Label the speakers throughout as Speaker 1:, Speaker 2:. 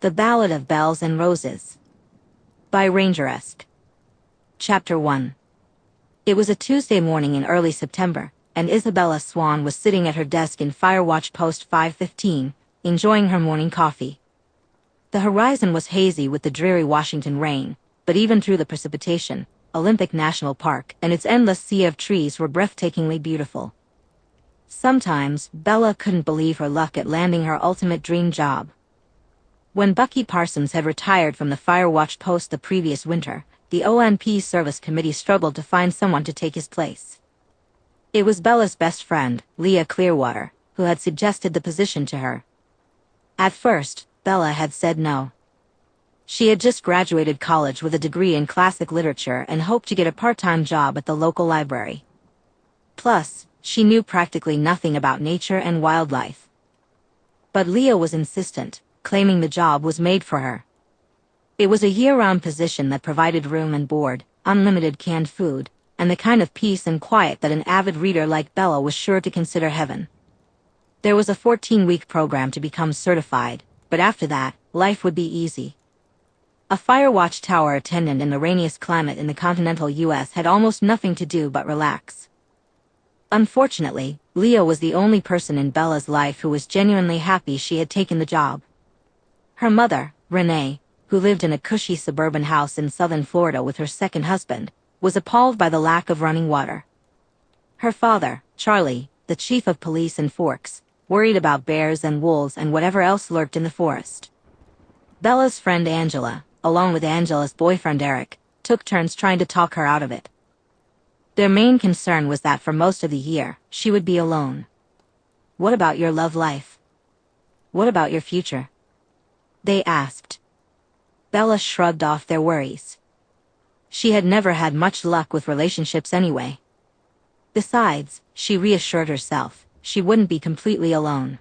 Speaker 1: The Ballad of Bells and Roses. By Rangeresque. Chapter 1. It was a Tuesday morning in early September, and Bella Swan was sitting at her desk in Firewatch Post 515, enjoying her morning coffee. The horizon was hazy with the dreary Washington rain, but even through the precipitation, Olympic National Park and its endless sea of trees were breathtakingly beautiful. Sometimes, Bella couldn't believe her luck at landing her ultimate dream job. When Bucky Parsons had retired from the Firewatch Post the previous winter, the ONP Service Committee struggled to find someone to take his place. It was Bella's best friend, Leah Clearwater, who had suggested the position to her. At first, Bella had said no. She had just graduated college with a degree in classic literature and hoped to get a part-time job at the local library. Plus, she knew practically nothing about nature and wildlife. But Leah was insistent, claiming the job was made for her. It was a year-round position that provided room and board, unlimited canned food, and the kind of peace and quiet that an avid reader like Bella was sure to consider heaven. There was a 14-week program to become certified, but after that, life would be easy. A Firewatch Tower attendant in the rainiest climate in the continental U.S. had almost nothing to do but relax. Unfortunately, Leah was the only person in Bella's life who was genuinely happy she had taken the job. Her mother, Renee, who lived in a cushy suburban house in southern Florida with her second husband, was appalled by the lack of running water. Her father, Charlie, the chief of police in Forks, worried about bears and wolves and whatever else lurked in the forest. Bella's friend Angela, along with Angela's boyfriend Eric, took turns trying to talk her out of it. Their main concern was that for most of the year, she would be alone. "What about your love life? What about your future?" they asked. Bella shrugged off their worries. She had never had much luck with relationships anyway. Besides, she reassured herself, she wouldn't be completely alone.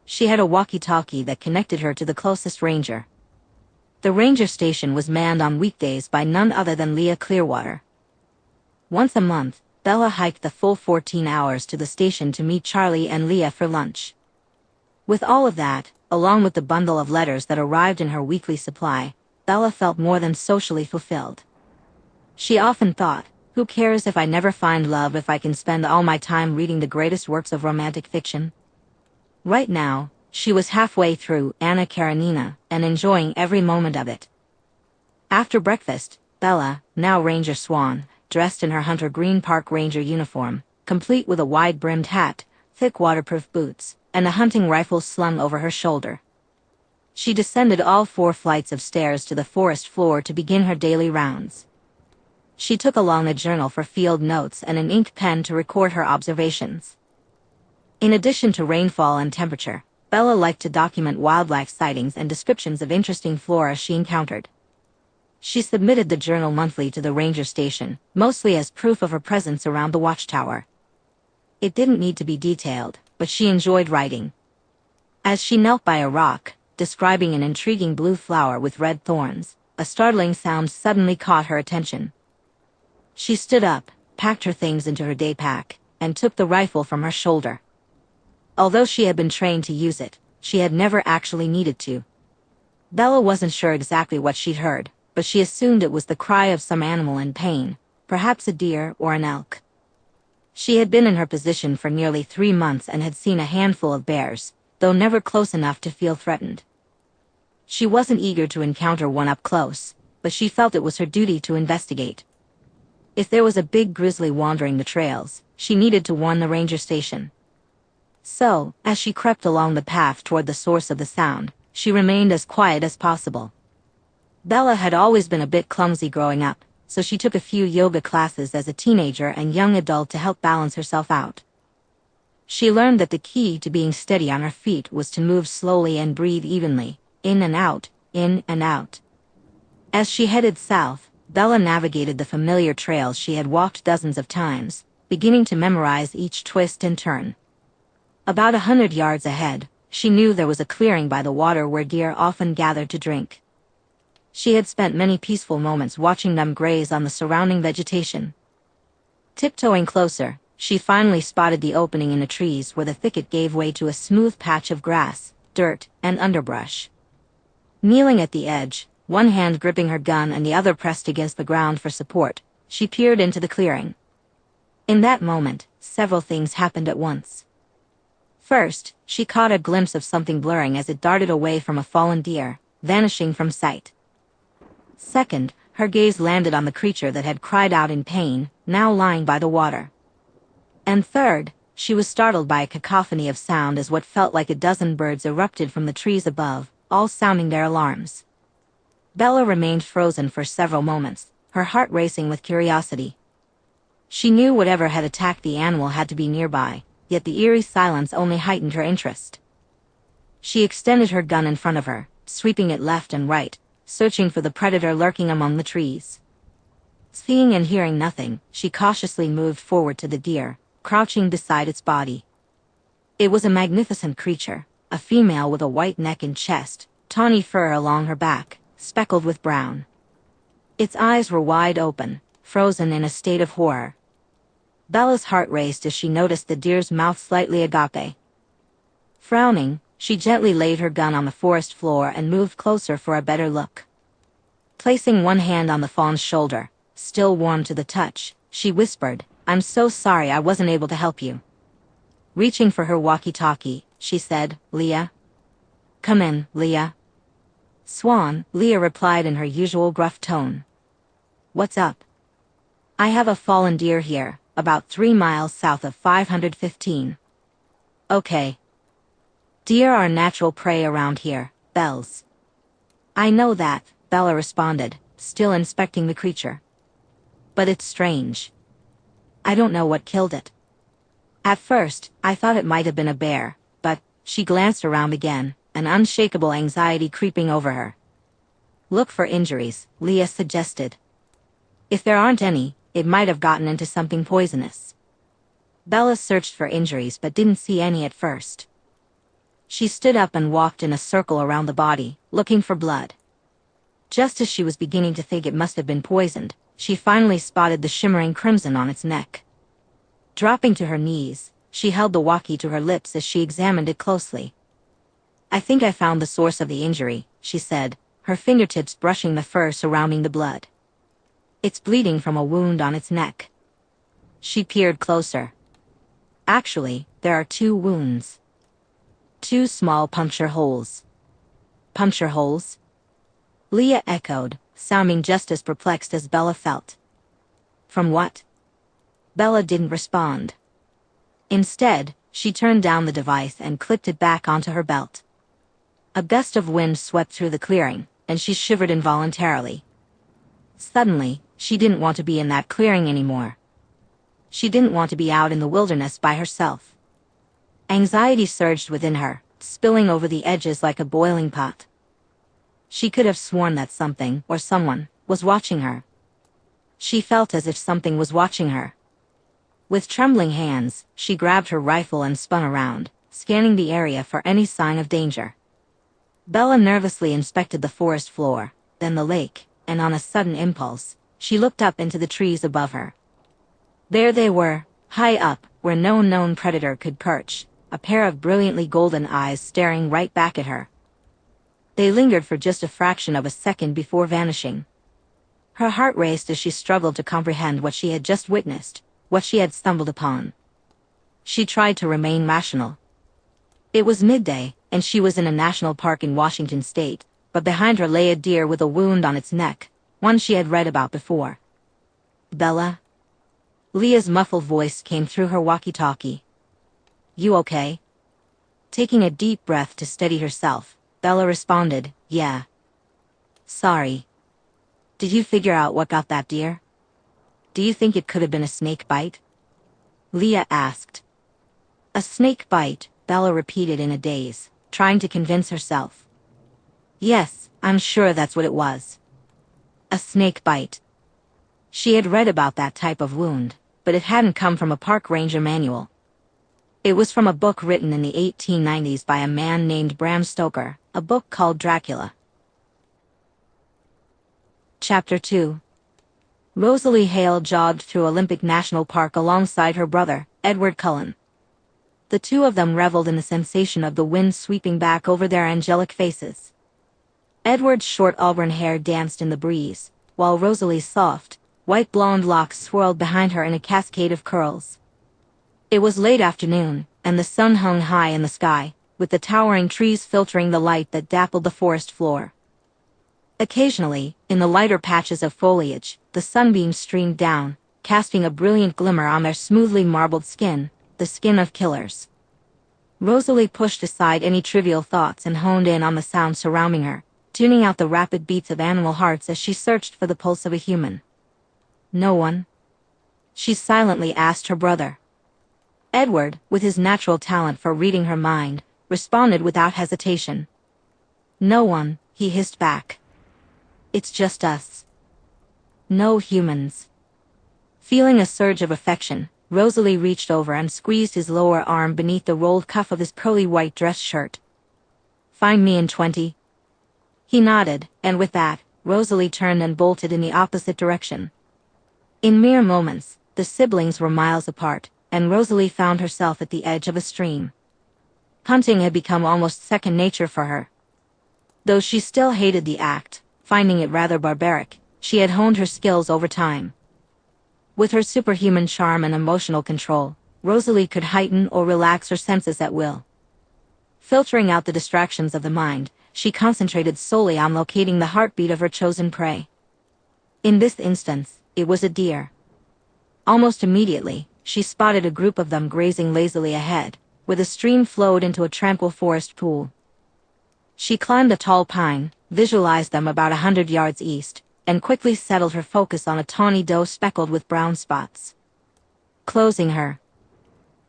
Speaker 1: She had a walkie-talkie that connected her to the closest ranger. The ranger station was manned on weekdays by none other than Leah Clearwater. Once a month, Bella hiked the full 14 hours to the station to meet Charlie and Leah for lunch. With all of that, along with the bundle of letters that arrived in her weekly supply, Bella felt more than socially fulfilled. She often thought, who cares if I never find love if I can spend all my time reading the greatest works of romantic fiction? Right now, she was halfway through Anna Karenina and enjoying every moment of it. After breakfast, Bella, now Ranger Swan, dressed in her Hunter Green Park Ranger uniform, complete with a wide-brimmed hat, thick waterproof boots, and a hunting rifle slung over her shoulder. She descended all 4 flights of stairs to the forest floor to begin her daily rounds. She took along a journal for field notes and an ink pen to record her observations. In addition to rainfall and temperature, Bella liked to document wildlife sightings and descriptions of interesting flora she encountered. She submitted the journal monthly to the ranger station, mostly as proof of her presence around the watchtower. It didn't need to be detailed, but she enjoyed writing. As she knelt by a rock, describing an intriguing blue flower with red thorns, a startling sound suddenly caught her attention. She stood up, packed her things into her day pack, and took the rifle from her shoulder. Although she had been trained to use it, she had never actually needed to. Bella wasn't sure exactly what she'd heard, but she assumed it was the cry of some animal in pain, perhaps a deer or an elk. She had been in her position for nearly 3 months and had seen a handful of bears, though never close enough to feel threatened. She wasn't eager to encounter one up close, but she felt it was her duty to investigate. If there was a big grizzly wandering the trails, she needed to warn the ranger station. So, as she crept along the path toward the source of the sound, she remained as quiet as possible. Bella had always been a bit clumsy growing up, so she took a few yoga classes as a teenager and young adult to help balance herself out. She learned that the key to being steady on her feet was to move slowly and breathe evenly, in and out, in and out. As she headed south, Bella navigated the familiar trails she had walked dozens of times, beginning to memorize each twist and turn. About 100 yards ahead, she knew there was a clearing by the water where deer often gathered to drink. She had spent many peaceful moments watching them graze on the surrounding vegetation. Tiptoeing closer, she finally spotted the opening in the trees where the thicket gave way to a smooth patch of grass, dirt, and underbrush. Kneeling at the edge, one hand gripping her gun and the other pressed against the ground for support, she peered into the clearing. In that moment, several things happened at once. First, she caught a glimpse of something blurring as it darted away from a fallen deer, vanishing from sight. Second, her gaze landed on the creature that had cried out in pain, now lying by the water. And third, she was startled by a cacophony of sound as what felt like a dozen birds erupted from the trees above, all sounding their alarms. Bella remained frozen for several moments, her heart racing with curiosity. She knew whatever had attacked the animal had to be nearby, yet the eerie silence only heightened her interest. She extended her gun in front of her, sweeping it left and right, searching for the predator lurking among the trees. Seeing and hearing nothing, she cautiously moved forward to the deer, crouching beside its body. It was a magnificent creature, a female with a white neck and chest, tawny fur along her back, speckled with brown. Its eyes were wide open, frozen in a state of horror. Bella's heart raced as she noticed the deer's mouth slightly agape. Frowning, she gently laid her gun on the forest floor and moved closer for a better look. Placing one hand on the fawn's shoulder, still warm to the touch, she whispered, "I'm so sorry I wasn't able to help you." Reaching for her walkie-talkie, she said, "Leah?" "Come in, Leah." "Swan," Leah replied in her usual gruff tone. "What's up?" "I have a fallen deer here, about 3 miles south of 515. "Okay. Deer are natural prey around here, Bells." "I know that," Bella responded, still inspecting the creature. "But it's strange. I don't know what killed it. At first, I thought it might have been a bear, but," she glanced around again, an unshakable anxiety creeping over her. "Look for injuries," Leah suggested. "If there aren't any, it might have gotten into something poisonous." Bella searched for injuries but didn't see any at first. She stood up and walked in a circle around the body, looking for blood. Just as she was beginning to think it must have been poisoned, she finally spotted the shimmering crimson on its neck. Dropping to her knees, she held the walkie to her lips as she examined it closely. "I think I found the source of the injury," she said, her fingertips brushing the fur surrounding the blood. "It's bleeding from a wound on its neck." She peered closer. Actually, there are 2 wounds. 2 small puncture holes. "Puncture holes?" Leah echoed, sounding just as perplexed as Bella felt. "From what?" Bella didn't respond. Instead, she turned down the device and clipped it back onto her belt. A gust of wind swept through the clearing, and she shivered involuntarily. Suddenly, she didn't want to be in that clearing anymore. She didn't want to be out in the wilderness by herself. Anxiety surged within her, spilling over the edges like a boiling pot. She could have sworn that something, or someone, was watching her. She felt as if something was watching her. With trembling hands, she grabbed her rifle and spun around, scanning the area for any sign of danger. Bella nervously inspected the forest floor, then the lake, and on a sudden impulse, she looked up into the trees above her. There they were, high up, where no known predator could perch, a pair of brilliantly golden eyes staring right back at her. They lingered for just a fraction of a second before vanishing. Her heart raced as she struggled to comprehend what she had just witnessed, what she had stumbled upon. She tried to remain rational. It was midday, and she was in a national park in Washington state, but behind her lay a deer with a wound on its neck, one she had read about before. "Bella?" Leah's muffled voice came through her walkie-talkie. "You okay?" Taking a deep breath to steady herself, Bella responded, "Yeah. Sorry. Did you figure out what got that deer? Do you think it could have been a snake bite?" Leah asked. "A snake bite," Bella repeated in a daze, trying to convince herself. "Yes, I'm sure that's what it was. A snake bite." She had read about that type of wound, but it hadn't come from a park ranger manual. It was from a book written in the 1890s by a man named Bram Stoker, a book called Dracula. Chapter 2. Rosalie Hale jogged through Olympic National Park alongside her brother, Edward Cullen. The two of them reveled in the sensation of the wind sweeping back over their angelic faces. Edward's short auburn hair danced in the breeze, while Rosalie's soft, white blonde locks swirled behind her in a cascade of curls. It was late afternoon, and the sun hung high in the sky, with the towering trees filtering the light that dappled the forest floor. Occasionally, in the lighter patches of foliage, the sunbeams streamed down, casting a brilliant glimmer on their smoothly marbled skin, the skin of killers. Rosalie pushed aside any trivial thoughts and honed in on the sound surrounding her, tuning out the rapid beats of animal hearts as she searched for the pulse of a human. "No one?" she silently asked her brother. Edward, with his natural talent for reading her mind, responded without hesitation. "No one," he hissed back. "It's just us. No humans." Feeling a surge of affection, Rosalie reached over and squeezed his lower arm beneath the rolled cuff of his curly white dress shirt. "Find me in 20. He nodded, and with that, Rosalie turned and bolted in the opposite direction. In mere moments, the siblings were miles apart, and Rosalie found herself at the edge of a stream. Hunting had become almost second nature for her. Though she still hated the act, finding it rather barbaric, she had honed her skills over time. With her superhuman charm and emotional control, Rosalie could heighten or relax her senses at will. Filtering out the distractions of the mind, she concentrated solely on locating the heartbeat of her chosen prey. In this instance, it was a deer. Almost immediately, she spotted a group of them grazing lazily ahead, where the stream flowed into a tranquil forest pool. She climbed a tall pine, visualized them about 100 yards east, and quickly settled her focus on a tawny doe speckled with brown spots. Closing her.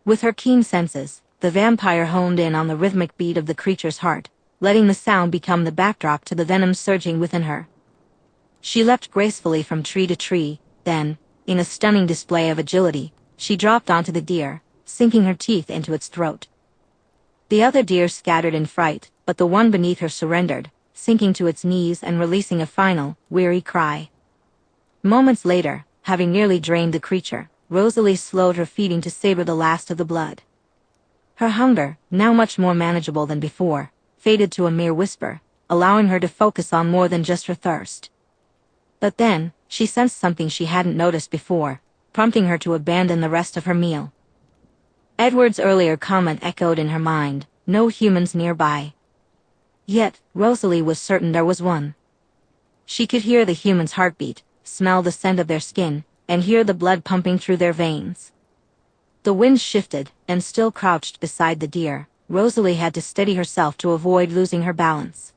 Speaker 1: With her keen senses, the vampire honed in on the rhythmic beat of the creature's heart, letting the sound become the backdrop to the venom surging within her. She leapt gracefully from tree to tree, then, in a stunning display of agility, she dropped onto the deer, sinking her teeth into its throat. The other deer scattered in fright, but the one beneath her surrendered, sinking to its knees and releasing a final, weary cry. Moments later, having nearly drained the creature, Rosalie slowed her feeding to savor the last of the blood. Her hunger, now much more manageable than before, faded to a mere whisper, allowing her to focus on more than just her thirst. But then, she sensed something she hadn't noticed before, prompting her to abandon the rest of her meal. Edward's earlier comment echoed in her mind, no humans nearby. Yet, Rosalie was certain there was one. She could hear the human's heartbeat, smell the scent of their skin, and hear the blood pumping through their veins. The wind shifted, and still crouched beside the deer, Rosalie had to steady herself to avoid losing her balance.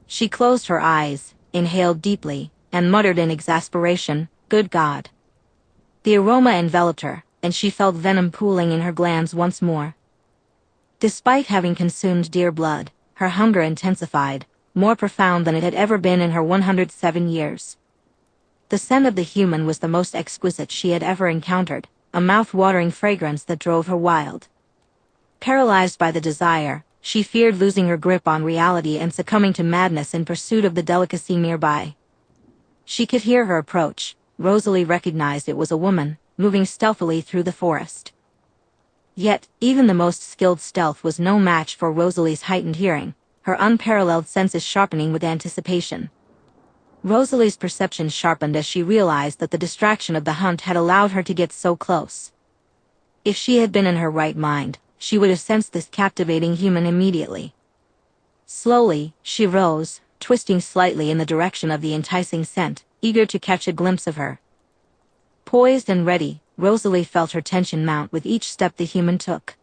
Speaker 1: She closed her eyes, inhaled deeply, and muttered in exasperation, "Good God." The aroma enveloped her, and she felt venom pooling in her glands once more. Despite having consumed deer blood, her hunger intensified, more profound than it had ever been in her 107 years. The scent of the human was the most exquisite she had ever encountered, a mouth-watering fragrance that drove her wild. Paralyzed by the desire, she feared losing her grip on reality and succumbing to madness in pursuit of the delicacy nearby. She could hear her approach. Rosalie recognized it was a woman, moving stealthily through the forest. Yet, even the most skilled stealth was no match for Rosalie's heightened hearing, her unparalleled senses sharpening with anticipation. Rosalie's perception sharpened as she realized that the distraction of the hunt had allowed her to get so close. If she had been in her right mind, she would have sensed this captivating human immediately. Slowly, she rose, twisting slightly in the direction of the enticing scent, eager to catch a glimpse of her. Poised and ready, Rosalie felt her tension mount with each step the human took.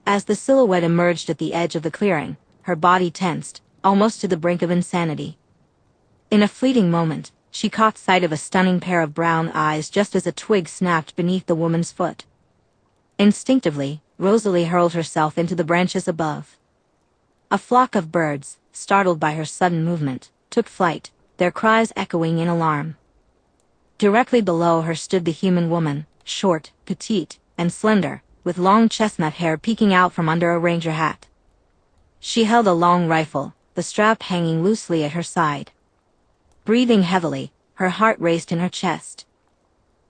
Speaker 1: As the silhouette emerged at the edge of the clearing, her body tensed, almost to the brink of insanity. In a fleeting moment, she caught sight of a stunning pair of brown eyes just as a twig snapped beneath the woman's foot. Instinctively, Rosalie hurled herself into the branches above. A flock of birds, startled by her sudden movement, took flight, their cries echoing in alarm. Directly below her stood the human woman, short, petite, and slender, with long chestnut hair peeking out from under a ranger hat. She held a long rifle, the strap hanging loosely at her side. Breathing heavily, her heart raced in her chest.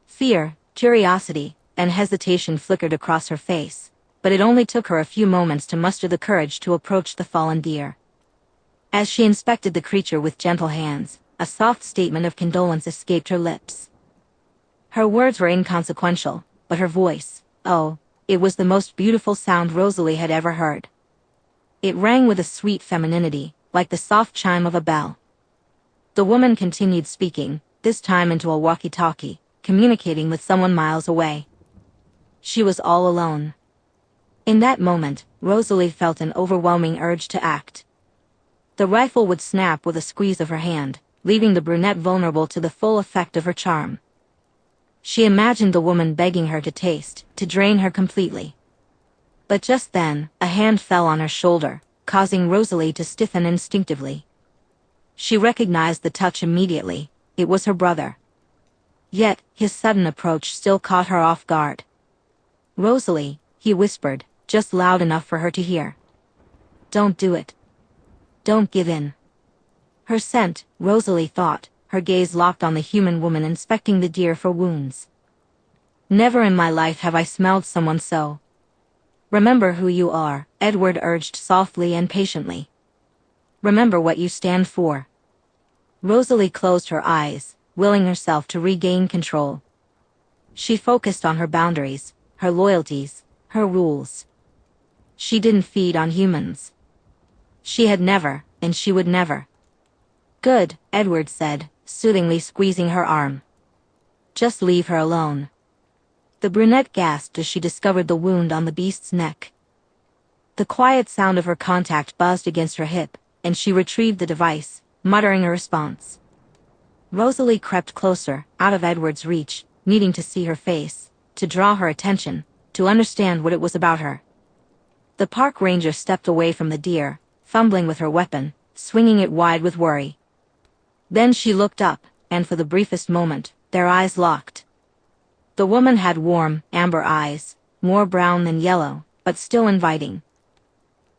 Speaker 1: Fear, curiosity, and hesitation flickered across her face, but it only took her a few moments to muster the courage to approach the fallen deer. As she inspected the creature with gentle hands, a soft statement of condolence escaped her lips. Her words were inconsequential, but her voice, oh, it was the most beautiful sound Rosalie had ever heard. It rang with a sweet femininity, like the soft chime of a bell. The woman continued speaking, this time into a walkie-talkie, communicating with someone miles away. She was all alone. In that moment, Rosalie felt an overwhelming urge to act. The rifle would snap with a squeeze of her hand, leaving the brunette vulnerable to the full effect of her charm. She imagined the woman begging her to taste, to drain her completely. But just then, a hand fell on her shoulder, causing Rosalie to stiffen instinctively. She recognized the touch immediately. It was her brother. Yet, his sudden approach still caught her off guard. "Rosalie," he whispered, just loud enough for her to hear. "Don't do it. Don't give in." Her scent, Rosalie thought, her gaze locked on the human woman inspecting the deer for wounds. "Never in my life have I smelled someone so." "Remember who you are," Edward urged softly and patiently. "Remember what you stand for." Rosalie closed her eyes, willing herself to regain control. She focused on her boundaries, her loyalties, her rules. She didn't feed on humans. She had never, and she would never. "Good," Edward said, soothingly squeezing her arm. "Just leave her alone." The brunette gasped as she discovered the wound on the beast's neck. The quiet sound of her contact buzzed against her hip, and she retrieved the device, muttering a response. Rosalie crept closer, out of Edward's reach, needing to see her face, to draw her attention, to understand what it was about her. The park ranger stepped away from the deer, fumbling with her weapon, swinging it wide with worry. Then she looked up, and for the briefest moment, their eyes locked. The woman had warm, amber eyes, more brown than yellow, but still inviting.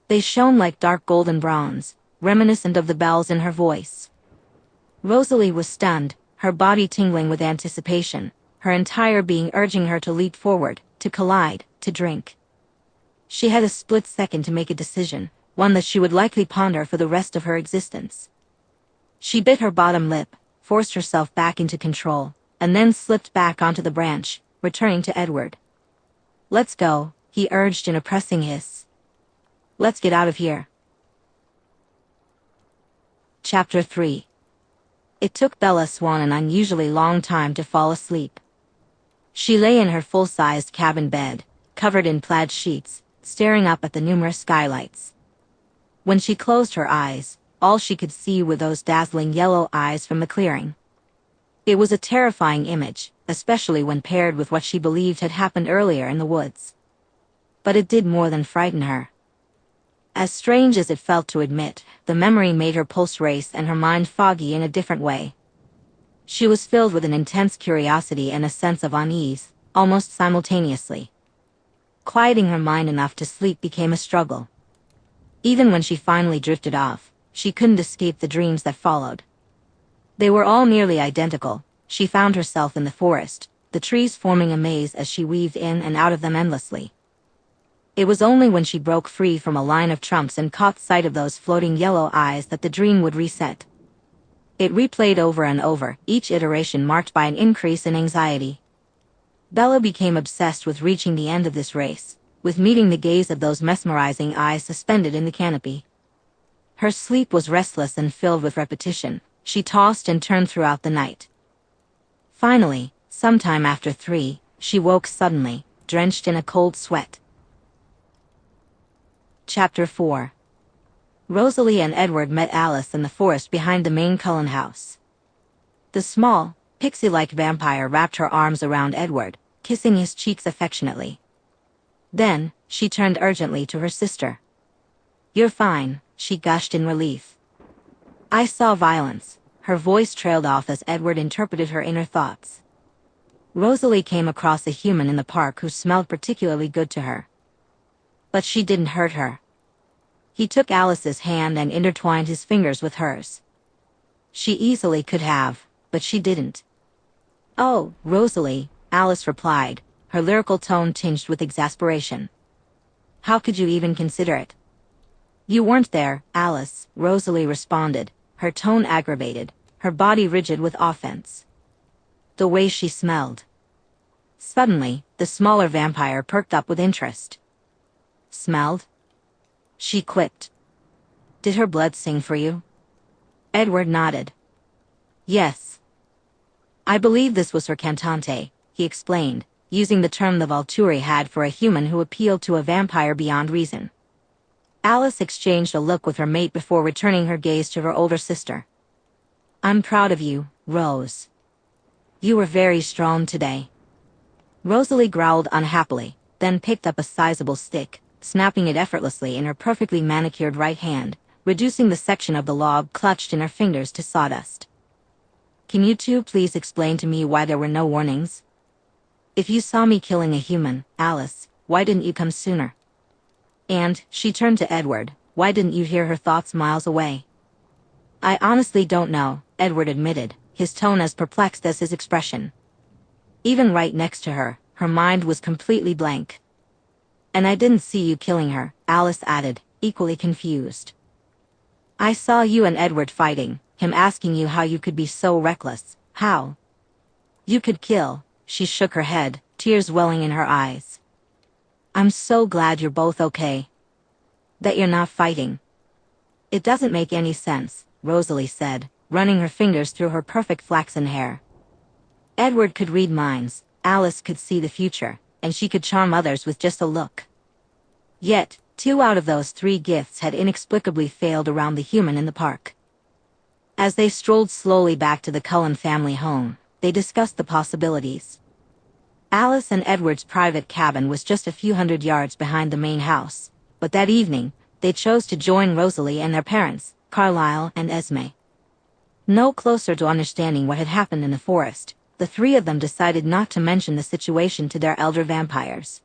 Speaker 1: They shone like dark golden bronze, reminiscent of the bells in her voice. Rosalie was stunned, her body tingling with anticipation, her entire being urging her to leap forward, to collide, to drink. She had a split second to make a decision, one that she would likely ponder for the rest of her existence. She bit her bottom lip, forced herself back into control, and then slipped back onto the branch, returning to Edward. "Let's go," he urged in a pressing hiss. "Let's get out of here." Chapter 3. It took Bella Swan an unusually long time to fall asleep. She lay in her full-sized cabin bed, covered in plaid sheets, staring up at the numerous skylights. When she closed her eyes, all she could see were those dazzling yellow eyes from the clearing. It was a terrifying image, especially when paired with what she believed had happened earlier in the woods. But it did more than frighten her. As strange as it felt to admit, the memory made her pulse race and her mind foggy in a different way. She was filled with an intense curiosity and a sense of unease, almost simultaneously. Quieting her mind enough to sleep became a struggle. Even when she finally drifted off, she couldn't escape the dreams that followed. They were all nearly identical. She found herself in the forest, the trees forming a maze as she weaved in and out of them endlessly. It was only when she broke free from a line of trunks and caught sight of those floating yellow eyes that the dream would reset. It replayed over and over, each iteration marked by an increase in anxiety. Bella became obsessed with reaching the end of this race, with meeting the gaze of those mesmerizing eyes suspended in the canopy. Her sleep was restless and filled with repetition. She tossed and turned throughout the night. Finally, sometime after 3, she woke suddenly, drenched in a cold sweat. Chapter 4. Rosalie and Edward met Alice in the forest behind the main Cullen house. The small, pixie-like vampire wrapped her arms around Edward, kissing his cheeks affectionately. Then, she turned urgently to her sister. "You're fine," she gushed in relief. "I saw violence." Her voice trailed off as Edward interpreted her inner thoughts. Rosalie came across a human in the park who smelled particularly good to her. But she didn't hurt her. He took Alice's hand and intertwined his fingers with hers. She easily could have, but she didn't. "Oh, Rosalie," Alice replied, her lyrical tone tinged with exasperation. "How could you even consider it? You weren't there, Alice, Rosalie responded, her tone aggravated, her body rigid with offense. The way she smelled. Suddenly, the smaller vampire perked up with interest. Smelled? She quipped. Did her blood sing for you? Edward nodded. Yes. I believe this was her cantante, he explained, using the term the Volturi had for a human who appealed to a vampire beyond reason. Alice exchanged a look with her mate before returning her gaze to her older sister. I'm proud of you, Rose. You were very strong today. Rosalie growled unhappily, then picked up a sizable stick, snapping it effortlessly in her perfectly manicured right hand, reducing the section of the log clutched in her fingers to sawdust. Can you two please explain to me why there were no warnings? If you saw me killing a human, Alice, why didn't you come sooner? And, she turned to Edward, why didn't you hear her thoughts miles away? I honestly don't know, Edward admitted, his tone as perplexed as his expression. Even right next to her, her mind was completely blank. And I didn't see you killing her, Alice added, equally confused. I saw you and Edward fighting, him asking you how you could be so reckless, how? You could kill, she shook her head, tears welling in her eyes. I'm so glad you're both okay. That you're not fighting. It doesn't make any sense, Rosalie said, running her fingers through her perfect flaxen hair. Edward could read minds, Alice could see the future, and she could charm others with just a look. Yet, 2 out of those 3 gifts had inexplicably failed around the human in the park. As they strolled slowly back to the Cullen family home, they discussed the possibilities. Alice and Edward's private cabin was just a few hundred yards behind the main house, but that evening, they chose to join Rosalie and their parents, Carlisle and Esme. No closer to understanding what had happened in the forest, the 3 of them decided not to mention the situation to their elder vampires.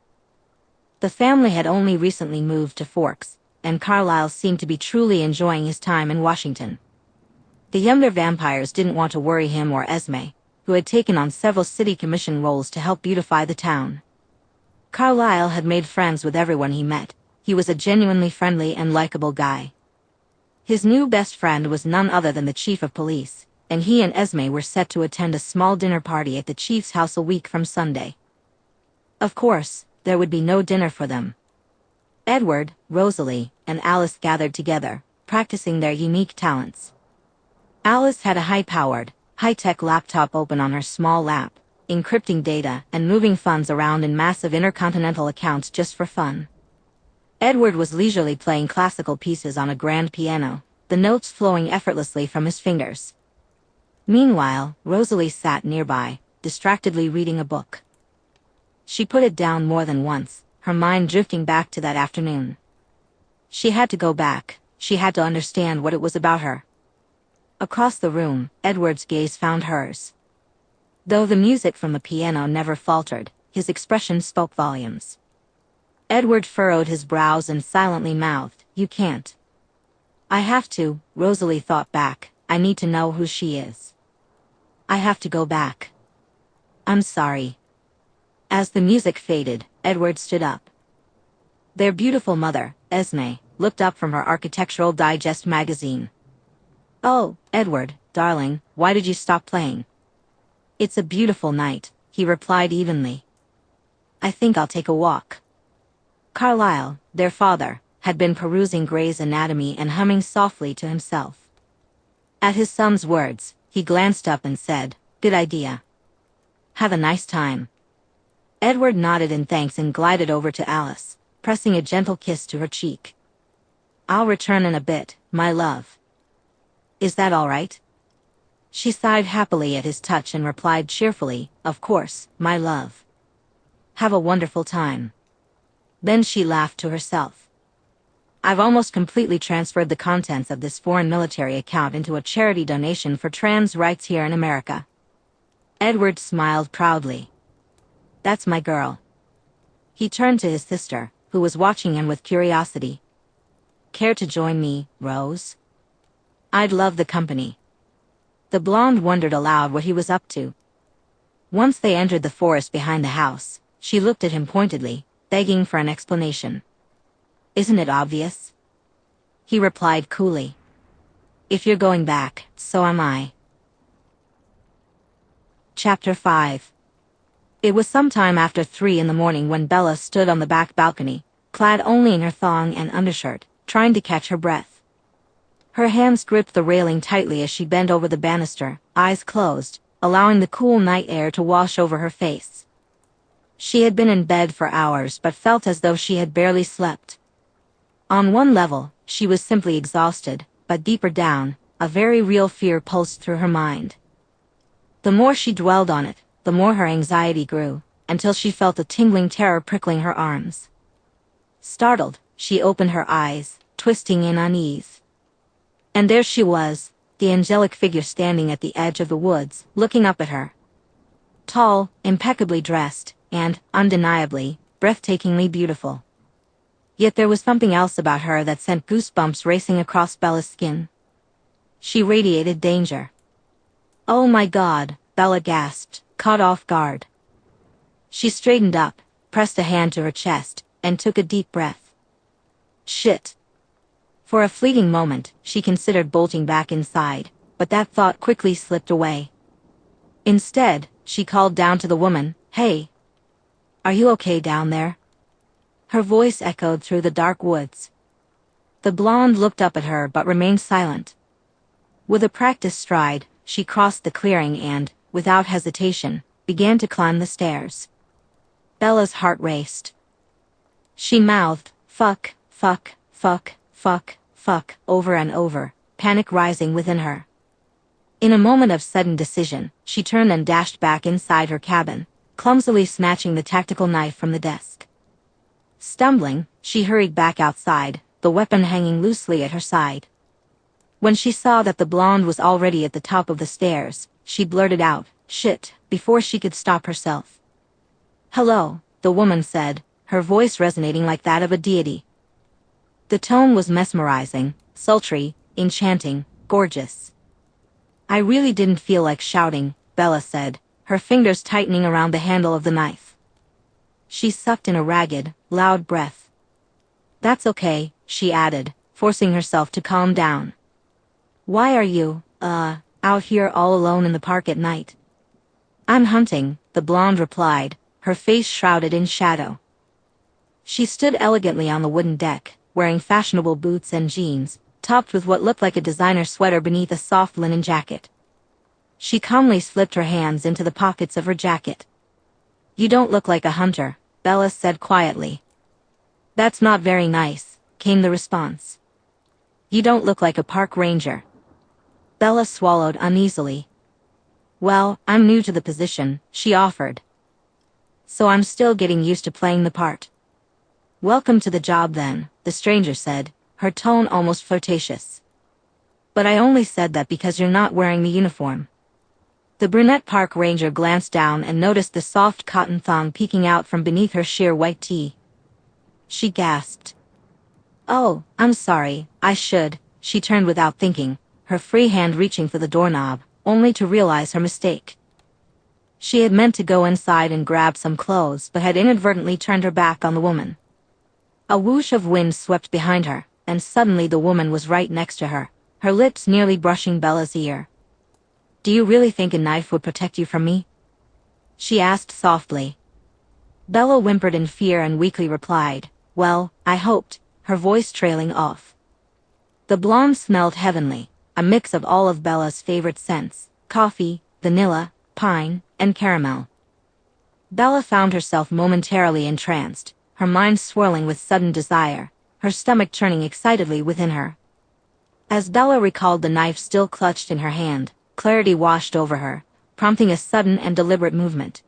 Speaker 1: The family had only recently moved to Forks, and Carlisle seemed to be truly enjoying his time in Washington. The younger vampires didn't want to worry him or Esme, who had taken on several city commission roles to help beautify the town. Carlisle had made friends with everyone he met. He was a genuinely friendly and likable guy. His new best friend was none other than the chief of police, and he and Esme were set to attend a small dinner party at the chief's house a week from Sunday. Of course, there would be no dinner for them. Edward, Rosalie, and Alice gathered together, practicing their unique talents. Alice had a high-powered, high-tech laptop open on her small lap, encrypting data and moving funds around in massive intercontinental accounts just for fun. Edward was leisurely playing classical pieces on a grand piano, the notes flowing effortlessly from his fingers. Meanwhile, Rosalie sat nearby, distractedly reading a book. She put it down more than once, her mind drifting back to that afternoon. She had to go back, she had to understand what it was about her. Across the room, Edward's gaze found hers. Though the music from the piano never faltered, his expression spoke volumes. Edward furrowed his brows and silently mouthed, "You can't." "I have to," Rosalie thought back, "I need to know who she is. I have to go back. I'm sorry." As the music faded, Edward stood up. Their beautiful mother, Esme, looked up from her Architectural Digest magazine. "Oh, Edward, darling, why did you stop playing?" "It's a beautiful night," he replied evenly. "I think I'll take a walk." Carlisle, their father, had been perusing Gray's Anatomy and humming softly to himself. At his son's words, he glanced up and said, "Good idea. Have a nice time." Edward nodded in thanks and glided over to Alice, pressing a gentle kiss to her cheek. "I'll return in a bit, my love." "Is that all right?" She sighed happily at his touch and replied cheerfully, "Of course, my love. Have a wonderful time." Then she laughed to herself. "I've almost completely transferred the contents of this foreign military account into a charity donation for trans rights here in America." Edward smiled proudly. "That's my girl." He turned to his sister, who was watching him with curiosity. "Care to join me, Rose? I'd love the company." The blonde wondered aloud what he was up to. Once they entered the forest behind the house, she looked at him pointedly, begging for an explanation. "Isn't it obvious?" he replied coolly. If you're going back, so am I. Chapter 5. It was some time after 3 in the morning when Bella stood on the back balcony, clad only in her thong and undershirt, trying to catch her breath. Her hands gripped the railing tightly as she bent over the banister, eyes closed, allowing the cool night air to wash over her face. She had been in bed for hours but felt as though she had barely slept. On one level, she was simply exhausted, but deeper down, a very real fear pulsed through her mind. The more she dwelled on it, the more her anxiety grew, until she felt a tingling terror prickling her arms. Startled, she opened her eyes, twisting in unease. And there she was, the angelic figure standing at the edge of the woods, looking up at her. Tall, impeccably dressed, and, undeniably, breathtakingly beautiful. Yet there was something else about her that sent goosebumps racing across Bella's skin. She radiated danger. "Oh my God," Bella gasped, caught off guard. She straightened up, pressed a hand to her chest, and took a deep breath. Shit. For a fleeting moment, she considered bolting back inside, but that thought quickly slipped away. Instead, she called down to the woman, "Hey. Are you okay down there?" Her voice echoed through the dark woods. The blonde looked up at her but remained silent. With a practiced stride, she crossed the clearing and, without hesitation, began to climb the stairs. Bella's heart raced. She mouthed, fuck, fuck, fuck, fuck, fuck, over and over, panic rising within her. In a moment of sudden decision, she turned and dashed back inside her cabin, clumsily snatching the tactical knife from the desk. Stumbling, she hurried back outside, the weapon hanging loosely at her side. When she saw that the blonde was already at the top of the stairs, she blurted out, "Shit," before she could stop herself. "Hello," the woman said, her voice resonating like that of a deity. The tone was mesmerizing, sultry, enchanting, gorgeous. "I really didn't feel like shouting," Bella said, her fingers tightening around the handle of the knife. She sucked in a ragged, loud breath. "That's okay," she added, forcing herself to calm down. "Why are you, out here all alone in the park at night?" "I'm hunting," the blonde replied, her face shrouded in shadow. She stood elegantly on the wooden deck, wearing fashionable boots and jeans, topped with what looked like a designer sweater beneath a soft linen jacket. She calmly slipped her hands into the pockets of her jacket. "You don't look like a hunter," Bella said quietly. "That's not very nice," came the response. "You don't look like a park ranger." Bella swallowed uneasily. "Well, I'm new to the position," she offered. "So I'm still getting used to playing the part." "Welcome to the job then," the stranger said, her tone almost flirtatious. "But I only said that because you're not wearing the uniform." The brunette park ranger glanced down and noticed the soft cotton thong peeking out from beneath her sheer white tee. She gasped. "Oh, I'm sorry, I should," she turned without thinking, her free hand reaching for the doorknob, only to realize her mistake. She had meant to go inside and grab some clothes but had inadvertently turned her back on the woman. A whoosh of wind swept behind her, and suddenly the woman was right next to her, her lips nearly brushing Bella's ear. "Do you really think a knife would protect you from me?" she asked softly. Bella whimpered in fear and weakly replied, "Well, I hoped," her voice trailing off. The blonde smelled heavenly, a mix of all of Bella's favorite scents, coffee, vanilla, pine, and caramel. Bella found herself momentarily entranced, her mind swirling with sudden desire, her stomach churning excitedly within her. As Bella recalled the knife still clutched in her hand, clarity washed over her, prompting a sudden and deliberate movement.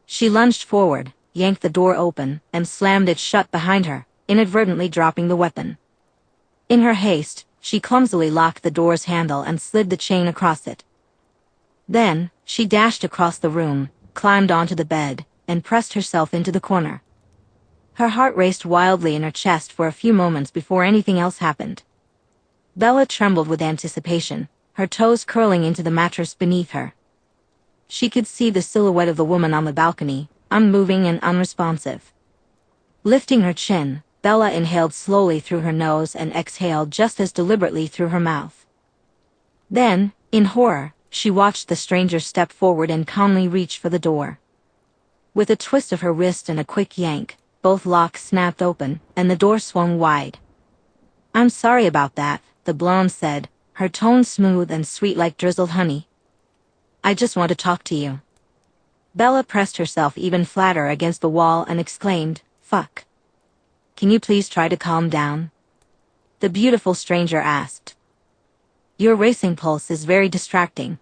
Speaker 1: She lunged forward, yanked the door open, and slammed it shut behind her, inadvertently dropping the weapon. In her haste, she clumsily locked the door's handle and slid the chain across it. Then, she dashed across the room, climbed onto the bed, and pressed herself into the corner. Her heart raced wildly in her chest for a few moments before anything else happened. Bella trembled with anticipation, her toes curling into the mattress beneath her. She could see the silhouette of the woman on the balcony, unmoving and unresponsive. Lifting her chin, Bella inhaled slowly through her nose and exhaled just as deliberately through her mouth. Then, in horror, she watched the stranger step forward and calmly reach for the door. With a twist of her wrist and a quick yank, both locks snapped open, and the door swung wide. "I'm sorry about that," the blonde said, her tone smooth and sweet like drizzled honey. "I just want to talk to you." Bella pressed herself even flatter against the wall and exclaimed, "Fuck. Can you please try to calm down?" The beautiful stranger asked. "Your racing pulse is very distracting."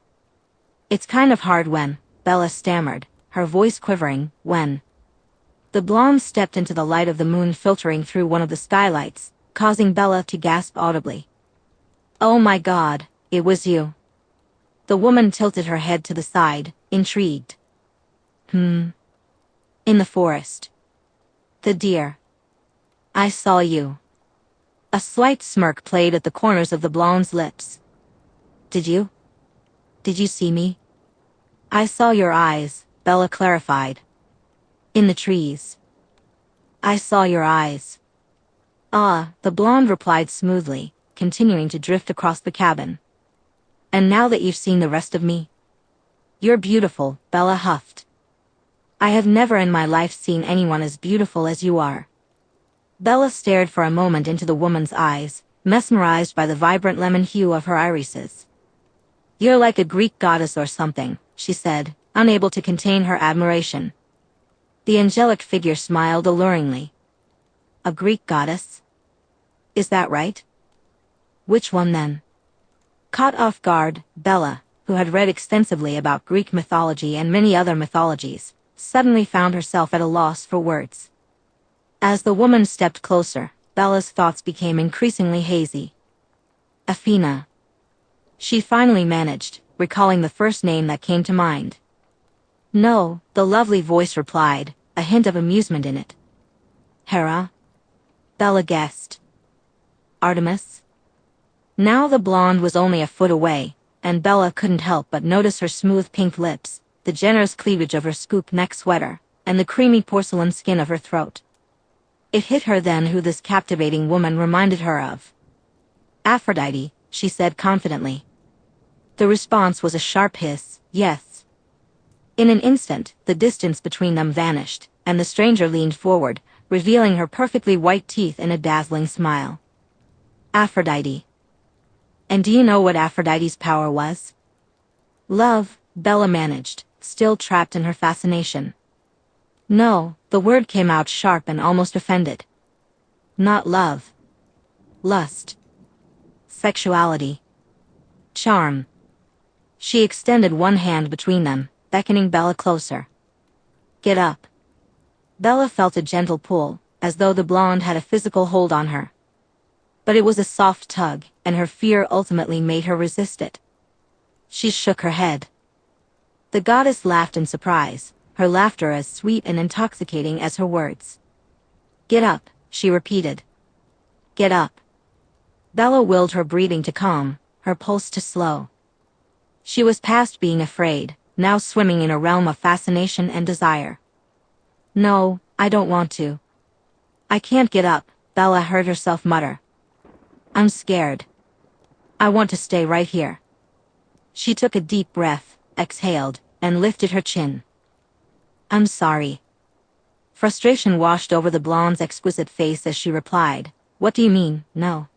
Speaker 1: "It's kind of hard when," Bella stammered, her voice quivering, "when." The blonde stepped into the light of the moon filtering through one of the skylights, causing Bella to gasp audibly. "Oh my God, it was you." The woman tilted her head to the side, intrigued. In the forest. The deer. I saw you." A slight smirk played at the corners of the blonde's lips. Did you see me?" "I saw your eyes," Bella clarified. "In the trees. I saw your eyes." "Ah," the blonde replied smoothly, continuing to drift across the cabin. "And now that you've seen the rest of me?" "You're beautiful," Bella huffed. "I have never in my life seen anyone as beautiful as you are." Bella stared for a moment into the woman's eyes, mesmerized by the vibrant lemon hue of her irises. "You're like a Greek goddess or something," she said, unable to contain her admiration. The angelic figure smiled alluringly. "A Greek goddess? Is that right? Which one then?" Caught off guard, Bella, who had read extensively about Greek mythology and many other mythologies, suddenly found herself at a loss for words. As the woman stepped closer, Bella's thoughts became increasingly hazy. Athena. She finally managed, recalling the first name that came to mind. "No," the lovely voice replied, a hint of amusement in it. "Hera?" Bella guessed. "Artemis?" Now the blonde was only a foot away, and Bella couldn't help but notice her smooth pink lips, the generous cleavage of her scoop neck sweater, and the creamy porcelain skin of her throat. It hit her then who this captivating woman reminded her of. "Aphrodite," she said confidently. The response was a sharp hiss, "Yes." In an instant, the distance between them vanished, and the stranger leaned forward, revealing her perfectly white teeth in a dazzling smile. "Aphrodite. And do you know what Aphrodite's power was?" "Love," Bella managed, still trapped in her fascination. "No," the word came out sharp and almost offended. "Not love. Lust. Sexuality. Charm." She extended one hand between them, beckoning Bella closer. "Get up." Bella felt a gentle pull, as though the blonde had a physical hold on her. But it was a soft tug, and her fear ultimately made her resist it. She shook her head. The goddess laughed in surprise, her laughter as sweet and intoxicating as her words. "Get up," she repeated. "Get up." Bella willed her breathing to calm, her pulse to slow. She was past being afraid, now swimming in a realm of fascination and desire. "No, I don't want to." "I can't get up," Bella heard herself mutter. "I'm scared. I want to stay right here." She took a deep breath, exhaled, and lifted her chin. "I'm sorry." Frustration washed over the blonde's exquisite face as she replied, "What do you mean, no?"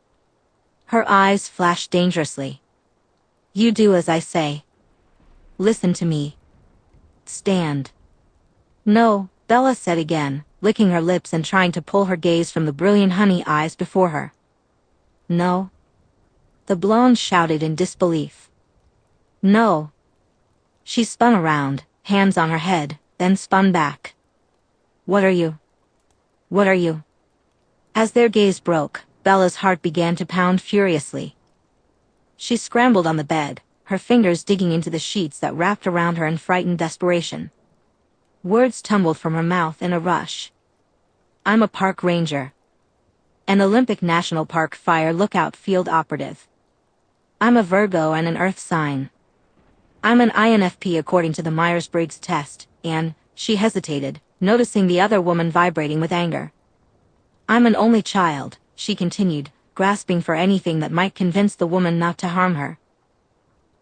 Speaker 1: Her eyes flashed dangerously. "You do as I say. Listen to me. Stand." "No," Bella said again, licking her lips and trying to pull her gaze from the brilliant honey eyes before her. "No?" The blonde shouted in disbelief. "No." She spun around, hands on her head, then spun back. What are you? What are you?" As their gaze broke, Bella's heart began to pound furiously. She scrambled on the bed, her fingers digging into the sheets that wrapped around her in frightened desperation. Words tumbled from her mouth in a rush. "I'm a park ranger. An Olympic National Park fire lookout field operative. I'm a Virgo and an Earth sign. I'm an INFP according to the Myers-Briggs test, and," she hesitated, noticing the other woman vibrating with anger. I'm an only child, she continued, grasping for anything that might convince the woman not to harm her.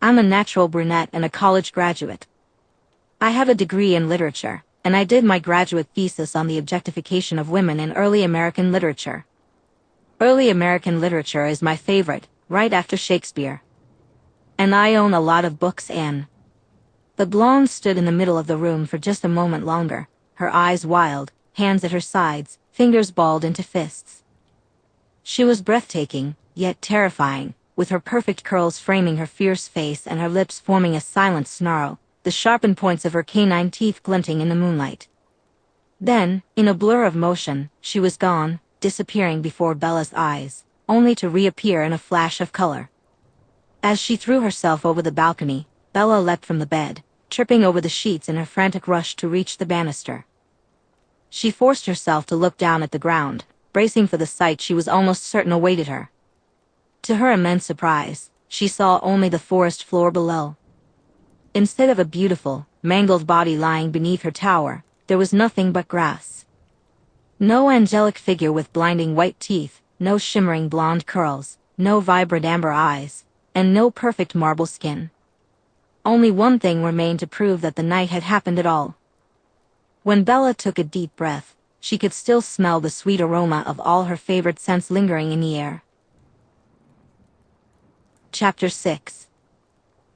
Speaker 1: I'm a natural brunette and a college graduate. I have a degree in literature, and I did my graduate thesis on the objectification of women in early American literature. Early American literature is my favorite, right after Shakespeare. And I own a lot of books and... The blonde stood in the middle of the room for just a moment longer, her eyes wild, hands at her sides, fingers balled into fists. She was breathtaking, yet terrifying, with her perfect curls framing her fierce face and her lips forming a silent snarl, the sharpened points of her canine teeth glinting in the moonlight. Then, in a blur of motion, she was gone, disappearing before Bella's eyes, only to reappear in a flash of color. As she threw herself over the balcony, Bella leapt from the bed, tripping over the sheets in her frantic rush to reach the banister. She forced herself to look down at the ground, bracing for the sight she was almost certain awaited her. To her immense surprise, she saw only the forest floor below. Instead of a beautiful, mangled body lying beneath her tower, there was nothing but grass. No angelic figure with blinding white teeth, no shimmering blonde curls, no vibrant amber eyes, and no perfect marble skin. Only one thing remained to prove that the night had happened at all. When Bella took a deep breath, she could still smell the sweet aroma of all her favorite scents lingering in the air. Chapter 6.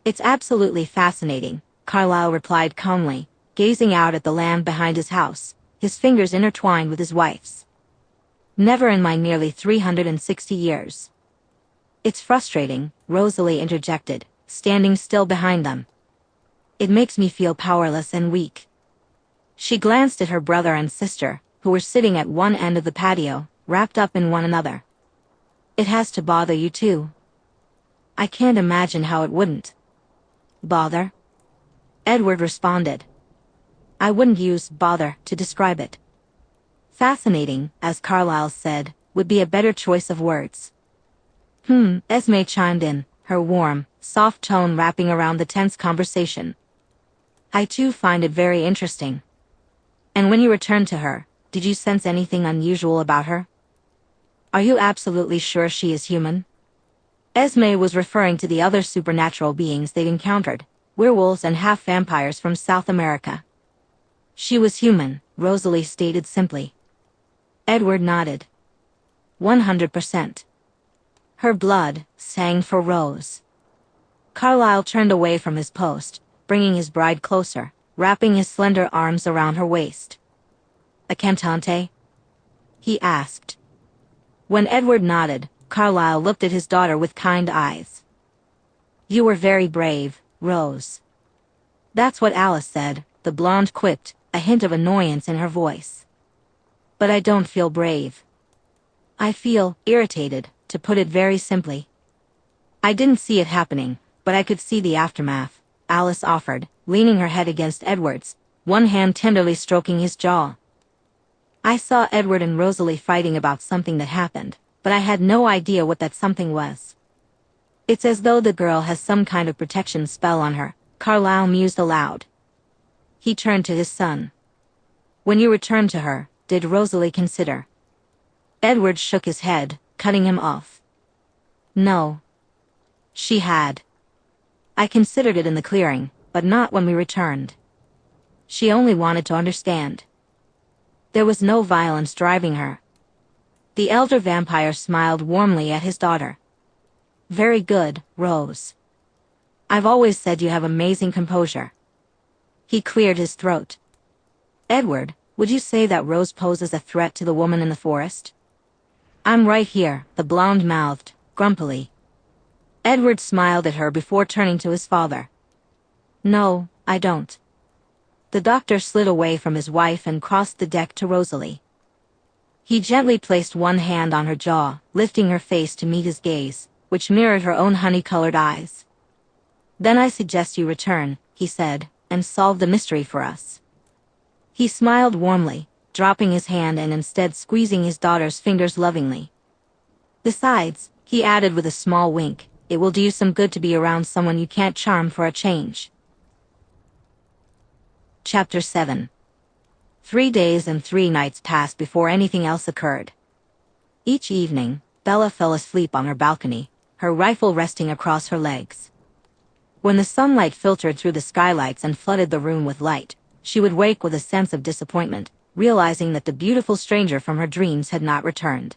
Speaker 1: It's absolutely fascinating, Carlyle replied calmly, gazing out at the land behind his house, his fingers intertwined with his wife's. Never in my nearly 360 years. It's frustrating, Rosalie interjected, standing still behind them. It makes me feel powerless and weak. She glanced at her brother and sister, who were sitting at one end of the patio, wrapped up in one another. It has to bother you too. I can't imagine how it wouldn't. Bother? Edward responded. I wouldn't use bother to describe it. Fascinating, as Carlyle said, would be a better choice of words. Esme chimed in, her warm, soft tone wrapping around the tense conversation. I too find it very interesting. And when you returned to her, did you sense anything unusual about her? Are you absolutely sure she is human? Esme was referring to the other supernatural beings they'd encountered, werewolves and half-vampires from South America. She was human, Rosalie stated simply. Edward nodded. 100%. Her blood sang for Rose. Carlyle turned away from his post, bringing his bride closer, wrapping his slender arms around her waist. A cantante? He asked. When Edward nodded, Carlyle looked at his daughter with kind eyes. You were very brave, Rose. That's what Alice said, the blonde quipped, a hint of annoyance in her voice. But I don't feel brave. I feel irritated, to put it very simply. I didn't see it happening, but I could see the aftermath, Alice offered, leaning her head against Edward's, one hand tenderly stroking his jaw. I saw Edward and Rosalie fighting about something that happened, but I had no idea what that something was. It's as though the girl has some kind of protection spell on her, Carlyle mused aloud. He turned to his son. When you returned to her, did Rosalie consider? Edward shook his head, cutting him off. No. She had. I considered it in the clearing, but not when we returned. She only wanted to understand. There was no violence driving her. The elder vampire smiled warmly at his daughter. Very good, Rose. I've always said you have amazing composure. He cleared his throat. Edward, would you say that Rose poses a threat to the woman in the forest? I'm right here, the blonde mouthed, grumpily. Edward smiled at her before turning to his father. No, I don't. The doctor slid away from his wife and crossed the deck to Rosalie. He gently placed one hand on her jaw, lifting her face to meet his gaze, which mirrored her own honey-colored eyes. Then I suggest you return, he said, and solve the mystery for us. He smiled warmly, dropping his hand and instead squeezing his daughter's fingers lovingly. Besides, he added with a small wink, it will do you some good to be around someone you can't charm for a change. Chapter 7. 3 days and 3 nights passed before anything else occurred. Each evening, Bella fell asleep on her balcony, her rifle resting across her legs. When the sunlight filtered through the skylights and flooded the room with light, she would wake with a sense of disappointment, realizing that the beautiful stranger from her dreams had not returned.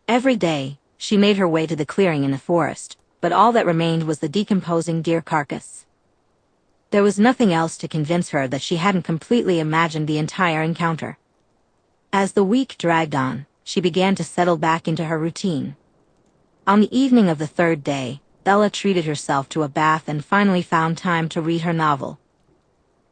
Speaker 1: Every day, she made her way to the clearing in the forest, but all that remained was the decomposing deer carcass. There was nothing else to convince her that she hadn't completely imagined the entire encounter. As the week dragged on, she began to settle back into her routine. On the evening of the third day, Bella treated herself to a bath and finally found time to read her novel.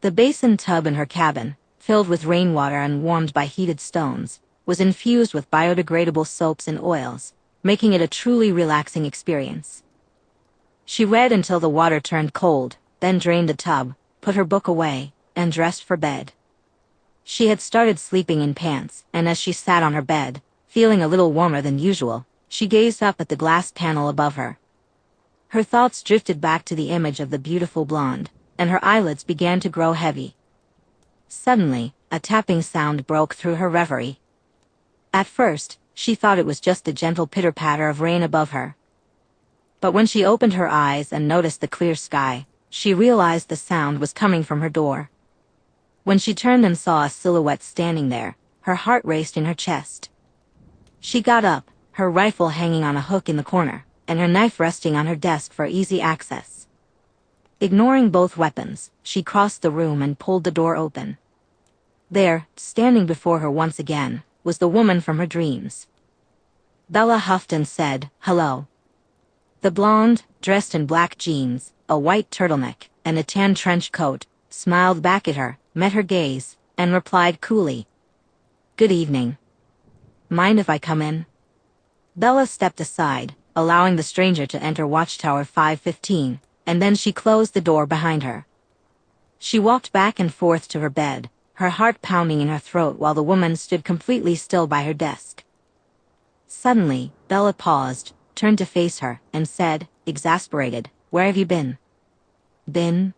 Speaker 1: The basin tub in her cabin, filled with rainwater and warmed by heated stones, was infused with biodegradable soaps and oils, making it a truly relaxing experience. She read until the water turned cold, then drained the tub, put her book away, and dressed for bed. She had started sleeping in pants, and as she sat on her bed, feeling a little warmer than usual, she gazed up at the glass panel above her. Her thoughts drifted back to the image of the beautiful blonde, and her eyelids began to grow heavy. Suddenly, a tapping sound broke through her reverie. At first, she thought it was just the gentle pitter-patter of rain above her. But when she opened her eyes and noticed the clear sky, she realized the sound was coming from her door. When she turned and saw a silhouette standing there, her heart raced in her chest. She got up, her rifle hanging on a hook in the corner, and her knife resting on her desk for easy access. Ignoring both weapons, she crossed the room and pulled the door open. There, standing before her once again, was the woman from her dreams. Bella huffed and said, "Hello." The blonde, dressed in black jeans, a white turtleneck, and a tan trench coat, smiled back at her, met her gaze, and replied coolly, "Good evening. Mind if I come in?" Bella stepped aside, allowing the stranger to enter Watchtower 515, and then she closed the door behind her. She walked back and forth to her bed, her heart pounding in her throat while the woman stood completely still by her desk. Suddenly, Bella paused, turned to face her, and said, exasperated, "Where have you been?" "Been?"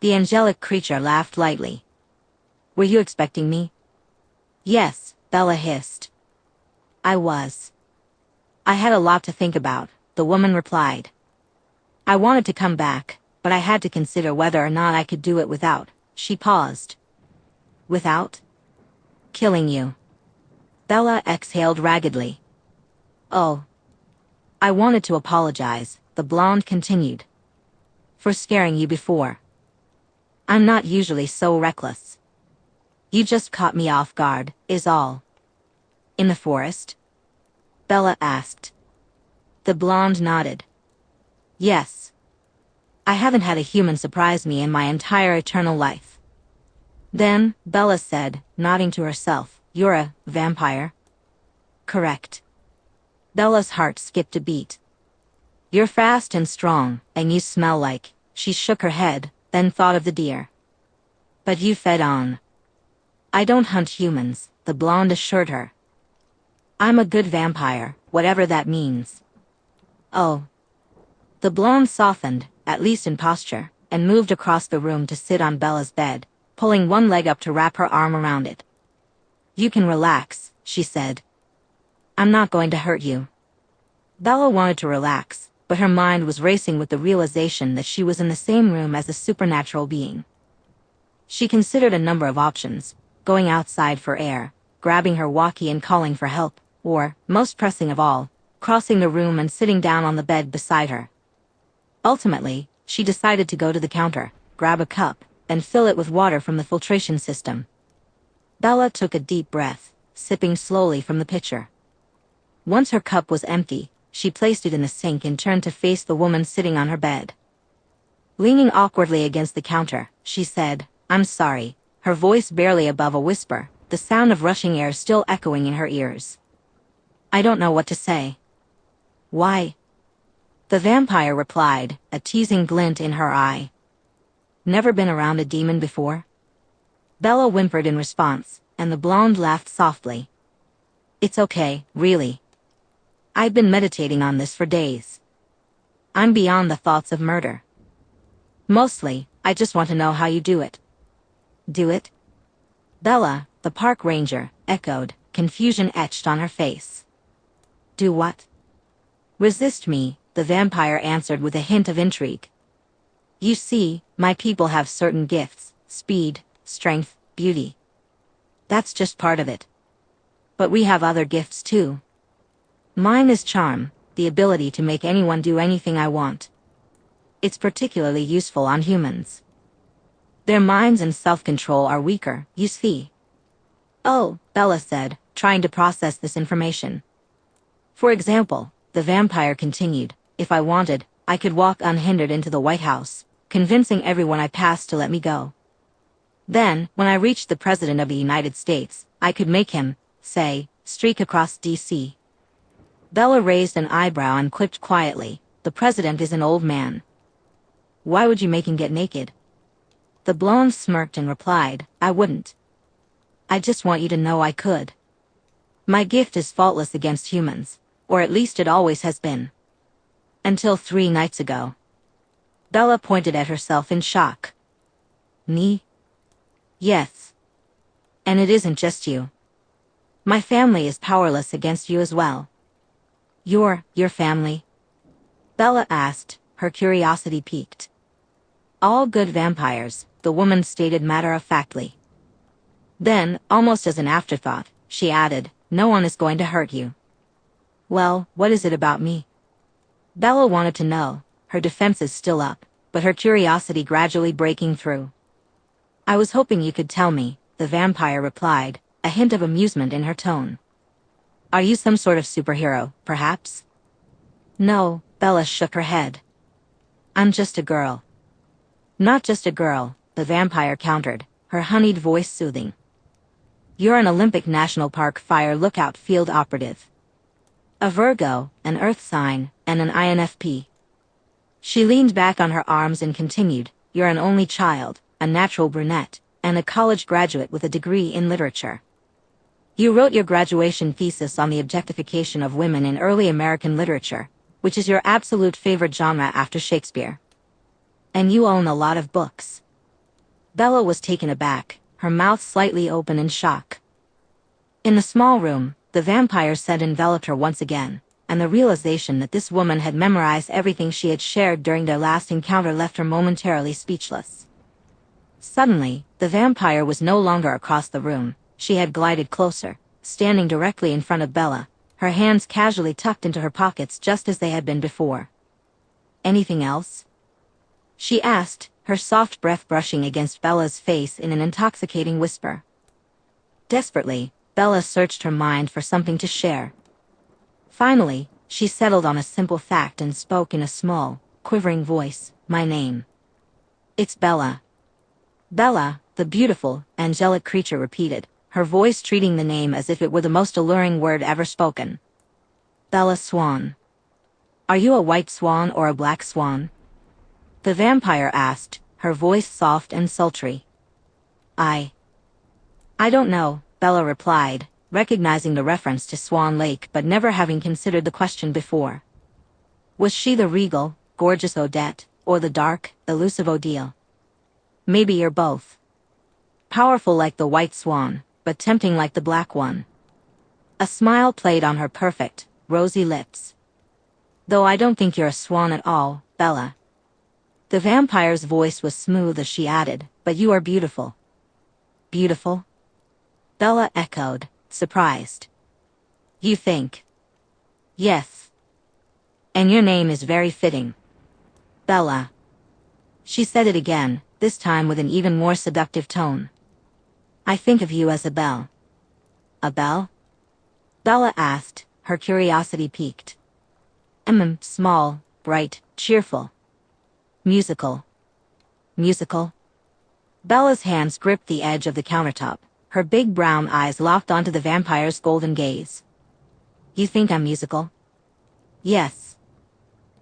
Speaker 1: The angelic creature laughed lightly. "Were you expecting me?" "Yes," Bella hissed. "I was. I had a lot to think about," the woman replied. "I wanted to come back, but I had to consider whether or not I could do it without." She paused. "Without? Killing you?" Bella exhaled raggedly. "Oh. I wanted to apologize," the blonde continued, "for scaring you before. I'm not usually so reckless. You just caught me off guard, is all." "In the forest?" Bella asked. The blonde nodded. "Yes. I haven't had a human surprise me in my entire eternal life." "Then," Bella said, nodding to herself, "you're a vampire?" "Correct." Bella's heart skipped a beat. "You're fast and strong, and you smell like—" She shook her head, then thought of the deer. "But you fed on." "I don't hunt humans," the blonde assured her. "I'm a good vampire, whatever that means." "Oh." The blonde softened, at least in posture, and moved across the room to sit on Bella's bed, pulling one leg up to wrap her arm around it. "You can relax," she said. "I'm not going to hurt you." Bella wanted to relax, but her mind was racing with the realization that she was in the same room as a supernatural being. She considered a number of options: going outside for air, grabbing her walkie and calling for help, or, most pressing of all, crossing the room and sitting down on the bed beside her. Ultimately, she decided to go to the counter, grab a cup, and fill it with water from the filtration system. Bella took a deep breath, sipping slowly from the pitcher. Once her cup was empty, she placed it in the sink and turned to face the woman sitting on her bed. Leaning awkwardly against the counter, she said, "I'm sorry," her voice barely above a whisper, the sound of rushing air still echoing in her ears. "I don't know what to say." "Why?" The vampire replied, a teasing glint in her eye. "Never been around a demon before?" Bella whimpered in response, and the blonde laughed softly. "It's okay, really. I've been meditating on this for days. I'm beyond the thoughts of murder. Mostly, I just want to know how you do it." "Do it?" Bella, the park ranger, echoed, confusion etched on her face. Do what? Resist me, the vampire answered with a hint of intrigue. You see, my people have certain gifts: speed, strength, beauty. That's just part of it. But we have other gifts too. Mine is charm, the ability to make anyone do anything I want. It's particularly useful on humans. Their minds and self-control are weaker, you see. Oh, Bella said, trying to process this information. For example, the vampire continued, if I wanted, I could walk unhindered into the White House, convincing everyone I passed to let me go. Then, when I reached the President of the United States, I could make him, say, streak across D.C. Bella raised an eyebrow and clipped quietly. The President is an old man. Why would you make him get naked? The blonde smirked and replied, I wouldn't. I just want you to know I could. My gift is faultless against humans, or at least it always has been. Until 3 nights ago. Bella pointed at herself in shock. Me? Yes. And it isn't just you. My family is powerless against you as well. Your family? Bella asked, her curiosity piqued. All good vampires, the woman stated matter-of-factly. Then, almost as an afterthought, she added, no one is going to hurt you. Well, what is it about me? Bella wanted to know, her defenses still up, but her curiosity gradually breaking through. I was hoping you could tell me, the vampire replied, a hint of amusement in her tone. Are you some sort of superhero, perhaps? No, Bella shook her head. I'm just a girl. Not just a girl, the vampire countered, her honeyed voice soothing. You're an Olympic National Park fire lookout field operative. A Virgo, an Earth sign, and an INFP. She leaned back on her arms and continued, you're an only child, a natural brunette, and a college graduate with a degree in literature. You wrote your graduation thesis on the objectification of women in early American literature, which is your absolute favorite genre after Shakespeare. And you own a lot of books. Bella was taken aback, her mouth slightly open in shock. In the small room, the vampire scent enveloped her once again, and the realization that this woman had memorized everything she had shared during their last encounter left her momentarily speechless. Suddenly, the vampire was no longer across the room. She had glided closer, standing directly in front of Bella, her hands casually tucked into her pockets just as they had been before. Anything else? She asked, her soft breath brushing against Bella's face in an intoxicating whisper. Desperately, Bella searched her mind for something to share. Finally, she settled on a simple fact and spoke in a small, quivering voice, my name. It's Bella. Bella, the beautiful, angelic creature repeated, her voice treating the name as if it were the most alluring word ever spoken. Bella Swan. Are you a white swan or a black swan? The vampire asked, her voice soft and sultry. I don't know, Bella replied, recognizing the reference to Swan Lake but never having considered the question before. Was she the regal, gorgeous Odette, or the dark, elusive Odile? Maybe you're both. Powerful like the white swan, but tempting like the black one. A smile played on her perfect, rosy lips. Though I don't think you're a swan at all, Bella. The vampire's voice was smooth as she added, but you are beautiful. Beautiful? Bella echoed, surprised. You think? Yes. And your name is very fitting. Bella. She said it again, this time with an even more seductive tone. I think of you as a belle. A belle? Bella asked, her curiosity piqued. Small, bright, cheerful. Musical. Musical? Bella's hands gripped the edge of the countertop, her big brown eyes locked onto the vampire's golden gaze. You think I'm musical? Yes.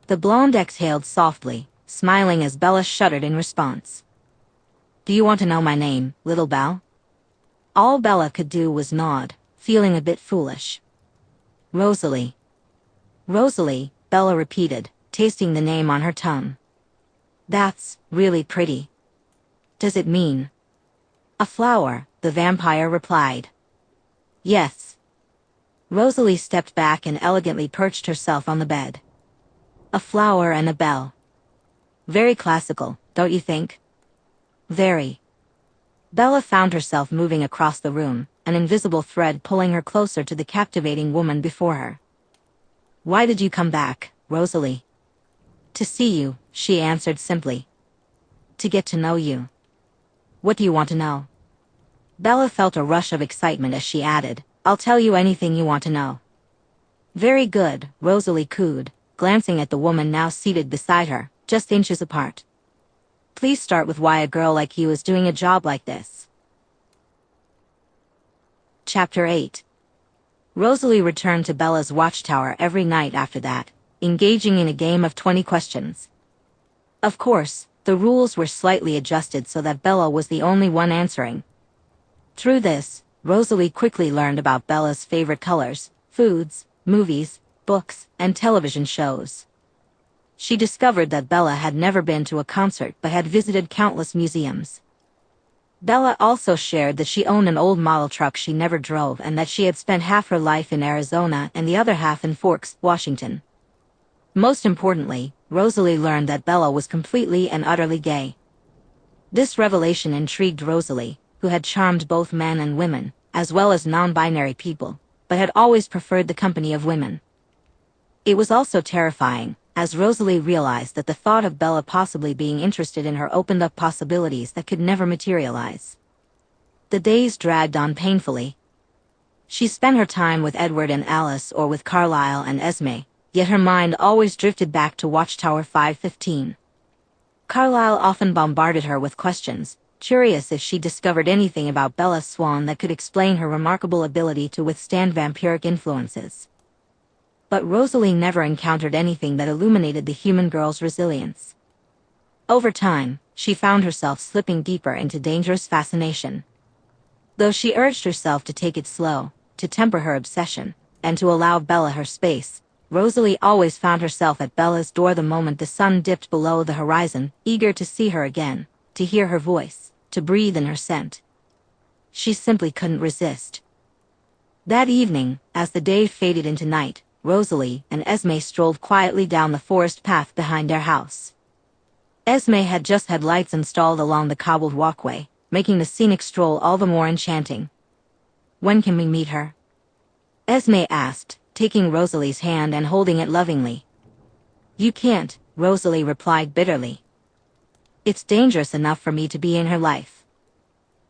Speaker 1: The blonde exhaled softly, smiling as Bella shuddered in response. Do you want to know my name, little Belle? All Bella could do was nod, feeling a bit foolish. Rosalie. Rosalie, Bella repeated, tasting the name on her tongue. That's really pretty. Does it mean? A flower, the vampire replied. Yes. Rosalie stepped back and elegantly perched herself on the bed. A flower and a bell. Very classical, don't you think? Very. Bella found herself moving across the room, an invisible thread pulling her closer to the captivating woman before her. Why did you come back, Rosalie? To see you, she answered simply. To get to know you. What do you want to know? Bella felt a rush of excitement as she added, I'll tell you anything you want to know. Very good, Rosalie cooed, glancing at the woman now seated beside her, just inches apart. Please start with why a girl like you is doing a job like this. Chapter 8. Rosalie returned to Bella's watchtower every night after that, engaging in a game of 20 questions. Of course, the rules were slightly adjusted so that Bella was the only one answering. Through this, Rosalie quickly learned about Bella's favorite colors, foods, movies, books, and television shows. She discovered that Bella had never been to a concert but had visited countless museums. Bella also shared that she owned an old model truck she never drove and that she had spent half her life in Arizona and the other half in Forks, Washington. Most importantly, Rosalie learned that Bella was completely and utterly gay. This revelation intrigued Rosalie, who had charmed both men and women, as well as non-binary people, but had always preferred the company of women. It was also terrifying, as Rosalie realized that the thought of Bella possibly being interested in her opened up possibilities that could never materialize. The days dragged on painfully. She spent her time with Edward and Alice or with Carlisle and Esme, yet her mind always drifted back to Watchtower 515. Carlisle often bombarded her with questions, curious if she discovered anything about Bella Swan that could explain her remarkable ability to withstand vampiric influences. But Rosalie never encountered anything that illuminated the human girl's resilience. Over time, she found herself slipping deeper into dangerous fascination. Though she urged herself to take it slow, to temper her obsession, and to allow Bella her space, Rosalie always found herself at Bella's door the moment the sun dipped below the horizon, eager to see her again, to hear her voice, to breathe in her scent. She simply couldn't resist. That evening, as the day faded into night, Rosalie and Esme strolled quietly down the forest path behind their house. Esme had just had lights installed along the cobbled walkway, making the scenic stroll all the more enchanting. When can we meet her? Esme asked, taking Rosalie's hand and holding it lovingly. You can't, Rosalie replied bitterly. It's dangerous enough for me to be in her life.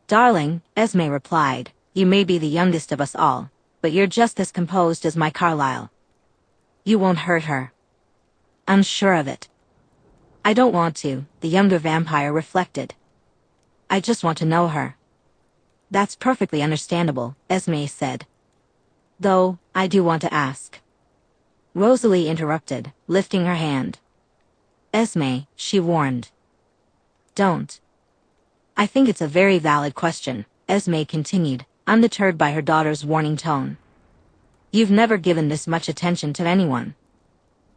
Speaker 1: Darling, Esme replied, you may be the youngest of us all, but you're just as composed as my Carlisle. You won't hurt her. I'm sure of it. I don't want to, the younger vampire reflected. I just want to know her. That's perfectly understandable, Esme said. Though, I do want to ask. Rosalie interrupted, lifting her hand. Esme, she warned. Don't. I think it's a very valid question, Esme continued, undeterred by her daughter's warning tone. You've never given this much attention to anyone.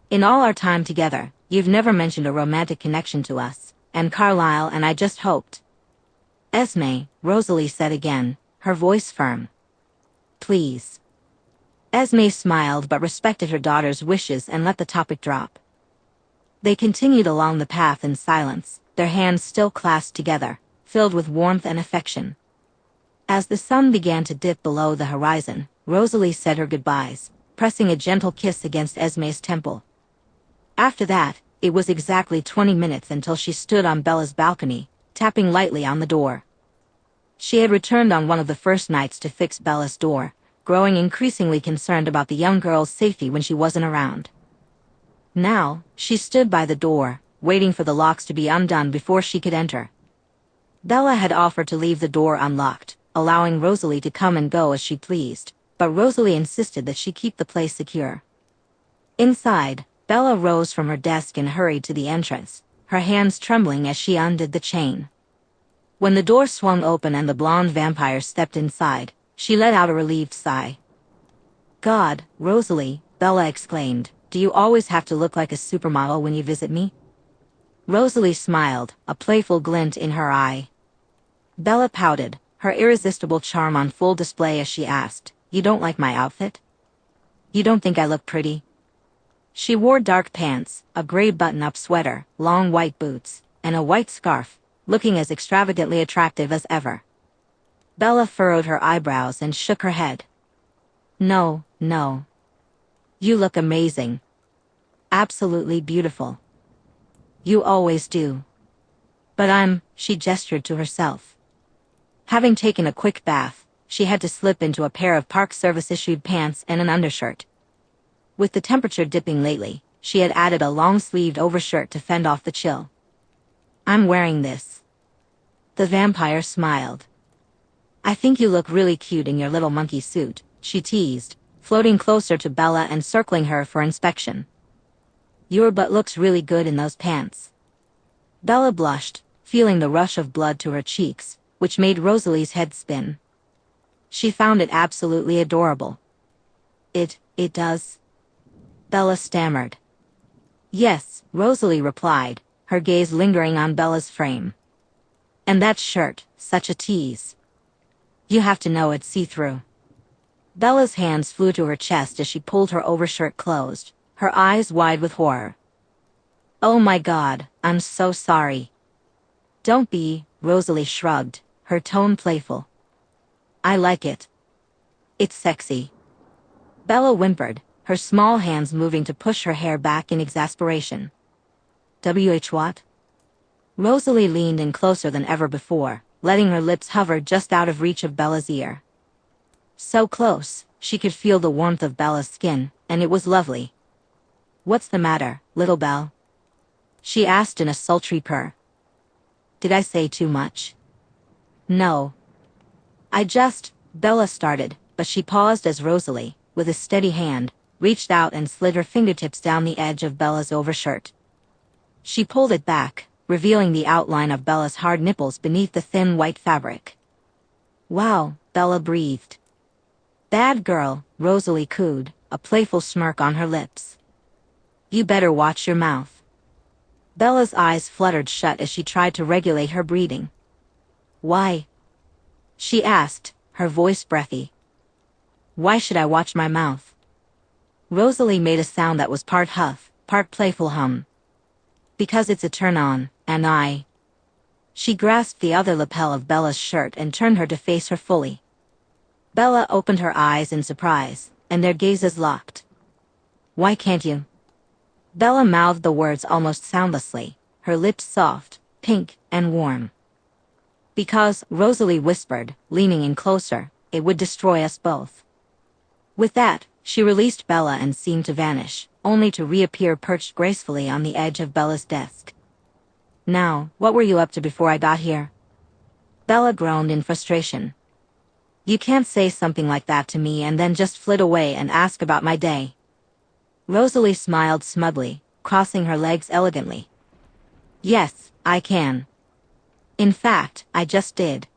Speaker 1: In all our time together, you've never mentioned a romantic connection to us, and Carlisle and I just hoped. Esme, Rosalie said again, her voice firm. Please. Esme smiled but respected her daughter's wishes and let the topic drop. They continued along the path in silence, their hands still clasped together, filled with warmth and affection. As the sun began to dip below the horizon, Rosalie said her goodbyes, pressing a gentle kiss against Esme's temple. After that, it was exactly 20 minutes until she stood on Bella's balcony, tapping lightly on the door. She had returned on one of the first nights to fix Bella's door, growing increasingly concerned about the young girl's safety when she wasn't around. Now, she stood by the door, waiting for the locks to be undone before she could enter. Bella had offered to leave the door unlocked, allowing Rosalie to come and go as she pleased, but Rosalie insisted that she keep the place secure. Inside, Bella rose from her desk and hurried to the entrance, her hands trembling as she undid the chain. When the door swung open and the blonde vampire stepped inside, she let out a relieved sigh. God, Rosalie, Bella exclaimed, do you always have to look like a supermodel when you visit me? Rosalie smiled, a playful glint in her eye. Bella pouted, her irresistible charm on full display as she asked, you don't like my outfit? You don't think I look pretty? She wore dark pants, a gray button-up sweater, long white boots, and a white scarf, looking as extravagantly attractive as ever. Bella furrowed her eyebrows and shook her head. No, no. You look amazing. Absolutely beautiful. You always do. But she gestured to herself. Having taken a quick bath, she had to slip into a pair of Park Service-issued pants and an undershirt. With the temperature dipping lately, she had added a long-sleeved overshirt to fend off the chill. I'm wearing this. The vampire smiled. I think you look really cute in your little monkey suit, she teased, floating closer to Bella and circling her for inspection. Your butt looks really good in those pants. Bella blushed, feeling the rush of blood to her cheeks, which made Rosalie's head spin. She found it absolutely adorable. It does? Bella stammered. Yes, Rosalie replied, her gaze lingering on Bella's frame. And that shirt, such a tease. You have to know it's see-through. Bella's hands flew to her chest as she pulled her overshirt closed, her eyes wide with horror. Oh my God, I'm so sorry. Don't be, Rosalie shrugged, her tone playful. I like it. It's sexy. Bella whimpered, her small hands moving to push her hair back in exasperation. What? Rosalie leaned in closer than ever before, letting her lips hover just out of reach of Bella's ear. So close, she could feel the warmth of Bella's skin, and it was lovely. What's the matter, little Belle? She asked in a sultry purr. Did I say too much? No. Bella started, but she paused as Rosalie, with a steady hand, reached out and slid her fingertips down the edge of Bella's overshirt. She pulled it back, revealing the outline of Bella's hard nipples beneath the thin white fabric. Wow, Bella breathed. Bad girl, Rosalie cooed, a playful smirk on her lips. You better watch your mouth. Bella's eyes fluttered shut as she tried to regulate her breathing. Why? She asked, her voice breathy. Why should I watch my mouth? Rosalie made a sound that was part huff, part playful hum. Because it's a turn-on, and I... She grasped the other lapel of Bella's shirt and turned her to face her fully. Bella opened her eyes in surprise, and their gazes locked. Why can't you? Bella mouthed the words almost soundlessly, her lips soft, pink, and warm. Because, Rosalie whispered, leaning in closer, it would destroy us both. With that, she released Bella and seemed to vanish, only to reappear perched gracefully on the edge of Bella's desk. Now, what were you up to before I got here? Bella groaned in frustration. You can't say something like that to me and then just flit away and ask about my day. Rosalie smiled smugly, crossing her legs elegantly. Yes, I can. In fact, I just did.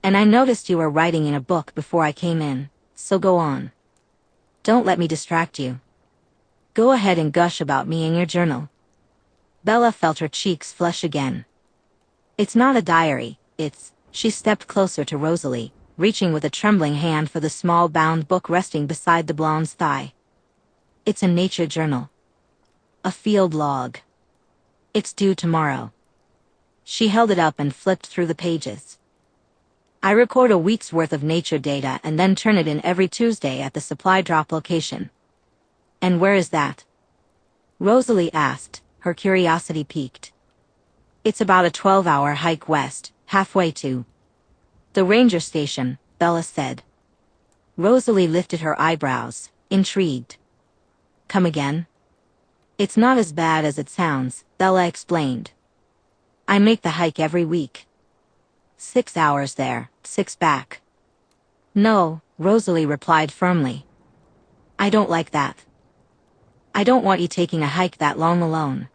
Speaker 1: And I noticed you were writing in a book before I came in, so go on. Don't let me distract you. Go ahead and gush about me in your journal. Bella felt her cheeks flush again. It's not a diary, she stepped closer to Rosalie, reaching with a trembling hand for the small bound book resting beside the blonde's thigh. It's a nature journal. A field log. It's due tomorrow. She held it up and flipped through the pages. I record a week's worth of nature data and then turn it in every Tuesday at the supply drop location. And where is that? Rosalie asked, her curiosity piqued. It's about a 12-hour hike west, halfway to the ranger station, Bella said. Rosalie lifted her eyebrows, intrigued. Come again? It's not as bad as it sounds, Bella explained. I make the hike every week. 6 hours there, 6 back. No, Rosalie replied firmly. I don't like that. I don't want you taking a hike that long alone.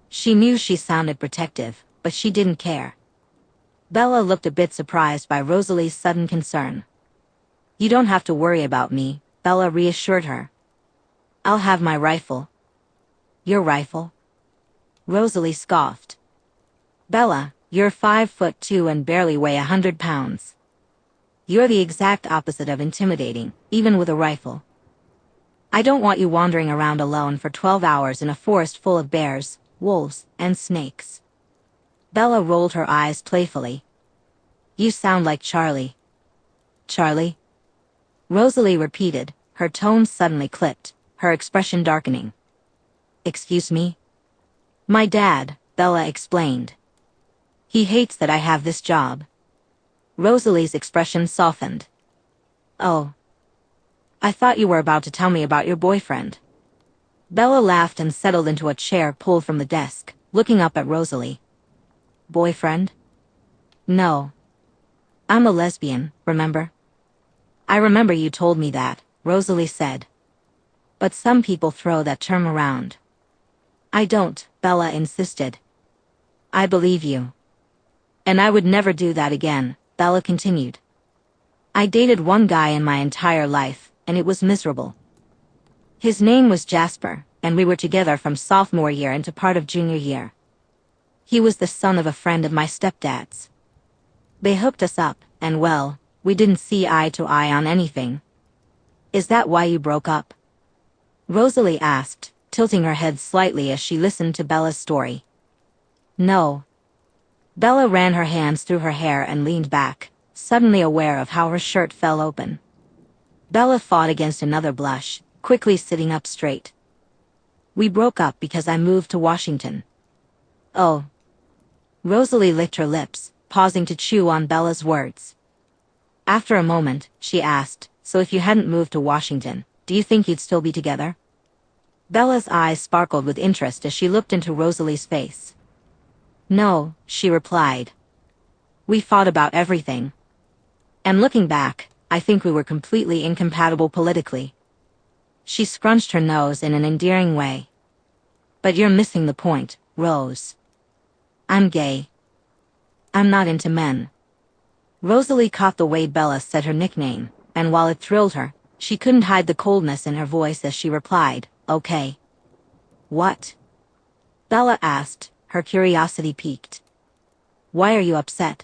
Speaker 1: She knew she sounded protective, but she didn't care. Bella looked a bit surprised by Rosalie's sudden concern. You don't have to worry about me, Bella reassured her. I'll have my rifle. Your rifle? Rosalie scoffed. Bella, you're 5'2" and barely weigh 100 pounds. You're the exact opposite of intimidating, even with a rifle. I don't want you wandering around alone for 12 hours in a forest full of bears, wolves, and snakes. Bella rolled her eyes playfully. You sound like Charlie. Charlie? Rosalie repeated, her tone suddenly clipped, her expression darkening. Excuse me? My dad, Bella explained. He hates that I have this job. Rosalie's expression softened. Oh. I thought you were about to tell me about your boyfriend. Bella laughed and settled into a chair pulled from the desk, looking up at Rosalie. Boyfriend? No. I'm a lesbian, remember? I remember you told me that, Rosalie said. But some people throw that term around. I don't, Bella insisted. I believe you. And I would never do that again, Bella continued. I dated one guy in my entire life, and it was miserable. His name was Jasper, and we were together from sophomore year into part of junior year. He was the son of a friend of my stepdad's. They hooked us up, and well, we didn't see eye to eye on anything. Is that why you broke up? Rosalie asked, tilting her head slightly as she listened to Bella's story. No. Bella ran her hands through her hair and leaned back, suddenly aware of how her shirt fell open. Bella fought against another blush, quickly sitting up straight. We broke up because I moved to Washington. Oh. Rosalie licked her lips, pausing to chew on Bella's words. After a moment, she asked, so if you hadn't moved to Washington, do you think you'd still be together? Bella's eyes sparkled with interest as she looked into Rosalie's face. No, she replied. We fought about everything. And looking back, I think we were completely incompatible politically. She scrunched her nose in an endearing way. But you're missing the point, Rose. I'm gay. I'm not into men. Rosalie caught the way Bella said her nickname, and while it thrilled her, she couldn't hide the coldness in her voice as she replied, okay. What? Bella asked, her curiosity piqued. Why are you upset?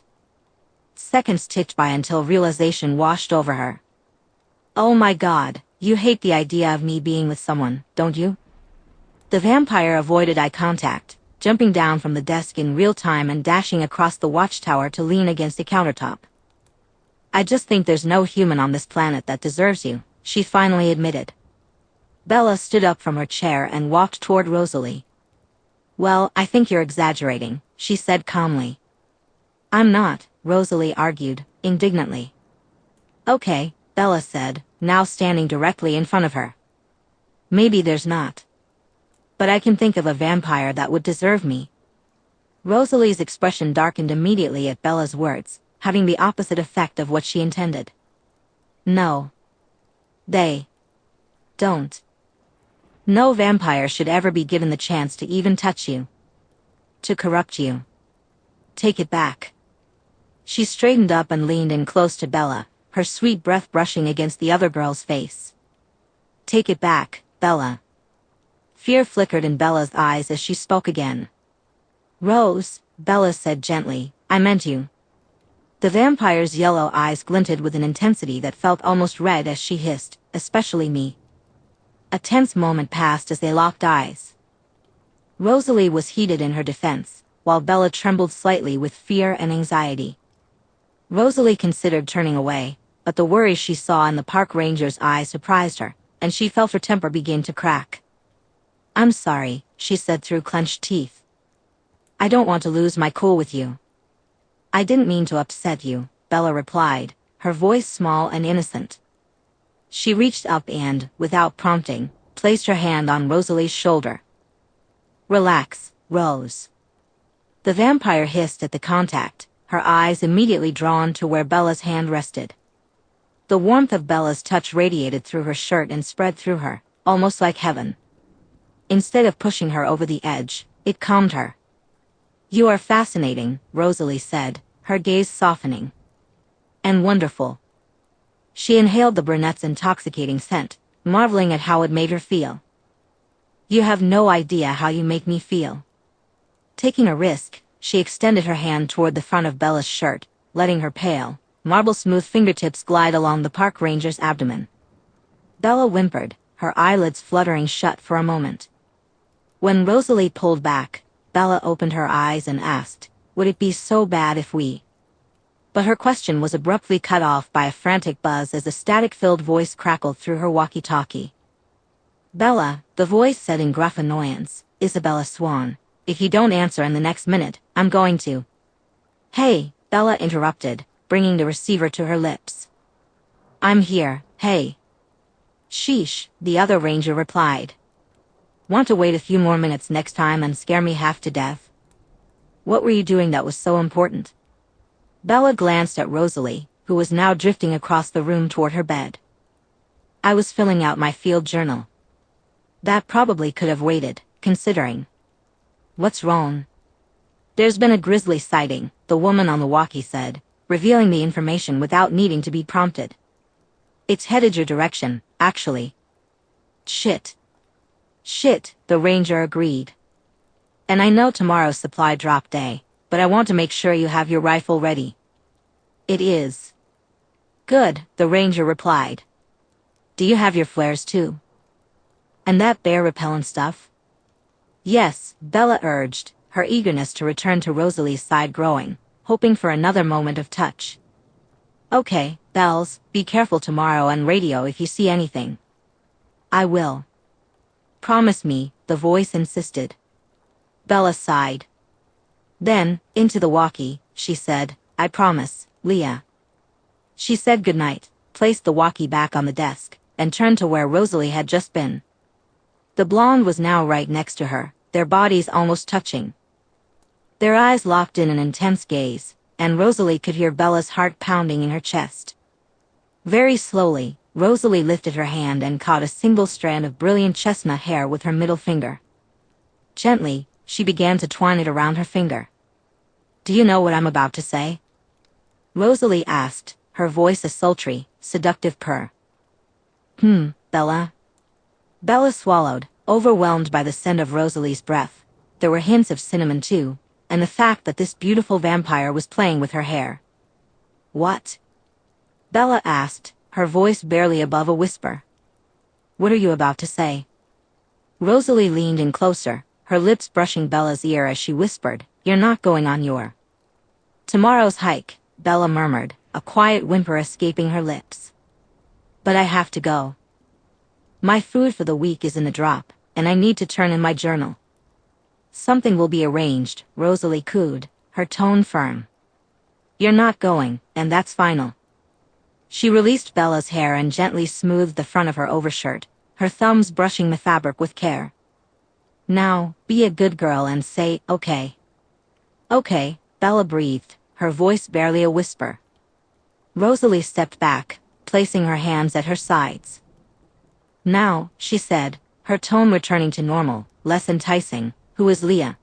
Speaker 1: Seconds ticked by until realization washed over her. Oh my God, you hate the idea of me being with someone, don't you? The vampire avoided eye contact, jumping down from the desk in real time and dashing across the watchtower to lean against a countertop. I just think there's no human on this planet that deserves you, she finally admitted. Bella stood up from her chair and walked toward Rosalie. Well, I think you're exaggerating, she said calmly. I'm not, Rosalie argued, indignantly. Okay, Bella said, now standing directly in front of her. Maybe there's not. But I can think of a vampire that would deserve me. Rosalie's expression darkened immediately at Bella's words, having the opposite effect of what she intended. No. They don't. No vampire should ever be given the chance to even touch you. To corrupt you. Take it back. She straightened up and leaned in close to Bella, her sweet breath brushing against the other girl's face. Take it back, Bella. Fear flickered in Bella's eyes as she spoke again. Rose, Bella said gently, I meant you. The vampire's yellow eyes glinted with an intensity that felt almost red as she hissed, especially me. A tense moment passed as they locked eyes. Rosalie was heated in her defense, while Bella trembled slightly with fear and anxiety. Rosalie considered turning away, but the worry she saw in the park ranger's eyes surprised her, and she felt her temper begin to crack. I'm sorry, she said through clenched teeth. I don't want to lose my cool with you. I didn't mean to upset you, Bella replied, her voice small and innocent. She reached up and, without prompting, placed her hand on Rosalie's shoulder. Relax, Rose. The vampire hissed at the contact, her eyes immediately drawn to where Bella's hand rested. The warmth of Bella's touch radiated through her shirt and spread through her, almost like heaven. Instead of pushing her over the edge, it calmed her. You are fascinating, Rosalie said, her gaze softening. And wonderful. She inhaled the brunette's intoxicating scent, marveling at how it made her feel. You have no idea how you make me feel. Taking a risk, she extended her hand toward the front of Bella's shirt, letting her pale, marble-smooth fingertips glide along the park ranger's abdomen. Bella whimpered, her eyelids fluttering shut for a moment. When Rosalie pulled back, Bella opened her eyes and asked, "Would it be so bad if we—" But her question was abruptly cut off by a frantic buzz as a static-filled voice crackled through her walkie-talkie. "Bella," the voice said in gruff annoyance, "is Bella Swan. If you don't answer in the next minute, I'm going to—" "Hey," Bella interrupted, bringing the receiver to her lips. "I'm here, hey." "Sheesh," the other ranger replied. "Want to wait a few more minutes next time and scare me half to death? What were you doing that was so important?" Bella glanced at Rosalie, who was now drifting across the room toward her bed. "I was filling out my field journal." "That probably could have waited, considering." "What's wrong?" "There's been a grisly sighting," the woman on the walkie said, revealing the information without needing to be prompted. "It's headed your direction, actually." "Shit. Shit," the ranger agreed. "And I know tomorrow's supply drop day, but I want to make sure you have your rifle ready." "It is." "Good," the ranger replied. "Do you have your flares too? And that bear repellent stuff?" "Yes," Bella urged, her eagerness to return to Rosalie's side growing, hoping for another moment of touch. "Okay, Bells, be careful tomorrow and radio if you see anything." "I will." "Promise me," the voice insisted. Bella sighed. Then, into the walkie, she said, "I promise, Leah." She said goodnight, placed the walkie back on the desk, and turned to where Rosalie had just been. The blonde was now right next to her, their bodies almost touching. Their eyes locked in an intense gaze, and Rosalie could hear Bella's heart pounding in her chest. Very slowly, Rosalie lifted her hand and caught a single strand of brilliant chestnut hair with her middle finger. Gently, she began to twine it around her finger. "Do you know what I'm about to say?" Rosalie asked, her voice a sultry, seductive purr. Bella." Bella swallowed, overwhelmed by the scent of Rosalie's breath. There were hints of cinnamon too, and the fact that this beautiful vampire was playing with her hair. "What?" Bella asked, her voice barely above a whisper. "What are you about to say?" Rosalie leaned in closer, her lips brushing Bella's ear as she whispered, "You're not going on your tomorrow's hike," Bella murmured, a quiet whimper escaping her lips. "But I have to go. My food for the week is in the drop, and I need to turn in my journal." "Something will be arranged," Rosalie cooed, her tone firm. "You're not going, and that's final." She released Bella's hair and gently smoothed the front of her overshirt, her thumbs brushing the fabric with care. "Now, be a good girl and say, okay." "Okay," Bella breathed, her voice barely a whisper. Rosalie stepped back, placing her hands at her sides. "Now," she said, her tone returning to normal, less enticing, "who is Leah?"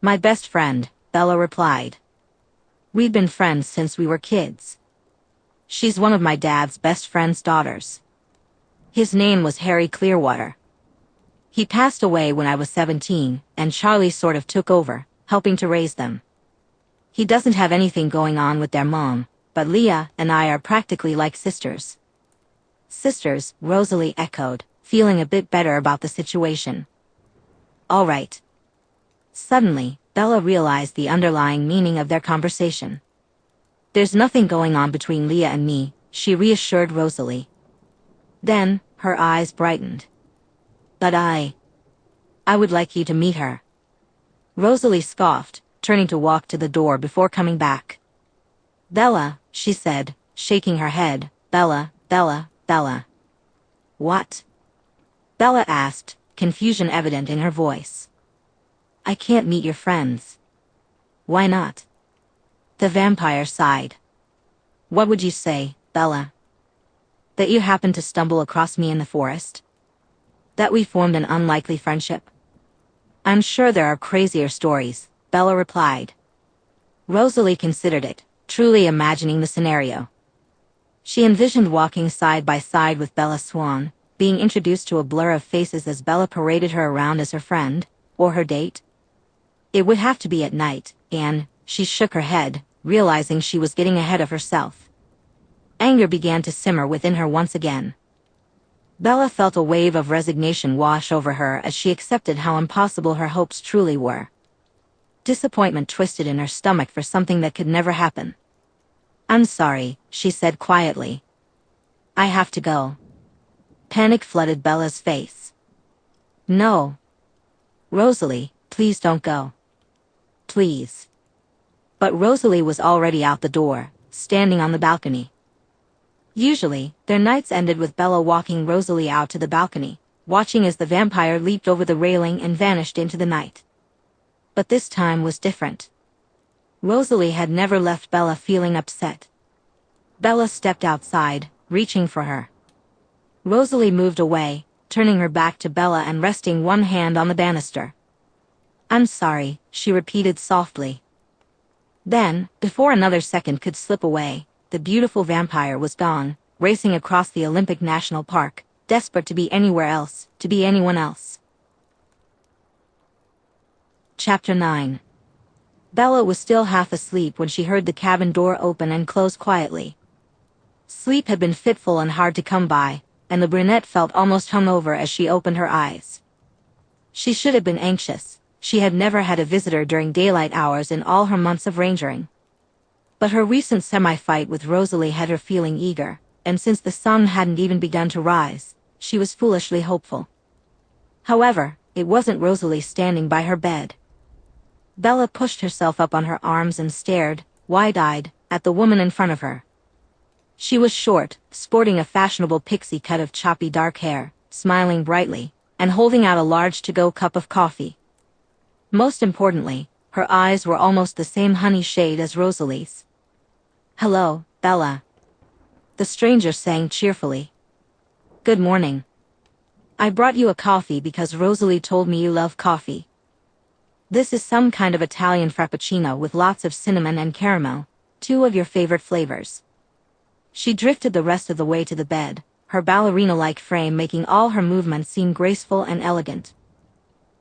Speaker 1: "My best friend," Bella replied. "We've been friends since we were kids. She's one of my dad's best friend's daughters. His name was Harry Clearwater. He passed away when I was 17, and Charlie sort of took over, helping to raise them. He doesn't have anything going on with their mom, but Leah and I are practically like sisters." "Sisters," Rosalie echoed, feeling a bit better about the situation. "All right." Suddenly, Bella realized the underlying meaning of their conversation. "There's nothing going on between Leah and me," she reassured Rosalie. Then, her eyes brightened. "But I would like you to meet her." Rosalie scoffed, turning to walk to the door before coming back. "Bella," she said, shaking her head, "Bella, Bella, Bella." "What?" Bella asked, confusion evident in her voice. "I can't meet your friends." "Why not?" The vampire sighed. "What would you say, Bella? That you happened to stumble across me in the forest? That we formed an unlikely friendship?" "I'm sure there are crazier stories," Bella replied. Rosalie considered it, truly imagining the scenario. She envisioned walking side by side with Bella Swan, being introduced to a blur of faces as Bella paraded her around as her friend, or her date. It would have to be at night, and she shook her head, realizing she was getting ahead of herself. Anger began to simmer within her once again. Bella felt a wave of resignation wash over her as she accepted how impossible her hopes truly were. Disappointment twisted in her stomach for something that could never happen. "I'm sorry," she said quietly. "I have to go." Panic flooded Bella's face. "No. Rosalie, please don't go. Please." But Rosalie was already out the door, standing on the balcony. Usually, their nights ended with Bella walking Rosalie out to the balcony, watching as the vampire leaped over the railing and vanished into the night. But this time was different. Rosalie had never left Bella feeling upset. Bella stepped outside, reaching for her. Rosalie moved away, turning her back to Bella and resting one hand on the banister. "I'm sorry," she repeated softly. Then, before another second could slip away, the beautiful vampire was gone, racing across the Olympic National Park, desperate to be anywhere else, to be anyone else. Chapter 9. Bella was still half asleep when she heard the cabin door open and close quietly. Sleep had been fitful and hard to come by, and the brunette felt almost hungover as she opened her eyes. She should have been anxious. She had never had a visitor during daylight hours in all her months of rangering. But her recent semi-fight with Rosalie had her feeling eager, and since the sun hadn't even begun to rise, she was foolishly hopeful. However, it wasn't Rosalie standing by her bed. Bella pushed herself up on her arms and stared, wide-eyed, at the woman in front of her. She was short, sporting a fashionable pixie cut of choppy dark hair, smiling brightly, and holding out a large to-go cup of coffee. Most importantly, her eyes were almost the same honey shade as Rosalie's. "Hello, Bella," the stranger sang cheerfully. "Good morning. I brought you a coffee because Rosalie told me you love coffee. This is some kind of Italian frappuccino with lots of cinnamon and caramel, two of your favorite flavors." She drifted the rest of the way to the bed, her ballerina-like frame making all her movements seem graceful and elegant.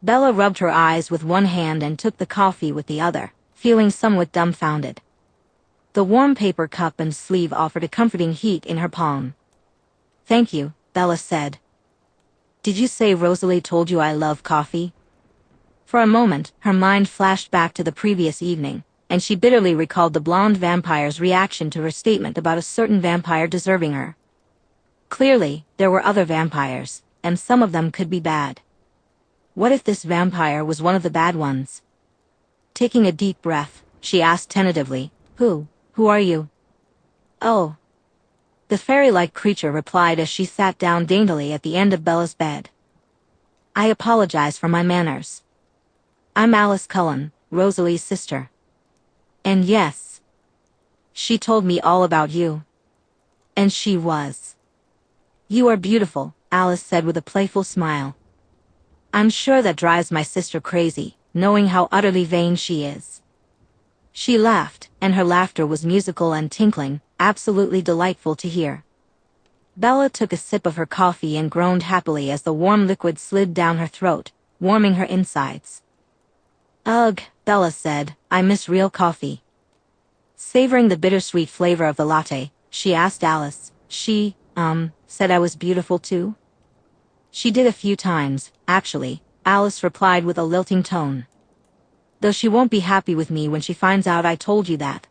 Speaker 1: Bella rubbed her eyes with one hand and took the coffee with the other, feeling somewhat dumbfounded. The warm paper cup and sleeve offered a comforting heat in her palm. "Thank you," Bella said. "Did you say Rosalie told you I love coffee?" For a moment, her mind flashed back to the previous evening, and she bitterly recalled the blonde vampire's reaction to her statement about a certain vampire deserving her. Clearly, there were other vampires, and some of them could be bad. What if this vampire was one of the bad ones? Taking a deep breath, she asked tentatively, Who are you?" "Oh." The fairy-like creature replied as she sat down daintily at the end of Bella's bed. "I apologize for my manners. I'm Alice Cullen, Rosalie's sister. And yes, she told me all about you." And she was. "You are beautiful," Alice said with a playful smile. "I'm sure that drives my sister crazy, knowing how utterly vain she is." She laughed, and her laughter was musical and tinkling, absolutely delightful to hear. Bella took a sip of her coffee and groaned happily as the warm liquid slid down her throat, warming her insides. "Ugh," Bella said, "I miss real coffee." Savoring the bittersweet flavor of the latte, she asked Alice, "She, said I was beautiful too?" "She did a few times, actually," Alice replied with a lilting tone. "Though she won't be happy with me when she finds out I told you that."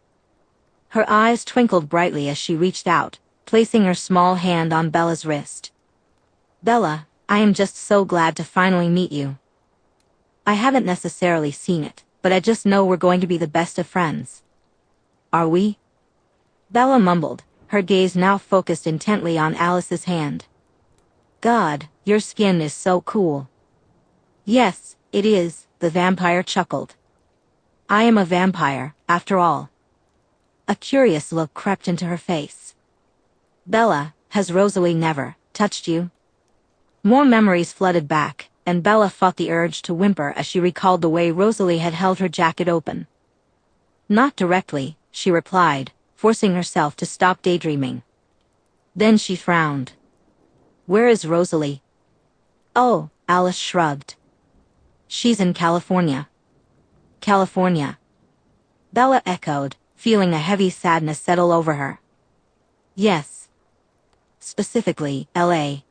Speaker 1: Her eyes twinkled brightly as she reached out, placing her small hand on Bella's wrist. "Bella, I am just so glad to finally meet you. I haven't necessarily seen it, but I just know we're going to be the best of friends." "Are we?" Bella mumbled, her gaze now focused intently on Alice's hand. "God, your skin is so cool." "Yes, it is," the vampire chuckled. "I am a vampire, after all." A curious look crept into her face. "Bella, has Rosalie never touched you?" More memories flooded back, and Bella fought the urge to whimper as she recalled the way Rosalie had held her jacket open. "Not directly," she replied, forcing herself to stop daydreaming. Then she frowned. "Where is Rosalie?" "Oh," Alice shrugged. "She's in California." "California?" Bella echoed, feeling a heavy sadness settle over her. "Yes. Specifically, L.A.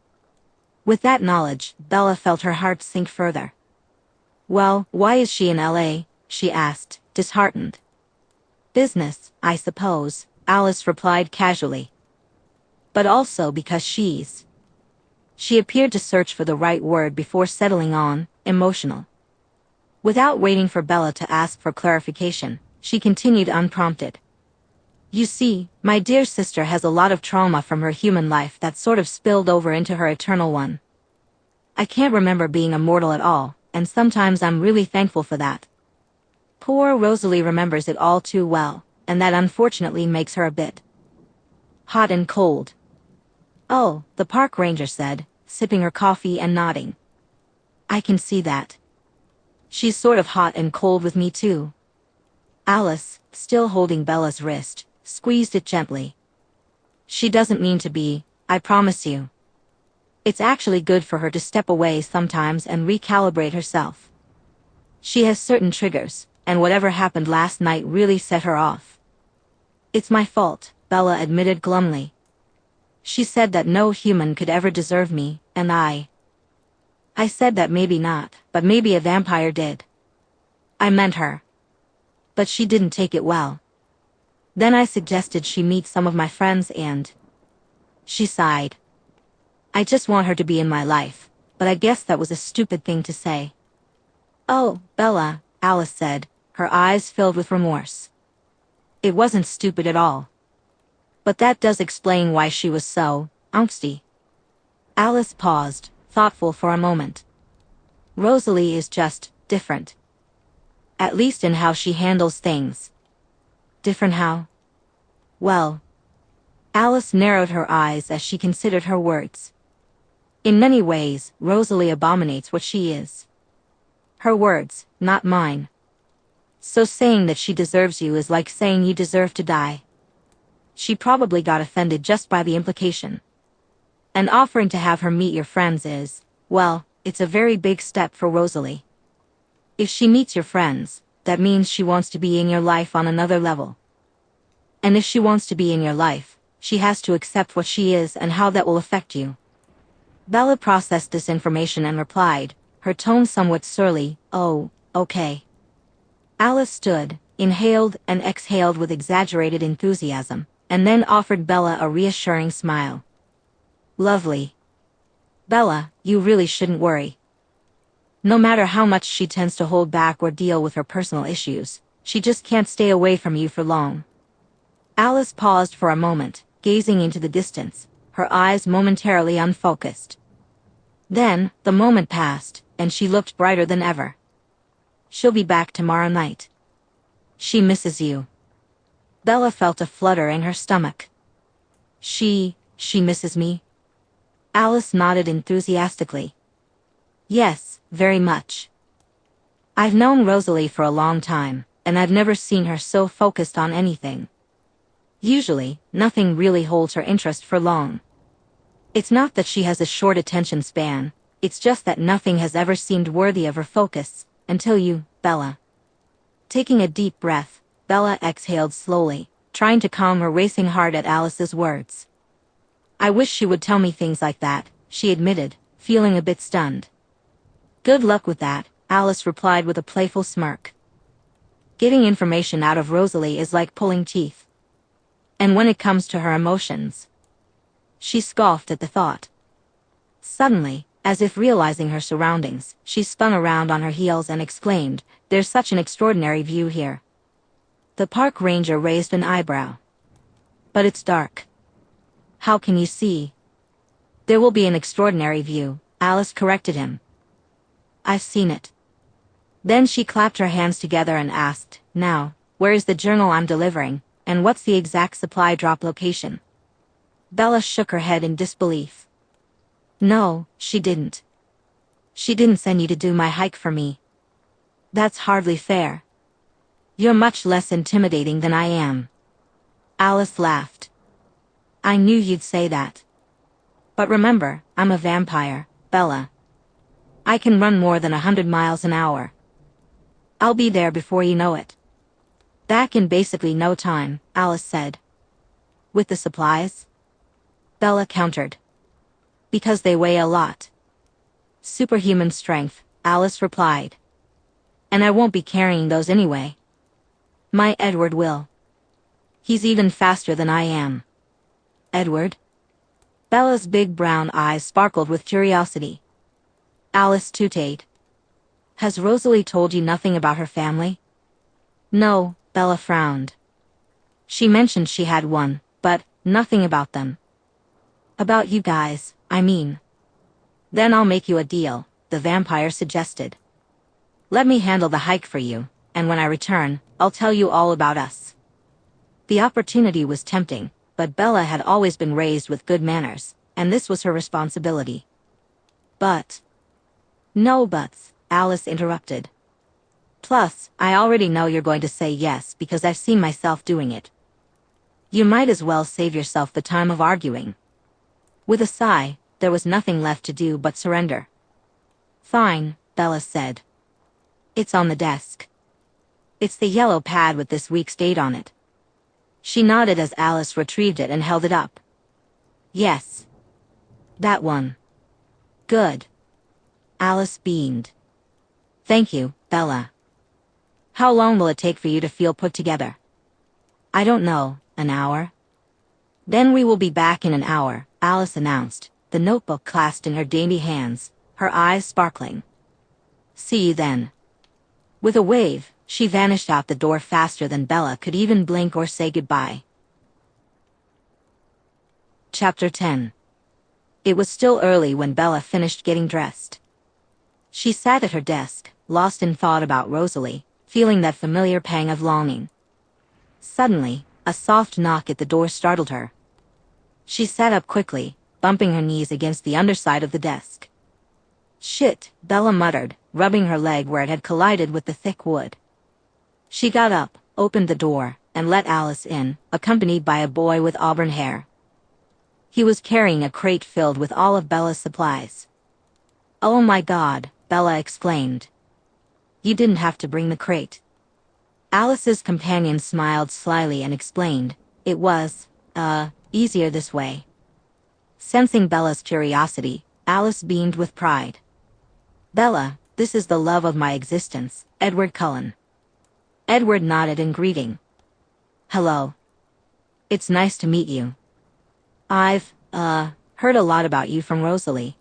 Speaker 1: With that knowledge, Bella felt her heart sink further. Well, why is she in LA? She asked, disheartened. Business, I suppose, Alice replied casually. But also because She appeared to search for the right word before settling on, emotional. Without waiting for Bella to ask for clarification, she continued unprompted. You see, my dear sister has a lot of trauma from her human life that sort of spilled over into her eternal one. I can't remember being immortal at all, and sometimes I'm really thankful for that. Poor Rosalie remembers it all too well, and that unfortunately makes her a bit hot and cold. Oh, the park ranger said, sipping her coffee and nodding. I can see that. She's sort of hot and cold with me too. Alice, still holding Bella's wrist, squeezed it gently. She doesn't mean to be, I promise you. It's actually good for her to step away sometimes and recalibrate herself. She has certain triggers, and whatever happened last night really set her off. It's my fault, Bella admitted glumly. She said that no human could ever deserve me, and I said that maybe not, but maybe a vampire did. I meant her. But she didn't take it well. Then I suggested she meet some of my friends and she sighed. I just want her to be in my life, but I guess that was a stupid thing to say. Oh, Bella, Alice said, her eyes filled with remorse. It wasn't stupid at all. But that does explain why she was so angsty. Alice paused, thoughtful for a moment. Rosalie is just different. At least in how she handles things. Different how? Well. Alice narrowed her eyes as she considered her words. In many ways, Rosalie abominates what she is. Her words, not mine. So saying that she deserves you is like saying you deserve to die. She probably got offended just by the implication. And offering to have her meet your friends is, well, it's a very big step for Rosalie. If she meets your friends, that means she wants to be in your life on another level. And if she wants to be in your life, she has to accept what she is and how that will affect you. Bella processed this information and replied, her tone somewhat surly, oh, okay. Alice stood, inhaled and exhaled with exaggerated enthusiasm, and then offered Bella a reassuring smile. Lovely. Bella, you really shouldn't worry. No matter how much she tends to hold back or deal with her personal issues, she just can't stay away from you for long. Alice paused for a moment, gazing into the distance, her eyes momentarily unfocused. Then, the moment passed, and she looked brighter than ever. She'll be back tomorrow night. She misses you. Bella felt a flutter in her stomach. She misses me? Alice nodded enthusiastically. Yes, very much. I've known Rosalie for a long time, and I've never seen her so focused on anything. Usually, nothing really holds her interest for long. It's not that she has a short attention span, it's just that nothing has ever seemed worthy of her focus, until you, Bella. Taking a deep breath, Bella exhaled slowly, trying to calm her racing heart at Alice's words. I wish she would tell me things like that, she admitted, feeling a bit stunned. Good luck with that, Alice replied with a playful smirk. Getting information out of Rosalie is like pulling teeth. And when it comes to her emotions, she scoffed at the thought. Suddenly, as if realizing her surroundings, she spun around on her heels and exclaimed, there's such an extraordinary view here. The park ranger raised an eyebrow. But it's dark. How can you see? There will be an extraordinary view, Alice corrected him. I've seen it. Then she clapped her hands together and asked, now, where is the journal I'm delivering, and what's the exact supply drop location? Bella shook her head in disbelief. No, she didn't. She didn't send you to do my hike for me. That's hardly fair. You're much less intimidating than I am. Alice laughed. I knew you'd say that. But remember, I'm a vampire, Bella. I can run more than 100 miles an hour. I'll be there before you know it. Back in basically no time, Alice said. With the supplies? Bella countered. Because they weigh a lot. Superhuman strength, Alice replied. And I won't be carrying those anyway. My Edward will. He's even faster than I am. Edward? Bella's big brown eyes sparkled with curiosity. Alice tooted. Has Rosalie told you nothing about her family? No, Bella frowned. She mentioned she had one, but nothing about them. About you guys, I mean. Then I'll make you a deal, the vampire suggested. Let me handle the hike for you, and when I return, I'll tell you all about us. The opportunity was tempting, but Bella had always been raised with good manners, and this was her responsibility. But. No buts, Alice interrupted. Plus, I already know you're going to say yes because I've seen myself doing it. You might as well save yourself the time of arguing. With a sigh, there was nothing left to do but surrender. Fine, Bella said. It's on the desk. It's the yellow pad with this week's date on it. She nodded as Alice retrieved it and held it up. Yes. That one. Good. Alice beamed. Thank you, Bella. How long will it take for you to feel put together? I don't know, an hour? Then we will be back in an hour, Alice announced, the notebook clasped in her dainty hands, her eyes sparkling. See you then. With a wave, she vanished out the door faster than Bella could even blink or say goodbye. Chapter 10. It was still early when Bella finished getting dressed. She sat at her desk, lost in thought about Rosalie, feeling that familiar pang of longing. Suddenly, a soft knock at the door startled her. She sat up quickly, bumping her knees against the underside of the desk. Shit, Bella muttered, rubbing her leg where it had collided with the thick wood. She got up, opened the door, and let Alice in, accompanied by a boy with auburn hair. He was carrying a crate filled with all of Bella's supplies. Oh my God, Bella exclaimed. You didn't have to bring the crate. Alice's companion smiled slyly and explained, it was, easier this way. Sensing Bella's curiosity, Alice beamed with pride. Bella, this is the love of my existence, Edward Cullen. Edward nodded in greeting. Hello. It's nice to meet you. I've, heard a lot about you from Rosalie.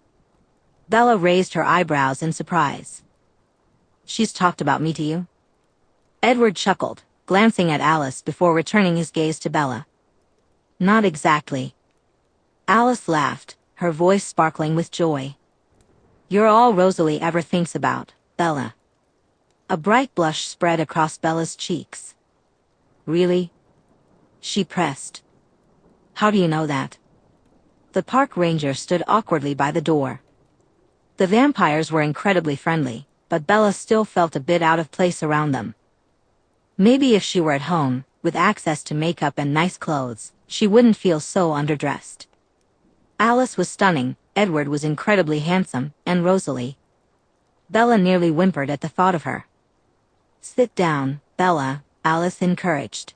Speaker 1: Bella raised her eyebrows in surprise. She's talked about me to you? Edward chuckled, glancing at Alice before returning his gaze to Bella. Not exactly. Alice laughed, her voice sparkling with joy. You're all Rosalie ever thinks about, Bella. A bright blush spread across Bella's cheeks. Really? She pressed. How do you know that? The park ranger stood awkwardly by the door. The vampires were incredibly friendly, but Bella still felt a bit out of place around them. Maybe if she were at home, with access to makeup and nice clothes, she wouldn't feel so underdressed. Alice was stunning, Edward was incredibly handsome, and Rosalie. Bella nearly whimpered at the thought of her. Sit down, Bella, Alice encouraged.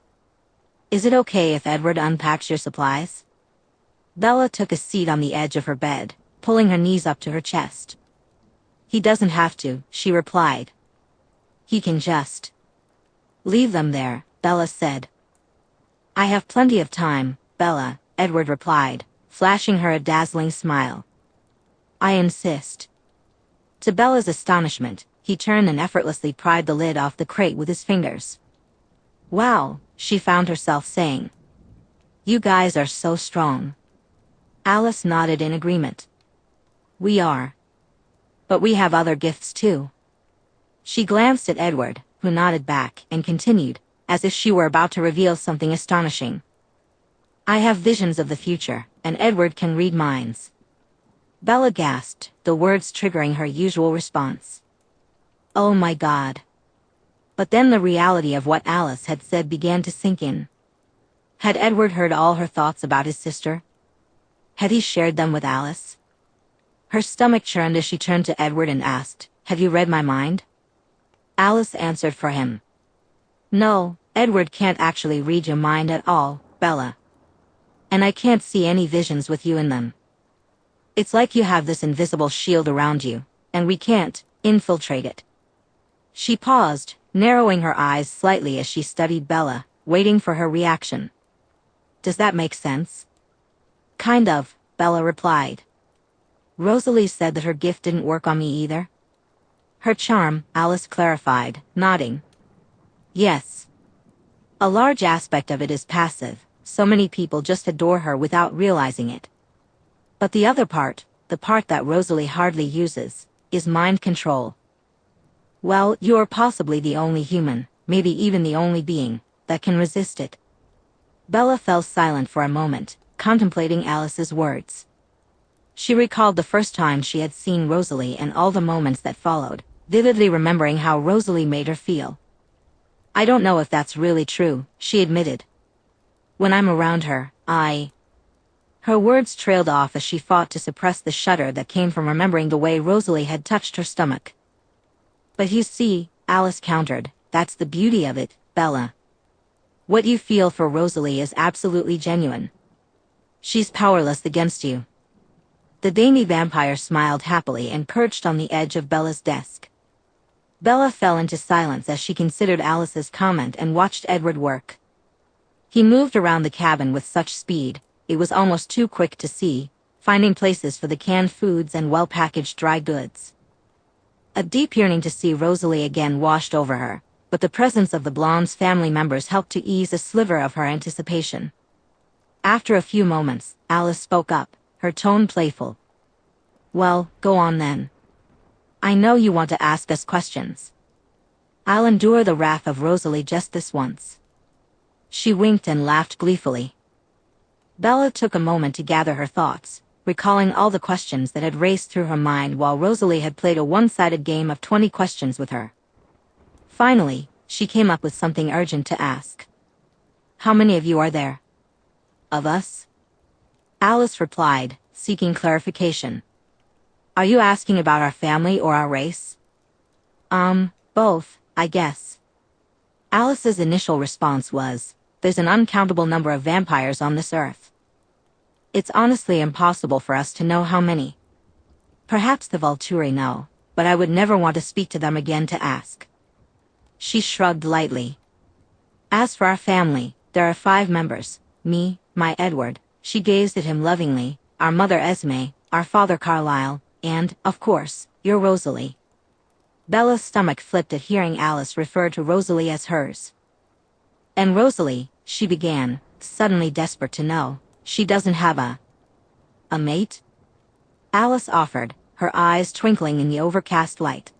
Speaker 1: Is it okay if Edward unpacks your supplies? Bella took a seat on the edge of her bed, pulling her knees up to her chest. He doesn't have to, she replied. He can just. Leave them there, Bella said. I have plenty of time, Bella, Edward replied, flashing her a dazzling smile. I insist. To Bella's astonishment, he turned and effortlessly pried the lid off the crate with his fingers. Wow, she found herself saying. You guys are so strong. Alice nodded in agreement. We are. But we have other gifts too. She glanced at Edward, who nodded back, and continued, as if she were about to reveal something astonishing. I have visions of the future, and Edward can read minds. Bella gasped, the words triggering her usual response. Oh my God. But then the reality of what Alice had said began to sink in. Had Edward heard all her thoughts about his sister? Had he shared them with Alice? Her stomach churned as she turned to Edward and asked, Have you read my mind? Alice answered for him. No, Edward can't actually read your mind at all, Bella. And I can't see any visions with you in them. It's like you have this invisible shield around you, and we can't infiltrate it. She paused, narrowing her eyes slightly as she studied Bella, waiting for her reaction. Does that make sense? Kind of, Bella replied. Rosalie said that her gift didn't work on me either. Her charm, Alice clarified, nodding. Yes. A large aspect of it is passive, so many people just adore her without realizing it. But the other part, the part that Rosalie hardly uses, is mind control. Well, you're possibly the only human, maybe even the only being, that can resist it. Bella fell silent for a moment, contemplating Alice's words. She recalled the first time she had seen Rosalie and all the moments that followed, vividly remembering how Rosalie made her feel. I don't know if that's really true, she admitted. When I'm around her, Her words trailed off as she fought to suppress the shudder that came from remembering the way Rosalie had touched her stomach. But you see, Alice countered, that's the beauty of it, Bella. What you feel for Rosalie is absolutely genuine. She's powerless against you. The dainty vampire smiled happily and perched on the edge of Bella's desk. Bella fell into silence as she considered Alice's comment and watched Edward work. He moved around the cabin with such speed, it was almost too quick to see, finding places for the canned foods and well-packaged dry goods. A deep yearning to see Rosalie again washed over her, but the presence of the blonde's family members helped to ease a sliver of her anticipation. After a few moments, Alice spoke up, her tone playful. Well, go on then. I know you want to ask us questions. I'll endure the wrath of Rosalie just this once. She winked and laughed gleefully. Bella took a moment to gather her thoughts, recalling all the questions that had raced through her mind while Rosalie had played a one-sided game of 20 questions with her. Finally, she came up with something urgent to ask. How many of you are there? Of us? Alice replied, seeking clarification. Are you asking about our family or our race? Both, I guess. Alice's initial response was, there's an uncountable number of vampires on this earth. It's honestly impossible for us to know how many. Perhaps the Volturi know, but I would never want to speak to them again to ask. She shrugged lightly. As for our family, there are 5 members, me, my Edward, she gazed at him lovingly, our mother Esme, our father Carlyle, and, of course, your Rosalie. Bella's stomach flipped at hearing Alice refer to Rosalie as hers. And Rosalie, she began, suddenly desperate to know, she doesn't have a mate? Alice offered, her eyes twinkling in the overcast light.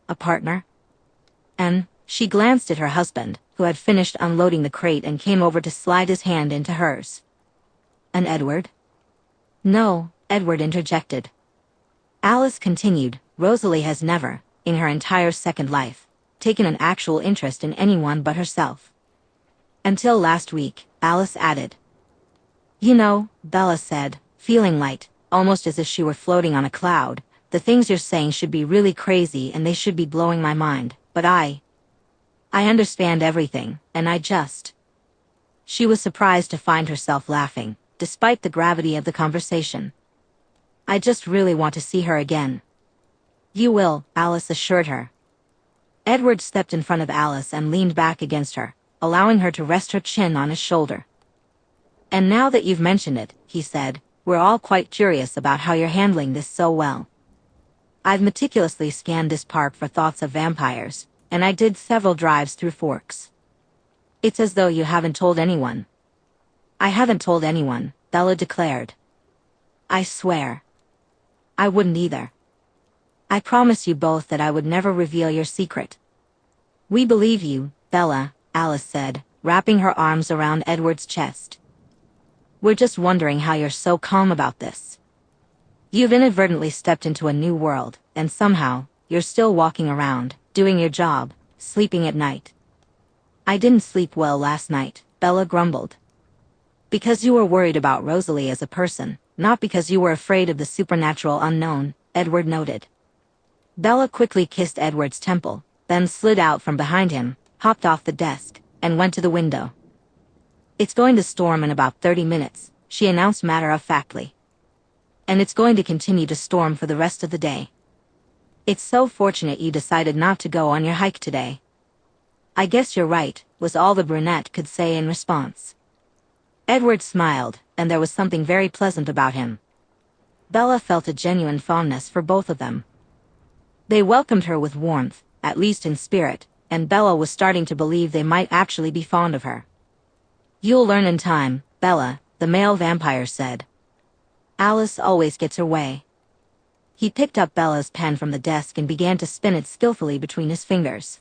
Speaker 1: A partner? And she glanced at her husband, who had finished unloading the crate and came over to slide his hand into hers. An Edward? No, Edward interjected. Alice continued, Rosalie has never, in her entire second life, taken an actual interest in anyone but herself. Until last week, Alice added. You know, Bella said, feeling light, almost as if she were floating on a cloud, the things you're saying should be really crazy and they should be blowing my mind, but I understand everything, and I just... She was surprised to find herself laughing, despite the gravity of the conversation. I just really want to see her again. You will, Alice assured her. Edward stepped in front of Alice and leaned back against her, allowing her to rest her chin on his shoulder. And now that you've mentioned it, he said, we're all quite curious about how you're handling this so well. I've meticulously scanned this park for thoughts of vampires, and I did several drives through Forks. It's as though you haven't told anyone. I haven't told anyone, Bella declared. I swear. I wouldn't either. I promise you both that I would never reveal your secret. We believe you, Bella, Alice said, wrapping her arms around Edward's chest. We're just wondering how you're so calm about this. You've inadvertently stepped into a new world, and somehow, you're still walking around, doing your job, sleeping at night. I didn't sleep well last night, Bella grumbled. Because you were worried about Rosalie as a person, not because you were afraid of the supernatural unknown, Edward noted. Bella quickly kissed Edward's temple, then slid out from behind him, hopped off the desk, and went to the window. It's going to storm in about 30 minutes, she announced matter-of-factly. And it's going to continue to storm for the rest of the day. It's so fortunate you decided not to go on your hike today. I guess you're right, was all the brunette could say in response. Edward smiled, and there was something very pleasant about him. Bella felt a genuine fondness for both of them. They welcomed her with warmth, at least in spirit, and Bella was starting to believe they might actually be fond of her. You'll learn in time, Bella, the male vampire said. Alice always gets her way. He picked up Bella's pen from the desk and began to spin it skillfully between his fingers.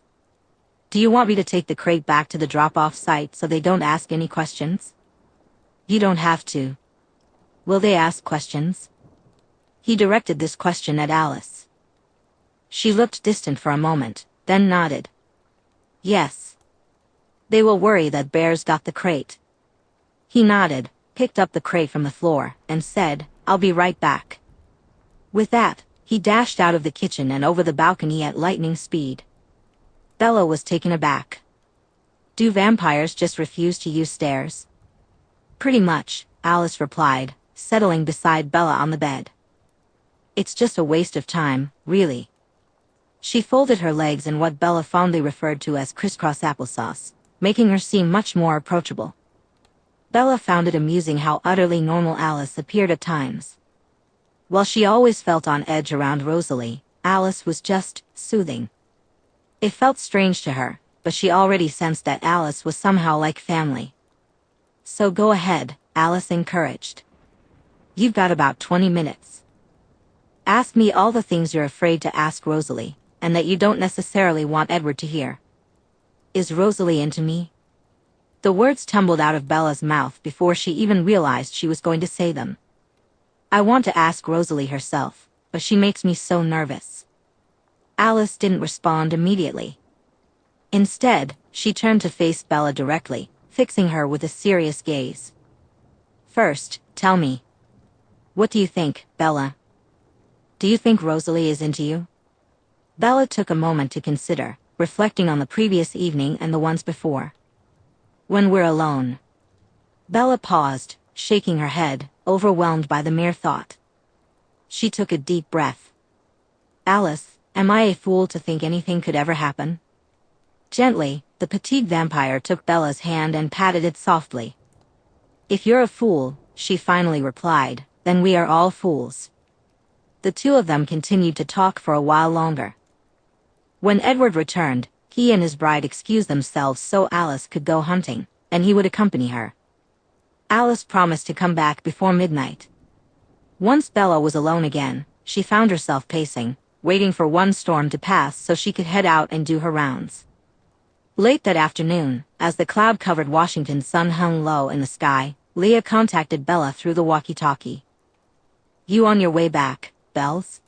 Speaker 1: Do you want me to take the crate back to the drop-off site so they don't ask any questions? You don't have to. Will they ask questions? He directed this question at Alice. She looked distant for a moment, then nodded. Yes. They will worry that Bear's got the crate. He nodded, picked up the crate from the floor, and said, I'll be right back. With that, he dashed out of the kitchen and over the balcony at lightning speed. Bella was taken aback. Do vampires just refuse to use stairs? Pretty much, Alice replied, settling beside Bella on the bed. It's just a waste of time, really. She folded her legs in what Bella fondly referred to as crisscross applesauce, making her seem much more approachable. Bella found it amusing how utterly normal Alice appeared at times. While she always felt on edge around Rosalie, Alice was just soothing. It felt strange to her, but she already sensed that Alice was somehow like family. So go ahead, Alice encouraged. You've got about 20 minutes. Ask me all the things you're afraid to ask Rosalie, and that you don't necessarily want Edward to hear. Is Rosalie into me? The words tumbled out of Bella's mouth before she even realized she was going to say them. I want to ask Rosalie herself, but she makes me so nervous. Alice didn't respond immediately. Instead, she turned to face Bella directly, fixing her with a serious gaze. First, tell me. What do you think, Bella? Do you think Rosalie is into you? Bella took a moment to consider, reflecting on the previous evening and the ones before. When we're alone. Bella paused, shaking her head, overwhelmed by the mere thought. She took a deep breath. Alice, am I a fool to think anything could ever happen? Gently, the petite vampire took Bella's hand and patted it softly. If you're a fool, she finally replied, then we are all fools. The two of them continued to talk for a while longer. When Edward returned, he and his bride excused themselves so Alice could go hunting, and he would accompany her. Alice promised to come back before midnight. Once Bella was alone again, she found herself pacing, waiting for one storm to pass so she could head out and do her rounds. Late that afternoon, as the cloud-covered Washington sun hung low in the sky, Leah contacted Bella through the walkie-talkie. You on your way back, Bells?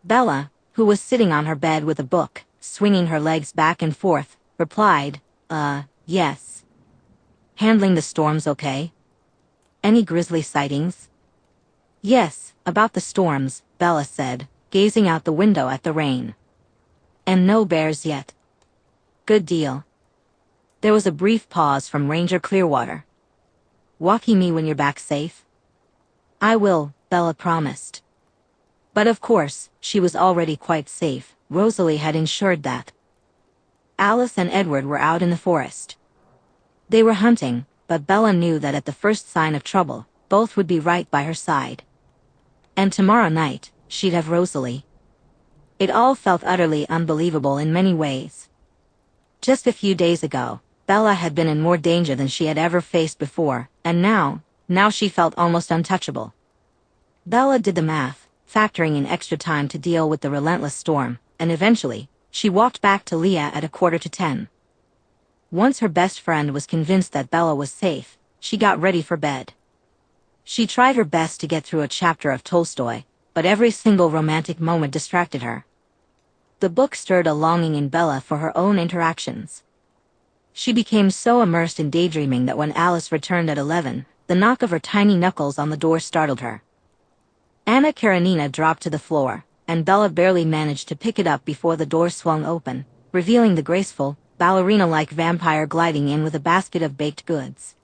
Speaker 1: Bella, who was sitting on her bed with a book, swinging her legs back and forth, replied, yes. Handling the storms okay? Any grisly sightings? Yes, about the storms, Bella said, gazing out the window at the rain. And no bears yet. Good deal. There was a brief pause from Ranger Clearwater. Walkie me when you're back safe? I will, Bella promised. But of course, she was already quite safe. Rosalie had ensured that. Alice and Edward were out in the forest. They were hunting, but Bella knew that at the first sign of trouble, both would be right by her side. And tomorrow night, she'd have Rosalie. It all felt utterly unbelievable in many ways. Just a few days ago, Bella had been in more danger than she had ever faced before, and now she felt almost untouchable. Bella did the math, factoring in extra time to deal with the relentless storm, and eventually, she walked back to Leah at 9:45. Once her best friend was convinced that Bella was safe, she got ready for bed. She tried her best to get through a chapter of Tolstoy, but every single romantic moment distracted her. The book stirred a longing in Bella for her own interactions. She became so immersed in daydreaming that when Alice returned at 11, the knock of her tiny knuckles on the door startled her. Anna Karenina dropped to the floor, and Bella barely managed to pick it up before the door swung open, revealing the graceful, ballerina-like vampire gliding in with a basket of baked goods.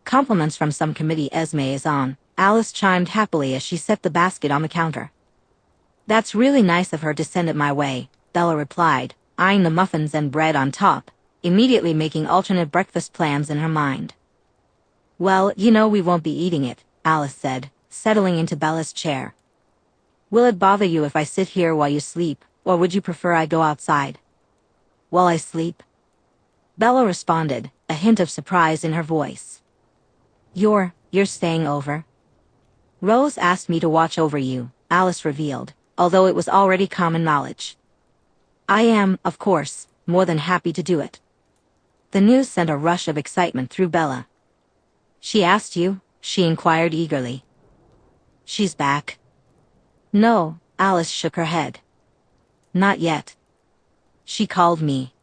Speaker 1: Compliments from some committee Esme is on, Alice chimed happily as she set the basket on the counter. That's really nice of her to send it my way, Bella replied, eyeing the muffins and bread on top, immediately making alternate breakfast plans in her mind. Well, you know we won't be eating it, Alice said, settling into Bella's chair. Will it bother you if I sit here while you sleep, or would you prefer I go outside? While I sleep? Bella responded, a hint of surprise in her voice. You're staying over? Rose asked me to watch over you, Alice revealed, although it was already common knowledge. I am, of course, more than happy to do it. The news sent a rush of excitement through Bella. She asked you? She inquired eagerly. She's back. No, Alice shook her head. Not yet. She called me.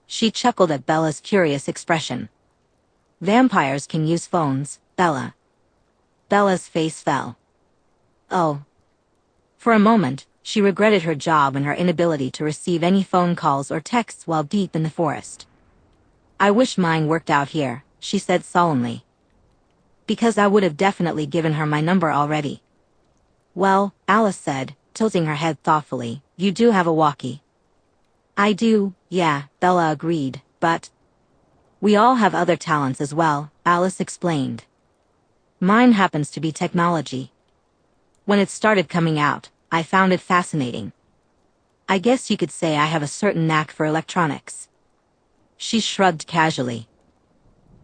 Speaker 1: She chuckled at Bella's curious expression. Vampires can use phones, Bella. Bella's face fell. Oh. For a moment, she regretted her job and her inability to receive any phone calls or texts while deep in the forest. I wish mine worked out here, she said sullenly. Because I would have definitely given her my number already. Well, Alice said, tilting her head thoughtfully, you do have a walkie. I do, yeah, Bella agreed, but we all have other talents as well, Alice explained. Mine happens to be technology. When it started coming out, I found it fascinating. I guess you could say I have a certain knack for electronics. She shrugged casually.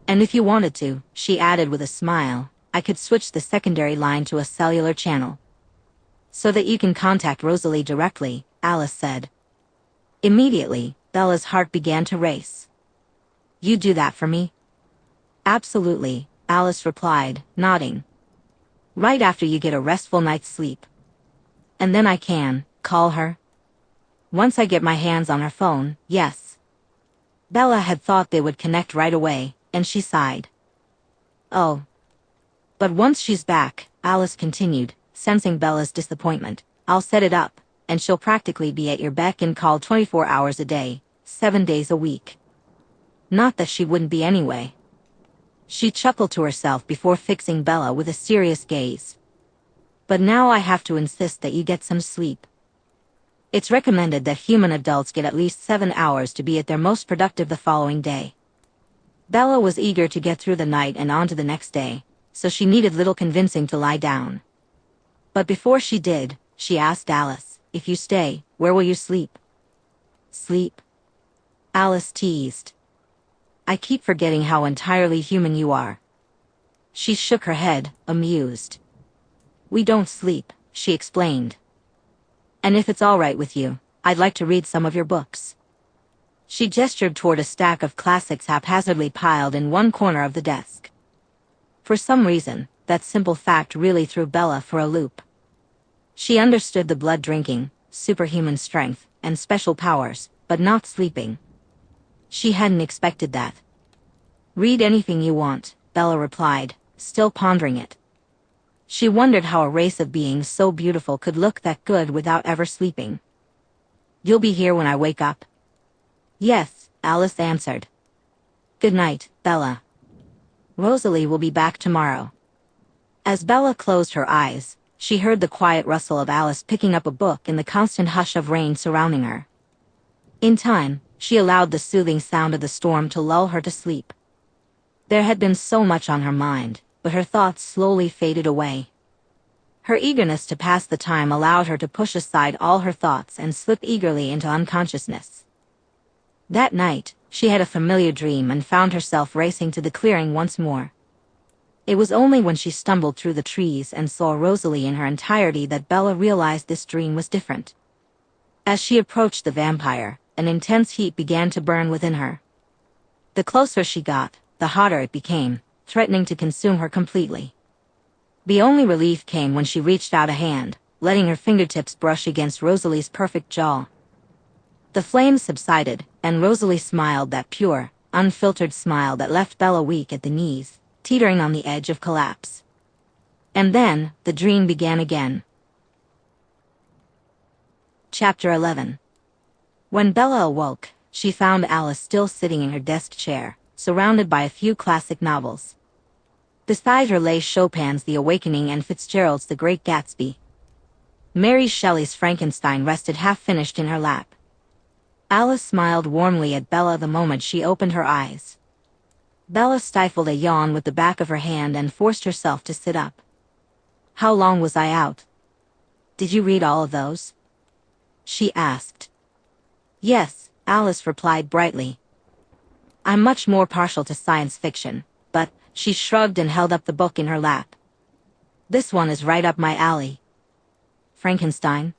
Speaker 1: And if you wanted to, she added with a smile, I could switch the secondary line to a cellular channel. So that you can contact Rosalie directly, Alice said. Immediately, Bella's heart began to race. You do that for me? Absolutely, Alice replied, nodding. Right after you get a restful night's sleep. And then I can call her? Once I get my hands on her phone, yes. Bella had thought they would connect right away, and she sighed. Oh. But once she's back, Alice continued, sensing Bella's disappointment, I'll set it up, and she'll practically be at your beck and call 24 hours a day, 7 days a week. Not that she wouldn't be anyway. She chuckled to herself before fixing Bella with a serious gaze. But now I have to insist that you get some sleep. It's recommended that human adults get at least 7 hours to be at their most productive the following day. Bella was eager to get through the night and on to the next day, so she needed little convincing to lie down. But before she did, she asked Alice, if you stay, where will you sleep? Sleep? Alice teased. I keep forgetting how entirely human you are. She shook her head, amused. We don't sleep, she explained. And if it's all right with you, I'd like to read some of your books. She gestured toward a stack of classics haphazardly piled in one corner of the desk. For some reason, that simple fact really threw Bella for a loop. She understood the blood drinking, superhuman strength, and special powers, but not sleeping. She hadn't expected that. Read anything you want, Bella replied, still pondering it. She wondered how a race of beings so beautiful could look that good without ever sleeping. You'll be here when I wake up? Yes, Alice answered. Good night, Bella. Rosalie will be back tomorrow. As Bella closed her eyes, she heard the quiet rustle of Alice picking up a book in the constant hush of rain surrounding her. In time, she allowed the soothing sound of the storm to lull her to sleep. There had been so much on her mind, but her thoughts slowly faded away. Her eagerness to pass the time allowed her to push aside all her thoughts and slip eagerly into unconsciousness. That night, she had a familiar dream and found herself racing to the clearing once more. It was only when she stumbled through the trees and saw Rosalie in her entirety that Bella realized this dream was different. As she approached the vampire, an intense heat began to burn within her. The closer she got, the hotter it became, threatening to consume her completely. The only relief came when she reached out a hand, letting her fingertips brush against Rosalie's perfect jaw. The flames subsided, and Rosalie smiled that pure, unfiltered smile that left Bella weak at the knees, teetering on the edge of collapse. And then, the dream began again. Chapter 11. When Bella awoke, she found Alice still sitting in her desk chair, surrounded by a few classic novels. Beside her lay Chopin's The Awakening and Fitzgerald's The Great Gatsby. Mary Shelley's Frankenstein rested half-finished in her lap. Alice smiled warmly at Bella the moment she opened her eyes. Bella stifled a yawn with the back of her hand and forced herself to sit up. "How long was I out? Did you read all of those?" she asked. "Yes," Alice replied brightly. "I'm much more partial to science fiction, but," she shrugged and held up the book in her lap. "This one is right up my alley." "Frankenstein?"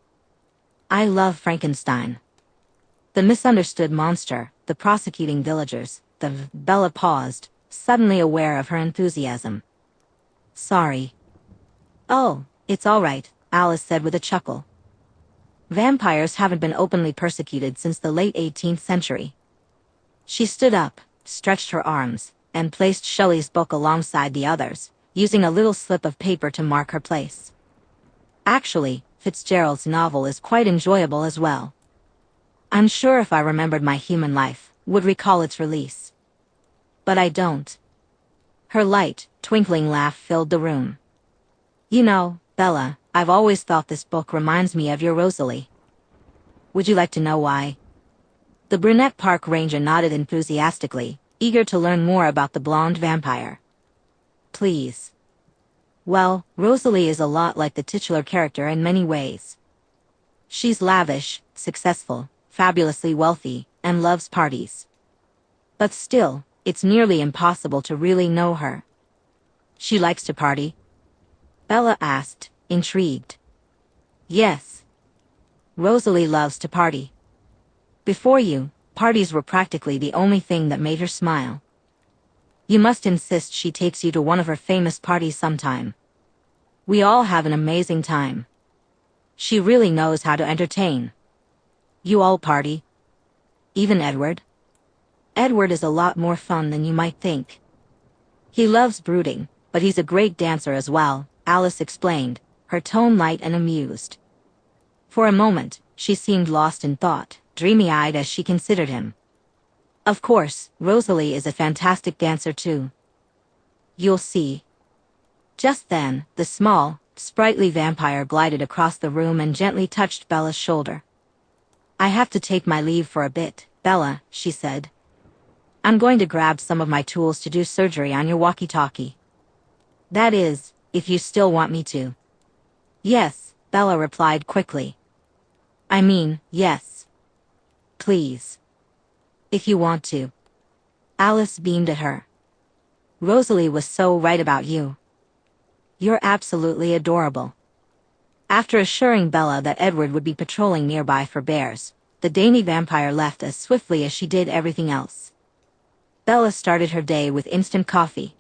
Speaker 1: "I love Frankenstein. The misunderstood monster, the prosecuting villagers, Bella paused, suddenly aware of her enthusiasm. "Sorry." "Oh, it's all right," Alice said with a chuckle. "Vampires haven't been openly persecuted since the late 18th century." She stood up, stretched her arms, and placed Shelley's book alongside the others, using a little slip of paper to mark her place. "Actually, Fitzgerald's novel is quite enjoyable as well. I'm sure if I remembered my human life, would recall its release. But I don't." Her light, twinkling laugh filled the room. "You know, Bella, I've always thought this book reminds me of your Rosalie. Would you like to know why?" The brunette park ranger nodded enthusiastically, eager to learn more about the blonde vampire. "Please." "Well, Rosalie is a lot like the titular character in many ways. She's lavish, successful, fabulously wealthy, and loves parties. But still, it's nearly impossible to really know her." "She likes to party?" Bella asked, intrigued. "Yes. Rosalie loves to party. Before you, parties were practically the only thing that made her smile. You must insist she takes you to one of her famous parties sometime. We all have an amazing time. She really knows how to entertain." "You all party? Even Edward?" "Edward is a lot more fun than you might think. He loves brooding, but he's a great dancer as well," Alice explained, her tone light and amused. For a moment, she seemed lost in thought, dreamy-eyed as she considered him. "Of course, Rosalie is a fantastic dancer too. You'll see." Just then, the small, sprightly vampire glided across the room and gently touched Bella's shoulder. "I have to take my leave for a bit, Bella," she said. "I'm going to grab some of my tools to do surgery on your walkie-talkie. That is, if you still want me to." "Yes," Bella replied quickly. "I mean, yes. Please. If you want to." Alice beamed at her. "Rosalie was so right about you. You're absolutely adorable." After assuring Bella that Edward would be patrolling nearby for bears, the dainty vampire left as swiftly as she did everything else. Bella started her day with instant coffee.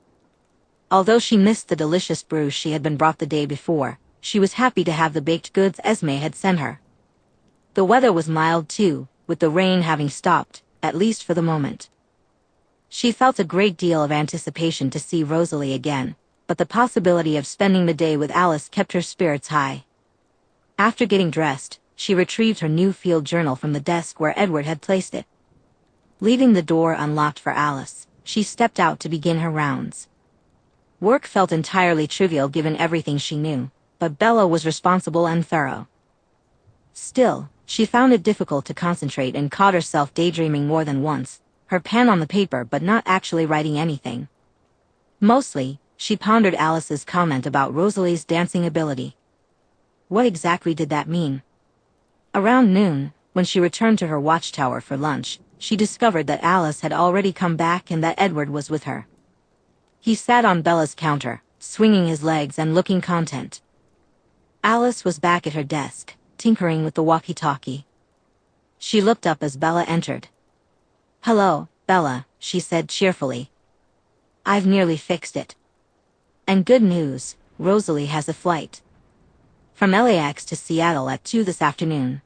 Speaker 1: Although she missed the delicious brew she had been brought the day before, she was happy to have the baked goods Esme had sent her. The weather was mild too, with the rain having stopped, at least for the moment. She felt a great deal of anticipation to see Rosalie again, but the possibility of spending the day with Alice kept her spirits high. After getting dressed, she retrieved her new field journal from the desk where Edward had placed it. Leaving the door unlocked for Alice, she stepped out to begin her rounds. Work felt entirely trivial given everything she knew, but Bella was responsible and thorough. Still, she found it difficult to concentrate and caught herself daydreaming more than once, her pen on the paper but not actually writing anything. Mostly, she pondered Alice's comment about Rosalie's dancing ability. What exactly did that mean? Around noon, when she returned to her watchtower for lunch, she discovered that Alice had already come back and that Edward was with her. He sat on Bella's counter, swinging his legs and looking content. Alice was back at her desk, tinkering with the walkie-talkie. She looked up as Bella entered. "Hello, Bella," she said cheerfully. "I've nearly fixed it. And good news, Rosalie has a flight. From LAX to Seattle at 2 this afternoon."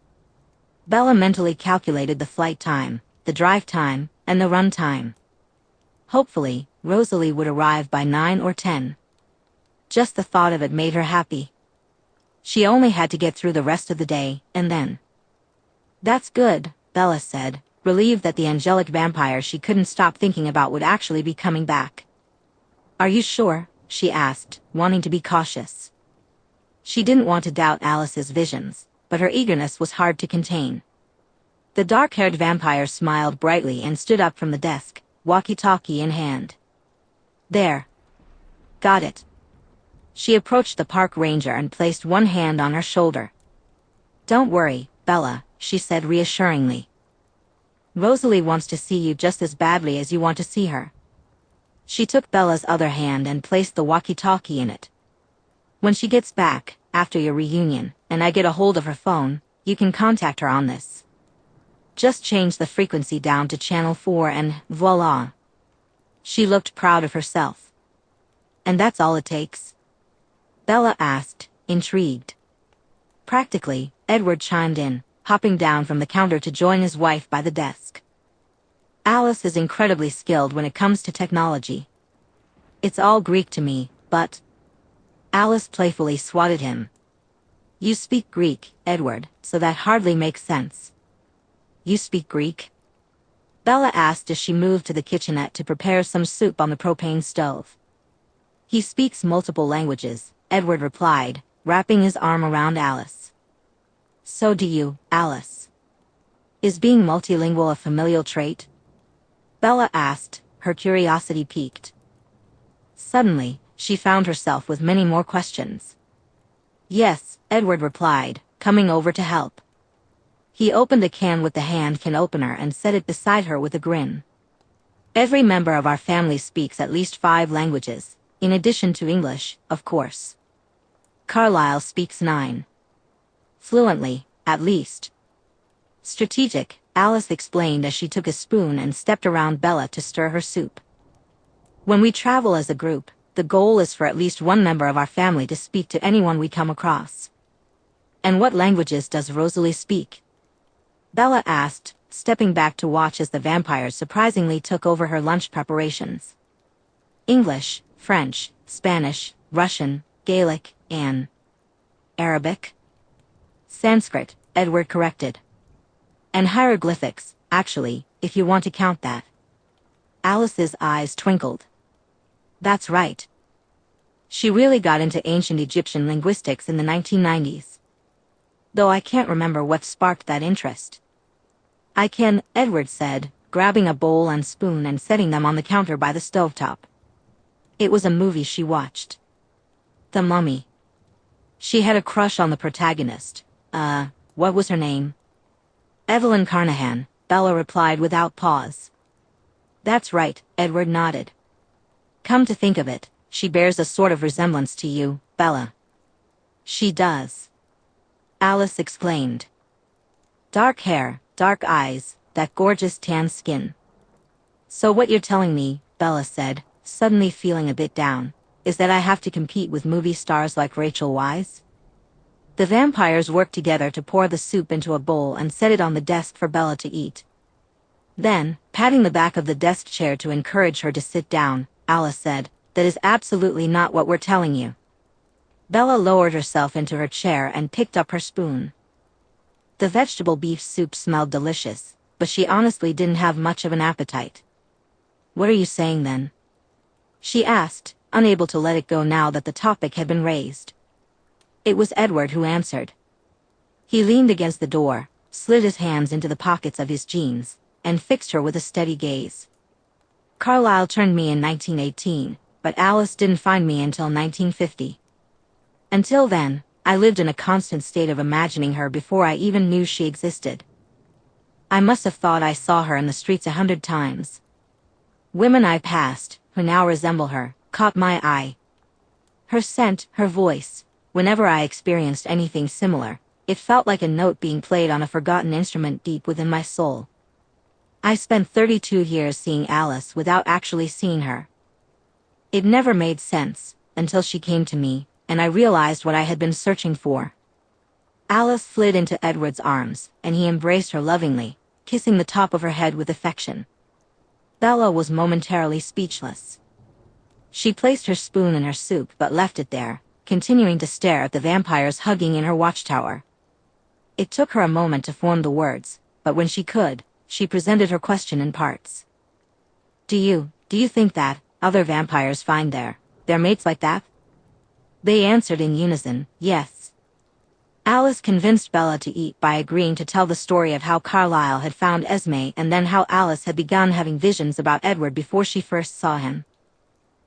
Speaker 1: Bella mentally calculated the flight time, the drive time, and the run time. Hopefully, Rosalie would arrive by 9 or 10. Just the thought of it made her happy. She only had to get through the rest of the day, and then. "That's good," Bella said, relieved that the angelic vampire she couldn't stop thinking about would actually be coming back. "Are you sure?" she asked, wanting to be cautious. She didn't want to doubt Alice's visions, but her eagerness was hard to contain. The dark-haired vampire smiled brightly and stood up from the desk, walkie-talkie in hand. There. Got it. She approached the park ranger and placed one hand on her shoulder. Don't worry, Bella, she said reassuringly. Rosalie wants to see you just as badly as you want to see her. She took Bella's other hand and placed the walkie-talkie in it. When she gets back, after your reunion, and I get a hold of her phone, you can contact her on this. Just change the frequency down to channel 4 and voila. She looked proud of herself. And that's all it takes? Bella asked, intrigued. Practically, Edward chimed in, hopping down from the counter to join his wife by the desk. Alice is incredibly skilled when it comes to technology. It's all Greek to me, but... Alice playfully swatted him. You speak Greek, Edward, so that hardly makes sense. You speak Greek? Bella asked as she moved to the kitchenette to prepare some soup on the propane stove. He speaks multiple languages, Edward replied, wrapping his arm around Alice. So do you, Alice. Is being multilingual a familial trait? Bella asked, her curiosity piqued. Suddenly, she found herself with many more questions. Yes, Edward replied, coming over to help. He opened a can with the hand can opener and set it beside her with a grin. Every member of our family speaks at least 5 languages, in addition to English, of course. Carlisle speaks 9. Fluently, at least. Strategic, Alice explained as she took a spoon and stepped around Bella to stir her soup. When we travel as a group, the goal is for at least one member of our family to speak to anyone we come across. And what languages does Rosalie speak? Bella asked, stepping back to watch as the vampires surprisingly took over her lunch preparations. English, French, Spanish, Russian, Gaelic, and Arabic? Sanskrit, Edward corrected. And hieroglyphics, actually, if you want to count that. Alice's eyes twinkled. That's right. She really got into ancient Egyptian linguistics in the 1990s. Though I can't remember what sparked that interest. I can, Edward said, grabbing a bowl and spoon and setting them on the counter by the stovetop. It was a movie she watched. The Mummy. She had a crush on the protagonist. What was her name? Evelyn Carnahan, Bella replied without pause. That's right, Edward nodded. Come to think of it, she bears a sort of resemblance to you, Bella. She does. Alice exclaimed. Dark hair, dark eyes, that gorgeous tan skin. So what you're telling me, Bella said, suddenly feeling a bit down, is that I have to compete with movie stars like Rachel Weisz? The vampires worked together to pour the soup into a bowl and set it on the desk for Bella to eat. Then, patting the back of the desk chair to encourage her to sit down, Alice said, that is absolutely not what we're telling you. Bella lowered herself into her chair and picked up her spoon. The vegetable beef soup smelled delicious, but she honestly didn't have much of an appetite. What are you saying then? She asked, unable to let it go now that the topic had been raised. It was Edward who answered. He leaned against the door, slid his hands into the pockets of his jeans, and fixed her with a steady gaze. Carlisle turned me in 1918, but Alice didn't find me until 1950. Until then, I lived in a constant state of imagining her before I even knew she existed. I must have thought I saw her in the streets 100 times. Women I passed, who now resemble her, caught my eye. Her scent, her voice, whenever I experienced anything similar, it felt like a note being played on a forgotten instrument deep within my soul. I spent 32 years seeing Alice without actually seeing her. It never made sense, until she came to me, and I realized what I had been searching for. Alice slid into Edward's arms, and he embraced her lovingly, kissing the top of her head with affection. Bella was momentarily speechless. She placed her spoon in her soup but left it there, continuing to stare at the vampires hugging in her watchtower. It took her a moment to form the words, but when she could, she presented her question in parts. Do you think that other vampires find their mates like that? They answered in unison, yes. Alice convinced Bella to eat by agreeing to tell the story of how Carlisle had found Esme and then how Alice had begun having visions about Edward before she first saw him.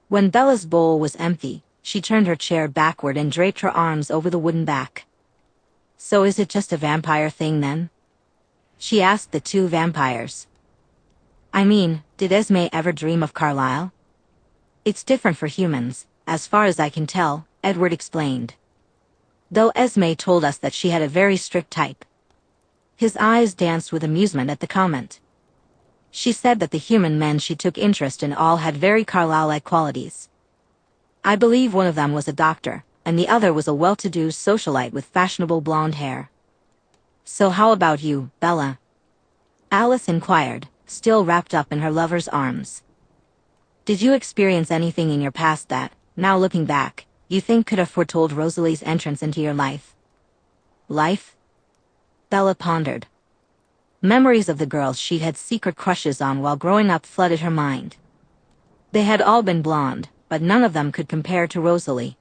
Speaker 1: When Bella's bowl was empty, she turned her chair backward and draped her arms over the wooden back. So is it just a vampire thing then? She asked the two vampires. I mean, did Esme ever dream of Carlisle? It's different for humans, as far as I can tell, Edward explained. Though Esme told us that she had a very strict type. His eyes danced with amusement at the comment. She said that the human men she took interest in all had very Carlisle-like qualities. I believe one of them was a doctor, and the other was a well-to-do socialite with fashionable blonde hair. So how about you, Bella? Alice inquired, still wrapped up in her lover's arms. Did you experience anything in your past that, now looking back, you think could have foretold Rosalie's entrance into your life? Life? Bella pondered. Memories of the girls she had secret crushes on while growing up flooded her mind. They had all been blonde, but none of them could compare to Rosalie.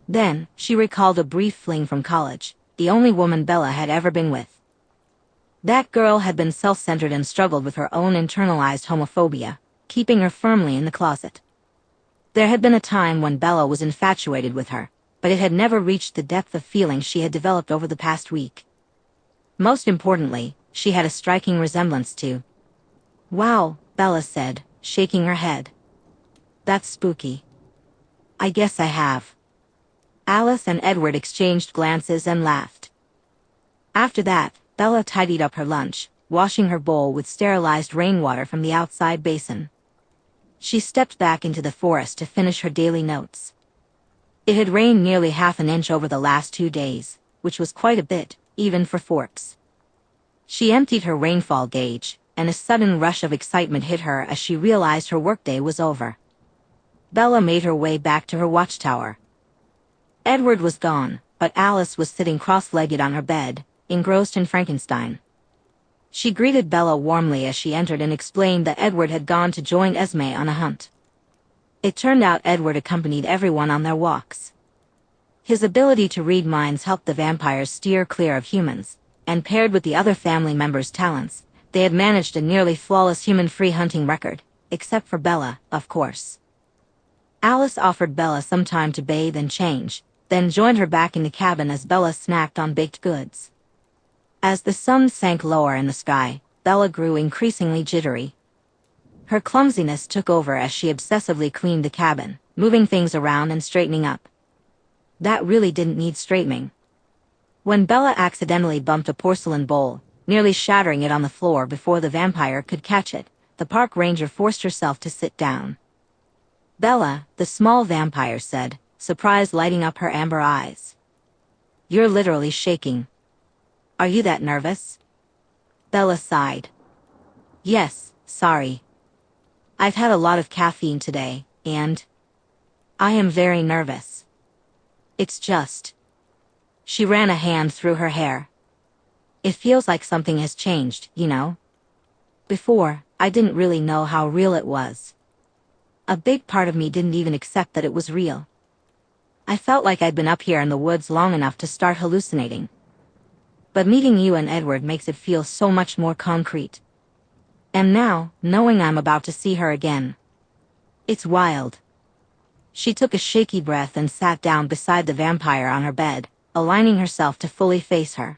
Speaker 1: Then, she recalled a brief fling from college, the only woman Bella had ever been with. That girl had been self-centered and struggled with her own internalized homophobia, keeping her firmly in the closet. There had been a time when Bella was infatuated with her, but it had never reached the depth of feeling she had developed over the past week. Most importantly, she had a striking resemblance to. Wow, Bella said, shaking her head. That's spooky. I guess I have. Alice and Edward exchanged glances and laughed. After that, Bella tidied up her lunch, washing her bowl with sterilized rainwater from the outside basin. She stepped back into the forest to finish her daily notes. It had rained nearly half an inch over the last 2 days, which was quite a bit, even for Forks. She emptied her rainfall gauge, and a sudden rush of excitement hit her as she realized her workday was over. Bella made her way back to her watchtower. Edward was gone, but Alice was sitting cross-legged on her bed, engrossed in Frankenstein. She greeted Bella warmly as she entered and explained that Edward had gone to join Esme on a hunt. It turned out Edward accompanied everyone on their walks. His ability to read minds helped the vampires steer clear of humans, and paired with the other family members' talents, they had managed a nearly flawless human-free hunting record, except for Bella, of course. Alice offered Bella some time to bathe and change, then joined her back in the cabin as Bella snacked on baked goods. As the sun sank lower in the sky, Bella grew increasingly jittery. Her clumsiness took over as she obsessively cleaned the cabin, moving things around and straightening up. That really didn't need straightening. When Bella accidentally bumped a porcelain bowl, nearly shattering it on the floor before the vampire could catch it, the park ranger forced herself to sit down. Bella, the small vampire said, surprise lighting up her amber eyes. You're literally shaking. Are you that nervous? Bella sighed. Yes, sorry. I've had a lot of caffeine today, and I am very nervous. It's just. She ran a hand through her hair. It feels like something has changed, you know? Before, I didn't really know how real it was. A big part of me didn't even accept that it was real. I felt like I'd been up here in the woods long enough to start hallucinating. But meeting you and Edward makes it feel so much more concrete. And now, knowing I'm about to see her again. It's wild. She took a shaky breath and sat down beside the vampire on her bed, aligning herself to fully face her.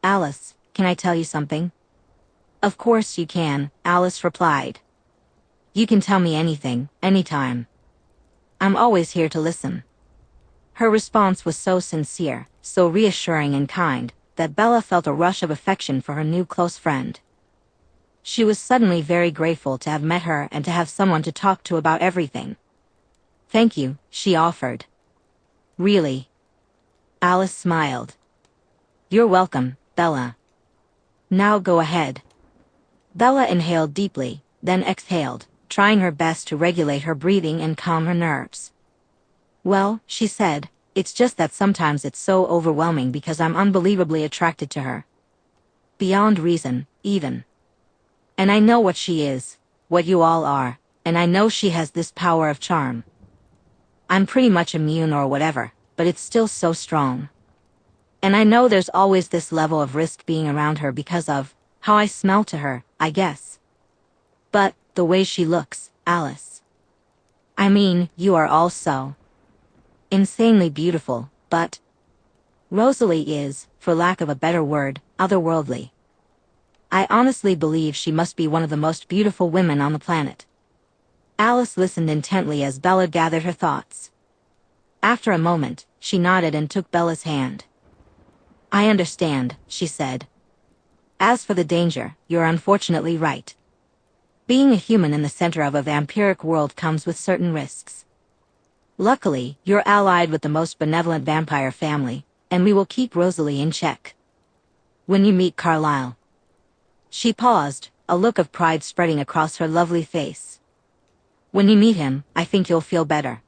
Speaker 1: Alice, can I tell you something? Of course you can, Alice replied. You can tell me anything, anytime. I'm always here to listen. Her response was so sincere, so reassuring and kind, that Bella felt a rush of affection for her new close friend. She was suddenly very grateful to have met her and to have someone to talk to about everything. Thank you, she offered. Really? Alice smiled. You're welcome, Bella. Now go ahead. Bella inhaled deeply, then exhaled, trying her best to regulate her breathing and calm her nerves. Well, she said, it's just that sometimes it's so overwhelming because I'm unbelievably attracted to her. Beyond reason, even. And I know what she is, what you all are, and I know she has this power of charm. I'm pretty much immune or whatever, but it's still so strong. And I know there's always this level of risk being around her because of how I smell to her, I guess. But the way she looks, Alice. I mean, you are all so insanely beautiful, but Rosalie is, for lack of a better word, otherworldly. I honestly believe she must be one of the most beautiful women on the planet. Alice listened intently as Bella gathered her thoughts. After a moment, she nodded and took Bella's hand. I understand, she said. As for the danger, you're unfortunately right. Being a human in the center of a vampiric world comes with certain risks. Luckily, you're allied with the most benevolent vampire family, and we will keep Rosalie in check. When you meet Carlyle. She paused, a look of pride spreading across her lovely face. When you meet him, I think you'll feel better.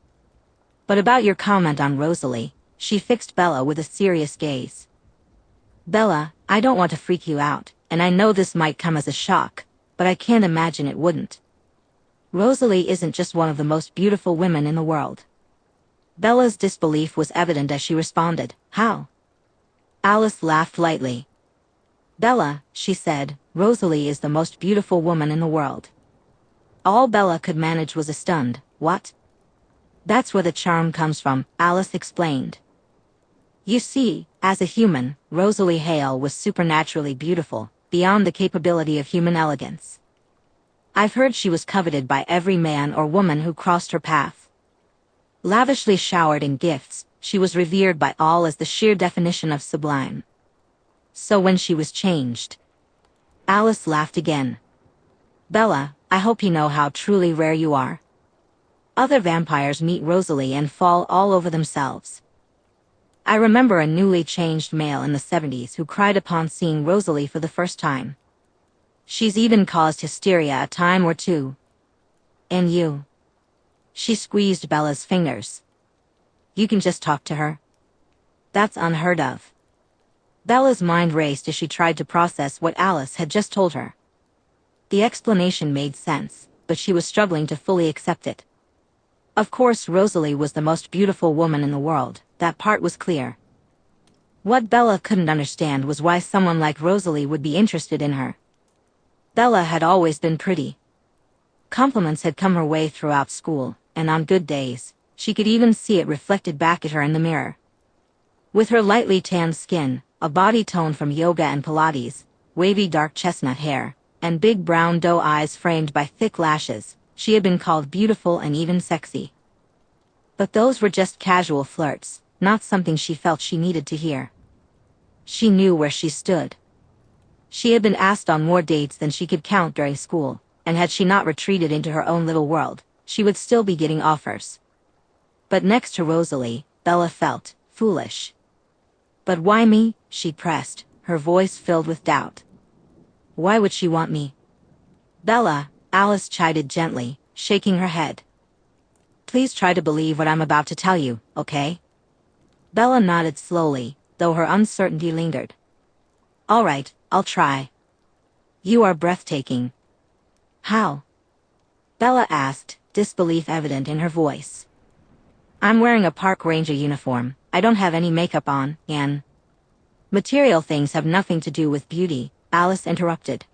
Speaker 1: But about your comment on Rosalie, she fixed Bella with a serious gaze. Bella, I don't want to freak you out, and I know this might come as a shock, but I can't imagine it wouldn't. Rosalie isn't just one of the most beautiful women in the world. Bella's disbelief was evident as she responded, How? Alice laughed lightly. Bella, she said, Rosalie is the most beautiful woman in the world. All Bella could manage was a stunned, what? That's where the charm comes from, Alice explained. You see, as a human, Rosalie Hale was supernaturally beautiful, beyond the capability of human elegance. I've heard she was coveted by every man or woman who crossed her path. Lavishly showered in gifts, she was revered by all as the sheer definition of sublime. So when she was changed. Alice laughed again. Bella, I hope you know how truly rare you are. Other vampires meet Rosalie and fall all over themselves. I remember a newly changed male in the 70s who cried upon seeing Rosalie for the first time. She's even caused hysteria a time or two. And you? She squeezed Bella's fingers. You can just talk to her? That's unheard of. Bella's mind raced as she tried to process what Alice had just told her. The explanation made sense, but she was struggling to fully accept it. Of course Rosalie was the most beautiful woman in the world, that part was clear. What Bella couldn't understand was why someone like Rosalie would be interested in her. Bella had always been pretty. Compliments had come her way throughout school, and on good days, she could even see it reflected back at her in the mirror. With her lightly tanned skin, a body tone from yoga and Pilates, wavy dark chestnut hair, and big brown doe eyes framed by thick lashes, she had been called beautiful and even sexy. But those were just casual flirts, not something she felt she needed to hear. She knew where she stood. She had been asked on more dates than she could count during school, and had she not retreated into her own little world, she would still be getting offers. But next to Rosalie, Bella felt foolish. But why me? She pressed, her voice filled with doubt. Why would she want me? Bella, Alice chided gently, shaking her head. Please try to believe what I'm about to tell you, okay? Bella nodded slowly, though her uncertainty lingered. All right, I'll try. You are breathtaking. How? Bella asked, disbelief evident in her voice. I'm wearing a park ranger uniform, I don't have any makeup on, and material things have nothing to do with beauty, Alice interrupted.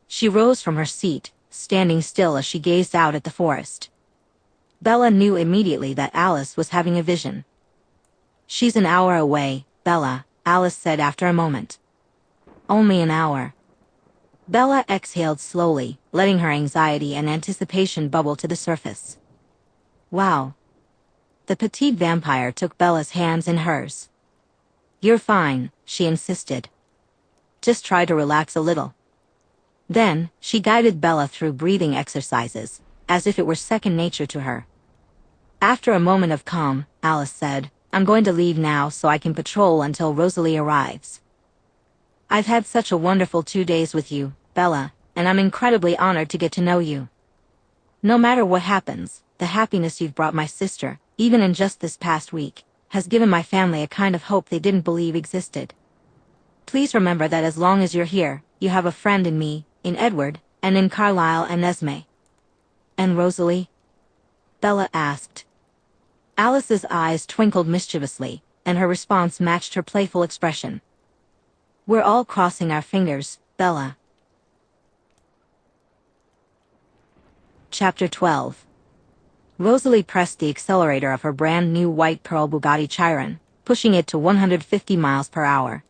Speaker 1: She rose from her seat, standing still as she gazed out at the forest. Bella knew immediately that Alice was having a vision. She's an hour away, Bella, Alice said after a moment. Only an hour. Bella exhaled slowly, letting her anxiety and anticipation bubble to the surface. Wow. The petite vampire took Bella's hands in hers. You're fine, she insisted. Just try to relax a little. Then, she guided Bella through breathing exercises, as if it were second nature to her. After a moment of calm, Alice said, I'm going to leave now so I can patrol until Rosalie arrives. I've had such a wonderful 2 days with you, Bella, and I'm incredibly honored to get to know you. No matter what happens, the happiness you've brought my sister, even in just this past week, has given my family a kind of hope they didn't believe existed. Please remember that as long as you're here, you have a friend in me, in Edward, and in Carlyle and Esme. And Rosalie? Bella asked. Alice's eyes twinkled mischievously, and her response matched her playful expression. We're all crossing our fingers, Bella. Chapter 12. Rosalie pressed the accelerator of her brand new white pearl Bugatti Chiron, pushing it to 150 miles per hour.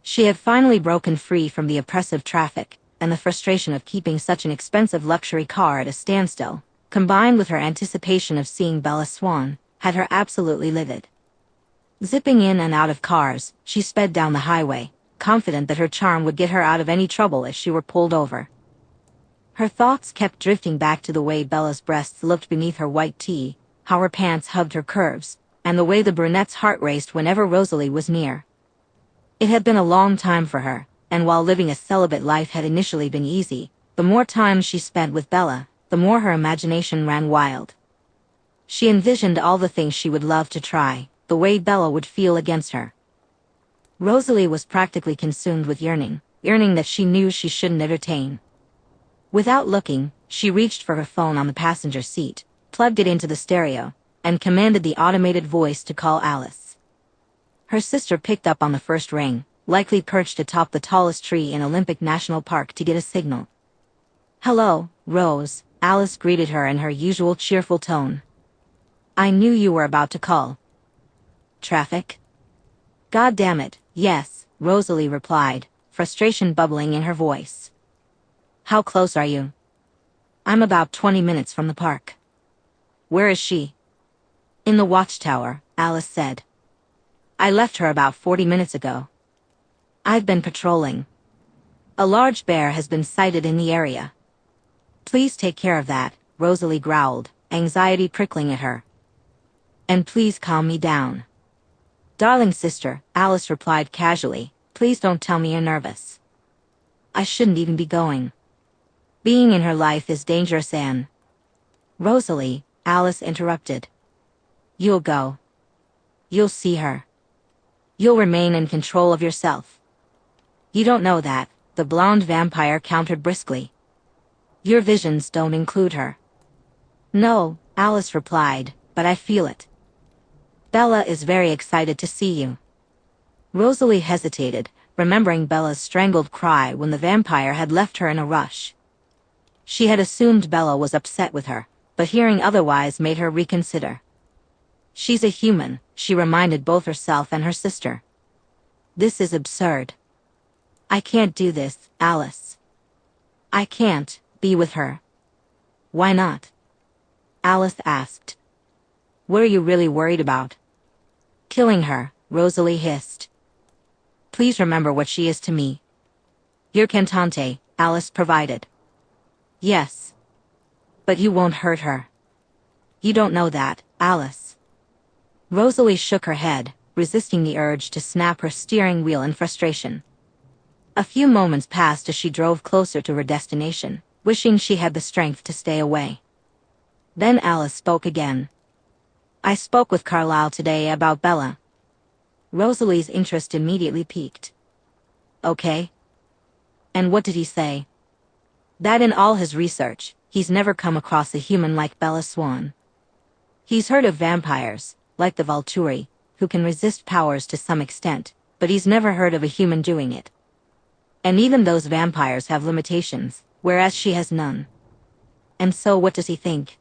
Speaker 1: She had finally broken free from the oppressive traffic, and the frustration of keeping such an expensive luxury car at a standstill, combined with her anticipation of seeing Bella Swan, had her absolutely livid. Zipping in and out of cars, she sped down the highway, confident that her charm would get her out of any trouble if she were pulled over. Her thoughts kept drifting back to the way Bella's breasts looked beneath her white tee, how her pants hugged her curves, and the way the brunette's heart raced whenever Rosalie was near. It had been a long time for her, and while living a celibate life had initially been easy, the more time she spent with Bella, the more her imagination ran wild. She envisioned all the things she would love to try, the way Bella would feel against her. Rosalie was practically consumed with yearning that she knew she shouldn't entertain. Without looking, she reached for her phone on the passenger seat, plugged it into the stereo, and commanded the automated voice to call Alice. Her sister picked up on the first ring, likely perched atop the tallest tree in Olympic National Park to get a signal. "Hello, Rose," Alice greeted her in her usual cheerful tone. "I knew you were about to call." "Traffic?" "God damn it, yes," Rosalie replied, frustration bubbling in her voice. "How close are you?" "I'm about 20 minutes from the park." "Where is she?" "In the watchtower," Alice said. "I left her about 40 minutes ago." "I've been patrolling. A large bear has been sighted in the area." "Please take care of that," Rosalie growled, anxiety prickling at her. "And please calm me down." "Darling sister," Alice replied casually, "please don't tell me you're nervous. I shouldn't even be going. Being in her life is dangerous and—" "Rosalie," Alice interrupted. "You'll go. You'll see her. You'll remain in control of yourself." "You don't know that," the blonde vampire countered briskly. "Your visions don't include her." "No," Alice replied, "but I feel it. Bella is very excited to see you." Rosalie hesitated, remembering Bella's strangled cry when the vampire had left her in a rush. She had assumed Bella was upset with her, but hearing otherwise made her reconsider. "She's a human," she reminded both herself and her sister. "This is absurd. I can't do this, Alice. I can't be with her." "Why not?" Alice asked. "What are you really worried about?" "Killing her," Rosalie hissed. "Please remember what she is to me." "Your cantante," Alice provided. "Yes. But you won't hurt her." "You don't know that, Alice." Rosalie shook her head, resisting the urge to snap her steering wheel in frustration. A few moments passed as she drove closer to her destination, wishing she had the strength to stay away. Then Alice spoke again. "I spoke with Carlyle today about Bella." Rosalie's interest immediately piqued. "Okay. And what did he say?" "That in all his research, he's never come across a human like Bella Swan. He's heard of vampires, like the Volturi, who can resist powers to some extent, but he's never heard of a human doing it. And even those vampires have limitations, whereas she has none." "And so what does he think?"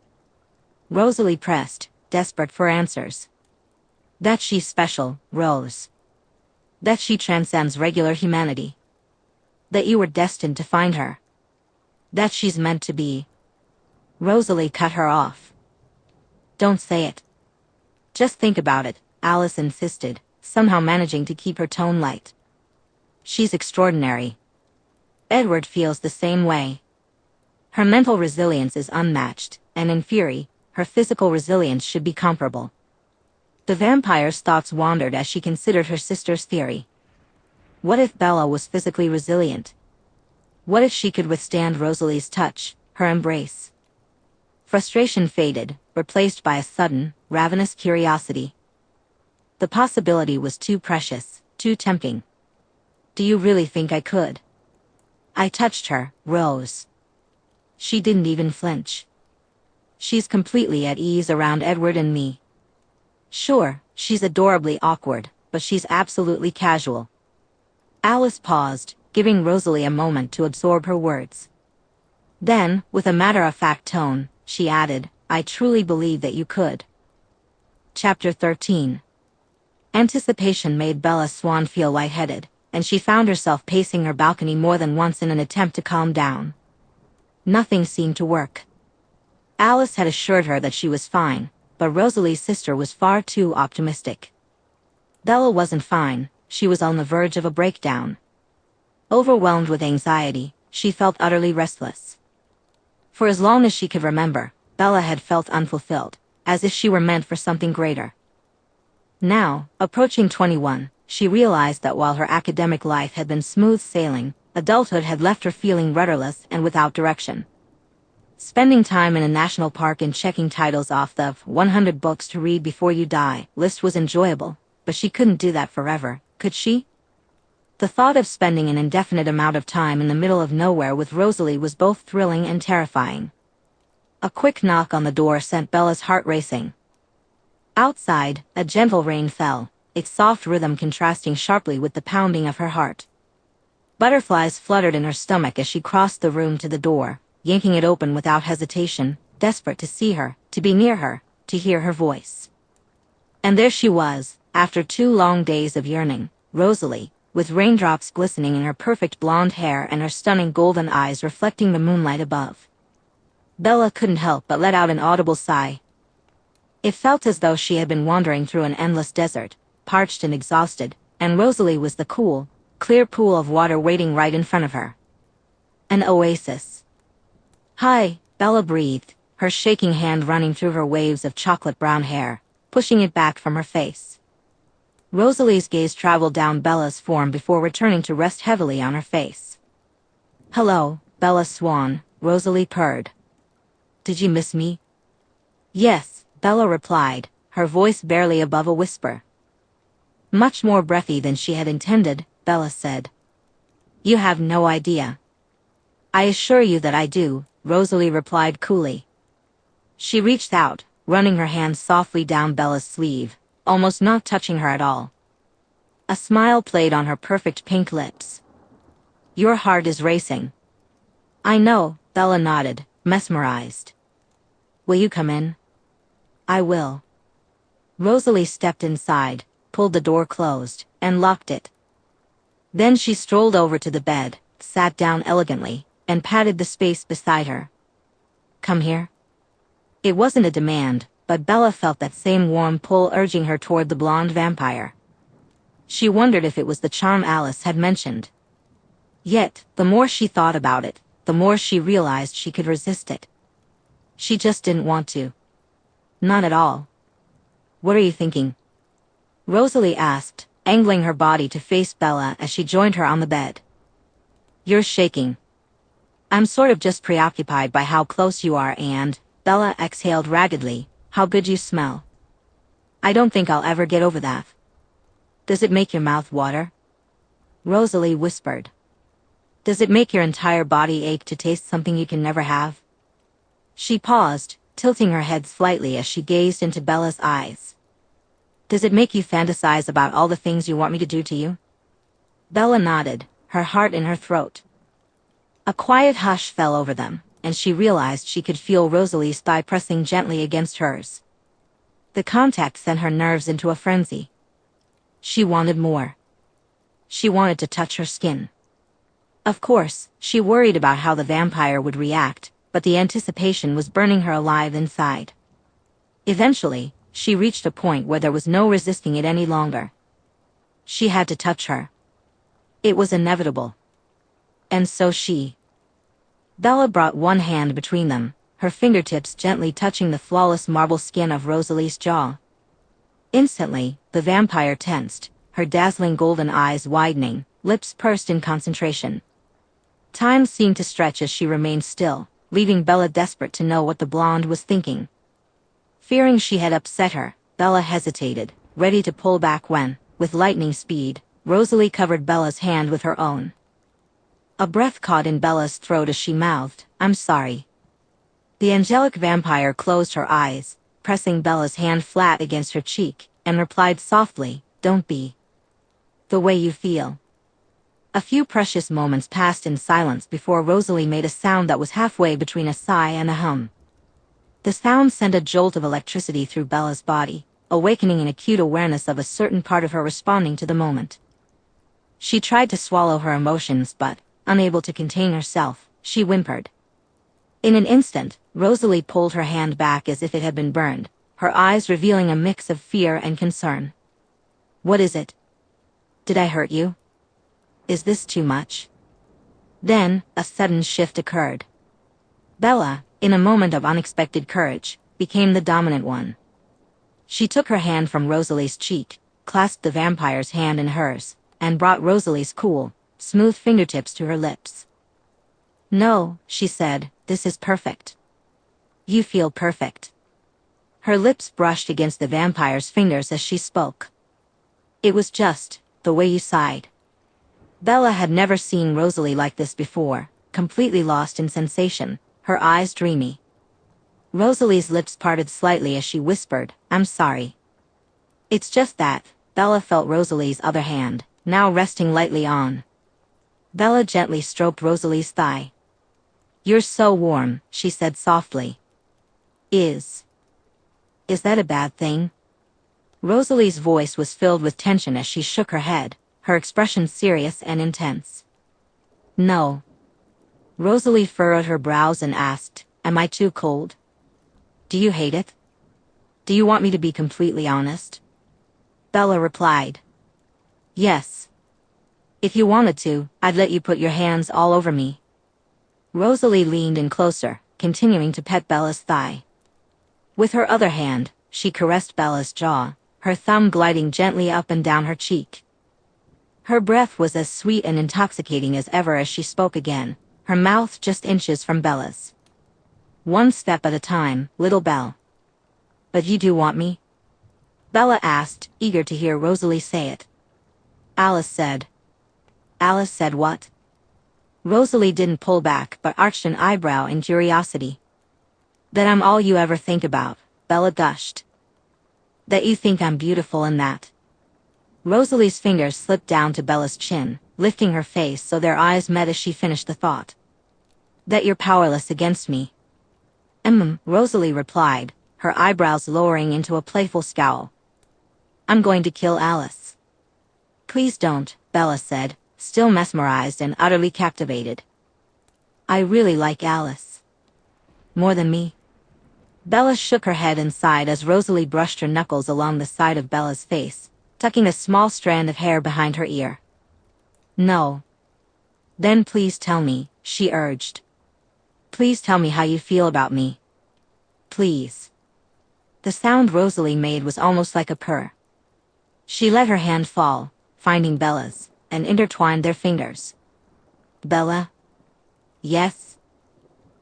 Speaker 1: Rosalie pressed, desperate for answers. "That she's special, Rose. That she transcends regular humanity. That you were destined to find her. That she's meant to be." Rosalie cut her off. "Don't say it. Just think about it," Alice insisted, somehow managing to keep her tone light. "She's extraordinary. Edward feels the same way. Her mental resilience is unmatched, and in theory, her physical resilience should be comparable." The vampire's thoughts wandered as she considered her sister's theory. What if Bella was physically resilient? What if she could withstand Rosalie's touch, her embrace? Frustration faded, replaced by a sudden, ravenous curiosity. The possibility was too precious, too tempting. "Do you really think I could?" "I touched her, Rose." She didn't even flinch. "She's completely at ease around Edward and me. Sure, she's adorably awkward, but she's absolutely casual. Alice paused, giving Rosalie a moment to absorb her words. Then, with a matter-of-fact tone, she added, I truly believe that you could. Chapter 13. Anticipation made Bella Swan feel lightheaded, and she found herself pacing her balcony more than once in an attempt to calm down. Nothing seemed to work. Alice had assured her that she was fine, but Rosalie's sister was far too optimistic. Bella wasn't fine, she was on the verge of a breakdown. Overwhelmed with anxiety, she felt utterly restless. For as long as she could remember, Bella had felt unfulfilled, as if she were meant for something greater. Now, approaching 21, she realized that while her academic life had been smooth sailing, adulthood had left her feeling rudderless and without direction. Spending time in a national park and checking titles off the 100 books to read before you die list was enjoyable, but she couldn't do that forever, could she? The thought of spending an indefinite amount of time in the middle of nowhere with Rosalie was both thrilling and terrifying. A quick knock on the door sent Bella's heart racing. Outside, a gentle rain fell, its soft rhythm contrasting sharply with the pounding of her heart. Butterflies fluttered in her stomach as she crossed the room to the door, yanking it open without hesitation, desperate to see her, to be near her, to hear her voice. And there she was, after 2 long days of yearning, Rosalie, with raindrops glistening in her perfect blonde hair and her stunning golden eyes reflecting the moonlight above. Bella couldn't help but let out an audible sigh. It felt as though she had been wandering through an endless desert, parched and exhausted, and Rosalie was the cool, clear pool of water waiting right in front of her. An oasis. Hi, Bella breathed, her shaking hand running through her waves of chocolate-brown hair, pushing it back from her face. Rosalie's gaze traveled down Bella's form before returning to rest heavily on her face. Hello, Bella Swan, Rosalie purred. Did you miss me? Yes, Bella replied, her voice barely above a whisper. Much more breathy than she had intended, Bella said. You have no idea. I assure you that I do, Rosalie replied coolly. She reached out, running her hand softly down Bella's sleeve, almost not touching her at all. A smile played on her perfect pink lips. Your heart is racing. I know, Bella nodded, mesmerized. Will you come in? I will. Rosalie stepped inside, pulled the door closed, and locked it. Then she strolled over to the bed, sat down elegantly, and patted the space beside her. Come here. It wasn't a demand, but Bella felt that same warm pull urging her toward the blonde vampire. She wondered if it was the charm Alice had mentioned. Yet, the more she thought about it, the more she realized she could resist it. She just didn't want to. Not at all. What are you thinking? Rosalie asked, angling her body to face Bella as she joined her on the bed. You're shaking. I'm sort of just preoccupied by how close you are and, Bella exhaled raggedly, how good you smell. I don't think I'll ever get over that. Does it make your mouth water? Rosalie whispered. Does it make your entire body ache to taste something you can never have? She paused, tilting her head slightly as she gazed into Bella's eyes. Does it make you fantasize about all the things you want me to do to you? Bella nodded, her heart in her throat. A quiet hush fell over them, and she realized she could feel Rosalie's thigh pressing gently against hers. The contact sent her nerves into a frenzy. She wanted more. She wanted to touch her skin. Of course, she worried about how the vampire would react, but the anticipation was burning her alive inside. Eventually, she reached a point where there was no resisting it any longer. She had to touch her. It was inevitable. And so Bella brought one hand between them, her fingertips gently touching the flawless marble skin of Rosalie's jaw. Instantly, the vampire tensed, her dazzling golden eyes widening, lips pursed in concentration. Time seemed to stretch as she remained still, leaving Bella desperate to know what the blonde was thinking. Fearing she had upset her, Bella hesitated, ready to pull back when, with lightning speed, Rosalie covered Bella's hand with her own. A breath caught in Bella's throat as she mouthed, I'm sorry. The angelic vampire closed her eyes, pressing Bella's hand flat against her cheek, and replied softly, "Don't be. The way you feel." A few precious moments passed in silence before Rosalie made a sound that was halfway between a sigh and a hum. The sound sent a jolt of electricity through Bella's body, awakening an acute awareness of a certain part of her responding to the moment. She tried to swallow her emotions but, unable to contain herself, she whimpered. In an instant, Rosalie pulled her hand back as if it had been burned, her eyes revealing a mix of fear and concern. "What is it? Did I hurt you? Is this too much?" Then, a sudden shift occurred. Bella, in a moment of unexpected courage, became the dominant one. She took her hand from Rosalie's cheek, clasped the vampire's hand in hers, and brought Rosalie's cool, smooth fingertips to her lips. "No," she said, "this is perfect. You feel perfect." Her lips brushed against the vampire's fingers as she spoke. "It was just the way you sighed." Bella had never seen Rosalie like this before, completely lost in sensation, her eyes dreamy. Rosalie's lips parted slightly as she whispered, "I'm sorry." "It's just that." Bella felt Rosalie's other hand, now resting lightly on. Bella gently stroked Rosalie's thigh. "You're so warm," she said softly. Is that a bad thing?" Rosalie's voice was filled with tension as she shook her head, her expression serious and intense. "No." Rosalie furrowed her brows and asked, "Am I too cold? Do you hate it? Do you want me to be completely honest?" Bella replied, "Yes. If you wanted to, I'd let you put your hands all over me." Rosalie leaned in closer, continuing to pet Bella's thigh. With her other hand, she caressed Bella's jaw, her thumb gliding gently up and down her cheek. Her breath was as sweet and intoxicating as ever as she spoke again, her mouth just inches from Bella's. "One step at a time, little Belle." "But you do want me?" Bella asked, eager to hear Rosalie say it. Alice said. Alice said what? Rosalie didn't pull back but arched an eyebrow in curiosity. "That I'm all you ever think about," Bella gushed. "That you think I'm beautiful and that." Rosalie's fingers slipped down to Bella's chin, lifting her face so their eyes met as she finished the thought. "That you're powerless against me." Rosalie replied, her eyebrows lowering into a playful scowl. "I'm going to kill Alice." "Please don't," Bella said, still mesmerized and utterly captivated. "I really like Alice." "More than me?" Bella shook her head and sighed as Rosalie brushed her knuckles along the side of Bella's face, tucking a small strand of hair behind her ear. "No." "Then please tell me," she urged. "Please tell me how you feel about me. Please." The sound Rosalie made was almost like a purr. She let her hand fall, finding Bella's, and intertwined their fingers. "Bella?" "Yes?"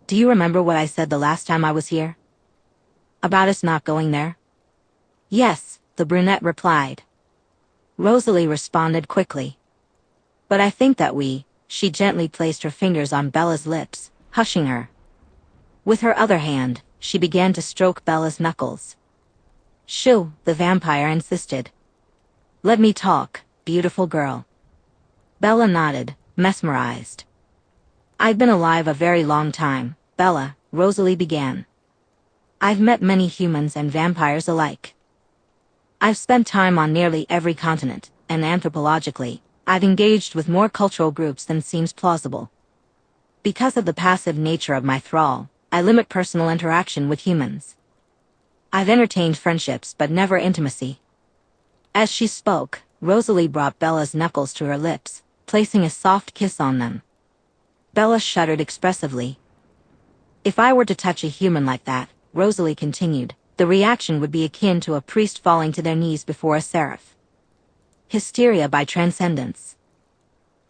Speaker 1: "Do you remember what I said the last time I was here? About us not going there?" "Yes," the brunette replied. Rosalie responded quickly. "But I think that she gently placed her fingers on Bella's lips, hushing her. With her other hand, she began to stroke Bella's knuckles. "Shoo," the vampire insisted. "Let me talk, beautiful girl." Bella nodded, mesmerized. "I've been alive a very long time, Bella," Rosalie began. "I've met many humans and vampires alike. I've spent time on nearly every continent, and anthropologically, I've engaged with more cultural groups than seems plausible. Because of the passive nature of my thrall, I limit personal interaction with humans. I've entertained friendships but never intimacy." As she spoke, Rosalie brought Bella's knuckles to her lips, placing a soft kiss on them. Bella shuddered expressively. "If I were to touch a human like that," Rosalie continued, "the reaction would be akin to a priest falling to their knees before a seraph. Hysteria by transcendence."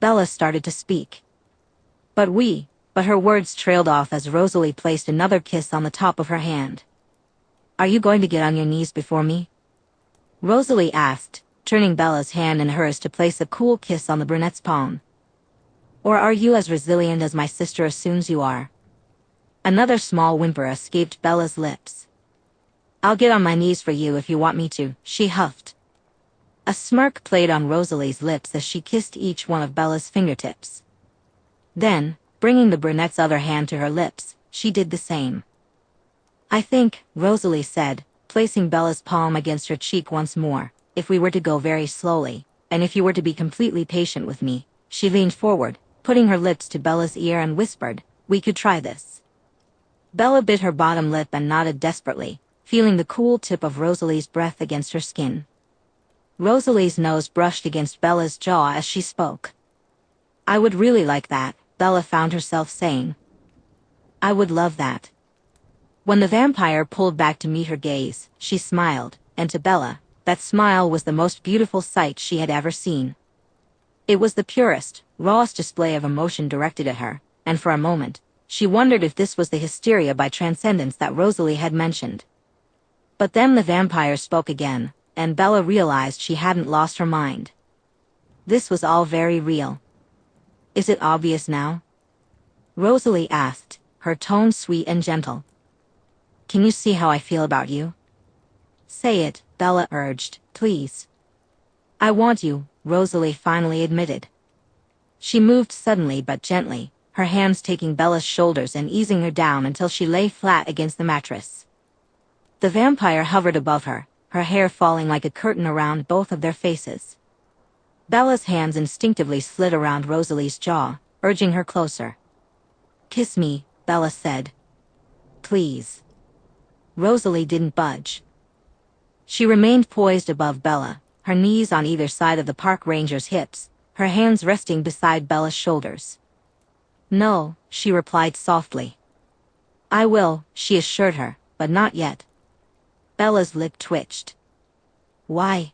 Speaker 1: Bella started to speak. But her words trailed off as Rosalie placed another kiss on the top of her hand. "Are you going to get on your knees before me?" Rosalie asked, turning Bella's hand in hers to place a cool kiss on the brunette's palm. "Or are you as resilient as my sister assumes you are?" Another small whimper escaped Bella's lips. I'll get on my knees for you if you want me to, she huffed. A smirk played on Rosalie's lips as she kissed each one of Bella's fingertips. Then, bringing the brunette's other hand to her lips, she did the same. I think, Rosalie said, placing Bella's palm against her cheek once more, if we were to go very slowly, and if you were to be completely patient with me, she leaned forward, putting her lips to Bella's ear and whispered, we could try this. Bella bit her bottom lip and nodded desperately, feeling the cool tip of Rosalie's breath against her skin. Rosalie's nose brushed against Bella's jaw as she spoke. I would really like that, Bella found herself saying. I would love that. When the vampire pulled back to meet her gaze, she smiled, and to Bella, that smile was the most beautiful sight she had ever seen. It was the purest, rawest display of emotion directed at her, and for a moment, she wondered if this was the hysteria by transcendence that Rosalie had mentioned. But then the vampire spoke again, and Bella realized she hadn't lost her mind. This was all very real. Is it obvious now? Rosalie asked, her tone sweet and gentle. Can you see how I feel about you? Say it, Bella urged, please. I want you, Rosalie finally admitted. She moved suddenly but gently, her hands taking Bella's shoulders and easing her down until she lay flat against the mattress. The vampire hovered above her, her hair falling like a curtain around both of their faces. Bella's hands instinctively slid around Rosalie's jaw, urging her closer. Kiss me, Bella said. Please. Rosalie didn't budge. She remained poised above Bella, her knees on either side of the park ranger's hips, her hands resting beside Bella's shoulders. No, she replied softly. I will, she assured her, but not yet. Bella's lip twitched. Why?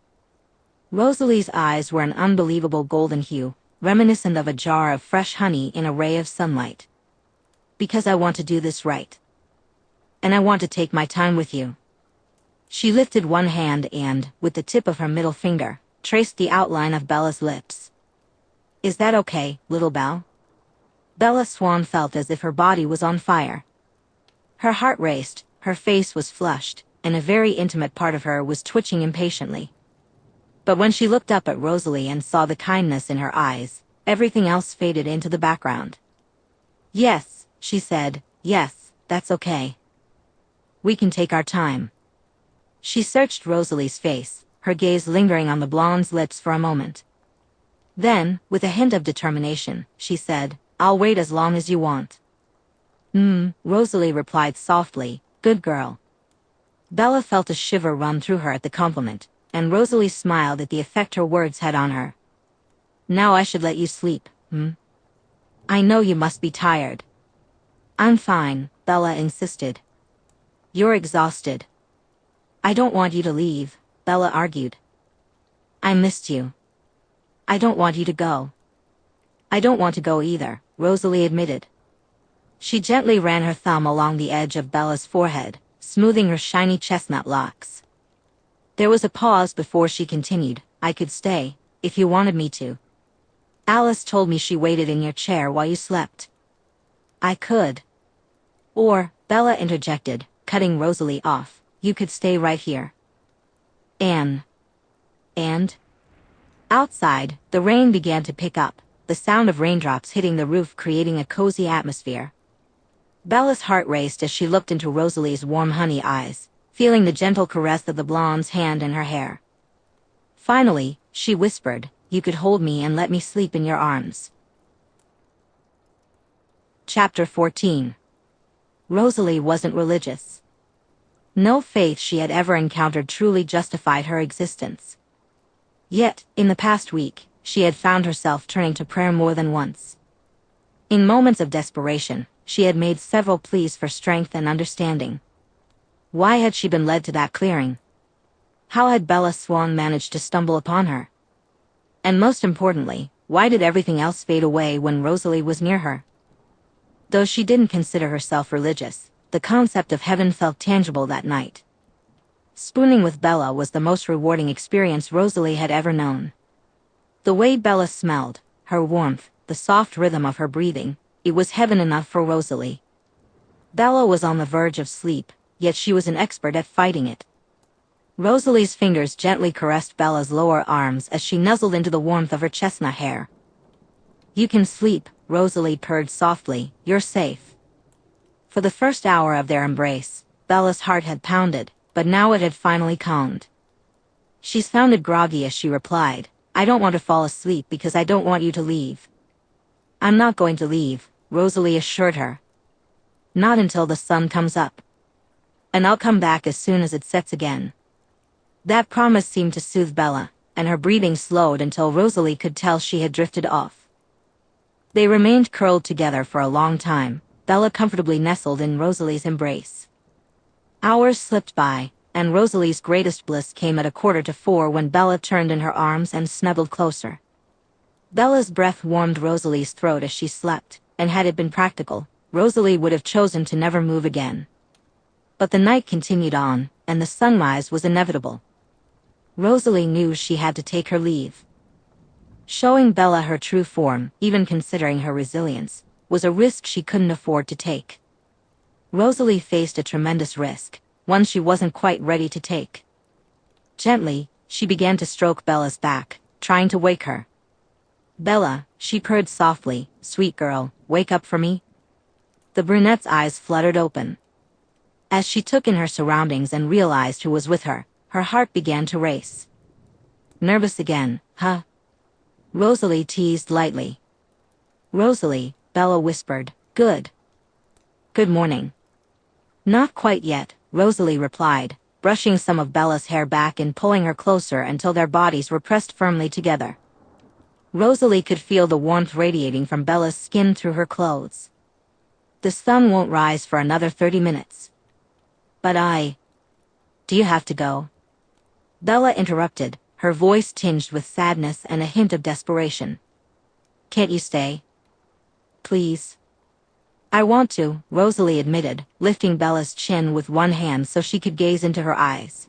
Speaker 1: Rosalie's eyes were an unbelievable golden hue, reminiscent of a jar of fresh honey in a ray of sunlight. Because I want to do this right. And I want to take my time with you. She lifted one hand and, with the tip of her middle finger, traced the outline of Bella's lips. Is that okay, little Belle? Bella Swan felt as if her body was on fire. Her heart raced, her face was flushed, and a very intimate part of her was twitching impatiently. But when she looked up at Rosalie and saw the kindness in her eyes, everything else faded into the background. Yes, she said, yes, that's okay. We can take our time. She searched Rosalie's face, her gaze lingering on the blonde's lips for a moment. Then, with a hint of determination, she said, I'll wait as long as you want. Rosalie replied softly, good girl. Bella felt a shiver run through her at the compliment, and Rosalie smiled at the effect her words had on her. Now I should let you sleep, I know you must be tired. I'm fine, Bella insisted. You're exhausted. I don't want you to leave, Bella argued. I missed you. I don't want you to go. I don't want to go either, Rosalie admitted. She gently ran her thumb along the edge of Bella's forehead, smoothing her shiny chestnut locks. There was a pause before she continued, I could stay, if you wanted me to. Alice told me she waited in your chair while you slept. I could. Or, Bella interjected, cutting Rosalie off, you could stay right here. And? Outside, the rain began to pick up, the sound of raindrops hitting the roof creating a cozy atmosphere. Bella's heart raced as she looked into Rosalie's warm honey eyes, feeling the gentle caress of the blonde's hand in her hair. Finally, she whispered, you could hold me and let me sleep in your arms. Chapter 14. Rosalie wasn't religious. No faith she had ever encountered truly justified her existence. Yet, in the past week, she had found herself turning to prayer more than once. In moments of desperation, she had made several pleas for strength and understanding. Why had she been led to that clearing? How had Bella Swan managed to stumble upon her? And most importantly, why did everything else fade away when Rosalie was near her? Though she didn't consider herself religious, the concept of heaven felt tangible that night. Spooning with Bella was the most rewarding experience Rosalie had ever known. The way Bella smelled, her warmth, the soft rhythm of her breathing, it was heaven enough for Rosalie. Bella was on the verge of sleep, yet she was an expert at fighting it. Rosalie's fingers gently caressed Bella's lower arms as she nuzzled into the warmth of her chestnut hair. "You can sleep," Rosalie purred softly, "you're safe." For the first hour of their embrace, Bella's heart had pounded, but now it had finally calmed. She sounded groggy as she replied, "I don't want to fall asleep because I don't want you to leave." "I'm not going to leave," Rosalie assured her. "Not until the sun comes up. And I'll come back as soon as it sets again." That promise seemed to soothe Bella, and her breathing slowed until Rosalie could tell she had drifted off. They remained curled together for a long time, Bella comfortably nestled in Rosalie's embrace. Hours slipped by, and Rosalie's greatest bliss came at 3:45 when Bella turned in her arms and snuggled closer. Bella's breath warmed Rosalie's throat as she slept, and had it been practical, Rosalie would have chosen to never move again. But the night continued on, and the sunrise was inevitable. Rosalie knew she had to take her leave. Showing Bella her true form, even considering her resilience, was a risk she couldn't afford to take. Rosalie faced a tremendous risk, one she wasn't quite ready to take. Gently, she began to stroke Bella's back, trying to wake her. "Bella," she purred softly, "sweet girl, wake up for me." The brunette's eyes fluttered open. As she took in her surroundings and realized who was with her, her heart began to race. "Nervous again, huh?" Rosalie teased lightly. "Rosalie," Bella whispered, "good. Good morning." "Not quite yet," Rosalie replied, brushing some of Bella's hair back and pulling her closer until their bodies were pressed firmly together. Rosalie could feel the warmth radiating from Bella's skin through her clothes. "The sun won't rise for another 30 minutes. But Do you have to go?" Bella interrupted, her voice tinged with sadness and a hint of desperation. "Can't you stay? Please?" "I want to," Rosalie admitted, lifting Bella's chin with one hand so she could gaze into her eyes.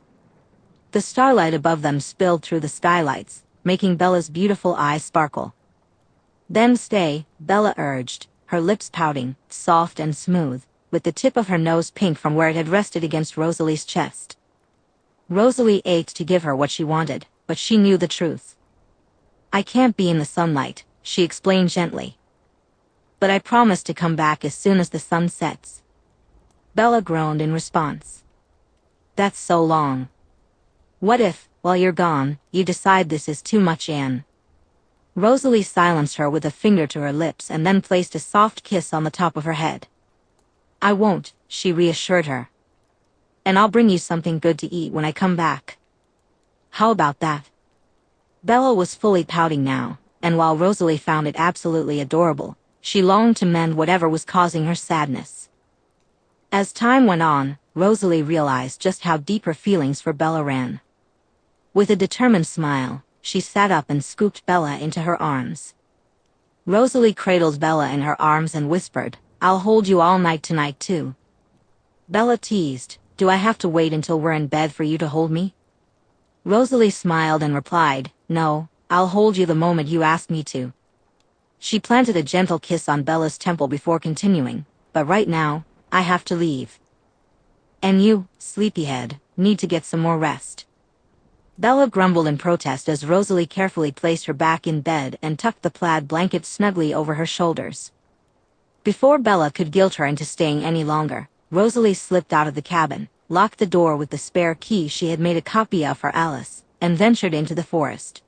Speaker 1: The starlight above them spilled through the skylights, making Bella's beautiful eyes sparkle. "Then stay," Bella urged, her lips pouting, soft and smooth, with the tip of her nose pink from where it had rested against Rosalie's chest. Rosalie ached to give her what she wanted, but she knew the truth. "I can't be in the sunlight," she explained gently. "But I promise to come back as soon as the sun sets." Bella groaned in response. "That's so long. What if, while you're gone, you decide this is too much, Anne?" Rosalie silenced her with a finger to her lips and then placed a soft kiss on the top of her head. "I won't," she reassured her. "And I'll bring you something good to eat when I come back. How about that?" Bella was fully pouting now, and while Rosalie found it absolutely adorable, she longed to mend whatever was causing her sadness. As time went on, Rosalie realized just how deep her feelings for Bella ran. With a determined smile, she sat up and scooped Bella into her arms. Rosalie cradled Bella in her arms and whispered, "I'll hold you all night tonight too." Bella teased, "Do I have to wait until we're in bed for you to hold me?" Rosalie smiled and replied, "No, I'll hold you the moment you ask me to." She planted a gentle kiss on Bella's temple before continuing, "But right now, I have to leave. And you, sleepyhead, need to get some more rest." Bella grumbled in protest as Rosalie carefully placed her back in bed and tucked the plaid blanket snugly over her shoulders. Before Bella could guilt her into staying any longer, Rosalie slipped out of the cabin, locked the door with the spare key she had made a copy of for Alice, and ventured into the forest.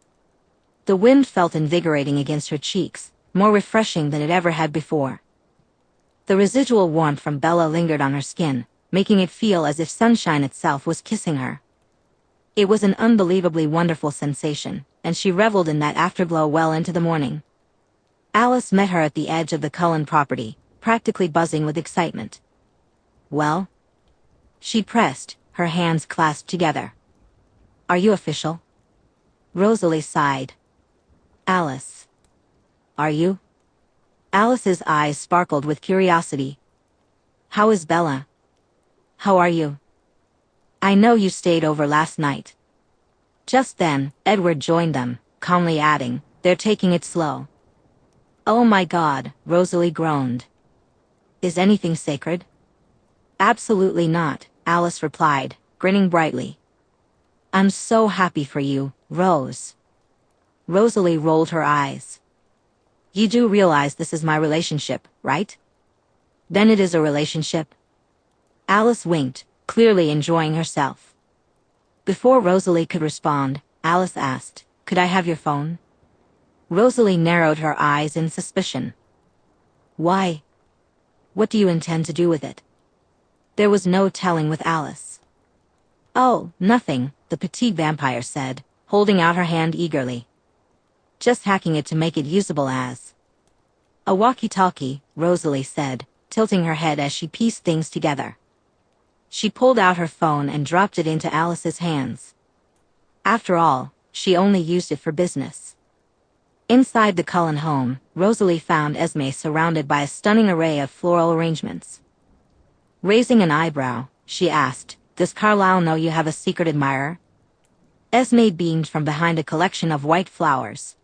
Speaker 1: The wind felt invigorating against her cheeks, more refreshing than it ever had before. The residual warmth from Bella lingered on her skin, making it feel as if sunshine itself was kissing her. It was an unbelievably wonderful sensation, and she reveled in that afterglow well into the morning. Alice met her at the edge of the Cullen property, practically buzzing with excitement. "Well?" she pressed, her hands clasped together. "Are you official?" Rosalie sighed. "Alice. Are you?" Alice's eyes sparkled with curiosity. "How is Bella? How are you? I know you stayed over last night." Just then, Edward joined them, calmly adding, "They're taking it slow." "Oh my God," Rosalie groaned. "Is anything sacred?" "Absolutely not," Alice replied, grinning brightly. I'm so happy for you, Rose. Rosalie rolled her eyes. You do realize this is my relationship, right? Then it is a relationship? Alice winked, clearly enjoying herself. Before Rosalie could respond, Alice asked, could I have your phone? Rosalie narrowed her eyes in suspicion. Why? What do you intend to do with it? There was no telling with Alice. Oh, nothing, the petite vampire said, holding out her hand eagerly. Just hacking it to make it usable as a walkie-talkie, Rosalie said, tilting her head as she pieced things together. She pulled out her phone and dropped it into Alice's hands. After all, she only used it for business. Inside the Cullen home, Rosalie found Esme surrounded by a stunning array of floral arrangements. Raising an eyebrow, she asked, does Carlyle know you have a secret admirer? Esme beamed from behind a collection of white flowers.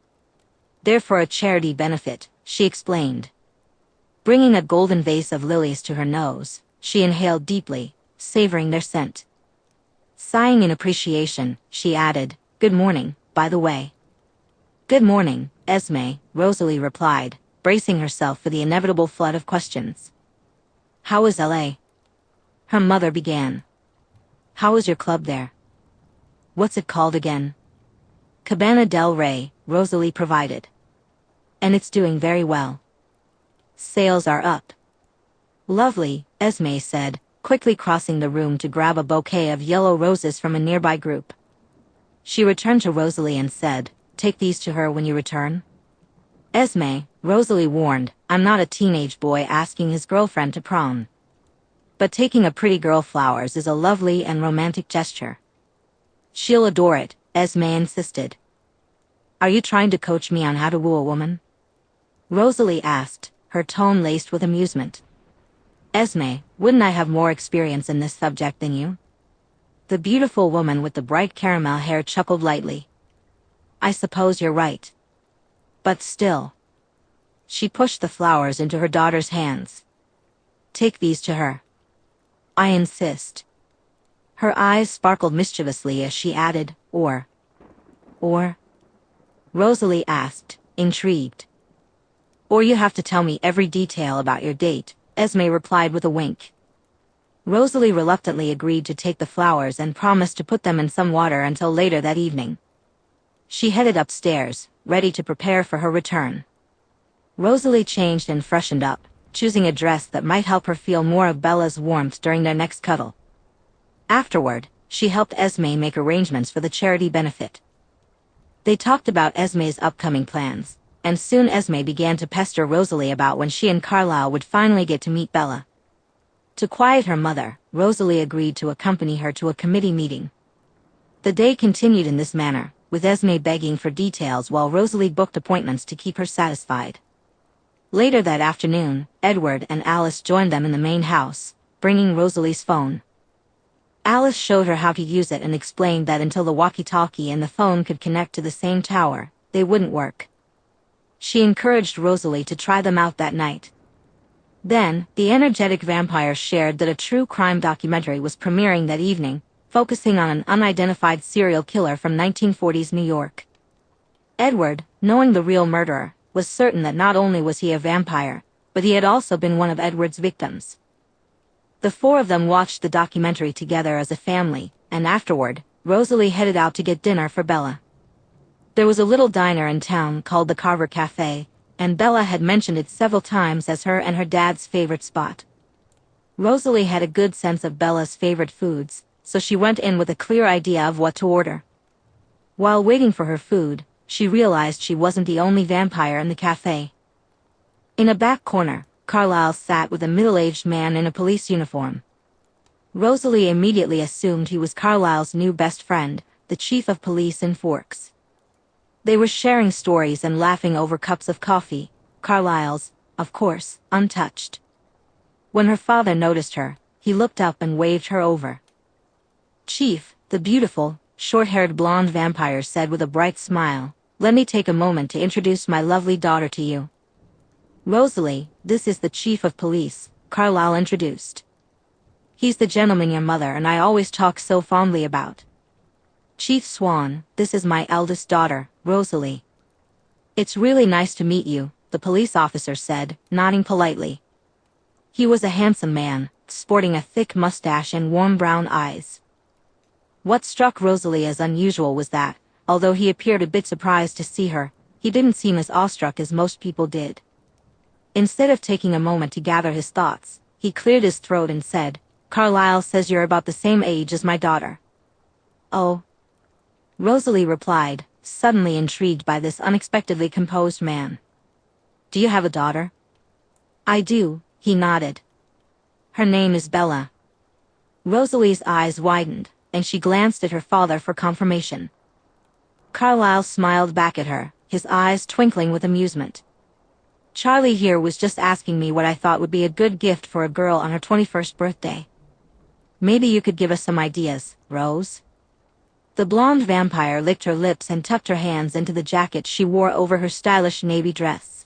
Speaker 1: They're for a charity benefit, she explained. Bringing a golden vase of lilies to her nose, she inhaled deeply, savoring their scent. Sighing in appreciation, she added, good morning, by the way. Good morning, Esme, Rosalie replied, bracing herself for the inevitable flood of questions. How is LA? Her mother began. How is your club there? What's it called again? Cabana del Rey, Rosalie provided. And it's doing very well. Sales are up. Lovely, Esme said, quickly crossing the room to grab a bouquet of yellow roses from a nearby group. She returned to Rosalie and said, take these to her when you return. Esme, Rosalie warned, I'm not a teenage boy asking his girlfriend to prom. But taking a pretty girl flowers is a lovely and romantic gesture. She'll adore it, Esme insisted. Are you trying to coach me on how to woo a woman? Rosalie asked, her tone laced with amusement. Esme, wouldn't I have more experience in this subject than you? The beautiful woman with the bright caramel hair chuckled lightly. I suppose you're right. But still. She pushed the flowers into her daughter's hands. Take these to her. I insist. Her eyes sparkled mischievously as she added, or? Rosalie asked, intrigued. Or you have to tell me every detail about your date, Esme replied with a wink. Rosalie reluctantly agreed to take the flowers and promised to put them in some water until later that evening. She headed upstairs, ready to prepare for her return. Rosalie changed and freshened up, choosing a dress that might help her feel more of Bella's warmth during their next cuddle. Afterward, she helped Esme make arrangements for the charity benefit. They talked about Esme's upcoming plans, and soon Esme began to pester Rosalie about when she and Carlyle would finally get to meet Bella. To quiet her mother, Rosalie agreed to accompany her to a committee meeting. The day continued in this manner, with Esme begging for details while Rosalie booked appointments to keep her satisfied. Later that afternoon, Edward and Alice joined them in the main house, bringing Rosalie's phone. Alice showed her how to use it and explained that until the walkie-talkie and the phone could connect to the same tower, they wouldn't work. She encouraged Rosalie to try them out that night. Then, the energetic vampire shared that a true crime documentary was premiering that evening, focusing on an unidentified serial killer from 1940s New York. Edward, knowing the real murderer, was certain that not only was he a vampire, but he had also been one of Edward's victims. The four of them watched the documentary together as a family, and afterward, Rosalie headed out to get dinner for Bella. There was a little diner in town called the Carver Café, and Bella had mentioned it several times as her and her dad's favorite spot. Rosalie had a good sense of Bella's favorite foods, so she went in with a clear idea of what to order. While waiting for her food, she realized she wasn't the only vampire in the cafe. In a back corner, Carlyle sat with a middle-aged man in a police uniform. Rosalie immediately assumed he was Carlyle's new best friend, the chief of police in Forks. They were sharing stories and laughing over cups of coffee, Carlyle's, of course, untouched. When her father noticed her, he looked up and waved her over. Chief, the beautiful, short-haired blonde vampire said with a bright smile, let me take a moment to introduce my lovely daughter to you. Rosalie, this is the chief of police, Carlyle introduced. He's the gentleman your mother and I always talk so fondly about. Chief Swan, this is my eldest daughter, Rosalie. It's really nice to meet you, the police officer said, nodding politely. He was a handsome man, sporting a thick mustache and warm brown eyes. What struck Rosalie as unusual was that, although he appeared a bit surprised to see her, he didn't seem as awestruck as most people did. Instead of taking a moment to gather his thoughts, he cleared his throat and said, "Carlyle says you're about the same age as my daughter." "Oh," Rosalie replied, suddenly intrigued by this unexpectedly composed man. "Do you have a daughter?" "I do," he nodded. "Her name is Bella." Rosalie's eyes widened, and she glanced at her father for confirmation. Carlyle smiled back at her, his eyes twinkling with amusement. "Charlie here was just asking me what I thought would be a good gift for a girl on her 21st birthday. Maybe you could give us some ideas, Rose?" The blonde vampire licked her lips and tucked her hands into the jacket she wore over her stylish navy dress.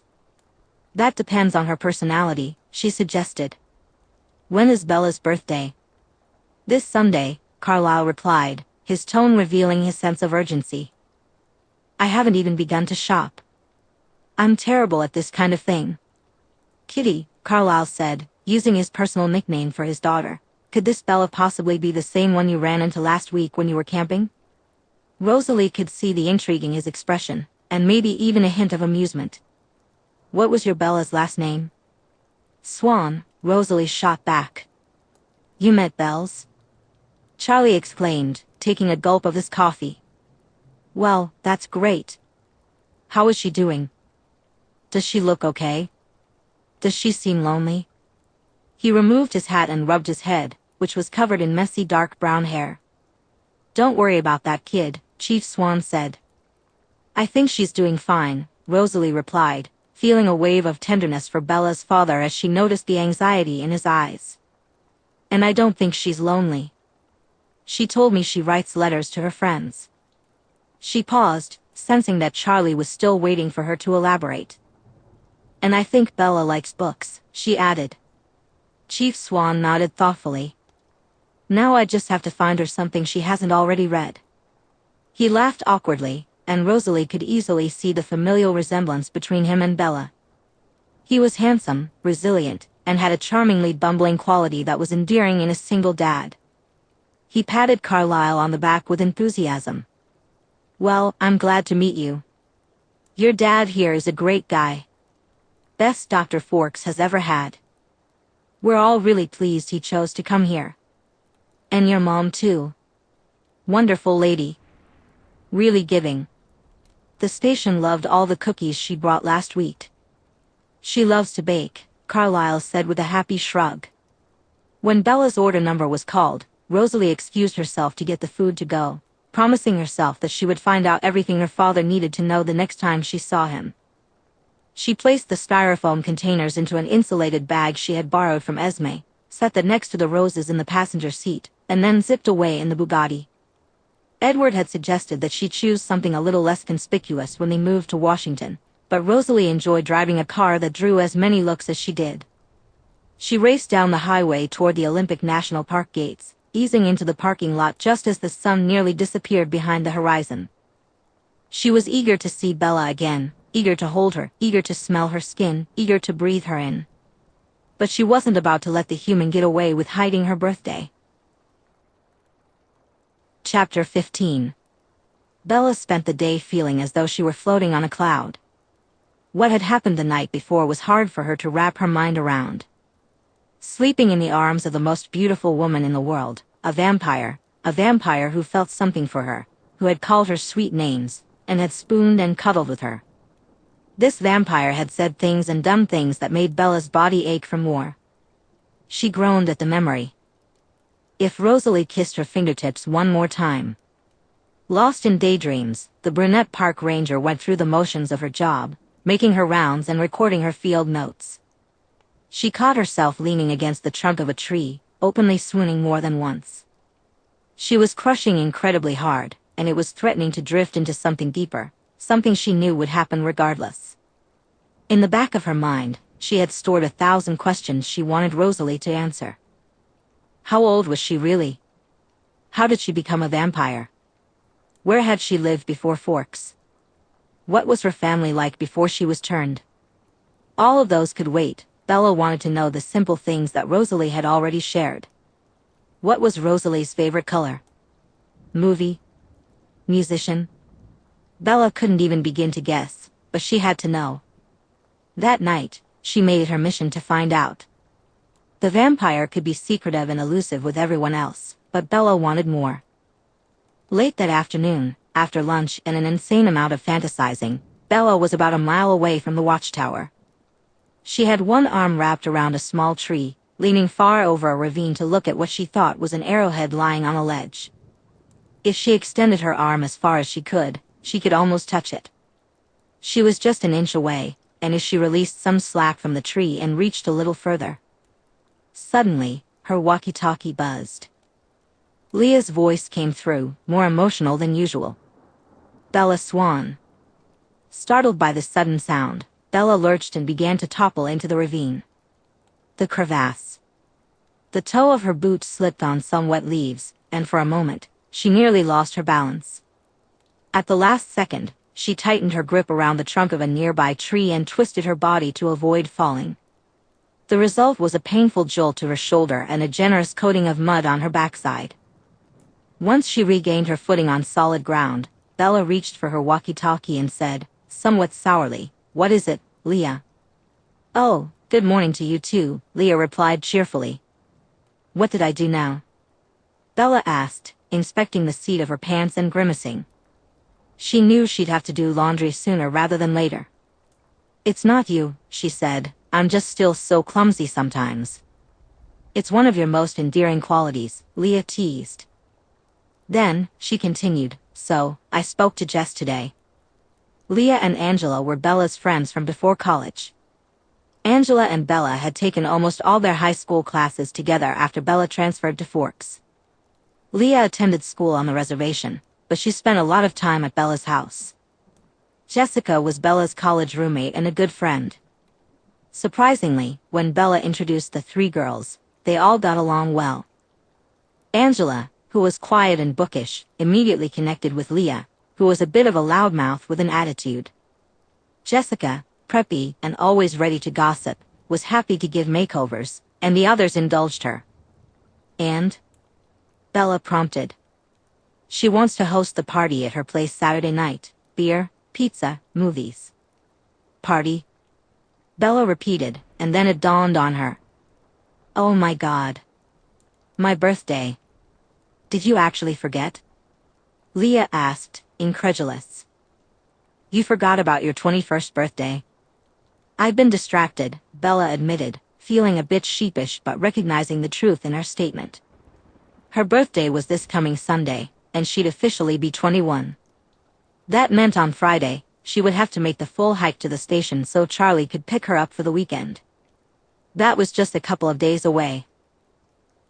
Speaker 1: "That depends on her personality," she suggested. "When is Bella's birthday?" "This Sunday," Carlyle replied, his tone revealing his sense of urgency. "I haven't even begun to shop. I'm terrible at this kind of thing." "Kitty," Carlyle said, using his personal nickname for his daughter, "could this Bella possibly be the same one you ran into last week when you were camping?" Rosalie could see the intrigue in his expression, and maybe even a hint of amusement. "What was your Bella's last name?" "Swan," Rosalie shot back. "You met Belle's?" Charlie exclaimed, taking a gulp of his coffee. "Well, that's great. How is she doing? Does she look okay? Does she seem lonely?" He removed his hat and rubbed his head, which was covered in messy dark brown hair. "Don't worry about that kid," Chief Swan said. "I think she's doing fine," Rosalie replied, feeling a wave of tenderness for Bella's father as she noticed the anxiety in his eyes. "And I don't think she's lonely. She told me she writes letters to her friends." She paused, sensing that Charlie was still waiting for her to elaborate. "And I think Bella likes books," she added. Chief Swan nodded thoughtfully. "Now I just have to find her something she hasn't already read." He laughed awkwardly, and Rosalie could easily see the familial resemblance between him and Bella. He was handsome, resilient, and had a charmingly bumbling quality that was endearing in a single dad. He patted Carlyle on the back with enthusiasm. "Well, I'm glad to meet you. Your dad here is a great guy. Best Dr. Forks has ever had. We're all really pleased he chose to come here. And your mom too. Wonderful lady. Really giving. The station loved all the cookies she brought last week." "She loves to bake," Carlyle said with a happy shrug. When Bella's order number was called, Rosalie excused herself to get the food to go, promising herself that she would find out everything her father needed to know the next time she saw him. She placed the styrofoam containers into an insulated bag she had borrowed from Esme, set them next to the roses in the passenger seat, and then zipped away in the Bugatti. Edward had suggested that she choose something a little less conspicuous when they moved to Washington, but Rosalie enjoyed driving a car that drew as many looks as she did. She raced down the highway toward the Olympic National Park gates, easing into the parking lot just as the sun nearly disappeared behind the horizon. She was eager to see Bella again, eager to hold her, eager to smell her skin, eager to breathe her in. But she wasn't about to let the human get away with hiding her birthday. Chapter 15. Bella spent the day feeling as though she were floating on a cloud. What had happened the night before was hard for her to wrap her mind around. Sleeping in the arms of the most beautiful woman in the world, a vampire who felt something for her, who had called her sweet names, and had spooned and cuddled with her. This vampire had said things and done things that made Bella's body ache for more. She groaned at the memory. If Rosalie kissed her fingertips one more time. Lost in daydreams, the brunette park ranger went through the motions of her job, making her rounds and recording her field notes. She caught herself leaning against the trunk of a tree, openly swooning more than once. She was crushing incredibly hard, and it was threatening to drift into something deeper, something she knew would happen regardless. In the back of her mind, she had stored 1,000 questions she wanted Rosalie to answer. How old was she really? How did she become a vampire? Where had she lived before Forks? What was her family like before she was turned? All of those could wait. Bella wanted to know the simple things that Rosalie had already shared. What was Rosalie's favorite color? Movie? Musician? Bella couldn't even begin to guess, but she had to know. That night, she made it her mission to find out. The vampire could be secretive and elusive with everyone else, but Bella wanted more. Late that afternoon, after lunch and an insane amount of fantasizing, Bella was about a mile away from the watchtower. She had one arm wrapped around a small tree, leaning far over a ravine to look at what she thought was an arrowhead lying on a ledge. If she extended her arm as far as she could almost touch it. She was just an inch away, and if she released some slack from the tree and reached a little further. Suddenly, her walkie-talkie buzzed. Leah's voice came through, more emotional than usual. Bella Swan. Startled by the sudden sound, Bella lurched and began to topple into the ravine. The crevasse. The toe of her boot slipped on some wet leaves, and for a moment, she nearly lost her balance. At the last second, she tightened her grip around the trunk of a nearby tree and twisted her body to avoid falling. The result was a painful jolt to her shoulder and a generous coating of mud on her backside. Once she regained her footing on solid ground, Bella reached for her walkie-talkie and said, somewhat sourly, "What is it, Leah?" "Oh, good morning to you too," Leah replied cheerfully. "What did I do now?" Bella asked, inspecting the seat of her pants and grimacing. She knew she'd have to do laundry sooner rather than later. "It's not you," she said, "I'm just still so clumsy sometimes." "It's one of your most endearing qualities," Leah teased. Then, she continued, "So, I spoke to Jess today." Leah and Angela were Bella's friends from before college. Angela and Bella had taken almost all their high school classes together after Bella transferred to Forks. Leah attended school on the reservation, but she spent a lot of time at Bella's house. Jessica was Bella's college roommate and a good friend. Surprisingly, when Bella introduced the three girls, they all got along well. Angela, who was quiet and bookish, immediately connected with Leah, who was a bit of a loudmouth with an attitude. Jessica, preppy and always ready to gossip, was happy to give makeovers, and the others indulged her. "And?" Bella prompted. "She wants to host the party at her place Saturday night. Beer, pizza, movies." "Party?" Bella repeated, and then it dawned on her. "Oh my God. My birthday. Did you actually forget?" Leah asked, incredulous. "You forgot about your 21st birthday?" "I've been distracted," Bella admitted, feeling a bit sheepish but recognizing the truth in her statement. Her birthday was this coming Sunday, and she'd officially be 21. That meant on Friday, she would have to make the full hike to the station so Charlie could pick her up for the weekend. That was just a couple of days away.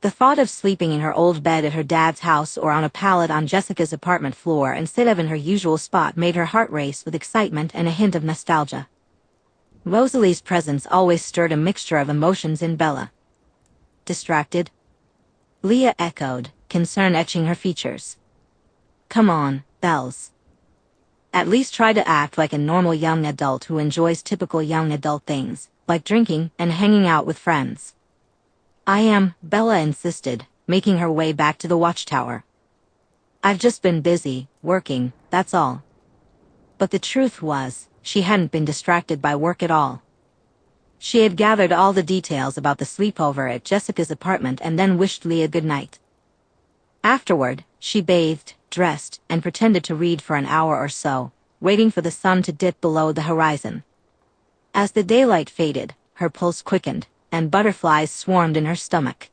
Speaker 1: The thought of sleeping in her old bed at her dad's house or on a pallet on Jessica's apartment floor instead of in her usual spot made her heart race with excitement and a hint of nostalgia. Rosalie's presence always stirred a mixture of emotions in Bella. "Distracted?" Leah echoed, concern etching her features. "Come on, Bells. At least try to act like a normal young adult who enjoys typical young adult things, like drinking and hanging out with friends." "I am," Bella insisted, making her way back to the watchtower. "I've just been busy, working, that's all." But the truth was, she hadn't been distracted by work at all. She had gathered all the details about the sleepover at Jessica's apartment and then wished Leah good night. Afterward, she bathed, dressed, and pretended to read for an hour or so, waiting for the sun to dip below the horizon. As the daylight faded, her pulse quickened, and butterflies swarmed in her stomach.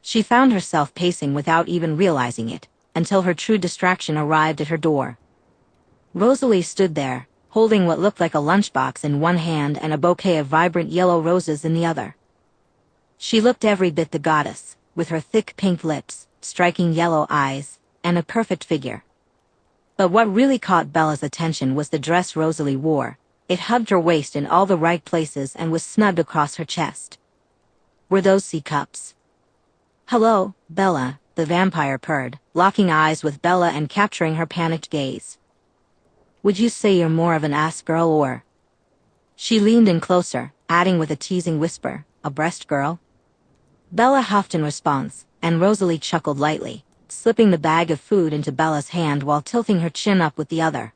Speaker 1: She found herself pacing without even realizing it, until her true distraction arrived at her door. Rosalie stood there, holding what looked like a lunchbox in one hand and a bouquet of vibrant yellow roses in the other. She looked every bit the goddess, with her thick pink lips, striking yellow eyes, and a perfect figure. But what really caught Bella's attention was the dress Rosalie wore. It hugged her waist in all the right places and was snugged across her chest. Were those C-cups? Hello, Bella, the vampire purred, locking eyes with Bella and capturing her panicked gaze. Would you say you're more of an ass girl or? She leaned in closer, adding with a teasing whisper, a breast girl? Bella huffed in response, and Rosalie chuckled lightly, slipping the bag of food into Bella's hand while tilting her chin up with the other.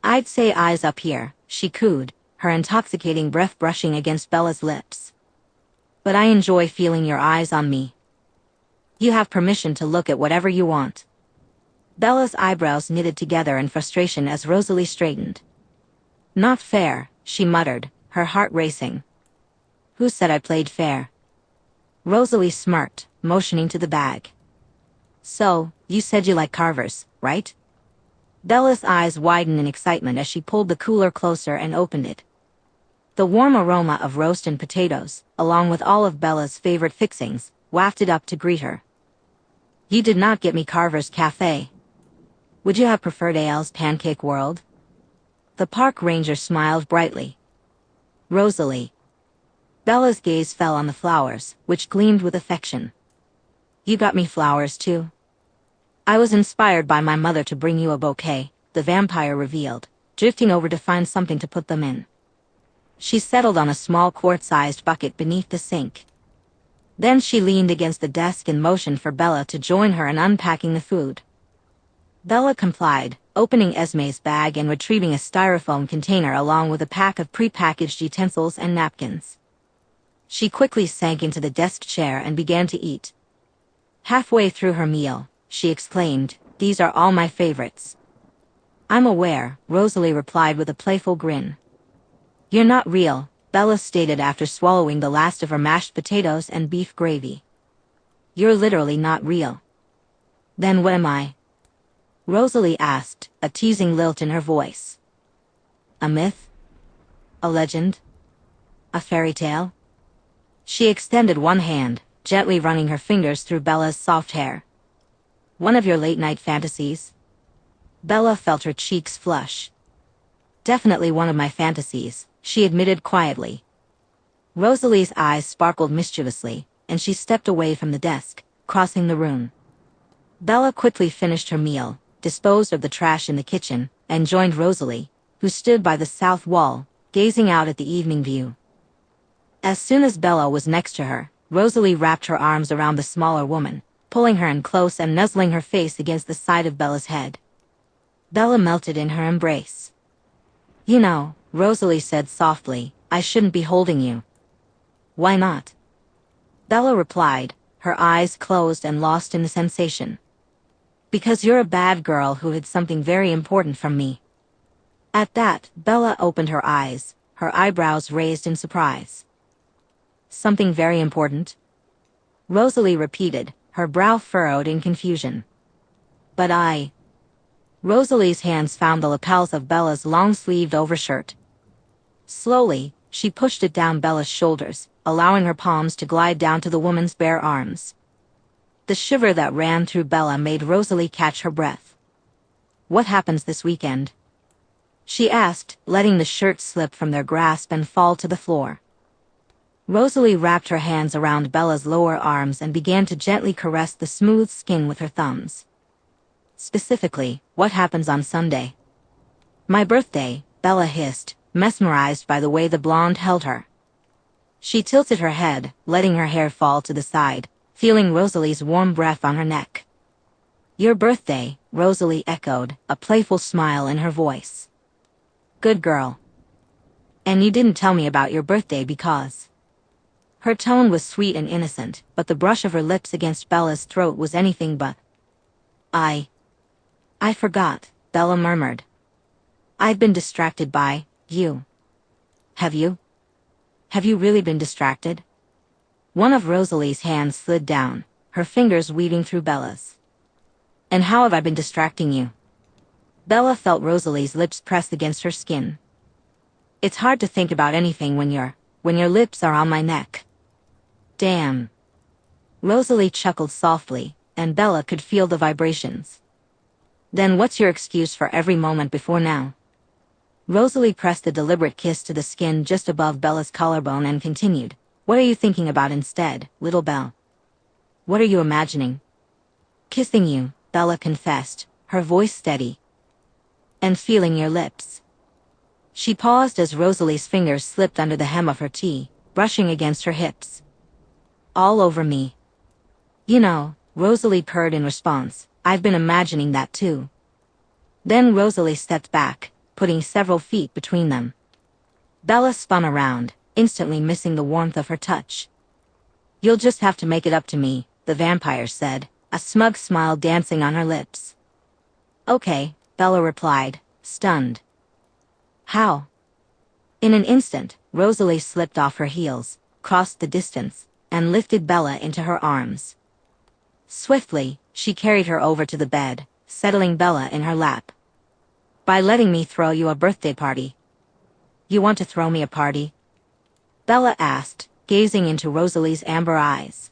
Speaker 1: I'd say eyes up here, she cooed, her intoxicating breath brushing against Bella's lips. But I enjoy feeling your eyes on me. You have permission to look at whatever you want. Bella's eyebrows knitted together in frustration as Rosalie straightened. Not fair, she muttered, her heart racing. Who said I played fair? Rosalie smirked, motioning to the bag. So, you said you like carvers, right? Bella's eyes widened in excitement as she pulled the cooler closer and opened it. The warm aroma of roast and potatoes, along with all of Bella's favorite fixings, wafted up to greet her. You did not get me Carver's Cafe. Would you have preferred Ale's Pancake World? The park ranger smiled brightly. Rosalie. Bella's gaze fell on the flowers, which gleamed with affection. You got me flowers too? I was inspired by my mother to bring you a bouquet, the vampire revealed, drifting over to find something to put them in. She settled on a small quart-sized bucket beneath the sink. Then she leaned against the desk and motioned for Bella to join her in unpacking the food. Bella complied, opening Esme's bag and retrieving a styrofoam container along with a pack of pre-packaged utensils and napkins. She quickly sank into the desk chair and began to eat. Halfway through her meal, she exclaimed, "These are all my favorites." I'm aware, Rosalie replied with a playful grin. You're not real, Bella stated after swallowing the last of her mashed potatoes and beef gravy. You're literally not real. Then what am I? Rosalie asked, a teasing lilt in her voice. A myth? A legend? A fairy tale? She extended one hand, gently running her fingers through Bella's soft hair. One of your late-night fantasies? Bella felt her cheeks flush. Definitely one of my fantasies, she admitted quietly. Rosalie's eyes sparkled mischievously, and she stepped away from the desk, crossing the room. Bella quickly finished her meal, disposed of the trash in the kitchen, and joined Rosalie, who stood by the south wall, gazing out at the evening view. As soon as Bella was next to her, Rosalie wrapped her arms around the smaller woman, pulling her in close and nuzzling her face against the side of Bella's head. Bella melted in her embrace. You know, Rosalie said softly, I shouldn't be holding you. Why not? Bella replied, her eyes closed and lost in the sensation. Because you're a bad girl who hid something very important from me. At that, Bella opened her eyes, her eyebrows raised in surprise. Something very important? Rosalie repeated, her brow furrowed in confusion. But Rosalie's hands found the lapels of Bella's long-sleeved overshirt. Slowly, she pushed it down Bella's shoulders, allowing her palms to glide down to the woman's bare arms. The shiver that ran through Bella made Rosalie catch her breath. What happens this weekend? She asked, letting the shirt slip from their grasp and fall to the floor. Rosalie wrapped her hands around Bella's lower arms and began to gently caress the smooth skin with her thumbs. Specifically, what happens on Sunday? My birthday, Bella hissed, mesmerized by the way the blonde held her. She tilted her head, letting her hair fall to the side, feeling Rosalie's warm breath on her neck. Your birthday, Rosalie echoed, a playful smile in her voice. Good girl. And you didn't tell me about your birthday because... Her tone was sweet and innocent, but the brush of her lips against Bella's throat was anything but. I forgot, Bella murmured. I've been distracted by you. Have you? Have you really been distracted? One of Rosalie's hands slid down, her fingers weaving through Bella's. And how have I been distracting you? Bella felt Rosalie's lips press against her skin. It's hard to think about anything when your lips are on my neck. Damn. Rosalie chuckled softly, and Bella could feel the vibrations. Then what's your excuse for every moment before now? Rosalie pressed a deliberate kiss to the skin just above Bella's collarbone and continued, What are you thinking about instead, little Belle? What are you imagining? Kissing you, Bella confessed, her voice steady. And feeling your lips. She paused as Rosalie's fingers slipped under the hem of her tee, brushing against her hips. All over me. You know, Rosalie purred in response, I've been imagining that too. Then Rosalie stepped back, putting several feet between them. Bella spun around, instantly missing the warmth of her touch. You'll just have to make it up to me, the vampire said, a smug smile dancing on her lips. Okay, Bella replied, stunned. How? In an instant, Rosalie slipped off her heels, crossed the distance, and lifted Bella into her arms. Swiftly, she carried her over to the bed, settling Bella in her lap. By letting me throw you a birthday party. You want to throw me a party? Bella asked, gazing into Rosalie's amber eyes.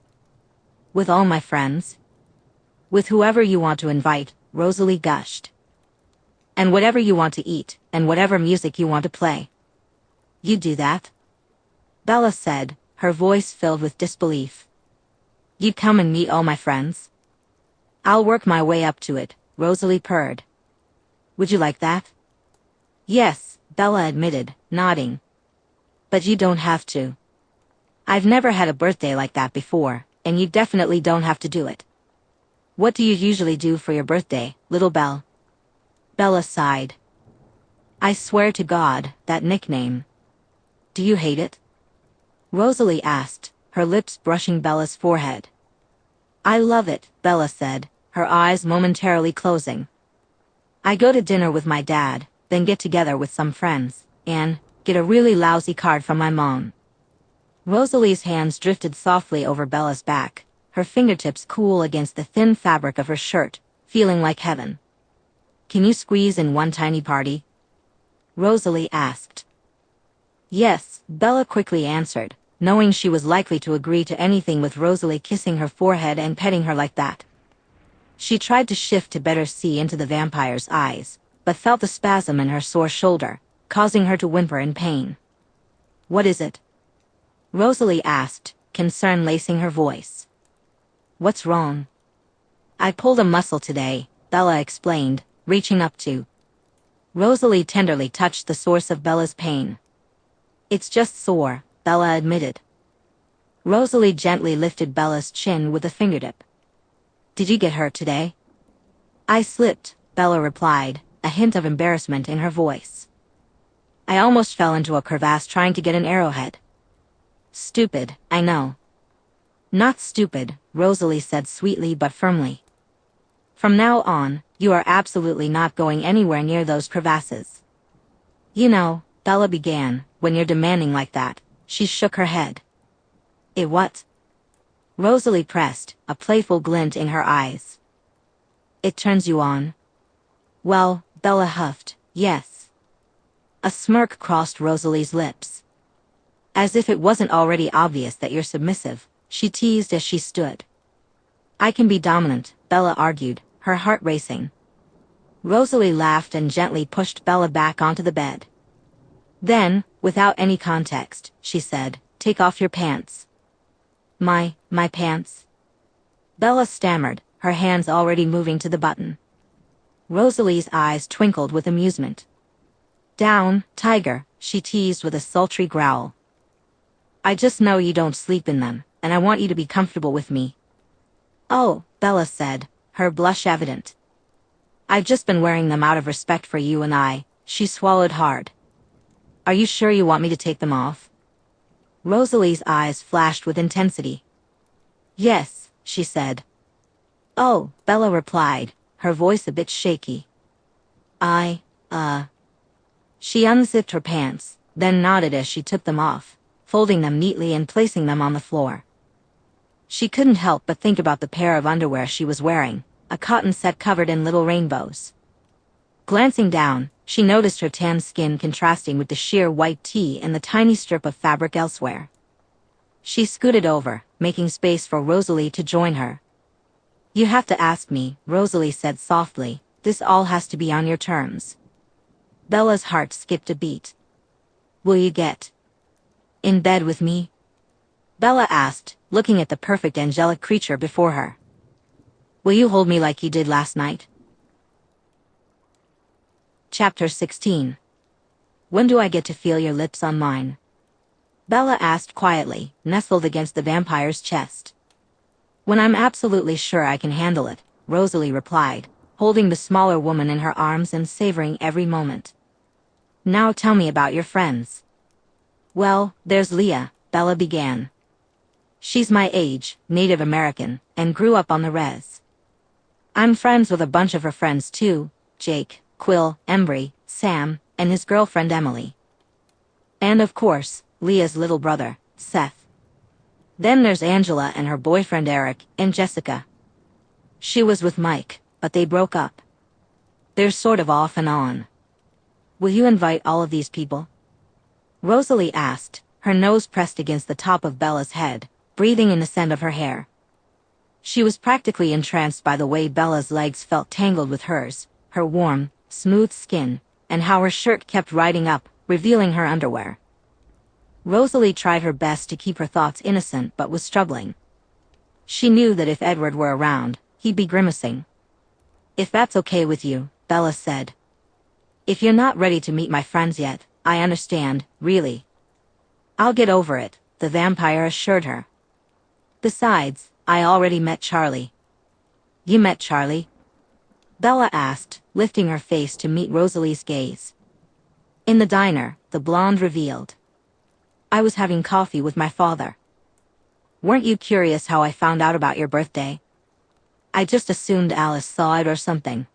Speaker 1: With all my friends? With whoever you want to invite, Rosalie gushed. And whatever you want to eat, and whatever music you want to play. You do that? Bella said, her voice filled with disbelief. You'd come and meet all my friends? I'll work my way up to it, Rosalie purred. Would you like that? Yes, Bella admitted, nodding. But you don't have to. I've never had a birthday like that before, and you definitely don't have to do it. What do you usually do for your birthday, little Belle? Bella sighed. I swear to God, that nickname. Do you hate it? Rosalie asked, her lips brushing Bella's forehead. I love it, Bella said, her eyes momentarily closing. I go to dinner with my dad, then get together with some friends, and get a really lousy card from my mom. Rosalie's hands drifted softly over Bella's back, her fingertips cool against the thin fabric of her shirt, feeling like heaven. Can you squeeze in one tiny party? Rosalie asked. Yes, Bella quickly answered, knowing she was likely to agree to anything with Rosalie kissing her forehead and petting her like that. She tried to shift to better see into the vampire's eyes, but felt a spasm in her sore shoulder, causing her to whimper in pain. What is it? Rosalie asked, concern lacing her voice. What's wrong? I pulled a muscle today, Bella explained, reaching up to. Rosalie tenderly touched the source of Bella's pain. It's just sore, Bella admitted. Rosalie gently lifted Bella's chin with a fingertip. Did you get hurt today? I slipped, Bella replied, a hint of embarrassment in her voice. I almost fell into a crevasse trying to get an arrowhead. Stupid, I know. Not stupid, Rosalie said sweetly but firmly. From now on, you are absolutely not going anywhere near those crevasses. You know, Bella began, when you're demanding like that. She shook her head. It what? Rosalie pressed, a playful glint in her eyes. It turns you on? Well, Bella huffed, yes. A smirk crossed Rosalie's lips. As if it wasn't already obvious that you're submissive, she teased as she stood. I can be dominant, Bella argued, her heart racing. Rosalie laughed and gently pushed Bella back onto the bed. Then, without any context, she said, take off your pants. My pants? Bella stammered, her hands already moving to the button. Rosalie's eyes twinkled with amusement. Down, tiger, she teased with a sultry growl. I just know you don't sleep in them, and I want you to be comfortable with me. Oh, Bella said, her blush evident. I've just been wearing them out of respect for you and I, she swallowed hard. Are you sure you want me to take them off? Rosalie's eyes flashed with intensity. Yes, she said. Oh, Bella replied, her voice a bit shaky. She unzipped her pants, then nodded as she took them off, folding them neatly and placing them on the floor. She couldn't help but think about the pair of underwear she was wearing, a cotton set covered in little rainbows. Glancing down, she noticed her tan skin contrasting with the sheer white tee and the tiny strip of fabric elsewhere. She scooted over, making space for Rosalie to join her. You have to ask me, Rosalie said softly, this all has to be on your terms. Bella's heart skipped a beat. Will you get in bed with me? Bella asked, looking at the perfect angelic creature before her. "Will you hold me like you did last night?" Chapter 16. When do I get to feel your lips on mine? Bella asked quietly, nestled against the vampire's chest. "When I'm absolutely sure I can handle it," Rosalie replied, holding the smaller woman in her arms and savoring every moment. "Now tell me about your friends." "Well, there's Leah," Bella began. "She's my age, Native American, and grew up on the res. I'm friends with a bunch of her friends too, Jake, Quill, Embry, Sam, and his girlfriend Emily. And of course, Leah's little brother, Seth. Then there's Angela and her boyfriend Eric, and Jessica. She was with Mike, but they broke up. They're sort of off and on. Will you invite all of these people?" Rosalie asked, her nose pressed against the top of Bella's head, breathing in the scent of her hair. She was practically entranced by the way Bella's legs felt tangled with hers, her warm, smooth skin, and how her shirt kept riding up, revealing her underwear. Rosalie tried her best to keep her thoughts innocent but was struggling. She knew that if Edward were around, he'd be grimacing. "If that's okay with you," Bella said. "If you're not ready to meet my friends yet, I understand, really." "I'll get over it," the vampire assured her. "Besides, I already met Charlie." "You met Charlie?" Bella asked, lifting her face to meet Rosalie's gaze. "In the diner," the blonde revealed. "I was having coffee with my father." "Weren't you curious how I found out about your birthday?" "I just assumed Alice saw it or something."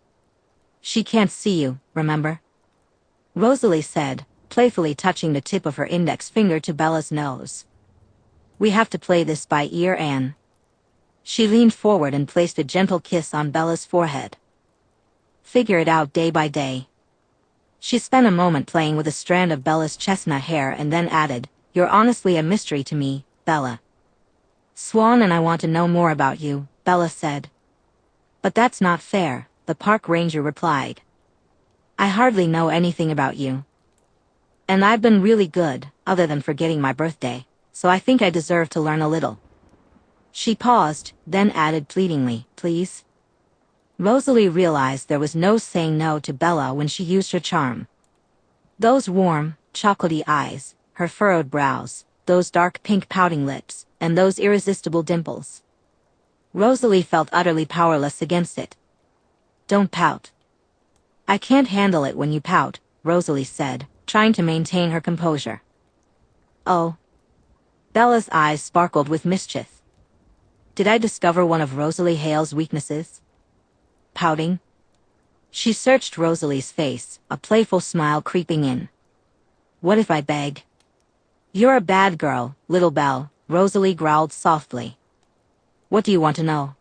Speaker 1: "She can't see you, remember?" Rosalie said, playfully touching the tip of her index finger to Bella's nose. "We have to play this by ear, Anne." She leaned forward and placed a gentle kiss on Bella's forehead. "Figure it out day by day." She spent a moment playing with a strand of Bella's chestnut hair and then added, "You're honestly a mystery to me, Bella." "Swan and I want to know more about you," Bella said. "But that's not fair," the park ranger replied. "I hardly know anything about you. And I've been really good, other than forgetting my birthday, so I think I deserve to learn a little." She paused, then added pleadingly, "Please?" Rosalie realized there was no saying no to Bella when she used her charm. Those warm, chocolatey eyes, her furrowed brows, those dark pink pouting lips, and those irresistible dimples. Rosalie felt utterly powerless against it. "Don't pout." "I can't handle it when you pout," Rosalie said, trying to maintain her composure. "Oh." Bella's eyes sparkled with mischief. Did I discover one of Rosalie Hale's weaknesses? Pouting? She searched Rosalie's face, a playful smile creeping in. "What if I beg?" "You're a bad girl, little Belle," Rosalie growled softly. "What do you want to know?"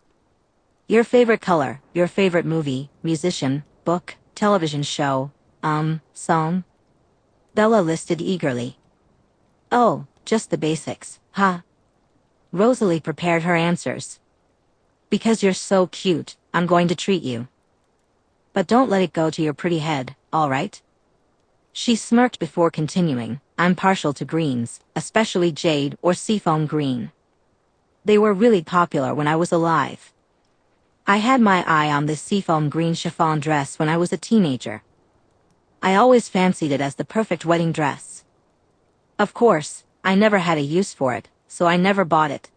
Speaker 1: "Your favorite color, your favorite movie, musician, book, television show, song?" Bella listed eagerly. "Oh, just the basics, huh?" Rosalie prepared her answers. "Because you're so cute, I'm going to treat you. But don't let it go to your pretty head, all right?" She smirked before continuing, "I'm partial to greens, especially jade or seafoam green. They were really popular when I was alive. I had my eye on this seafoam green chiffon dress when I was a teenager. I always fancied it as the perfect wedding dress. Of course, I never had a use for it, so I never bought it.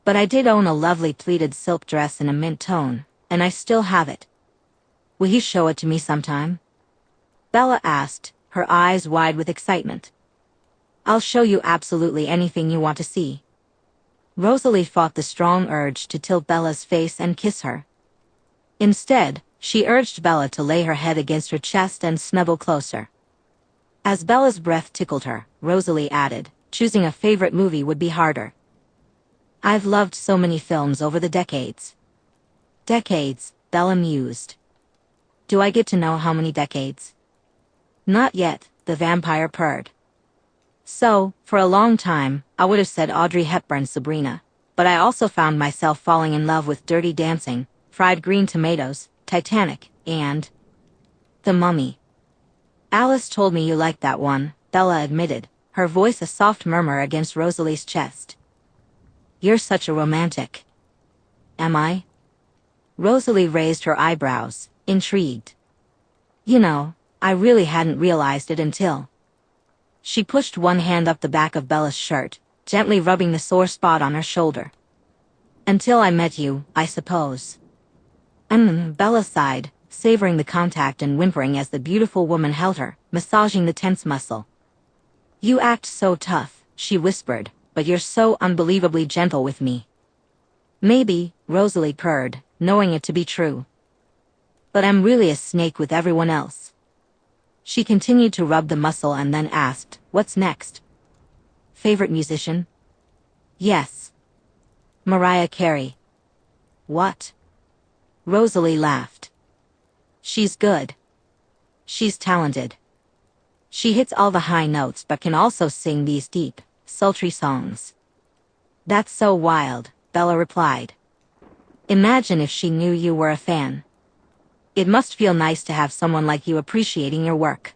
Speaker 1: But I did own a lovely pleated silk dress in a mint tone, and I still have it. Will you show it to me sometime?" Bella asked, her eyes wide with excitement. "I'll show you absolutely anything you want to see." Rosalie fought the strong urge to tilt Bella's face and kiss her. Instead, she urged Bella to lay her head against her chest and snuggle closer. As Bella's breath tickled her, Rosalie added, "Choosing a favorite movie would be harder. I've loved so many films over the decades." "Decades," Bella mused. "Do I get to know how many decades?" "Not yet," the vampire purred. "So, for a long time, I would have said Audrey Hepburn's Sabrina, but I also found myself falling in love with Dirty Dancing, Fried Green Tomatoes, Titanic, and The Mummy." "Alice told me you liked that one," Bella admitted, her voice a soft murmur against Rosalie's chest. You're such a romantic. Am I? Rosalie raised her eyebrows, intrigued. You know, I really hadn't realized it until. She pushed one hand up the back of Bella's shirt, gently rubbing the sore spot on her shoulder. Until I met you, I suppose. Bella sighed, savoring the contact and whimpering as the beautiful woman held her, massaging the tense muscle. You act so tough, she whispered, but you're so unbelievably gentle with me. Maybe, Rosalie purred, knowing it to be true. But I'm really a snake with everyone else. She continued to rub the muscle and then asked, what's next? Favorite musician? Yes. Mariah Carey. What? Rosalie laughed. She's good. She's talented. She hits all the high notes but can also sing these deep, sultry songs. That's so wild, Bella replied. Imagine if she knew you were a fan. It must feel nice to have someone like you appreciating your work.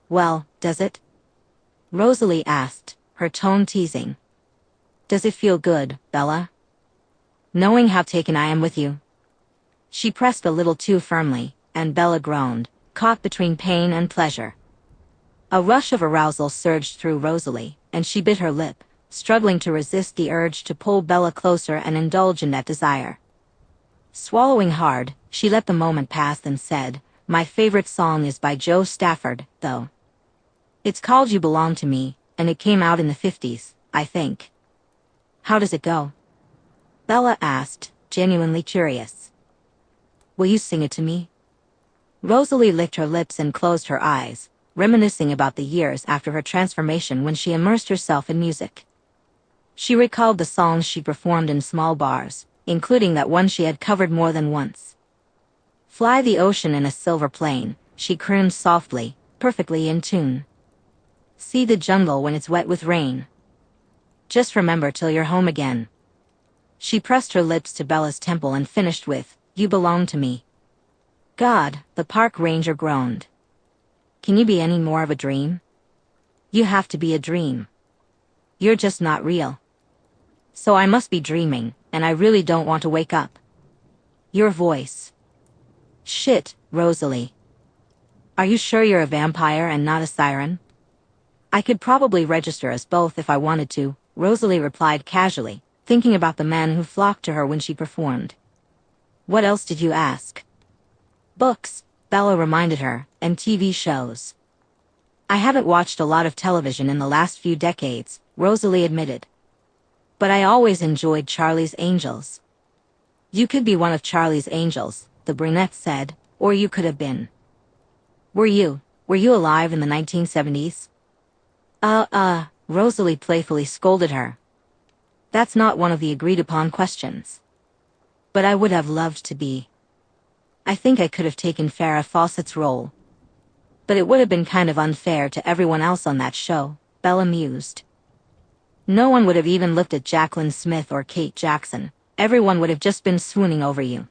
Speaker 1: Well, does it? Rosalie asked, her tone teasing. Does it feel good, Bella? Knowing how taken I am with you. She pressed a little too firmly, and Bella groaned, caught between pain and pleasure. A rush of arousal surged through Rosalie, and she bit her lip, struggling to resist the urge to pull Bella closer and indulge in that desire. Swallowing hard, she let the moment pass and said, my favorite song is by Joe Stafford, though. It's called You Belong to Me, and it came out in the 50s, I think. How does it go? Bella asked, genuinely curious. Will you sing it to me? Rosalie licked her lips and closed her eyes, reminiscing about the years after her transformation when she immersed herself in music. She recalled the songs she performed in small bars, including that one she had covered more than once. Fly the ocean in a silver plane, she crooned softly, perfectly in tune. See the jungle when it's wet with rain. Just remember till you're home again. She pressed her lips to Bella's temple and finished with, You Belong to Me. God, the park ranger groaned. Can you be any more of a dream? You have to be a dream. You're just not real. So I must be dreaming, and I really don't want to wake up. Your voice. Shit, Rosalie. Are you sure you're a vampire and not a siren? I could probably register as both if I wanted to, Rosalie replied casually, thinking about the men who flocked to her when she performed. What else did you ask? Books, Bella reminded her, and TV shows. I haven't watched a lot of television in the last few decades, Rosalie admitted. But I always enjoyed Charlie's Angels. You could be one of Charlie's Angels, the brunette said, or you could have been. Were you alive in the 1970s? Rosalie playfully scolded her. That's not one of the agreed-upon questions. But I would have loved to be. I think I could have taken Farrah Fawcett's role. But it would have been kind of unfair to everyone else on that show, Bella mused. No one would have even looked at Jacqueline Smith or Kate Jackson. Everyone would have just been swooning over you.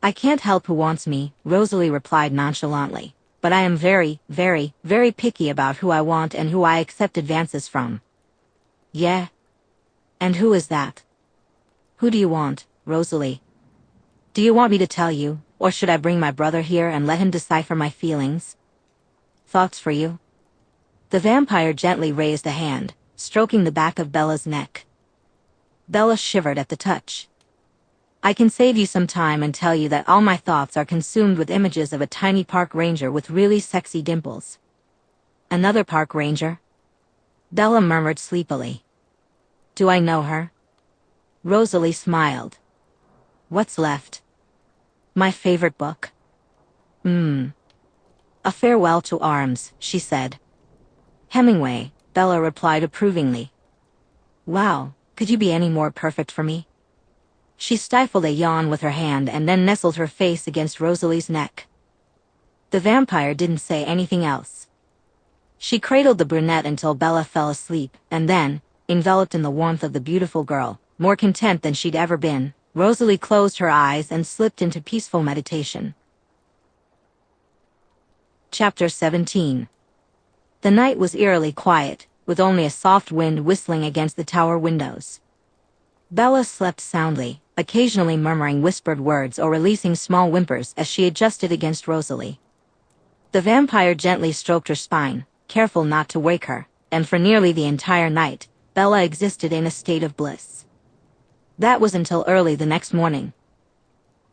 Speaker 1: I can't help who wants me, Rosalie replied nonchalantly, but I am very, very, very picky about who I want and who I accept advances from. Yeah? And who is that? Who do you want, Rosalie? Do you want me to tell you, or should I bring my brother here and let him decipher my feelings? Thoughts for you? The vampire gently raised a hand, stroking the back of Bella's neck. Bella shivered at the touch. I can save you some time and tell you that all my thoughts are consumed with images of a tiny park ranger with really sexy dimples. Another park ranger? Bella murmured sleepily. Do I know her? Rosalie smiled. What's left? My favorite book. A Farewell to Arms, she said. Hemingway, Bella replied approvingly. Wow, could you be any more perfect for me? She stifled a yawn with her hand and then nestled her face against Rosalie's neck. The vampire didn't say anything else. She cradled the brunette until Bella fell asleep, and then, enveloped in the warmth of the beautiful girl, more content than she'd ever been, Rosalie closed her eyes and slipped into peaceful meditation. Chapter 17. The night was eerily quiet, with only a soft wind whistling against the tower windows. Bella slept soundly, occasionally murmuring whispered words or releasing small whimpers as she adjusted against Rosalie. The vampire gently stroked her spine, careful not to wake her, and for nearly the entire night, Bella existed in a state of bliss. That was until early the next morning.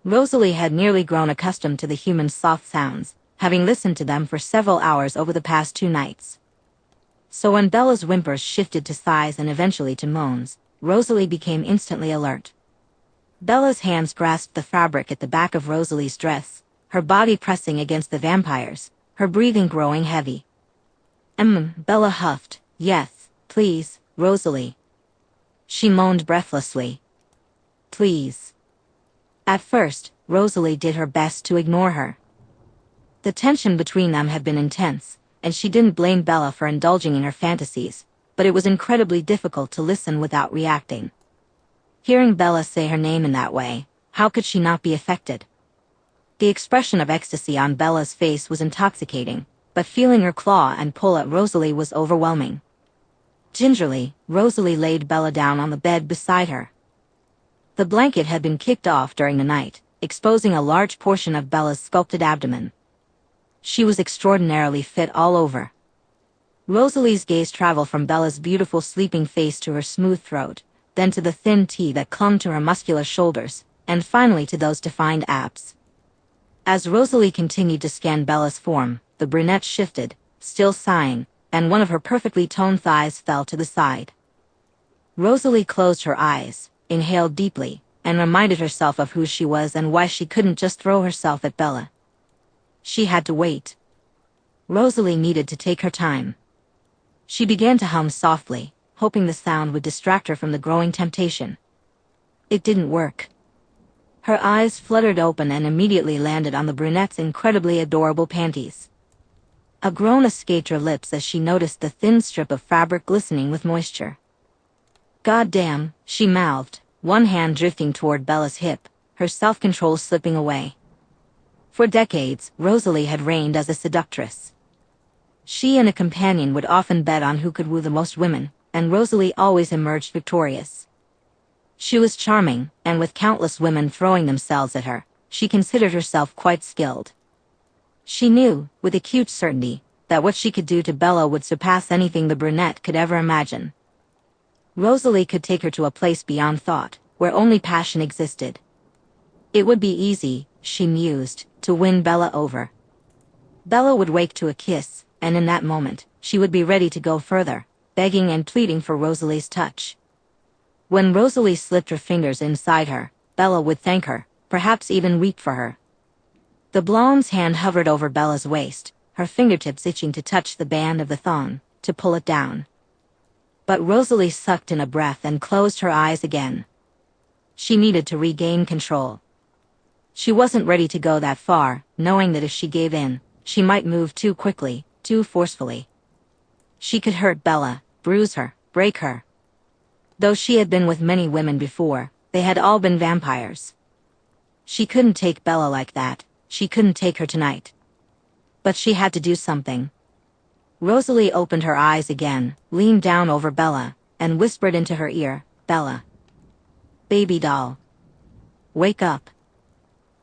Speaker 1: Rosalie had nearly grown accustomed to the human's soft sounds, having listened to them for several hours over the past 2 nights. So when Bella's whimpers shifted to sighs and eventually to moans, Rosalie became instantly alert. Bella's hands grasped the fabric at the back of Rosalie's dress, her body pressing against the vampire's, her breathing growing heavy. Bella huffed. Yes, please, Rosalie. She moaned breathlessly. Please. At first, Rosalie did her best to ignore her. The tension between them had been intense, and she didn't blame Bella for indulging in her fantasies, but it was incredibly difficult to listen without reacting. Hearing Bella say her name in that way, how could she not be affected? The expression of ecstasy on Bella's face was intoxicating, but feeling her claw and pull at Rosalie was overwhelming. Gingerly, Rosalie laid Bella down on the bed beside her. The blanket had been kicked off during the night, exposing a large portion of Bella's sculpted abdomen. She was extraordinarily fit all over. Rosalie's gaze traveled from Bella's beautiful sleeping face to her smooth throat, then to the thin T that clung to her muscular shoulders, and finally to those defined abs. As Rosalie continued to scan Bella's form, the brunette shifted, still sighing, and one of her perfectly toned thighs fell to the side. Rosalie closed her eyes, inhaled deeply, and reminded herself of who she was and why she couldn't just throw herself at Bella. She had to wait. Rosalie needed to take her time. She began to hum softly, hoping the sound would distract her from the growing temptation. It didn't work. Her eyes fluttered open and immediately landed on the brunette's incredibly adorable panties. A groan escaped her lips as she noticed the thin strip of fabric glistening with moisture. "God damn," she mouthed, one hand drifting toward Bella's hip, her self-control slipping away. For decades, Rosalie had reigned as a seductress. She and a companion would often bet on who could woo the most women, and Rosalie always emerged victorious. She was charming, and with countless women throwing themselves at her, she considered herself quite skilled. She knew, with acute certainty, that what she could do to Bella would surpass anything the brunette could ever imagine. Rosalie could take her to a place beyond thought, where only passion existed. It would be easy, she mused, to win Bella over. Bella would wake to a kiss, and in that moment, she would be ready to go further, begging and pleading for Rosalie's touch. When Rosalie slipped her fingers inside her, Bella would thank her, perhaps even weep for her. The blonde's hand hovered over Bella's waist, her fingertips itching to touch the band of the thong, to pull it down. But Rosalie sucked in a breath and closed her eyes again. She needed to regain control. She wasn't ready to go that far, knowing that if she gave in, she might move too quickly, too forcefully. She could hurt Bella, bruise her, break her. Though she had been with many women before, they had all been vampires. She couldn't take Bella like that, she couldn't take her tonight. But she had to do something. Rosalie opened her eyes again, leaned down over Bella, and whispered into her ear, "Bella. Baby doll. Wake up."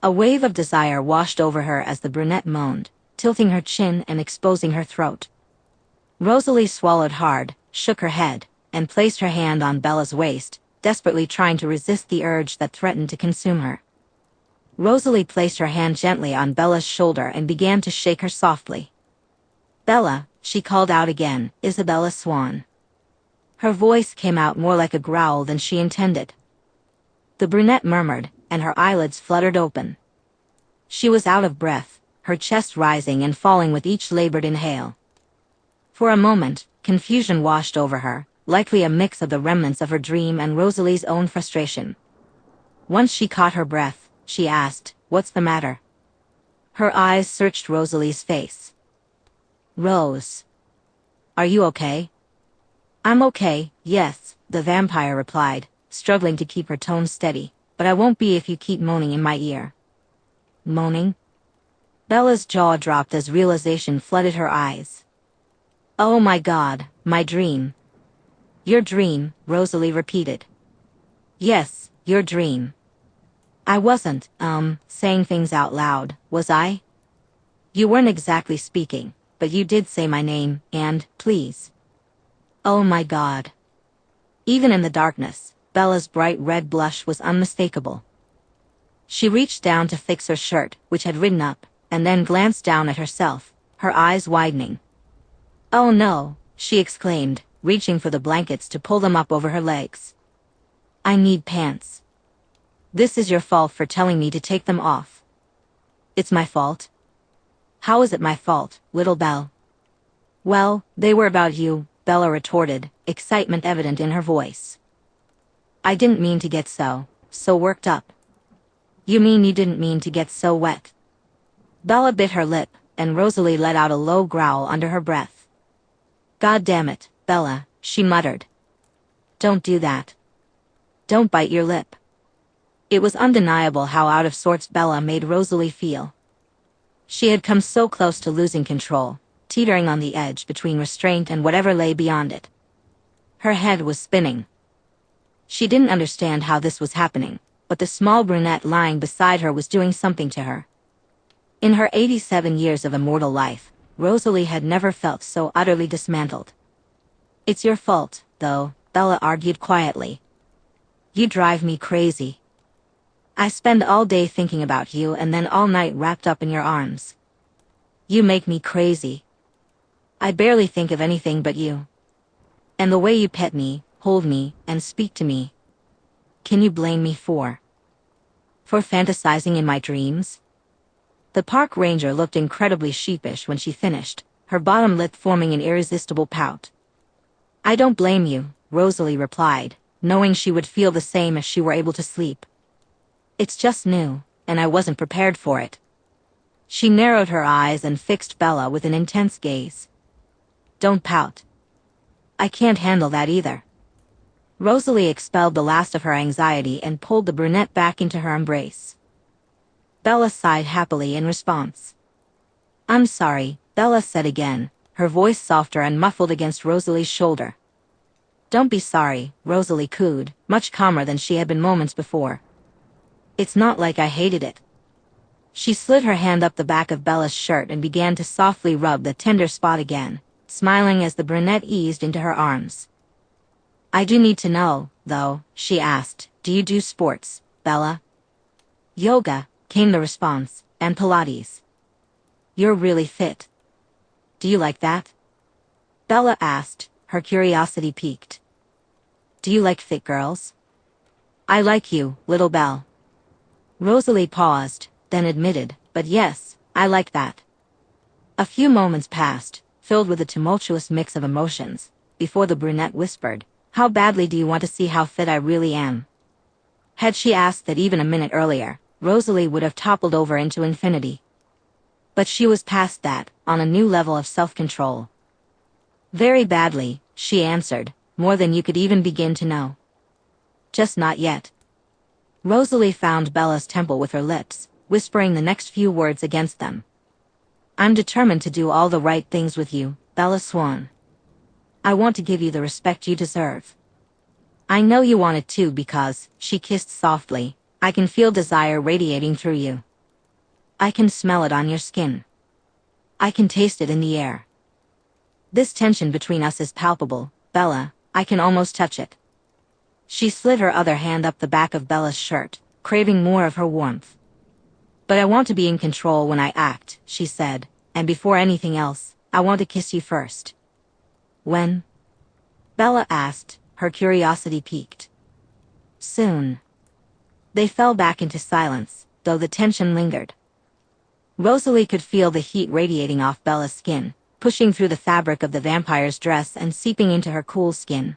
Speaker 1: A wave of desire washed over her as the brunette moaned, tilting her chin and exposing her throat. Rosalie swallowed hard, shook her head, and placed her hand on Bella's waist, desperately trying to resist the urge that threatened to consume her. Rosalie placed her hand gently on Bella's shoulder and began to shake her softly. "Bella," she called out again, "Bella Swan." Her voice came out more like a growl than she intended. The brunette murmured, and her eyelids fluttered open. She was out of breath, her chest rising and falling with each labored inhale. For a moment, confusion washed over her, likely a mix of the remnants of her dream and Rosalie's own frustration. Once she caught her breath, she asked, "What's the matter?" Her eyes searched Rosalie's face. "Rose. Are you okay?" "I'm okay, yes," the vampire replied, struggling to keep her tone steady, "but I won't be if you keep moaning in my ear." Moaning? Bella's jaw dropped as realization flooded her eyes. "Oh my God, my dream." "Your dream," Rosalie repeated. Yes, your dream. I wasn't, saying things out loud, was I? You weren't exactly speaking, but you did say my name, and, please. Oh my God. Even in the darkness, Bella's bright red blush was unmistakable. She reached down to fix her shirt, which had ridden up, and then glanced down at herself, her eyes widening. Oh no, she exclaimed, reaching for the blankets to pull them up over her legs. I need pants. This is your fault for telling me to take them off. It's my fault? How is it my fault, little Belle? Well, they were about you, Bella retorted, excitement evident in her voice. I didn't mean to get so worked up. You mean you didn't mean to get so wet? Bella bit her lip, and Rosalie let out a low growl under her breath. God damn it, Bella, she muttered. Don't do that. Don't bite your lip. It was undeniable how out of sorts Bella made Rosalie feel. She had come so close to losing control, teetering on the edge between restraint and whatever lay beyond it. Her head was spinning. She didn't understand how this was happening, but the small brunette lying beside her was doing something to her. In her 87 years of immortal life, Rosalie had never felt so utterly dismantled. It's your fault, though, Bella argued quietly. You drive me crazy. I spend all day thinking about you and then all night wrapped up in your arms. You make me crazy. I barely think of anything but you. And the way you pet me, hold me, and speak to me. Can you blame me for fantasizing in my dreams? The park ranger looked incredibly sheepish when she finished, her bottom lip forming an irresistible pout. I don't blame you, Rosalie replied, knowing she would feel the same if she were able to sleep. It's just new, and I wasn't prepared for it. She narrowed her eyes and fixed Bella with an intense gaze. Don't pout. I can't handle that either. Rosalie expelled the last of her anxiety and pulled the brunette back into her embrace. Bella sighed happily in response. I'm sorry, Bella said again, her voice softer and muffled against Rosalie's shoulder. Don't be sorry, Rosalie cooed, much calmer than she had been moments before. It's not like I hated it. She slid her hand up the back of Bella's shirt and began to softly rub the tender spot again, smiling as the brunette eased into her arms. I do need to know, though, she asked, do you do sports, Bella? Yoga, came the response, and Pilates. You're really fit. Do you like that? Bella asked, her curiosity piqued. Do you like fit girls? I like you, little Belle. Rosalie paused, then admitted, but yes, I like that. A few moments passed, filled with a tumultuous mix of emotions, before the brunette whispered, how badly do you want to see how fit I really am? Had she asked that even a minute earlier, Rosalie would have toppled over into infinity. But she was past that, on a new level of self-control. Very badly, she answered, more than you could even begin to know. Just not yet. Rosalie found Bella's temple with her lips, whispering the next few words against them. I'm determined to do all the right things with you, Bella Swan. I want to give you the respect you deserve. I know you want it too because, she kissed softly, I can feel desire radiating through you. I can smell it on your skin. I can taste it in the air. This tension between us is palpable, Bella, I can almost touch it. She slid her other hand up the back of Bella's shirt, craving more of her warmth. But I want to be in control when I act, she said, and before anything else, I want to kiss you first. When? Bella asked, her curiosity piqued. Soon. They fell back into silence, though the tension lingered. Rosalie could feel the heat radiating off Bella's skin, pushing through the fabric of the vampire's dress and seeping into her cool skin.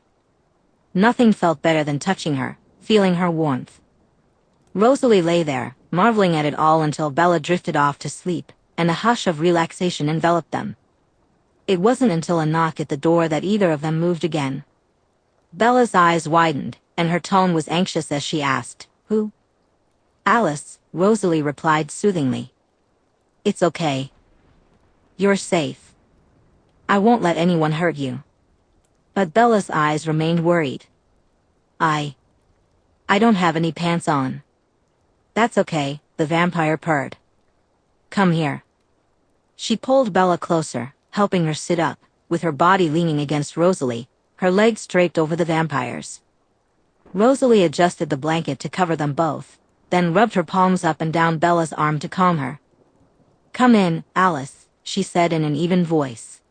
Speaker 1: Nothing felt better than touching her, feeling her warmth. Rosalie lay there, marveling at it all until Bella drifted off to sleep, and a hush of relaxation enveloped them. It wasn't until a knock at the door that either of them moved again. Bella's eyes widened, and her tone was anxious as she asked, Who? Alice, Rosalie replied soothingly. It's okay. You're safe. I won't let anyone hurt you. But Bella's eyes remained worried. I don't have any pants on. That's okay, the vampire purred. Come here. She pulled Bella closer, helping her sit up, with her body leaning against Rosalie, her legs draped over the vampire's. Rosalie adjusted the blanket to cover them both, then rubbed her palms up and down Bella's arm to calm her. Come in, Alice, she said in an even voice.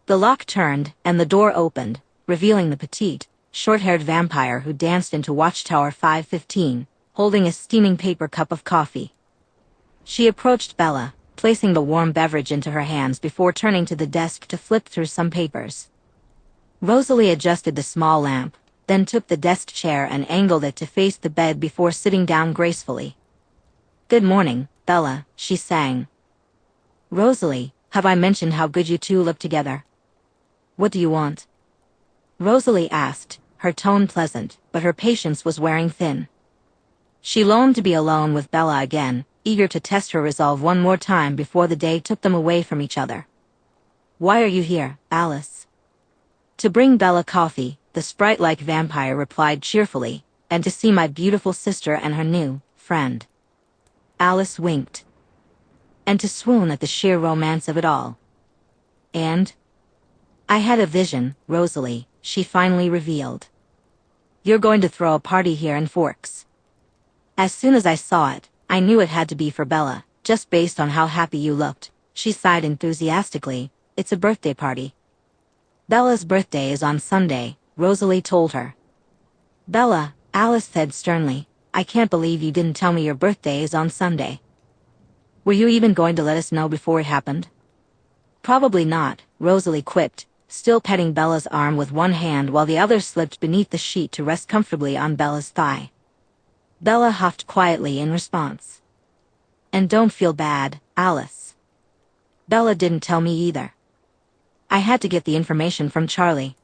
Speaker 1: The lock turned, and the door opened, revealing the petite, short-haired vampire who danced into Watchtower 515, holding a steaming paper cup of coffee. She approached Bella, placing the warm beverage into her hands before turning to the desk to flip through some papers. Rosalie adjusted the small lamp, then took the desk chair and angled it to face the bed before sitting down gracefully. Good morning, Bella, she sang. Rosalie, have I mentioned how good you two look together? What do you want? Rosalie asked, her tone pleasant, but her patience was wearing thin. She longed to be alone with Bella again, eager to test her resolve one more time before the day took them away from each other. Why are you here, Alice? To bring Bella coffee, the sprite-like vampire replied cheerfully, and to see my beautiful sister and her new friend. Alice winked. And to swoon at the sheer romance of it all. And? I had a vision, Rosalie, she finally revealed. You're going to throw a party here in Forks. As soon as I saw it, I knew it had to be for Bella, just based on how happy you looked, she sighed enthusiastically. It's a birthday party. Bella's birthday is on Sunday, Rosalie told her. Bella, Alice said sternly, I can't believe you didn't tell me your birthday is on Sunday. Were you even going to let us know before it happened? Probably not, Rosalie quipped, still petting Bella's arm with one hand while the other slipped beneath the sheet to rest comfortably on Bella's thigh. Bella huffed quietly in response. And don't feel bad, Alice. Bella didn't tell me either. I had to get the information from Charlie.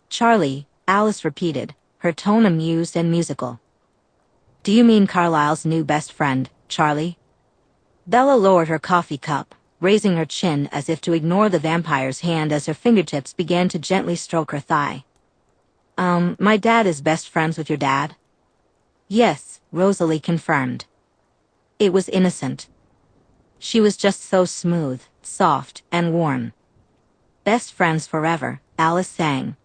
Speaker 1: Charlie, Alice repeated, her tone amused and musical. Do you mean Carlisle's new best friend, Charlie? Bella lowered her coffee cup, raising her chin as if to ignore the vampire's hand as her fingertips began to gently stroke her thigh. My dad is best friends with your dad? Yes, Rosalie confirmed. It was innocent. She was just so smooth, soft, and warm. Best friends forever, Alice sang.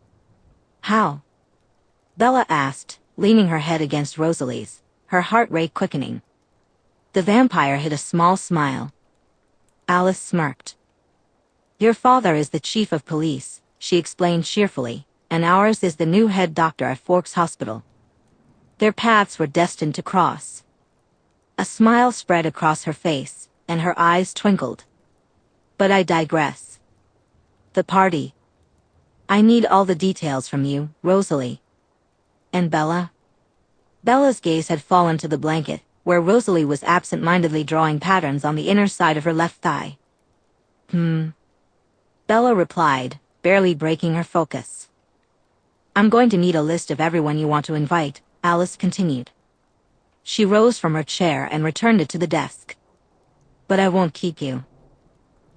Speaker 1: How? Bella asked, leaning her head against Rosalie's, her heart rate quickening. The vampire hid a small smile. Alice smirked. Your father is the chief of police, she explained cheerfully, and ours is the new head doctor at Forks Hospital. Their paths were destined to cross. A smile spread across her face, and her eyes twinkled. But I digress. The party. I need all the details from you, Rosalie. And Bella? Bella's gaze had fallen to the blanket, where Rosalie was absent-mindedly drawing patterns on the inner side of her left thigh. Bella replied, barely breaking her focus. I'm going to need a list of everyone you want to invite, Alice continued. She rose from her chair and returned it to the desk. But I won't keep you.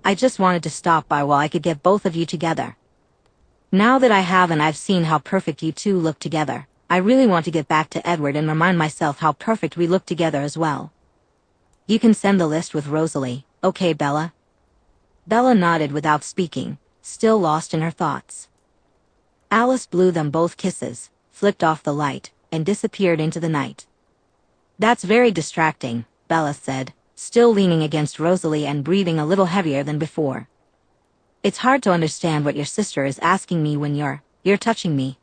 Speaker 1: I just wanted to stop by while I could get both of you together. Now that I have and I've seen how perfect you two look together, I really want to get back to Edward and remind myself how perfect we look together as well. You can send the list with Rosalie, okay, Bella? Bella nodded without speaking, still lost in her thoughts. Alice blew them both kisses, flicked off the light, and disappeared into the night. That's very distracting, Bella said, still leaning against Rosalie and breathing a little heavier than before. It's hard to understand what your sister is asking me when you're touching me.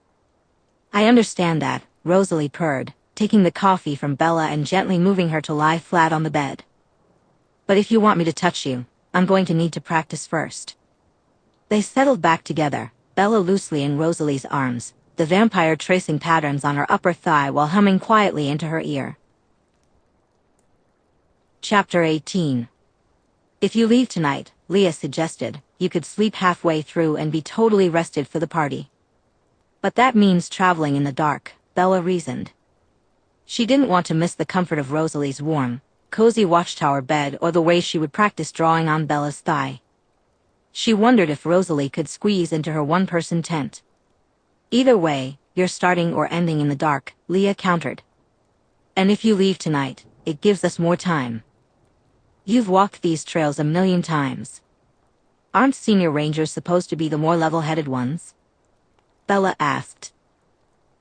Speaker 1: I understand that, Rosalie purred, taking the coffee from Bella and gently moving her to lie flat on the bed. But if you want me to touch you, I'm going to need to practice first. They settled back together, Bella loosely in Rosalie's arms, the vampire tracing patterns on her upper thigh while humming quietly into her ear. Chapter 18. If you leave tonight, Leah suggested, you could sleep halfway through and be totally rested for the party. But that means traveling in the dark, Bella reasoned. She didn't want to miss the comfort of Rosalie's warm, cozy watchtower bed or the way she would practice drawing on Bella's thigh. She wondered if Rosalie could squeeze into her one-person tent. Either way, you're starting or ending in the dark, Leah countered. And if you leave tonight, it gives us more time. You've walked these trails a million times. Aren't senior rangers supposed to be the more level-headed ones? Bella asked.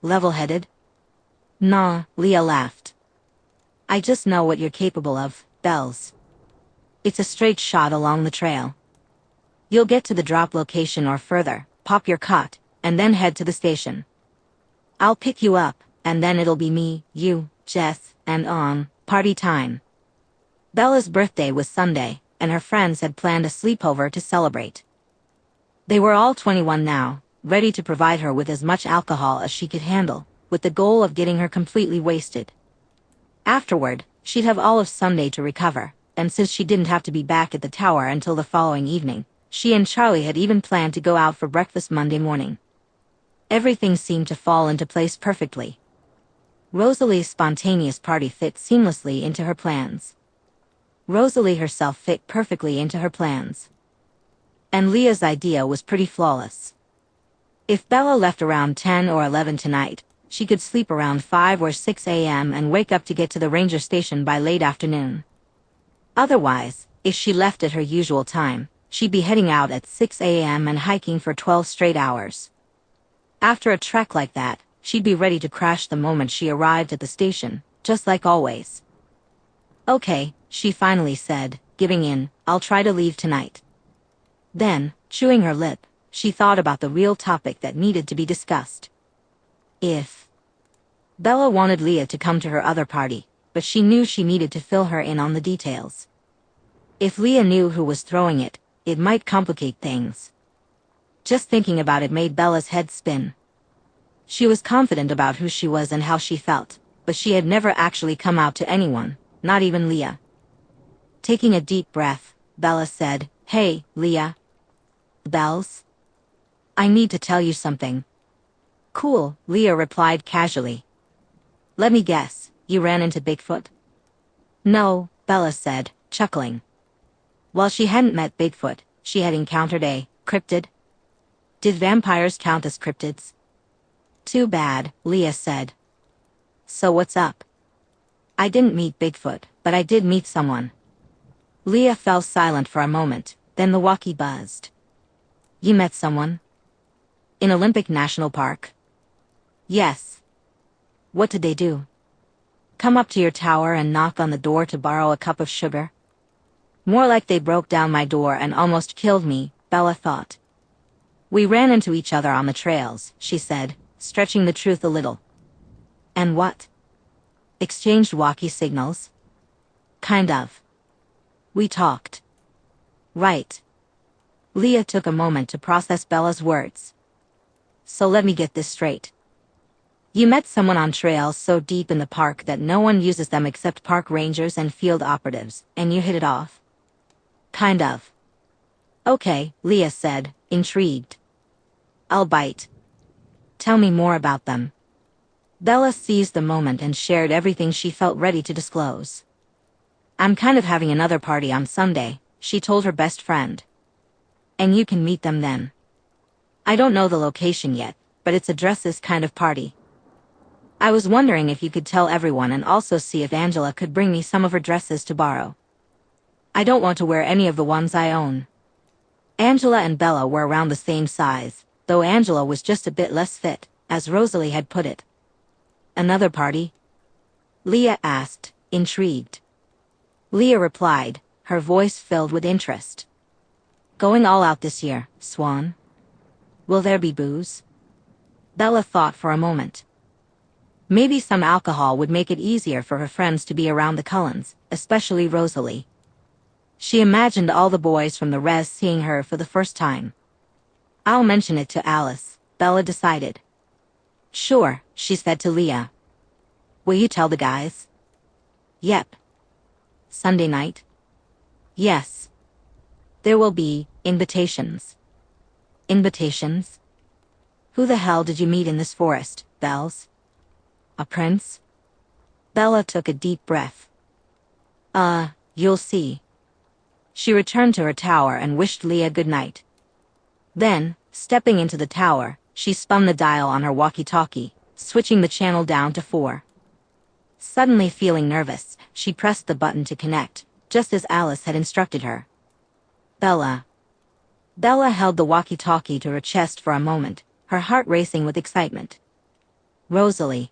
Speaker 1: Level-headed? Nah, Leah laughed. I just know what you're capable of, Bells. It's a straight shot along the trail. You'll get to the drop location or further, pop your cot, and then head to the station. I'll pick you up, and then it'll be me, you, Jess, and party time. Bella's birthday was Sunday, and her friends had planned a sleepover to celebrate. They were all 21 now, ready to provide her with as much alcohol as she could handle, with the goal of getting her completely wasted. Afterward, she'd have all of Sunday to recover, and since she didn't have to be back at the tower until the following evening, she and Charlie had even planned to go out for breakfast Monday morning. Everything seemed to fall into place perfectly. Rosalie's spontaneous party fit seamlessly into her plans. Rosalie herself fit perfectly into her plans. And Leah's idea was pretty flawless. If Bella left around 10 or 11 tonight, she could sleep around 5 or 6 a.m. and wake up to get to the ranger station by late afternoon. Otherwise, if she left at her usual time, she'd be heading out at 6 a.m. and hiking for 12 straight hours. After a trek like that, she'd be ready to crash the moment she arrived at the station, just like always. Okay, she finally said, giving in, I'll try to leave tonight. Then, chewing her lip, she thought about the real topic that needed to be discussed. If Bella wanted Leah to come to her other party, but she knew she needed to fill her in on the details. If Leah knew who was throwing it, it might complicate things. Just thinking about it made Bella's head spin. She was confident about who she was and how she felt, but she had never actually come out to anyone, not even Leah. Taking a deep breath, Bella said, Hey, Leah. Bells? I need to tell you something. Cool, Leah replied casually. Let me guess, you ran into Bigfoot? No, Bella said, chuckling. While she hadn't met Bigfoot, she had encountered a cryptid. Did vampires count as cryptids? Too bad, Leah said. So what's up? I didn't meet Bigfoot, but I did meet someone. Leah fell silent for a moment, then the walkie buzzed. You met someone? In Olympic National Park? Yes. What did they do? Come up to your tower and knock on the door to borrow a cup of sugar? More like they broke down my door and almost killed me, Bella thought. We ran into each other on the trails, she said, stretching the truth a little. And what? Exchanged walkie signals? Kind of. We talked. Right. Leah took a moment to process Bella's words. So let me get this straight. You met someone on trails so deep in the park that no one uses them except park rangers and field operatives, and you hit it off? Kind of. Okay, Leah said, intrigued. I'll bite. Tell me more about them. Bella seized the moment and shared everything she felt ready to disclose. I'm kind of having another party on Sunday, she told her best friend. And you can meet them then. I don't know the location yet, but it's a dresses kind of party. I was wondering if you could tell everyone and also see if Angela could bring me some of her dresses to borrow. I don't want to wear any of the ones I own. Angela and Bella were around the same size, though Angela was just a bit less fit, as Rosalie had put it. Another party? Leah asked, intrigued. Leah replied, her voice filled with interest. Going all out this year, Swan. Will there be booze? Bella thought for a moment. Maybe some alcohol would make it easier for her friends to be around the Cullens, especially Rosalie. She imagined all the boys from the res seeing her for the first time. I'll mention it to Alice, Bella decided. Sure, she said to Leah. Will you tell the guys? Yep. Sunday night? Yes. There will be invitations. Invitations? Who the hell did you meet in this forest, Bells? A prince? Bella took a deep breath. You'll see. She returned to her tower and wished Leah good night. Then, stepping into the tower, She spun the dial on her walkie-talkie, switching the channel down to 4. Suddenly feeling nervous, she pressed the button to connect, just as Alice had instructed her. Bella. Bella held the walkie-talkie to her chest for a moment, her heart racing with excitement. Rosalie.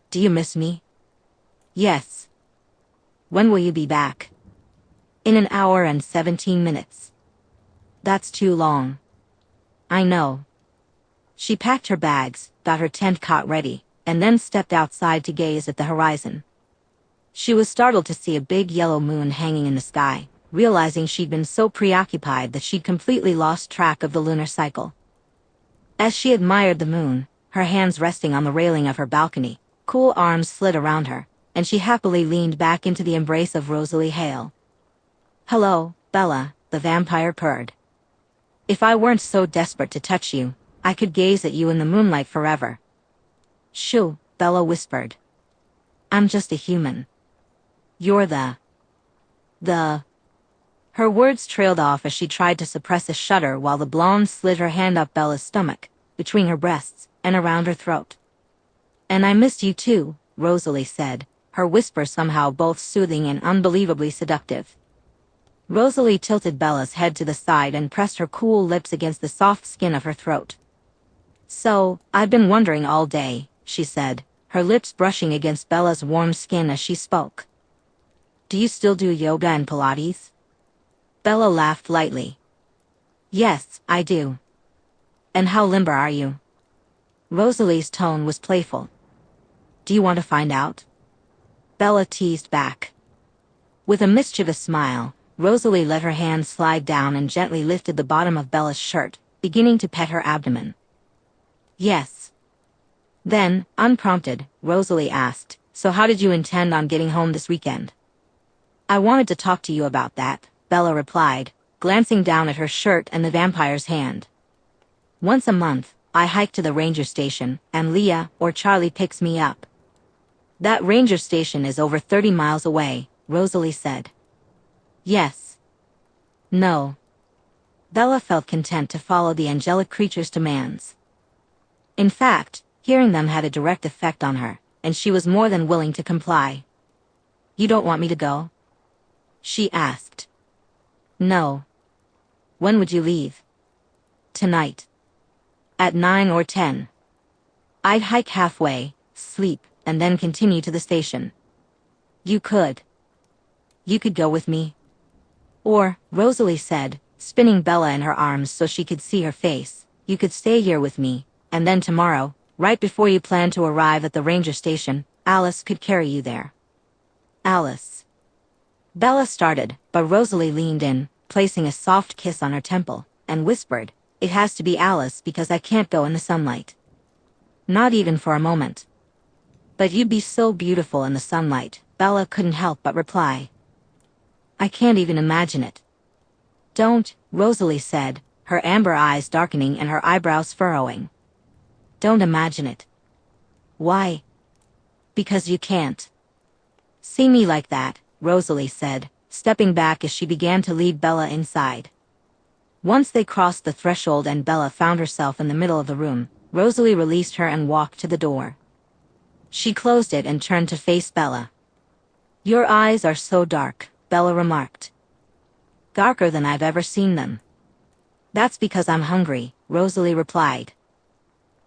Speaker 1: Do you miss me? Yes. When will you be back? In an hour and 17 minutes. That's too long. I know. She packed her bags, got her tent cot ready, and then stepped outside to gaze at the horizon. She was startled to see a big yellow moon hanging in the sky, realizing she'd been so preoccupied that she'd completely lost track of the lunar cycle. As she admired the moon, her hands resting on the railing of her balcony, cool arms slid around her, and she happily leaned back into the embrace of Rosalie Hale. Hello, Bella, the vampire purred. If I weren't so desperate to touch you, I could gaze at you in the moonlight forever. Shoo, Bella whispered. I'm just a human. You're the... Her words trailed off as she tried to suppress a shudder while the blonde slid her hand up Bella's stomach, between her breasts, and around her throat. And I missed you too, Rosalie said, her whisper somehow both soothing and unbelievably seductive. Rosalie tilted Bella's head to the side and pressed her cool lips against the soft skin of her throat. So, I've been wondering all day, she said, her lips brushing against Bella's warm skin as she spoke. Do you still do yoga and Pilates? Bella laughed lightly. Yes, I do. And how limber are you? Rosalie's tone was playful. Do you want to find out? Bella teased back. With a mischievous smile, Rosalie let her hand slide down and gently lifted the bottom of Bella's shirt, beginning to pet her abdomen. Yes. Then, unprompted, Rosalie asked, so how did you intend on getting home this weekend? I wanted to talk to you about that, Bella replied, glancing down at her shirt and the vampire's hand. Once a month, I hike to the ranger station, and Leah or Charlie picks me up. That ranger station is over 30 miles away, Rosalie said. Yes. No. Bella felt content to follow the angelic creature's demands. In fact, hearing them had a direct effect on her, and she was more than willing to comply. You don't want me to go? She asked. No. When would you leave? Tonight. At 9 or 10. I'd hike halfway, sleep, and then continue to the station. You could. You could go with me. Or, Rosalie said, spinning Bella in her arms so she could see her face, you could stay here with me, and then tomorrow, right before you plan to arrive at the ranger station, Alice could carry you there. Alice. Bella started, but Rosalie leaned in, placing a soft kiss on her temple, and whispered, It has to be Alice because I can't go in the sunlight. Not even for a moment. But you'd be so beautiful in the sunlight, Bella couldn't help but reply. I can't even imagine it. Don't, Rosalie said, her amber eyes darkening and her eyebrows furrowing. Don't imagine it. Why? Because you can't. See me like that, Rosalie said, stepping back as she began to lead Bella inside. Once they crossed the threshold and Bella found herself in the middle of the room, Rosalie released her and walked to the door. She closed it and turned to face Bella. Your eyes are so dark, Bella remarked. Darker than I've ever seen them. That's because I'm hungry, Rosalie replied.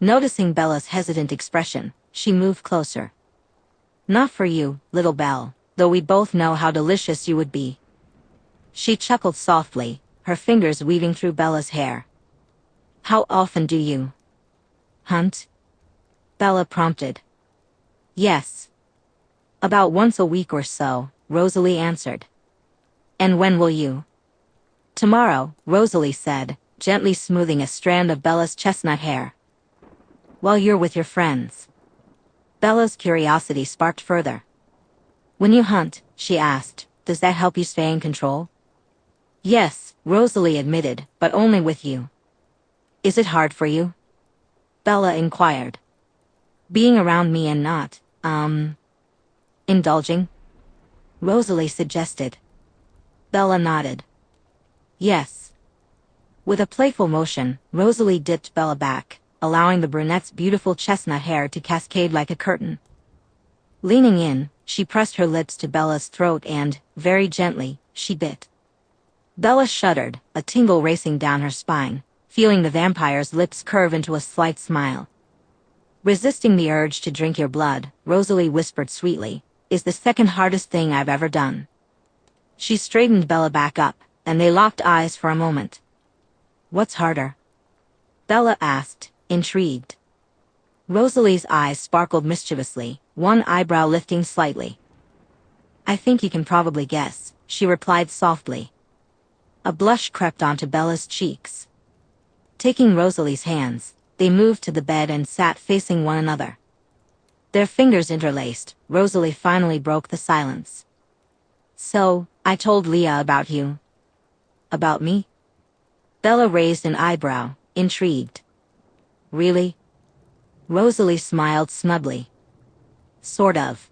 Speaker 1: Noticing Bella's hesitant expression, she moved closer. Not for you, little Belle, though we both know how delicious you would be. She chuckled softly, her fingers weaving through Bella's hair. How often do you hunt? Bella prompted. Yes. About once a week or so, Rosalie answered. And when will you? Tomorrow, Rosalie said, gently smoothing a strand of Bella's chestnut hair. While you're with your friends. Bella's curiosity sparked further. When you hunt, she asked, does that help you stay in control? Yes, Rosalie admitted, but only with you. Is it hard for you? Bella inquired. Being around me and not, indulging? Rosalie suggested. Bella nodded. Yes. With a playful motion, Rosalie dipped Bella back, allowing the brunette's beautiful chestnut hair to cascade like a curtain. Leaning in, she pressed her lips to Bella's throat and, very gently, she bit. Bella shuddered, a tingle racing down her spine, feeling the vampire's lips curve into a slight smile. Resisting the urge to drink your blood, Rosalie whispered sweetly, is the second hardest thing I've ever done. She straightened Bella back up, and they locked eyes for a moment. What's harder? Bella asked, intrigued. Rosalie's eyes sparkled mischievously, one eyebrow lifting slightly. I think you can probably guess, she replied softly. A blush crept onto Bella's cheeks. Taking Rosalie's hands, they moved to the bed and sat facing one another. Their fingers interlaced, Rosalie finally broke the silence. So, I told Leah about you. About me? Bella raised an eyebrow, intrigued. Really? Rosalie smiled snugly. Sort of.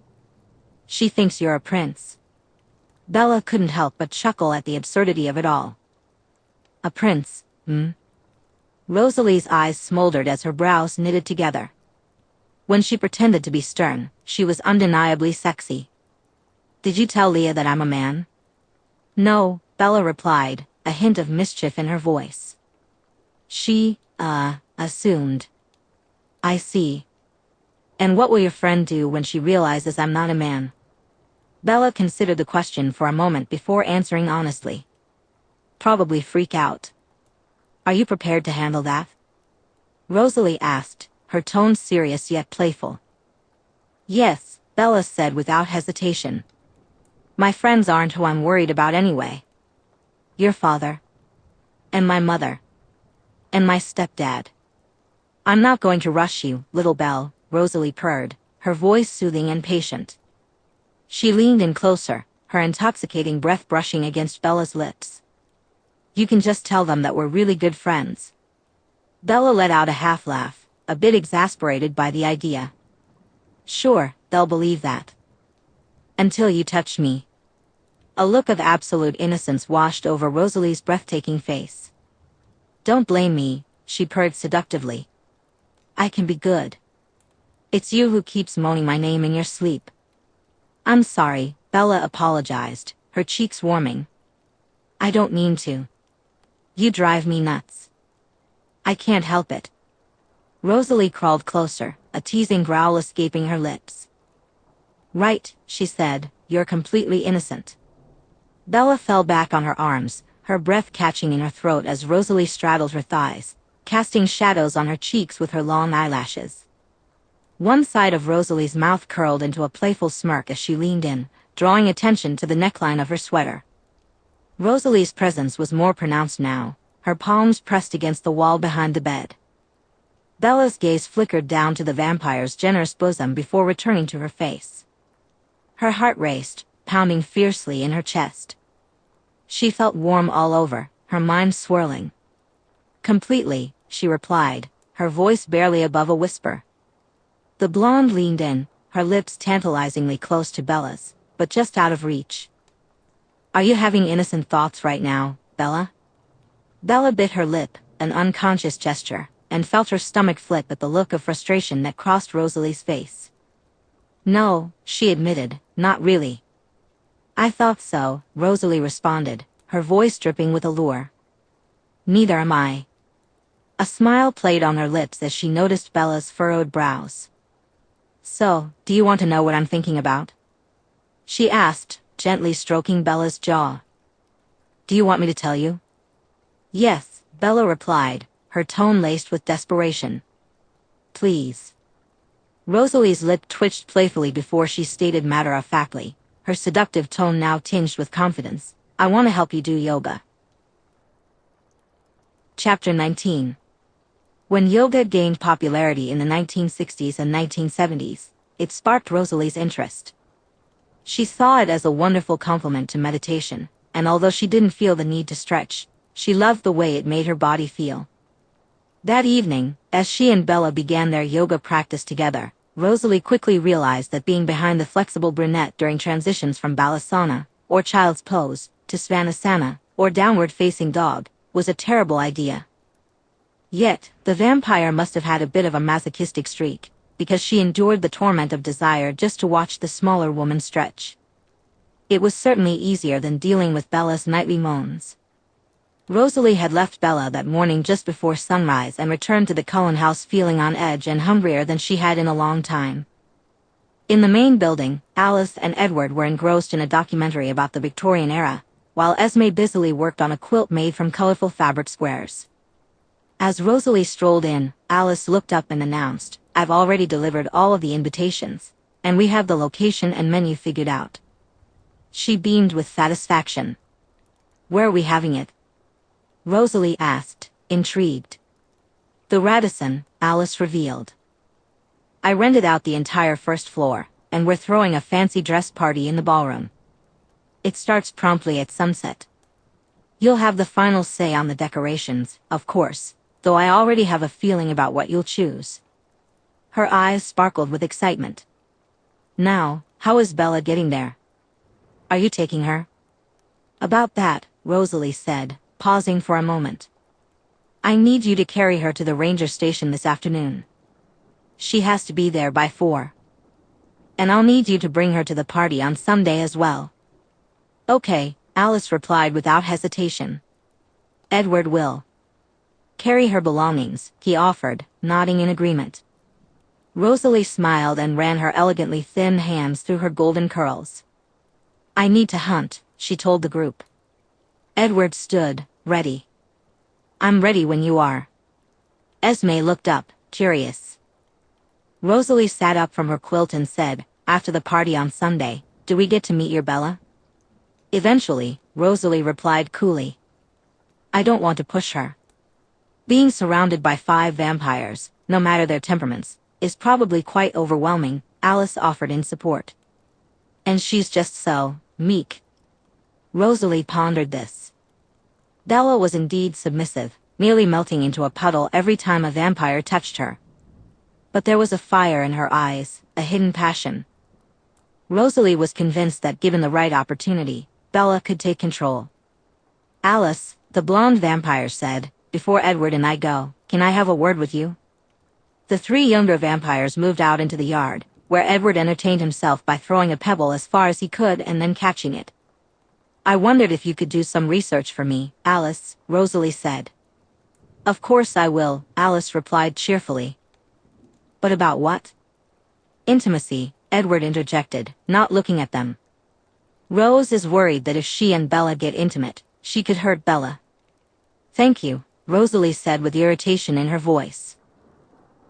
Speaker 1: She thinks you're a prince. Bella couldn't help but chuckle at the absurdity of it all. A prince, hmm? Rosalie's eyes smoldered as her brows knitted together. When she pretended to be stern, she was undeniably sexy. Did you tell Leah that I'm a man? No, Bella replied, a hint of mischief in her voice. She, assumed. I see. And what will your friend do when she realizes I'm not a man? Bella considered the question for a moment before answering honestly. Probably freak out. Are you prepared to handle that? Rosalie asked, her tone serious yet playful. Yes, Bella said without hesitation. My friends aren't who I'm worried about anyway. Your father. And my mother. And my stepdad. I'm not going to rush you, little Belle, Rosalie purred, her voice soothing and patient. She leaned in closer, her intoxicating breath brushing against Bella's lips. You can just tell them that we're really good friends. Bella let out a half laugh, a bit exasperated by the idea. Sure, they'll believe that. Until you touch me. A look of absolute innocence washed over Rosalie's breathtaking face. Don't blame me, she purred seductively. I can be good. It's you who keeps moaning my name in your sleep. I'm sorry, Bella apologized, her cheeks warming. I don't mean to. You drive me nuts. I can't help it. Rosalie crawled closer, a teasing growl escaping her lips. Right, she said, you're completely innocent. Bella fell back on her arms, her breath catching in her throat as Rosalie straddled her thighs, casting shadows on her cheeks with her long eyelashes. One side of Rosalie's mouth curled into a playful smirk as she leaned in, drawing attention to the neckline of her sweater. Rosalie's presence was more pronounced now, her palms pressed against the wall behind the bed. Bella's gaze flickered down to the vampire's generous bosom before returning to her face. Her heart raced, pounding fiercely in her chest. She felt warm all over, her mind swirling. Completely, she replied, her voice barely above a whisper. The blonde leaned in, her lips tantalizingly close to Bella's, but just out of reach. Are you having innocent thoughts right now, Bella? Bella bit her lip, an unconscious gesture, and felt her stomach flip at the look of frustration that crossed Rosalie's face. No, she admitted, not really. I thought so, Rosalie responded, her voice dripping with allure. Neither am I. A smile played on her lips as she noticed Bella's furrowed brows. So, do you want to know what I'm thinking about? She asked, gently stroking Bella's jaw. Do you want me to tell you? Yes, Bella replied, her tone laced with desperation. Please. Rosalie's lip twitched playfully before she stated matter-of-factly, her seductive tone now tinged with confidence. I want to help you do yoga. Chapter 19. When yoga gained popularity in the 1960s and 1970s, it sparked Rosalie's interest. She saw it as a wonderful complement to meditation, and although she didn't feel the need to stretch, she loved the way it made her body feel. That evening, as she and Bella began their yoga practice together, Rosalie quickly realized that being behind the flexible brunette during transitions from balasana, or child's pose, to svanasana, or downward-facing dog, was a terrible idea. Yet, the vampire must have had a bit of a masochistic streak, because she endured the torment of desire just to watch the smaller woman stretch. It was certainly easier than dealing with Bella's nightly moans. Rosalie had left Bella that morning just before sunrise and returned to the Cullen house feeling on edge and hungrier than she had in a long time. In the main building, Alice and Edward were engrossed in a documentary about the Victorian era, while Esme busily worked on a quilt made from colorful fabric squares. As Rosalie strolled in, Alice looked up and announced, "I've already delivered all of the invitations, and we have the location and menu figured out." She beamed with satisfaction. "Where are we having it?" Rosalie asked, intrigued. "The Radisson," Alice revealed. "I rented out the entire first floor, and we're throwing a fancy dress party in the ballroom. It starts promptly at sunset. You'll have the final say on the decorations, of course, though I already have a feeling about what you'll choose." Her eyes sparkled with excitement. "Now, how is Bella getting there? Are you taking her?" "About that," Rosalie said, pausing for a moment. "I need you to carry her to the ranger station this afternoon. She has to be there by 4. And I'll need you to bring her to the party on Sunday as well." "Okay," Alice replied without hesitation. "Edward will carry her belongings," he offered, nodding in agreement. Rosalie smiled and ran her elegantly thin hands through her golden curls. "I need to hunt," she told the group. Edward stood, ready. "I'm ready when you are." Esme looked up, curious. Rosalie sat up from her quilt and said, "After the party on Sunday, do we get to meet your Bella?" "Eventually," Rosalie replied coolly. "I don't want to push her. Being surrounded by 5 vampires, no matter their temperaments, is probably quite overwhelming," Alice offered in support. "And she's just so meek." Rosalie pondered this. Bella was indeed submissive, merely melting into a puddle every time a vampire touched her. But there was a fire in her eyes, a hidden passion. Rosalie was convinced that given the right opportunity, Bella could take control. "Alice," the blonde vampire said, "before Edward and I go, can I have a word with you?" The 3 younger vampires moved out into the yard, where Edward entertained himself by throwing a pebble as far as he could and then catching it. "I wondered if you could do some research for me, Alice," Rosalie said. "Of course I will," Alice replied cheerfully. "But about what?" "Intimacy," Edward interjected, not looking at them. "Rose is worried that if she and Bella get intimate, she could hurt Bella." "Thank you," Rosalie said with irritation in her voice.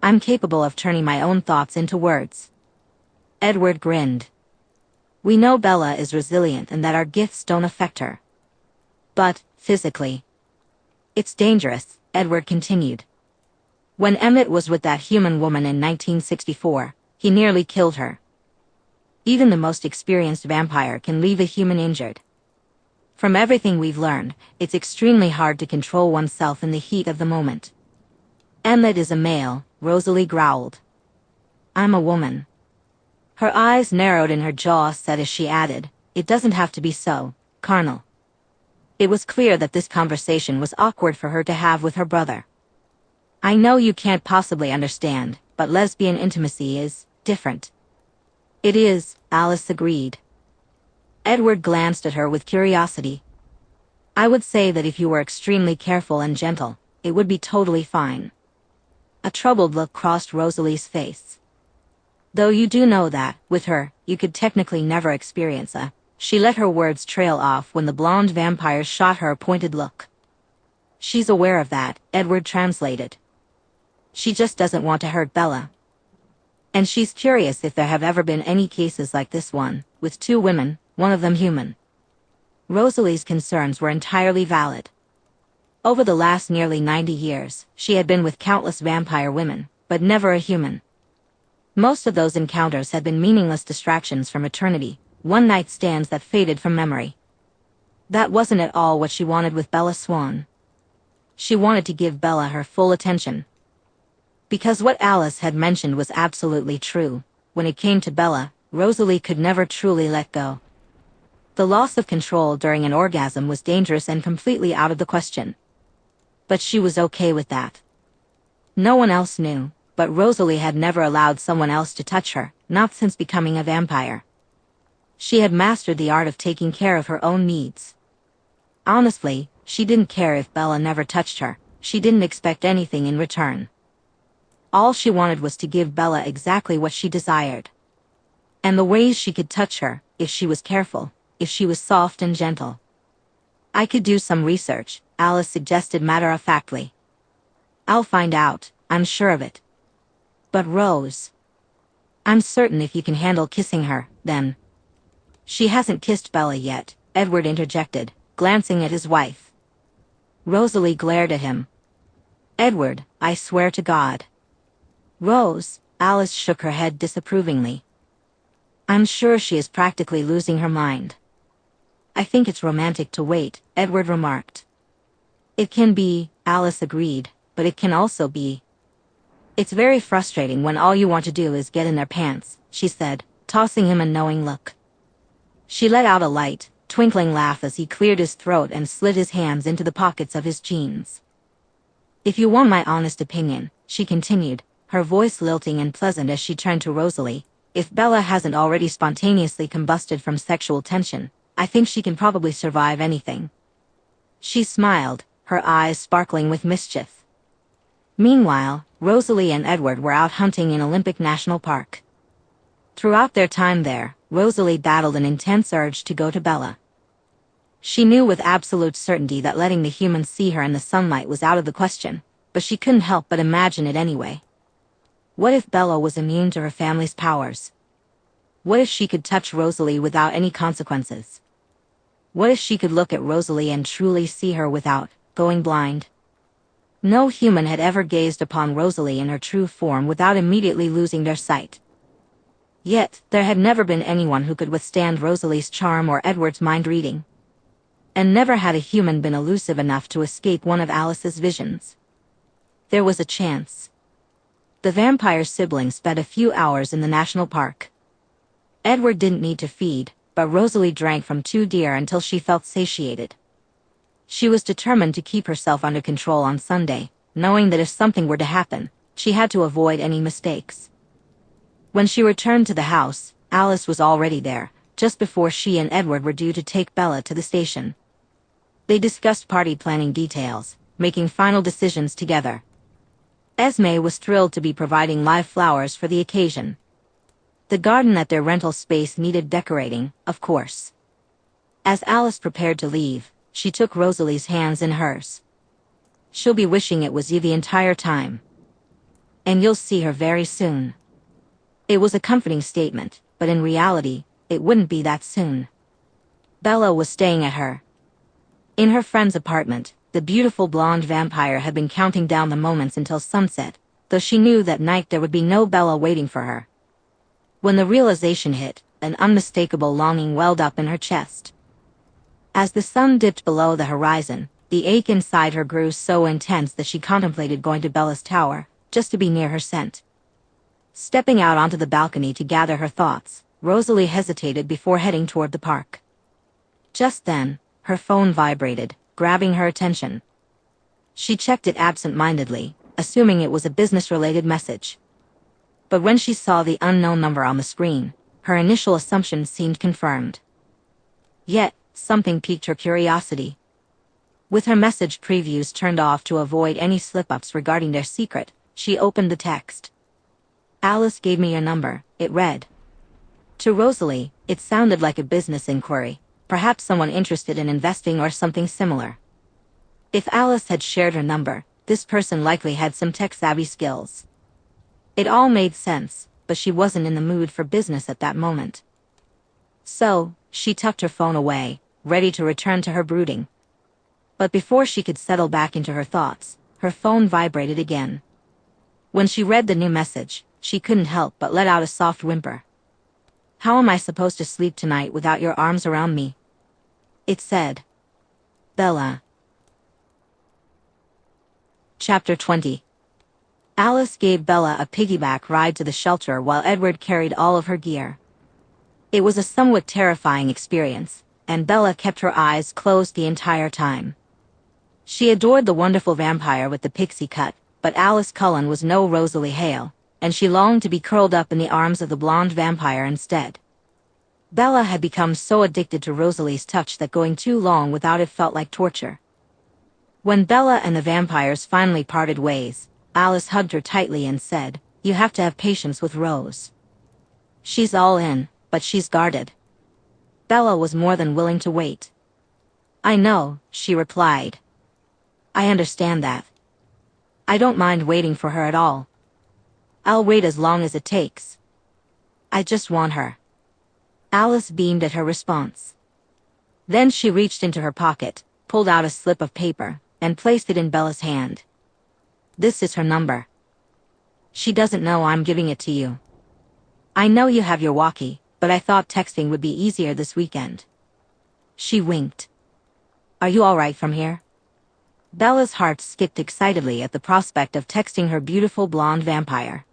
Speaker 1: "I'm capable of turning my own thoughts into words." Edward grinned. "We know Bella is resilient and that our gifts don't affect her. But, physically, it's dangerous," Edward continued. "When Emmett was with that human woman in 1964, he nearly killed her. Even the most experienced vampire can leave a human injured. From everything we've learned, it's extremely hard to control oneself in the heat of the moment." "Emmett is a male," Rosalie growled. "I'm a woman." Her eyes narrowed and her jaw set as she added, "It doesn't have to be so, carnal." It was clear that this conversation was awkward for her to have with her brother. "I know you can't possibly understand, but lesbian intimacy is different." "It is," Alice agreed. Edward glanced at her with curiosity. "I would say that if you were extremely careful and gentle, it would be totally fine." A troubled look crossed Rosalie's face. "Though you do know that, with her, you could technically never experience a..." She let her words trail off when the blonde vampire shot her a pointed look. "She's aware of that," Edward translated. "She just doesn't want to hurt Bella. And she's curious if there have ever been any cases like this one, with 2 women, one of them human." Rosalie's concerns were entirely valid. Over the last nearly 90 years, she had been with countless vampire women, but never a human. Most of those encounters had been meaningless distractions from eternity, one-night stands that faded from memory. That wasn't at all what she wanted with Bella Swan. She wanted to give Bella her full attention. Because what Alice had mentioned was absolutely true. When it came to Bella, Rosalie could never truly let go. The loss of control during an orgasm was dangerous and completely out of the question. But she was okay with that. No one else knew, but Rosalie had never allowed someone else to touch her, not since becoming a vampire. She had mastered the art of taking care of her own needs. Honestly, she didn't care if Bella never touched her. She didn't expect anything in return. All she wanted was to give Bella exactly what she desired. And the ways she could touch her, if she was careful, if she was soft and gentle. "I could do some research," Alice suggested matter-of-factly. "I'll find out, I'm sure of it." "But Rose, I'm certain if you can handle kissing her, then—" "She hasn't kissed Bella yet," Edward interjected, glancing at his wife. Rosalie glared at him. "Edward, I swear to God." "Rose," Alice shook her head disapprovingly. "I'm sure she is practically losing her mind." "I think it's romantic to wait," Edward remarked. "It can be," Alice agreed, "but it can also be. It's very frustrating when all you want to do is get in their pants," she said, tossing him a knowing look. She let out a light, twinkling laugh as he cleared his throat and slid his hands into the pockets of his jeans. "If you want my honest opinion," she continued, her voice lilting and pleasant as she turned to Rosalie, "if Bella hasn't already spontaneously combusted from sexual tension, I think she can probably survive anything." She smiled, her eyes sparkling with mischief. Meanwhile, Rosalie and Edward were out hunting in Olympic National Park. Throughout their time there, Rosalie battled an intense urge to go to Bella. She knew with absolute certainty that letting the humans see her in the sunlight was out of the question, but she couldn't help but imagine it anyway. What if Bella was immune to her family's powers? What if she could touch Rosalie without any consequences? What if she could look at Rosalie and truly see her without going blind? No human had ever gazed upon Rosalie in her true form without immediately losing their sight. Yet, there had never been anyone who could withstand Rosalie's charm or Edward's mind-reading. And never had a human been elusive enough to escape one of Alice's visions. There was a chance. The vampire siblings spent a few hours in the national park. Edward didn't need to feed, but Rosalie drank from 2 deer until she felt satiated. She was determined to keep herself under control on Sunday, knowing that if something were to happen, she had to avoid any mistakes. When she returned to the house, Alice was already there, just before she and Edward were due to take Bella to the station. They discussed party planning details, making final decisions together. Esme was thrilled to be providing live flowers for the occasion. The garden at their rental space needed decorating, of course. As Alice prepared to leave, she took Rosalie's hands in hers. "She'll be wishing it was you the entire time. And you'll see her very soon." It was a comforting statement, but in reality, it wouldn't be that soon. Bella was staying at her. In her friend's apartment, the beautiful blonde vampire had been counting down the moments until sunset, though she knew that night there would be no Bella waiting for her. When the realization hit, an unmistakable longing welled up in her chest. As the sun dipped below the horizon, the ache inside her grew so intense that she contemplated going to Bella's tower, just to be near her scent. Stepping out onto the balcony to gather her thoughts, Rosalie hesitated before heading toward the park. Just then, her phone vibrated, grabbing her attention. She checked it absent-mindedly, assuming it was a business-related message. But when she saw the unknown number on the screen, her initial assumption seemed confirmed. Yet, something piqued her curiosity. With her message previews turned off to avoid any slip-ups regarding their secret, she opened the text. "Alice gave me your number," it read. To Rosalie, it sounded like a business inquiry, perhaps someone interested in investing or something similar. If Alice had shared her number, this person likely had some tech-savvy skills. It all made sense, but she wasn't in the mood for business at that moment. So, she tucked her phone away, ready to return to her brooding. But before she could settle back into her thoughts, her phone vibrated again. When she read the new message, she couldn't help but let out a soft whimper. "How am I supposed to sleep tonight without your arms around me?" It said. Bella. Chapter 20. Alice gave Bella a piggyback ride to the shelter while Edward carried all of her gear. It was a somewhat terrifying experience, and Bella kept her eyes closed the entire time. She adored the wonderful vampire with the pixie cut, but Alice Cullen was no Rosalie Hale, and she longed to be curled up in the arms of the blonde vampire instead. Bella had become so addicted to Rosalie's touch that going too long without it felt like torture. When Bella and the vampires finally parted ways, Alice hugged her tightly and said, "You have to have patience with Rose. She's all in, but she's guarded." Bella was more than willing to wait. "I know," she replied. "I understand that. I don't mind waiting for her at all. I'll wait as long as it takes. I just want her." Alice beamed at her response. Then she reached into her pocket, pulled out a slip of paper, and placed it in Bella's hand. "This is her number. She doesn't know I'm giving it to you. I know you have your walkie, but I thought texting would be easier this weekend." She winked. "Are you all right from here?" Bella's heart skipped excitedly at the prospect of texting her beautiful blonde vampire.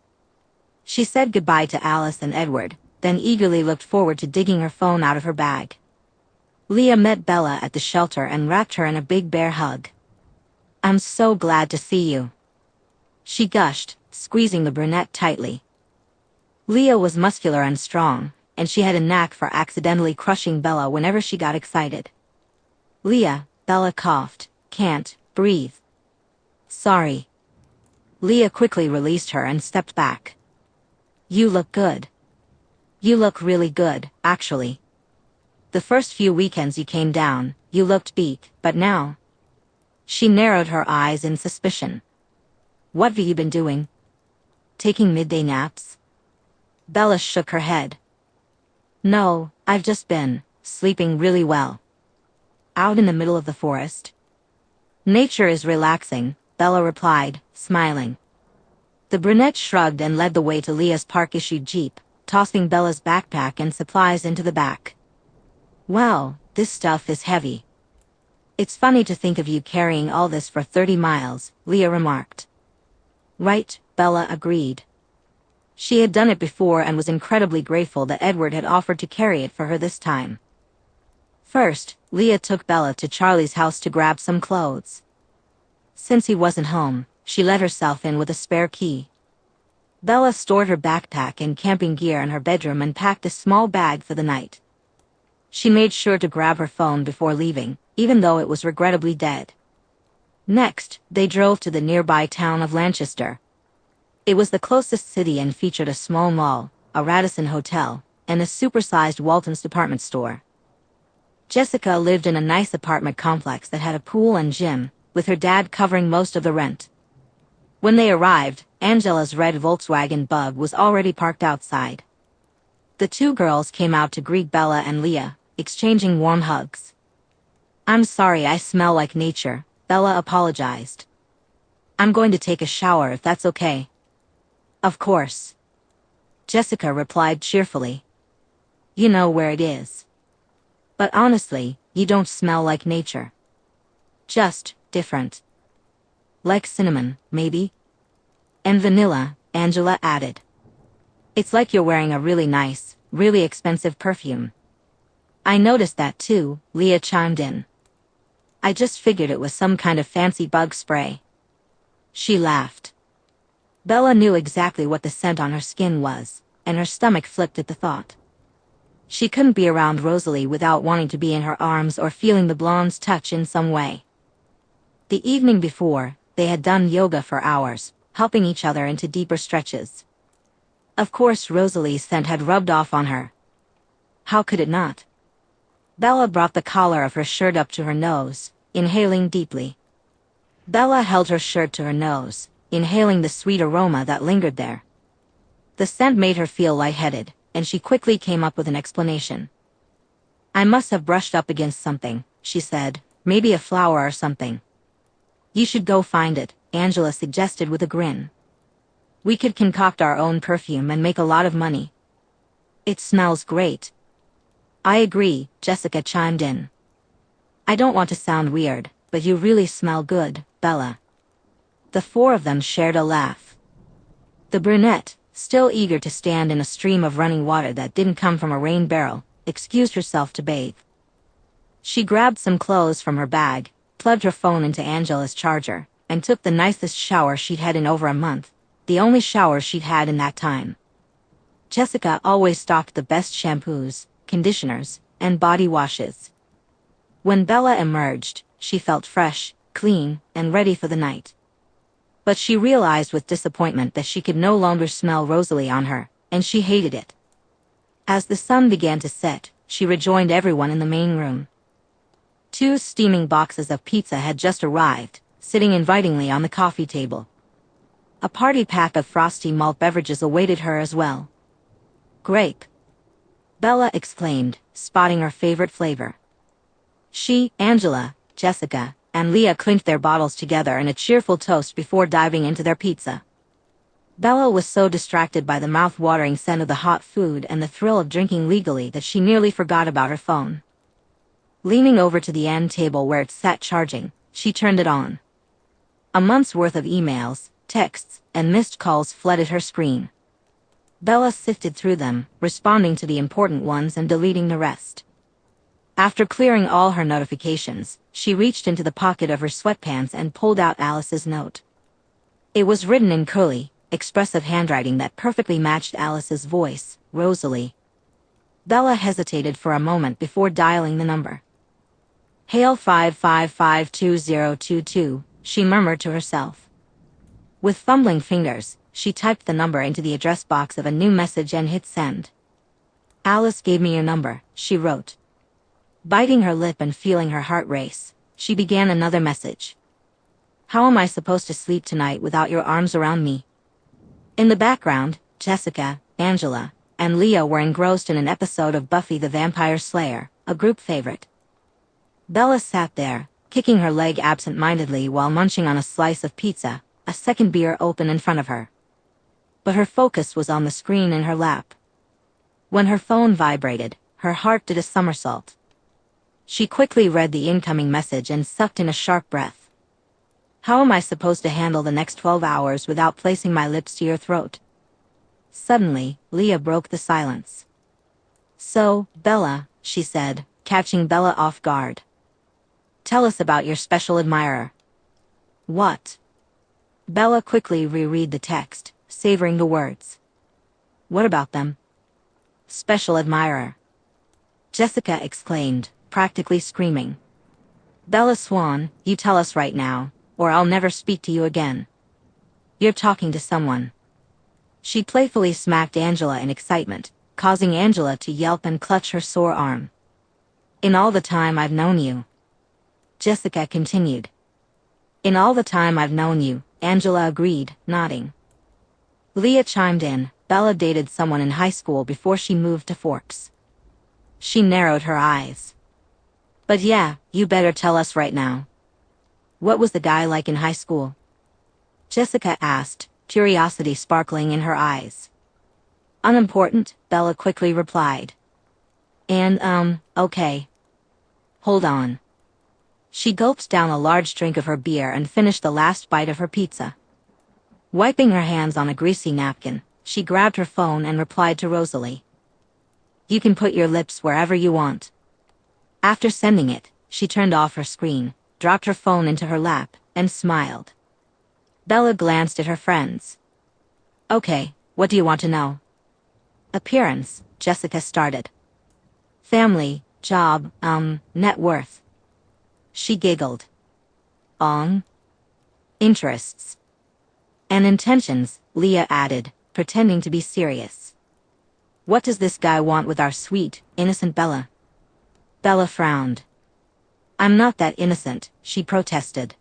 Speaker 1: She said goodbye to Alice and Edward, then eagerly looked forward to digging her phone out of her bag. Leah met Bella at the shelter and wrapped her in a big bear hug. "I'm so glad to see you," she gushed, squeezing the brunette tightly. Leah was muscular and strong, and she had a knack for accidentally crushing Bella whenever she got excited. "Leah," Bella coughed, "can't breathe." "Sorry." Leah quickly released her and stepped back. "You look good. You look really good, actually. The first few weekends you came down, you looked beat, but now..." She narrowed her eyes in suspicion. "What have you been doing? Taking midday naps?" Bella shook her head. "No, I've just been sleeping really well. Out in the middle of the forest. Nature is relaxing," Bella replied, smiling. The brunette shrugged and led the way to Leah's park-issued jeep, tossing Bella's backpack and supplies into the back. "Wow, this stuff is heavy. It's funny to think of you carrying all this for 30 miles, Leah remarked. "Right," Bella agreed. She had done it before and was incredibly grateful that Edward had offered to carry it for her this time. First, Leah took Bella to Charlie's house to grab some clothes. Since he wasn't home, she let herself in with a spare key. Bella stored her backpack and camping gear in her bedroom and packed a small bag for the night. She made sure to grab her phone before leaving, even though it was regrettably dead. Next, they drove to the nearby town of Lancaster. It was the closest city and featured a small mall, a Radisson hotel, and a supersized Walton's department store. Jessica lived in a nice apartment complex that had a pool and gym, with her dad covering most of the rent. When they arrived, Angela's red Volkswagen Bug was already parked outside. The two girls came out to greet Bella and Leah, exchanging warm hugs. "I'm sorry I smell like nature," Bella apologized. "I'm going to take a shower if that's okay." "Of course," Jessica replied cheerfully. "You know where it is. But honestly, you don't smell like nature. Just different. Like cinnamon, maybe? And vanilla," Angela added. "It's like you're wearing a really nice, really expensive perfume." "I noticed that too," Leah chimed in. "I just figured it was some kind of fancy bug spray." She laughed. Bella knew exactly what the scent on her skin was, and her stomach flipped at the thought. She couldn't be around Rosalie without wanting to be in her arms or feeling the blonde's touch in some way. The evening before, they had done yoga for hours, helping each other into deeper stretches. Of course Rosalie's scent had rubbed off on her. How could it not? Bella brought the collar of her shirt up to her nose, inhaling deeply. Bella held her shirt to her nose, inhaling the sweet aroma that lingered there. The scent made her feel lightheaded, and she quickly came up with an explanation. "I must have brushed up against something," she said, "maybe a flower or something." "You should go find it," Angela suggested with a grin. "We could concoct our own perfume and make a lot of money." "It smells great." "I agree," Jessica chimed in. "I don't want to sound weird, but you really smell good, Bella." The four of them shared a laugh. The brunette, still eager to stand in a stream of running water that didn't come from a rain barrel, excused herself to bathe. She grabbed some clothes from her bag, plugged her phone into Angela's charger, and took the nicest shower she'd had in over a month, the only shower she'd had in that time. Jessica always stocked the best shampoos, conditioners, and body washes. When Bella emerged, she felt fresh, clean, and ready for the night. But she realized with disappointment that she could no longer smell Rosalie on her, and she hated it. As the sun began to set, she rejoined everyone in the main room. 2 steaming boxes of pizza had just arrived, sitting invitingly on the coffee table. A party pack of frosty malt beverages awaited her as well. Grape! Bella exclaimed, spotting her favorite flavor. She, Angela, Jessica, and Leah clinked their bottles together in a cheerful toast before diving into their pizza. Bella was so distracted by the mouth-watering scent of the hot food and the thrill of drinking legally that she nearly forgot about her phone. Leaning over to the end table where it sat charging, she turned it on. A month's worth of emails, texts, and missed calls flooded her screen. Bella sifted through them, responding to the important ones and deleting the rest. After clearing all her notifications, she reached into the pocket of her sweatpants and pulled out Alice's note. It was written in curly, expressive handwriting that perfectly matched Alice's voice, Rosalie. Bella hesitated for a moment before dialing the number. Hale 5552022, she murmured to herself. With fumbling fingers, she typed the number into the address box of a new message and hit send. Alice gave me your number, she wrote. Biting her lip and feeling her heart race, she began another message. How am I supposed to sleep tonight without your arms around me? In the background, Jessica, Angela, and Leah were engrossed in an episode of Buffy the Vampire Slayer, a group favorite. Bella sat there, kicking her leg absent-mindedly while munching on a slice of pizza, a second beer open in front of her. But her focus was on the screen in her lap. When her phone vibrated, her heart did a somersault. She quickly read the incoming message and sucked in a sharp breath. How am I supposed to handle the next 12 hours without placing my lips to your throat? Suddenly, Leah broke the silence. So, Bella, she said, catching Bella off guard. Tell us about your special admirer. What? Bella quickly reread the text, savoring the words. What about them? Special admirer. Jessica exclaimed, practically screaming. Bella Swan, you tell us right now, or I'll never speak to you again. You're talking to someone. She playfully smacked Angela in excitement, causing Angela to yelp and clutch her sore arm. In all the time I've known you. Jessica continued. In all the time I've known you, Angela agreed, nodding. Leah chimed in, Bella dated someone in high school before she moved to Forks. She narrowed her eyes. But yeah, you better tell us right now. What was the guy like in high school? Jessica asked, curiosity sparkling in her eyes. Unimportant, Bella quickly replied. And, okay. Hold on. She gulped down a large drink of her beer and finished the last bite of her pizza. Wiping her hands on a greasy napkin, she grabbed her phone and replied to Rosalie. You can put your lips wherever you want. After sending it, she turned off her screen, dropped her phone into her lap, and smiled. Bella glanced at her friends. Okay, what do you want to know? Appearance, Jessica started. Family, job, net worth. She giggled. Interests. And intentions, Leah added, pretending to be serious. What does this guy want with our sweet, innocent Bella? Bella frowned. I'm not that innocent, she protested.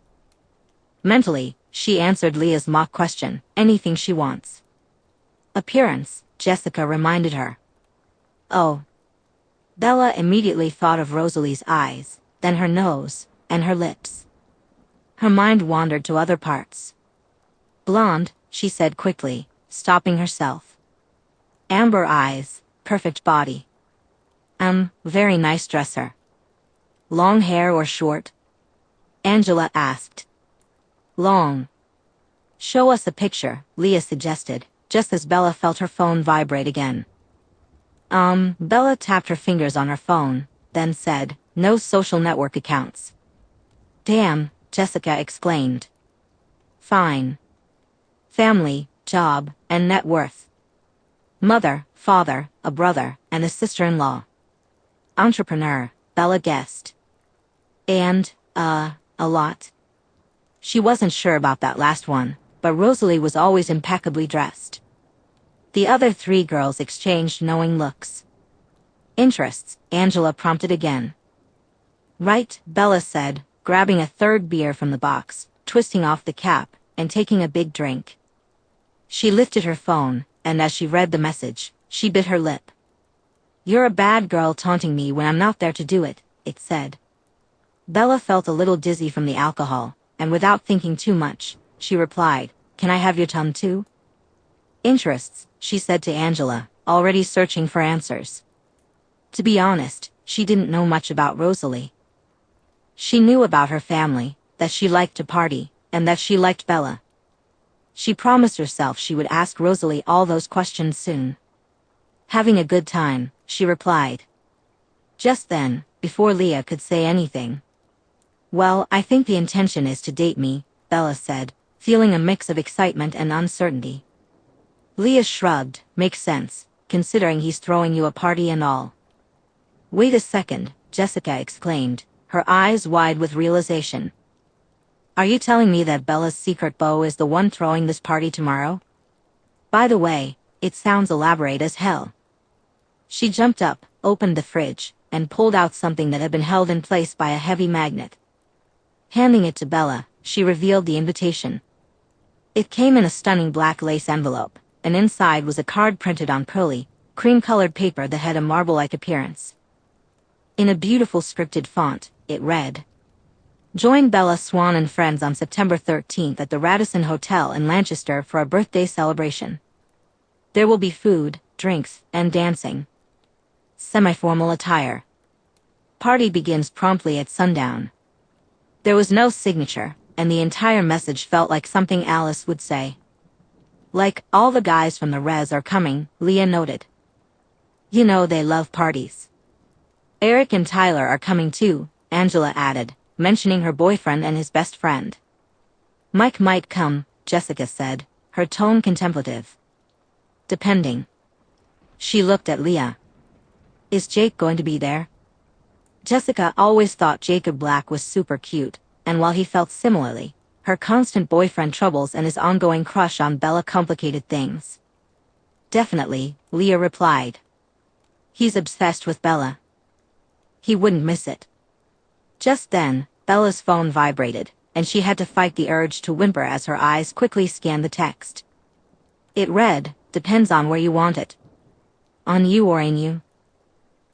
Speaker 1: Mentally, she answered Leah's mock question, anything she wants. Appearance, Jessica reminded her. Oh. Bella immediately thought of Rosalie's eyes, then her nose, and her lips. Her mind wandered to other parts. Blonde, she said quickly, stopping herself. Amber eyes, perfect body. Very nice dresser. Long hair or short? Angela asked. Long. Show us a picture, Leah suggested, just as Bella felt her phone vibrate again. Bella tapped her fingers on her phone, then said, no social network accounts. Damn, Jessica exclaimed. Fine. Family, job, and net worth. Mother, father, a brother, and a sister-in-law. Entrepreneur, Bella guessed. And, a lot. She wasn't sure about that last one, but Rosalie was always impeccably dressed. The other three girls exchanged knowing looks. Interests, Angela prompted again. Right, Bella said, grabbing a third beer from the box, twisting off the cap, and taking a big drink. She lifted her phone, and as she read the message, she bit her lip. "You're a bad girl taunting me when I'm not there to do it," it said. Bella felt a little dizzy from the alcohol, and without thinking too much, she replied, "Can I have your tongue too?" "Interests," she said to Angela, already searching for answers. To be honest, she didn't know much about Rosalie. She knew about her family, that she liked to party, and that she liked Bella. She promised herself she would ask Rosalie all those questions soon. "Having a good time," she replied. Just then, before Leah could say anything. "Well, I think the intention is to date me," Bella said, feeling a mix of excitement and uncertainty. Leah shrugged. "Makes sense, considering he's throwing you a party and all." "Wait a second," Jessica exclaimed, her eyes wide with realization. "Are you telling me that Bella's secret beau is the one throwing this party tomorrow? By the way, it sounds elaborate as hell." She jumped up, opened the fridge, and pulled out something that had been held in place by a heavy magnet. Handing it to Bella, she revealed the invitation. It came in a stunning black lace envelope, and inside was a card printed on pearly, cream-colored paper that had a marble-like appearance. In a beautiful scripted font, it read, "Join Bella Swan and friends on September 13th at the Radisson Hotel in Lancaster for a birthday celebration. There will be food, drinks, and dancing. Semi-formal attire. Party begins promptly at sundown." There was no signature, and the entire message felt like something Alice would say. "Like, all the guys from the res are coming," Leah noted. "You know they love parties." "Eric and Tyler are coming too," Angela added, mentioning her boyfriend and his best friend. "Mike might come," Jessica said, her tone contemplative. "Depending." She looked at Leah. "Is Jake going to be there?" Jessica always thought Jacob Black was super cute, and while he felt similarly, her constant boyfriend troubles and his ongoing crush on Bella complicated things. "Definitely," Leah replied. "He's obsessed with Bella. He wouldn't miss it." Just then, Bella's phone vibrated, and she had to fight the urge to whimper as her eyes quickly scanned the text. It read, "Depends on where you want it. On you or in you."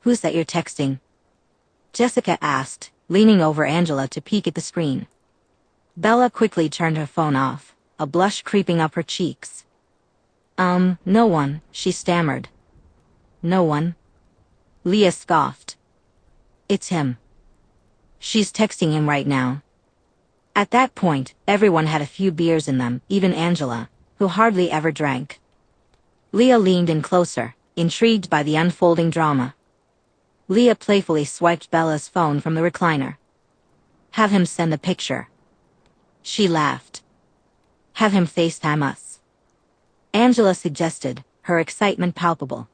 Speaker 1: "Who's that you're texting?" Jessica asked, leaning over Angela to peek at the screen. Bella quickly turned her phone off, a blush creeping up her cheeks. No one," she stammered. "No one?" Leah scoffed. "It's him. She's texting him right now." At that point, everyone had a few beers in them, even Angela, who hardly ever drank. Leah leaned in closer, intrigued by the unfolding drama. Leah playfully swiped Bella's phone from the recliner. "Have him send a picture." She laughed. "Have him FaceTime us," Angela suggested, her excitement palpable.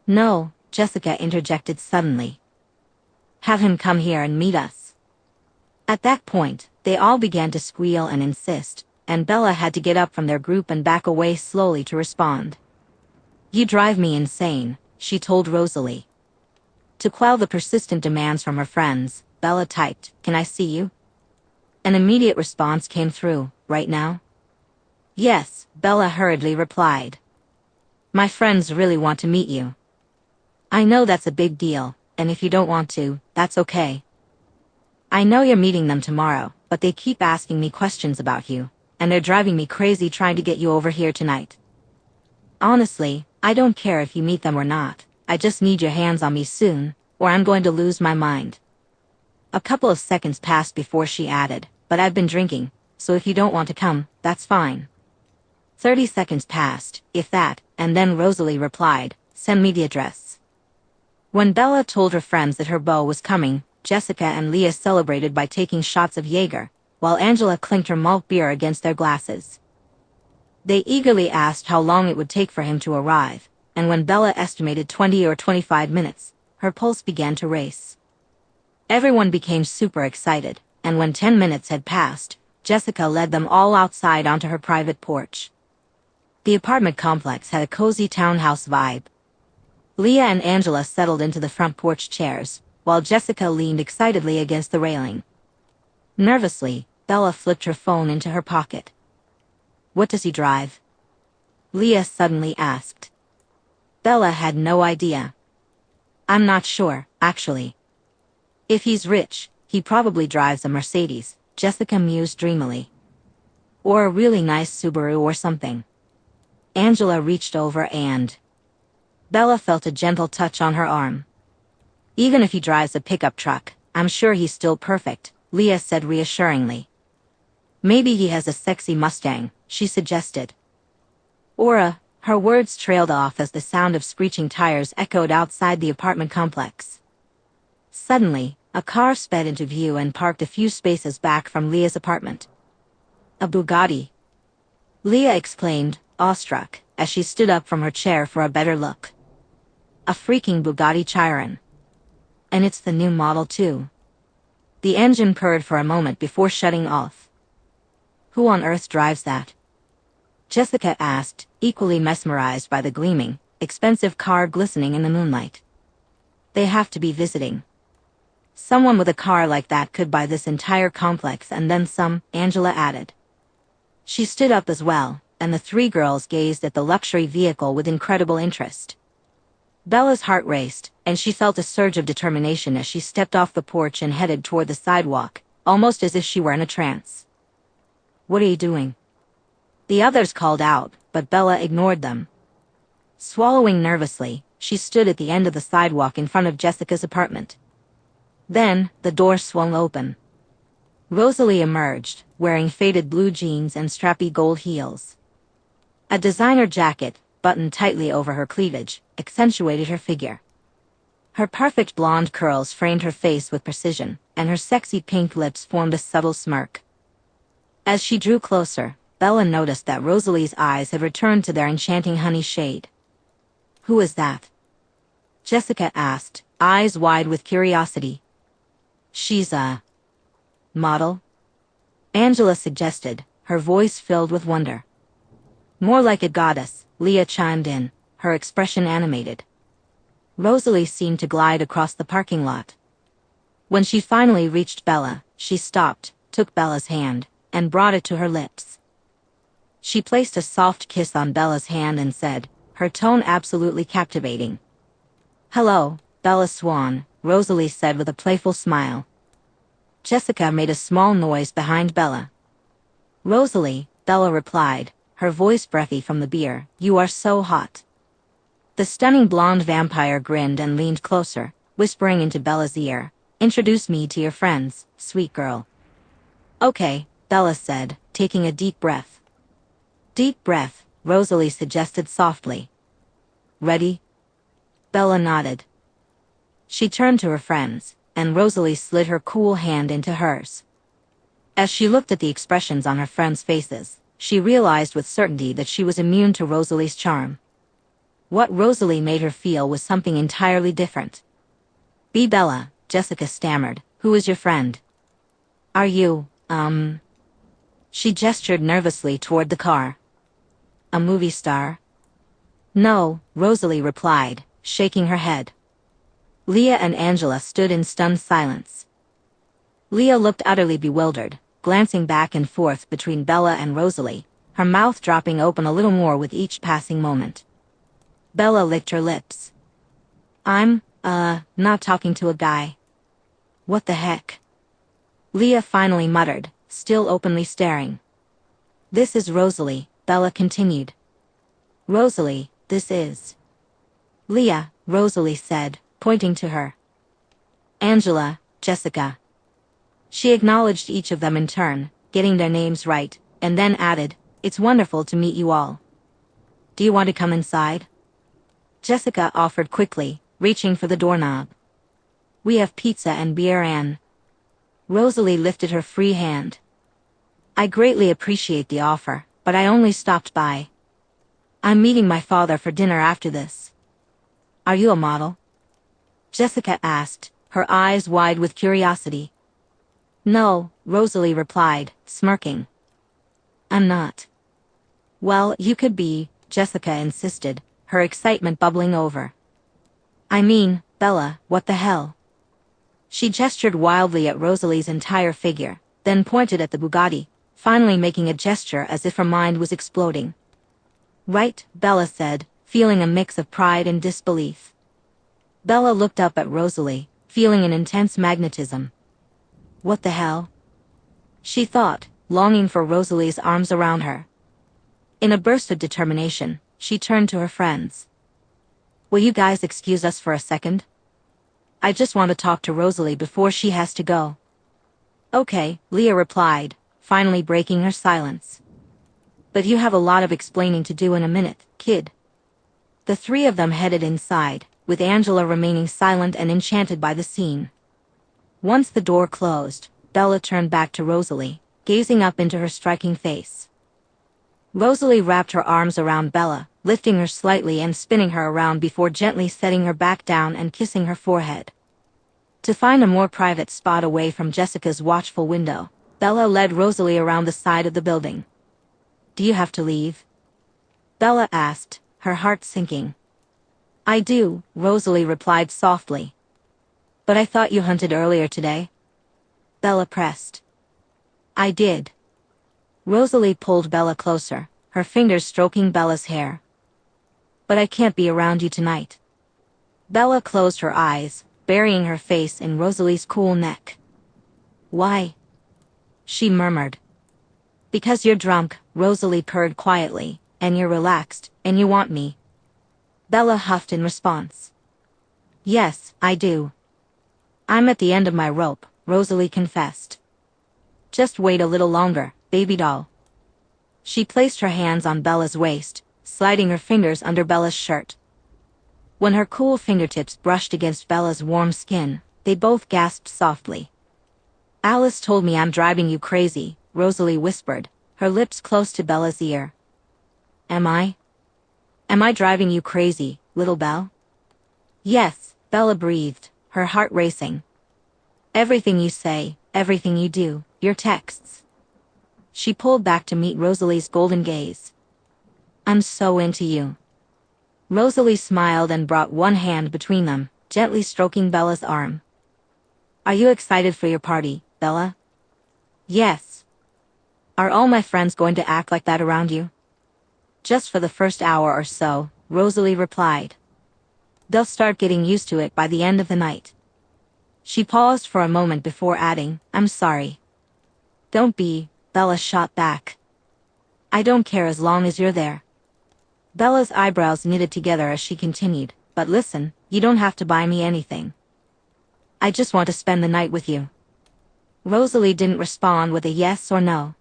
Speaker 1: "No," Jessica interjected suddenly. "Have him come here and meet us." At that point, they all began to squeal and insist, and Bella had to get up from their group and back away slowly to respond. "You drive me insane," she told Rosalie. To quell the persistent demands from her friends, Bella typed, "Can I see you?" An immediate response came through, "Right now?" "Yes," Bella hurriedly replied. "My friends really want to meet you." "I know that's a big deal, and if you don't want to, that's okay. I know you're meeting them tomorrow, but they keep asking me questions about you, and they're driving me crazy trying to get you over here tonight. Honestly, I don't care if you meet them or not. I just need your hands on me soon, or I'm going to lose my mind." A couple of seconds passed before she added, "But I've been drinking, so if you don't want to come, that's fine." 30 seconds passed, if that, and then Rosalie replied, "Send me the address." When Bella told her friends that her beau was coming, Jessica and Leah celebrated by taking shots of Jaeger, while Angela clinked her malt beer against their glasses. They eagerly asked how long it would take for him to arrive, and when Bella estimated 20 or 25 minutes, her pulse began to race. Everyone became super excited, and when 10 minutes had passed, Jessica led them all outside onto her private porch. The apartment complex had a cozy townhouse vibe. Leah and Angela settled into the front porch chairs, while Jessica leaned excitedly against the railing. Nervously, Bella flipped her phone into her pocket. "What does he drive?" Leah suddenly asked. Bella had no idea. "I'm not sure, actually. If he's rich, he probably drives a Mercedes," Jessica mused dreamily. "Or a really nice Subaru or something." Angela reached over and Bella felt a gentle touch on her arm. "Even if he drives a pickup truck, I'm sure he's still perfect," Leah said reassuringly. "Maybe he has a sexy Mustang," she suggested. Her words trailed off as the sound of screeching tires echoed outside the apartment complex. Suddenly, a car sped into view and parked a few spaces back from Leah's apartment. "A Bugatti," Leah exclaimed, awestruck, as she stood up from her chair for a better look. "A freaking Bugatti Chiron. And it's the new model too." The engine purred for a moment before shutting off. "Who on earth drives that?" Jessica asked, equally mesmerized by the gleaming, expensive car glistening in the moonlight. "They have to be visiting. Someone with a car like that could buy this entire complex and then some," Angela added. She stood up as well, and the three girls gazed at the luxury vehicle with incredible interest. Bella's heart raced, and she felt a surge of determination as she stepped off the porch and headed toward the sidewalk, almost as if she were in a trance. "What are you doing?" The others called out, but Bella ignored them. Swallowing nervously, she stood at the end of the sidewalk in front of Jessica's apartment. Then, the door swung open. Rosalie emerged, wearing faded blue jeans and strappy gold heels. A designer jacket, buttoned tightly over her cleavage, accentuated her figure. Her perfect blonde curls framed her face with precision, and her sexy pink lips formed a subtle smirk. As she drew closer, Bella noticed that Rosalie's eyes had returned to their enchanting honey shade. "Who is that?" Jessica asked, eyes wide with curiosity. "She's a model?" Angela suggested, her voice filled with wonder. "More like a goddess," Leah chimed in, her expression animated. Rosalie seemed to glide across the parking lot. When she finally reached Bella, she stopped, took Bella's hand, and brought it to her lips. She placed a soft kiss on Bella's hand and said, her tone absolutely captivating. "Hello, Bella Swan," Rosalie said with a playful smile. Jessica made a small noise behind Bella. "Rosalie," Bella replied, her voice breathy from the beer, "you are so hot." The stunning blonde vampire grinned and leaned closer, whispering into Bella's ear, "Introduce me to your friends, sweet girl." "Okay," Bella said, taking a deep breath. "Deep breath," Rosalie suggested softly. "Ready?" Bella nodded. She turned to her friends, and Rosalie slid her cool hand into hers. As she looked at the expressions on her friends' faces, she realized with certainty that she was immune to Rosalie's charm. What Rosalie made her feel was something entirely different. "Be Bella," Jessica stammered. "Who is your friend?" "Are you, She gestured nervously toward the car. "A movie star?" "No," Rosalie replied, shaking her head. Leah and Angela stood in stunned silence. Leah looked utterly bewildered, glancing back and forth between Bella and Rosalie, her mouth dropping open a little more with each passing moment. Bella licked her lips. "I'm, not talking to a guy." "What the heck?" Leah finally muttered, still openly staring. "This is Rosalie," Bella continued. "Rosalie, this is Leah," Rosalie said, pointing to her. "Angela, Jessica." She acknowledged each of them in turn, getting their names right, and then added, "It's wonderful to meet you all. Do you want to come inside?" Jessica offered quickly, reaching for the doorknob. "We have pizza and beer and..." Rosalie lifted her free hand. I greatly appreciate the offer, but I only stopped by. I'm meeting my father for dinner after this. Are you a model? Jessica asked, her eyes wide with curiosity. No, Rosalie replied, smirking. I'm not. Well, you could be, Jessica insisted, her excitement bubbling over. I mean, Bella, what the hell? She gestured wildly at Rosalie's entire figure, then pointed at the Bugatti, finally making a gesture as if her mind was exploding. Right, Bella said, feeling a mix of pride and disbelief. Bella looked up at Rosalie, feeling an intense magnetism. What the hell? She thought, longing for Rosalie's arms around her. In a burst of determination, she turned to her friends. Will you guys excuse us for a second? I just want to talk to Rosalie before she has to go. Okay, Leah replied, finally breaking her silence. But you have a lot of explaining to do in a minute, kid. The three of them headed inside, with Angela remaining silent and enchanted by the scene. Once the door closed, Bella turned back to Rosalie, gazing up into her striking face. Rosalie wrapped her arms around Bella, lifting her slightly and spinning her around before gently setting her back down and kissing her forehead. To find a more private spot away from Jessica's watchful window, Bella led Rosalie around the side of the building. Do you have to leave? Bella asked, her heart sinking. I do, Rosalie replied softly. But I thought you hunted earlier today? Bella pressed. I did. Rosalie pulled Bella closer, her fingers stroking Bella's hair. But I can't be around you tonight. Bella closed her eyes, burying her face in Rosalie's cool neck. Why? She murmured. Because you're drunk, Rosalie purred quietly, and you're relaxed, and you want me. Bella huffed in response. Yes, I do. I'm at the end of my rope, Rosalie confessed. Just wait a little longer, baby doll. She placed her hands on Bella's waist, sliding her fingers under Bella's shirt. When her cool fingertips brushed against Bella's warm skin, they both gasped softly. Alice told me I'm driving you crazy, Rosalie whispered, her lips close to Bella's ear. Am I? Am I driving you crazy, little Belle? Yes, Bella breathed, her heart racing. Everything you say, everything you do, your texts. She pulled back to meet Rosalie's golden gaze. I'm so into you. Rosalie smiled and brought one hand between them, gently stroking Bella's arm. Are you excited for your party, Bella? Yes. Are all my friends going to act like that around you? Just for the first hour or so, Rosalie replied. They'll start getting used to it by the end of the night. She paused for a moment before adding, I'm sorry. Don't be, Bella shot back. I don't care as long as you're there. Bella's eyebrows knitted together as she continued, but listen, you don't have to buy me anything. I just want to spend the night with you. Rosalie didn't respond with a yes or no.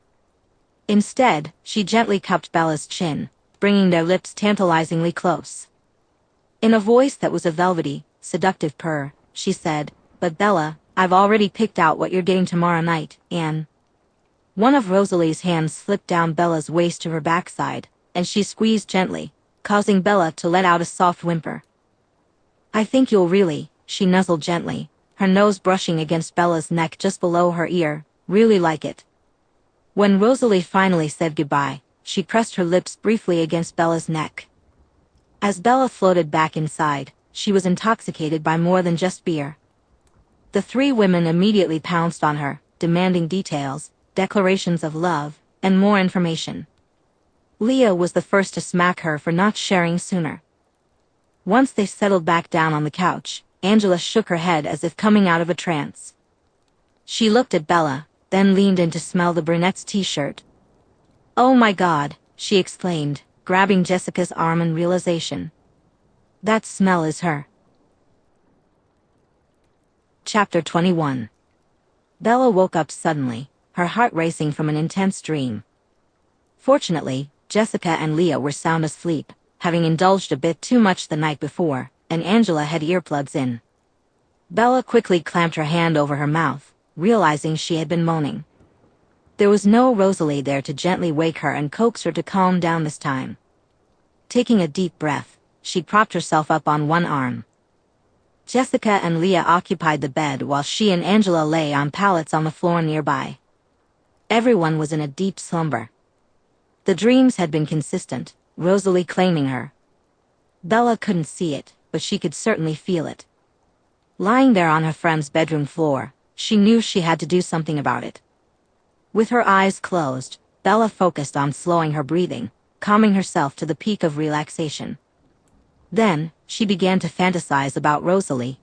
Speaker 1: Instead, she gently cupped Bella's chin, bringing their lips tantalizingly close. In a voice that was a velvety, seductive purr, she said, But Bella, I've already picked out what you're getting tomorrow night, and... One of Rosalie's hands slipped down Bella's waist to her backside, and she squeezed gently, causing Bella to let out a soft whimper. I think you'll really, she nuzzled gently, her nose brushing against Bella's neck just below her ear, really like it. When Rosalie finally said goodbye, she pressed her lips briefly against Bella's neck. As Bella floated back inside, she was intoxicated by more than just beer. The three women immediately pounced on her, demanding details, declarations of love, and more information. Leah was the first to smack her for not sharing sooner. Once they settled back down on the couch, Angela shook her head as if coming out of a trance. She looked at Bella, then leaned in to smell the brunette's t-shirt. Oh my God, she exclaimed, grabbing Jessica's arm in realization. That smell is her. Chapter 21. Bella woke up suddenly, her heart racing from an intense dream. Fortunately, Jessica and Leah were sound asleep, having indulged a bit too much the night before, and Angela had earplugs in. Bella quickly clamped her hand over her mouth, realizing she had been moaning. There was no Rosalie there to gently wake her and coax her to calm down this time. Taking a deep breath, she propped herself up on one arm. Jessica and Leah occupied the bed while she and Angela lay on pallets on the floor nearby. Everyone was in a deep slumber. The dreams had been consistent, Rosalie claiming her. Bella couldn't see it, but she could certainly feel it. Lying there on her friend's bedroom floor, she knew she had to do something about it. With her eyes closed, Bella focused on slowing her breathing, calming herself to the peak of relaxation. Then, she began to fantasize about Rosalie.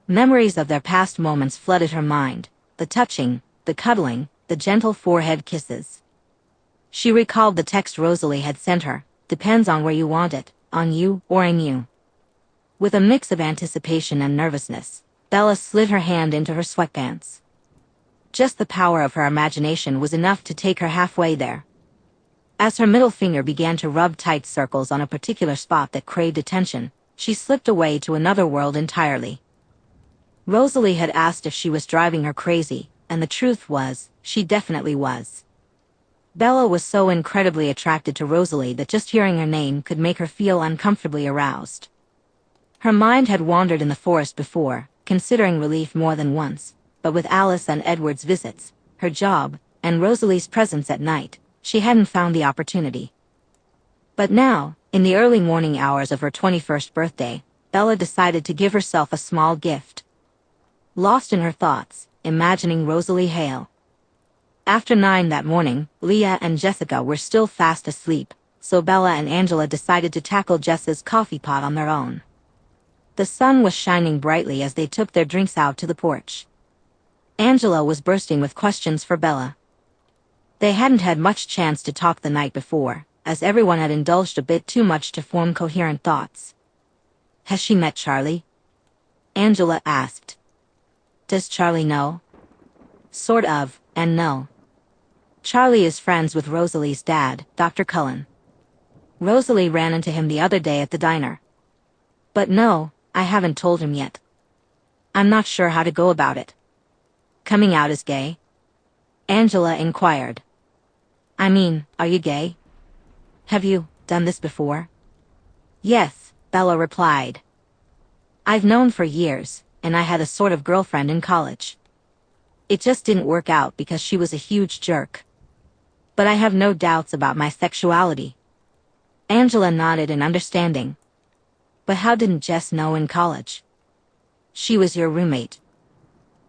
Speaker 1: Memories of their past moments flooded her mind, the touching, the cuddling, the gentle forehead kisses. She recalled the text Rosalie had sent her, "Depends on where you want it, on you or in you." With a mix of anticipation and nervousness, Bella slid her hand into her sweatpants. Just the power of her imagination was enough to take her halfway there. As her middle finger began to rub tight circles on a particular spot that craved attention, she slipped away to another world entirely. Rosalie had asked if she was driving her crazy, and the truth was, she definitely was. Bella was so incredibly attracted to Rosalie that just hearing her name could make her feel uncomfortably aroused. Her mind had wandered in the forest before, considering relief more than once, but with Alice and Edward's visits, her job, and Rosalie's presence at night, she hadn't found the opportunity. But now, in the early morning hours of her 21st birthday, Bella decided to give herself a small gift. Lost in her thoughts, imagining Rosalie Hale. After 9 that morning, Leah and Jessica were still fast asleep, so Bella and Angela decided to tackle Jess's coffee pot on their own. The sun was shining brightly as they took their drinks out to the porch. Angela was bursting with questions for Bella. They hadn't had much chance to talk the night before, as everyone had indulged a bit too much to form coherent thoughts. "Has she met Charlie?" Angela asked. "Does Charlie know?" "Sort of, and no. Charlie is friends with Rosalie's dad, Dr. Cullen. Rosalie ran into him the other day at the diner. But no, I haven't told him yet. I'm not sure how to go about it." "Coming out as gay?" Angela inquired. "I mean, are you gay? Have you done this before?" "Yes," Bella replied. "I've known for years, and I had a sort of girlfriend in college. It just didn't work out because she was a huge jerk. But I have no doubts about my sexuality." Angela nodded in understanding. "But how didn't Jess know in college?" "She was your roommate."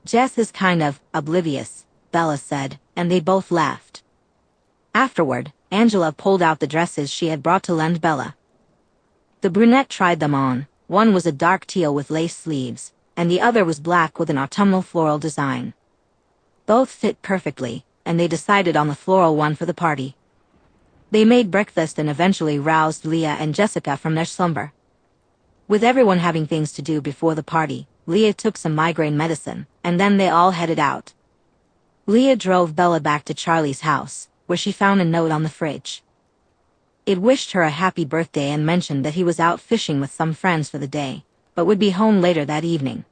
Speaker 1: "Jess is kind of oblivious," Bella said, and they both laughed. Afterward, Angela pulled out the dresses she had brought to lend Bella. The brunette tried them on. One was a dark teal with lace sleeves, and the other was black with an autumnal floral design. Both fit perfectly, and they decided on the floral one for the party. They made breakfast and eventually roused Leah and Jessica from their slumber. With everyone having things to do before the party, Leah took some migraine medicine, and then they all headed out. Leah drove Bella back to Charlie's house, where she found a note on the fridge. It wished her a happy birthday and mentioned that he was out fishing with some friends for the day, but would be home later that evening.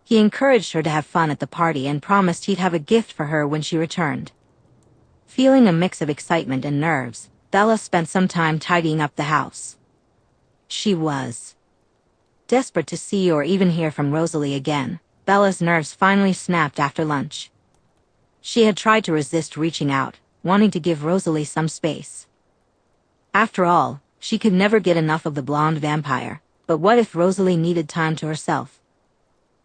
Speaker 1: He encouraged her to have fun at the party and promised he'd have a gift for her when she returned. Feeling a mix of excitement and nerves, Bella spent some time tidying up the house. She was desperate to see or even hear from Rosalie again. Bella's nerves finally snapped after lunch. She had tried to resist reaching out, wanting to give Rosalie some space. After all, she could never get enough of the blonde vampire, but what if Rosalie needed time to herself?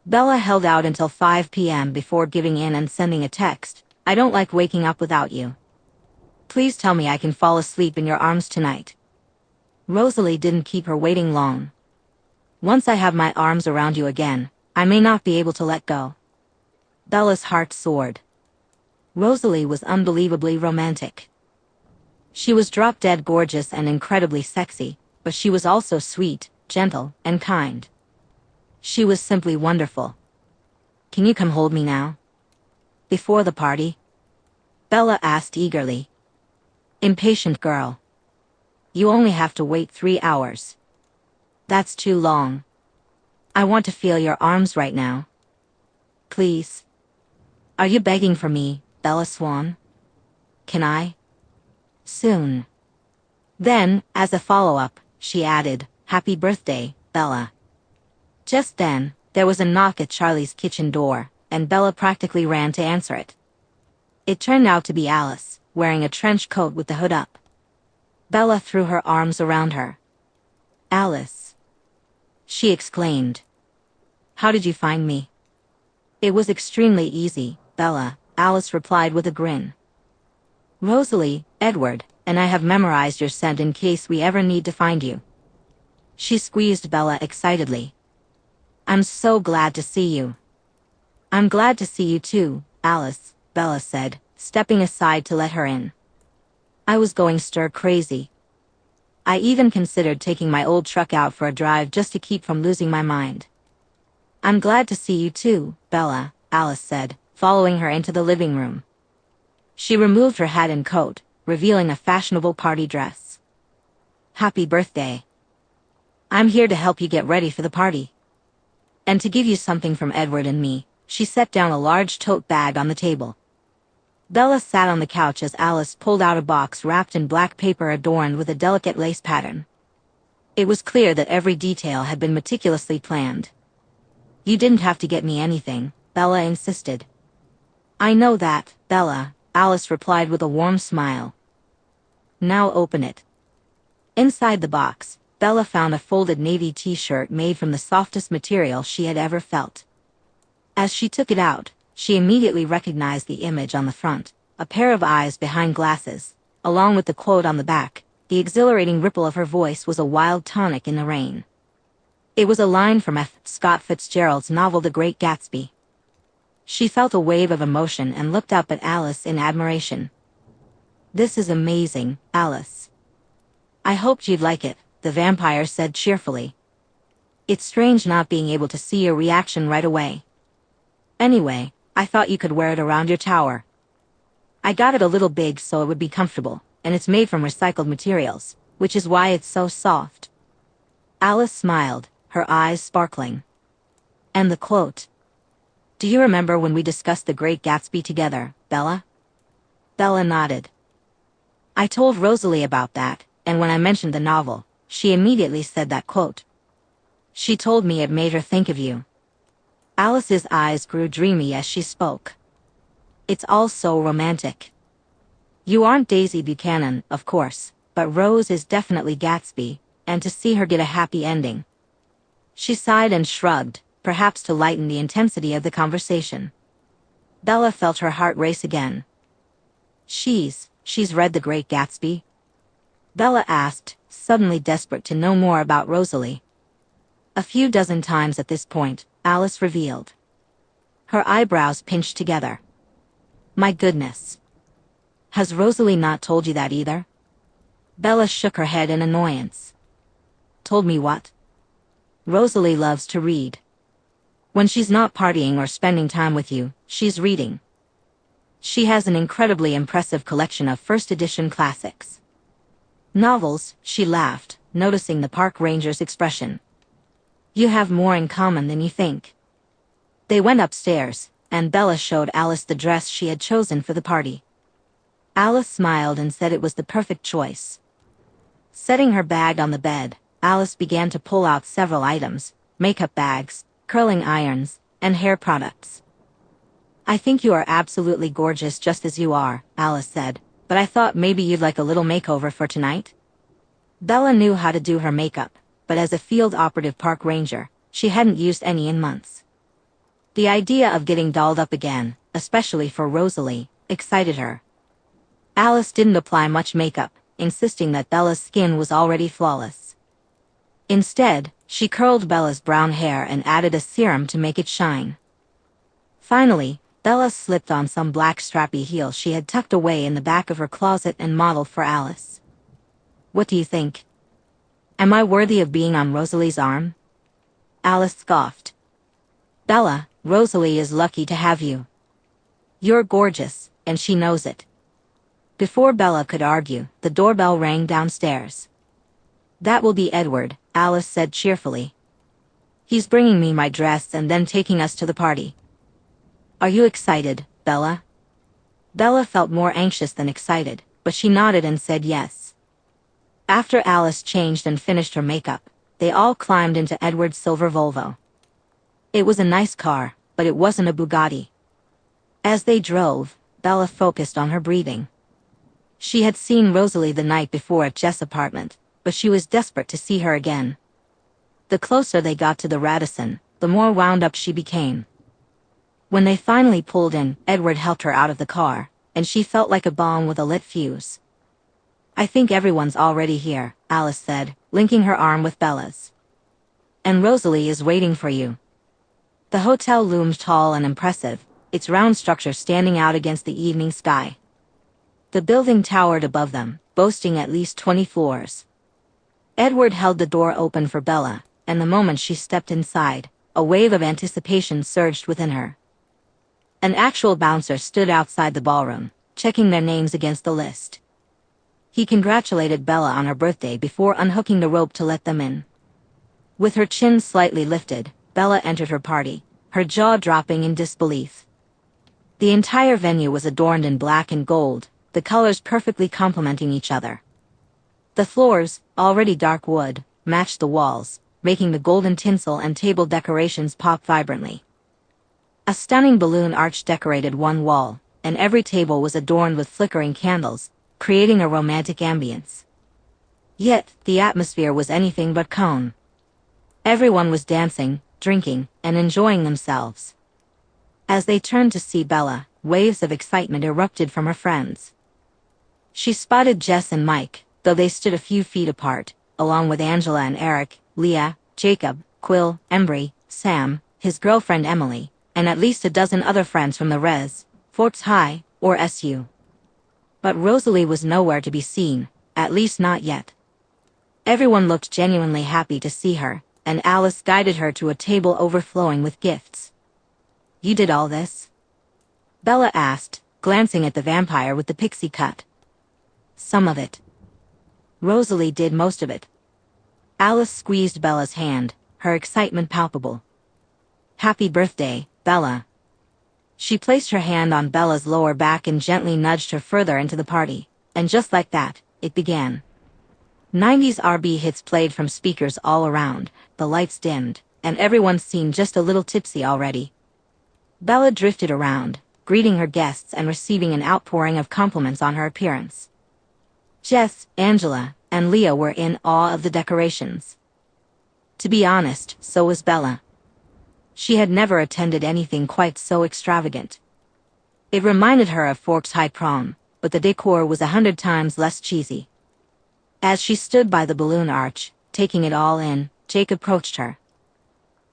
Speaker 1: Bella held out until 5 p.m. before giving in and sending a text. "I don't like waking up without you. Please tell me I can fall asleep in your arms tonight." Rosalie didn't keep her waiting long. "Once I have my arms around you again, I may not be able to let go." Bella's heart soared. Rosalie was unbelievably romantic. She was drop-dead gorgeous and incredibly sexy, but she was also sweet, gentle, and kind. She was simply wonderful. "Can you come hold me now?" "Before the party?" Bella asked eagerly. "Impatient girl. You only have to wait 3 hours. That's too long. I want to feel your arms right now. Please." "Are you begging for me?" Bella Swan? Can I? Soon. Then, as a follow-up, she added, Happy birthday, Bella. Just then, there was a knock at Charlie's kitchen door, and Bella practically ran to answer it. It turned out to be Alice, wearing a trench coat with the hood up. Bella threw her arms around her. Alice, she exclaimed. How did you find me? It was extremely easy, Bella, Alice replied with a grin. Rosalie, Edward, and I have memorized your scent in case we ever need to find you. She squeezed Bella excitedly. I'm so glad to see you. I'm glad to see you too, Alice, Bella said, stepping aside to let her in. I was going stir crazy. I even considered taking my old truck out for a drive just to keep from losing my mind. I'm glad to see you too, Bella, Alice said, following her into the living room. She removed her hat and coat, revealing a fashionable party dress. Happy birthday. I'm here to help you get ready for the party. And to give you something from Edward and me. She set down a large tote bag on the table. Bella sat on the couch as Alice pulled out a box wrapped in black paper adorned with a delicate lace pattern. It was clear that every detail had been meticulously planned. You didn't have to get me anything, Bella insisted. I know that, Bella, Alice replied with a warm smile. Now open it. Inside the box, Bella found a folded navy t-shirt made from the softest material she had ever felt. As she took it out, she immediately recognized the image on the front, a pair of eyes behind glasses, along with the quote on the back. The exhilarating ripple of her voice was a wild tonic in the rain. It was a line from F. Scott Fitzgerald's novel The Great Gatsby. She felt a wave of emotion and looked up at Alice in admiration. This is amazing, Alice. I hoped you'd like it, the vampire said cheerfully. It's strange not being able to see your reaction right away. Anyway, I thought you could wear it around your tower. I got it a little big so it would be comfortable, and it's made from recycled materials, which is why it's so soft. Alice smiled, her eyes sparkling. And the quote. Do you remember when we discussed The Great Gatsby together, Bella? Bella nodded. I told Rosalie about that, and when I mentioned the novel, she immediately said that quote. She told me it made her think of you. Alice's eyes grew dreamy as she spoke. It's all so romantic. You aren't Daisy Buchanan, of course, but Rose is definitely Gatsby, and to see her get a happy ending. She sighed and shrugged, perhaps to lighten the intensity of the conversation. Bella felt her heart race again. She's read The Great Gatsby? Bella asked, suddenly desperate to know more about Rosalie. A few dozen times at this point, Alice revealed. Her eyebrows pinched together. My goodness. Has Rosalie not told you that either? Bella shook her head in annoyance. Told me what? Rosalie loves to read. When she's not partying or spending time with you, she's reading. She has an incredibly impressive collection of first edition classics. Novels, she laughed, noticing the park ranger's expression. You have more in common than you think. They went upstairs, and Bella showed Alice the dress she had chosen for the party. Alice smiled and said it was the perfect choice. Setting her bag on the bed, Alice began to pull out several items, makeup bags, curling irons, and hair products. I think you are absolutely gorgeous just as you are, Alice said, but I thought maybe you'd like a little makeover for tonight. Bella knew how to do her makeup, but as a field operative park ranger, she hadn't used any in months. The idea of getting dolled up again, especially for Rosalie, excited her. Alice didn't apply much makeup, insisting that Bella's skin was already flawless. Instead, she curled Bella's brown hair and added a serum to make it shine. Finally, Bella slipped on some black strappy heels she had tucked away in the back of her closet and modeled for Alice. What do you think? Am I worthy of being on Rosalie's arm? Alice scoffed. Bella, Rosalie is lucky to have you. You're gorgeous, and she knows it. Before Bella could argue, the doorbell rang downstairs. That will be Edward, Alice said cheerfully. He's bringing me my dress and then taking us to the party. Are you excited, Bella? Bella felt more anxious than excited, but she nodded and said yes. After Alice changed and finished her makeup, they all climbed into Edward's silver Volvo. It was a nice car, but it wasn't a Bugatti. As they drove, Bella focused on her breathing. She had seen Rosalie the night before at Jess' apartment, but she was desperate to see her again. The closer they got to the Radisson, the more wound up she became. When they finally pulled in, Edward helped her out of the car, and she felt like a bomb with a lit fuse. "I think everyone's already here," Alice said, linking her arm with Bella's. "And Rosalie is waiting for you." The hotel loomed tall and impressive, its round structure standing out against the evening sky. The building towered above them, boasting at least 20 floors. Edward held the door open for Bella, and the moment she stepped inside, a wave of anticipation surged within her. An actual bouncer stood outside the ballroom, checking their names against the list. He congratulated Bella on her birthday before unhooking the rope to let them in. With her chin slightly lifted, Bella entered her party, her jaw dropping in disbelief. The entire venue was adorned in black and gold, the colors perfectly complementing each other. The floors, already dark wood, matched the walls, making the golden tinsel and table decorations pop vibrantly. A stunning balloon arch decorated one wall, and every table was adorned with flickering candles, creating a romantic ambience. Yet, the atmosphere was anything but calm. Everyone was dancing, drinking, and enjoying themselves. As they turned to see Bella, waves of excitement erupted from her friends. She spotted Jess and Mike, though they stood a few feet apart, along with Angela and Eric, Leah, Jacob, Quill, Embry, Sam, his girlfriend Emily, and at least a dozen other friends from the Res, Forts High, or SU. But Rosalie was nowhere to be seen, at least not yet. Everyone looked genuinely happy to see her, and Alice guided her to a table overflowing with gifts. "You did all this?" Bella asked, glancing at the vampire with the pixie cut. "Some of it. Rosalie did most of it." Alice squeezed Bella's hand, her excitement palpable. "Happy birthday, Bella." She placed her hand on Bella's lower back and gently nudged her further into the party, and just like that, it began. 90s R&B hits played from speakers all around, the lights dimmed, and everyone seemed just a little tipsy already. Bella drifted around, greeting her guests and receiving an outpouring of compliments on her appearance. Jess, Angela, and Leah were in awe of the decorations. To be honest, so was Bella. She had never attended anything quite so extravagant. It reminded her of Forks High Prom, but the decor was 100 times less cheesy. As she stood by the balloon arch, taking it all in, Jake approached her.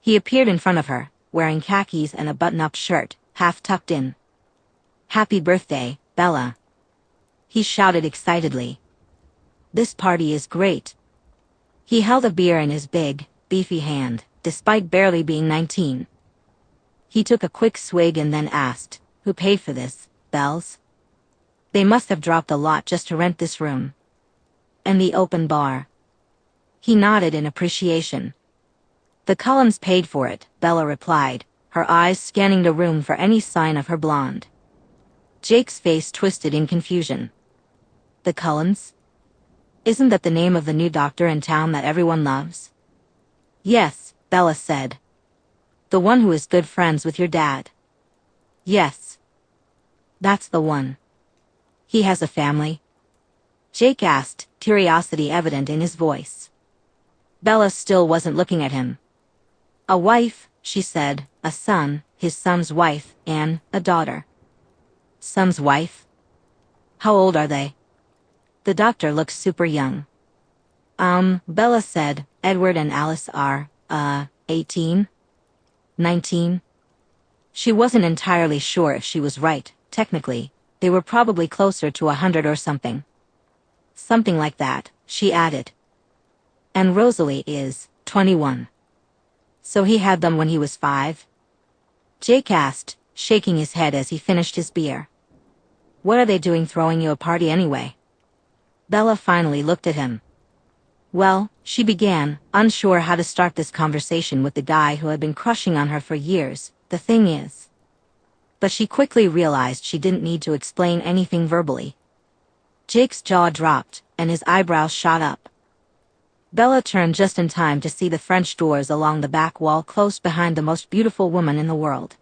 Speaker 1: He appeared in front of her, wearing khakis and a button-up shirt, half tucked in. "Happy birthday, Bella," he shouted excitedly. "This party is great." He held a beer in his big, beefy hand, despite barely being 19. He took a quick swig and then asked, "Who paid for this, Bells? They must have dropped a lot just to rent this room. And the open bar." He nodded in appreciation. "The Cullens paid for it," Bella replied, her eyes scanning the room for any sign of her blonde. Jake's face twisted in confusion. "The Cullens? Isn't that the name of the new doctor in town that everyone loves?" "Yes," Bella said. "The one who is good friends with your dad." "Yes. That's the one. He has a family?" Jake asked, curiosity evident in his voice. Bella still wasn't looking at him. "A wife," she said, "a son, his son's wife, and a daughter." "Son's wife? How old are they?" The doctor looked super young. Bella said, "Edward and Alice are, 18? 19? She wasn't entirely sure if she was right. Technically, they were probably closer to 100 or something. "Something like that," she added. "And Rosalie is 21. So he had them when he was 5? Jake asked, shaking his head as he finished his beer. "What are they doing throwing you a party anyway?" Bella finally looked at him. "Well," she began, unsure how to start this conversation with the guy who had been crushing on her for years, "the thing is." But she quickly realized she didn't need to explain anything verbally. Jake's jaw dropped, and his eyebrows shot up. Bella turned just in time to see the French doors along the back wall close behind the most beautiful woman in the world.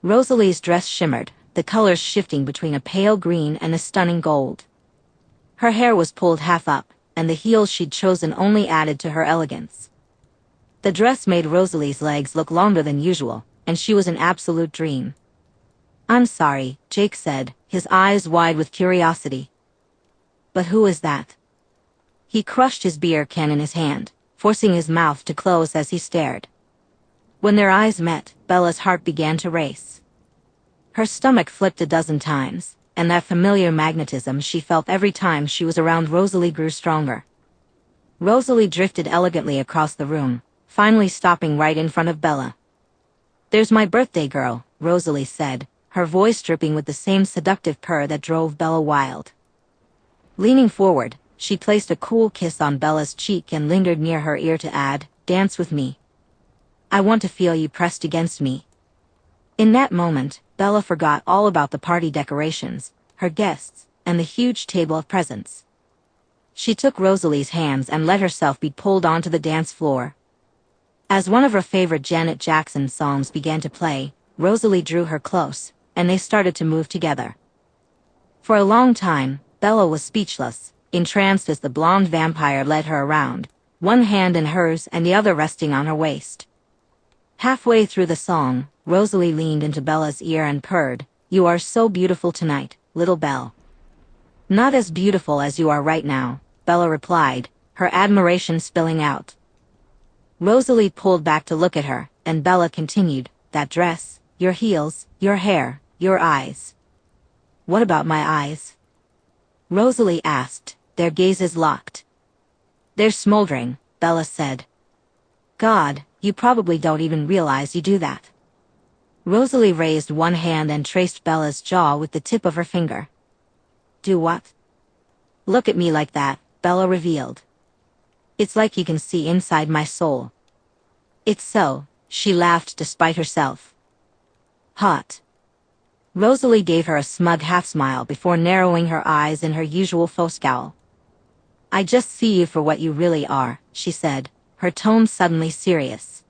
Speaker 1: Rosalie's dress shimmered, the colors shifting between a pale green and a stunning gold. Her hair was pulled half up, and the heels she'd chosen only added to her elegance. The dress made Rosalie's legs look longer than usual, and she was an absolute dream. "I'm sorry," Jake said, his eyes wide with curiosity. "But who is that?" He crushed his beer can in his hand, forcing his mouth to close as he stared. When their eyes met, Bella's heart began to race. Her stomach flipped a dozen times, and that familiar magnetism she felt every time she was around Rosalie grew stronger. Rosalie drifted elegantly across the room, finally stopping right in front of Bella. "There's my birthday girl," Rosalie said, her voice dripping with the same seductive purr that drove Bella wild. Leaning forward, she placed a cool kiss on Bella's cheek and lingered near her ear to add, "Dance with me. I want to feel you pressed against me." In that moment, Bella forgot all about the party decorations, her guests, and the huge table of presents. She took Rosalie's hands and let herself be pulled onto the dance floor. As one of her favorite Janet Jackson songs began to play, Rosalie drew her close, and they started to move together. For a long time, Bella was speechless, entranced as the blonde vampire led her around, one hand in hers and the other resting on her waist. Halfway through the song, Rosalie leaned into Bella's ear and purred, "You are so beautiful tonight, little Belle." "Not as beautiful as you are right now," Bella replied, her admiration spilling out. Rosalie pulled back to look at her, and Bella continued, "That dress, your heels, your hair, your eyes." "What about my eyes?" Rosalie asked, their gazes locked. "They're smoldering," Bella said. "God, you probably don't even realize you do that." Rosalie raised one hand and traced Bella's jaw with the tip of her finger. "Do what?" "Look at me like that," Bella revealed. "It's like you can see inside my soul." "It's so," she laughed despite herself. "Hot." Rosalie gave her a smug half-smile before narrowing her eyes in her usual faux scowl. "I just see you for what you really are," she said, her tone suddenly serious.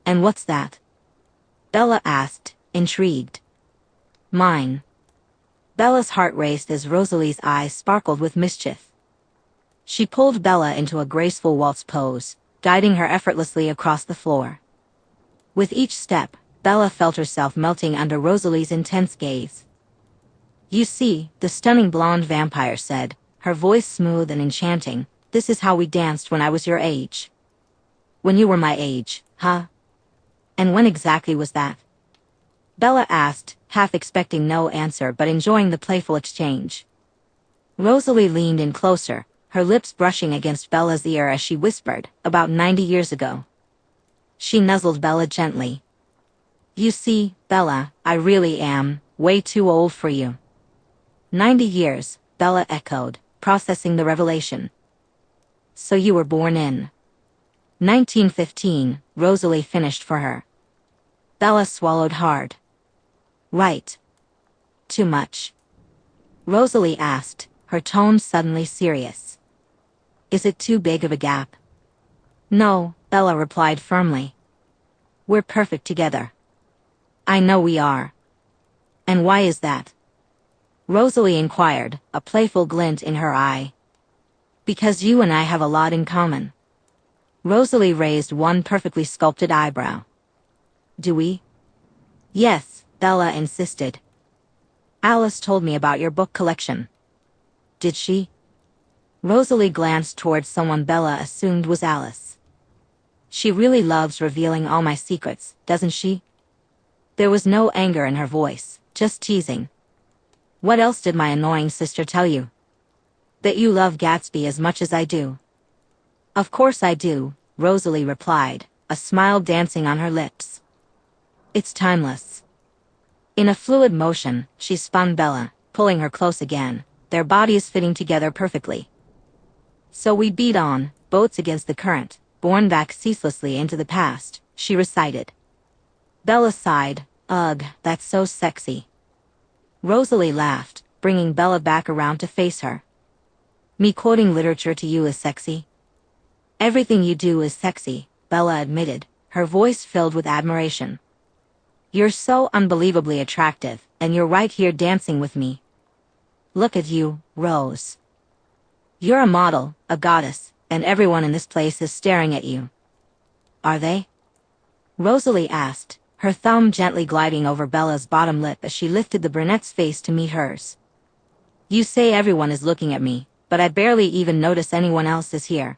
Speaker 1: "And what's that?" Bella asked, intrigued. "Mine." Bella's heart raced as Rosalie's eyes sparkled with mischief. She pulled Bella into a graceful waltz pose, guiding her effortlessly across the floor. With each step, Bella felt herself melting under Rosalie's intense gaze. "You see," the stunning blonde vampire said, her voice smooth and enchanting, "this is how we danced when I was your age." "When you were my age, huh? And when exactly was that?" Bella asked, half expecting no answer but enjoying the playful exchange. Rosalie leaned in closer, her lips brushing against Bella's ear as she whispered, "About 90 years ago." She nuzzled Bella gently. "You see, Bella, I really am way too old for you." 90 years, Bella echoed, processing the revelation. "So you were born in 1915, Rosalie finished for her. Bella swallowed hard. "Right. Too much?" Rosalie asked, her tone suddenly serious. "Is it too big of a gap?" "No," Bella replied firmly. "We're perfect together." "I know we are." "And why is that?" Rosalie inquired, a playful glint in her eye. "Because you and I have a lot in common." Rosalie raised one perfectly sculpted eyebrow. "Do we?" "Yes," Bella insisted. "Alice told me about your book collection." "Did she?" Rosalie glanced towards someone Bella assumed was Alice. "She really loves revealing all my secrets, doesn't she?" There was no anger in her voice, just teasing. "What else did my annoying sister tell you?" "That you love Gatsby as much as I do." "Of course I do," Rosalie replied, a smile dancing on her lips. "It's timeless." In a fluid motion, she spun Bella, pulling her close again, their bodies fitting together perfectly. "So we beat on, boats against the current, borne back ceaselessly into the past," she recited. Bella sighed, Ugh, that's so sexy. Rosalie laughed, bringing Bella back around to face her. Me quoting literature to you is sexy? Everything you do is sexy, Bella admitted, her voice filled with admiration. You're so unbelievably attractive, and you're right here dancing with me. Look at you, Rose. You're a model, a goddess, and everyone in this place is staring at you. Are they? Rosalie asked, her thumb gently gliding over Bella's bottom lip as she lifted the brunette's face to meet hers. You say everyone is looking at me, but I barely even notice anyone else is here.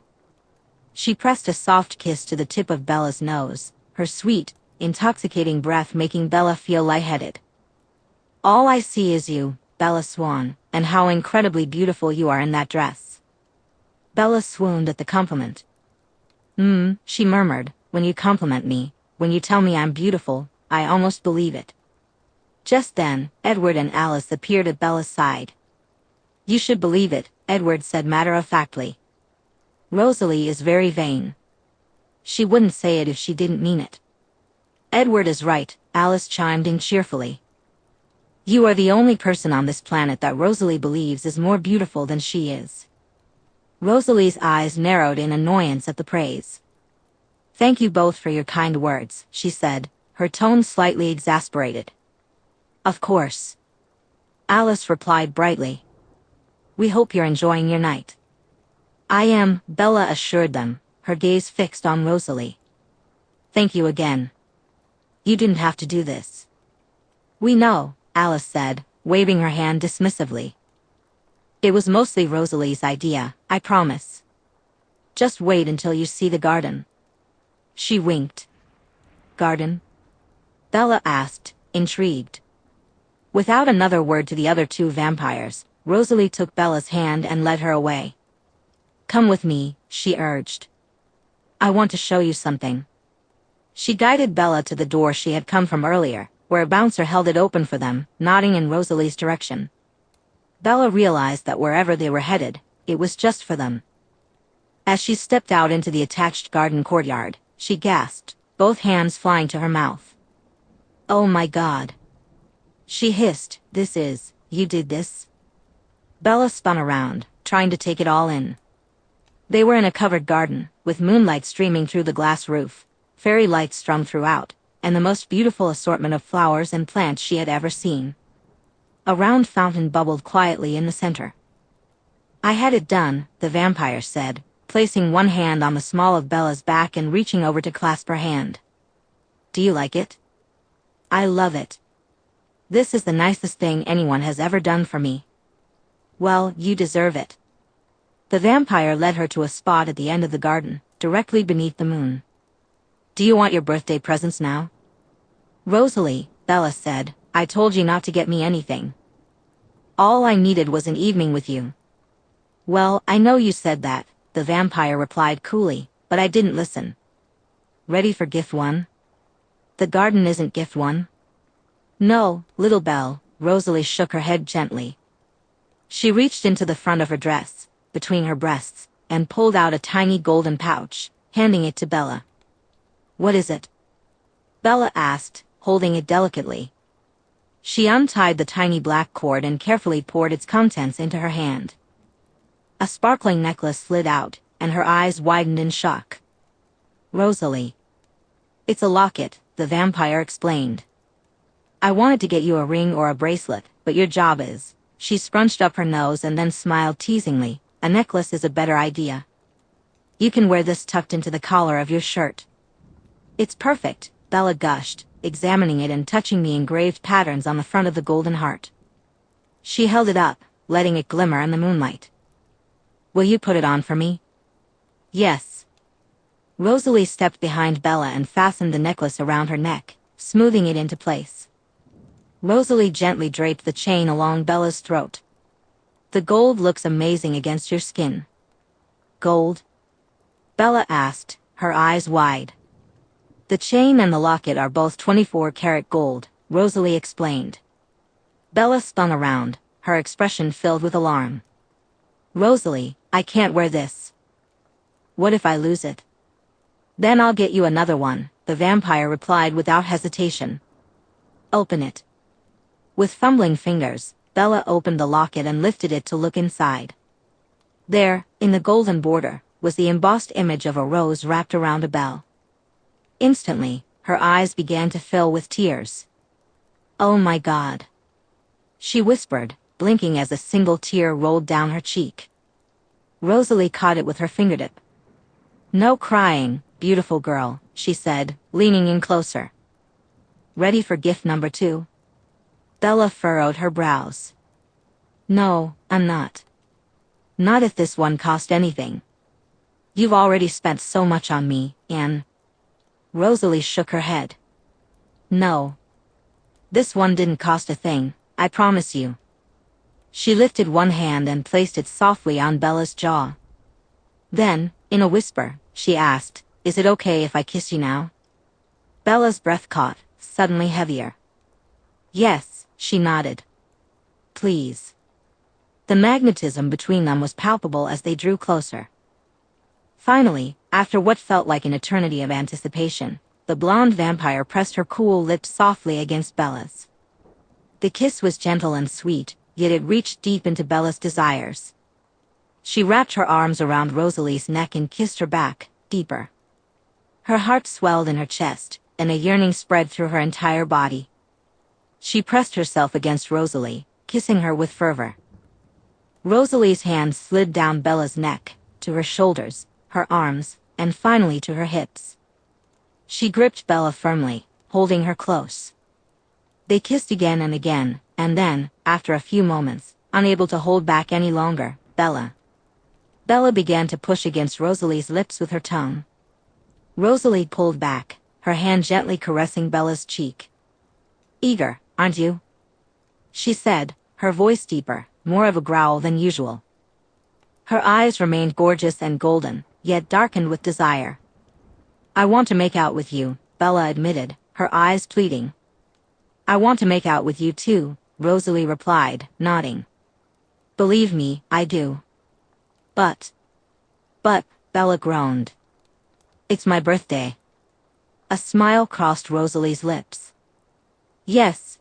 Speaker 1: She pressed a soft kiss to the tip of Bella's nose, her sweet, intoxicating breath making Bella feel lightheaded. All I see is you, Bella Swan, and how incredibly beautiful you are in that dress. Bella swooned at the compliment. She murmured, when you compliment me, when you tell me I'm beautiful, I almost believe it. Just then, Edward and Alice appeared at Bella's side. You should believe it, Edward said matter-of-factly. Rosalie is very vain. She wouldn't say it if she didn't mean it. Edward is right, Alice chimed in cheerfully. You are the only person on this planet that Rosalie believes is more beautiful than she is. Rosalie's eyes narrowed in annoyance at the praise. Thank you both for your kind words, she said, her tone slightly exasperated. Of course. Alice replied brightly. We hope you're enjoying your night. I am, Bella assured them, her gaze fixed on Rosalie. Thank you again. You didn't have to do this. We know, Alice said, waving her hand dismissively. It was mostly Rosalie's idea, I promise. Just wait until you see the garden. She winked. Garden? Bella asked, intrigued. Without another word to the other two vampires, Rosalie took Bella's hand and led her away. Come with me, she urged. I want to show you something. She guided Bella to the door she had come from earlier, where a bouncer held it open for them, nodding in Rosalie's direction. Bella realized that wherever they were headed, it was just for them. As she stepped out into the attached garden courtyard, she gasped, both hands flying to her mouth. Oh my God. She hissed, you did this? Bella spun around, trying to take it all in. They were in a covered garden, with moonlight streaming through the glass roof, fairy lights strung throughout, and the most beautiful assortment of flowers and plants she had ever seen. A round fountain bubbled quietly in the center. I had it done, the vampire said, placing one hand on the small of Bella's back and reaching over to clasp her hand. Do you like it? I love it. This is the nicest thing anyone has ever done for me. Well, you deserve it. The vampire led her to a spot at the end of the garden, directly beneath the moon. Do you want your birthday presents now? Rosalie, Bella said, I told you not to get me anything. All I needed was an evening with you. Well, I know you said that, the vampire replied coolly, but I didn't listen. Ready for gift one? The garden isn't gift one. No, little Belle, Rosalie shook her head gently. She reached into the front of her dress, between her breasts, and pulled out a tiny golden pouch, handing it to Bella. What is it? Bella asked, holding it delicately. She untied the tiny black cord and carefully poured its contents into her hand. A sparkling necklace slid out, and her eyes widened in shock. Rosalie. It's a locket, the vampire explained. I wanted to get you a ring or a bracelet, but your job is. She scrunched up her nose and then smiled teasingly. A necklace is a better idea. You can wear this tucked into the collar of your shirt. It's perfect, Bella gushed, examining it and touching the engraved patterns on the front of the golden heart. She held it up, letting it glimmer in the moonlight. Will you put it on for me? Yes. Rosalie stepped behind Bella and fastened the necklace around her neck, smoothing it into place. Rosalie gently draped the chain along Bella's throat. The gold looks amazing against your skin. Gold? Bella asked, her eyes wide. The chain and the locket are both 24-karat gold, Rosalie explained. Bella spun around, her expression filled with alarm. Rosalie, I can't wear this. What if I lose it? Then I'll get you another one, the vampire replied without hesitation. Open it. With fumbling fingers, Bella opened the locket and lifted it to look inside. There, in the golden border, was the embossed image of a rose wrapped around a bell. Instantly, her eyes began to fill with tears. "Oh my God," she whispered, blinking as a single tear rolled down her cheek. Rosalie caught it with her fingertip. "No crying, beautiful girl," she said, leaning in closer. "Ready for gift number 2? Bella furrowed her brows. "No, I'm not. Not if this one cost anything. You've already spent so much on me, and..." Rosalie shook her head. "No. This one didn't cost a thing, I promise you." She lifted one hand and placed it softly on Bella's jaw. Then, in a whisper, she asked, "Is it okay if I kiss you now?" Bella's breath caught, suddenly heavier. "Yes," she nodded. "Please." The magnetism between them was palpable as they drew closer. Finally, after what felt like an eternity of anticipation, the blonde vampire pressed her cool lips softly against Bella's. The kiss was gentle and sweet, yet it reached deep into Bella's desires. She wrapped her arms around Rosalie's neck and kissed her back, deeper. Her heart swelled in her chest, and a yearning spread through her entire body. She pressed herself against Rosalie, kissing her with fervor. Rosalie's hand slid down Bella's neck, to her shoulders, her arms, and finally to her hips. She gripped Bella firmly, holding her close. They kissed again and again, and then, after a few moments, unable to hold back any longer, Bella began to push against Rosalie's lips with her tongue. Rosalie pulled back, her hand gently caressing Bella's cheek. "Eager, aren't you?" she said, her voice deeper, more of a growl than usual. Her eyes remained gorgeous and golden, yet darkened with desire. "I want to make out with you," Bella admitted, her eyes pleading. "I want to make out with you too," Rosalie replied, nodding. "Believe me, I do." But, Bella groaned. "It's my birthday." A smile crossed Rosalie's lips. Yes,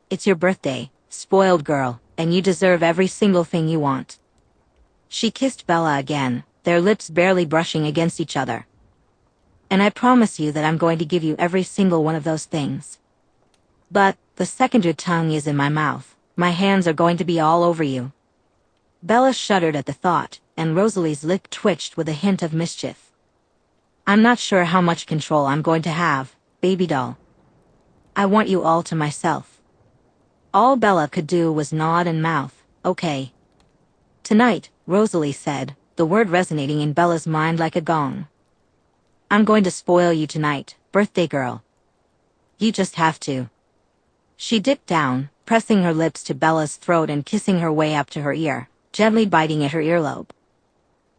Speaker 1: it's your birthday, spoiled girl, and you deserve every single thing you want." She kissed Bella again, their lips barely brushing against each other. "And I promise you that I'm going to give you every single one of those things. But, the second your tongue is in my mouth, my hands are going to be all over you." Bella shuddered at the thought, and Rosalie's lip twitched with a hint of mischief. "I'm not sure how much control I'm going to have, baby doll. I want you all to myself." All Bella could do was nod and mouth, "Okay." "Tonight," Rosalie said, the word resonating in Bella's mind like a gong. "I'm going to spoil you tonight, birthday girl. You just have to." She dipped down, pressing her lips to Bella's throat and kissing her way up to her ear, gently biting at her earlobe.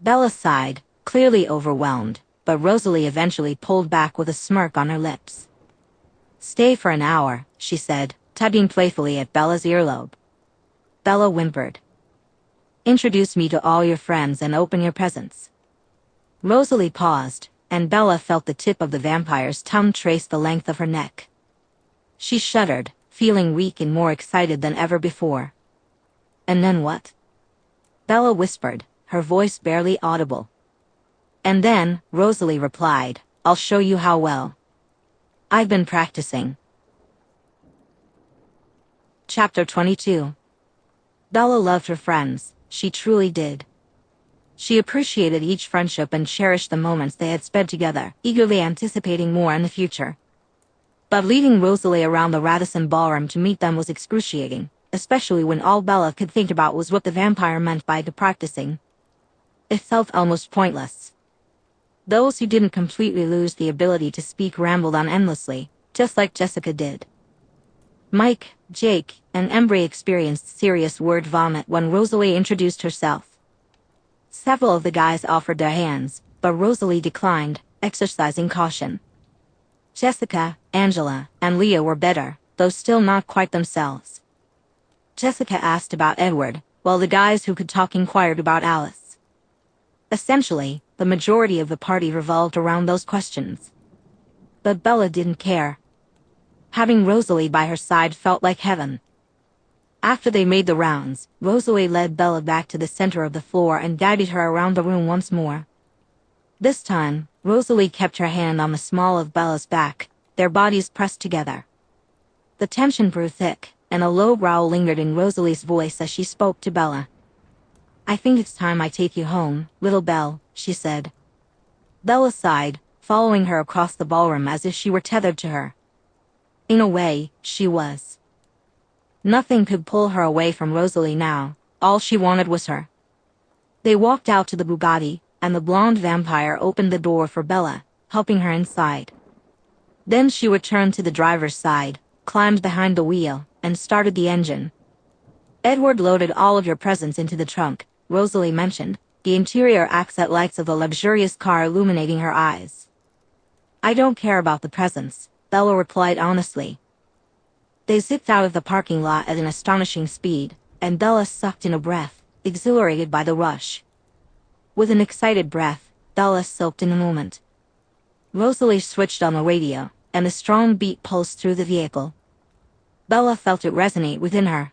Speaker 1: Bella sighed, clearly overwhelmed, but Rosalie eventually pulled back with a smirk on her lips. "Stay for an hour," she said, tugging playfully at Bella's earlobe. Bella whimpered. "Introduce me to all your friends and open your presents." Rosalie paused, and Bella felt the tip of the vampire's tongue trace the length of her neck. She shuddered, feeling weak and more excited than ever before. "And then what?" Bella whispered, her voice barely audible. "And then," Rosalie replied, "I'll show you how well. I've been practicing." Chapter 22. Bella loved her friends, she truly did. She appreciated each friendship and cherished the moments they had spent together, eagerly anticipating more in the future. But leading Rosalie around the Radisson ballroom to meet them was excruciating, especially when all Bella could think about was what the vampire meant by the practicing. It felt almost pointless. Those who didn't completely lose the ability to speak rambled on endlessly, just like Jessica did. Mike, Jake, and Embry experienced serious word vomit when Rosalie introduced herself. Several of the guys offered their hands, but Rosalie declined, exercising caution. Jessica, Angela, and Leah were better, though still not quite themselves. Jessica asked about Edward, while the guys who could talk inquired about Alice. Essentially, the majority of the party revolved around those questions. But Bella didn't care. Having Rosalie by her side felt like heaven. After they made the rounds, Rosalie led Bella back to the center of the floor and guided her around the room once more. This time, Rosalie kept her hand on the small of Bella's back, their bodies pressed together. The tension grew thick, and a low growl lingered in Rosalie's voice as she spoke to Bella. "I think it's time I take you home, little Belle," she said. Bella sighed, following her across the ballroom as if she were tethered to her. In a way, she was. Nothing could pull her away from Rosalie now. All she wanted was her. They walked out to the Bugatti, and the blonde vampire opened the door for Bella, helping her inside. Then she returned to the driver's side, climbed behind the wheel, and started the engine. "Edward loaded all of your presents into the trunk," Rosalie mentioned, the interior accent lights of the luxurious car illuminating her eyes. "I don't care about the presents," Bella replied honestly. They zipped out of the parking lot at an astonishing speed, and Bella sucked in a breath, exhilarated by the rush. With an excited breath, Bella soaked in the moment. Rosalie switched on the radio, and a strong beat pulsed through the vehicle. Bella felt it resonate within her.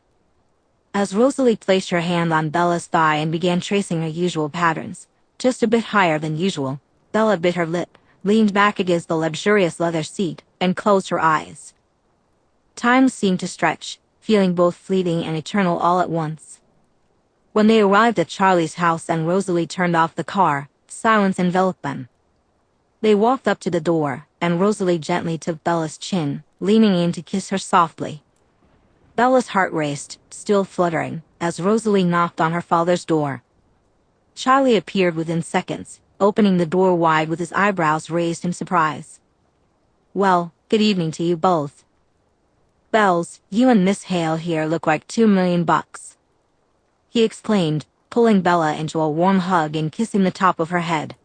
Speaker 1: As Rosalie placed her hand on Bella's thigh and began tracing her usual patterns, just a bit higher than usual, Bella bit her lip, leaned back against the luxurious leather seat, and closed her eyes. Time seemed to stretch, feeling both fleeting and eternal all at once. When they arrived at Charlie's house and Rosalie turned off the car, silence enveloped them. They walked up to the door, and Rosalie gently took Bella's chin, leaning in to kiss her softly. Bella's heart raced, still fluttering, as Rosalie knocked on her father's door. Charlie appeared within seconds, opening the door wide with his eyebrows raised in surprise. "Well, good evening to you both. Bells, you and Miss Hale here look like $2 million," he exclaimed, pulling Bella into a warm hug and kissing the top of her head.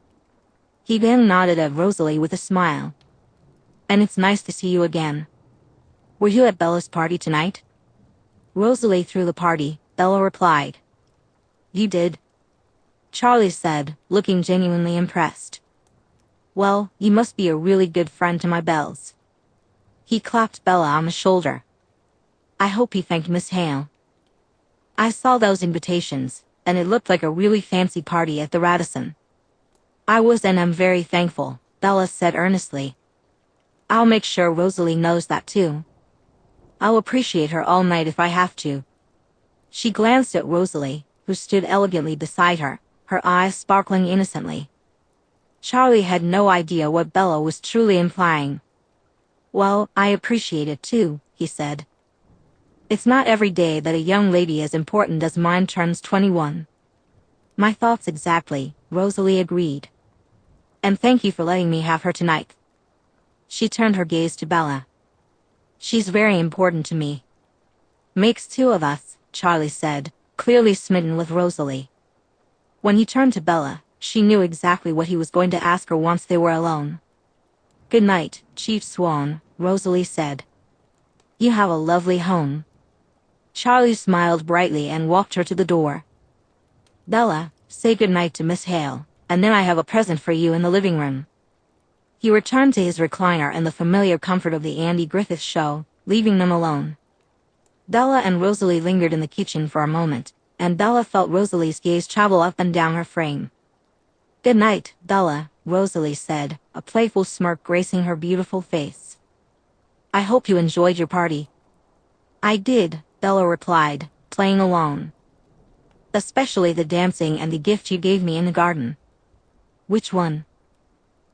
Speaker 1: He then nodded at Rosalie with a smile. "And it's nice to see you again. Were you at Bella's party tonight?" "Rosalie threw the party," Bella replied. "You did?" Charlie said, looking genuinely impressed. "Well, you must be a really good friend to my Bells." He clapped Bella on the shoulder. "I hope he thanked Miss Hale. I saw those invitations, and it looked like a really fancy party at the Radisson." "I was and am very thankful," Bella said earnestly. "I'll make sure Rosalie knows that too. I'll appreciate her all night if I have to." She glanced at Rosalie, who stood elegantly beside her, her eyes sparkling innocently. Charlie had no idea what Bella was truly implying. "Well, I appreciate it too," he said. "It's not every day that a young lady as important as mine turns 21. "My thoughts exactly," Rosalie agreed. "And thank you for letting me have her tonight." She turned her gaze to Bella. "She's very important to me." "Makes two of us," Charlie said, clearly smitten with Rosalie. When he turned to Bella, she knew exactly what he was going to ask her once they were alone. "Good night, Chief Swan," Rosalie said. "You have a lovely home." Charlie smiled brightly and walked her to the door. "Bella, say good night to Miss Hale, and then I have a present for you in the living room." He returned to his recliner and the familiar comfort of the Andy Griffith Show, leaving them alone. Bella and Rosalie lingered in the kitchen for a moment, and Bella felt Rosalie's gaze travel up and down her frame. "Good night, Bella," Rosalie said, a playful smirk gracing her beautiful face. "I hope you enjoyed your party." "I did," Bella replied, playing alone. "Especially the dancing and the gift you gave me in the garden." "Which one?"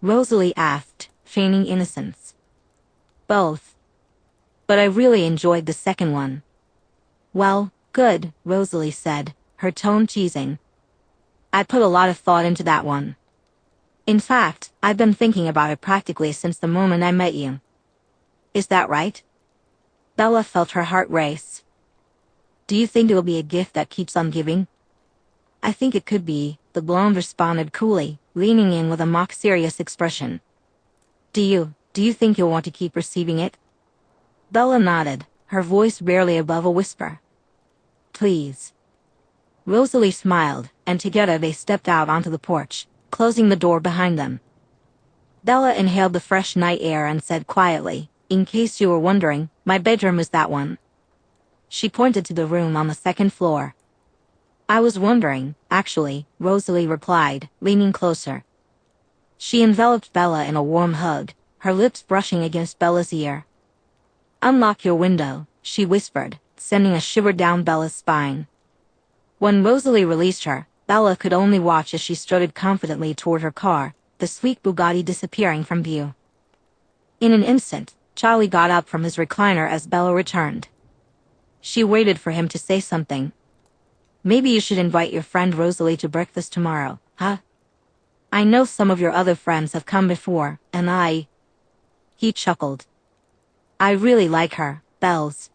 Speaker 1: Rosalie asked, feigning innocence. "Both. But I really enjoyed the second one." "Well, good," Rosalie said, her tone teasing. "I put a lot of thought into that one. In fact, I've been thinking about it practically since the moment I met you." "Is that right?" Bella felt her heart race. "Do you think it'll be a gift that keeps on giving?" "I think it could be," the blonde responded coolly, leaning in with a mock-serious expression. Do you think you'll want to keep receiving it?" Bella nodded, her voice barely above a whisper. "Please." Rosalie smiled, and together they stepped out onto the porch, closing the door behind them. Bella inhaled the fresh night air and said quietly, In case you were wondering, my bedroom is that one. She pointed to the room on the second floor. I was wondering, actually, Rosalie replied, leaning closer. She enveloped Bella in a warm hug, her lips brushing against Bella's ear. Unlock your window, she whispered, sending a shiver down Bella's spine. When Rosalie released her, Bella could only watch as she strutted confidently toward her car, the sleek Bugatti disappearing from view. In an instant, Charlie got up from his recliner as Bella returned. She waited for him to say something. Maybe you should invite your friend Rosalie to breakfast tomorrow, huh? I know some of your other friends have come before, and He chuckled. I really like her, Bells.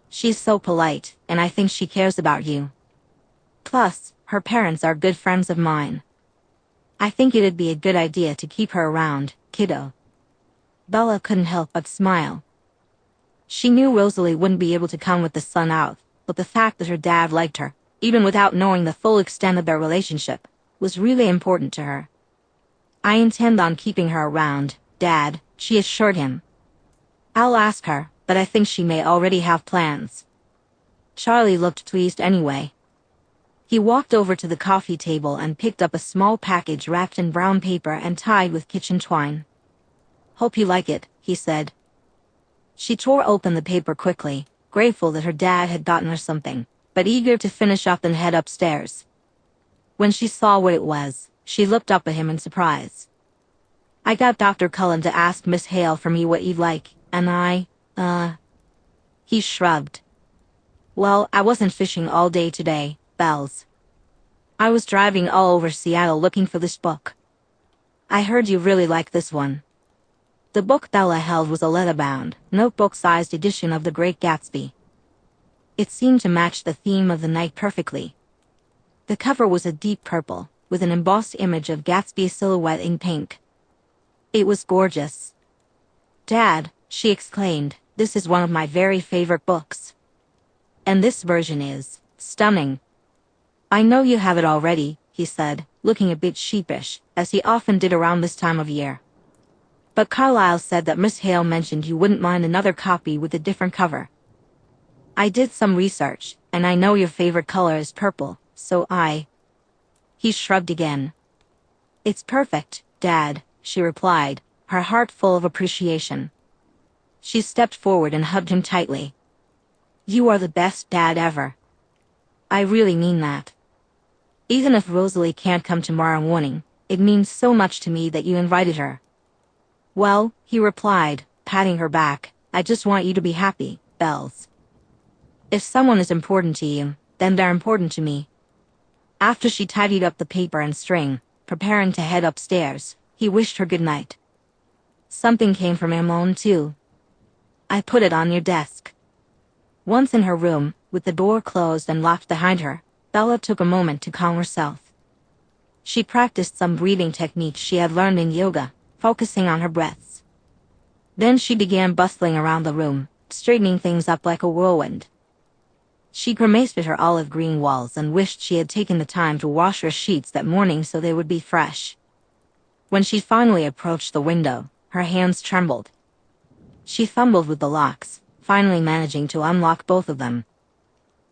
Speaker 1: She's so polite, and I think she cares about you. Plus, her parents are good friends of mine. I think it'd be a good idea to keep her around, kiddo. Bella couldn't help but smile. She knew Rosalie wouldn't be able to come with the sun out, but the fact that her dad liked her, even without knowing the full extent of their relationship, was really important to her. I intend on keeping her around, Dad, she assured him. I'll ask her, but I think she may already have plans. Charlie looked pleased anyway. He walked over to the coffee table and picked up a small package wrapped in brown paper and tied with kitchen twine. Hope you like it, he said. She tore open the paper quickly, grateful that her dad had gotten her something, but eager to finish up and head upstairs. When she saw what it was, she looked up at him in surprise. I got Dr. Cullen to ask Miss Hale for me what you'd like, and He shrugged. Well, I wasn't fishing all day today, Bells. I was driving all over Seattle looking for this book. I heard you really like this one. The book Bella held was a leather-bound, notebook-sized edition of The Great Gatsby. It seemed to match the theme of the night perfectly. The cover was a deep purple, with an embossed image of Gatsby's silhouette in pink. It was gorgeous. Dad, she exclaimed, this is one of my very favorite books. And this version is stunning. I know you have it already, he said, looking a bit sheepish, as he often did around this time of year. But Carlyle said that Miss Hale mentioned you wouldn't mind another copy with a different cover. I did some research, and I know your favorite color is purple, so He shrugged again. It's perfect, Dad, she replied, her heart full of appreciation. She stepped forward and hugged him tightly. You are the best dad ever. I really mean that. Even if Rosalie can't come tomorrow morning, it means so much to me that you invited her. Well, he replied, patting her back, I just want you to be happy, Bells. If someone is important to you, then they're important to me. After she tidied up the paper and string, preparing to head upstairs, he wished her good night. Something came from Amon too. I put it on your desk. Once in her room, with the door closed and locked behind her, Bella took a moment to calm herself. She practiced some breathing techniques she had learned in yoga, focusing on her breaths. Then she began bustling around the room, straightening things up like a whirlwind. She grimaced at her olive green walls and wished she had taken the time to wash her sheets that morning so they would be fresh. When she finally approached the window, her hands trembled. She fumbled with the locks, finally managing to unlock both of them.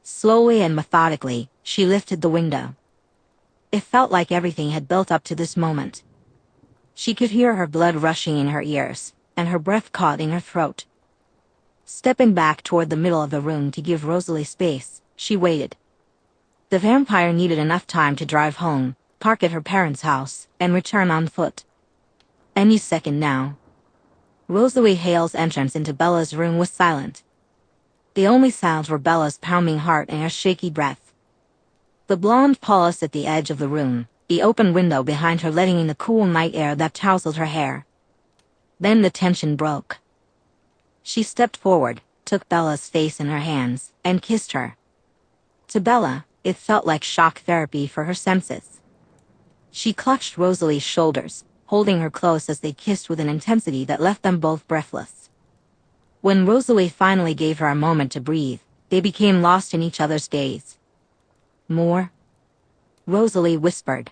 Speaker 1: Slowly and methodically, she lifted the window. It felt like everything had built up to this moment. She could hear her blood rushing in her ears, and her breath caught in her throat. Stepping back toward the middle of the room to give Rosalie space, she waited. The vampire needed enough time to drive home, park at her parents' house, and return on foot. Any second now. Rosalie Hale's entrance into Bella's room was silent. The only sounds were Bella's pounding heart and her shaky breath. The blonde paused at the edge of the room, the open window behind her letting in the cool night air that tousled her hair. Then the tension broke. She stepped forward, took Bella's face in her hands, and kissed her. To Bella, it felt like shock therapy for her senses. She clutched Rosalie's shoulders, holding her close as they kissed with an intensity that left them both breathless. When Rosalie finally gave her a moment to breathe, they became lost in each other's gaze. More? Rosalie whispered.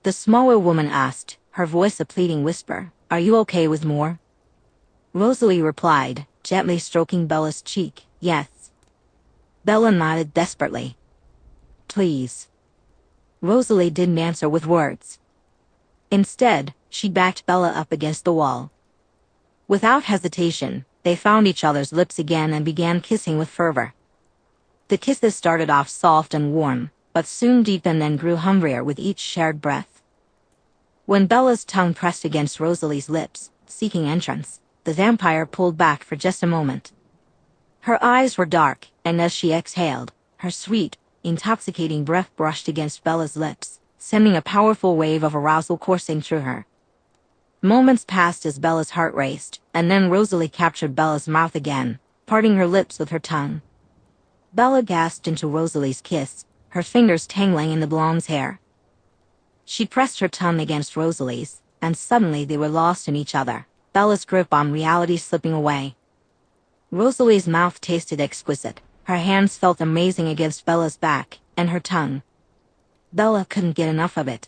Speaker 1: The smaller woman asked, her voice a pleading whisper, Are you okay with more? Rosalie replied, gently stroking Bella's cheek. Yes. Bella nodded desperately. Please. Rosalie didn't answer with words. Instead, she backed Bella up against the wall. Without hesitation, they found each other's lips again and began kissing with fervor. The kisses started off soft and warm, but soon deepened and grew hungrier with each shared breath. When Bella's tongue pressed against Rosalie's lips, seeking entrance, the vampire pulled back for just a moment. Her eyes were dark, and as she exhaled, her sweet, intoxicating breath brushed against Bella's lips, sending a powerful wave of arousal coursing through her. Moments passed as Bella's heart raced, and then Rosalie captured Bella's mouth again, parting her lips with her tongue. Bella gasped into Rosalie's kiss, her fingers tangling in the blonde's hair. She pressed her tongue against Rosalie's, and suddenly they were lost in each other, Bella's grip on reality slipping away. Rosalie's mouth tasted exquisite, her hands felt amazing against Bella's back, and her tongue. Bella couldn't get enough of it.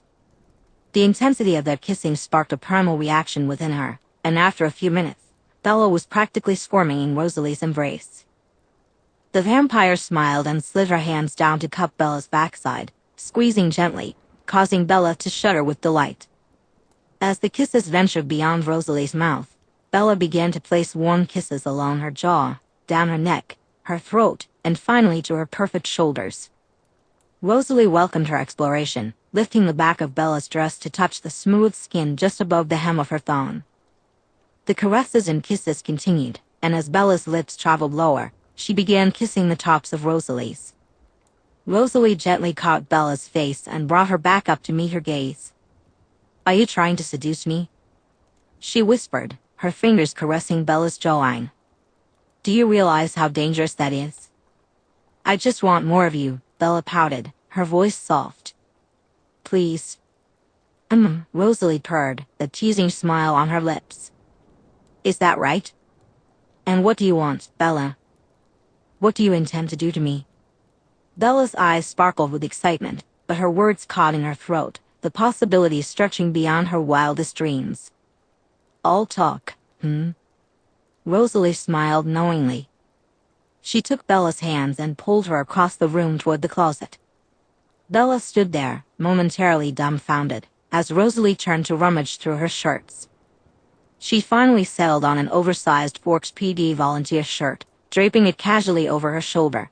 Speaker 1: The intensity of their kissing sparked a primal reaction within her, and after a few minutes, Bella was practically squirming in Rosalie's embrace. The vampire smiled and slid her hands down to cup Bella's backside, squeezing gently, causing Bella to shudder with delight. As the kisses ventured beyond Rosalie's mouth, Bella began to place warm kisses along her jaw, down her neck, her throat, and finally to her perfect shoulders. Rosalie welcomed her exploration, lifting the back of Bella's dress to touch the smooth skin just above the hem of her thong. The caresses and kisses continued, and as Bella's lips traveled lower, she began kissing the tops of Rosalie's. Rosalie gently caught Bella's face and brought her back up to meet her gaze. Are you trying to seduce me? She whispered, her fingers caressing Bella's jawline. Do you realize how dangerous that is? I just want more of you, Bella pouted, her voice soft. Please. Rosalie purred, a teasing smile on her lips. Is that right? And what do you want, Bella? What do you intend to do to me? Bella's eyes sparkled with excitement, but her words caught in her throat, the possibilities stretching beyond her wildest dreams. All talk, Rosalie smiled knowingly. She took Bella's hands and pulled her across the room toward the closet. Bella stood there, momentarily dumbfounded, as Rosalie turned to rummage through her shirts. She finally settled on an oversized Forks PD volunteer shirt, draping it casually over her shoulder.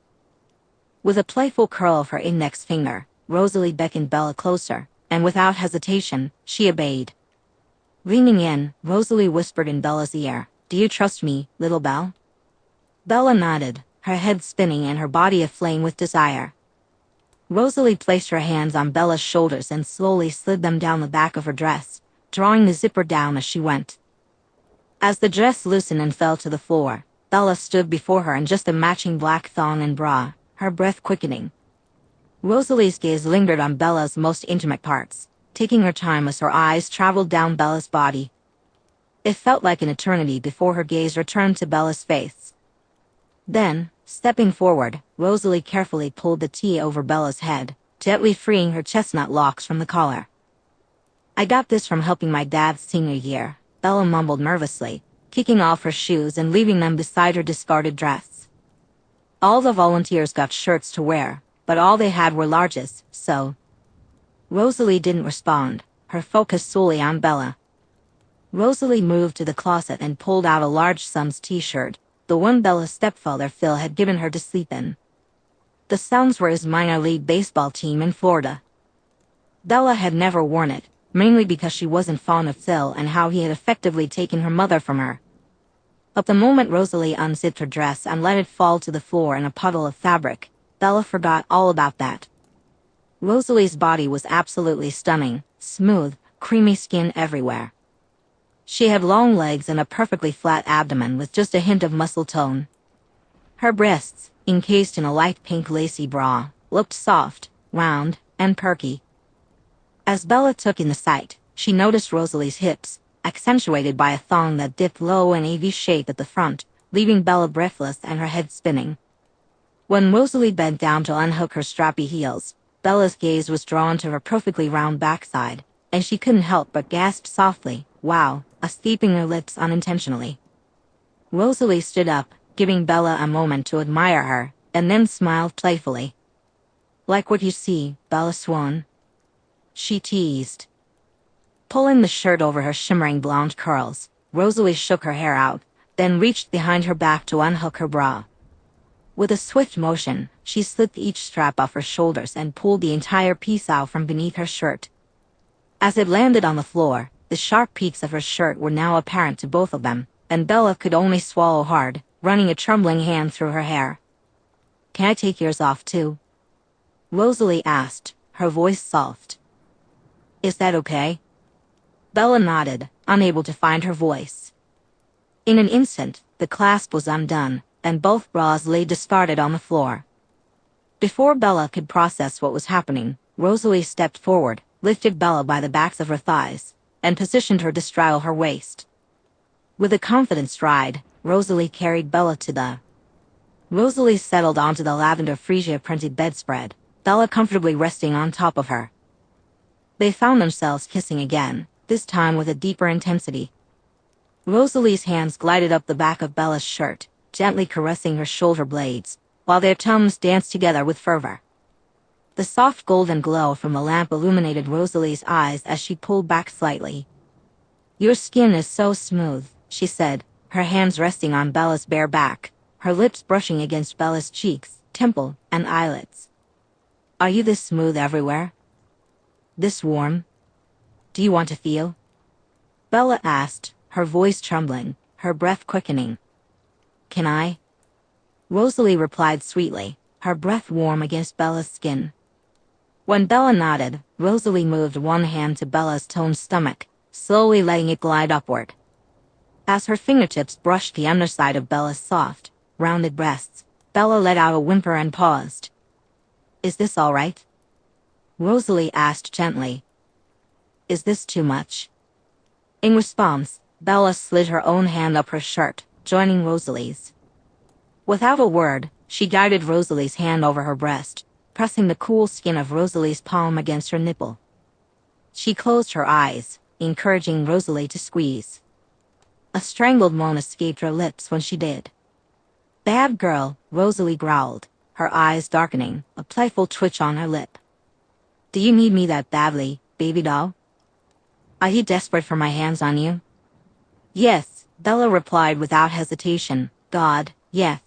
Speaker 1: With a playful curl of her index finger, Rosalie beckoned Bella closer, and without hesitation, she obeyed. Leaning in, Rosalie whispered in Bella's ear, Do you trust me, little Belle? Bella nodded, her head spinning and her body aflame with desire. Rosalie placed her hands on Bella's shoulders and slowly slid them down the back of her dress, drawing the zipper down as she went. As the dress loosened and fell to the floor, Bella stood before her in just a matching black thong and bra, her breath quickening. Rosalie's gaze lingered on Bella's most intimate parts, taking her time as her eyes traveled down Bella's body. It felt like an eternity before her gaze returned to Bella's face. Then, stepping forward, Rosalie carefully pulled the tee over Bella's head, gently freeing her chestnut locks from the collar. I got this from helping my dad's senior year, Bella mumbled nervously, kicking off her shoes and leaving them beside her discarded dress. All the volunteers got shirts to wear, but all they had were larges, so. Rosalie didn't respond, her focus solely on Bella. Rosalie moved to the closet and pulled out a large Suns t-shirt, the one Bella's stepfather Phil had given her to sleep in. The Suns were his minor league baseball team in Florida. Bella had never worn it, mainly because she wasn't fond of Phil and how he had effectively taken her mother from her. But the moment Rosalie unzipped her dress and let it fall to the floor in a puddle of fabric, Bella forgot all about that. Rosalie's body was absolutely stunning, smooth, creamy skin everywhere. She had long legs and a perfectly flat abdomen with just a hint of muscle tone. Her breasts, encased in a light pink lacy bra, looked soft, round, and perky. As Bella took in the sight, she noticed Rosalie's hips, accentuated by a thong that dipped low in a V shape at the front, leaving Bella breathless and her head spinning. When Rosalie bent down to unhook her strappy heels, Bella's gaze was drawn to her perfectly round backside, and she couldn't help but gasp softly, wow, escaping her lips unintentionally. Rosalie stood up, giving Bella a moment to admire her, and then smiled playfully. "Like what you see, Bella Swan?" she teased. Pulling the shirt over her shimmering blonde curls, Rosalie shook her hair out, then reached behind her back to unhook her bra. With a swift motion, she slipped each strap off her shoulders and pulled the entire piece out from beneath her shirt. As it landed on the floor, the sharp peaks of her shirt were now apparent to both of them, and Bella could only swallow hard, running a trembling hand through her hair. "Can I take yours off too?" Rosalie asked, her voice soft. "Is that okay?" Bella nodded, unable to find her voice. In an instant, the clasp was undone, and both bras lay discarded on the floor. Before Bella could process what was happening, Rosalie stepped forward, lifted Bella by the backs of her thighs, and positioned her to straddle her waist. With a confident stride, Rosalie carried Bella to the... Rosalie settled onto the lavender freesia-printed bedspread, Bella comfortably resting on top of her. They found themselves kissing again, this time with a deeper intensity. Rosalie's hands glided up the back of Bella's shirt, gently caressing her shoulder blades, while their tongues danced together with fervor. The soft golden glow from the lamp illuminated Rosalie's eyes as she pulled back slightly. "Your skin is so smooth," she said, her hands resting on Bella's bare back, her lips brushing against Bella's cheeks, temple, and eyelids. "Are you this smooth everywhere? This warm? Do you want to feel?" Bella asked, her voice trembling, her breath quickening. "Can I?" Rosalie replied sweetly, her breath warm against Bella's skin. When Bella nodded, Rosalie moved one hand to Bella's toned stomach, slowly letting it glide upward. As her fingertips brushed the underside of Bella's soft, rounded breasts, Bella let out a whimper and paused. "Is this all right?" Rosalie asked gently. "Is this too much?" In response, Bella slid her own hand up her shirt, joining Rosalie's. Without a word, she guided Rosalie's hand over her breast, pressing the cool skin of Rosalie's palm against her nipple. She closed her eyes, encouraging Rosalie to squeeze. A strangled moan escaped her lips when she did. "Bad girl," Rosalie growled, her eyes darkening, a playful twitch on her lip. "Do you need me that badly, baby doll? Are you desperate for my hands on you?" "Yes," Bella replied without hesitation. "God, yes."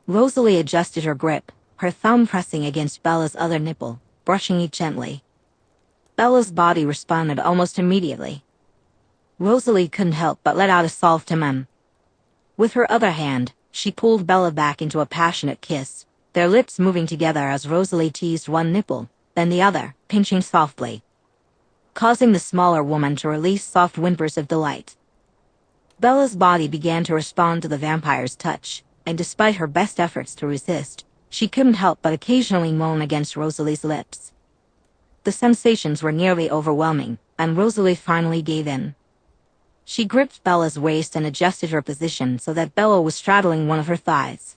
Speaker 1: Rosalie adjusted her grip, her thumb pressing against Bella's other nipple, brushing it gently. Bella's body responded almost immediately. Rosalie couldn't help but let out a soft With her other hand, she pulled Bella back into a passionate kiss, their lips moving together as Rosalie teased one nipple, then the other, pinching softly, causing the smaller woman to release soft whimpers of delight. Bella's body began to respond to the vampire's touch, and despite her best efforts to resist, she couldn't help but occasionally moan against Rosalie's lips. The sensations were nearly overwhelming, and Rosalie finally gave in. She gripped Bella's waist and adjusted her position so that Bella was straddling one of her thighs.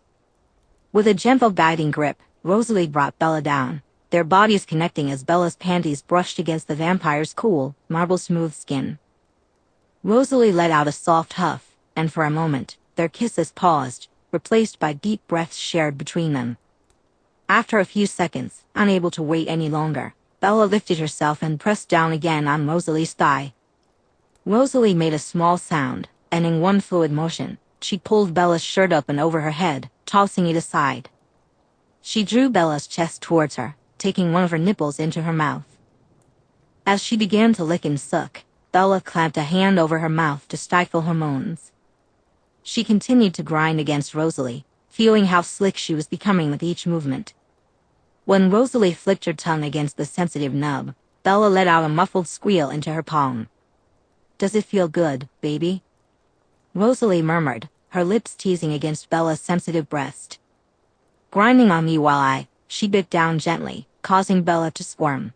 Speaker 1: With a gentle guiding grip, Rosalie brought Bella down, their bodies connecting as Bella's panties brushed against the vampire's cool, marble-smooth skin. Rosalie let out a soft huff, and for a moment, their kisses paused, replaced by deep breaths shared between them. After a few seconds, unable to wait any longer, Bella lifted herself and pressed down again on Rosalie's thigh. Rosalie made a small sound, and in one fluid motion, she pulled Bella's shirt up and over her head, tossing it aside. She drew Bella's chest towards her, taking one of her nipples into her mouth. As she began to lick and suck, Bella clamped a hand over her mouth to stifle her moans. She continued to grind against Rosalie, feeling how slick she was becoming with each movement. When Rosalie flicked her tongue against the sensitive nub, Bella let out a muffled squeal into her palm. "Does it feel good, baby?" Rosalie murmured, her lips teasing against Bella's sensitive breast. "Grinding on me while she bit down gently, causing Bella to squirm.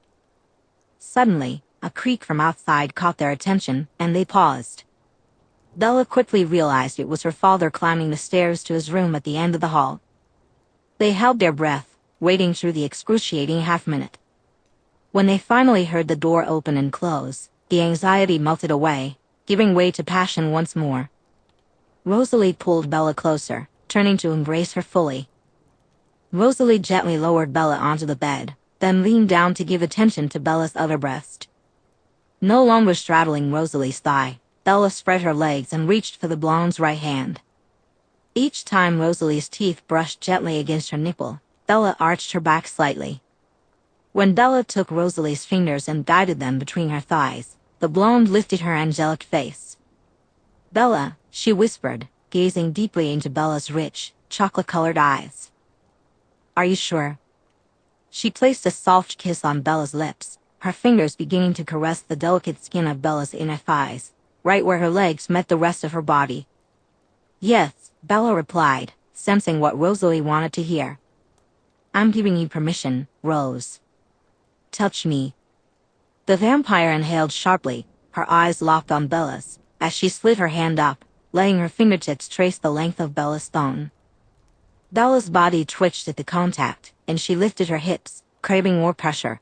Speaker 1: Suddenly, a creak from outside caught their attention, and they paused. Bella quickly realized it was her father climbing the stairs to his room at the end of the hall. They held their breath, waiting through the excruciating half-minute. When they finally heard the door open and close, the anxiety melted away, giving way to passion once more. Rosalie pulled Bella closer, turning to embrace her fully. Rosalie gently lowered Bella onto the bed, then leaned down to give attention to Bella's other breast. No longer straddling Rosalie's thigh, Bella spread her legs and reached for the blonde's right hand. Each time Rosalie's teeth brushed gently against her nipple, Bella arched her back slightly. When Bella took Rosalie's fingers and guided them between her thighs, the blonde lifted her angelic face. "Bella," she whispered, gazing deeply into Bella's rich, chocolate-colored eyes. "Are you sure?" She placed a soft kiss on Bella's lips, her fingers beginning to caress the delicate skin of Bella's inner thighs, right where her legs met the rest of her body. "Yes," Bella replied, sensing what Rosalie wanted to hear. "I'm giving you permission, Rose. Touch me." The vampire inhaled sharply, her eyes locked on Bella's, as she slid her hand up, letting her fingertips trace the length of Bella's thong. Bella's body twitched at the contact, and she lifted her hips, craving more pressure.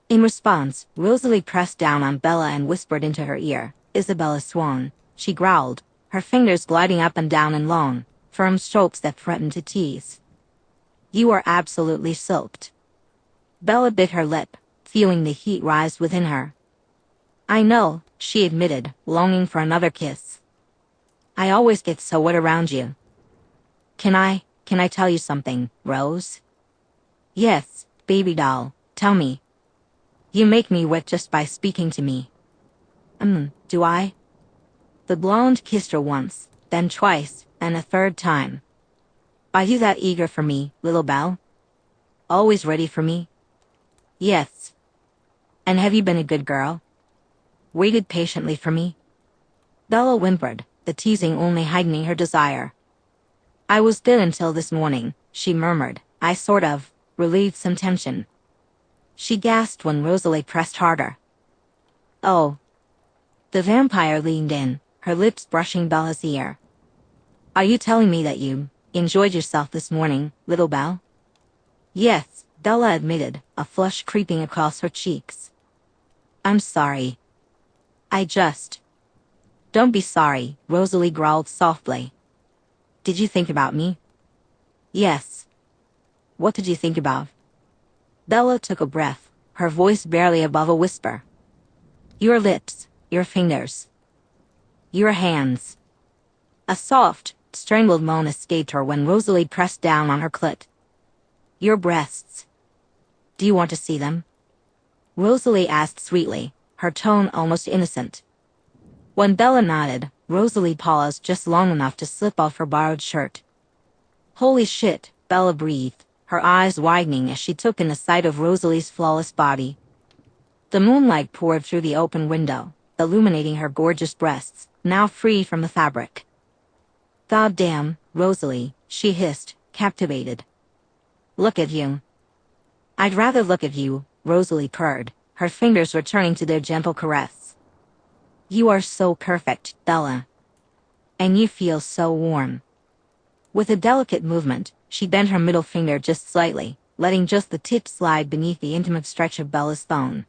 Speaker 1: In response, Rosalie pressed down on Bella and whispered into her ear, "Bella Swan," she growled, her fingers gliding up and down in long, firm strokes that threatened to tease. "You are absolutely soaked." Bella bit her lip, feeling the heat rise within her. "I know," she admitted, longing for another kiss. "I always get so wet around you." Can I tell you something, Rose?" "Yes, baby doll, tell me." "You make me wet just by speaking to me." Do I?" The blonde kissed her once, then twice, and a third time. "Are you that eager for me, little Belle? Always ready for me?" "Yes." "And have you been a good girl? Waited patiently for me?" Bella whimpered, the teasing only heightening her desire. "I was good until this morning," she murmured. "I sort of relieved some tension." She gasped when Rosalie pressed harder. "Oh." The vampire leaned in, her lips brushing Bella's ear. "Are you telling me that you enjoyed yourself this morning, little Belle?" "Yes," Bella admitted, a flush creeping across her cheeks. "I'm sorry. I just—" "Don't be sorry," Rosalie growled softly. "Did you think about me?" "Yes." "What did you think about?" Bella took a breath, her voice barely above a whisper. "Your lips, your fingers. Your hands." A soft, strangled moan escaped her when Rosalie pressed down on her clit. "Your breasts. Do you want to see them?" Rosalie asked sweetly, her tone almost innocent. When Bella nodded, Rosalie paused just long enough to slip off her borrowed shirt. "Holy shit," Bella breathed, her eyes widening as she took in the sight of Rosalie's flawless body. The moonlight poured through the open window, illuminating her gorgeous breasts, now free from the fabric. "God damn, Rosalie," she hissed, captivated. "Look at you." "I'd rather look at you," Rosalie purred, her fingers returning to their gentle caress. "You are so perfect, Bella. And you feel so warm." With a delicate movement, she bent her middle finger just slightly, letting just the tip slide beneath the intimate stretch of Bella's thong.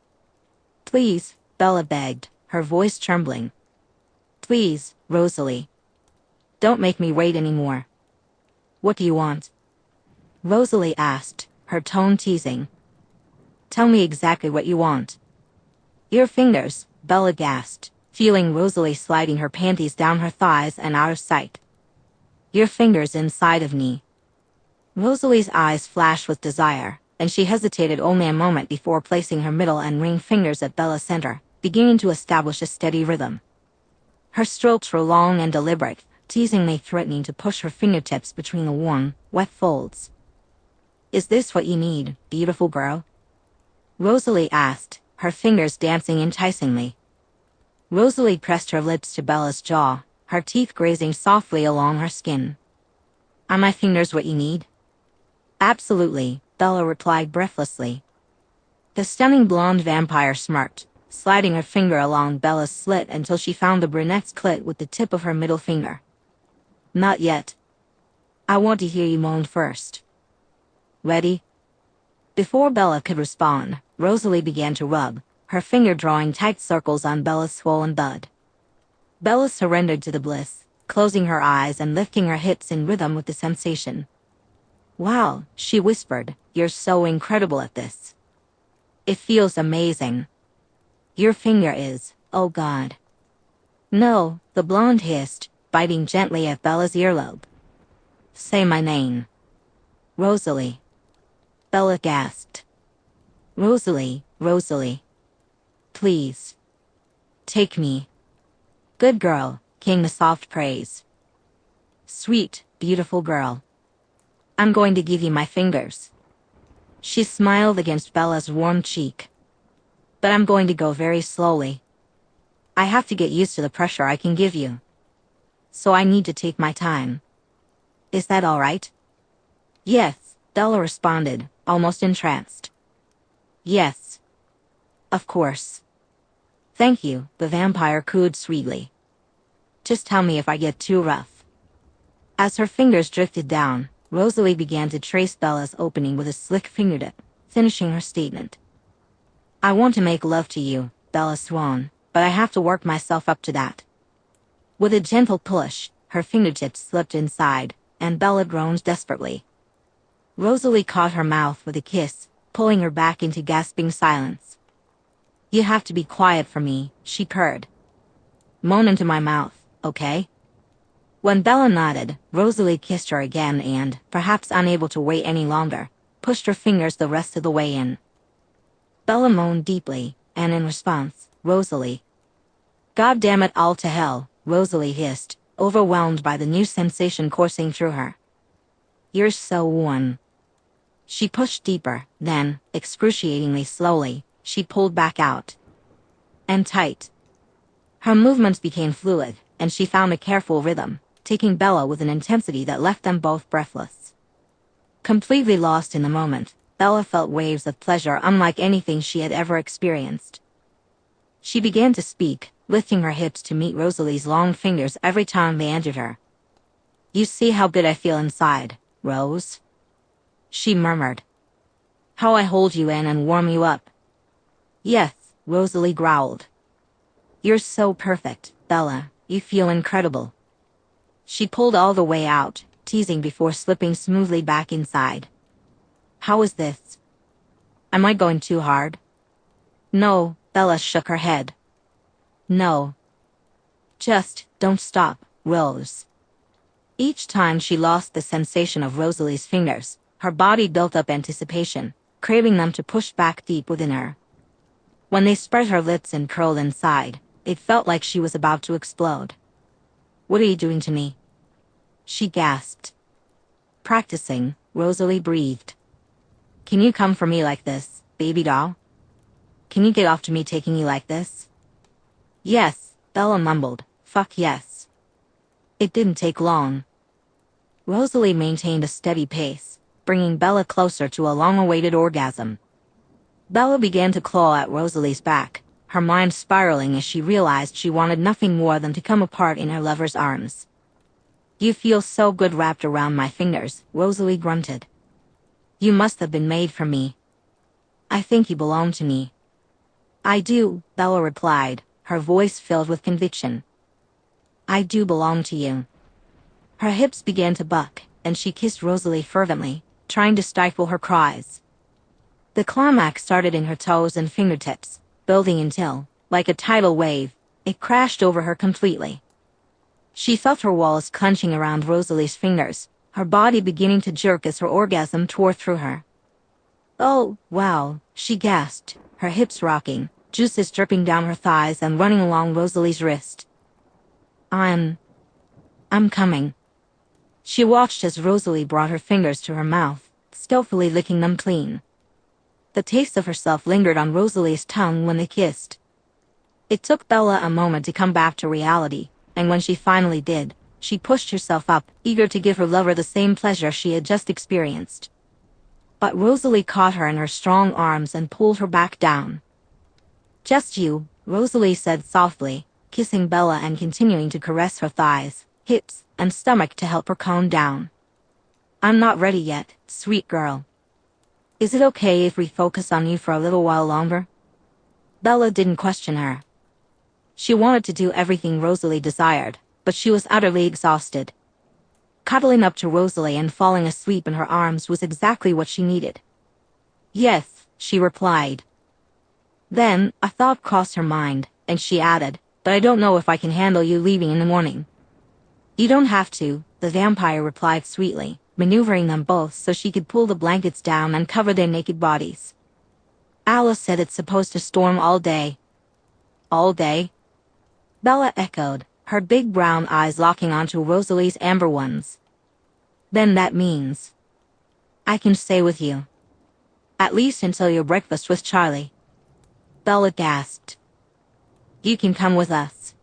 Speaker 1: "Please," Bella begged, her voice trembling. "Please, Rosalie. Don't make me wait anymore." "What do you want?" Rosalie asked, her tone teasing. "Tell me exactly what you want." "Your fingers," Bella gasped, feeling Rosalie sliding her panties down her thighs and out of sight. "Your fingers inside of me." Rosalie's eyes flashed with desire, and she hesitated only a moment before placing her middle and ring fingers at Bella's center, beginning to establish a steady rhythm. Her strokes were long and deliberate, teasingly threatening to push her fingertips between the warm, wet folds. "Is this what you need, beautiful girl?" Rosalie asked, her fingers dancing enticingly. Rosalie pressed her lips to Bella's jaw, her teeth grazing softly along her skin. "Are my fingers what you need?" "Absolutely," Bella replied breathlessly. The stunning blonde vampire smirked, sliding her finger along Bella's slit until she found the brunette's clit with the tip of her middle finger. "Not yet. I want to hear you moan first. Ready?" Before Bella could respond, Rosalie began to rub, her finger drawing tight circles on Bella's swollen bud. Bella surrendered to the bliss, closing her eyes and lifting her hips in rhythm with the sensation. "Wow," she whispered, "you're so incredible at this. It feels amazing. Your finger is, oh God." "No," the blonde hissed, biting gently at Bella's earlobe. "Say my name." "Rosalie." Bella gasped. "Rosalie, Rosalie. Please. Take me." "Good girl," came the soft praise. "Sweet, beautiful girl. I'm going to give you my fingers." She smiled against Bella's warm cheek. "But I'm going to go very slowly. I have to get used to the pressure I can give you. So I need to take my time. Is that all right?" "Yes," Bella responded, almost entranced. "Yes. Of course. Thank you," the vampire cooed sweetly. "Just tell me if I get too rough." As her fingers drifted down, Rosalie began to trace Bella's opening with a slick fingertip, finishing her statement. "I want to make love to you, Bella Swan, but I have to work myself up to that." With a gentle push, her fingertips slipped inside, and Bella groaned desperately. Rosalie caught her mouth with a kiss, pulling her back into gasping silence. "You have to be quiet for me," she purred. "Moan into my mouth, okay?" When Bella nodded, Rosalie kissed her again and, perhaps unable to wait any longer, pushed her fingers the rest of the way in. Bella moaned deeply, and in response, Rosalie. "God damn it all to hell," Rosalie hissed, overwhelmed by the new sensation coursing through her. "You're so warm." She pushed deeper, then, excruciatingly slowly, she pulled back out. And tight. Her movements became fluid, and she found a careful rhythm, taking Bella with an intensity that left them both breathless. Completely lost in the moment, Bella felt waves of pleasure unlike anything she had ever experienced. She began to speak, lifting her hips to meet Rosalie's long fingers every time they entered her. "You see how good I feel inside, Rose?" she murmured. "How I hold you in and warm you up." "Yes," Rosalie growled. "You're so perfect, Bella, you feel incredible." She pulled all the way out, teasing before slipping smoothly back inside. "How is this? Am I going too hard?" "No," Bella shook her head. "No. Just, don't stop, Rose." Each time she lost the sensation of Rosalie's fingers, her body built up anticipation, craving them to push back deep within her. When they spread her lips and curled inside, it felt like she was about to explode. "What are you doing to me?" she gasped. "Practicing," Rosalie breathed. "Can you come for me like this, baby doll? Can you get off to me taking you like this?" "Yes," Bella mumbled, "fuck yes." It didn't take long. Rosalie maintained a steady pace, bringing Bella closer to a long-awaited orgasm. Bella began to claw at Rosalie's back, her mind spiraling as she realized she wanted nothing more than to come apart in her lover's arms. "You feel so good wrapped around my fingers," Rosalie grunted. "You must have been made for me. I think you belong to me." "I do," Bella replied, her voice filled with conviction. "I do belong to you." Her hips began to buck, and she kissed Rosalie fervently, trying to stifle her cries. The climax started in her toes and fingertips, building until, like a tidal wave, it crashed over her completely. She felt her walls clenching around Rosalie's fingers, her body beginning to jerk as her orgasm tore through her. "Oh, wow," she gasped, her hips rocking, juices dripping down her thighs and running along Rosalie's wrist. I'm coming." She watched as Rosalie brought her fingers to her mouth, skillfully licking them clean. The taste of herself lingered on Rosalie's tongue when they kissed. It took Bella a moment to come back to reality, and when she finally did, she pushed herself up, eager to give her lover the same pleasure she had just experienced. But Rosalie caught her in her strong arms and pulled her back down. "Just you," Rosalie said softly, kissing Bella and continuing to caress her thighs, hips, and stomach to help her calm down. "I'm not ready yet, sweet girl. Is it okay if we focus on you for a little while longer?" Bella didn't question her. She wanted to do everything Rosalie desired, but she was utterly exhausted. Cuddling up to Rosalie and falling asleep in her arms was exactly what she needed. "Yes," she replied. Then, a thought crossed her mind, and she added, "But I don't know if I can handle you leaving in the morning." "You don't have to," the vampire replied sweetly, maneuvering them both so she could pull the blankets down and cover their naked bodies. "Alice said it's supposed to storm all day." "All day?" Bella echoed, her big brown eyes locking onto Rosalie's amber ones. "Then that means I can stay with you. At least until your breakfast with Charlie." Bella gasped. "You can come with us,"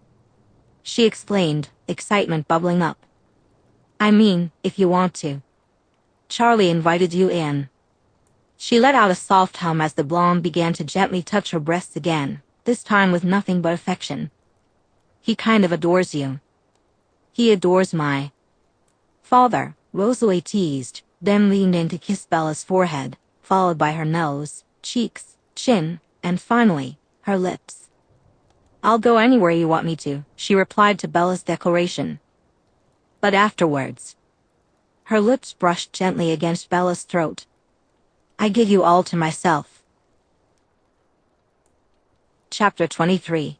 Speaker 1: she explained, excitement bubbling up. "I mean, if you want to. Charlie invited you in." She let out a soft hum as the blonde began to gently touch her breasts again, this time with nothing but affection. "He kind of adores you." "He adores my father," Rosalie teased, then leaned in to kiss Bella's forehead, followed by her nose, cheeks, chin, and finally, her lips. "I'll go anywhere you want me to," she replied to Bella's declaration. "But afterwards." Her lips brushed gently against Bella's throat. "I give you all to myself." Chapter 23.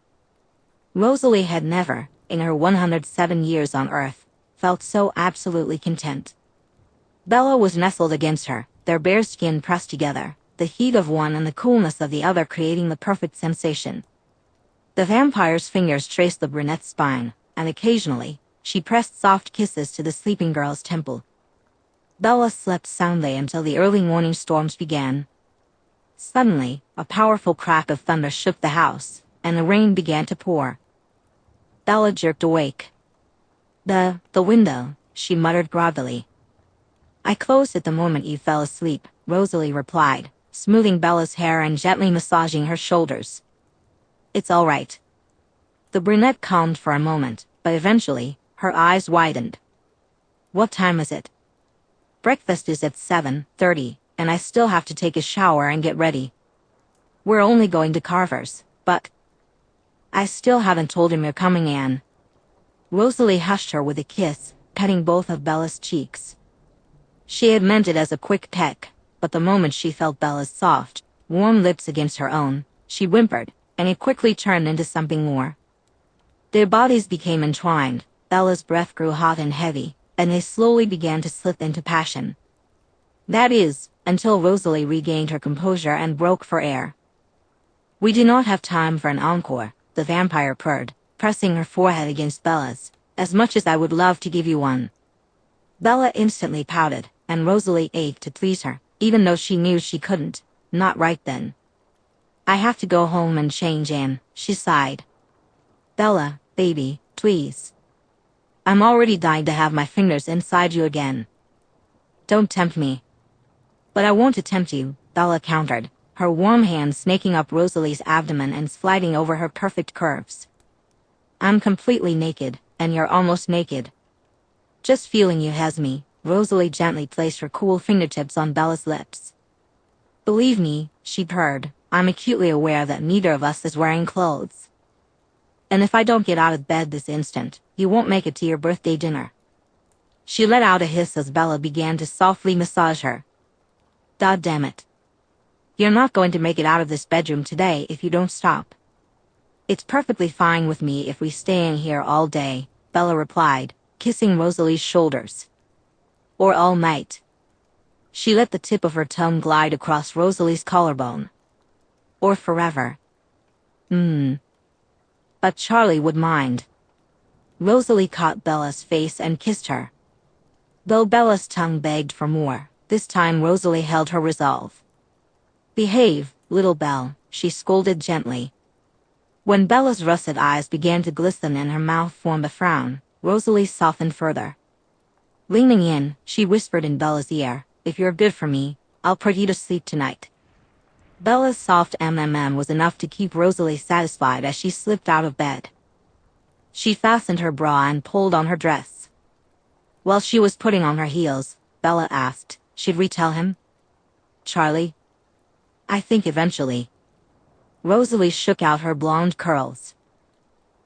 Speaker 1: Rosalie had never, in her 107 years on Earth, felt so absolutely content. Bella was nestled against her, their bare skin pressed together, the heat of one and the coolness of the other creating the perfect sensation. The vampire's fingers traced the brunette's spine, and occasionally, she pressed soft kisses to the sleeping girl's temple. Bella slept soundly until the early morning storms began. Suddenly, a powerful crack of thunder shook the house, and the rain began to pour. Bella jerked awake. The window," she muttered groggily. "I closed it the moment you fell asleep," Rosalie replied, smoothing Bella's hair and gently massaging her shoulders. "It's all right." The brunette calmed for a moment, but eventually, her eyes widened. "What time is it?" "Breakfast is at 7:30, and I still have to take a shower and get ready." "We're only going to Carver's, but I still haven't told him you're coming, Anne." Rosalie hushed her with a kiss, petting both of Bella's cheeks. She had meant it as a quick peck, but the moment she felt Bella's soft, warm lips against her own, she whimpered, and it quickly turned into something more. Their bodies became entwined, Bella's breath grew hot and heavy, and they slowly began to slip into passion. That is, until Rosalie regained her composure and broke for air. "We do not have time for an encore," the vampire purred, pressing her forehead against Bella's, "as much as I would love to give you one." Bella instantly pouted, and Rosalie ached to please her, even though she knew she couldn't, not right then. "I have to go home and change, Anne," she sighed. "Bella, baby, please. I'm already dying to have my fingers inside you again." "Don't tempt me." "But I won't tempt you," Bella countered, her warm hand snaking up Rosalie's abdomen and sliding over her perfect curves. "I'm completely naked, and you're almost naked." "Just feeling you has me," Rosalie gently placed her cool fingertips on Bella's lips. "Believe me," she purred, "I'm acutely aware that neither of us is wearing clothes. And if I don't get out of bed this instant, you won't make it to your birthday dinner." She let out a hiss as Bella began to softly massage her. "God damn it. You're not going to make it out of this bedroom today if you don't stop." "It's perfectly fine with me if we stay in here all day," Bella replied, kissing Rosalie's shoulders. "Or all night." She let the tip of her tongue glide across Rosalie's collarbone. "Or forever." But Charlie would mind." Rosalie caught Bella's face and kissed her. Though Bella's tongue begged for more, this time Rosalie held her resolve. "Behave, little Belle," she scolded gently. When Bella's russet eyes began to glisten and her mouth formed a frown, Rosalie softened further. Leaning in, she whispered in Bella's ear, "If you're good for me, I'll put you to sleep tonight." Bella's soft was enough to keep Rosalie satisfied as she slipped out of bed. She fastened her bra and pulled on her dress. While she was putting on her heels, Bella asked, "Should we tell him?" "Charlie?" "I think eventually." Rosalie shook out her blonde curls.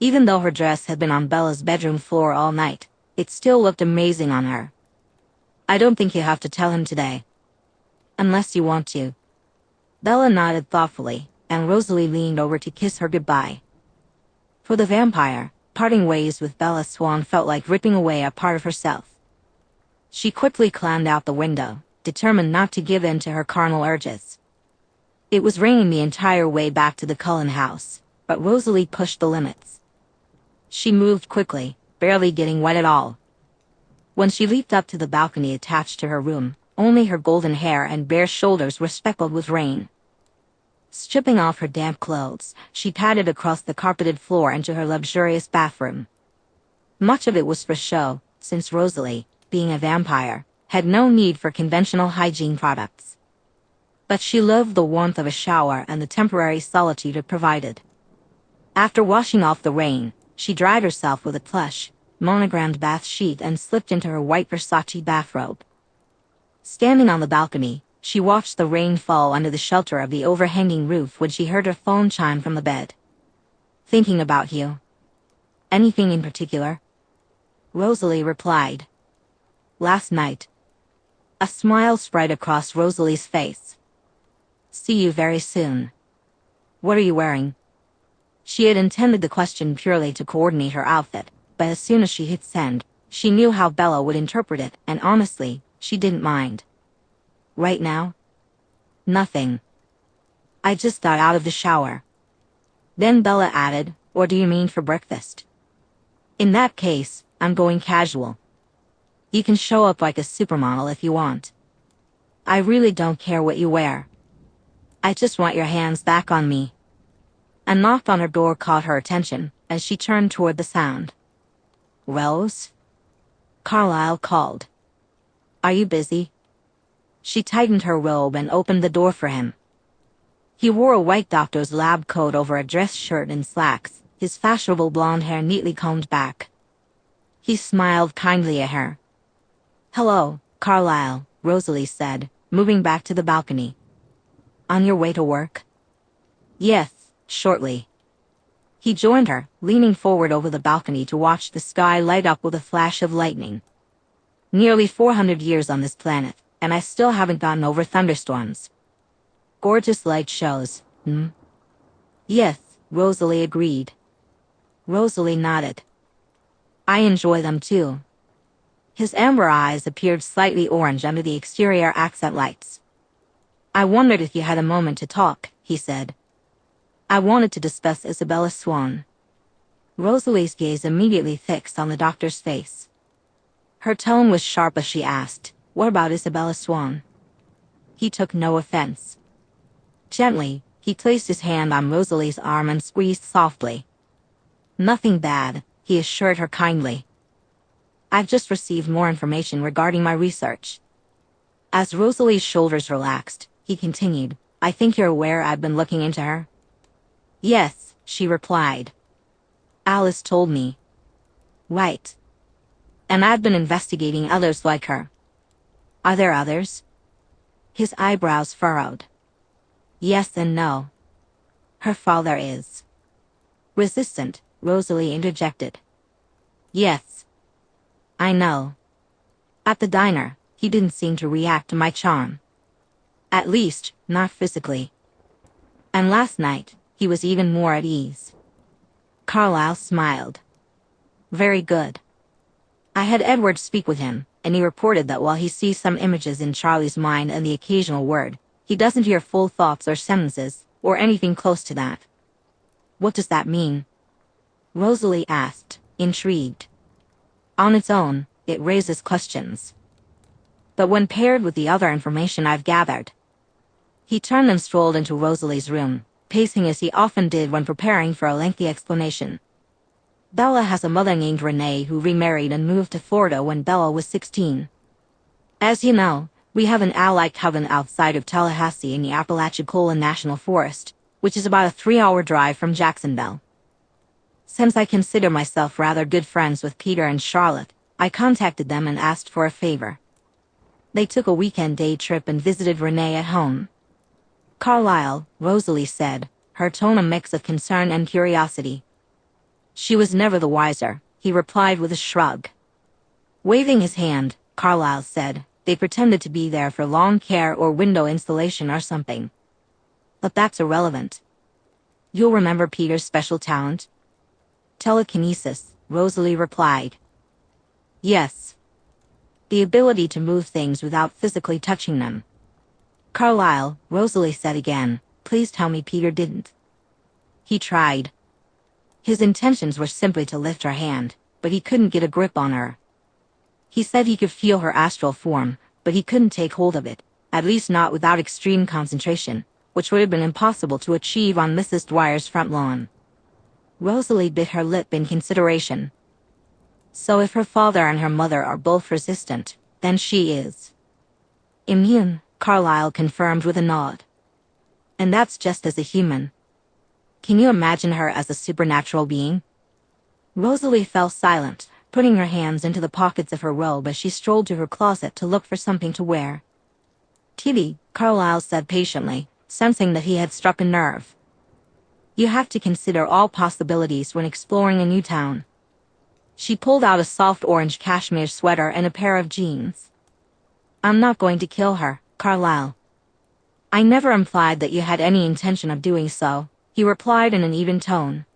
Speaker 1: Even though her dress had been on Bella's bedroom floor all night, it still looked amazing on her. I don't think you have to tell him today. Unless you want to. Bella nodded thoughtfully, and Rosalie leaned over to kiss her goodbye. For the vampire, parting ways with Bella Swan felt like ripping away a part of herself. She quickly climbed out the window, determined not to give in to her carnal urges. It was raining the entire way back to the Cullen house, but Rosalie pushed the limits. She moved quickly, barely getting wet at all. When she leaped up to the balcony attached to her room, only her golden hair and bare shoulders were speckled with rain. Stripping off her damp clothes, she padded across the carpeted floor into her luxurious bathroom. Much of it was for show, since Rosalie, being a vampire, had no need for conventional hygiene products. But she loved the warmth of a shower and the temporary solitude it provided. After washing off the rain, she dried herself with a plush, monogrammed bath sheet and slipped into her white Versace bathrobe. Standing on the balcony, she watched the rain fall under the shelter of the overhanging roof when she heard her phone chime from the bed. "Thinking about you." "Anything in particular?" Rosalie replied. "Last night." A smile spread across Rosalie's face. "See you very soon." "What are you wearing?" She had intended the question purely to coordinate her outfit, but as soon as she hit send, she knew how Bella would interpret it, and honestly, she didn't mind. "Right now?" "Nothing. I just got out of the shower." Then Bella added, "Or do you mean for breakfast?" "In that case, I'm going casual. You can show up like a supermodel if you want. I really don't care what you wear. I just want your hands back on me." A knock on her door caught her attention, as she turned toward the sound. "Rose?" Carlyle called. "Are you busy?" She tightened her robe and opened the door for him. He wore a white doctor's lab coat over a dress shirt and slacks, his fashionable blonde hair neatly combed back. He smiled kindly at her. "Hello, Carlyle," Rosalie said, moving back to the balcony. "On your way to work?" "Yes, shortly." He joined her, leaning forward over the balcony to watch the sky light up with a flash of lightning. "Nearly 400 years on this planet, and I still haven't gotten over thunderstorms. Gorgeous light shows, hmm?" "Yes," Rosalie agreed. Rosalie nodded. "I enjoy them too." His amber eyes appeared slightly orange under the exterior accent lights. "I wondered if you had a moment to talk," he said. "I wanted to discuss Bella Swan." Rosalie's gaze immediately fixed on the doctor's face. Her tone was sharp as she asked, "What about Bella Swan?" He took no offense. Gently, he placed his hand on Rosalie's arm and squeezed softly. "Nothing bad," he assured her kindly. "I've just received more information regarding my research." As Rosalie's shoulders relaxed, he continued, "I think you're aware I've been looking into her?" "Yes," she replied. "Alice told me." "Right. And I've been investigating others like her." "Are there others?" His eyebrows furrowed. "Yes and no. Her father is." "Resistant," Rosalie interjected. "Yes. I know. At the diner, he didn't seem to react to my charm. At least, not physically. And last night, he was even more at ease." Carlyle smiled. "Very good. I had Edward speak with him, and he reported that while he sees some images in Charlie's mind and the occasional word, he doesn't hear full thoughts or sentences, or anything close to that." "What does that mean?" Rosalie asked, intrigued. "On its own, it raises questions. But when paired with the other information I've gathered..." He turned and strolled into Rosalie's room, pacing as he often did when preparing for a lengthy explanation. "Bella has a mother named Renee who remarried and moved to Florida when Bella was 16. As you know, we have an ally coven outside of Tallahassee in the Apalachicola National Forest, which is about a 3-hour drive from Jacksonville. Since I consider myself rather good friends with Peter and Charlotte, I contacted them and asked for a favor. They took a weekend day trip and visited Renee at home." "Carlyle," Rosalie said, her tone a mix of concern and curiosity. She was never the wiser, he replied with a shrug. Waving his hand, Carlyle said, they pretended to be there for lawn care or window installation or something. But that's irrelevant. You'll remember Peter's special talent? Telekinesis, Rosalie replied. Yes. The ability to move things without physically touching them. Carlyle, Rosalie said again, please tell me Peter didn't. He tried. His intentions were simply to lift her hand, but he couldn't get a grip on her. He said he could feel her astral form, but he couldn't take hold of it, at least not without extreme concentration, which would have been impossible to achieve on Mrs. Dwyer's front lawn. Rosalie bit her lip in consideration. So if her father and her mother are both resistant, then she is. Immune, Carlyle confirmed with a nod. And that's just as a human. Can you imagine her as a supernatural being? Rosalie fell silent, putting her hands into the pockets of her robe as she strolled to her closet to look for something to wear. Kitty, Carlyle said patiently, sensing that he had struck a nerve. You have to consider all possibilities when exploring a new town. She pulled out a soft orange cashmere sweater and a pair of jeans. I'm not going to kill her, Carlyle. I never implied that you had any intention of doing so, he replied in an even tone.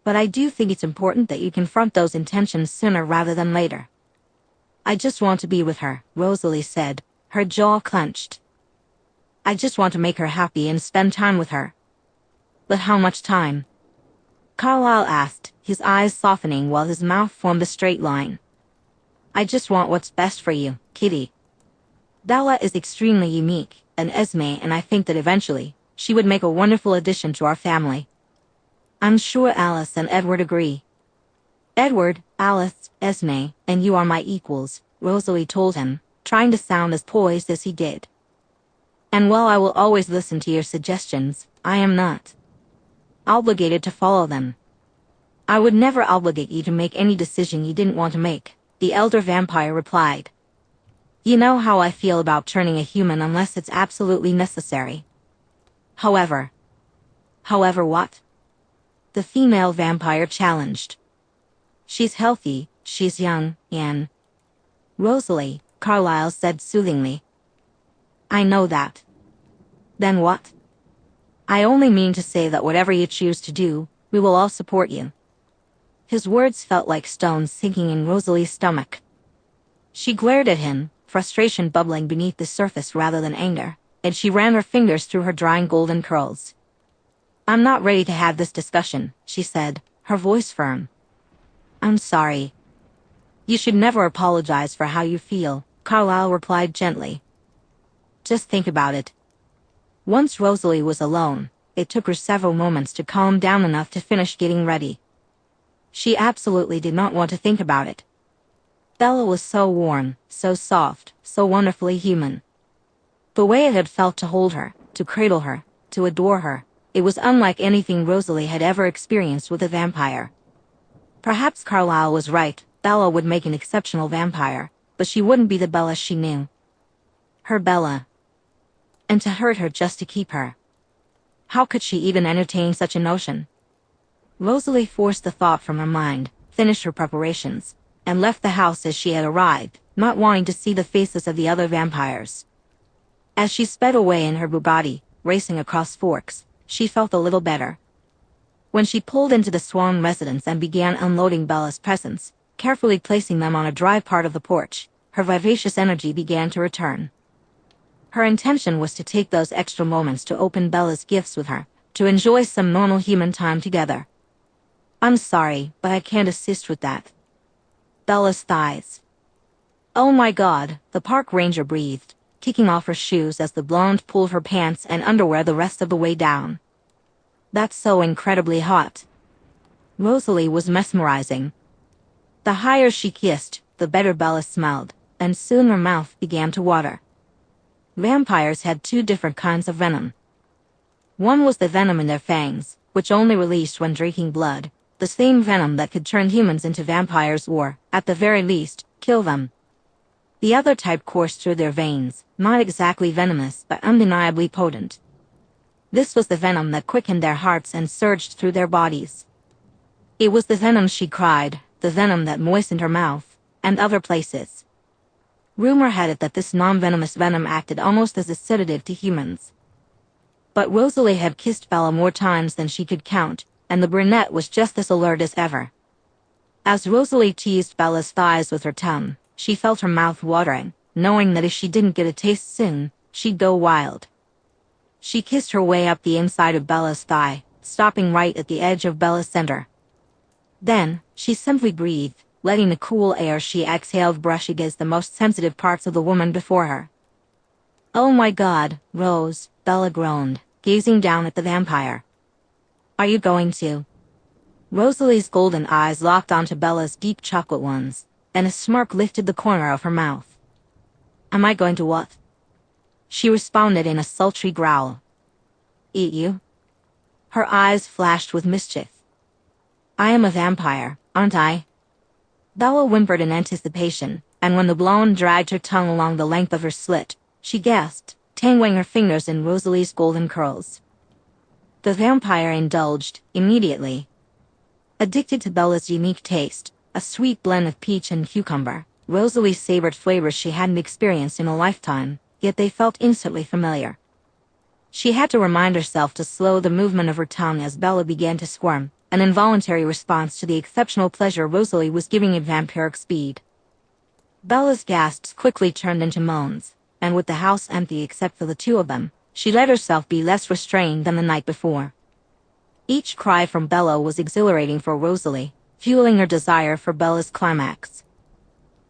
Speaker 1: But I do think it's important that you confront those intentions sooner rather than later. I just want to be with her, Rosalie said, her jaw clenched. I just want to make her happy and spend time with her. But how much time? Carlyle asked, his eyes softening while his mouth formed a straight line. I just want what's best for you, Kitty. Bella is extremely unique, and Esme, and I think that eventually, she would make a wonderful addition to our family. I'm sure Alice and Edward agree. Edward, Alice, Esme, and you are my equals, Rosalie told him, trying to sound as poised as he did. And while I will always listen to your suggestions, I am not obligated to follow them. I would never obligate you to make any decision you didn't want to make, the elder vampire replied. You know how I feel about turning a human unless it's absolutely necessary. However what? The female vampire challenged. She's healthy, she's young, and... Rosalie, Carlyle said soothingly. I know that. Then what? I only mean to say that whatever you choose to do, we will all support you. His words felt like stones sinking in Rosalie's stomach. She glared at him, frustration bubbling beneath the surface rather than anger, and she ran her fingers through her drying golden curls. I'm not ready to have this discussion, she said, her voice firm. I'm sorry. You should never apologize for how you feel, Carlyle replied gently. Just think about it. Once Rosalie was alone, it took her several moments to calm down enough to finish getting ready. She absolutely did not want to think about it. Bella was so warm, so soft, so wonderfully human. The way it had felt to hold her, to cradle her, to adore her, it was unlike anything Rosalie had ever experienced with a vampire. Perhaps Carlyle was right, Bella would make an exceptional vampire, but she wouldn't be the Bella she knew. Her Bella. And to hurt her just to keep her. How could she even entertain such a notion? Rosalie forced the thought from her mind, finished her preparations, and left the house as she had arrived, not wanting to see the faces of the other vampires. As she sped away in her Bugatti, racing across Forks, she felt a little better. When she pulled into the Swan residence and began unloading Bella's presents, carefully placing them on a dry part of the porch, her vivacious energy began to return. Her intention was to take those extra moments to open Bella's gifts with her, to enjoy some normal human time together. I'm sorry, but I can't assist with that. Bella's thighs. Oh my God, the park ranger breathed, kicking off her shoes as the blonde pulled her pants and underwear the rest of the way down. That's so incredibly hot. Rosalie was mesmerizing. The higher she kissed, the better Bella smelled, and soon her mouth began to water. Vampires had two different kinds of venom. One was the venom in their fangs, which only released when drinking blood, the same venom that could turn humans into vampires or, at the very least, kill them. The other type coursed through their veins, not exactly venomous but undeniably potent. This was the venom that quickened their hearts and surged through their bodies. It was the venom, she cried, the venom that moistened her mouth, and other places. Rumor had it that this non-venomous venom acted almost as a sedative to humans. But Rosalie had kissed Bella more times than she could count, and the brunette was just as alert as ever. As Rosalie teased Bella's thighs with her tongue, she felt her mouth watering, knowing that if she didn't get a taste soon, she'd go wild. She kissed her way up the inside of Bella's thigh, stopping right at the edge of Bella's center. Then, she simply breathed, letting the cool air she exhaled brush against the most sensitive parts of the woman before her. "Oh my God, Rose," Bella groaned, gazing down at the vampire. "Are you going to?" Rosalie's golden eyes locked onto Bella's deep chocolate ones, and a smirk lifted the corner of her mouth. "Am I going to what?" She responded in a sultry growl. "Eat you?" Her eyes flashed with mischief. "I am a vampire, aren't I?" Bella whimpered in anticipation, and when the blonde dragged her tongue along the length of her slit, she gasped, tangling her fingers in Rosalie's golden curls. The vampire indulged, immediately. Addicted to Bella's unique taste, a sweet blend of peach and cucumber, Rosalie savored flavors she hadn't experienced in a lifetime, yet they felt instantly familiar. She had to remind herself to slow the movement of her tongue as Bella began to squirm, an involuntary response to the exceptional pleasure Rosalie was giving at vampiric speed. Bella's gasps quickly turned into moans, and with the house empty except for the two of them, she let herself be less restrained than the night before. Each cry from Bella was exhilarating for Rosalie, fueling her desire for Bella's climax.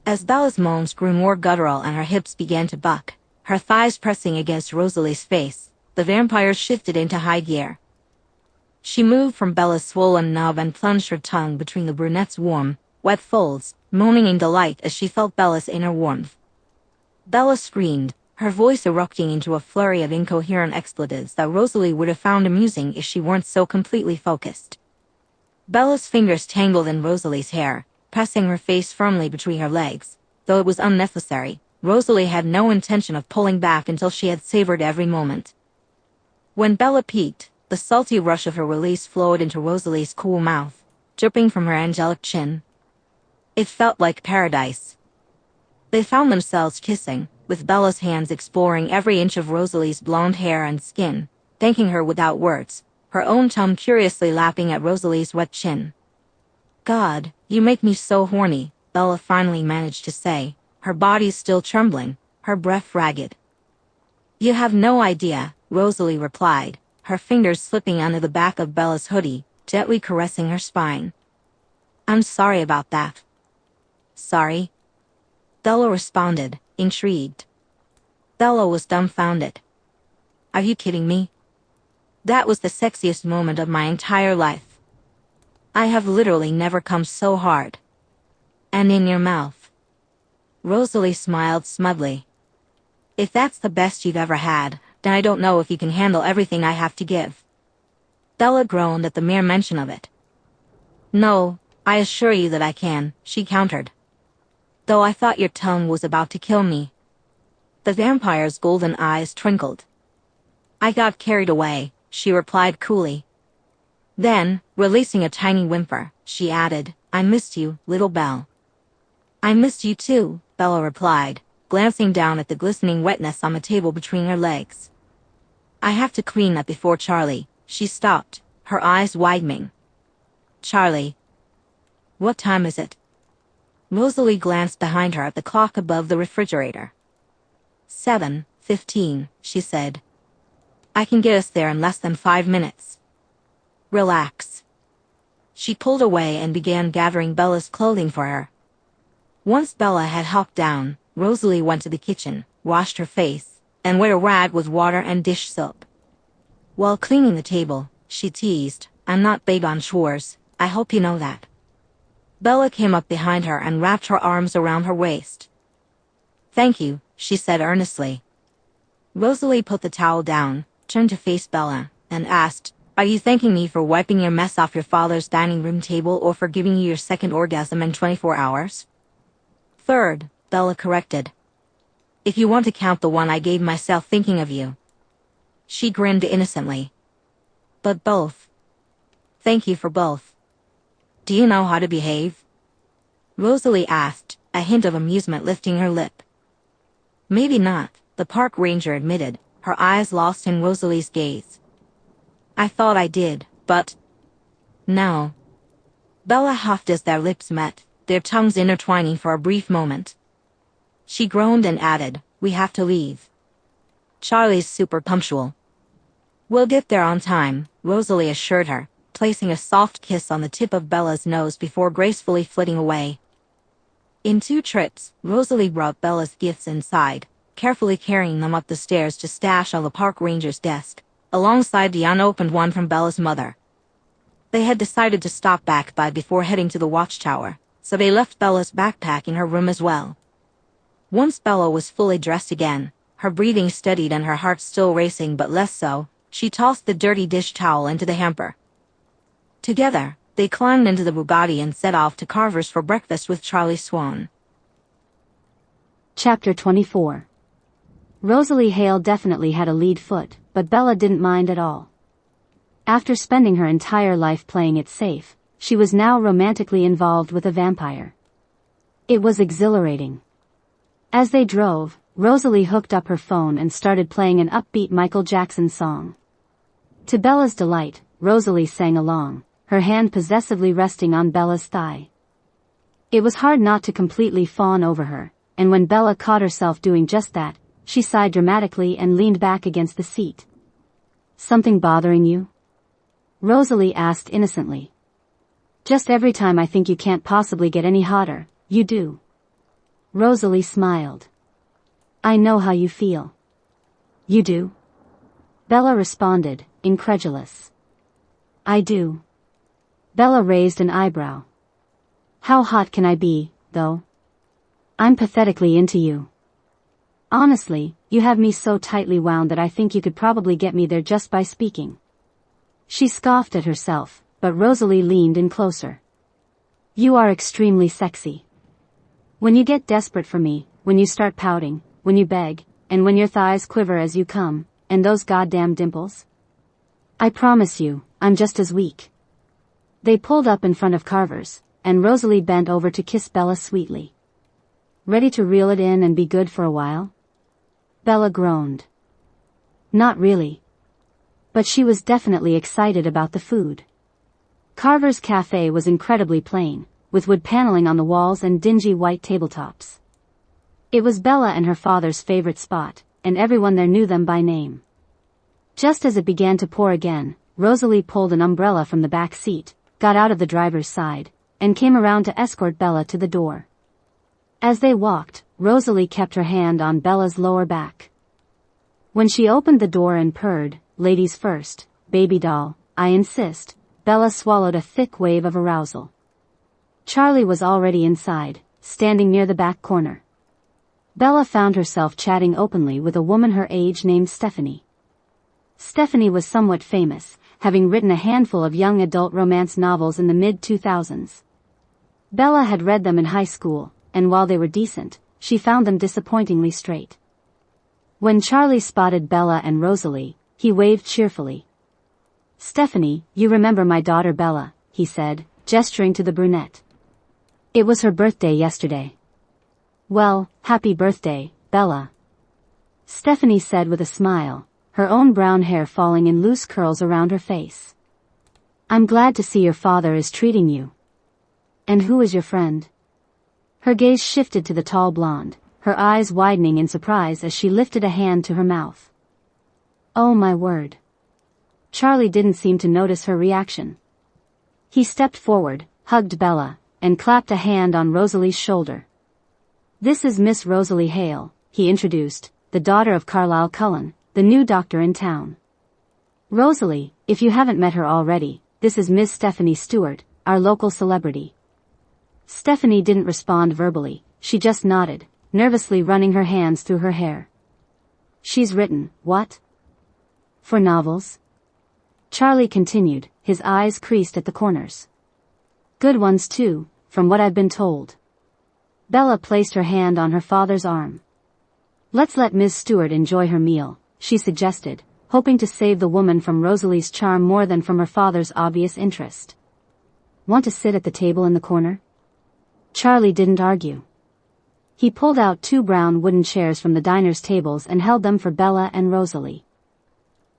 Speaker 1: As Bella's moans grew more guttural and her hips began to buck, her thighs pressing against Rosalie's face, the vampire shifted into high gear. She moved from Bella's swollen knob and plunged her tongue between the brunette's warm, wet folds, moaning in delight as she felt Bella's inner warmth. Bella screamed, her voice erupting into a flurry of incoherent expletives that Rosalie would have found amusing if she weren't so completely focused. Bella's fingers tangled in Rosalie's hair, pressing her face firmly between her legs. Though it was unnecessary, Rosalie had no intention of pulling back until she had savored every moment. When Bella peaked, the salty rush of her release flowed into Rosalie's cool mouth, dripping from her angelic chin. It felt like paradise. They found themselves kissing, with Bella's hands exploring every inch of Rosalie's blonde hair and skin, thanking her without words, her own tongue curiously lapping at Rosalie's wet chin. "God, you make me so horny," Bella finally managed to say, her body still trembling, her breath ragged. "You have no idea," Rosalie replied, her fingers slipping under the back of Bella's hoodie, gently caressing her spine. "I'm sorry about that." "Sorry?" Bella responded, intrigued. Bella was dumbfounded. "Are you kidding me? That was the sexiest moment of my entire life. I have literally never come so hard. And in your mouth." Rosalie smiled smugly. "If that's the best you've ever had, then I don't know if you can handle everything I have to give." Bella groaned at the mere mention of it. "No, I assure you that I can," she countered. "Though I thought your tongue was about to kill me." The vampire's golden eyes twinkled. "I got carried away," she replied coolly. Then, releasing a tiny whimper, she added, "I missed you, little Belle." "I missed you too," Bella replied, glancing down at the glistening wetness on the table between her legs. "I have to clean that before Charlie." She stopped, her eyes widening. "Charlie? What time is it?" Rosalie glanced behind her at the clock above the refrigerator. 7:15, she said. "I can get us there in less than 5 minutes. Relax." She pulled away and began gathering Bella's clothing for her. Once Bella had hopped down, Rosalie went to the kitchen, washed her face, and wet a rag with water and dish soap. While cleaning the table, she teased, "I'm not big on chores, I hope you know that." Bella came up behind her and wrapped her arms around her waist. "Thank you," she said earnestly. Rosalie put the towel down, turned to face Bella, and asked, "Are you thanking me for wiping your mess off your father's dining room table or for giving you your second orgasm in 24 hours? "Third," Bella corrected. "If you want to count the one I gave myself thinking of you." She grinned innocently. "But both. Thank you for both." Do you know how to behave? Rosalie asked, a hint of amusement lifting her lip. Maybe not, the park ranger admitted, her eyes lost in Rosalie's gaze. I thought I did, but... no. Bella huffed as their lips met, their tongues intertwining for a brief moment. She groaned and added, we have to leave. Charlie's super punctual. We'll get there on time, Rosalie assured her, placing a soft kiss on the tip of Bella's nose before gracefully flitting away. In 2 trips, Rosalie brought Bella's gifts inside, carefully carrying them up the stairs to stash on the park ranger's desk, alongside the unopened one from Bella's mother. They had decided to stop back by before heading to the watchtower, so they left Bella's backpack in her room as well. Once Bella was fully dressed again, her breathing steadied and her heart still racing but less so, she tossed the dirty dish towel into the hamper. Together, they climbed into the Bugatti and set off to Carver's for breakfast with Charlie Swan.
Speaker 2: Chapter 24. Rosalie Hale definitely had a lead foot, but Bella didn't mind at all. After spending her entire life playing it safe, she was now romantically involved with a vampire. It was exhilarating. As they drove, Rosalie hooked up her phone and started playing an upbeat Michael Jackson song. To Bella's delight, Rosalie sang along, her hand possessively resting on Bella's thigh. It was hard not to completely fawn over her, and when Bella caught herself doing just that, she sighed dramatically and leaned back against the seat. Something bothering you? Rosalie asked innocently. Just every time I think you can't possibly get any hotter, you do. Rosalie smiled. I know how you feel. You do? Bella responded, incredulous. I do. Bella raised an eyebrow. How hot can I be, though? I'm pathetically into you. Honestly, you have me so tightly wound that I think you could probably get me there just by speaking. She scoffed at herself, but Rosalie leaned in closer. You are extremely sexy. When you get desperate for me, when you start pouting, when you beg, and when your thighs quiver as you come, and those goddamn dimples. I promise you, I'm just as weak. They pulled up in front of Carver's, and Rosalie bent over to kiss Bella sweetly. Ready to reel it in and be good for a while? Bella groaned. Not really. But she was definitely excited about the food. Carver's cafe was incredibly plain, with wood paneling on the walls and dingy white tabletops. It was Bella and her father's favorite spot, and everyone there knew them by name. Just as it began to pour again, Rosalie pulled an umbrella from the back seat, got out of the driver's side, and came around to escort Bella to the door. As they walked, Rosalie kept her hand on Bella's lower back. When she opened the door and purred, "Ladies first, baby doll, I insist," Bella swallowed a thick wave of arousal. Charlie was already inside, standing near the back corner. Bella found herself chatting openly with a woman her age named Stephanie. Stephanie was somewhat famous, having written a handful of young adult romance novels in the mid-2000s. Bella had read them in high school, and while they were decent, she found them disappointingly straight. When Charlie spotted Bella and Rosalie, he waved cheerfully. "Stephanie, you remember my daughter Bella," he said, gesturing to the brunette. "It was her birthday yesterday." "Well, happy birthday, Bella," Stephanie said with a smile, her own brown hair falling in loose curls around her face. "I'm glad to see your father is treating you. And who is your friend?" Her gaze shifted to the tall blonde, her eyes widening in surprise as she lifted a hand to her mouth. Oh my word. Charlie didn't seem to notice her reaction. He stepped forward, hugged Bella, and clapped a hand on Rosalie's shoulder. "This is Miss Rosalie Hale," he introduced, "the daughter of Carlisle Cullen, the new doctor in town. Rosalie, if you haven't met her already, this is Miss Stephanie Stewart, our local celebrity." Stephanie didn't respond verbally, she just nodded, nervously running her hands through her hair. "She's written, what? For novels?" Charlie continued, his eyes creased at the corners. "Good ones too, from what I've been told." Bella placed her hand on her father's arm. "Let's let Miss Stewart enjoy her meal," she suggested, hoping to save the woman from Rosalie's charm more than from her father's obvious interest. Want to sit at the table in the corner? Charlie didn't argue. He pulled out 2 brown wooden chairs from the diner's tables and held them for Bella and Rosalie.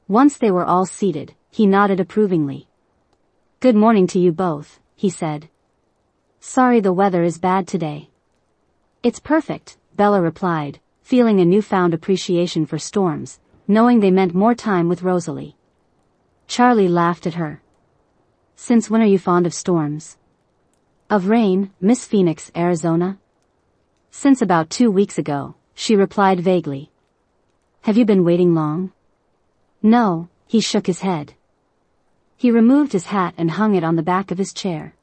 Speaker 2: Once they were all seated, he nodded approvingly. Good morning to you both, he said. Sorry the weather is bad today. It's perfect, Bella replied, feeling a newfound appreciation for storms, knowing they meant more time with Rosalie. Charlie laughed at her. Since when are you fond of storms? Of rain, Miss Phoenix, Arizona? Since about 2 weeks ago, she replied vaguely. Have you been waiting long? No, he shook his head. He removed his hat and hung it on the back of his chair.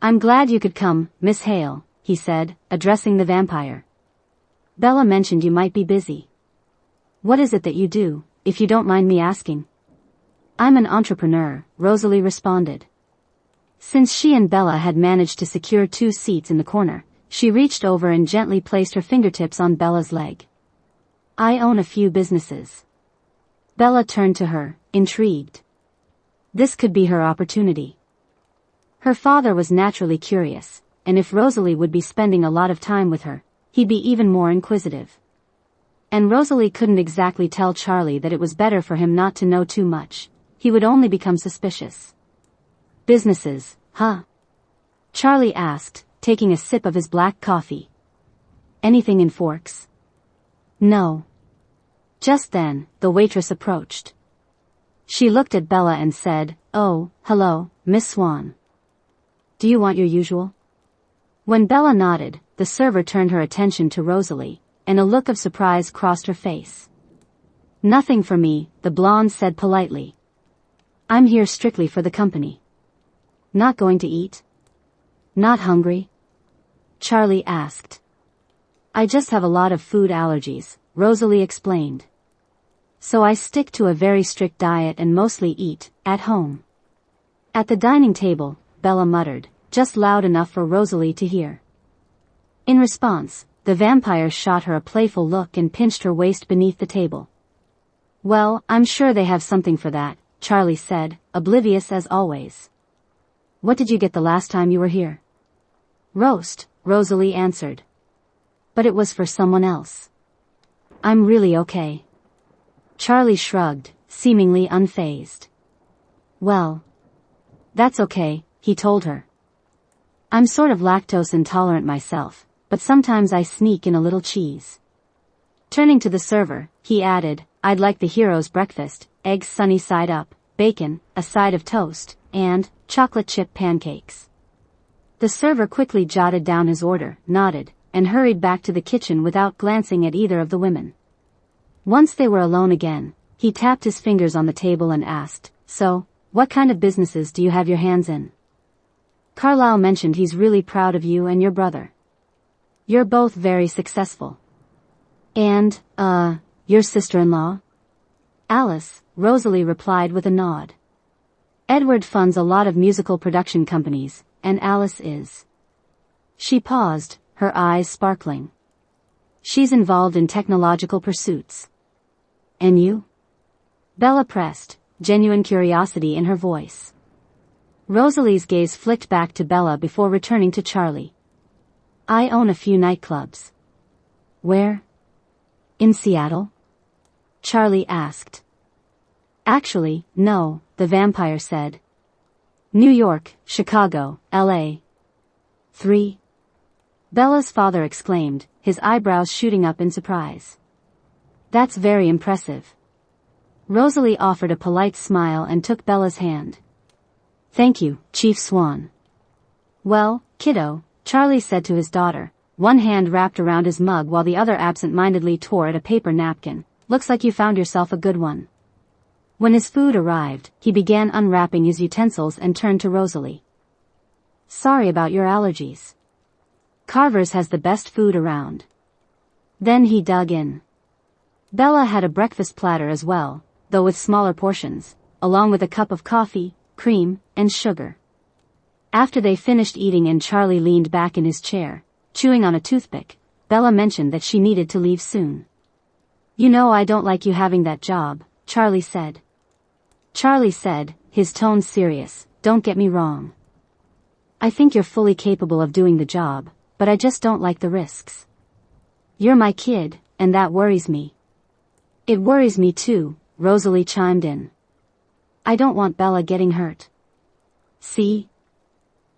Speaker 2: I'm glad you could come, Miss Hale, he said, addressing the vampire. Bella mentioned you might be busy. What is it that you do, if you don't mind me asking? I'm an entrepreneur, Rosalie responded. Since she and Bella had managed to secure 2 seats in the corner, she reached over and gently placed her fingertips on Bella's leg. I own a few businesses. Bella turned to her, intrigued. This could be her opportunity. Her father was naturally curious, and if Rosalie would be spending a lot of time with her, he'd be even more inquisitive. And Rosalie couldn't exactly tell Charlie that it was better for him not to know too much. He would only become suspicious. Businesses, huh? Charlie asked, taking a sip of his black coffee. Anything in Forks? No. Just then, the waitress approached. She looked at Bella and said, Oh, hello, Miss Swan. Do you want your usual? When Bella nodded, the server turned her attention to Rosalie, and a look of surprise crossed her face. Nothing for me, the blonde said politely. I'm here strictly for the company. Not going to eat? Not hungry? Charlie asked. I just have a lot of food allergies, Rosalie explained. So I stick to a very strict diet and mostly eat at home. At the dining table, Bella muttered, just loud enough for Rosalie to hear. In response, the vampire shot her a playful look and pinched her waist beneath the table. Well, I'm sure they have something for that, Charlie said, oblivious as always. What did you get the last time you were here? Roast, Rosalie answered. But it was for someone else. I'm really okay. Charlie shrugged, seemingly unfazed. Well, that's okay, he told her. I'm sort of lactose intolerant myself, but sometimes I sneak in a little cheese. Turning to the server, he added, I'd like the hero's breakfast, eggs sunny side up, bacon, a side of toast, and chocolate chip pancakes. The server quickly jotted down his order, nodded, and hurried back to the kitchen without glancing at either of the women. Once they were alone again, he tapped his fingers on the table and asked, So, what kind of businesses do you have your hands in? Carlisle mentioned he's really proud of you and your brother. You're both very successful. And, your sister-in-law? Alice, Rosalie replied with a nod. Edward funds a lot of musical production companies, and Alice is. She paused, her eyes sparkling. She's involved in technological pursuits. And you? Bella pressed, genuine curiosity in her voice. Rosalie's gaze flicked back to Bella before returning to Charlie. I own a few nightclubs. Where? In Seattle? Charlie asked. Actually, no, the vampire said. New York, Chicago, LA. 3. Bella's father exclaimed, his eyebrows shooting up in surprise. That's very impressive. Rosalie offered a polite smile and took Bella's hand. Thank you, Chief Swan. Well, kiddo, Charlie said to his daughter, one hand wrapped around his mug while the other absent-mindedly tore at a paper napkin. Looks like you found yourself a good one. When his food arrived, he began unwrapping his utensils and turned to Rosalie. Sorry about your allergies. Carver's has the best food around. Then he dug in. Bella had a breakfast platter as well, though with smaller portions, along with a cup of coffee, cream, and sugar. After they finished eating and Charlie leaned back in his chair, chewing on a toothpick, Bella mentioned that she needed to leave soon. You know I don't like you having that job, Charlie said. Charlie said, his tone serious, don't get me wrong. I think you're fully capable of doing the job, but I just don't like the risks. You're my kid, and that worries me. It worries me too, Rosalie chimed in. I don't want Bella getting hurt. See?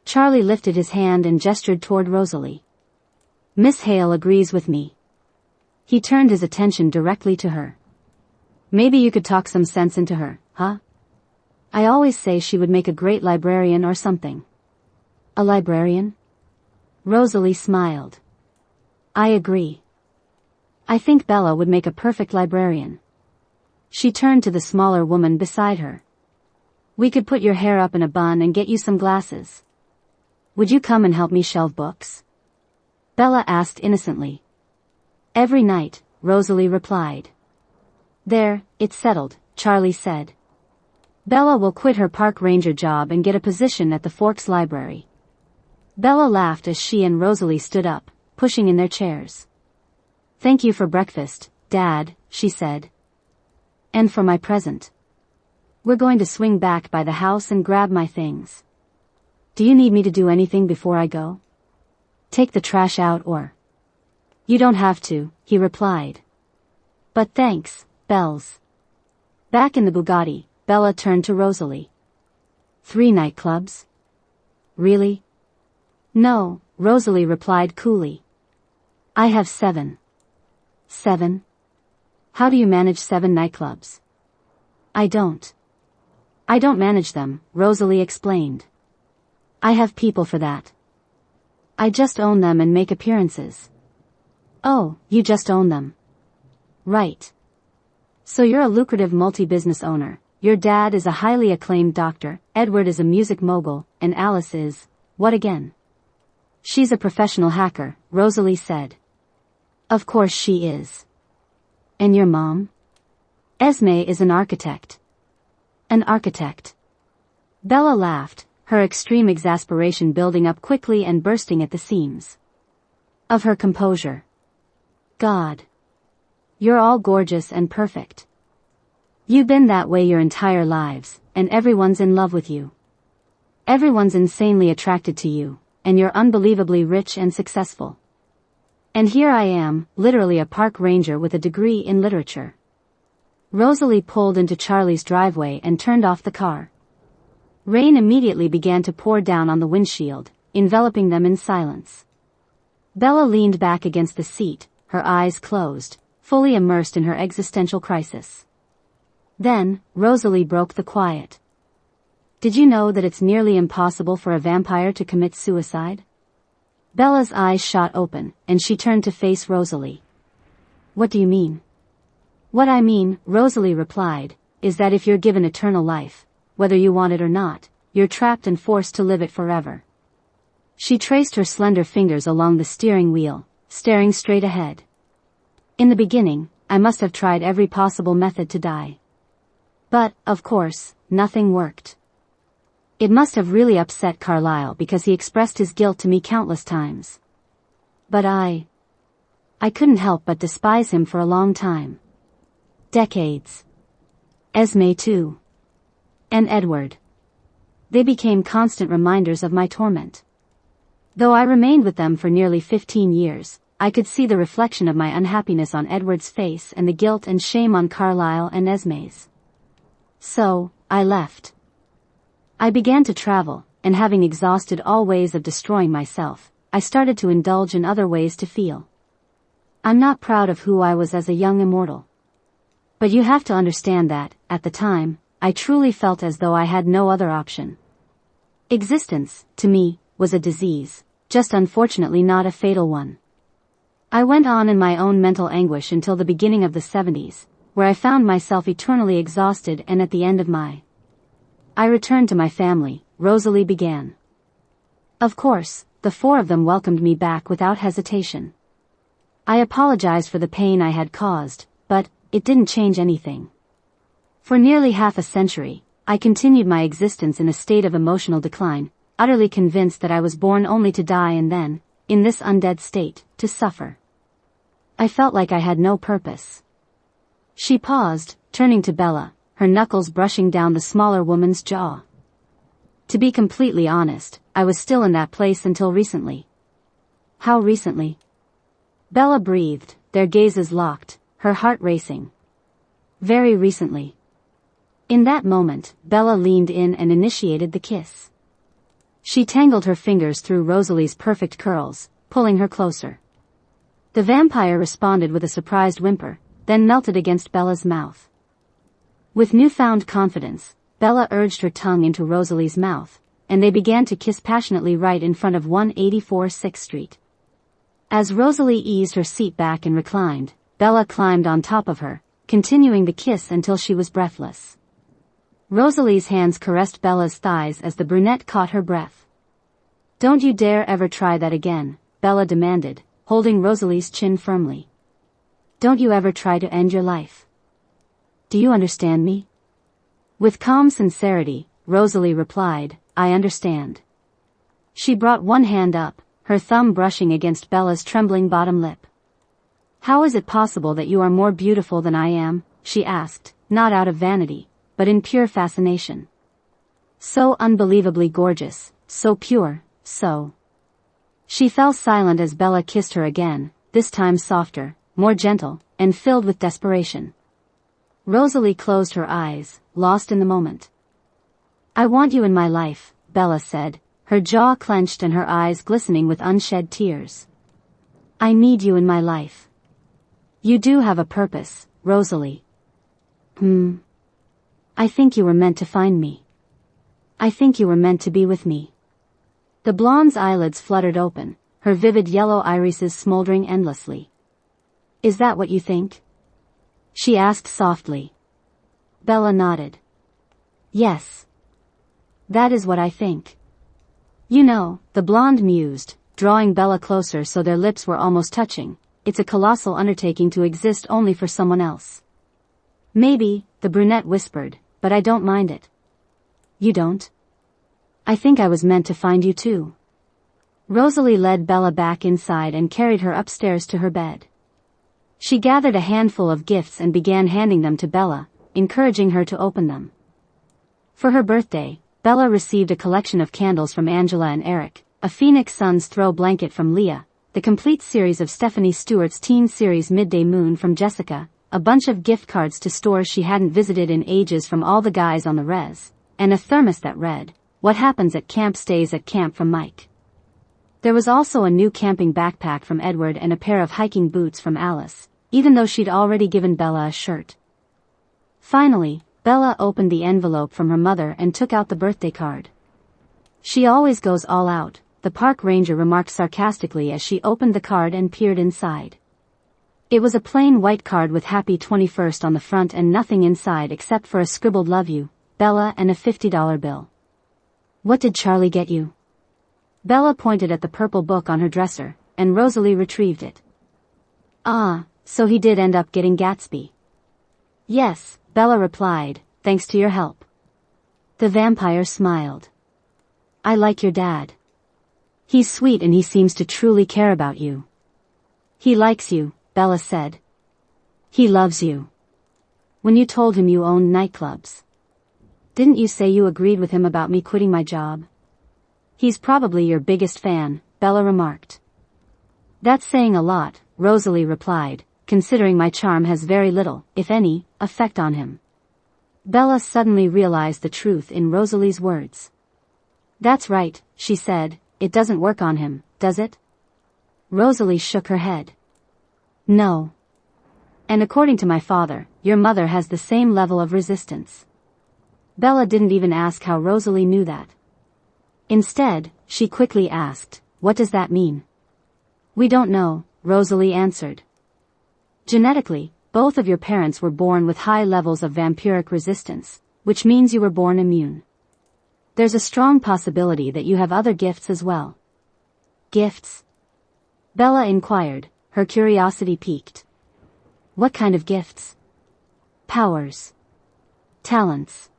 Speaker 2: Charlie lifted his hand and gestured toward Rosalie. Miss Hale agrees with me. He turned his attention directly to her. Maybe you could talk some sense into her, huh? I always say she would make a great librarian or something. A librarian? Rosalie smiled. I agree. I think Bella would make a perfect librarian. She turned to the smaller woman beside her. We could put your hair up in a bun and get you some glasses. Would you come and help me shelve books? Bella asked innocently. Every night, Rosalie replied. There, it's settled, Charlie said. Bella will quit her park ranger job and get a position at the Forks Library. Bella laughed as she and Rosalie stood up, pushing in their chairs. Thank you for breakfast, Dad, she said. And for my present. We're going to swing back by the house and grab my things. Do you need me to do anything before I go? Take the trash out or? You don't have to, he replied. But thanks, Bells. Back in the Bugatti, Bella turned to Rosalie. 3 nightclubs? Really? No, Rosalie replied coolly. I have 7. 7? How do you manage 7 nightclubs? I don't manage them, Rosalie explained. I have people for that. I just own them and make appearances. Oh, you just own them. Right. So you're a lucrative multi-business owner. Your dad is a highly acclaimed doctor, Edward is a music mogul, and Alice is, what again? She's a professional hacker, Rosalie said. Of course she is. And your mom? Esme is an architect. An architect. Bella laughed, her extreme exasperation building up quickly and bursting at the seams. Of her composure. God. You're all gorgeous and perfect. You've been that way your entire lives, and everyone's in love with you. Everyone's insanely attracted to you, and you're unbelievably rich and successful. And here I am, literally a park ranger with a degree in literature. Rosalie pulled into Charlie's driveway and turned off the car. Rain immediately began to pour down on the windshield, enveloping them in silence. Bella leaned back against the seat, her eyes closed, fully immersed in her existential crisis. Then, Rosalie broke the quiet. Did you know that it's nearly impossible for a vampire to commit suicide? Bella's eyes shot open, and she turned to face Rosalie. What do you mean? What I mean, Rosalie replied, is that if you're given eternal life, whether you want it or not, you're trapped and forced to live it forever. She traced her slender fingers along the steering wheel, staring straight ahead. In the beginning, I must have tried every possible method to die. But, of course, nothing worked. It must have really upset Carlyle because he expressed his guilt to me countless times. But I couldn't help but despise him for a long time. Decades. Esme too. And Edward. They became constant reminders of my torment. Though I remained with them for nearly 15 years, I could see the reflection of my unhappiness on Edward's face and the guilt and shame on Carlyle and Esme's. So, I left. I began to travel, and having exhausted all ways of destroying myself, I started to indulge in other ways to feel. I'm not proud of who I was as a young immortal. But you have to understand that, at the time, I truly felt as though I had no other option. Existence, to me, was a disease, just unfortunately not a fatal one. I went on in my own mental anguish until the beginning of the 70s, where I found myself eternally exhausted and at the end of my. I returned to my family, Rosalie began. Of course, the 4 of them welcomed me back without hesitation. I apologized for the pain I had caused, but it didn't change anything. For nearly half a century, I continued my existence in a state of emotional decline, utterly convinced that I was born only to die and then, in this undead state, to suffer. I felt like I had no purpose. She paused, turning to Bella, her knuckles brushing down the smaller woman's jaw. To be completely honest, I was still in that place until recently. How recently? Bella breathed, their gazes locked, her heart racing. Very recently. In that moment, Bella leaned in and initiated the kiss. She tangled her fingers through Rosalie's perfect curls, pulling her closer. The vampire responded with a surprised whimper, then melted against Bella's mouth. With newfound confidence, Bella urged her tongue into Rosalie's mouth, and they began to kiss passionately right in front of 184 6th Street. As Rosalie eased her seat back and reclined, Bella climbed on top of her, continuing the kiss until she was breathless. Rosalie's hands caressed Bella's thighs as the brunette caught her breath. "Don't you dare ever try that again," Bella demanded, holding Rosalie's chin firmly. "Don't you ever try to end your life. Do you understand me?" With calm sincerity, Rosalie replied, "I understand." She brought one hand up, her thumb brushing against Bella's trembling bottom lip. "How is it possible that you are more beautiful than I am?" she asked, not out of vanity, but in pure fascination. "So unbelievably gorgeous, so pure, so..." She fell silent as Bella kissed her again, this time softer, more gentle, and filled with desperation. Rosalie closed her eyes, lost in the moment. "I want you in my life," Bella said, her jaw clenched and her eyes glistening with unshed tears. "I need you in my life." "You do have a purpose, Rosalie." "I think you were meant to find me. I think you were meant to be with me." The blonde's eyelids fluttered open, her vivid yellow irises smoldering endlessly. "Is that what you think?" she asked softly. Bella nodded. "Yes. That is what I think." "You know," the blonde mused, drawing Bella closer so their lips were almost touching, "it's a colossal undertaking to exist only for someone else." "Maybe," the brunette whispered, "but I don't mind it." "You don't?" "I think I was meant to find you too." Rosalie led Bella back inside and carried her upstairs to her bed. She gathered a handful of gifts and began handing them to Bella, encouraging her to open them. For her birthday, Bella received a collection of candles from Angela and Eric, a Phoenix Suns throw blanket from Leah, the complete series of Stephanie Stewart's teen series Midday Moon from Jessica, a bunch of gift cards to stores she hadn't visited in ages from all the guys on the res, and a thermos that read, "What happens at camp stays at camp" from Mike. There was also a new camping backpack from Edward and a pair of hiking boots from Alice, even though she'd already given Bella a shirt. Finally, Bella opened the envelope from her mother and took out the birthday card. "She always goes all out," the park ranger remarked sarcastically as she opened the card and peered inside. It was a plain white card with Happy 21st on the front and nothing inside except for a scribbled "Love you, Bella" and a $50 bill. "What did Charlie get you?" Bella pointed at the purple book on her dresser, and Rosalie retrieved it. "Ah, so he did end up getting Gatsby." "Yes," Bella replied, "thanks to your help." The vampire smiled. "I like your dad. He's sweet and he seems to truly care about you." "He likes you," Bella said. "He loves you. When you told him you owned nightclubs, didn't you say you agreed with him about me quitting my job?" "He's probably your biggest fan," Bella remarked. "That's saying a lot," Rosalie replied, "considering my charm has very little, if any, effect on him." Bella suddenly realized the truth in Rosalie's words. "That's right," she said, "it doesn't work on him, does it?" Rosalie shook her head. "No. And according to my father, your mother has the same level of resistance." Bella didn't even ask how Rosalie knew that. Instead, she quickly asked, "What does that mean?" "We don't know," Rosalie answered. "Genetically, both of your parents were born with high levels of vampiric resistance, which means you were born immune. There's a strong possibility that you have other gifts as well." "Gifts?" Bella inquired, her curiosity piqued. "What kind of gifts?" "Powers. Talents.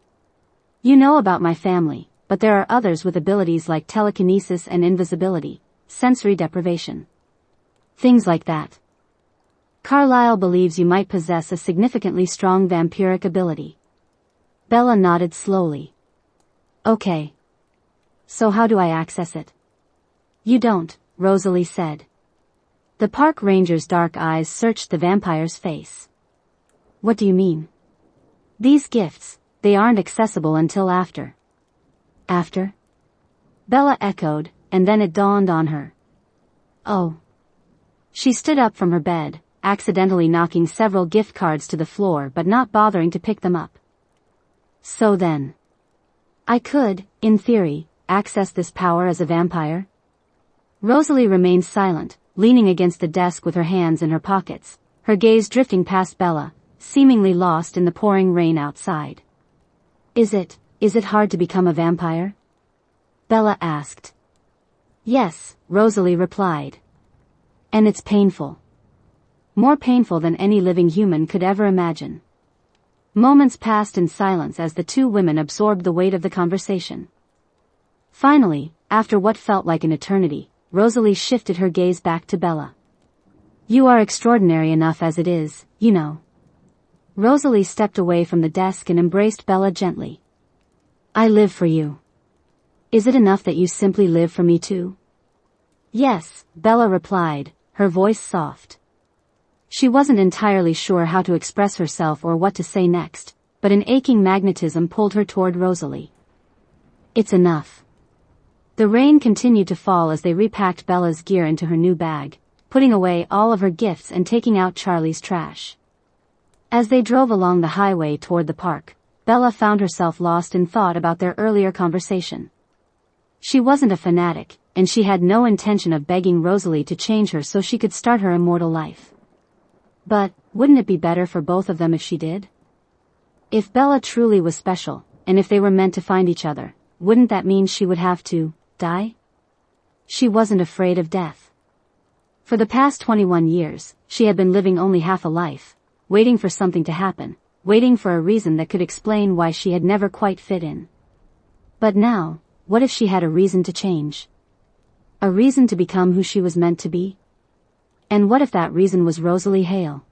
Speaker 2: You know about my family, but there are others with abilities like telekinesis and invisibility, sensory deprivation. Things like that. Carlyle believes you might possess a significantly strong vampiric ability." Bella nodded slowly. "Okay. So how do I access it? You don't, Rosalie said. The park ranger's dark eyes searched the vampire's face. What do you mean? These gifts, they aren't accessible until after. After? Bella echoed, and then it dawned on her. Oh. She stood up from her bed, accidentally knocking several gift cards to the floor but not bothering to pick them up. So then. I could, in theory, access this power as a vampire? Rosalie remained silent, leaning against the desk with her hands in her pockets, her gaze drifting past Bella, seemingly lost in the pouring rain outside. Is it hard to become a vampire? Bella asked. Yes, Rosalie replied. And it's painful. More painful than any living human could ever imagine. Moments passed in silence as the two women absorbed the weight of the conversation. Finally, after what felt like an eternity, Rosalie shifted her gaze back to Bella. You are extraordinary enough as it is, you know. Rosalie stepped away from the desk and embraced Bella gently. I live for you. Is it enough that you simply live for me too? Yes, Bella replied, her voice soft. She wasn't entirely sure how to express herself or what to say next, but an aching magnetism pulled her toward Rosalie. It's enough. The rain continued to fall as they repacked Bella's gear into her new bag, putting away all of her gifts and taking out Charlie's trash. As they drove along the highway toward the park, Bella found herself lost in thought about their earlier conversation. She wasn't a fanatic, and she had no intention of begging Rosalie to change her so she could start her immortal life. But, wouldn't it be better for both of them if she did? If Bella truly was special, and if they were meant to find each other, wouldn't that mean she would have to die? She wasn't afraid of death. For the past 21 years, she had been living only half a life, waiting for something to happen, waiting for a reason that could explain why she had never quite fit in. But now, what if she had a reason to change? A reason to become who she was meant to be? And what if that reason was Rosalie Hale?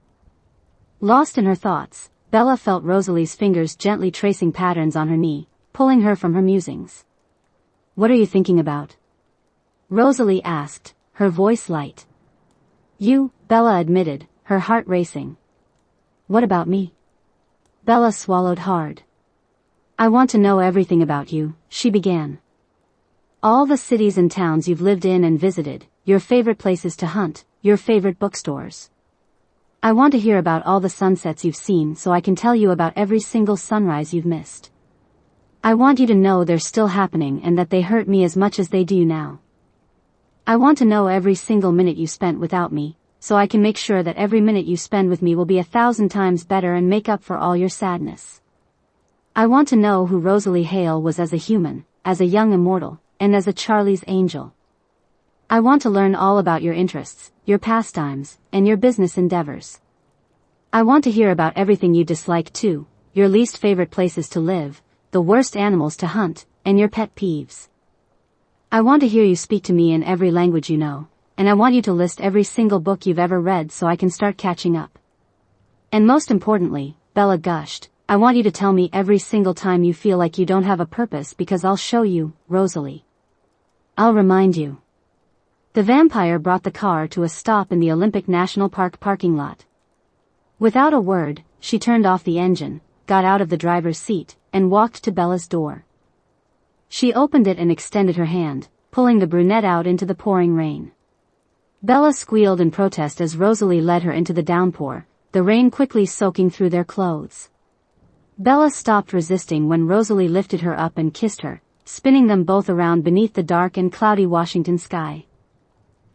Speaker 2: Lost in her thoughts, Bella felt Rosalie's fingers gently tracing patterns on her knee, pulling her from her musings. What are you thinking about? Rosalie asked, her voice light. You, Bella admitted, her heart racing. What about me? Bella swallowed hard. I want to know everything about you, she began. All the cities and towns you've lived in and visited, your favorite places to hunt, your favorite bookstores. I want to hear about all the sunsets you've seen so I can tell you about every single sunrise you've missed. I want you to know they're still happening and that they hurt me as much as they do now. I want to know every single minute you spent without me, so I can make sure that every minute you spend with me will be 1,000 times better and make up for all your sadness. I want to know who Rosalie Hale was as a human, as a young immortal, and as a Charlie's angel. I want to learn all about your interests, your pastimes, and your business endeavors. I want to hear about everything you dislike too, your least favorite places to live, the worst animals to hunt, and your pet peeves. I want to hear you speak to me in every language you know, and I want you to list every single book you've ever read so I can start catching up. And most importantly, Bella gushed, I want you to tell me every single time you feel like you don't have a purpose because I'll show you, Rosalie. I'll remind you. The vampire brought the car to a stop in the Olympic National Park parking lot. Without a word, she turned off the engine, got out of the driver's seat, and walked to Bella's door. She opened it and extended her hand, pulling the brunette out into the pouring rain. Bella squealed in protest as Rosalie led her into the downpour, the rain quickly soaking through their clothes. Bella stopped resisting when Rosalie lifted her up and kissed her, spinning them both around beneath the dark and cloudy Washington sky.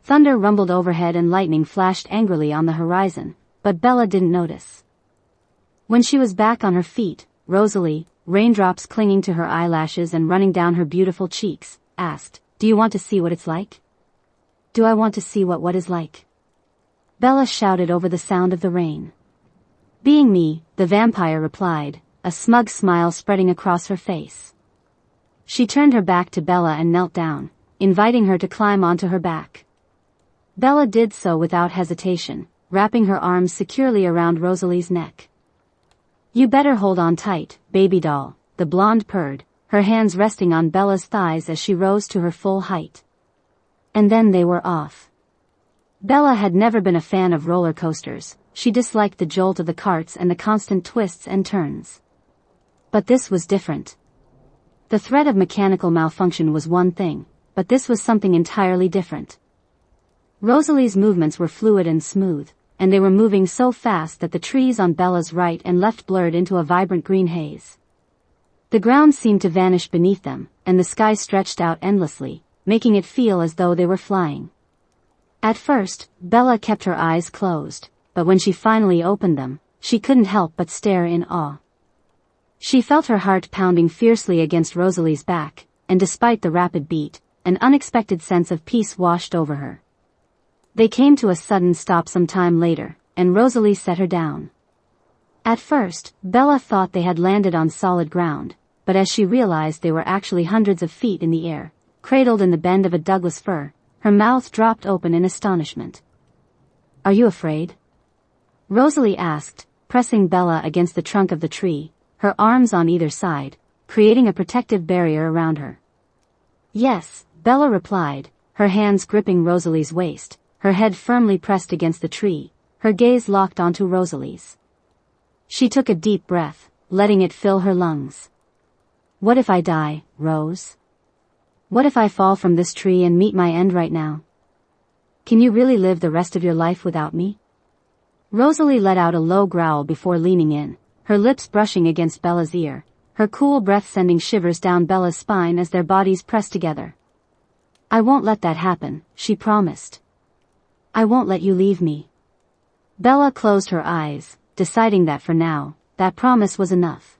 Speaker 2: Thunder rumbled overhead and lightning flashed angrily on the horizon, but Bella didn't notice. When she was back on her feet, Rosalie, raindrops clinging to her eyelashes and running down her beautiful cheeks, asked, Do you want to see what it's like? Do I want to see what is like? Bella shouted over the sound of the rain. Being me, the vampire replied, a smug smile spreading across her face. She turned her back to Bella and knelt down, inviting her to climb onto her back. Bella did so without hesitation, wrapping her arms securely around Rosalie's neck. You better hold on tight, baby doll, the blonde purred, her hands resting on Bella's thighs as she rose to her full height. And then they were off. Bella had never been a fan of roller coasters. She disliked the jolt of the carts and the constant twists and turns. But this was different. The threat of mechanical malfunction was one thing, but this was something entirely different. Rosalie's movements were fluid and smooth, and they were moving so fast that the trees on Bella's right and left blurred into a vibrant green haze. The ground seemed to vanish beneath them, and the sky stretched out endlessly, making it feel as though they were flying. At first, Bella kept her eyes closed, but when she finally opened them, she couldn't help but stare in awe. She felt her heart pounding fiercely against Rosalie's back, and despite the rapid beat, an unexpected sense of peace washed over her. They came to a sudden stop some time later, and Rosalie set her down. At first, Bella thought they had landed on solid ground, but as she realized they were actually hundreds of feet in the air, cradled in the bend of a Douglas fir, her mouth dropped open in astonishment. "Are you afraid?" Rosalie asked, pressing Bella against the trunk of the tree, her arms on either side, creating a protective barrier around her. "Yes," Bella replied, her hands gripping Rosalie's waist, her head firmly pressed against the tree, her gaze locked onto Rosalie's. She took a deep breath, letting it fill her lungs. "What if I die, Rose? What if I fall from this tree and meet my end right now? Can you really live the rest of your life without me?" Rosalie let out a low growl before leaning in, her lips brushing against Bella's ear, her cool breath sending shivers down Bella's spine as their bodies pressed together. "I won't let that happen," she promised. "I won't let you leave me." Bella closed her eyes, deciding that for now, that promise was enough.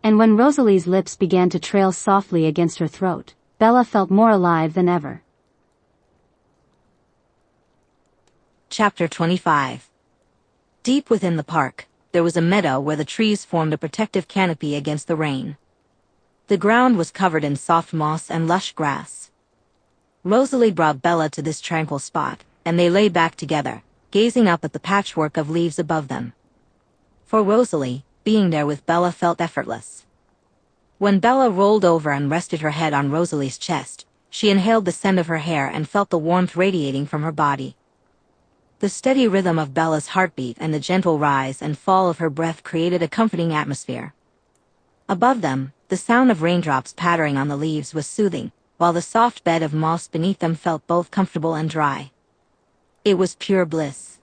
Speaker 2: And when Rosalie's lips began to trail softly against her throat, Bella felt more alive than ever.
Speaker 1: Chapter 25. Deep within the park, there was a meadow where the trees formed a protective canopy against the rain. The ground was covered in soft moss and lush grass. Rosalie brought Bella to this tranquil spot, and they lay back together, gazing up at the patchwork of leaves above them. For Rosalie, being there with Bella felt effortless. When Bella rolled over and rested her head on Rosalie's chest, she inhaled the scent of her hair and felt the warmth radiating from her body. The steady rhythm of Bella's heartbeat and the gentle rise and fall of her breath created a comforting atmosphere. Above them, the sound of raindrops pattering on the leaves was soothing, while the soft bed of moss beneath them felt both comfortable and dry. It was pure bliss.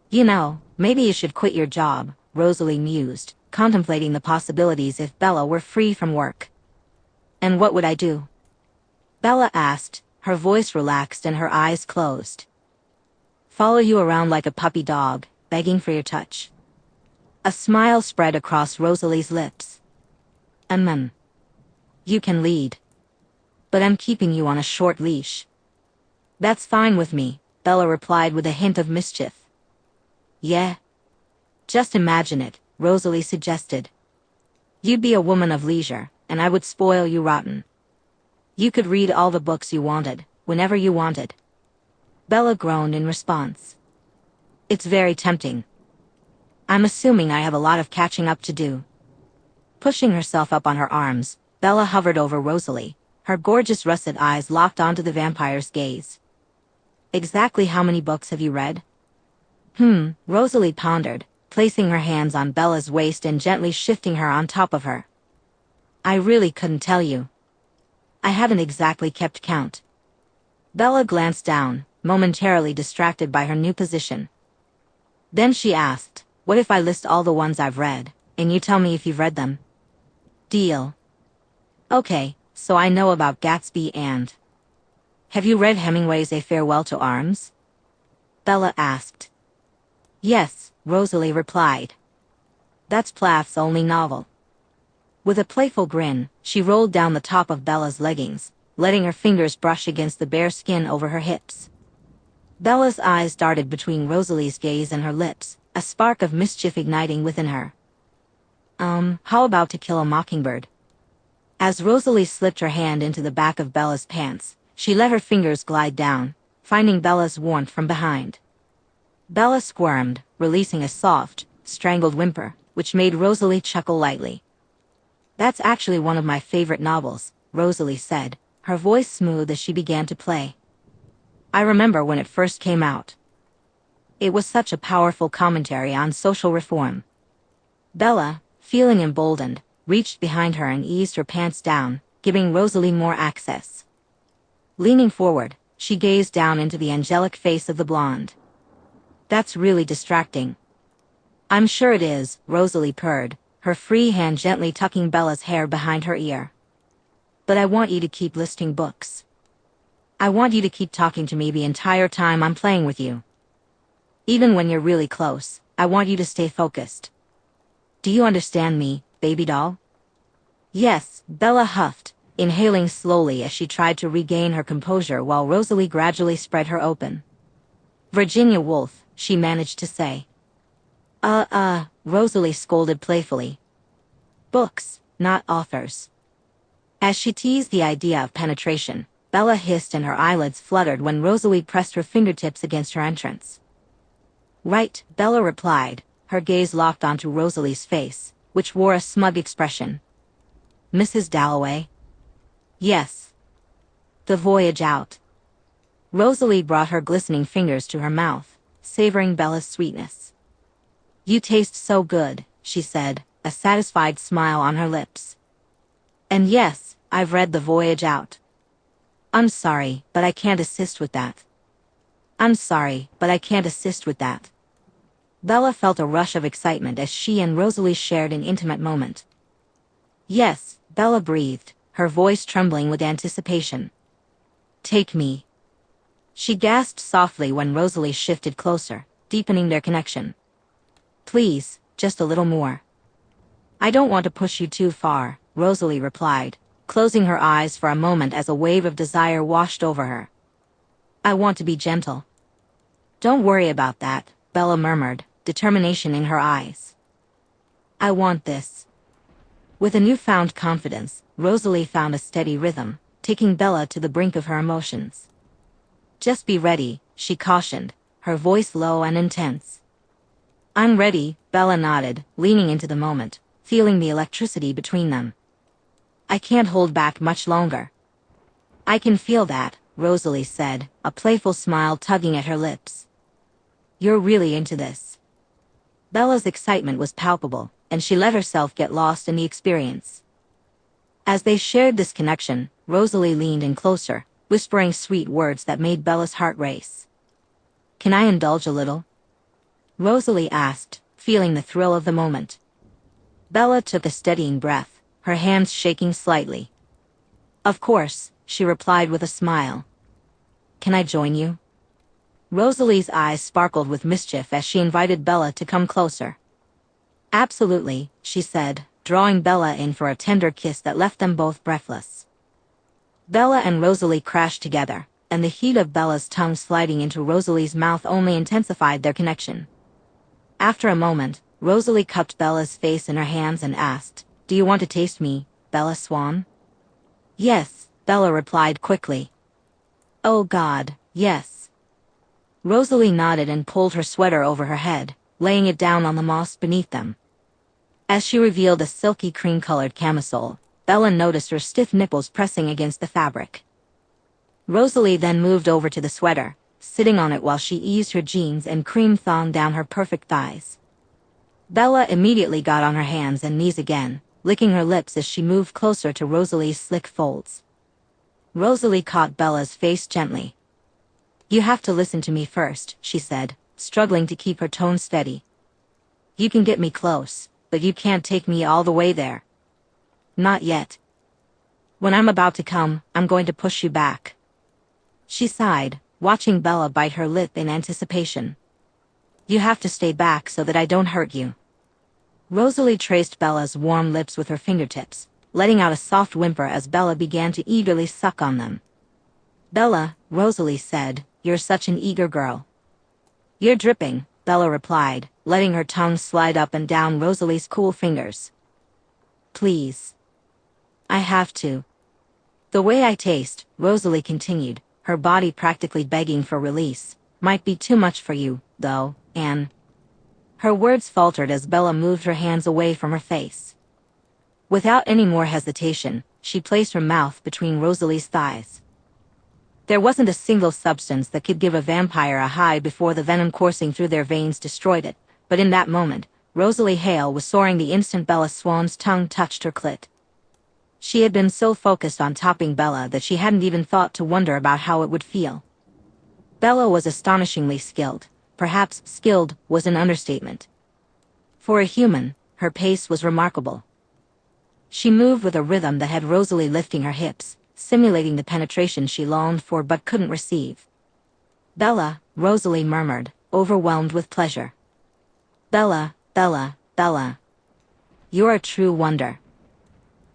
Speaker 1: "You know, maybe you should quit your job," Rosalie mused, contemplating the possibilities if Bella were free from work. "And what would I do?" Bella asked, her voice relaxed and her eyes closed. "Follow you around like a puppy dog, begging for your touch." A smile spread across Rosalie's lips. You can lead. But I'm keeping you on a short leash." "That's fine with me," Bella replied with a hint of mischief. "Yeah? Just imagine it," Rosalie suggested. "You'd be a woman of leisure, and I would spoil you rotten. You could read all the books you wanted, whenever you wanted." Bella groaned in response. "It's very tempting. I'm assuming I have a lot of catching up to do." Pushing herself up on her arms, Bella hovered over Rosalie, her gorgeous russet eyes locked onto the vampire's gaze. "Exactly how many books have you read?" Rosalie pondered, placing her hands on Bella's waist and gently shifting her on top of her. "I really couldn't tell you. I haven't exactly kept count." Bella glanced down, momentarily distracted by her new position. Then she asked, "What if I list all the ones I've read, and you tell me if you've read them?" "Deal." "Okay, so I know about Gatsby and..." "Have you read Hemingway's A Farewell to Arms?" Bella asked. "Yes," Rosalie replied. "That's Plath's only novel." With a playful grin, she rolled down the top of Bella's leggings, letting her fingers brush against the bare skin over her hips. Bella's eyes darted between Rosalie's gaze and her lips, a spark of mischief igniting within her. How about To Kill a Mockingbird?" As Rosalie slipped her hand into the back of Bella's pants, she let her fingers glide down, finding Bella's warmth from behind. Bella squirmed, releasing a soft, strangled whimper, which made Rosalie chuckle lightly. That's actually one of my favorite novels, Rosalie said, her voice smooth as she began to play. I remember when it first came out. It was such a powerful commentary on social reform. Bella, feeling emboldened, reached behind her and eased her pants down, giving Rosalie more access. Leaning forward, she gazed down into the angelic face of the blonde. That's really distracting. I'm sure it is, Rosalie purred, her free hand gently tucking Bella's hair behind her ear. But I want you to keep listing books. I want you to keep talking to me the entire time I'm playing with you. Even when you're really close, I want you to stay focused. Do you understand me, baby doll? Yes, Bella huffed, inhaling slowly as she tried to regain her composure while Rosalie gradually spread her open. Virginia Woolf, she managed to say. Rosalie scolded playfully. Books, not authors. As she teased the idea of penetration, Bella hissed and her eyelids fluttered when Rosalie pressed her fingertips against her entrance. Right, Bella replied, her gaze locked onto Rosalie's face, which wore a smug expression. Mrs. Dalloway? Yes. The voyage out. Rosalie brought her glistening fingers to her mouth, savoring Bella's sweetness. You taste so good, she said, a satisfied smile on her lips. And yes, I've read The Voyage Out. I'm sorry, but I can't assist with that. I'm sorry, but I can't assist with that. Bella felt a rush of excitement as she and Rosalie shared an intimate moment. Yes, Bella breathed, her voice trembling with anticipation. Take me. She gasped softly when Rosalie shifted closer, deepening their connection. Please, just a little more. I don't want to push you too far, Rosalie replied, closing her eyes for a moment as a wave of desire washed over her. I want to be gentle. Don't worry about that, Bella murmured, determination in her eyes. I want this. With a newfound confidence, Rosalie found a steady rhythm, taking Bella to the brink of her emotions. Just be ready, she cautioned, her voice low and intense. I'm ready, Bella nodded, leaning into the moment, feeling the electricity between them. I can't hold back much longer. I can feel that, Rosalie said, a playful smile tugging at her lips. You're really into this. Bella's excitement was palpable, and she let herself get lost in the experience. As they shared this connection, Rosalie leaned in closer, whispering sweet words that made Bella's heart race. Can I indulge a little? Rosalie asked, feeling the thrill of the moment. Bella took a steadying breath, her hands shaking slightly. Of course, she replied with a smile. Can I join you? Rosalie's eyes sparkled with mischief as she invited Bella to come closer. Absolutely, she said, drawing Bella in for a tender kiss that left them both breathless. Bella and Rosalie crashed together, and the heat of Bella's tongue sliding into Rosalie's mouth only intensified their connection. After a moment, Rosalie cupped Bella's face in her hands and asked, Do you want to taste me, Bella Swan? Yes, Bella replied quickly. Oh God, yes. Rosalie nodded and pulled her sweater over her head, laying it down on the moss beneath them. As she revealed a silky cream-colored camisole, Bella noticed her stiff nipples pressing against the fabric. Rosalie then moved over to the sweater, sitting on it while she eased her jeans and cream thong down her perfect thighs. Bella immediately got on her hands and knees again, licking her lips as she moved closer to Rosalie's slick folds. Rosalie caught Bella's face gently. You have to listen to me first, she said, struggling to keep her tone steady. You can get me close, but you can't take me all the way there. Not yet. When I'm about to come, I'm going to push you back. She sighed, watching Bella bite her lip in anticipation. You have to stay back so that I don't hurt you. Rosalie traced Bella's warm lips with her fingertips, letting out a soft whimper as Bella began to eagerly suck on them. Bella, Rosalie said, you're such an eager girl. You're dripping, Bella replied, letting her tongue slide up and down Rosalie's cool fingers. Please. I have to. The way I taste, Rosalie continued, her body practically begging for release, might be too much for you, though, Anne. Her words faltered as Bella moved her hands away from her face. Without any more hesitation, she placed her mouth between Rosalie's thighs. There wasn't a single substance that could give a vampire a high before the venom coursing through their veins destroyed it, but in that moment, Rosalie Hale was soaring the instant Bella Swan's tongue touched her clit. She had been so focused on topping Bella that she hadn't even thought to wonder about how it would feel. Bella was astonishingly skilled. Perhaps skilled was an understatement. For a human, her pace was remarkable. She moved with a rhythm that had Rosalie lifting her hips, simulating the penetration she longed for but couldn't receive. "Bella," Rosalie murmured, overwhelmed with pleasure. "Bella, Bella, Bella. You're a true wonder.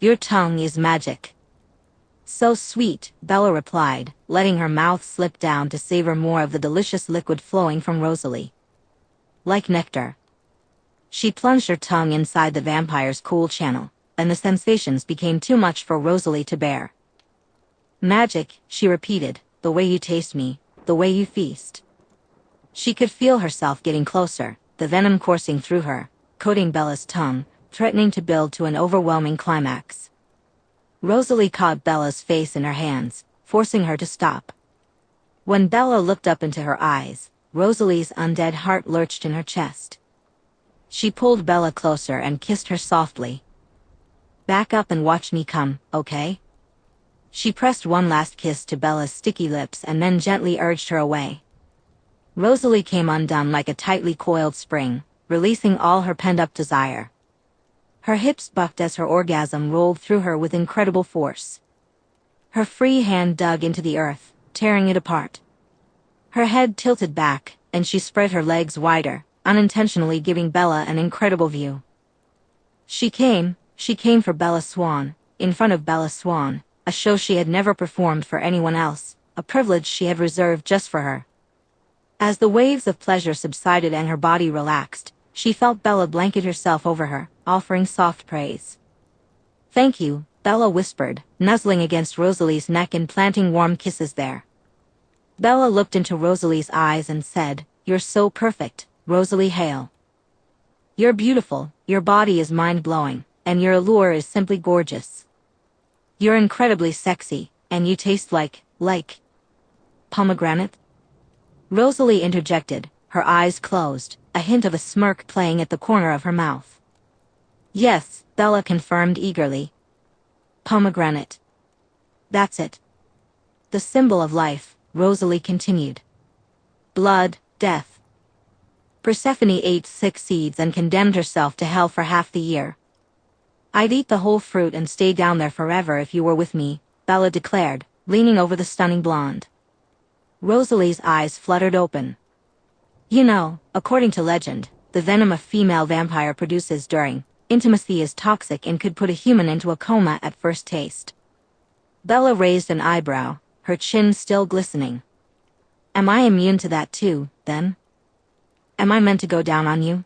Speaker 1: Your tongue is magic." "So sweet," Bella replied, letting her mouth slip down to savor more of the delicious liquid flowing from Rosalie. "Like nectar." She plunged her tongue inside the vampire's cool channel, and the sensations became too much for Rosalie to bear. "Magic," she repeated, "the way you taste me, the way you feast." She could feel herself getting closer, the venom coursing through her, coating Bella's tongue, threatening to build to an overwhelming climax. Rosalie caught Bella's face in her hands, forcing her to stop. When Bella looked up into her eyes, Rosalie's undead heart lurched in her chest. She pulled Bella closer and kissed her softly. "Back up and watch me come, okay?" She pressed one last kiss to Bella's sticky lips and then gently urged her away. Rosalie came undone like a tightly coiled spring, releasing all her pent-up desire. Her hips bucked as her orgasm rolled through her with incredible force. Her free hand dug into the earth, tearing it apart. Her head tilted back, and she spread her legs wider, unintentionally giving Bella an incredible view. She came for Bella Swan, in front of Bella Swan, a show she had never performed for anyone else, a privilege she had reserved just for her. As the waves of pleasure subsided and her body relaxed, she felt Bella blanket herself over her, offering soft praise. "Thank you," Bella whispered, nuzzling against Rosalie's neck and planting warm kisses there. Bella looked into Rosalie's eyes and said, "You're so perfect, Rosalie Hale. You're beautiful, your body is mind-blowing, and your allure is simply gorgeous. You're incredibly sexy, and you taste like pomegranate?" Rosalie interjected, her eyes closed, a hint of a smirk playing at the corner of her mouth. "Yes," Bella confirmed eagerly. "Pomegranate. That's it. The symbol of life," Rosalie continued. "Blood, death. Persephone ate 6 seeds and condemned herself to hell for half the year. I'd eat the whole fruit and stay down there forever if you were with me," Bella declared, leaning over the stunning blonde. Rosalie's eyes fluttered open. "You know, according to legend, the venom a female vampire produces during intimacy is toxic and could put a human into a coma at first taste." Bella raised an eyebrow, her chin still glistening. "Am I immune to that too, then? Am I meant to go down on you?"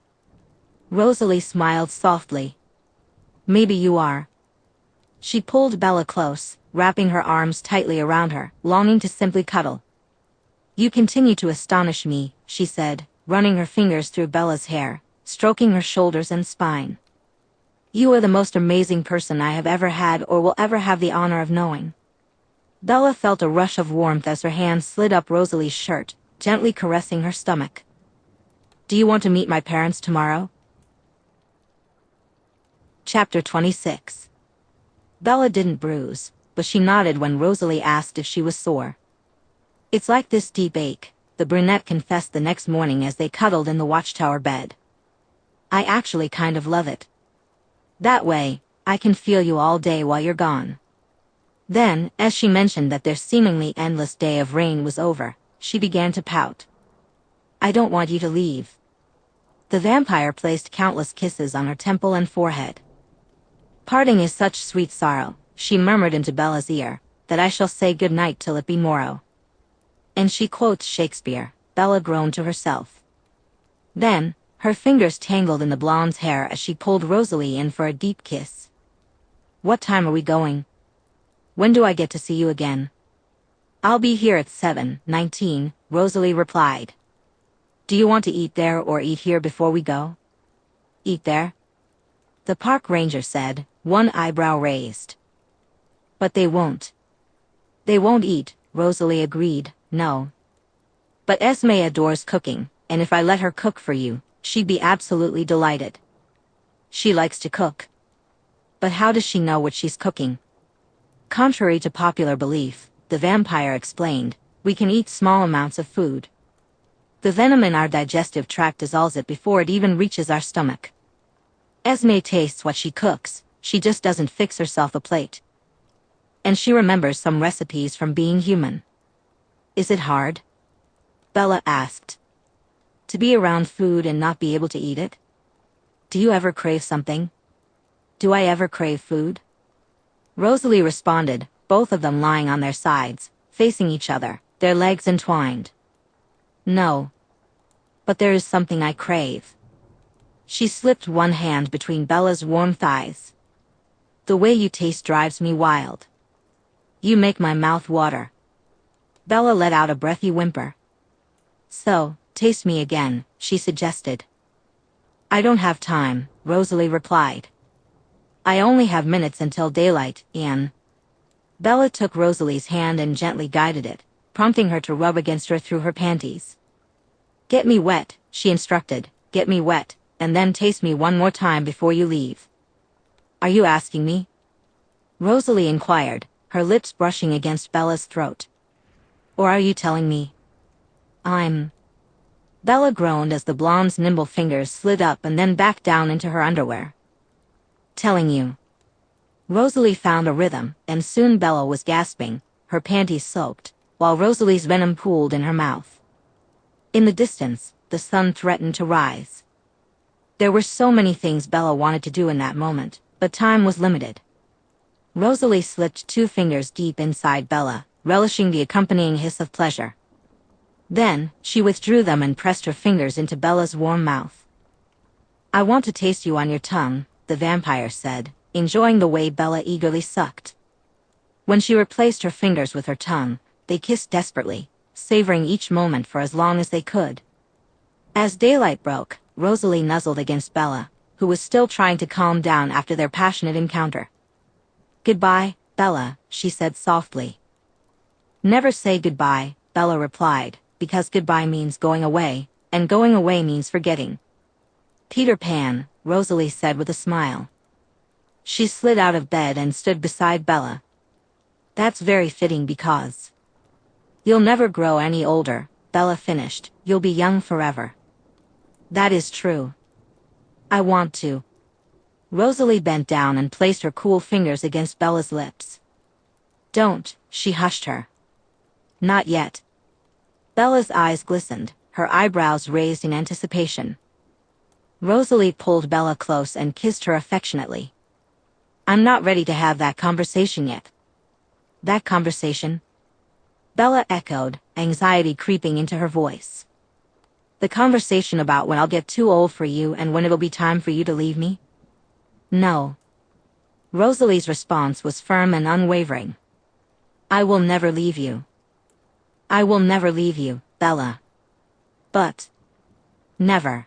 Speaker 1: Rosalie smiled softly. "Maybe you are." She pulled Bella close, wrapping her arms tightly around her, longing to simply cuddle. "You continue to astonish me," she said, running her fingers through Bella's hair, stroking her shoulders and spine. "You are the most amazing person I have ever had or will ever have the honor of knowing." Bella felt a rush of warmth as her hand slid up Rosalie's shirt, gently caressing her stomach. "Do you want to meet my parents tomorrow?" Chapter 26. Bella didn't bruise, but she nodded when Rosalie asked if she was sore. "It's like this deep ache," the brunette confessed the next morning as they cuddled in the watchtower bed. "I actually kind of love it. That way, I can feel you all day while you're gone." Then, as she mentioned that their seemingly endless day of rain was over, she began to pout. "I don't want you to leave." The vampire placed countless kisses on her temple and forehead. "Parting is such sweet sorrow," she murmured into Bella's ear, "that I shall say good night till it be morrow." And she quotes Shakespeare, Bella groaned to herself. Then, her fingers tangled in the blonde's hair as she pulled Rosalie in for a deep kiss. "What time are we going? When do I get to see you again?" "I'll be here at 7:19, Rosalie replied. "Do you want to eat there or eat here before we go?" "Eat there," the park ranger said, one eyebrow raised. But they won't. They won't eat, Rosalie agreed, no. But Esme adores cooking, and if I let her cook for you, she'd be absolutely delighted. She likes to cook. But how does she know what she's cooking? Contrary to popular belief, the vampire explained, we can eat small amounts of food. The venom in our digestive tract dissolves it before it even reaches our stomach. Esme tastes what she cooks, she just doesn't fix herself a plate. And she remembers some recipes from being human. Is it hard? Bella asked. To be around food and not be able to eat it? Do you ever crave something? Do I ever crave food? Rosalie responded, both of them lying on their sides, facing each other, their legs entwined. No. But there is something I crave. She slipped one hand between Bella's warm thighs. The way you taste drives me wild. You make my mouth water. Bella let out a breathy whimper. So, taste me again, she suggested. I don't have time, Rosalie replied. I only have minutes until daylight, Anne. Bella took Rosalie's hand and gently guided it, prompting her to rub against her through her panties. Get me wet, she instructed, get me wet, and then taste me one more time before you leave. Are you asking me? Rosalie inquired, her lips brushing against Bella's throat. Or are you telling me? Bella groaned as the blonde's nimble fingers slid up and then back down into her underwear. Telling you. Rosalie found a rhythm, and soon Bella was gasping, her panties soaked, while Rosalie's venom pooled in her mouth. In the distance, the sun threatened to rise. There were so many things Bella wanted to do in that moment, but time was limited. Rosalie slipped 2 fingers deep inside Bella, relishing the accompanying hiss of pleasure. Then, she withdrew them and pressed her fingers into Bella's warm mouth. I want to taste you on your tongue, the vampire said, enjoying the way Bella eagerly sucked. When she replaced her fingers with her tongue, they kissed desperately, savoring each moment for as long as they could. As daylight broke, Rosalie nuzzled against Bella, who was still trying to calm down after their passionate encounter. Goodbye, Bella, she said softly. Never say goodbye, Bella replied, because goodbye means going away, and going away means forgetting. Peter Pan, Rosalie said with a smile. She slid out of bed and stood beside Bella. That's very fitting because you'll never grow any older, Bella finished, you'll be young forever. That is true. I want to. Rosalie bent down and placed her cool fingers against Bella's lips. Don't, she hushed her. Not yet. Bella's eyes glistened, her eyebrows raised in anticipation. Rosalie pulled Bella close and kissed her affectionately. I'm not ready to have that conversation yet. That conversation? Bella echoed, anxiety creeping into her voice. The conversation about when I'll get too old for you and when it'll be time for you to leave me? No. Rosalie's response was firm and unwavering. I will never leave you. I will never leave you, Bella. But never.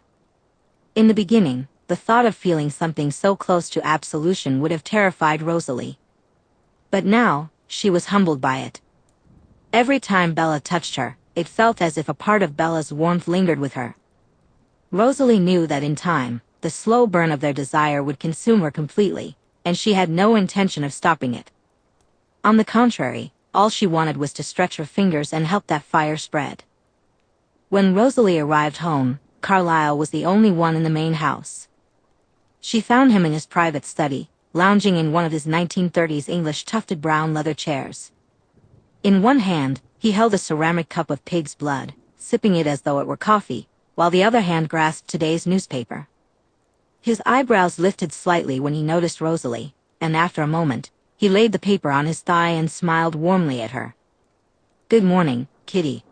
Speaker 1: In the beginning, the thought of feeling something so close to absolution would have terrified Rosalie. But now, she was humbled by it. Every time Bella touched her, it felt as if a part of Bella's warmth lingered with her. Rosalie knew that in time, the slow burn of their desire would consume her completely, and she had no intention of stopping it. On the contrary, all she wanted was to stretch her fingers and help that fire spread. When Rosalie arrived home, Carlyle was the only one in the main house. She found him in his private study, lounging in one of his 1930s English tufted brown leather chairs. In one hand, he held a ceramic cup of pig's blood, sipping it as though it were coffee, while the other hand grasped today's newspaper. His eyebrows lifted slightly when he noticed Rosalie, and after a moment, he laid the paper on his thigh and smiled warmly at her. Good morning, Kitty.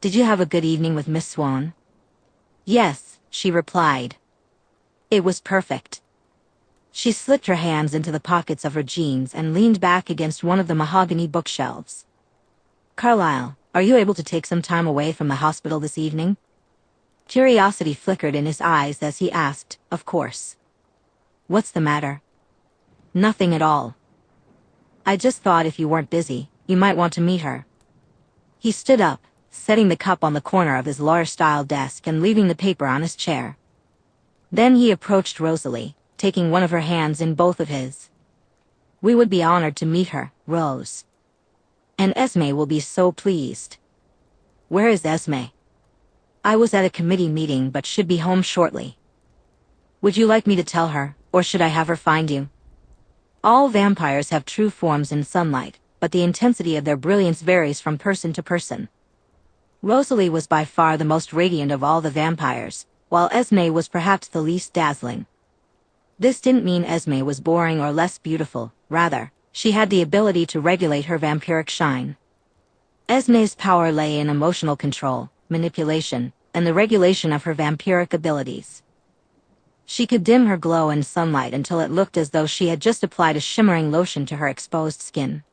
Speaker 1: Did you have a good evening with Miss Swan? Yes, she replied. It was perfect. She slipped her hands into the pockets of her jeans and leaned back against one of the mahogany bookshelves. Carlyle, are you able to take some time away from the hospital this evening? Curiosity flickered in his eyes as he asked, of course. What's the matter? Nothing at all. I just thought if you weren't busy, you might want to meet her. He stood up, setting the cup on the corner of his lawyer-style desk and leaving the paper on his chair. Then he approached Rosalie, taking one of her hands in both of his. We would be honored to meet her, Rose. And Esme will be so pleased. Where is Esme? I was at a committee meeting but should be home shortly. Would you like me to tell her, or should I have her find you? All vampires have true forms in sunlight, but the intensity of their brilliance varies from person to person. Rosalie was by far the most radiant of all the vampires, while Esme was perhaps the least dazzling. This didn't mean Esme was boring or less beautiful, rather, she had the ability to regulate her vampiric shine. Esme's power lay in emotional control, manipulation, and the regulation of her vampiric abilities. She could dim her glow in sunlight until it looked as though she had just applied a shimmering lotion to her exposed skin.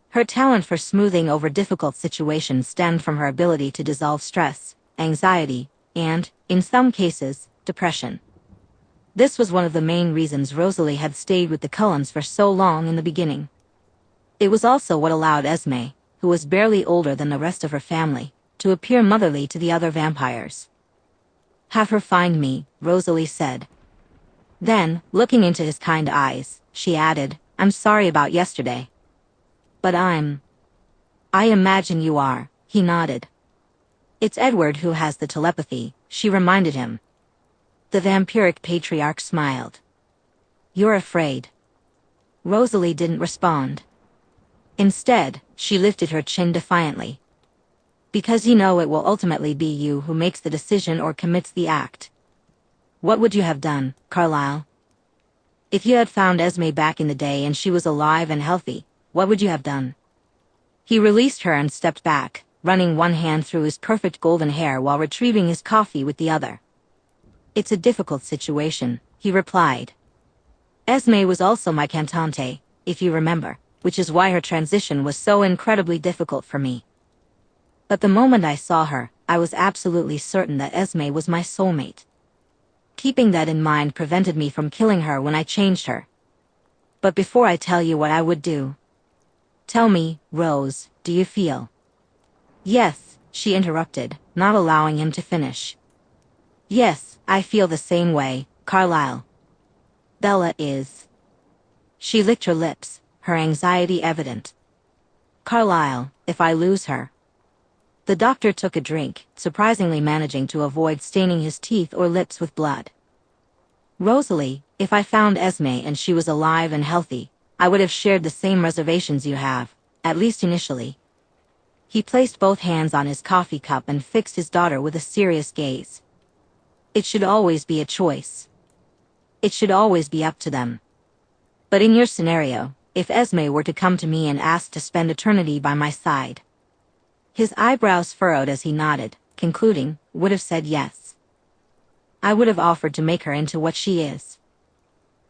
Speaker 1: Her talent for smoothing over difficult situations stemmed from her ability to dissolve stress, anxiety, and, in some cases, depression. This was one of the main reasons Rosalie had stayed with the Cullens for so long in the beginning. It was also what allowed Esme, who was barely older than the rest of her family, to appear motherly to the other vampires. Have her find me, Rosalie said. Then, looking into his kind eyes, she added, I'm sorry about yesterday. But I imagine you are, he nodded. It's Edward who has the telepathy, she reminded him. The vampiric patriarch smiled. You're afraid. Rosalie didn't respond. Instead, she lifted her chin defiantly. Because you know it will ultimately be you who makes the decision or commits the act. What would you have done, Carlyle? If you had found Esme back in the day and she was alive and healthy, what would you have done? He released her and stepped back, running one hand through his perfect golden hair while retrieving his coffee with the other. It's a difficult situation, he replied. Esme was also my cantante, if you remember, which is why her transition was so incredibly difficult for me. But the moment I saw her, I was absolutely certain that Esme was my soulmate. Keeping that in mind prevented me from killing her when I changed her. But before I tell you what I would do, tell me, Rose, do you feel? Yes, she interrupted, not allowing him to finish. Yes, I feel the same way, Carlyle. Bella is. She licked her lips, her anxiety evident. Carlyle, if I lose her. The doctor took a drink, surprisingly managing to avoid staining his teeth or lips with blood. Rosalie, if I found Esme and she was alive and healthy, I would have shared the same reservations you have, at least initially. He placed both hands on his coffee cup and fixed his daughter with a serious gaze. It should always be a choice. It should always be up to them. But in your scenario, if Esme were to come to me and ask to spend eternity by my side. His eyebrows furrowed as he nodded, concluding, would have said yes. I would have offered to make her into what she is.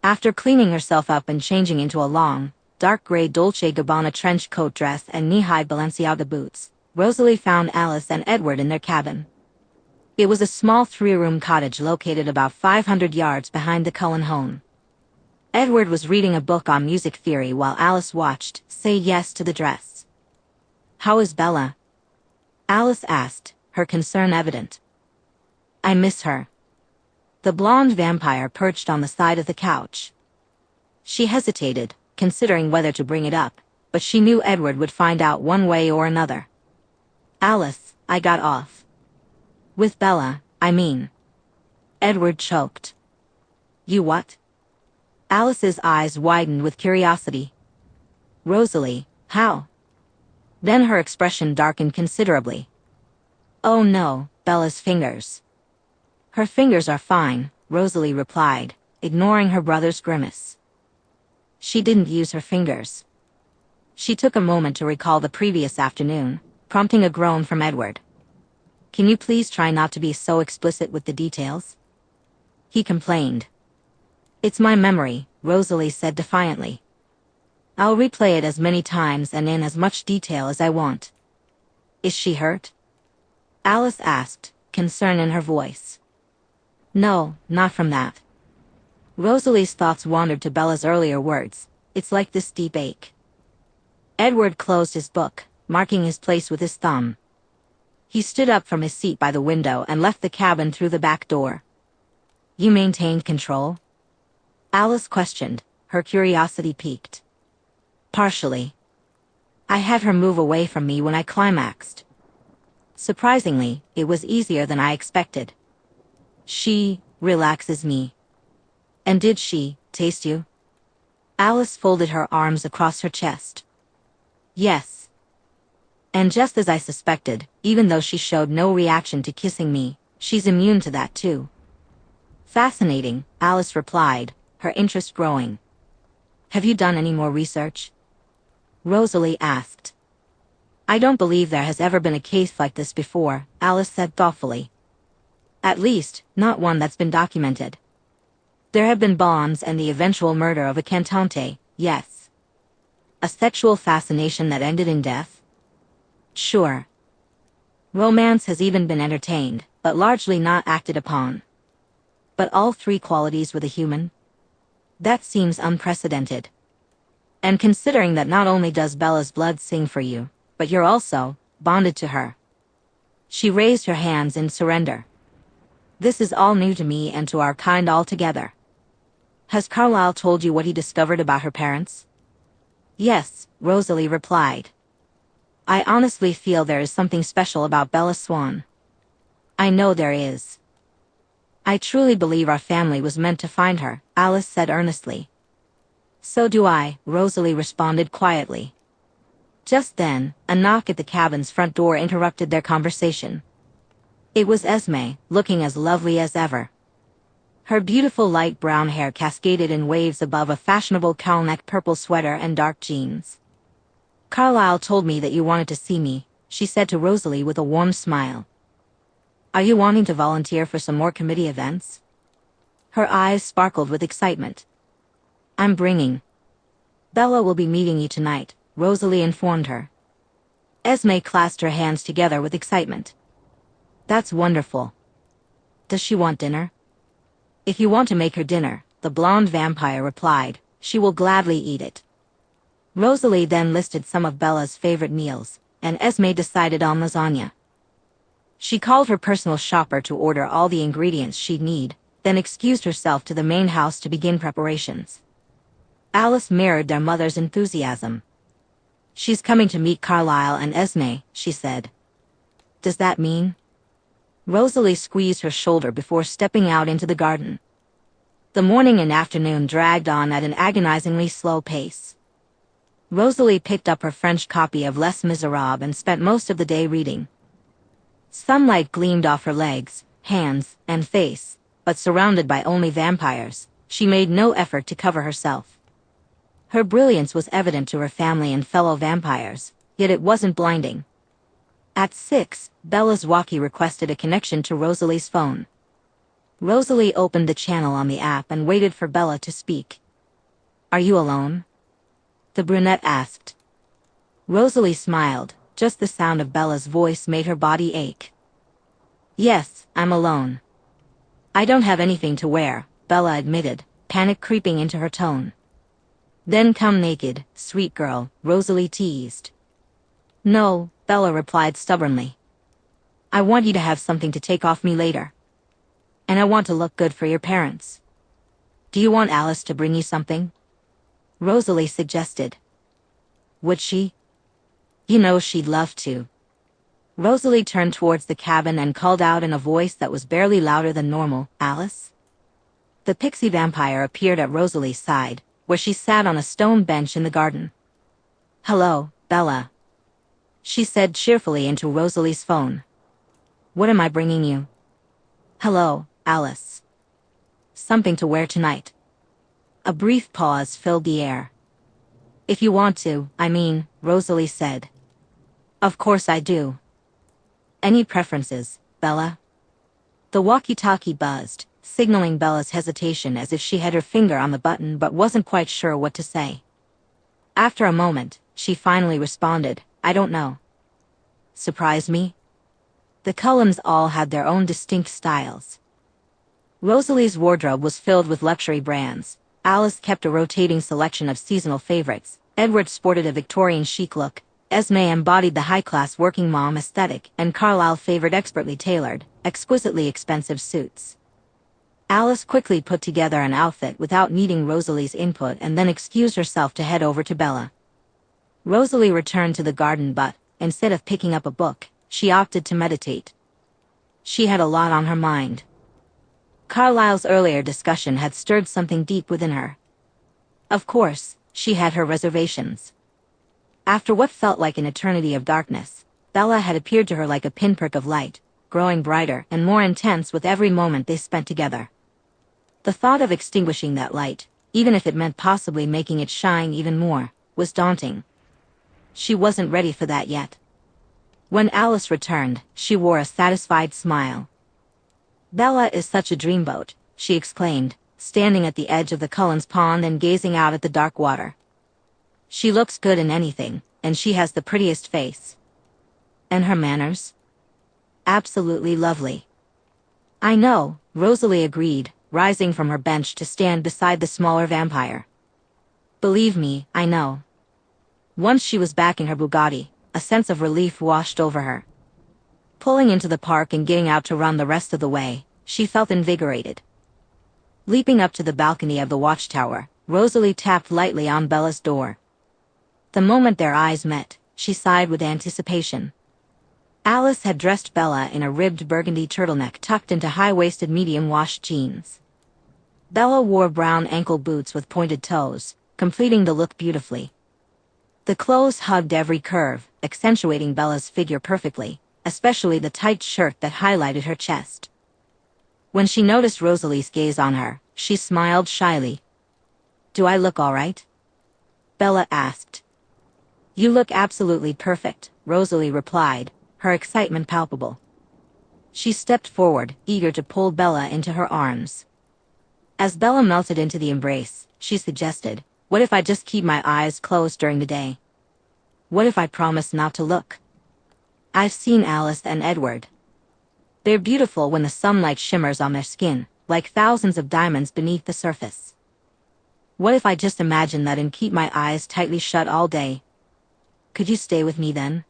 Speaker 1: After cleaning herself up and changing into a long, dark gray Dolce & Gabbana trench coat dress and knee-high Balenciaga boots, Rosalie found Alice and Edward in their cabin. It was a small three-room cottage located about 500 yards behind the Cullen home. Edward was reading a book on music theory while Alice watched, say yes to the dress. How is Bella? Alice asked, her concern evident. I miss her. The blonde vampire perched on the side of the couch. She hesitated, considering whether to bring it up, but she knew Edward would find out one way or another. Alice, I got off. With Bella, I mean. Edward choked. You what? Alice's eyes widened with curiosity. Rosalie, how? Then her expression darkened considerably. Oh no, Bella's fingers. Her fingers are fine, Rosalie replied, ignoring her brother's grimace. She didn't use her fingers. She took a moment to recall the previous afternoon, prompting a groan from Edward. Can you please try not to be so explicit with the details? He complained. It's my memory, Rosalie said defiantly. I'll replay it as many times and in as much detail as I want. Is she hurt? Alice asked, concern in her voice. No, not from that. Rosalie's thoughts wandered to Bella's earlier words. It's like this deep ache. Edward closed his book, marking his place with his thumb. He stood up from his seat by the window and left the cabin through the back door. You maintained control? Alice questioned, her curiosity piqued. Partially. I had her move away from me when I climaxed. Surprisingly, it was easier than I expected. She relaxes me. And did she taste you? Alice folded her arms across her chest. Yes. And just as I suspected, even though she showed no reaction to kissing me, she's immune to that too. Fascinating, Alice replied, her interest growing. Have you done any more research? Rosalie asked. I don't believe there has ever been a case like this before, Alice said thoughtfully. At least, not one that's been documented. There have been bonds and the eventual murder of a cantante, yes. A sexual fascination that ended in death? Sure. Romance has even been entertained, but largely not acted upon. But all three qualities with a human? That seems unprecedented. And considering that not only does Bella's blood sing for you, but you're also bonded to her. She raised her hands in surrender. This is all new to me and to our kind altogether. Has Carlyle told you what he discovered about her parents? Yes, Rosalie replied. I honestly feel there is something special about Bella Swan. I know there is. I truly believe our family was meant to find her, Alice said earnestly. So do I, Rosalie responded quietly. Just then, a knock at the cabin's front door interrupted their conversation. It was Esme, looking as lovely as ever. Her beautiful light brown hair cascaded in waves above a fashionable cowl-neck purple sweater and dark jeans. Carlyle told me that you wanted to see me, she said to Rosalie with a warm smile. Are you wanting to volunteer for some more committee events? Her eyes sparkled with excitement. I'm bringing. Bella will be meeting you tonight, Rosalie informed her. Esme clasped her hands together with excitement. That's wonderful. Does she want dinner? If you want to make her dinner, the blonde vampire replied, she will gladly eat it. Rosalie then listed some of Bella's favorite meals, and Esme decided on lasagna. She called her personal shopper to order all the ingredients she'd need, then excused herself to the main house to begin preparations. Alice mirrored their mother's enthusiasm. She's coming to meet Carlyle and Esme, she said. Does that mean? Rosalie squeezed her shoulder before stepping out into the garden. The morning and afternoon dragged on at an agonizingly slow pace. Rosalie picked up her French copy of Les Miserables and spent most of the day reading. Sunlight gleamed off her legs, hands, and face, but surrounded by only vampires, she made no effort to cover herself. Her brilliance was evident to her family and fellow vampires, yet it wasn't blinding. At 6, Bella's walkie requested a connection to Rosalie's phone. Rosalie opened the channel on the app and waited for Bella to speak. Are you alone? The brunette asked. Rosalie smiled, just the sound of Bella's voice made her body ache. Yes, I'm alone. I don't have anything to wear, Bella admitted, panic creeping into her tone. Then come naked, sweet girl, Rosalie teased. No, Bella replied stubbornly. I want you to have something to take off me later. And I want to look good for your parents. Do you want Alice to bring you something? Rosalie suggested. Would she? You know she'd love to. Rosalie turned towards the cabin and called out in a voice that was barely louder than normal, Alice? The pixie vampire appeared at Rosalie's side, where she sat on a stone bench in the garden. Hello, Bella. She said cheerfully into Rosalie's phone. What am I bringing you? Hello, Alice. Something to wear tonight. A brief pause filled the air. If you want to, Rosalie said. Of course I do. Any preferences, Bella? The walkie-talkie buzzed, signaling Bella's hesitation as if she had her finger on the button but wasn't quite sure what to say. After a moment, she finally responded, I don't know. Surprise me? The Cullens all had their own distinct styles. Rosalie's wardrobe was filled with luxury brands. Alice kept a rotating selection of seasonal favorites. Edward sported a Victorian chic look. Esme embodied the high-class working mom aesthetic, and Carlyle favored expertly tailored, exquisitely expensive suits. Alice quickly put together an outfit without needing Rosalie's input and then excused herself to head over to Bella. Rosalie returned to the garden but, instead of picking up a book, she opted to meditate. She had a lot on her mind. Carlyle's earlier discussion had stirred something deep within her. Of course, she had her reservations. After what felt like an eternity of darkness, Bella had appeared to her like a pinprick of light, growing brighter and more intense with every moment they spent together. The thought of extinguishing that light, even if it meant possibly making it shine even more, was daunting. She wasn't ready for that yet. When Alice returned, she wore a satisfied smile. "Bella is such a dreamboat," she exclaimed, standing at the edge of the Cullen's pond and gazing out at the dark water. "She looks good in anything, and she has the prettiest face. And her manners? Absolutely lovely." "I know," Rosalie agreed, rising from her bench to stand beside the smaller vampire. "Believe me, I know." Once she was back in her Bugatti, a sense of relief washed over her. Pulling into the park and getting out to run the rest of the way, she felt invigorated. Leaping up to the balcony of the watchtower, Rosalie tapped lightly on Bella's door. The moment their eyes met, she sighed with anticipation. Alice had dressed Bella in a ribbed burgundy turtleneck tucked into high-waisted medium-wash jeans. Bella wore brown ankle boots with pointed toes, completing the look beautifully. The clothes hugged every curve, accentuating Bella's figure perfectly, especially the tight shirt that highlighted her chest. When she noticed Rosalie's gaze on her, she smiled shyly. "Do I look all right?" Bella asked. "You look absolutely perfect," Rosalie replied, her excitement palpable. She stepped forward, eager to pull Bella into her arms. As Bella melted into the embrace, she suggested, "What if I just keep my eyes closed during the day? What if I promise not to look? I've seen Alice and Edward. They're beautiful when the sunlight shimmers on their skin, like thousands of diamonds beneath the surface. What if I just imagine that and keep my eyes tightly shut all day? Could you stay with me then?"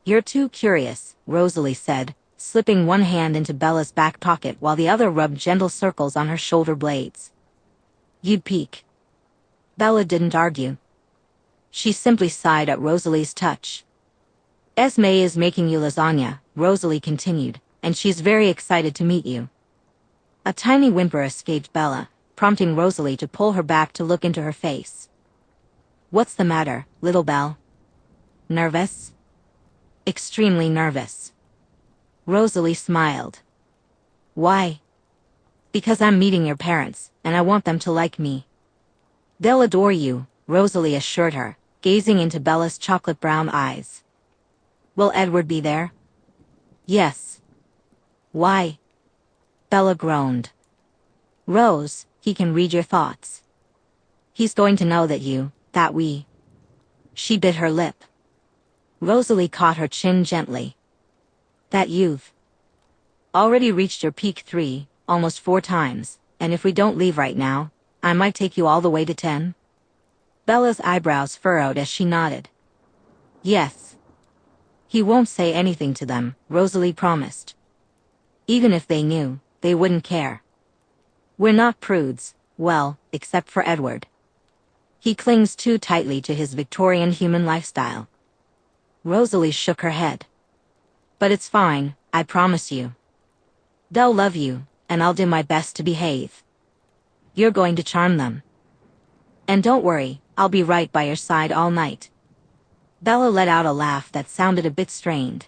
Speaker 1: "You're too curious," Rosalie said, slipping one hand into Bella's back pocket while the other rubbed gentle circles on her shoulder blades. "You'd peek." Bella didn't argue. She simply sighed at Rosalie's touch. "Esme is making you lasagna," Rosalie continued, "and she's very excited to meet you." A tiny whimper escaped Bella, prompting Rosalie to pull her back to look into her face. "What's the matter, little Belle? Nervous?" "Extremely nervous." Rosalie smiled. "Why?" "Because I'm meeting your parents, and I want them to like me." "They'll adore you," Rosalie assured her, gazing into Bella's chocolate-brown eyes. "Will Edward be there?" "Yes." "Why?" Bella groaned. "Rose, he can read your thoughts. He's going to know that we..." She bit her lip. Rosalie caught her chin gently. "That you've already reached your peak 3, almost 4 times, and if we don't leave right now, I might take you all the way to 10. Bella's eyebrows furrowed as she nodded. "Yes." "He won't say anything to them," Rosalie promised. "Even if they knew, they wouldn't care. We're not prudes, well, except for Edward. He clings too tightly to his Victorian human lifestyle." Rosalie shook her head. "But it's fine, I promise you. They'll love you, and I'll do my best to behave. You're going to charm them. And don't worry, I'll be right by your side all night." Bella let out a laugh that sounded a bit strained.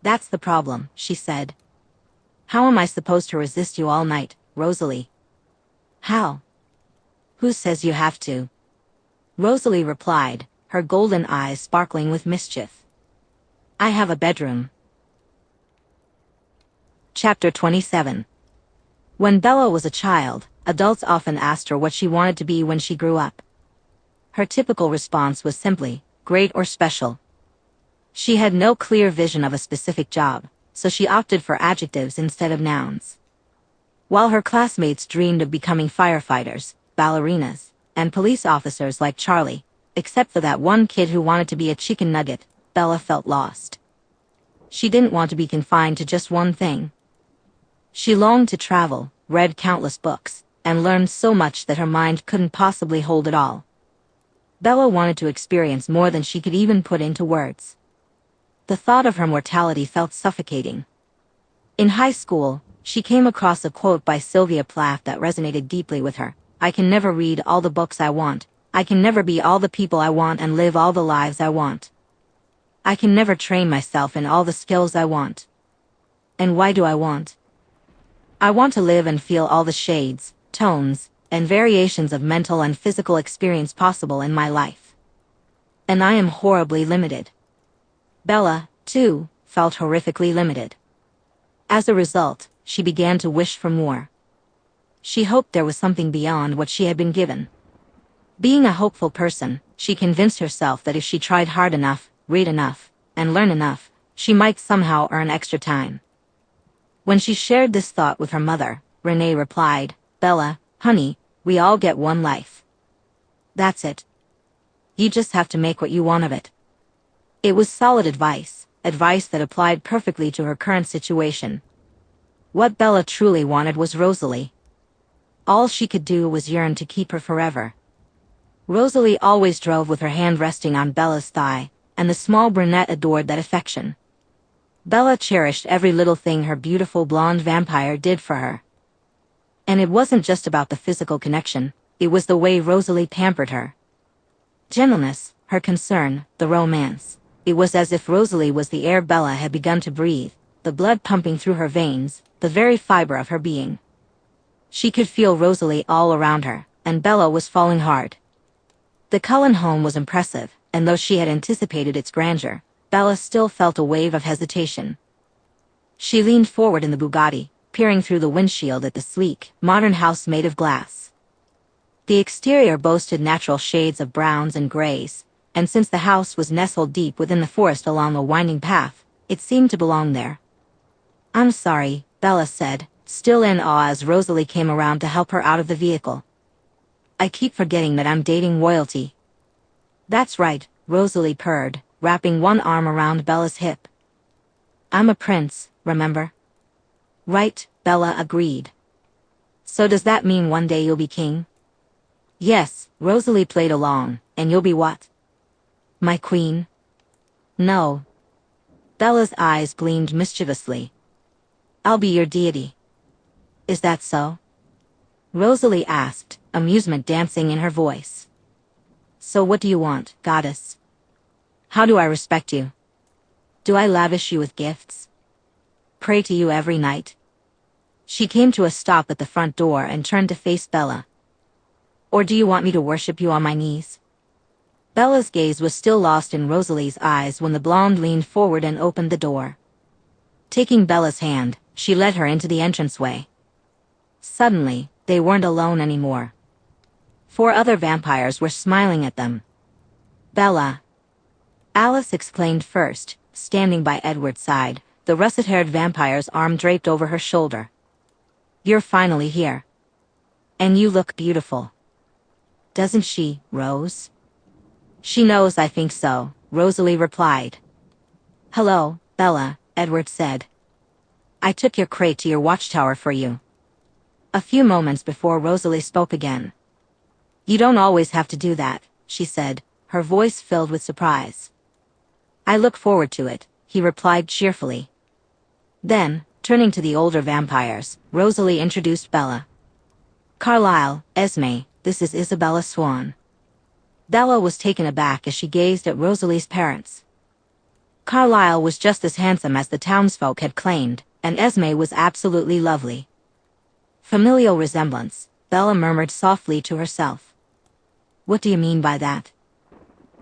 Speaker 1: "That's the problem," she said. "How am I supposed to resist you all night, Rosalie?" "How? Who says you have to?" Rosalie replied, her golden eyes sparkling with mischief. "I have a bedroom." Chapter 27. When Bella was a child, adults often asked her what she wanted to be when she grew up. Her typical response was simply, "Great or special." She had no clear vision of a specific job, so she opted for adjectives instead of nouns. While her classmates dreamed of becoming firefighters, ballerinas, and police officers like Charlie, except for that one kid who wanted to be a chicken nugget, Bella felt lost. She didn't want to be confined to just one thing. She longed to travel, read countless books, and learned so much that her mind couldn't possibly hold it all. Bella wanted to experience more than she could even put into words. The thought of her mortality felt suffocating. In high school, she came across a quote by Sylvia Plath that resonated deeply with her. "I can never read all the books I want. I can never be all the people I want and live all the lives I want. I can never train myself in all the skills I want. And why do I want? I want to live and feel all the shades, tones, and variations of mental and physical experience possible in my life. And I am horribly limited." Bella, too, felt horrifically limited. As a result, she began to wish for more. She hoped there was something beyond what she had been given. Being a hopeful person, she convinced herself that if she tried hard enough, read enough, and learn enough, she might somehow earn extra time. When she shared this thought with her mother, Renee replied, "Bella, honey, we all get one life. That's it. You just have to make what you want of it." It was solid advice that applied perfectly to her current situation. What Bella truly wanted was Rosalie. All she could do was yearn to keep her forever. Rosalie always drove with her hand resting on Bella's thigh, and the small brunette adored that affection. Bella cherished every little thing her beautiful blonde vampire did for her. And it wasn't just about the physical connection, it was the way Rosalie pampered her. Gentleness, her concern, the romance. It was as if Rosalie was the air Bella had begun to breathe, the blood pumping through her veins, the very fiber of her being. She could feel Rosalie all around her, and Bella was falling hard. The Cullen home was impressive, and though she had anticipated its grandeur, Bella still felt a wave of hesitation. She leaned forward in the Bugatti, peering through the windshield at the sleek, modern house made of glass. The exterior boasted natural shades of browns and grays, and since the house was nestled deep within the forest along a winding path, it seemed to belong there. "I'm sorry," Bella said, still in awe as Rosalie came around to help her out of the vehicle. "I keep forgetting that I'm dating royalty." "That's right," Rosalie purred, wrapping one arm around Bella's hip. "I'm a prince, remember?" "Right," Bella agreed. "So does that mean one day you'll be king?" "Yes," Rosalie played along. "And you'll be what?" "My queen?" "No." Bella's eyes gleamed mischievously. "I'll be your deity." "Is that so?" Rosalie asked, amusement dancing in her voice. "So what do you want, goddess? How do I respect you? Do I lavish you with gifts? Pray to you every night?" She came to a stop at the front door and turned to face Bella. "Or do you want me to worship you on my knees?" Bella's gaze was still lost in Rosalie's eyes when the blonde leaned forward and opened the door. Taking Bella's hand, she led her into the entranceway. Suddenly, they weren't alone anymore. 4 other vampires were smiling at them. "Bella," Alice exclaimed first, standing by Edward's side, the russet-haired vampire's arm draped over her shoulder. "You're finally here. And you look beautiful." "Doesn't she, Rose?" "She knows I think so," Rosalie replied. "Hello, Bella," Edward said. "I took your crate to your watchtower for you." A few moments before Rosalie spoke again. "You don't always have to do that," she said, her voice filled with surprise. "I look forward to it," he replied cheerfully. Then, turning to the older vampires, Rosalie introduced Bella. "Carlisle, Esme, this is Bella Swan." Bella was taken aback as she gazed at Rosalie's parents. Carlisle was just as handsome as the townsfolk had claimed, and Esme was absolutely lovely. Familial resemblance, Bella murmured softly to herself. "What do you mean by that?"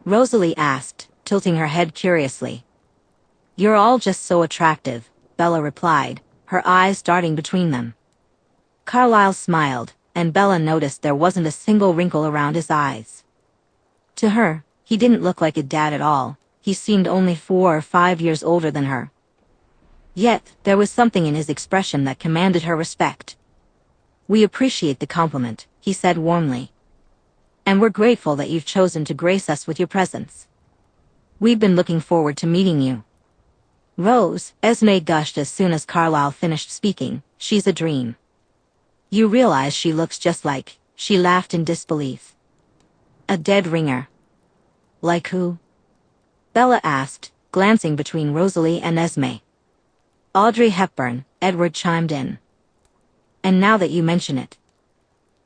Speaker 1: Rosalie asked, tilting her head curiously. "You're all just so attractive," Bella replied, her eyes darting between them. Carlisle smiled, and Bella noticed there wasn't a single wrinkle around his eyes. To her, he didn't look like a dad at all, he seemed only 4 or 5 years older than her. Yet, there was something in his expression that commanded her respect. We appreciate the compliment, he said warmly. And we're grateful that you've chosen to grace us with your presence. We've been looking forward to meeting you. Rose, Esme gushed as soon as Carlyle finished speaking, she's a dream. You realize she looks just like, she laughed in disbelief. A dead ringer. Like who? Bella asked, glancing between Rosalie and Esme. Audrey Hepburn, Edward chimed in. And now that you mention it.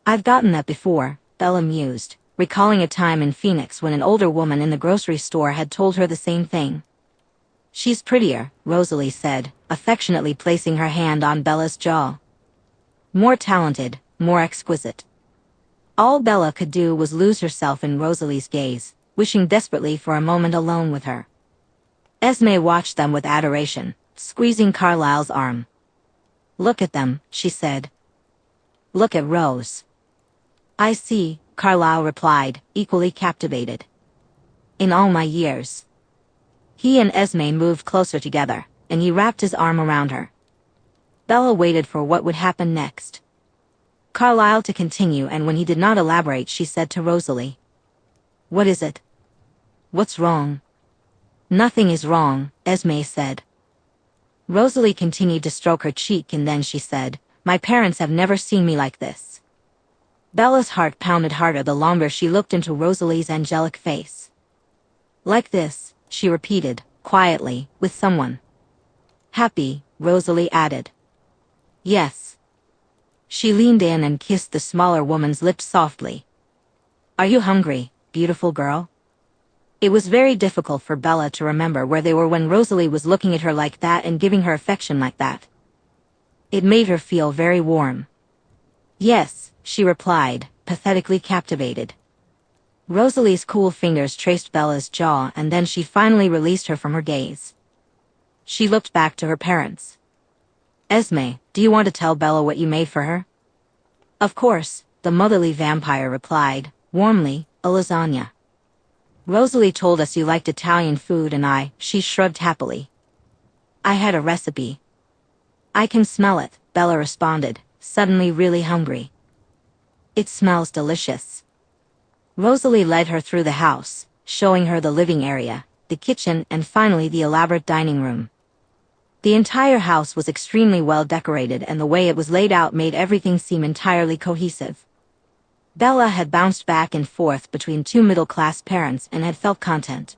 Speaker 1: I've gotten that before, Bella mused, recalling a time in Phoenix when an older woman in the grocery store had told her the same thing. She's prettier, Rosalie said, affectionately placing her hand on Bella's jaw. More talented, more exquisite. All Bella could do was lose herself in Rosalie's gaze, wishing desperately for a moment alone with her. Esme watched them with adoration, squeezing Carlyle's arm. Look at them, she said. Look at Rose. I see, Carlyle replied, equally captivated. In all my years. He and Esme moved closer together, and he wrapped his arm around her. Bella waited for what would happen next. Carlyle to continue, and when he did not elaborate, she said to Rosalie. What is it? What's wrong? Nothing is wrong, Esme said. Rosalie continued to stroke her cheek, and then she said, My parents have never seen me like this. Bella's heart pounded harder the longer she looked into Rosalie's angelic face. Like this, she repeated, quietly, with someone. Happy, Rosalie added. Yes. She leaned in and kissed the smaller woman's lips softly. Are you hungry, beautiful girl? It was very difficult for Bella to remember where they were when Rosalie was looking at her like that and giving her affection like that. It made her feel very warm. Yes, she replied, pathetically captivated. Rosalie's cool fingers traced Bella's jaw, and then she finally released her from her gaze. She looked back to her parents. Esme, do you want to tell Bella what you made for her? Of course, the motherly vampire replied, warmly, a lasagna. Rosalie told us you liked Italian food and she shrugged happily. I had a recipe. I can smell it, Bella responded, suddenly really hungry. It smells delicious. Rosalie led her through the house, showing her the living area, the kitchen, and finally the elaborate dining room. The entire house was extremely well decorated, and the way it was laid out made everything seem entirely cohesive. Bella had bounced back and forth between two middle-class parents and had felt content.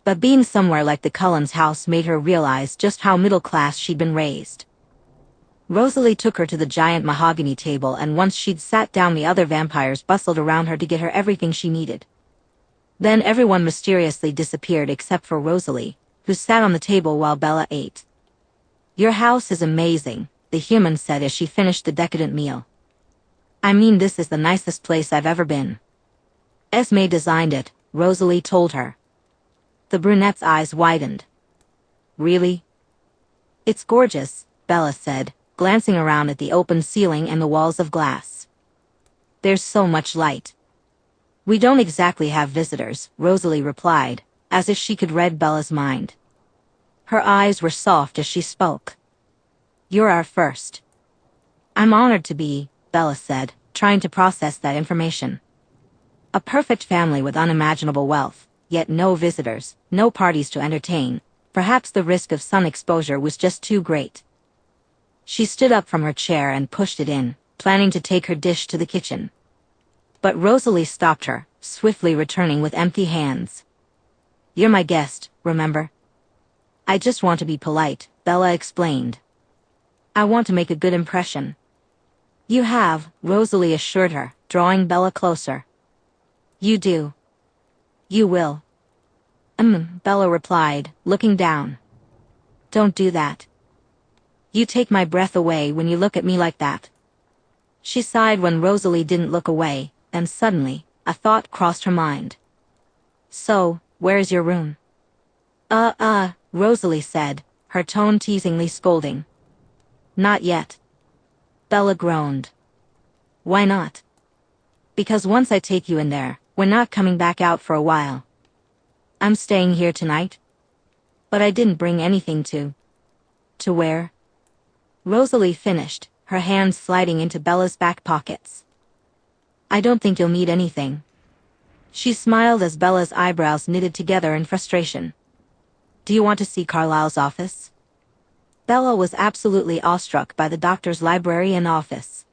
Speaker 1: But being somewhere like the Cullens' house made her realize just how middle-class she'd been raised. Rosalie took her to the giant mahogany table, and once she'd sat down, the other vampires bustled around her to get her everything she needed. Then everyone mysteriously disappeared except for Rosalie, who sat on the table while Bella ate. Your house is amazing, the human said as she finished the decadent meal. I mean, this is the nicest place I've ever been. Esme designed it, Rosalie told her. The brunette's eyes widened. Really? It's gorgeous, Bella said, glancing around at the open ceiling and the walls of glass. There's so much light. We don't exactly have visitors, Rosalie replied, as if she could read Bella's mind. Her eyes were soft as she spoke. You're our first. I'm honored to be, Bella said, trying to process that information. A perfect family with unimaginable wealth, yet no visitors, no parties to entertain. Perhaps the risk of sun exposure was just too great. She stood up from her chair and pushed it in, planning to take her dish to the kitchen. But Rosalie stopped her, swiftly returning with empty hands. You're my guest, remember? I just want to be polite, Bella explained. I want to make a good impression. You have, Rosalie assured her, drawing Bella closer. You do. You will. Bella replied, looking down. Don't do that. You take my breath away when you look at me like that. She sighed when Rosalie didn't look away, and suddenly, a thought crossed her mind. So, where is your room? Rosalie said, her tone teasingly scolding. Not yet. Bella groaned. Why not? Because once I take you in there, we're not coming back out for a while. I'm staying here tonight. But I didn't bring anything to wear. Rosalie finished, her hands sliding into Bella's back pockets. "I don't think you'll need anything." She smiled as Bella's eyebrows knitted together in frustration. "Do you want to see Carlisle's office?" Bella was absolutely awestruck by the doctor's library and office.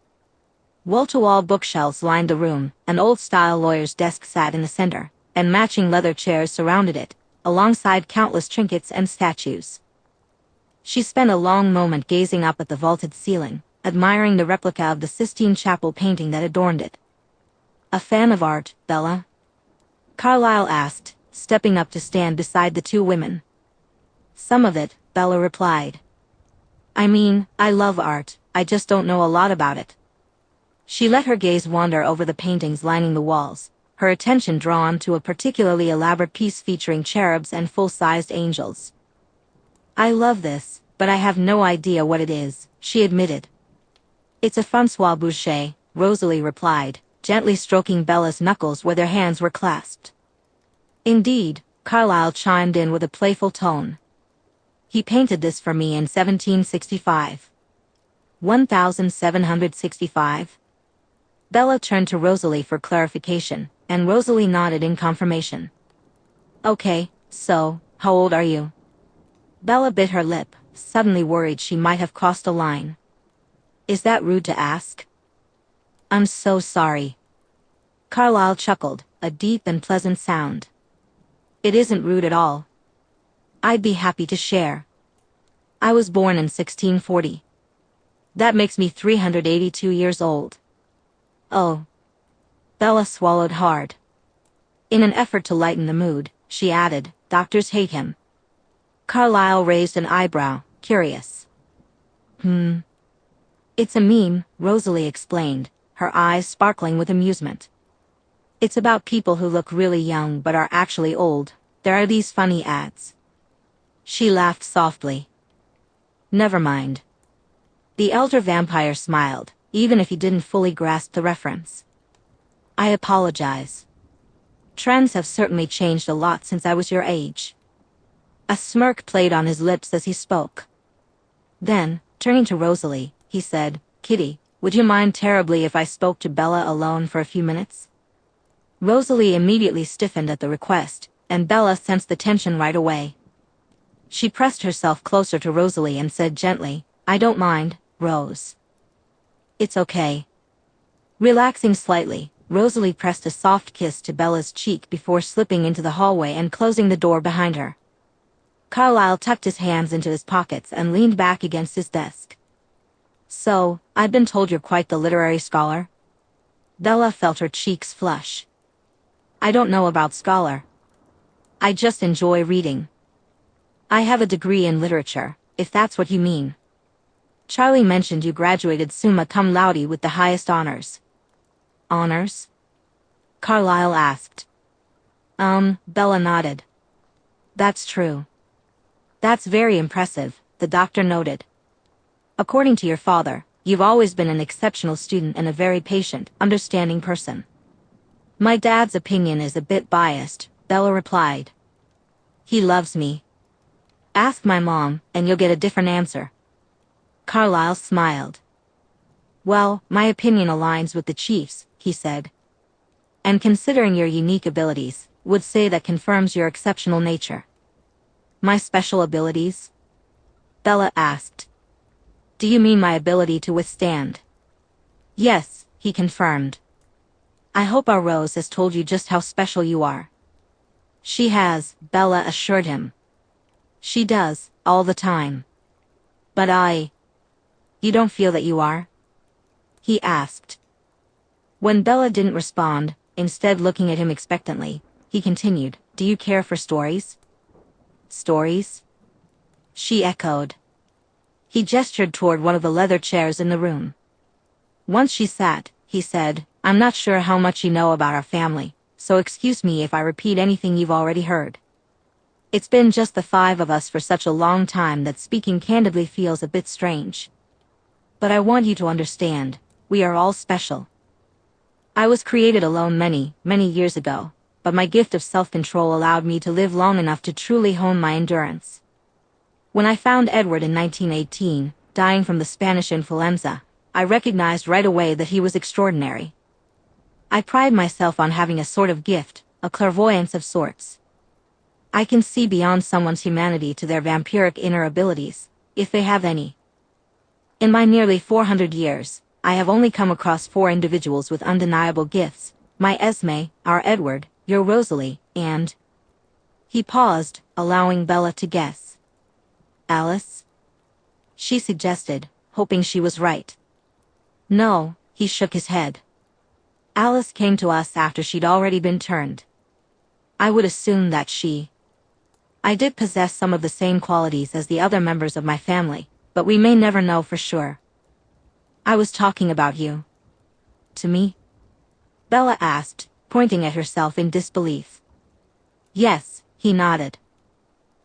Speaker 1: Wall-to-wall bookshelves lined the room, an old-style lawyer's desk sat in the center, and matching leather chairs surrounded it, alongside countless trinkets and statues. She spent a long moment gazing up at the vaulted ceiling, admiring the replica of the Sistine Chapel painting that adorned it. "A fan of art, Bella?" Carlyle asked, stepping up to stand beside the two women. "Some of it," Bella replied. "I mean, I love art, I just don't know a lot about it." She let her gaze wander over the paintings lining the walls, her attention drawn to a particularly elaborate piece featuring cherubs and full-sized angels. "I love this, but I have no idea what it is," she admitted. "It's a François Boucher," Rosalie replied, gently stroking Bella's knuckles where their hands were clasped. "Indeed," Carlyle chimed in with a playful tone. "He painted this for me in 1765. 1765? Bella turned to Rosalie for clarification, and Rosalie nodded in confirmation. "Okay, so, how old are you?" Bella bit her lip, suddenly worried she might have crossed a line. "Is that rude to ask?" "I'm so sorry." Carlyle chuckled, a deep and pleasant sound. "It isn't rude at all. I'd be happy to share. I was born in 1640. That makes me 382 years old." "Oh." Bella swallowed hard. In an effort to lighten the mood, she added, "Doctors hate him." Carlyle raised an eyebrow, curious. "It's a meme," Rosalie explained, her eyes sparkling with amusement. "It's about people who look really young but are actually old. There are these funny ads." She laughed softly. "Never mind." The elder vampire smiled, even if he didn't fully grasp the reference. "I apologize. Trends have certainly changed a lot since I was your age." A smirk played on his lips as he spoke. Then, turning to Rosalie, he said, "Kitty, would you mind terribly if I spoke to Bella alone for a few minutes?" Rosalie immediately stiffened at the request, and Bella sensed the tension right away. She pressed herself closer to Rosalie and said gently, "I don't mind, Rose. It's okay." Relaxing slightly, Rosalie pressed a soft kiss to Bella's cheek before slipping into the hallway and closing the door behind her. Carlyle tucked his hands into his pockets and leaned back against his desk. "So, I've been told you're quite the literary scholar?" Bella felt her cheeks flush. "I don't know about scholar. I just enjoy reading. I have a degree in literature, if that's what you mean." "Charlie mentioned you graduated summa cum laude with the highest honors." "Honors?" Carlyle asked. Bella nodded. "That's true." "That's very impressive," the doctor noted. "According to your father, you've always been an exceptional student and a very patient, understanding person." "My dad's opinion is a bit biased," Bella replied. "He loves me. Ask my mom, and you'll get a different answer." Carlyle smiled. "Well, my opinion aligns with the chief's," he said. "And considering your unique abilities, would say that confirms your exceptional nature." "My special abilities?" Bella asked. "Do you mean my ability to withstand?" "Yes," he confirmed. "I hope our Rose has told you just how special you are." "She has," Bella assured him. "She does, all the time." "But you don't feel that you are?" he asked. When Bella didn't respond, instead looking at him expectantly, he continued, "Do you care for stories?" "Stories?" she echoed. He gestured toward one of the leather chairs in the room. Once she sat, he said, "I'm not sure how much you know about our family, so excuse me if I repeat anything you've already heard. It's been just the five of us for such a long time that speaking candidly feels a bit strange. But I want you to understand, we are all special. I was created alone many, many years ago, but my gift of self-control allowed me to live long enough to truly hone my endurance. When I found Edward in 1918, dying from the Spanish influenza, I recognized right away that he was extraordinary. I pride myself on having a sort of gift, a clairvoyance of sorts. I can see beyond someone's humanity to their vampiric inner abilities, if they have any. In my nearly 400 years, I have only come across 4 individuals with undeniable gifts, my Esme, our Edward, your Rosalie, and... He paused, allowing Bella to guess. Alice? She suggested, hoping she was right. No, he shook his head. Alice came to us after she'd already been turned. I would assume that I did possess some of the same qualities as the other members of my family, but we may never know for sure. I was talking about you. To me? Bella asked, pointing at herself in disbelief. Yes, he nodded.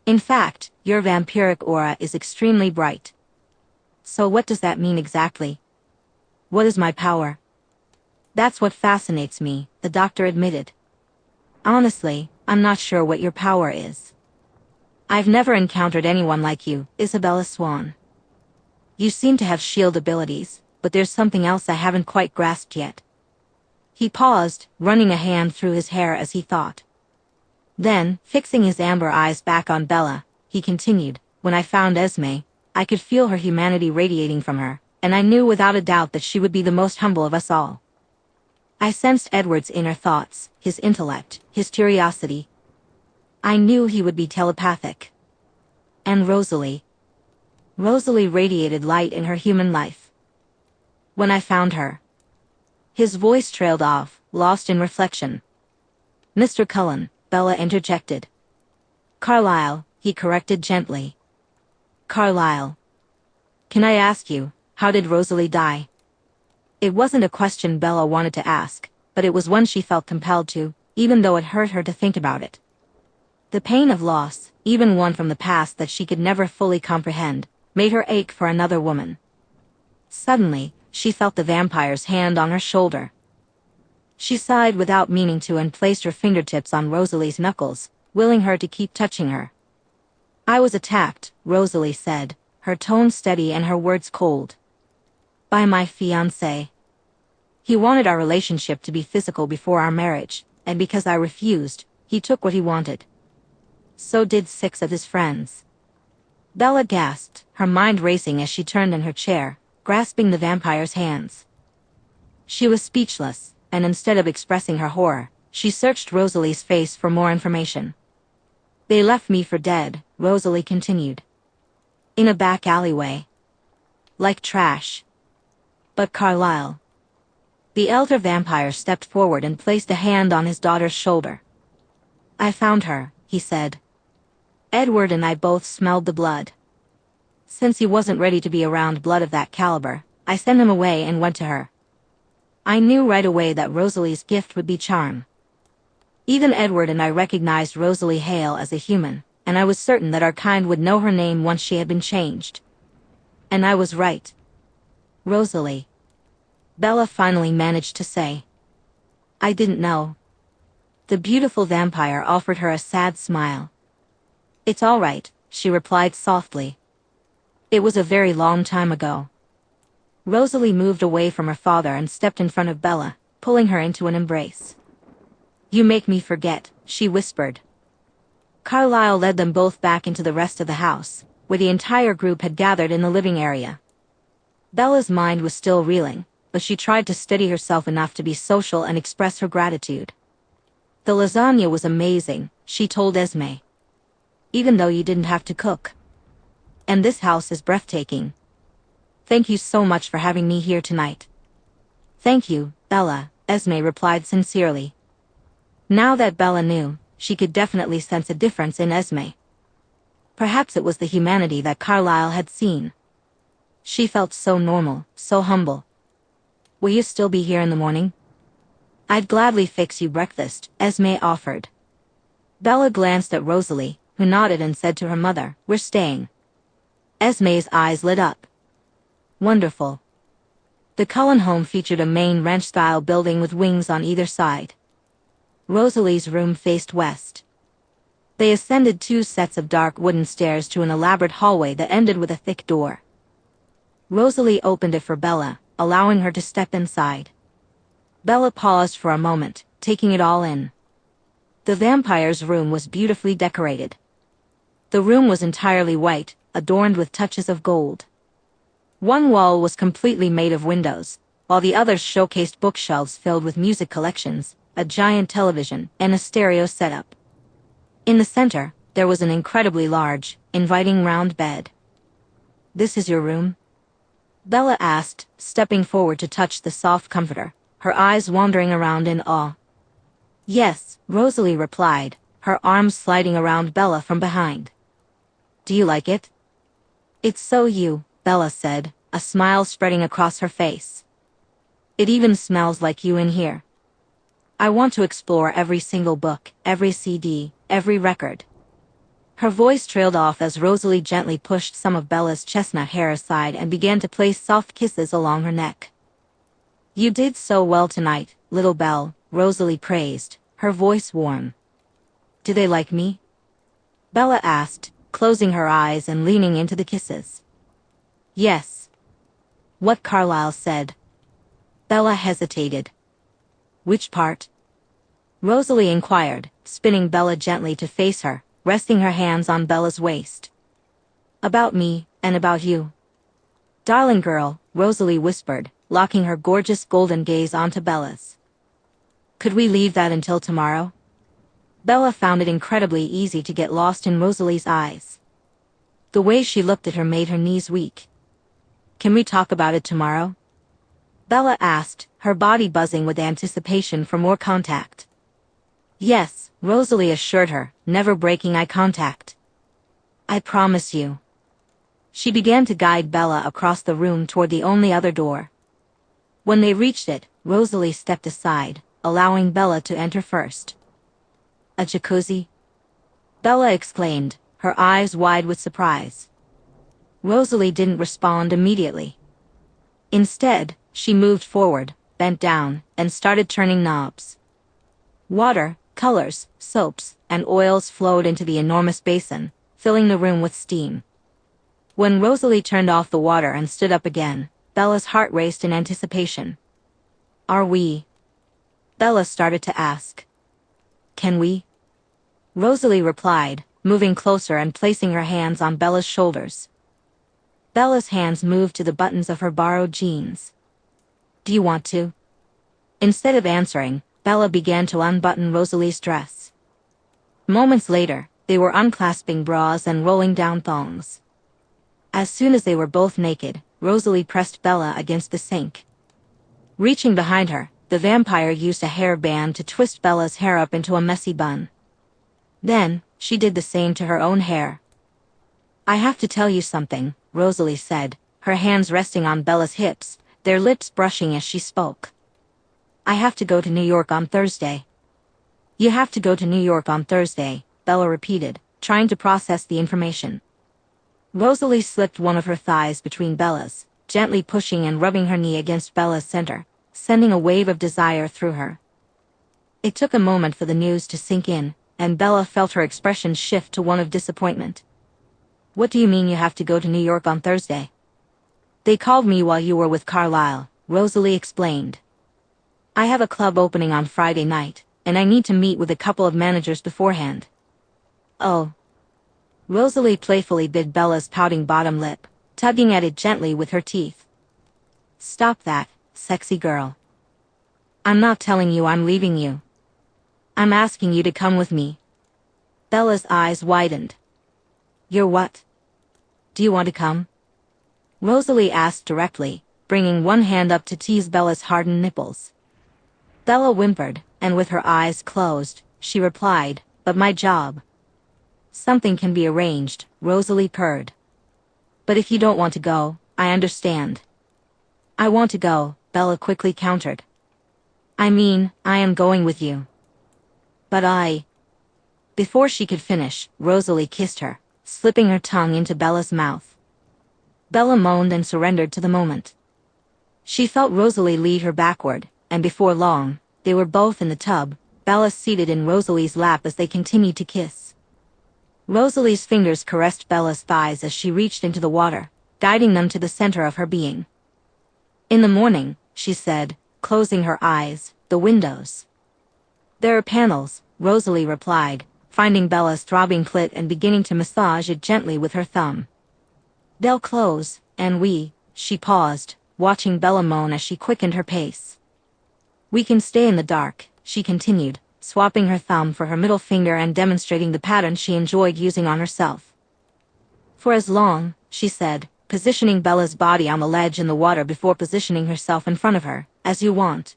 Speaker 1: In fact, your vampiric aura is extremely bright. So what does that mean exactly? What is my power? That's what fascinates me, the doctor admitted. Honestly, I'm not sure what your power is. I've never encountered anyone like you, Bella Swan. You seem to have shield abilities, but there's something else I haven't quite grasped yet. He paused, running a hand through his hair as he thought. Then, fixing his amber eyes back on Bella, he continued, when I found Esme, I could feel her humanity radiating from her, and I knew without a doubt that she would be the most humble of us all. I sensed Edward's inner thoughts, his intellect, his curiosity. I knew he would be telepathic. And Rosalie. Rosalie radiated light in her human life. When I found her. His voice trailed off, lost in reflection. Mr. Cullen, Bella interjected. Carlyle, he corrected gently. Carlyle. Can I ask you, how did Rosalie die? It wasn't a question Bella wanted to ask, but it was one she felt compelled to, even though it hurt her to think about it. The pain of loss, even one from the past that she could never fully comprehend, made her ache for another woman. Suddenly, she felt the vampire's hand on her shoulder. She sighed without meaning to and placed her fingertips on Rosalie's knuckles, willing her to keep touching her. I was attacked, Rosalie said, her tone steady and her words cold. By my fiancé. He wanted our relationship to be physical before our marriage, and because I refused, he took what he wanted. So did 6 of his friends. Bella gasped, her mind racing as she turned in her chair, grasping the vampire's hands. She was speechless, and instead of expressing her horror, she searched Rosalie's face for more information. They left me for dead, Rosalie continued. In a back alleyway. Like trash. But Carlyle. The elder vampire stepped forward and placed a hand on his daughter's shoulder. I found her, he said. Edward and I both smelled the blood. Since he wasn't ready to be around blood of that caliber, I sent him away and went to her. I knew right away that Rosalie's gift would be charm. Even Edward and I recognized Rosalie Hale as a human, and I was certain that our kind would know her name once she had been changed. And I was right. Rosalie. Bella finally managed to say. I didn't know. The beautiful vampire offered her a sad smile. It's all right, she replied softly. It was a very long time ago. Rosalie moved away from her father and stepped in front of Bella, pulling her into an embrace. You make me forget, she whispered. Carlyle led them both back into the rest of the house, where the entire group had gathered in the living area. Bella's mind was still reeling, but she tried to steady herself enough to be social and express her gratitude. The lasagna was amazing, she told Esme. Even though you didn't have to cook. And this house is breathtaking. Thank you so much for having me here tonight. Thank you, Bella, Esme replied sincerely. Now that Bella knew, she could definitely sense a difference in Esme. Perhaps it was the humanity that Carlyle had seen. She felt so normal, so humble. Will you still be here in the morning? I'd gladly fix you breakfast, Esme offered. Bella glanced at Rosalie, who nodded and said to her mother, We're staying. Esme's eyes lit up. Wonderful. The Cullen home featured a main ranch-style building with wings on either side. Rosalie's room faced west. They ascended 2 sets of dark wooden stairs to an elaborate hallway that ended with a thick door. Rosalie opened it for Bella, allowing her to step inside. Bella paused for a moment, taking it all in. The vampire's room was beautifully decorated. The room was entirely white, adorned with touches of gold. One wall was completely made of windows, while the others showcased bookshelves filled with music collections, a giant television, and a stereo setup. In the center, there was an incredibly large, inviting round bed. "This is your room?" Bella asked, stepping forward to touch the soft comforter, her eyes wandering around in awe. "Yes," Rosalie replied, her arms sliding around Bella from behind. "Do you like it?" "It's so you," Bella said, a smile spreading across her face. "It even smells like you in here. I want to explore every single book, every CD, every record." Her voice trailed off as Rosalie gently pushed some of Bella's chestnut hair aside and began to place soft kisses along her neck. "You did so well tonight, little Belle," Rosalie praised, her voice warm. "Do they like me?" Bella asked, closing her eyes and leaning into the kisses. "Yes." "What Carlyle said." Bella hesitated. "Which part?" Rosalie inquired, spinning Bella gently to face her, resting her hands on Bella's waist. "About me, and about you." "Darling girl," Rosalie whispered, locking her gorgeous golden gaze onto Bella's. "Could we leave that until tomorrow?" Bella found it incredibly easy to get lost in Rosalie's eyes. The way she looked at her made her knees weak. "Can we talk about it tomorrow?" Bella asked, her body buzzing with anticipation for more contact. "Yes," Rosalie assured her, never breaking eye contact. "I promise you." She began to guide Bella across the room toward the only other door. When they reached it, Rosalie stepped aside, allowing Bella to enter first. "A jacuzzi?" Bella exclaimed, her eyes wide with surprise. Rosalie didn't respond immediately. Instead, she moved forward, bent down, and started turning knobs. Water, colors, soaps, and oils flowed into the enormous basin, filling the room with steam. When Rosalie turned off the water and stood up again, Bella's heart raced in anticipation. "Are we?" Bella started to ask. "Can we?" Rosalie replied, moving closer and placing her hands on Bella's shoulders. Bella's hands moved to the buttons of her borrowed jeans. "Do you want to?" Instead of answering, Bella began to unbutton Rosalie's dress. Moments later, they were unclasping bras and rolling down thongs. As soon as they were both naked, Rosalie pressed Bella against the sink. Reaching behind her, the vampire used a hair band to twist Bella's hair up into a messy bun. Then, she did the same to her own hair. "I have to tell you something," Rosalie said, her hands resting on Bella's hips, their lips brushing as she spoke. "I have to go to New York on Thursday." "You have to go to New York on Thursday," Bella repeated, trying to process the information. Rosalie slipped one of her thighs between Bella's, gently pushing and rubbing her knee against Bella's center, sending a wave of desire through her. It took a moment for the news to sink in, and Bella felt her expression shift to one of disappointment. "What do you mean you have to go to New York on Thursday?" "They called me while you were with Carlyle," Rosalie explained. "I have a club opening on Friday night, and I need to meet with a couple of managers beforehand." "Oh." Rosalie playfully bit Bella's pouting bottom lip, tugging at it gently with her teeth. "Stop that, sexy girl. I'm not telling you I'm leaving you. I'm asking you to come with me." Bella's eyes widened. "You're what? Do you want to come?" Rosalie asked directly, bringing one hand up to tease Bella's hardened nipples. Bella whimpered, and with her eyes closed, she replied, "But my job." "Something can be arranged," Rosalie purred. "But if you don't want to go, I understand." "I want to go," Bella quickly countered. "I mean, I am going with you." "But I..." Before she could finish, Rosalie kissed her, slipping her tongue into Bella's mouth. Bella moaned and surrendered to the moment. She felt Rosalie lead her backward, and before long, they were both in the tub, Bella seated in Rosalie's lap as they continued to kiss. Rosalie's fingers caressed Bella's thighs as she reached into the water, guiding them to the center of her being. In the morning, she said, closing her eyes, the windows. There are panels, Rosalie replied, finding Bella's throbbing clit and beginning to massage it gently with her thumb. They'll close, and she paused, watching Bella moan as she quickened her pace. We can stay in the dark, she continued, swapping her thumb for her middle finger and demonstrating the pattern she enjoyed using on herself. For as long, she said, positioning Bella's body on the ledge in the water before positioning herself in front of her, as you want.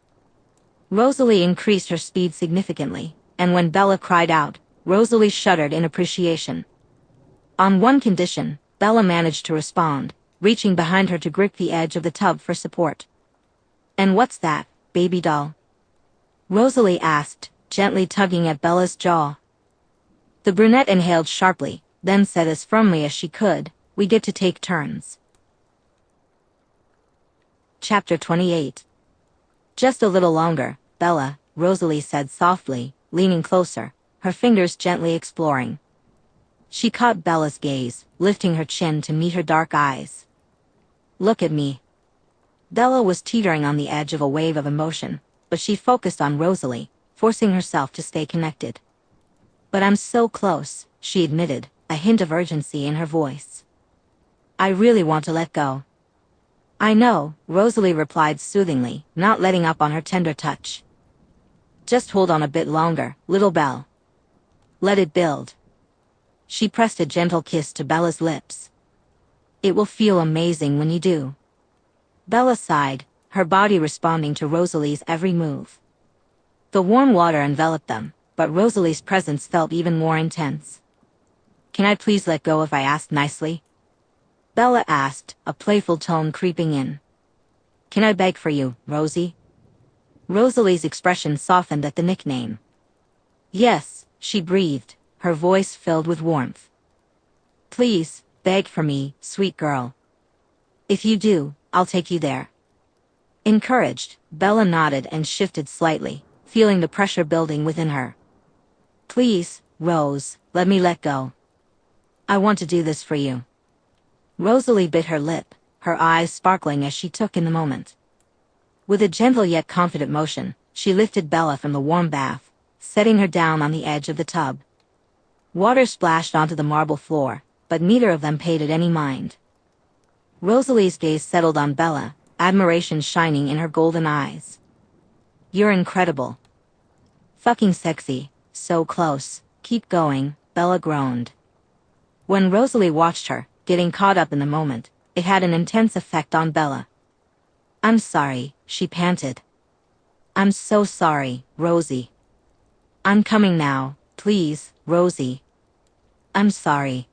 Speaker 1: Rosalie increased her speed significantly, and when Bella cried out, Rosalie shuddered in appreciation. On one condition, Bella managed to respond, reaching behind her to grip the edge of the tub for support. And what's that, baby doll? Rosalie asked, gently tugging at Bella's jaw. The brunette inhaled sharply, then said as firmly as she could, we get to take turns. Chapter 28. Just a little longer, Bella, Rosalie said softly, leaning closer, her fingers gently exploring. She caught Bella's gaze, lifting her chin to meet her dark eyes. Look at me. Bella was teetering on the edge of a wave of emotion, but she focused on Rosalie, forcing herself to stay connected. But I'm so close, she admitted, a hint of urgency in her voice. I really want to let go. I know, Rosalie replied soothingly, not letting up on her tender touch. Just hold on a bit longer, little Belle. Let it build. She pressed a gentle kiss to Bella's lips. It will feel amazing when you do. Bella sighed, her body responding to Rosalie's every move. The warm water enveloped them, but Rosalie's presence felt even more intense. Can I please let go if I ask nicely? Bella asked, a playful tone creeping in. Can I beg for you, Rosie? Rosalie's expression softened at the nickname. Yes, she breathed, her voice filled with warmth. Please, beg for me, sweet girl. If you do, I'll take you there. Encouraged, Bella nodded and shifted slightly, feeling the pressure building within her. Please, Rose, let me let go. I want to do this for you. Rosalie bit her lip, her eyes sparkling as she took in the moment. With a gentle yet confident motion, she lifted Bella from the warm bath, setting her down on the edge of the tub. Water splashed onto the marble floor, but neither of them paid it any mind. Rosalie's gaze settled on Bella, admiration shining in her golden eyes. You're incredible. Fucking sexy, so close, keep going, Bella groaned. When Rosalie watched her, getting caught up in the moment, it had an intense effect on Bella. I'm sorry, she panted. I'm so sorry, Rosie. I'm coming now, please, Rosie. I'm sorry.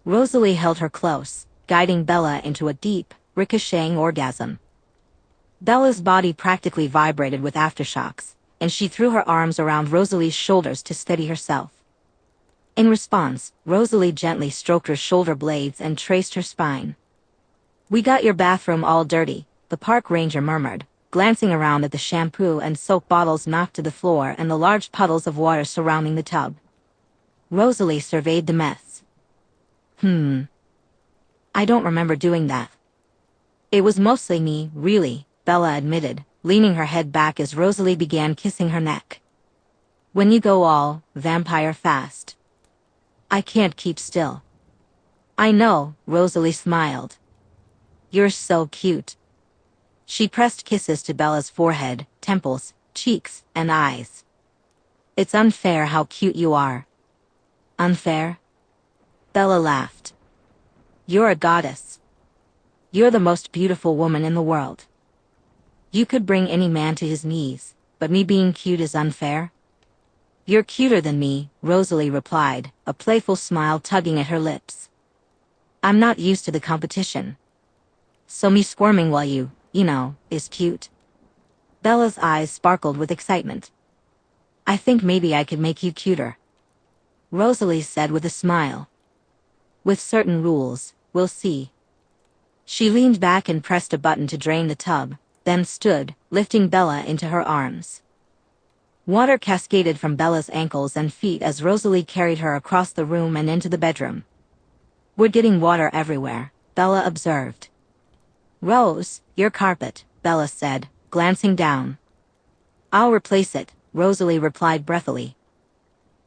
Speaker 1: Rosalie held her close, guiding Bella into a deep, ricocheting orgasm. Bella's body practically vibrated with aftershocks, and she threw her arms around Rosalie's shoulders to steady herself. In response, Rosalie gently stroked her shoulder blades and traced her spine. We got your bathroom all dirty, the park ranger murmured, glancing around at the shampoo and soap bottles knocked to the floor and the large puddles of water surrounding the tub. Rosalie surveyed the mess. I don't remember doing that. It was mostly me, really, Bella admitted, leaning her head back as Rosalie began kissing her neck. When you go all vampire fast, I can't keep still. I know, Rosalie smiled. You're so cute. She pressed kisses to Bella's forehead, temples, cheeks, and eyes. It's unfair how cute you are. Unfair? Bella laughed. You're a goddess. You're the most beautiful woman in the world. You could bring any man to his knees, but me being cute is unfair? You're cuter than me, Rosalie replied, a playful smile tugging at her lips. I'm not used to the competition. So me squirming while you know, is cute. Bella's eyes sparkled with excitement. I think maybe I could make you cuter. Rosalie said with a smile. With certain rules, we'll see. She leaned back and pressed a button to drain the tub, then stood, lifting Bella into her arms. Water cascaded from Bella's ankles and feet as Rosalie carried her across the room and into the bedroom. We're getting water everywhere, Bella observed. Rose, your carpet, Bella said, glancing down. I'll replace it, Rosalie replied breathily.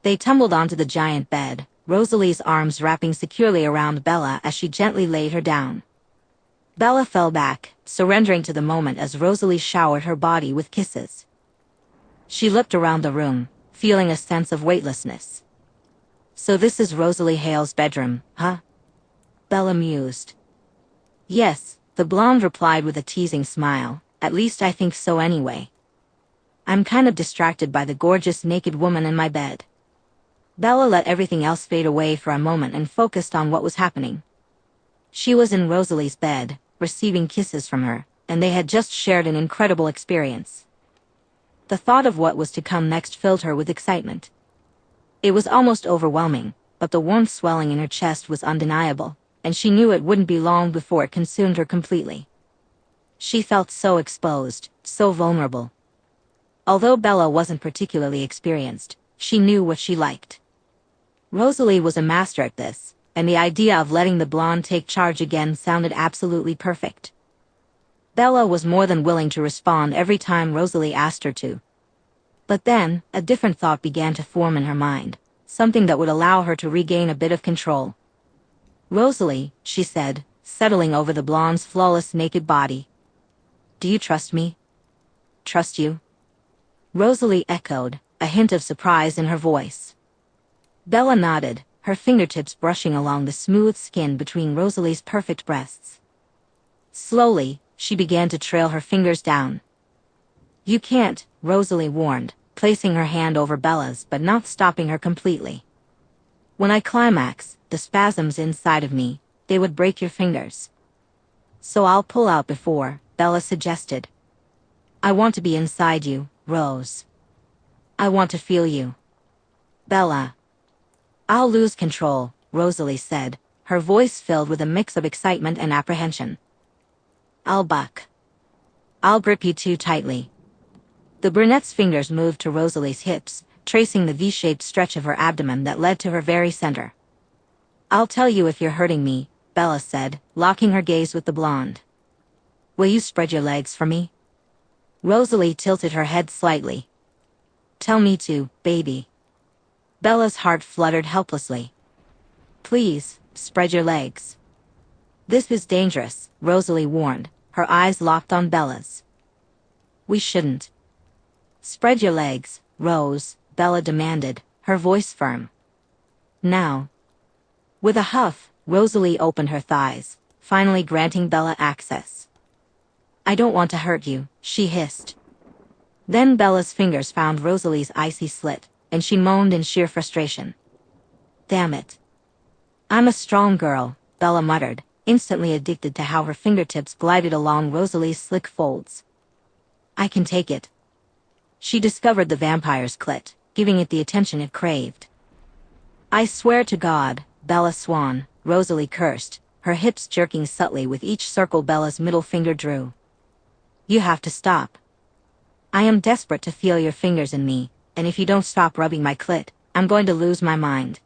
Speaker 1: They tumbled onto the giant bed, Rosalie's arms wrapping securely around Bella as she gently laid her down. Bella fell back, surrendering to the moment as Rosalie showered her body with kisses. She looked around the room, feeling a sense of weightlessness. So this is Rosalie Hale's bedroom, huh? Bella mused. Yes, the blonde replied with a teasing smile, at least I think so anyway. I'm kind of distracted by the gorgeous naked woman in my bed. Bella let everything else fade away for a moment and focused on what was happening. She was in Rosalie's bed, receiving kisses from her, and they had just shared an incredible experience. The thought of what was to come next filled her with excitement. It was almost overwhelming, but the warmth swelling in her chest was undeniable, and she knew it wouldn't be long before it consumed her completely. She felt so exposed, so vulnerable. Although Bella wasn't particularly experienced, she knew what she liked. Rosalie was a master at this, and the idea of letting the blonde take charge again sounded absolutely perfect. Bella was more than willing to respond every time Rosalie asked her to. But then, a different thought began to form in her mind, something that would allow her to regain a bit of control. Rosalie, she said, settling over the blonde's flawless naked body. Do you trust me? Trust you? Rosalie echoed, a hint of surprise in her voice. Bella nodded, her fingertips brushing along the smooth skin between Rosalie's perfect breasts. Slowly, she began to trail her fingers down. You can't, Rosalie warned, placing her hand over Bella's but not stopping her completely. When I climax, the spasms inside of me, they would break your fingers. So I'll pull out before, Bella suggested. I want to be inside you, Rose. I want to feel you. Bella. I'll lose control, Rosalie said, her voice filled with a mix of excitement and apprehension. I'll buck. I'll grip you too tightly. The brunette's fingers moved to Rosalie's hips, tracing the V-shaped stretch of her abdomen that led to her very center. I'll tell you if you're hurting me, Bella said, locking her gaze with the blonde. Will you spread your legs for me? Rosalie tilted her head slightly. Tell me to, baby. Bella's heart fluttered helplessly. Please, spread your legs. This is dangerous, Rosalie warned, her eyes locked on Bella's. We shouldn't. Spread your legs, Rose, Bella demanded, her voice firm. Now. With a huff, Rosalie opened her thighs, finally granting Bella access. I don't want to hurt you, she hissed. Then Bella's fingers found Rosalie's icy slit, and she moaned in sheer frustration. Damn it. I'm a strong girl, Bella muttered, instantly addicted to how her fingertips glided along Rosalie's slick folds. I can take it. She discovered the vampire's clit, giving it the attention it craved. I swear to God, Bella Swan, Rosalie cursed, her hips jerking subtly with each circle Bella's middle finger drew. You have to stop. I am desperate to feel your fingers in me, and if you don't stop rubbing my clit, I'm going to lose my mind.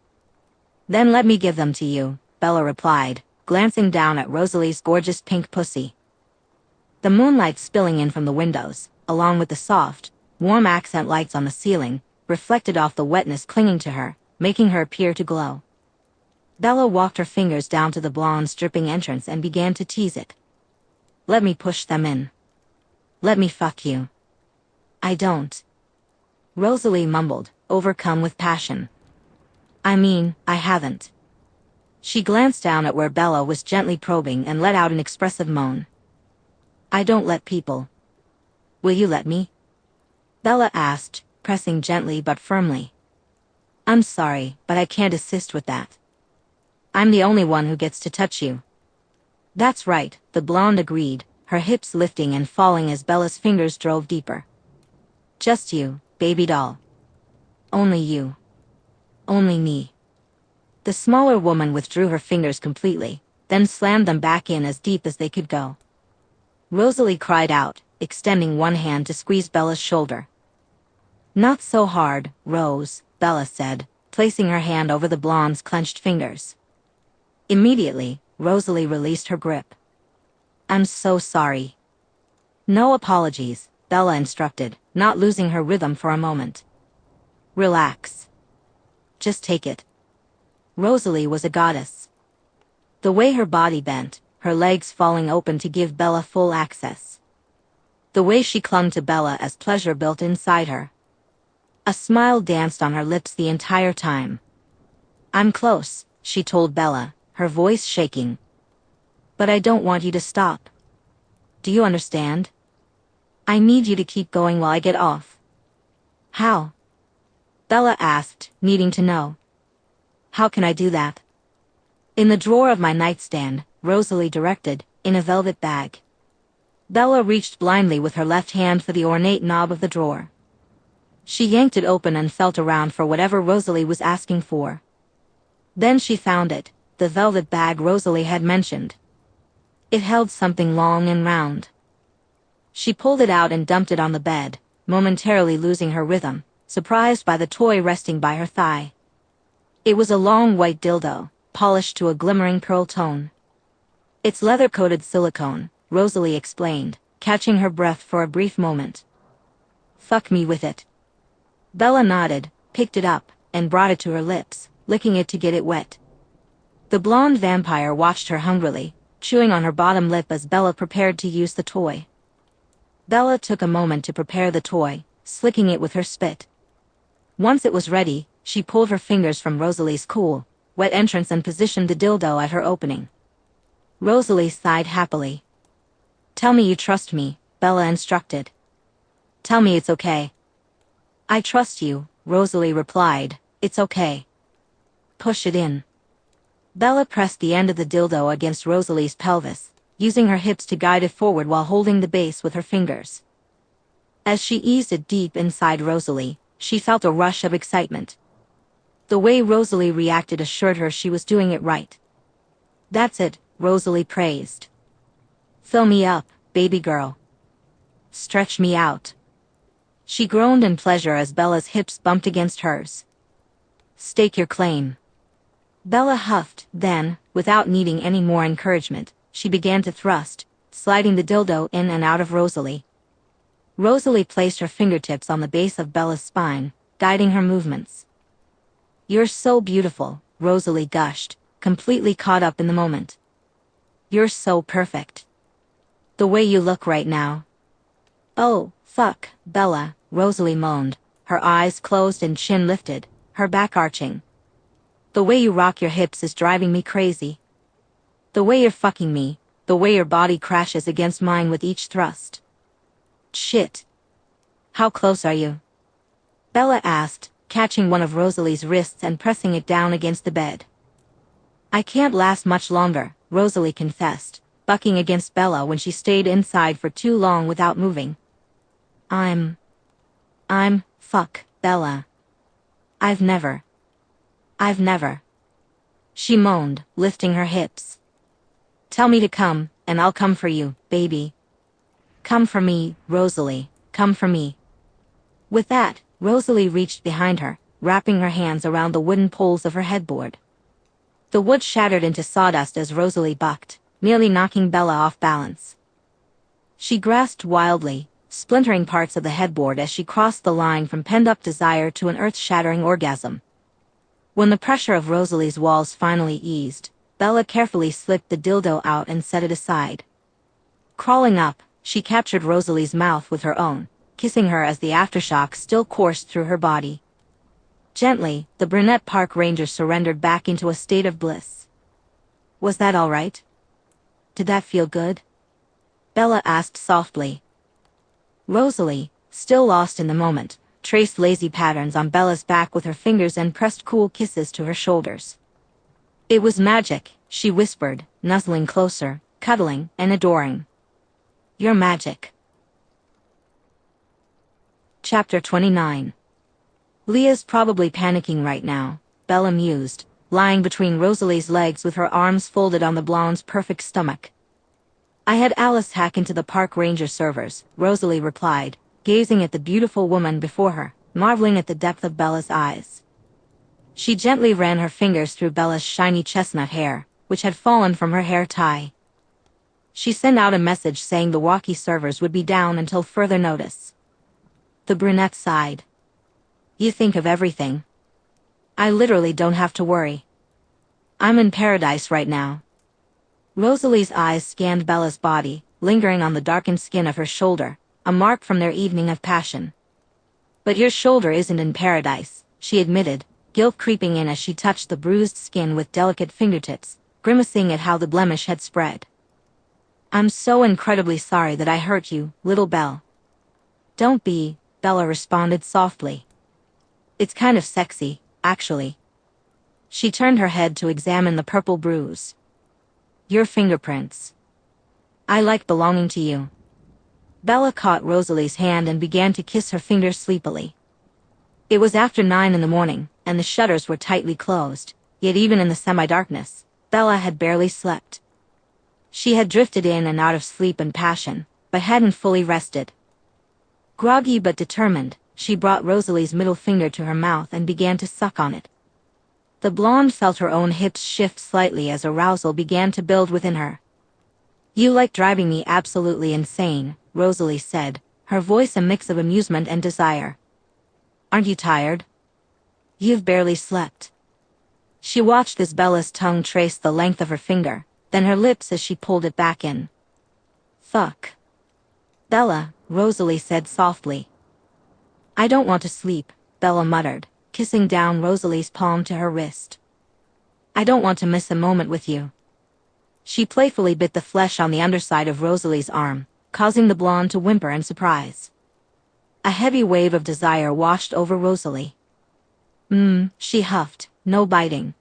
Speaker 1: Then let me give them to you, Bella replied, glancing down at Rosalie's gorgeous pink pussy. The moonlight spilling in from the windows, along with the soft, warm accent lights on the ceiling, reflected off the wetness clinging to her, making her appear to glow. Bella walked her fingers down to the blonde's dripping entrance and began to tease it. Let me push them in. Let me fuck you. I don't. Rosalie mumbled, overcome with passion. I mean, I haven't. She glanced down at where Bella was gently probing and let out an expressive moan. I don't let people. Will you let me? Bella asked, pressing gently but firmly. I'm sorry, but I can't assist with that. I'm the only one who gets to touch you. That's right, the blonde agreed, her hips lifting and falling as Bella's fingers drove deeper. Just you, baby doll. Only you. Only me. The smaller woman withdrew her fingers completely, then slammed them back in as deep as they could go. Rosalie cried out, extending one hand to squeeze Bella's shoulder. Not so hard, Rose, Bella said, placing her hand over the blonde's clenched fingers. Immediately, Rosalie released her grip. I'm so sorry. No apologies, Bella instructed, not losing her rhythm for a moment. Relax. Just take it. Rosalie was a goddess. The way her body bent, her legs falling open to give Bella full access. The way she clung to Bella as pleasure built inside her. A smile danced on her lips the entire time. I'm close, she told Bella, her voice shaking. But I don't want you to stop. Do you understand? I need you to keep going while I get off. How? Bella asked, needing to know. How can I do that? In the drawer of my nightstand, Rosalie directed, in a velvet bag. Bella reached blindly with her left hand for the ornate knob of the drawer. She yanked it open and felt around for whatever Rosalie was asking for. Then she found it, the velvet bag Rosalie had mentioned. It held something long and round. She pulled it out and dumped it on the bed, momentarily losing her rhythm, surprised by the toy resting by her thigh. It was a long white dildo, polished to a glimmering pearl tone. It's leather-coated silicone, Rosalie explained, catching her breath for a brief moment. Fuck me with it. Bella nodded, picked it up, and brought it to her lips, licking it to get it wet. The blonde vampire watched her hungrily, chewing on her bottom lip as Bella prepared to use the toy. Bella took a moment to prepare the toy, slicking it with her spit. Once it was ready, she pulled her fingers from Rosalie's cool, wet entrance and positioned the dildo at her opening. Rosalie sighed happily. Tell me you trust me, Bella instructed. Tell me it's okay. I trust you, Rosalie replied, it's okay. Push it in. Bella pressed the end of the dildo against Rosalie's pelvis, using her hips to guide it forward while holding the base with her fingers. As she eased it deep inside Rosalie, she felt a rush of excitement. The way Rosalie reacted assured her she was doing it right. That's it, Rosalie praised. Fill me up, baby girl. Stretch me out. She groaned in pleasure as Bella's hips bumped against hers. Stake your claim. Bella huffed, then, without needing any more encouragement, she began to thrust, sliding the dildo in and out of Rosalie. Rosalie placed her fingertips on the base of Bella's spine, guiding her movements. You're so beautiful, Rosalie gushed, completely caught up in the moment. You're so perfect. The way you look right now. Oh, fuck, Bella, Rosalie moaned, her eyes closed and chin lifted, her back arching. The way you rock your hips is driving me crazy. The way you're fucking me, the way your body crashes against mine with each thrust. Shit. How close are you? Bella asked, catching one of Rosalie's wrists and pressing it down against the bed. I can't last much longer, Rosalie confessed, bucking against Bella when she stayed inside for too long without moving. Fuck, Bella. I've never. She moaned, lifting her hips. Tell me to come, and I'll come for you, baby. Come for me, Rosalie, come for me. With that, Rosalie reached behind her, wrapping her hands around the wooden poles of her headboard. The wood shattered into sawdust as Rosalie bucked, nearly knocking Bella off balance. She grasped wildly, splintering parts of the headboard as she crossed the line from pent-up desire to an earth-shattering orgasm. When the pressure of Rosalie's walls finally eased, Bella carefully slipped the dildo out and set it aside. Crawling up, she captured Rosalie's mouth with her own, kissing her as the aftershock still coursed through her body. Gently, the brunette park ranger surrendered back into a state of bliss. Was that all right? Did that feel good? Bella asked softly. Rosalie, still lost in the moment, traced lazy patterns on Bella's back with her fingers and pressed cool kisses to her shoulders. It was magic, she whispered, nuzzling closer, cuddling, and adoring. You're magic. Chapter 29. Leah's probably panicking right now, Bella mused, lying between Rosalie's legs with her arms folded on the blonde's perfect stomach. I had Alice hack into the park ranger servers, Rosalie replied, gazing at the beautiful woman before her, marveling at the depth of Bella's eyes. She gently ran her fingers through Bella's shiny chestnut hair, which had fallen from her hair tie. She sent out a message saying the walkie servers would be down until further notice. The brunette sighed. You think of everything. I literally don't have to worry. I'm in paradise right now. Rosalie's eyes scanned Bella's body, lingering on the darkened skin of her shoulder, a mark from their evening of passion. But your shoulder isn't in paradise, she admitted, guilt creeping in as she touched the bruised skin with delicate fingertips, grimacing at how the blemish had spread. I'm so incredibly sorry that I hurt you, little Belle. Don't be, Bella responded softly. It's kind of sexy, actually. She turned her head to examine the purple bruise. Your fingerprints. I like belonging to you. Bella caught Rosalie's hand and began to kiss her fingers sleepily. It was after 9 in the morning, and the shutters were tightly closed, yet even in the semi-darkness, Bella had barely slept. She had drifted in and out of sleep and passion, but hadn't fully rested. Groggy but determined, she brought Rosalie's middle finger to her mouth and began to suck on it. The blonde felt her own hips shift slightly as arousal began to build within her. You like driving me absolutely insane, Rosalie said, her voice a mix of amusement and desire. Aren't you tired? You've barely slept. She watched as Bella's tongue traced the length of her finger, then her lips as she pulled it back in. Fuck. Bella, Rosalie said softly. I don't want to sleep, Bella muttered, kissing down Rosalie's palm to her wrist. I don't want to miss a moment with you. She playfully bit the flesh on the underside of Rosalie's arm, causing the blonde to whimper in surprise. A heavy wave of desire washed over Rosalie. She huffed, no biting.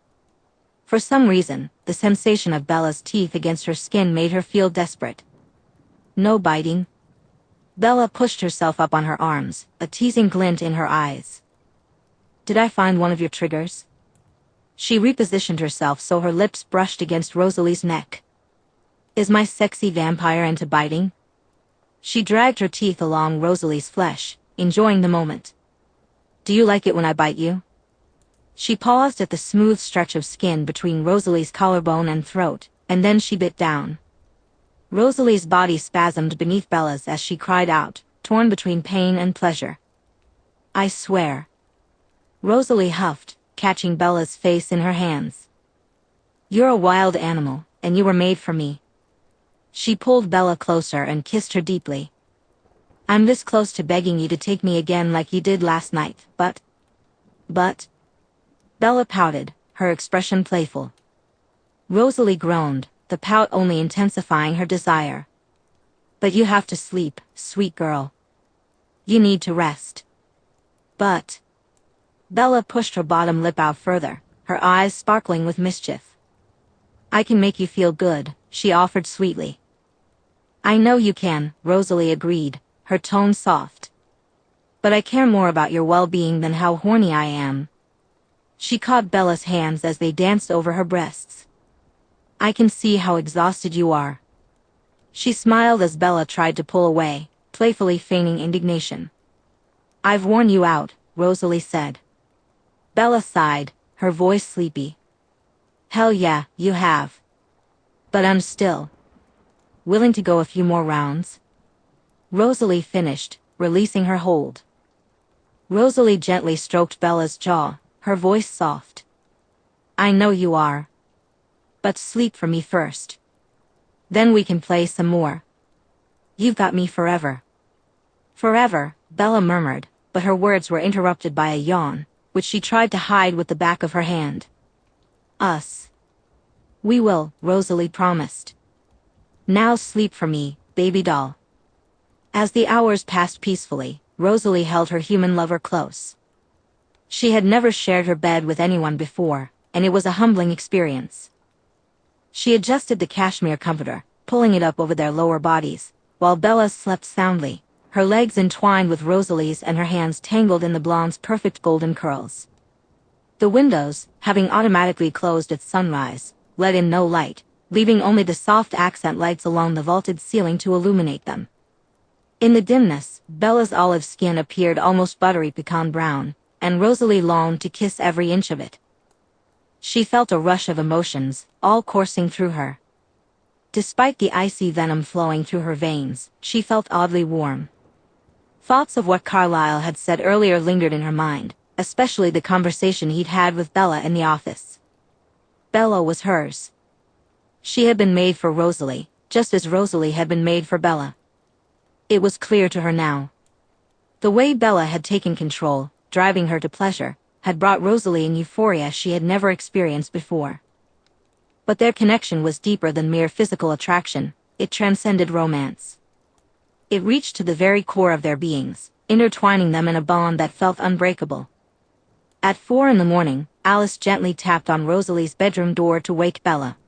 Speaker 1: For some reason, the sensation of Bella's teeth against her skin made her feel desperate. No biting. Bella pushed herself up on her arms, a teasing glint in her eyes. Did I find one of your triggers? She repositioned herself so her lips brushed against Rosalie's neck. Is my sexy vampire into biting? She dragged her teeth along Rosalie's flesh, enjoying the moment. Do you like it when I bite you? She paused at the smooth stretch of skin between Rosalie's collarbone and throat, and then she bit down. Rosalie's body spasmed beneath Bella's as she cried out, torn between pain and pleasure. I swear. Rosalie huffed, catching Bella's face in her hands. You're a wild animal, and you were made for me. She pulled Bella closer and kissed her deeply. I'm this close to begging you to take me again like you did last night, but... Bella pouted, her expression playful. Rosalie groaned, the pout only intensifying her desire. But you have to sleep, sweet girl. You need to rest. But... Bella pushed her bottom lip out further, her eyes sparkling with mischief. I can make you feel good, she offered sweetly. I know you can, Rosalie agreed, her tone soft. But I care more about your well-being than how horny I am. She caught Bella's hands as they danced over her breasts. I can see how exhausted you are. She smiled as Bella tried to pull away, playfully feigning indignation. I've worn you out, Rosalie said. Bella sighed, her voice sleepy. Hell yeah, you have. But I'm still willing to go a few more rounds. Rosalie finished, releasing her hold. Rosalie gently stroked Bella's jaw, her voice soft. I know you are. But sleep for me first. Then we can play some more. You've got me forever. Forever, Bella murmured, but her words were interrupted by a yawn, which she tried to hide with the back of her hand. Us. We will, Rosalie promised. Now sleep for me, baby doll. As the hours passed peacefully, Rosalie held her human lover close. She had never shared her bed with anyone before, and it was a humbling experience. She adjusted the cashmere comforter, pulling it up over their lower bodies, while Bella slept soundly, her legs entwined with Rosalie's and her hands tangled in the blonde's perfect golden curls. The windows, having automatically closed at sunrise, let in no light, leaving only the soft accent lights along the vaulted ceiling to illuminate them. In the dimness, Bella's olive skin appeared almost buttery pecan brown, and Rosalie longed to kiss every inch of it. She felt a rush of emotions, all coursing through her. Despite the icy venom flowing through her veins, she felt oddly warm. Thoughts of what Carlyle had said earlier lingered in her mind, especially the conversation he'd had with Bella in the office. Bella was hers. She had been made for Rosalie, just as Rosalie had been made for Bella. It was clear to her now. The way Bella had taken control, driving her to pleasure, had brought Rosalie an euphoria she had never experienced before. But their connection was deeper than mere physical attraction, it transcended romance. It reached to the very core of their beings, intertwining them in a bond that felt unbreakable. At 4 a.m, Alice gently tapped on Rosalie's bedroom door to wake Bella.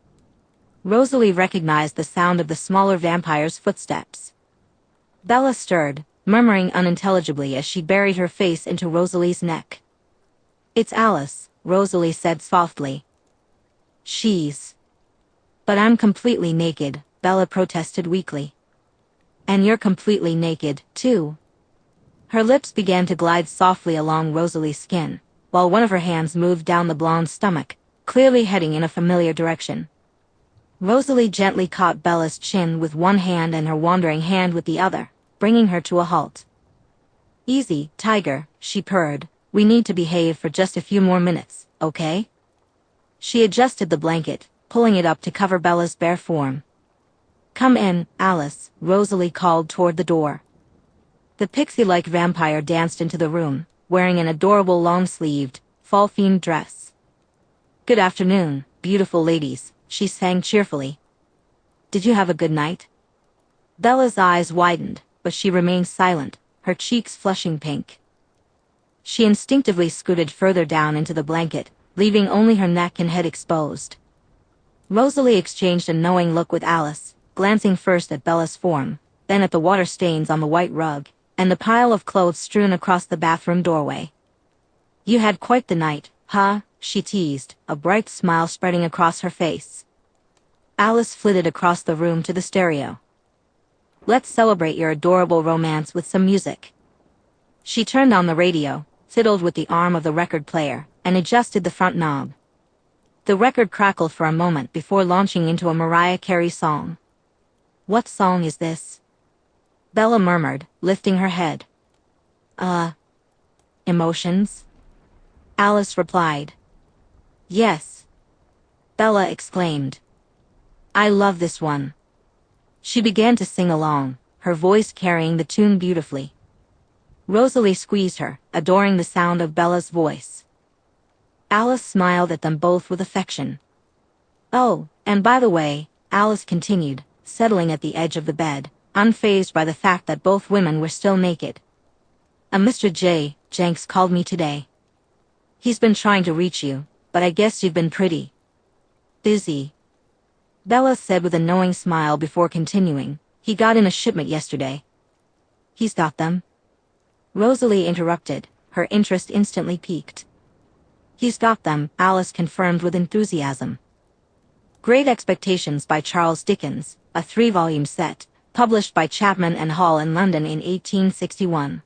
Speaker 1: Rosalie recognized the sound of the smaller vampire's footsteps. Bella stirred, murmuring unintelligibly as she buried her face into Rosalie's neck. "It's Alice," Rosalie said softly. But I'm completely naked," Bella protested weakly. "And you're completely naked, too." Her lips began to glide softly along Rosalie's skin, while one of her hands moved down the blonde's stomach, clearly heading in a familiar direction. Rosalie gently caught Bella's chin with one hand and her wandering hand with the other, bringing her to a halt. "Easy, tiger," she purred. "We need to behave for just a few more minutes, okay?" She adjusted the blanket, pulling it up to cover Bella's bare form. "Come in, Alice," Rosalie called toward the door. The pixie-like vampire danced into the room, wearing an adorable long-sleeved, fall-themed dress. "Good afternoon, beautiful ladies," she sang cheerfully. "Did you have a good night?" Bella's eyes widened, but she remained silent, her cheeks flushing pink. She instinctively scooted further down into the blanket, leaving only her neck and head exposed. Rosalie exchanged a knowing look with Alice, glancing first at Bella's form, then at the water stains on the white rug, and the pile of clothes strewn across the bathroom doorway. "You had quite the night, huh?" she teased, a bright smile spreading across her face. Alice flitted across the room to the stereo. "Let's celebrate your adorable romance with some music." She turned on the radio, fiddled with the arm of the record player, and adjusted the front knob. The record crackled for a moment before launching into a Mariah Carey song. "What song is this?" Bella murmured, lifting her head. Emotions?" Alice replied. "Yes." Bella exclaimed. "I love this one." She began to sing along, her voice carrying the tune beautifully. Rosalie squeezed her, adoring the sound of Bella's voice. Alice smiled at them both with affection. "Oh, and by the way," Alice continued, settling at the edge of the bed, unfazed by the fact that both women were still naked. "A Mr. J. Jenks called me today. He's been trying to reach you, but I guess you've been pretty busy," Bella said with a knowing smile before continuing. "He got in a shipment yesterday." "He's got them?" Rosalie interrupted, her interest instantly piqued. "He's got them," Alice confirmed with enthusiasm. Great Expectations by Charles Dickens, a 3-volume set, published by Chapman and Hall in London in 1861.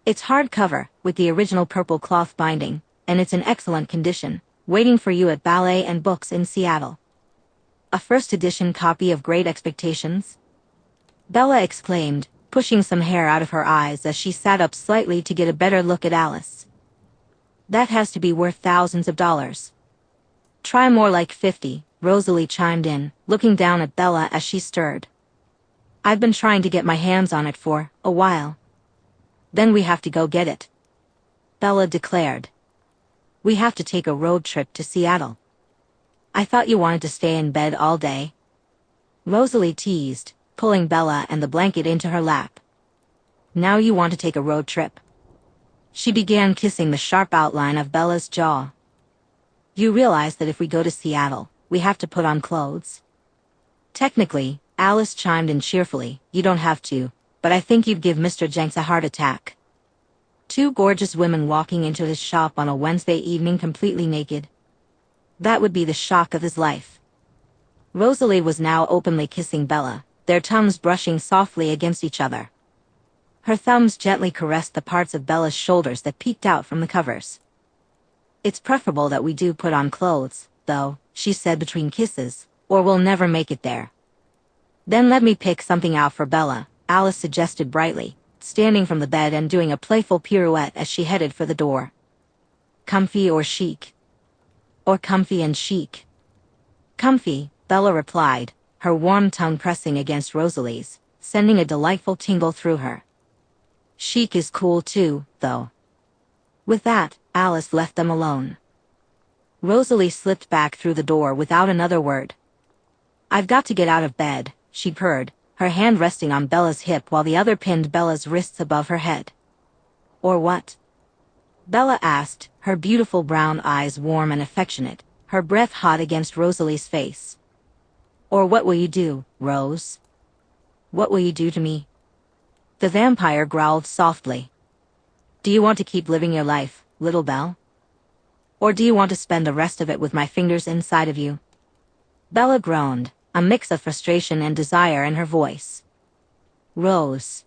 Speaker 1: It's hardcover, with the original purple cloth binding, and it's in excellent condition, waiting for you at Ballad and Books in Seattle. "A first edition copy of Great Expectations?" Bella exclaimed, pushing some hair out of her eyes as she sat up slightly to get a better look at Alice. "That has to be worth thousands of dollars." "Try more like 50, Rosalie chimed in, looking down at Bella as she stirred. "I've been trying to get my hands on it for a while." "Then we have to go get it," Bella declared. "We have to take a road trip to Seattle." "I thought you wanted to stay in bed all day," Rosalie teased, pulling Bella and the blanket into her lap. "Now you want to take a road trip?" She began kissing the sharp outline of Bella's jaw. "You realize that if we go to Seattle, we have to put on clothes?" "Technically," Alice chimed in cheerfully, "you don't have to, but I think you'd give Mr. Jenks a heart attack. 2 gorgeous women walking into his shop on a Wednesday evening completely naked. That would be the shock of his life." Rosalie was now openly kissing Bella, their tongues brushing softly against each other. Her thumbs gently caressed the parts of Bella's shoulders that peeked out from the covers. "It's preferable that we do put on clothes, though," she said between kisses, "or we'll never make it there." Then let me pick something out for Bella, Alice suggested brightly, standing from the bed and doing a playful pirouette as she headed for the door. Comfy or chic? Or comfy and chic? Comfy, Bella replied, her warm tongue pressing against Rosalie's, sending a delightful tingle through her. Chic is cool too, though. With that, Alice left them alone. Rosalie slipped back through the door without another word. I've got to get out of bed, she purred, her hand resting on Bella's hip while the other pinned Bella's wrists above her head. Or what? Bella asked, her beautiful brown eyes warm and affectionate, her breath hot against Rosalie's face. Or what will you do, Rose? What will you do to me? The vampire growled softly. Do you want to keep living your life, little Belle? Or do you want to spend the rest of it with my fingers inside of you? Bella groaned, a mix of frustration and desire in her voice. Rose.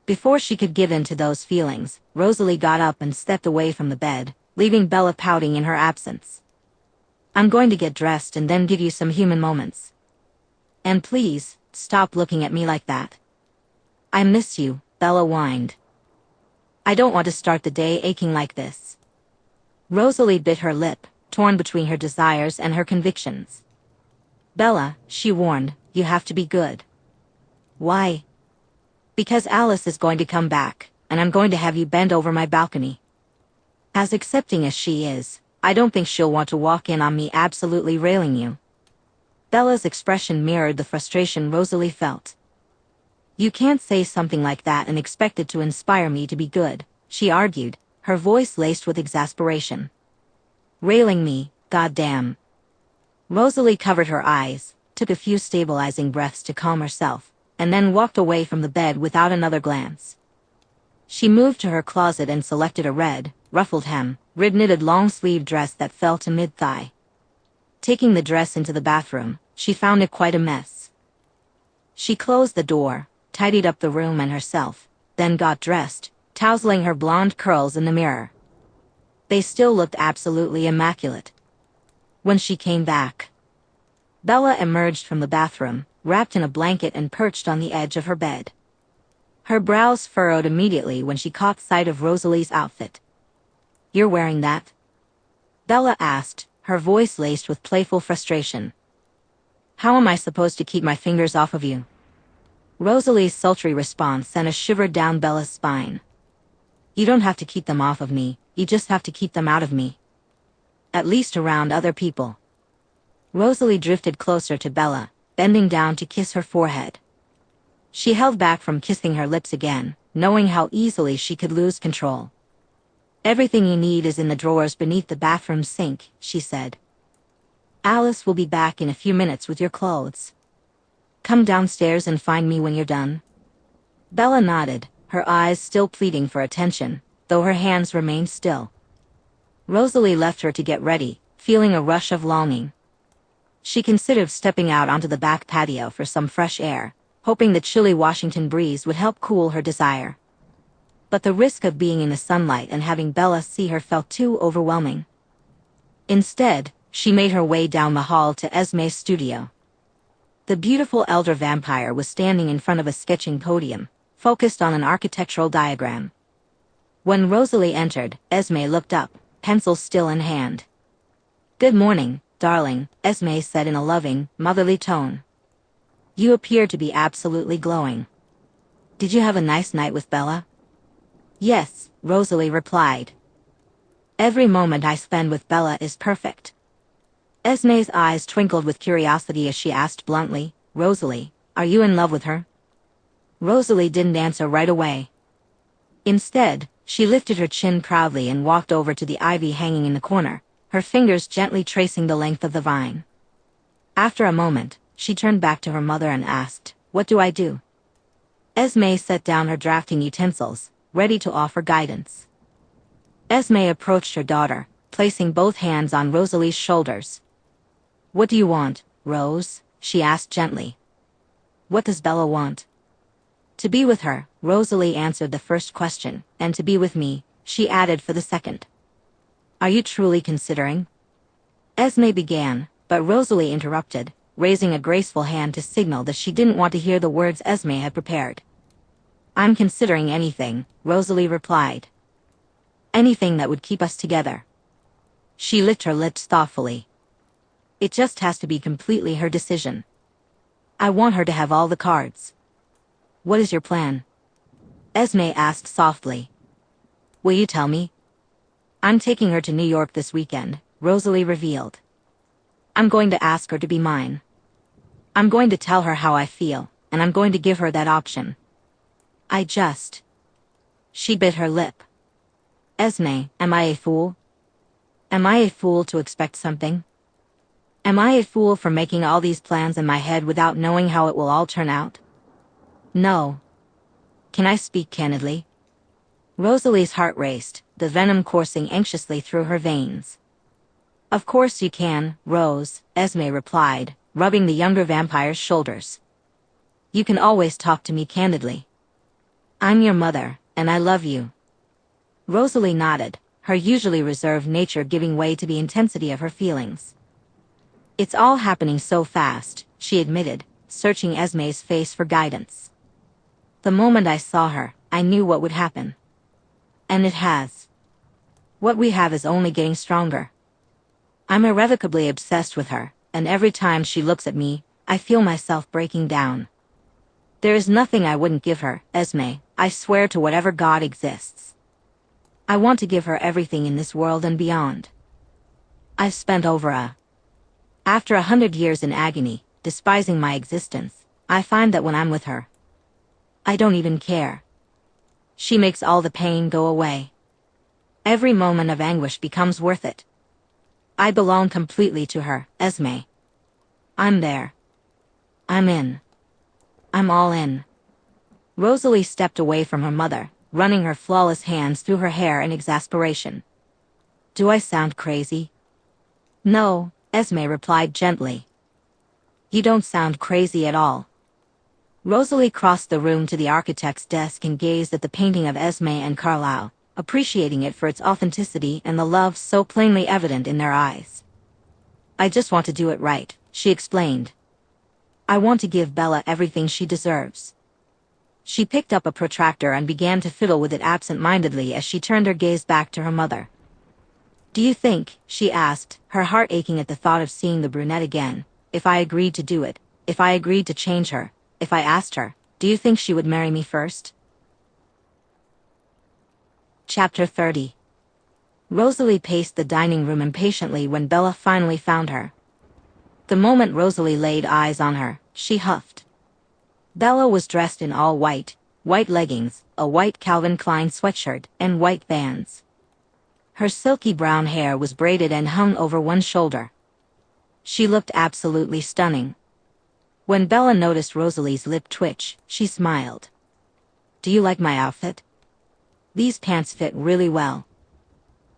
Speaker 1: Before she could give in to those feelings, Rosalie got up and stepped away from the bed, leaving Bella pouting in her absence. I'm going to get dressed and then give you some human moments. And please, stop looking at me like that. I miss you, Bella whined. I don't want to start the day aching like this. Rosalie bit her lip, torn between her desires and her convictions. Bella, she warned, you have to be good. Why? Because Alice is going to come back, and I'm going to have you bend over my balcony. As accepting as she is, I don't think she'll want to walk in on me absolutely railing you. Bella's expression mirrored the frustration Rosalie felt. You can't say something like that and expect it to inspire me to be good, she argued, her voice laced with exasperation. Railing me, goddamn. Rosalie covered her eyes, took a few stabilizing breaths to calm herself, and then walked away from the bed without another glance. She moved to her closet and selected a red, ruffled hem, rib-knitted long-sleeved dress that fell to mid-thigh. Taking the dress into the bathroom, she found it quite a mess. She closed the door, tidied up the room and herself, then got dressed, tousling her blonde curls in the mirror. They still looked absolutely immaculate. When she came back, Bella emerged from the bathroom, wrapped in a blanket and perched on the edge of her bed. Her brows furrowed immediately when she caught sight of Rosalie's outfit. You're wearing that? Bella asked, her voice laced with playful frustration. How am I supposed to keep my fingers off of you? Rosalie's sultry response sent a shiver down Bella's spine. You don't have to keep them off of me, you just have to keep them out of me. At least around other people. Rosalie drifted closer to Bella, bending down to kiss her forehead. She held back from kissing her lips again, knowing how easily she could lose control. Everything you need is in the drawers beneath the bathroom sink, she said. Alice will be back in a few minutes with your clothes. Come downstairs and find me when you're done. Bella nodded, her eyes still pleading for attention, though her hands remained still. Rosalie left her to get ready, feeling a rush of longing. She considered stepping out onto the back patio for some fresh air, hoping the chilly Washington breeze would help cool her desire. But the risk of being in the sunlight and having Bella see her felt too overwhelming. Instead, she made her way down the hall to Esme's studio. The beautiful elder vampire was standing in front of a sketching podium, focused on an architectural diagram. When Rosalie entered, Esme looked up, pencil still in hand. Good morning, darling, Esme said in a loving, motherly tone. You appear to be absolutely glowing. Did you have a nice night with Bella? Yes, Rosalie replied. Every moment I spend with Bella is perfect. Esme's eyes twinkled with curiosity as she asked bluntly, Rosalie, are you in love with her? Rosalie didn't answer right away. Instead, she lifted her chin proudly and walked over to the ivy hanging in the corner, her fingers gently tracing the length of the vine. After a moment, she turned back to her mother and asked, What do I do? Esme set down her drafting utensils, ready to offer guidance. Esme approached her daughter, placing both hands on Rosalie's shoulders. What do you want, Rose? She asked gently. What does Bella want? To be with her, Rosalie answered the first question, and to be with me, she added for the second. Are you truly considering? Esme began, but Rosalie interrupted, raising a graceful hand to signal that she didn't want to hear the words Esme had prepared. "I'm considering anything," Rosalie replied. "Anything that would keep us together." She licked her lips thoughtfully. "It just has to be completely her decision. I want her to have all the cards." "What is your plan?" Esme asked softly. "Will you tell me?" "I'm taking her to New York this weekend," Rosalie revealed. "I'm going to ask her to be mine. I'm going to tell her how I feel, and I'm going to give her that option. She bit her lip. "Esme, am I a fool? Am I a fool to expect something? Am I a fool for making all these plans in my head without knowing how it will all turn out?" "No. Can I speak candidly?" Rosalie's heart raced, the venom coursing anxiously through her veins. "Of course you can, Rose," Esme replied, rubbing the younger vampire's shoulders. "You can always talk to me candidly. I'm your mother, and I love you." Rosalie nodded, her usually reserved nature giving way to the intensity of her feelings. "It's all happening so fast," she admitted, searching Esme's face for guidance. "The moment I saw her, I knew what would happen. And it has. What we have is only getting stronger. I'm irrevocably obsessed with her, and every time she looks at me, I feel myself breaking down. There is nothing I wouldn't give her, Esme, I swear to whatever God exists. I want to give her everything in this world and beyond. I've spent After 100 years in agony, despising my existence, I find that when I'm with her, I don't even care. She makes all the pain go away. Every moment of anguish becomes worth it. I belong completely to her, Esme. I'm there. I'm in. I'm all in." Rosalie stepped away from her mother, running her flawless hands through her hair in exasperation. "Do I sound crazy?" "No," Esme replied gently. "You don't sound crazy at all." Rosalie crossed the room to the architect's desk and gazed at the painting of Esme and Carlyle, appreciating it for its authenticity and the love so plainly evident in their eyes. "I just want to do it right," she explained. "I want to give Bella everything she deserves." She picked up a protractor and began to fiddle with it absent-mindedly as she turned her gaze back to her mother. "Do you think," she asked, her heart aching at the thought of seeing the brunette again, "if I agreed to do it, if I agreed to change her, if I asked her, do you think she would marry me first?" Chapter 30. Rosalie paced the dining room impatiently when Bella finally found her. The moment Rosalie laid eyes on her, she huffed. Bella was dressed in all white leggings, a white Calvin Klein sweatshirt, and white Vans. Her silky brown hair was braided and hung over one shoulder. She looked absolutely stunning. When Bella noticed Rosalie's lip twitch, she smiled. "Do you like my outfit? These pants fit really well."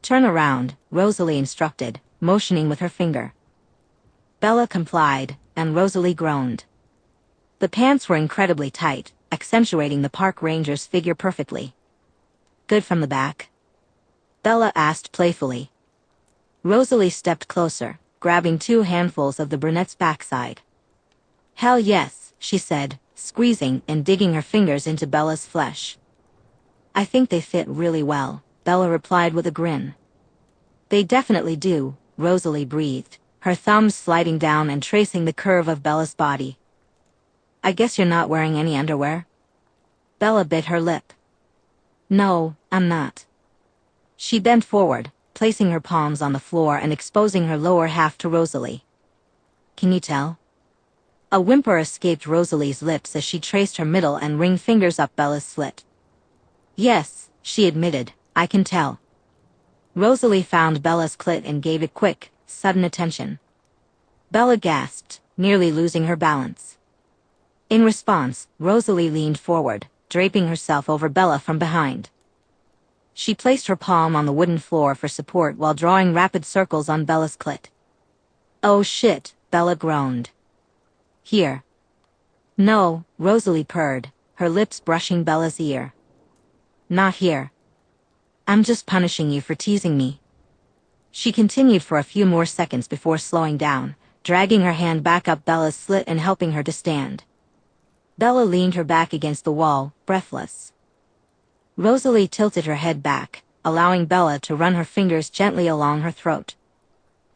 Speaker 1: "Turn around," Rosalie instructed, motioning with her finger. Bella complied, and Rosalie groaned. The pants were incredibly tight, accentuating the park ranger's figure perfectly. "Good from the back?" Bella asked playfully. Rosalie stepped closer, grabbing 2 handfuls of the brunette's backside. "Hell yes," she said, squeezing and digging her fingers into Bella's flesh. "I think they fit really well," Bella replied with a grin. "They definitely do," Rosalie breathed, her thumbs sliding down and tracing the curve of Bella's body. "I guess you're not wearing any underwear?" Bella bit her lip. "No, I'm not." She bent forward, placing her palms on the floor and exposing her lower half to Rosalie. "Can you tell?" A whimper escaped Rosalie's lips as she traced her middle and ring fingers up Bella's slit. "Yes," she admitted, "I can tell." Rosalie found Bella's clit and gave it quick, sudden attention. Bella gasped, nearly losing her balance. In response, Rosalie leaned forward, draping herself over Bella from behind. She placed her palm on the wooden floor for support while drawing rapid circles on Bella's clit. "Oh shit," Bella groaned. "Here." "No," Rosalie purred, her lips brushing Bella's ear. "Not here. I'm just punishing you for teasing me." She continued for a few more seconds before slowing down, dragging her hand back up Bella's slit and helping her to stand. Bella leaned her back against the wall, breathless. Rosalie tilted her head back, allowing Bella to run her fingers gently along her throat.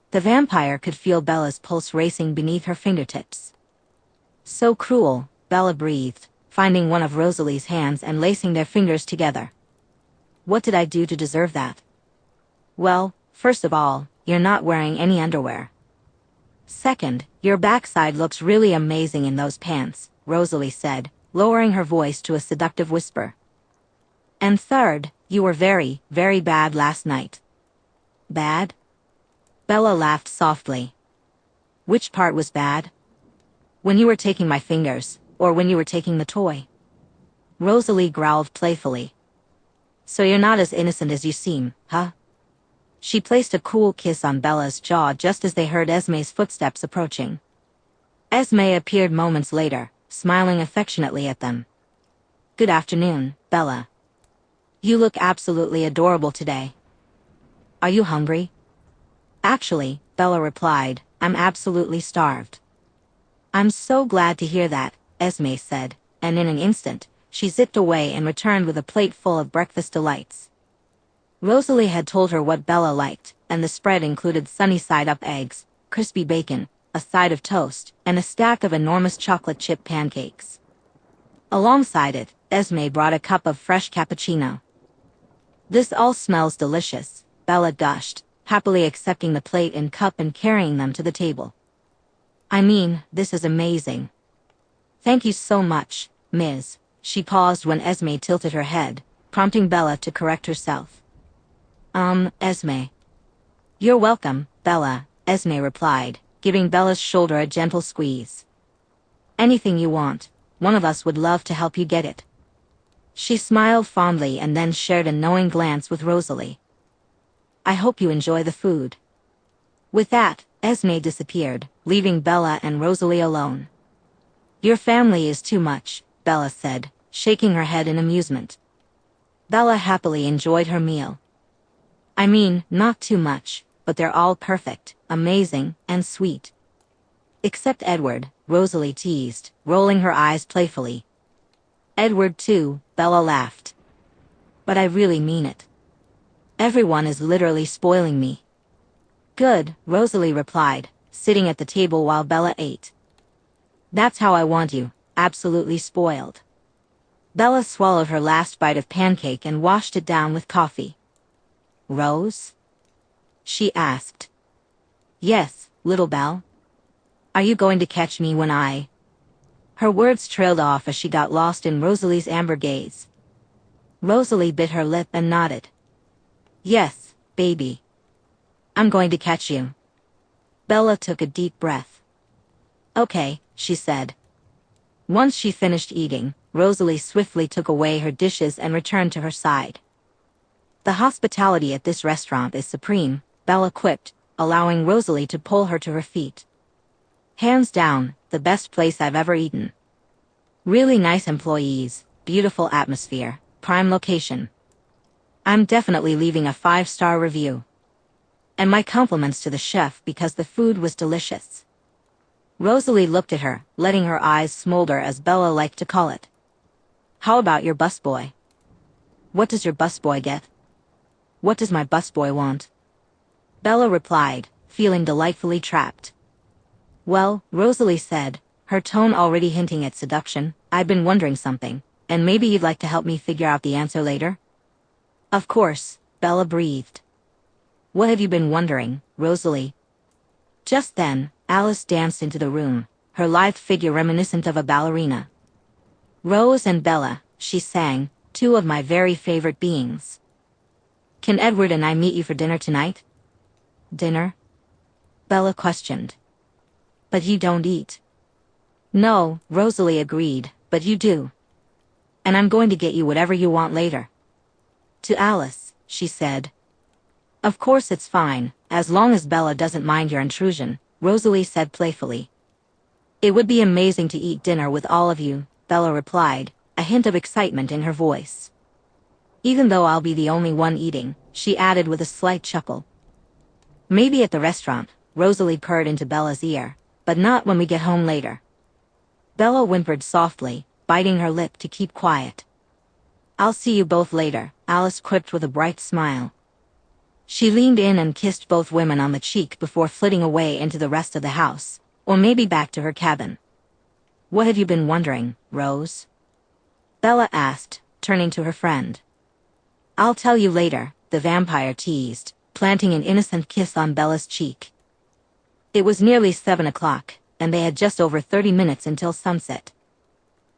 Speaker 1: The vampire could feel Bella's pulse racing beneath her fingertips. So cruel, Bella breathed, finding one of Rosalie's hands and lacing their fingers together. What did I do to deserve that? Well, first of all, you're not wearing any underwear. Second, your backside looks really amazing in those pants, Rosalie said, lowering her voice to a seductive whisper. And third, you were very, very bad last night. Bad? Bella laughed softly. Which part was bad? When you were taking my fingers, or when you were taking the toy? Rosalie growled playfully. So you're not as innocent as you seem, huh? She placed a cool kiss on Bella's jaw just as they heard Esme's footsteps approaching. Esme appeared moments later, smiling affectionately at them. Good afternoon, Bella. You look absolutely adorable today. Are you hungry? Actually, Bella replied, I'm absolutely starved. I'm so glad to hear that, Esme said, and in an instant, she zipped away and returned with a plate full of breakfast delights. Rosalie had told her what Bella liked, and the spread included sunny-side-up eggs, crispy bacon, a side of toast, and a stack of enormous chocolate chip pancakes. Alongside it, Esme brought a cup of fresh cappuccino. This all smells delicious, Bella gushed, happily accepting the plate and cup and carrying them to the table. I mean, this is amazing. Thank you so much, Ms. She paused when Esme tilted her head, prompting Bella to correct herself. Esme. You're welcome, Bella, Esme replied, giving Bella's shoulder a gentle squeeze. Anything you want, one of us would love to help you get it. She smiled fondly and then shared a knowing glance with Rosalie. I hope you enjoy the food. With that, Esme disappeared, leaving Bella and Rosalie alone. Your family is too much, Bella said, shaking her head in amusement. Bella happily enjoyed her meal. I mean, not too much, but they're all perfect, amazing, and sweet. Except Edward, Rosalie teased, rolling her eyes playfully. Edward too, Bella laughed. But I really mean it. Everyone is literally spoiling me. Good, Rosalie replied, sitting at the table while Bella ate. That's how I want you, absolutely spoiled. Bella swallowed her last bite of pancake and washed it down with coffee. Rose? She asked. Yes, little Belle. Are you going to catch me when I... Her words trailed off as she got lost in Rosalie's amber gaze. Rosalie bit her lip and nodded. Yes, baby. I'm going to catch you. Bella took a deep breath. Okay, she said. Once she finished eating, Rosalie swiftly took away her dishes and returned to her side. The hospitality at this restaurant is supreme, Bella quipped, allowing Rosalie to pull her to her feet. Hands down, the best place I've ever eaten. Really nice employees, beautiful atmosphere, prime location. I'm definitely leaving a 5-star review. And my compliments to the chef because the food was delicious. Rosalie looked at her, letting her eyes smolder as Bella liked to call it. How about your busboy? What does your busboy get? What does my busboy want? Bella replied, feeling delightfully trapped. Well, Rosalie said, her tone already hinting at seduction, I've been wondering something, and maybe you'd like to help me figure out the answer later? Of course, Bella breathed. What have you been wondering, Rosalie? Just then, Alice danced into the room, her lithe figure reminiscent of a ballerina. Rose and Bella, she sang, two of my very favorite beings. Can Edward and I meet you for dinner tonight? Dinner? Bella questioned. But you don't eat. No, Rosalie agreed, but you do. And I'm going to get you whatever you want later. To Alice, she said. Of course it's fine, as long as Bella doesn't mind your intrusion, Rosalie said playfully. It would be amazing to eat dinner with all of you, Bella replied, a hint of excitement in her voice. Even though I'll be the only one eating, she added with a slight chuckle. Maybe at the restaurant, Rosalie purred into Bella's ear, but not when we get home later. Bella whimpered softly, biting her lip to keep quiet. I'll see you both later, Alice quipped with a bright smile. She leaned in and kissed both women on the cheek before flitting away into the rest of the house, or maybe back to her cabin. What have you been wondering, Rose? Bella asked, turning to her friend. I'll tell you later, the vampire teased, planting an innocent kiss on Bella's cheek. It was nearly 7 o'clock, and they had just over 30 minutes until sunset.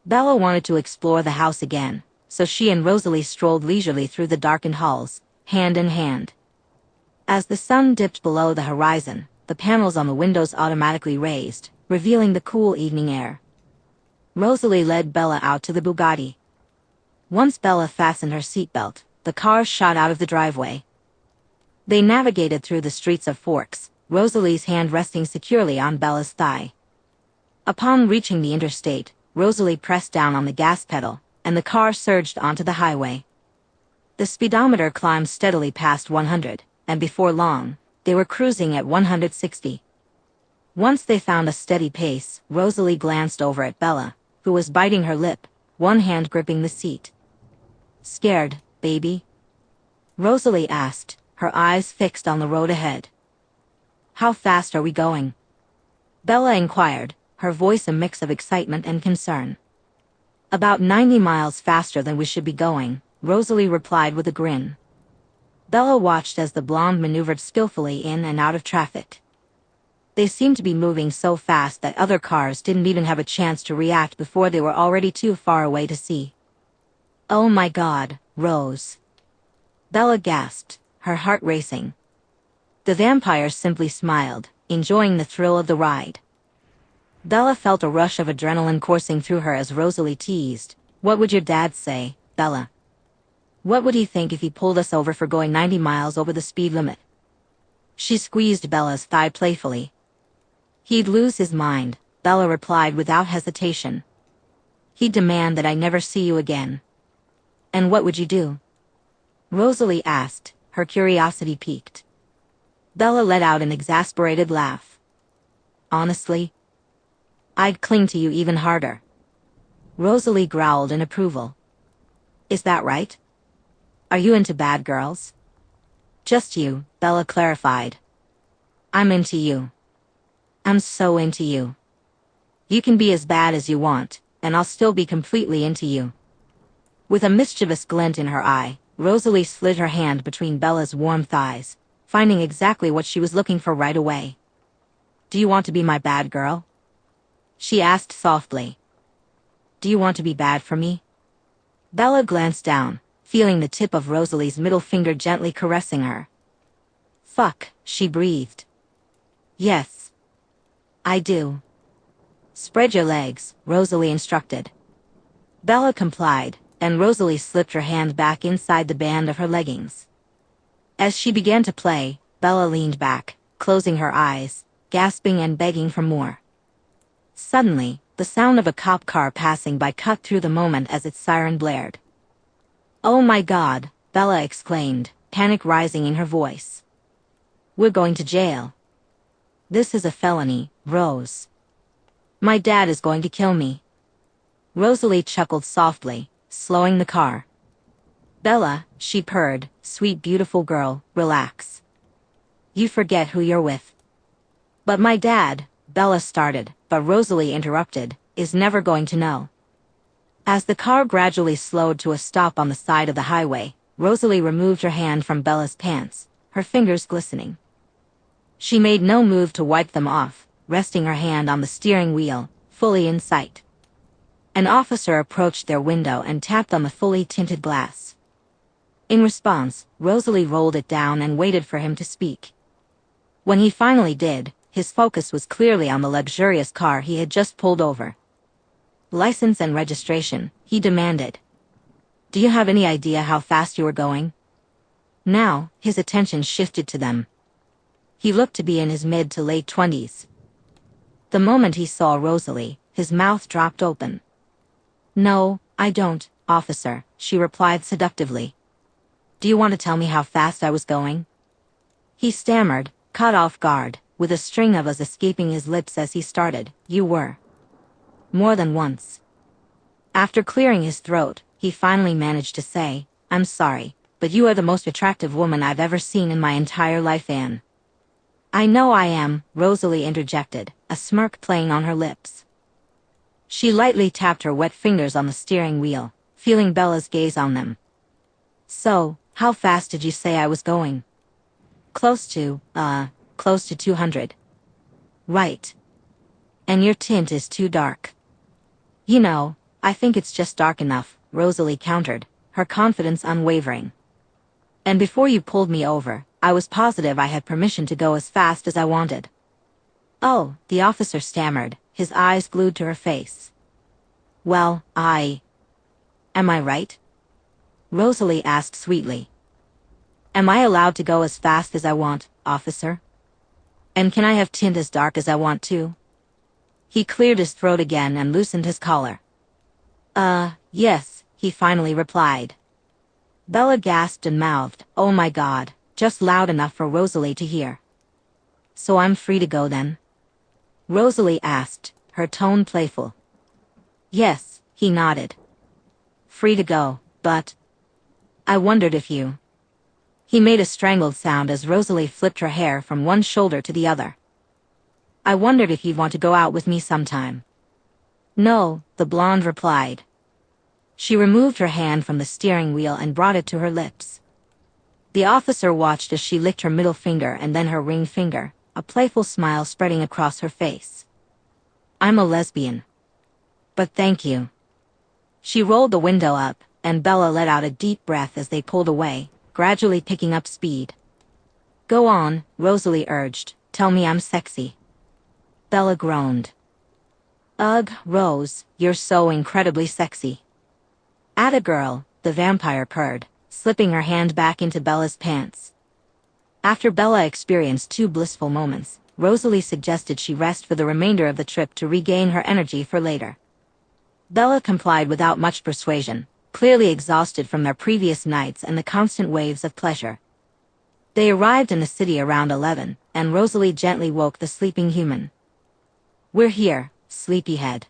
Speaker 1: Bella wanted to explore the house again, so she and Rosalie strolled leisurely through the darkened halls, hand in hand. As the sun dipped below the horizon, the panels on the windows automatically raised, revealing the cool evening air. Rosalie led Bella out to the Bugatti. Once Bella fastened her seatbelt, the car shot out of the driveway. They navigated through the streets of Forks, Rosalie's hand resting securely on Bella's thigh. Upon reaching the interstate, Rosalie pressed down on the gas pedal, and the car surged onto the highway. The speedometer climbed steadily past 100, and before long, they were cruising at 160. Once they found a steady pace, Rosalie glanced over at Bella, who was biting her lip, one hand gripping the seat. Scared, baby? Rosalie asked, her eyes fixed on the road ahead. How fast are we going? Bella inquired, her voice a mix of excitement and concern. About 90 miles faster than we should be going, Rosalie replied with a grin. Bella watched as the blonde maneuvered skillfully in and out of traffic. They seemed to be moving so fast that other cars didn't even have a chance to react before they were already too far away to see. Oh my God, Rose. Bella gasped, her heart racing. The vampire simply smiled, enjoying the thrill of the ride. Bella felt a rush of adrenaline coursing through her as Rosalie teased, What would your dad say, Bella? What would he think if he pulled us over for going 90 miles over the speed limit? She squeezed Bella's thigh playfully. He'd lose his mind, Bella replied without hesitation. He'd demand that I never see you again. And what would you do? Rosalie asked, her curiosity piqued. Bella let out an exasperated laugh. Honestly? I'd cling to you even harder. Rosalie growled in approval. Is that right? Are you into bad girls? Just you, Bella clarified. I'm into you. I'm so into you. You can be as bad as you want, and I'll still be completely into you. With a mischievous glint in her eye, Rosalie slid her hand between Bella's warm thighs, finding exactly what she was looking for right away. Do you want to be my bad girl? She asked softly. Do you want to be bad for me? Bella glanced down, feeling the tip of Rosalie's middle finger gently caressing her. Fuck, she breathed. Yes. I do. Spread your legs, Rosalie instructed. Bella complied, and Rosalie slipped her hand back inside the band of her leggings. As she began to play, Bella leaned back, closing her eyes, gasping and begging for more. Suddenly, the sound of a cop car passing by cut through the moment as its siren blared. Oh my God, Bella exclaimed, panic rising in her voice. We're going to jail. This is a felony, Rose. My dad is going to kill me. Rosalie chuckled softly, slowing the car. Bella, she purred, sweet beautiful girl, relax. You forget who you're with. But my dad, Bella started, but Rosalie interrupted, is never going to know. As the car gradually slowed to a stop on the side of the highway, Rosalie removed her hand from Bella's pants, her fingers glistening. She made no move to wipe them off, resting her hand on the steering wheel, fully in sight. An officer approached their window and tapped on the fully tinted glass. In response, Rosalie rolled it down and waited for him to speak. When he finally did, his focus was clearly on the luxurious car he had just pulled over. License and registration, he demanded. Do you have any idea how fast you were going? Now, his attention shifted to them. He looked to be in his mid to late 20s. The moment he saw Rosalie, his mouth dropped open. No, I don't, officer, she replied seductively. Do you want to tell me how fast I was going? He stammered, caught off guard, with a string of us escaping his lips as he started. You were. More than once. After clearing his throat, he finally managed to say, I'm sorry, but you are the most attractive woman I've ever seen in my entire life, Anne. I know I am, Rosalie interjected, a smirk playing on her lips. She lightly tapped her wet fingers on the steering wheel, feeling Bella's gaze on them. So, how fast did you say I was going? Close to 200. Right. And your tint is too dark. You know, I think it's just dark enough, Rosalie countered, her confidence unwavering. And before you pulled me over, I was positive I had permission to go as fast as I wanted. Oh, the officer stammered, his eyes glued to her face. Well, am I right? Rosalie asked sweetly. Am I allowed to go as fast as I want, officer? And can I have tint as dark as I want too? He cleared his throat again and loosened his collar. Yes, he finally replied. Bella gasped and mouthed, oh my God, just loud enough for Rosalie to hear. So I'm free to go then? Rosalie asked, her tone playful. Yes, he nodded. Free to go, but I wondered if you... He made a strangled sound as Rosalie flipped her hair from one shoulder to the other. I wondered if you'd want to go out with me sometime. No, the blonde replied. She removed her hand from the steering wheel and brought it to her lips. The officer watched as she licked her middle finger and then her ring finger, a playful smile spreading across her face. I'm a lesbian. But thank you. She rolled the window up, and Bella let out a deep breath as they pulled away, gradually picking up speed. Go on, Rosalie urged, tell me I'm sexy. Bella groaned. Ugh, Rose, you're so incredibly sexy. Atta girl, the vampire purred, slipping her hand back into Bella's pants. After Bella experienced 2 blissful moments, Rosalie suggested she rest for the remainder of the trip to regain her energy for later. Bella complied without much persuasion, clearly exhausted from their previous nights and the constant waves of pleasure. They arrived in the city around 11, and Rosalie gently woke the sleeping human. We're here, sleepyhead.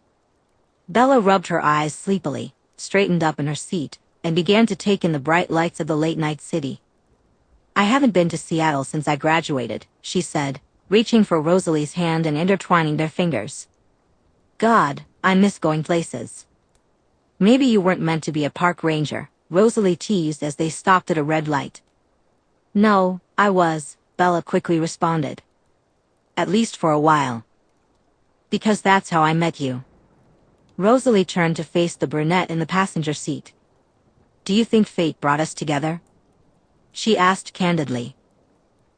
Speaker 1: Bella rubbed her eyes sleepily, straightened up in her seat, and began to take in the bright lights of the late-night city. I haven't been to Seattle since I graduated, she said, reaching for Rosalie's hand and intertwining their fingers. God, I miss going places. Maybe you weren't meant to be a park ranger, Rosalie teased as they stopped at a red light. No, I was, Bella quickly responded. At least for a while. Because that's how I met you. Rosalie turned to face the brunette in the passenger seat. Do you think fate brought us together? She asked candidly.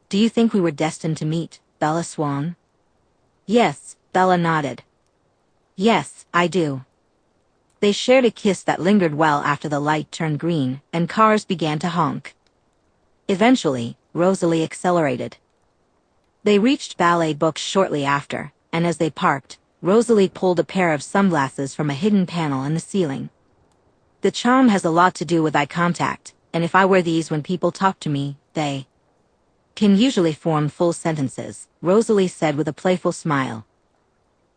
Speaker 1: Do you think we were destined to meet, Bella Swan? Yes, Bella nodded. Yes, I do. They shared a kiss that lingered well after the light turned green, and cars began to honk. Eventually, Rosalie accelerated. They reached Ballet Books shortly after, and as they parked, Rosalie pulled a pair of sunglasses from a hidden panel in the ceiling. The charm has a lot to do with eye contact, and if I wear these when people talk to me, they can usually form full sentences, Rosalie said with a playful smile.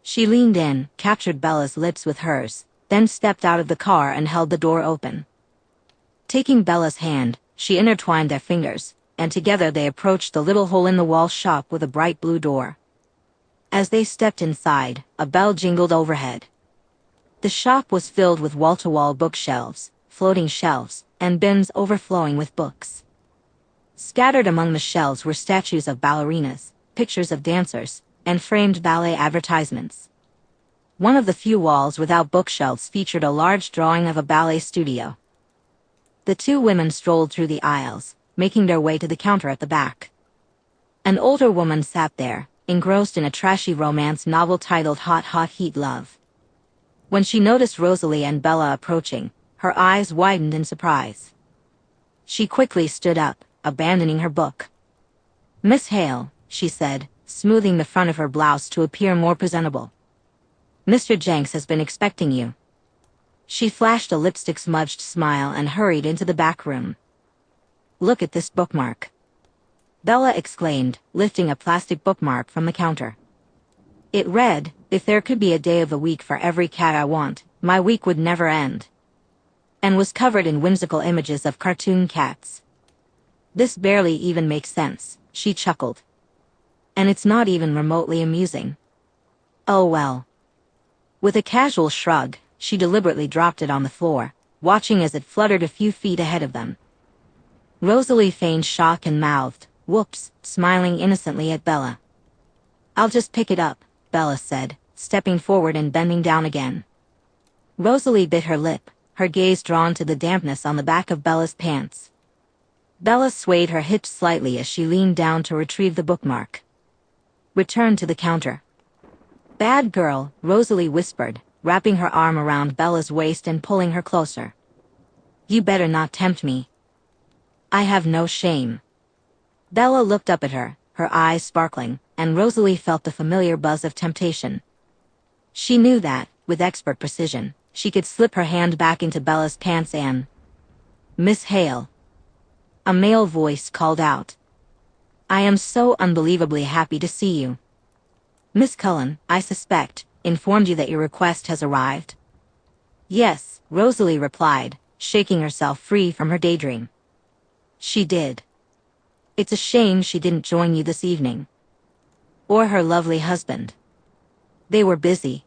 Speaker 1: She leaned in, captured Bella's lips with hers, then stepped out of the car and held the door open. Taking Bella's hand, she intertwined their fingers, and together they approached the little hole-in-the-wall shop with a bright blue door. As they stepped inside, a bell jingled overhead. The shop was filled with wall-to-wall bookshelves, floating shelves, and bins overflowing with books. Scattered among the shelves were statues of ballerinas, pictures of dancers, and framed ballet advertisements. One of the few walls without bookshelves featured a large drawing of a ballet studio. The 2 women strolled through the aisles, making their way to the counter at the back. An older woman sat there, engrossed in a trashy romance novel titled Hot Hot Heat Love. When she noticed Rosalie and Bella approaching, her eyes widened in surprise. She quickly stood up, abandoning her book. Miss Hale, she said, smoothing the front of her blouse to appear more presentable. Mr. Jenks has been expecting you. She flashed a lipstick-smudged smile and hurried into the back room. Look at this bookmark. Bella exclaimed, lifting a plastic bookmark from the counter. It read, "If there could be a day of the week for every cat I want, my week would never end," and was covered in whimsical images of cartoon cats. This barely even makes sense, she chuckled. And it's not even remotely amusing. Oh well. With a casual shrug, she deliberately dropped it on the floor, watching as it fluttered a few feet ahead of them. Rosalie feigned shock and mouthed, "Whoops," smiling innocently at Bella. "I'll just pick it up," Bella said, stepping forward and bending down again. Rosalie bit her lip, her gaze drawn to the dampness on the back of Bella's pants. Bella swayed her hips slightly as she leaned down to retrieve the bookmark. "Return to the counter." "Bad girl," Rosalie whispered, wrapping her arm around Bella's waist and pulling her closer. "You better not tempt me." "I have no shame." Bella looked up at her, her eyes sparkling, and Rosalie felt the familiar buzz of temptation. She knew that, with expert precision, she could slip her hand back into Bella's pants and... "Miss Hale." A male voice called out. "I am so unbelievably happy to see you. Miss Cullen, I suspect, informed you that your request has arrived?" "Yes," Rosalie replied, shaking herself free from her daydream. "She did. It's a shame she didn't join you this evening. Or her lovely husband. They were busy."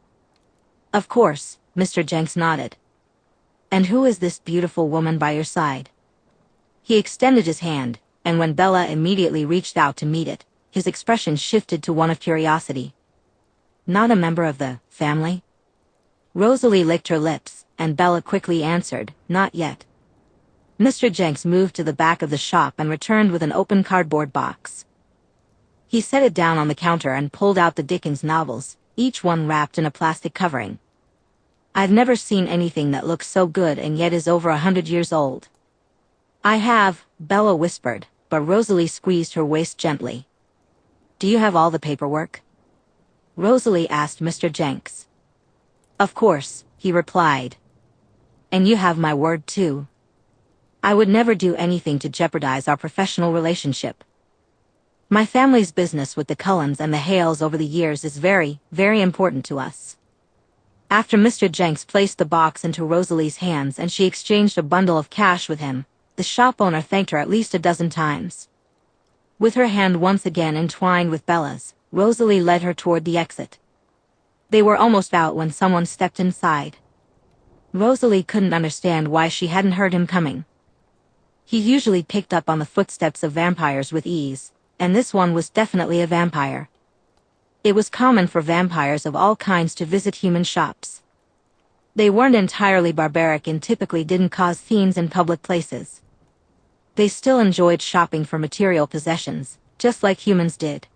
Speaker 1: "Of course," Mr. Jenks nodded. "And who is this beautiful woman by your side?" He extended his hand, and when Bella immediately reached out to meet it, his expression shifted to one of curiosity. "Not a member of the family?" Rosalie licked her lips, and Bella quickly answered, "Not yet." Mr. Jenks moved to the back of the shop and returned with an open cardboard box. He set it down on the counter and pulled out the Dickens novels, each one wrapped in a plastic covering. "I've never seen anything that looks so good and yet is over 100 years old." "I have," Bella whispered, but Rosalie squeezed her waist gently. "Do you have all the paperwork?" Rosalie asked Mr. Jenks. "Of course," he replied. "And you have my word too. I would never do anything to jeopardize our professional relationship. My family's business with the Cullens and the Hales over the years is very, very important to us." After Mr. Jenks placed the box into Rosalie's hands and she exchanged a bundle of cash with him, the shop owner thanked her at least a dozen times. With her hand once again entwined with Bella's, Rosalie led her toward the exit. They were almost out when someone stepped inside. Rosalie couldn't understand why she hadn't heard him coming. He usually picked up on the footsteps of vampires with ease, and this one was definitely a vampire. It was common for vampires of all kinds to visit human shops. They weren't entirely barbaric and typically didn't cause scenes in public places. They still enjoyed shopping for material possessions, just like humans did.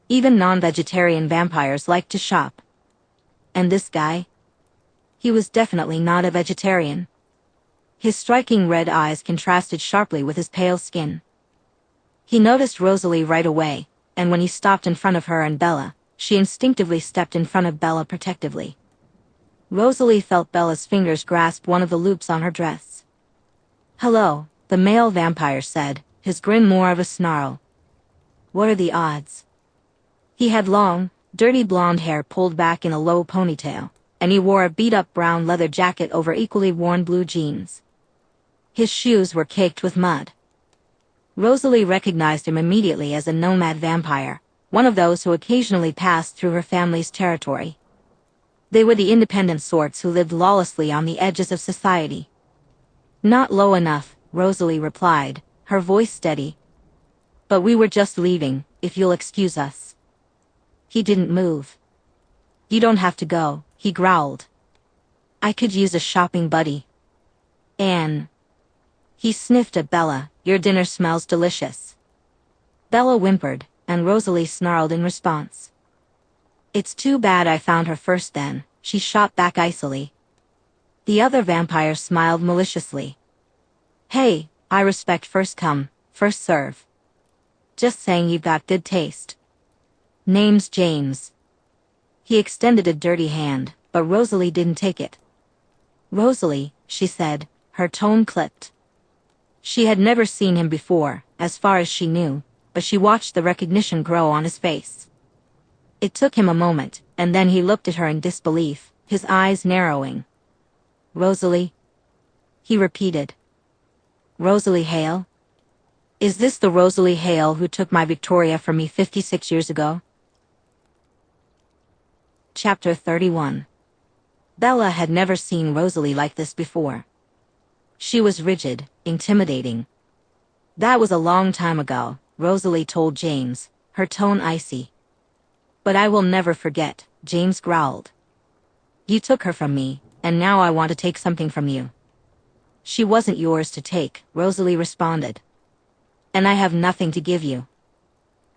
Speaker 1: Even non-vegetarian vampires liked to shop. And this guy? He was definitely not a vegetarian. His striking red eyes contrasted sharply with his pale skin. He noticed Rosalie right away, and when he stopped in front of her and Bella, she instinctively stepped in front of Bella protectively. Rosalie felt Bella's fingers grasp one of the loops on her dress. "Hello," the male vampire said, his grin more of a snarl. "What are the odds?" He had long, dirty blonde hair pulled back in a low ponytail, and he wore a beat-up brown leather jacket over equally worn blue jeans. His shoes were caked with mud. Rosalie recognized him immediately as a nomad vampire, one of those who occasionally passed through her family's territory. They were the independent sorts who lived lawlessly on the edges of society. "Not low enough," Rosalie replied, her voice steady. "But we were just leaving, if you'll excuse us." He didn't move. "You don't have to go," he growled. "I could use a shopping buddy." "Anne." He sniffed at Bella, "Your dinner smells delicious." Bella whimpered, and Rosalie snarled in response. "It's too bad I found her first then," she shot back icily. The other vampire smiled maliciously. "Hey, I respect first come, first serve. Just saying you've got good taste. Name's James." He extended a dirty hand, but Rosalie didn't take it. "Rosalie," she said, her tone clipped. She had never seen him before, as far as she knew, but she watched the recognition grow on his face. It took him a moment, and then he looked at her in disbelief, his eyes narrowing. "Rosalie?" he repeated. "Rosalie Hale? Is this the Rosalie Hale who took my Victoria from me 56 years ago?" Chapter 31. Bella had never seen Rosalie like this before. She was rigid, intimidating. "That was a long time ago," Rosalie told James, her tone icy. "But I will never forget," James growled. "You took her from me, and now I want to take something from you." "She wasn't yours to take," Rosalie responded. "And I have nothing to give you."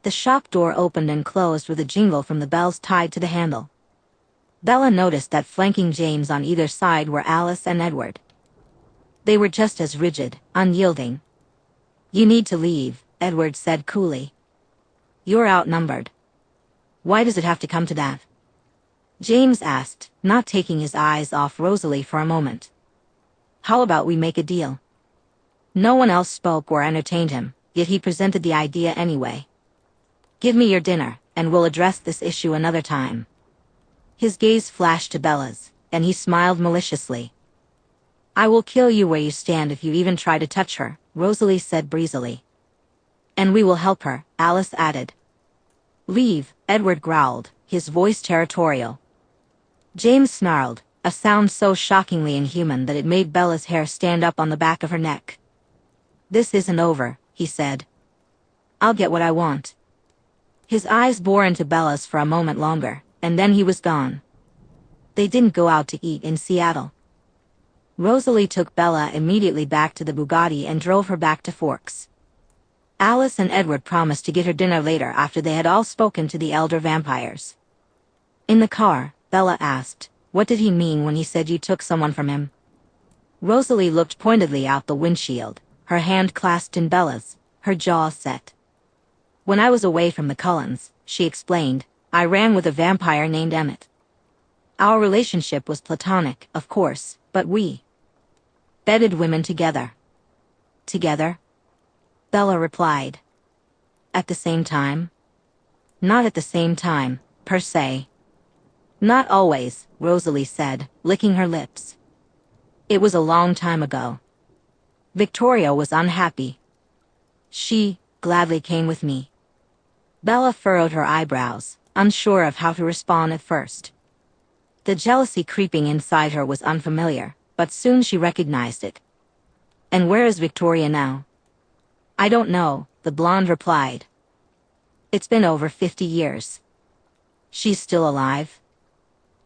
Speaker 1: The shop door opened and closed with a jingle from the bells tied to the handle. Bella noticed that flanking James on either side were Alice and Edward. They were just as rigid, unyielding. "You need to leave," Edward said coolly. "You're outnumbered." "Why does it have to come to that?" James asked, not taking his eyes off Rosalie for a moment. "How about we make a deal?" No one else spoke or entertained him, yet he presented the idea anyway. "Give me your dinner, and we'll address this issue another time." His gaze flashed to Bella's, and he smiled maliciously. "I will kill you where you stand if you even try to touch her," Rosalie said breezily. "And we will help her," Alice added. "Leave," Edward growled, his voice territorial. James snarled, a sound so shockingly inhuman that it made Bella's hair stand up on the back of her neck. "This isn't over," he said. "I'll get what I want." His eyes bore into Bella's for a moment longer, and then he was gone. They didn't go out to eat in Seattle. Rosalie took Bella immediately back to the Bugatti and drove her back to Forks. Alice and Edward promised to get her dinner later after they had all spoken to the elder vampires. In the car, Bella asked, "What did he mean when he said you took someone from him?" Rosalie looked pointedly out the windshield, her hand clasped in Bella's, her jaw set. "When I was away from the Cullens," she explained, "I ran with a vampire named Emmett. Our relationship was platonic, of course, but we bedded women together." "Together?" Bella replied. "At the same time?" "Not at the same time, per se." "Not always," Rosalie said, licking her lips. "It was a long time ago. Victoria was unhappy. She gladly came with me." Bella furrowed her eyebrows, unsure of how to respond at first. The jealousy creeping inside her was unfamiliar, but soon she recognized it. "And where is Victoria now?" "I don't know," the blonde replied. "It's been over 50 years. She's still alive?"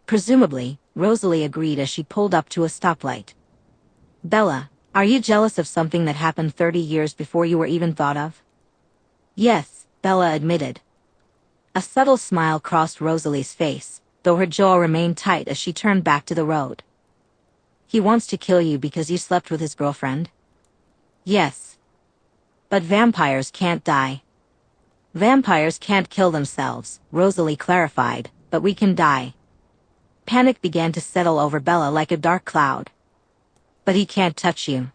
Speaker 1: "Presumably," Rosalie agreed as she pulled up to a stoplight. "Bella, are you jealous of something that happened 30 years before you were even thought of?" "Yes," Bella admitted. A subtle smile crossed Rosalie's face, though her jaw remained tight as she turned back to the road. "He wants to kill you because you slept with his girlfriend?" "Yes. But vampires can't die." "Vampires can't kill themselves," Rosalie clarified, "but we can die." Panic began to settle over Bella like a dark cloud. "But he can't touch you."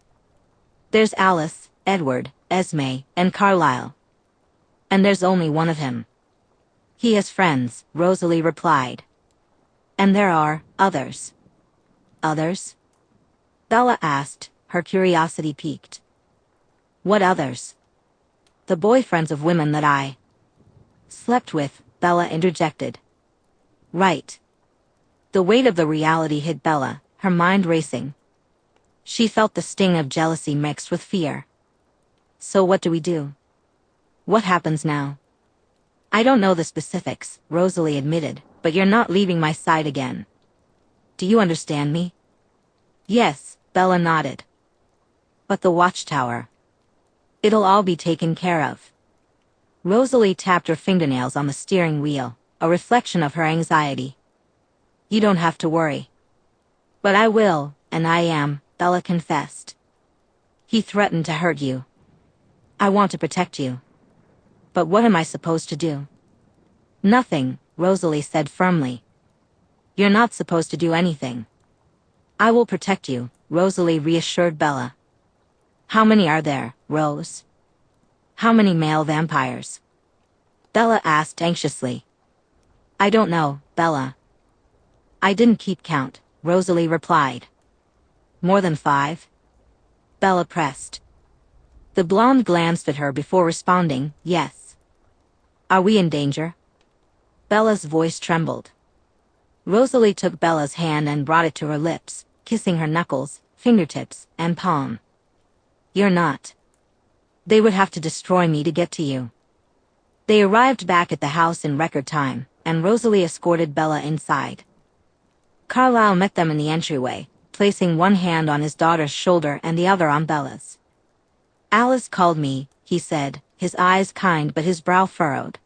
Speaker 1: "There's Alice, Edward, Esme, and Carlisle. And there's only one of him." "He has friends," Rosalie replied. "And there are others." "Others?" Bella asked, her curiosity piqued. "What others?" "The boyfriends of women that I slept with," Bella interjected. "Right." The weight of the reality hit Bella, her mind racing. She felt the sting of jealousy mixed with fear. "So what do we do? What happens now?" "I don't know the specifics," Rosalie admitted, "but you're not leaving my side again. Do you understand me?" "Yes," Bella nodded. "But the watchtower? It'll all be taken care of." Rosalie tapped her fingernails on the steering wheel, a reflection of her anxiety. "You don't have to worry." "But I will, and I am," Bella confessed. "He threatened to hurt you. I want to protect you. But what am I supposed to do?" "Nothing," Rosalie said firmly. "You're not supposed to do anything." "I will protect you," Rosalie reassured Bella. "How many are there, Rose?" How many male vampires? Bella asked anxiously. I don't know, Bella. I didn't keep count, Rosalie replied. More than 5? Bella pressed. The blonde glanced at her before responding, yes. Are we in danger? Bella's voice trembled. Rosalie took Bella's hand and brought it to her lips, kissing her knuckles, fingertips, and palm. You're not. They would have to destroy me to get to you. They arrived back at the house in record time, and Rosalie escorted Bella inside. Carlisle met them in the entryway, placing one hand on his daughter's shoulder and the other on Bella's. Alice called me, he said, his eyes kind but his brow furrowed.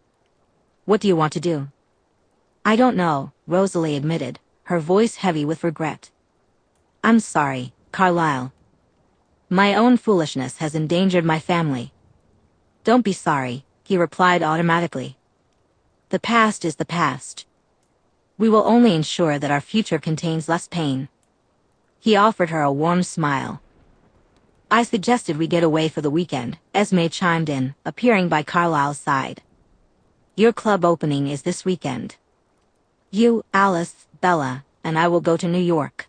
Speaker 1: What do you want to do? I don't know, Rosalie admitted, her voice heavy with regret. I'm sorry, Carlisle. My own foolishness has endangered my family. Don't be sorry, he replied automatically. The past is the past. We will only ensure that our future contains less pain. He offered her a warm smile. I suggested we get away for the weekend, Esme chimed in, appearing by Carlisle's side. Your club opening is this weekend. You, Alice, Bella, and I will go to New York.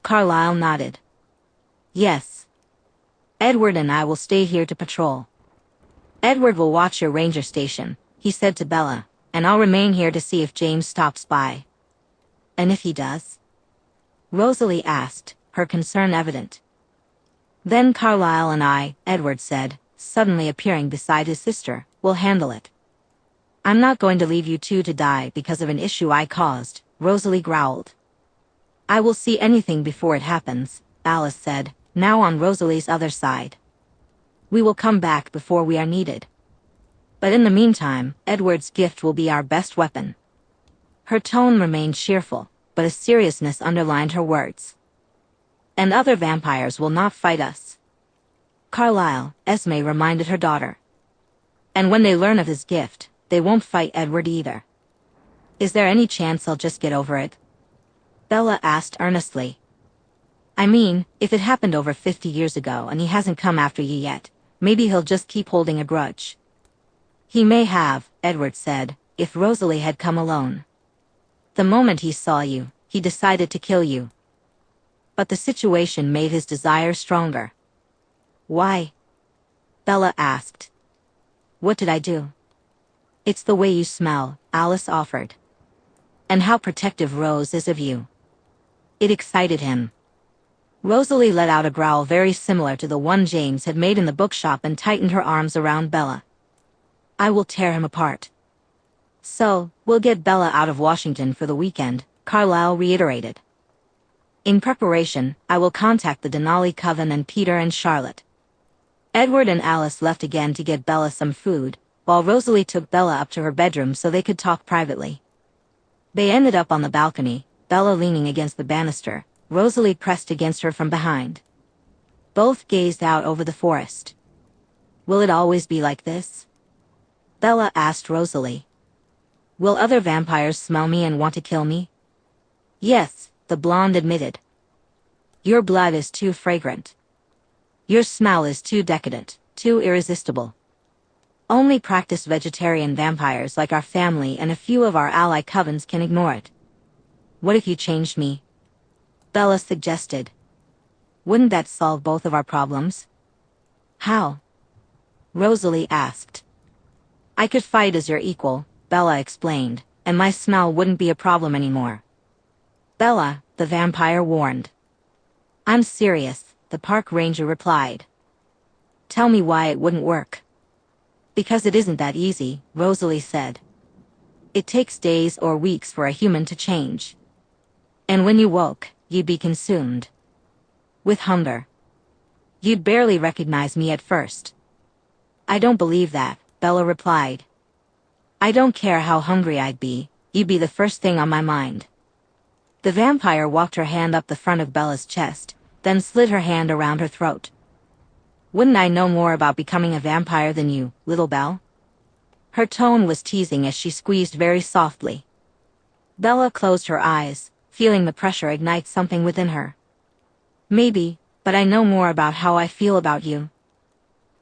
Speaker 1: Carlisle nodded. Yes. Edward and I will stay here to patrol. Edward will watch your ranger station, he said to Bella, and I'll remain here to see if James stops by. And if he does? Rosalie asked, her concern evident. Then Carlisle and I, Edward said, suddenly appearing beside his sister, will handle it. I'm not going to leave you two to die because of an issue I caused, Rosalie growled. I will see anything before it happens, Alice said, now on Rosalie's other side. We will come back before we are needed. But in the meantime, Edward's gift will be our best weapon. Her tone remained cheerful, but a seriousness underlined her words. And other vampires will not fight us. Carlisle, Esme reminded her daughter. And when they learn of his gift, they won't fight Edward either. Is there any chance I'll just get over it? Bella asked earnestly. I mean, if it happened over 50 years ago and he hasn't come after you yet, maybe he'll just keep holding a grudge. He may have, Edward said, if Rosalie had come alone. The moment he saw you, he decided to kill you. But the situation made his desire stronger. Why? Bella asked. What did I do? It's the way you smell, Alice offered. And how protective Rose is of you. It excited him. Rosalie let out a growl very similar to the one James had made in the bookshop and tightened her arms around Bella. I will tear him apart. So, we'll get Bella out of Washington for the weekend, Carlisle reiterated. In preparation, I will contact the Denali Coven and Peter and Charlotte. Edward and Alice left again to get Bella some food, while Rosalie took Bella up to her bedroom so they could talk privately. They ended up on the balcony, Bella leaning against the banister, Rosalie pressed against her from behind. Both gazed out over the forest. Will it always be like this? Bella asked Rosalie. Will other vampires smell me and want to kill me? Yes, the blonde admitted. Your blood is too fragrant. Your smell is too decadent, too irresistible. Only practiced vegetarian vampires like our family and a few of our ally covens can ignore it. What if you changed me? Bella suggested. Wouldn't that solve both of our problems? How? Rosalie asked. I could fight as your equal, Bella explained, and my smell wouldn't be a problem anymore. Bella, the vampire warned. I'm serious, the park ranger replied. Tell me why it wouldn't work. Because it isn't that easy, Rosalie said. It takes days or weeks for a human to change. And when you woke, you'd be consumed with hunger. You'd barely recognize me at first. I don't believe that, Bella replied. I don't care how hungry I'd be, you'd be the first thing on my mind. The vampire walked her hand up the front of Bella's chest, then slid her hand around her throat. Wouldn't I know more about becoming a vampire than you, little Belle? Her tone was teasing as she squeezed very softly. Bella closed her eyes, feeling the pressure ignite something within her. Maybe, but I know more about how I feel about you.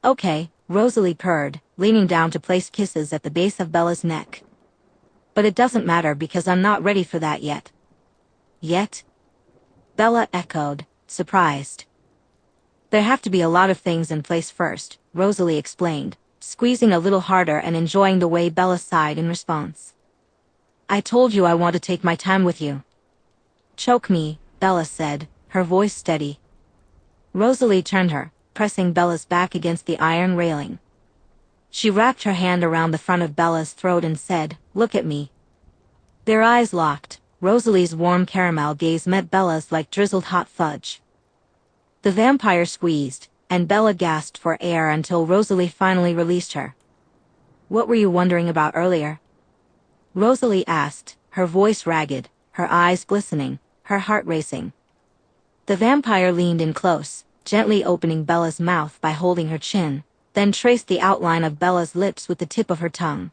Speaker 1: Okay, Rosalie purred, leaning down to place kisses at the base of Bella's neck. But it doesn't matter because I'm not ready for that yet. Yet? Bella echoed, surprised. There have to be a lot of things in place first, Rosalie explained, squeezing a little harder and enjoying the way Bella sighed in response. I told you I want to take my time with you. Choke me, Bella said, her voice steady. Rosalie turned her, pressing Bella's back against the iron railing. She wrapped her hand around the front of Bella's throat and said, "Look at me." Their eyes locked. Rosalie's warm caramel gaze met Bella's like drizzled hot fudge. The vampire squeezed, and Bella gasped for air until Rosalie finally released her. "What were you wondering about earlier?" Rosalie asked, her voice ragged, her eyes glistening, her heart racing. The vampire leaned in close, gently opening Bella's mouth by holding her chin, then traced the outline of Bella's lips with the tip of her tongue.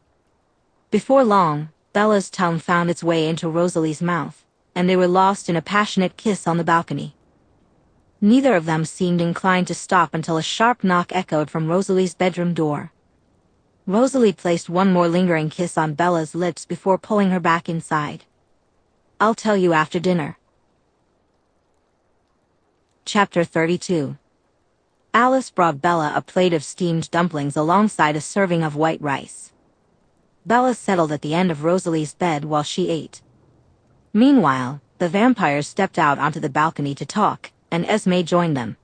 Speaker 1: Before long, Bella's tongue found its way into Rosalie's mouth, and they were lost in a passionate kiss on the balcony. Neither of them seemed inclined to stop until a sharp knock echoed from Rosalie's bedroom door. Rosalie placed one more lingering kiss on Bella's lips before pulling her back inside. "I'll tell you after dinner." Chapter 32. Alice brought Bella a plate of steamed dumplings alongside a serving of white rice. Bella settled at the end of Rosalie's bed while she ate. Meanwhile, the vampires stepped out onto the balcony to talk, and Esme joined them.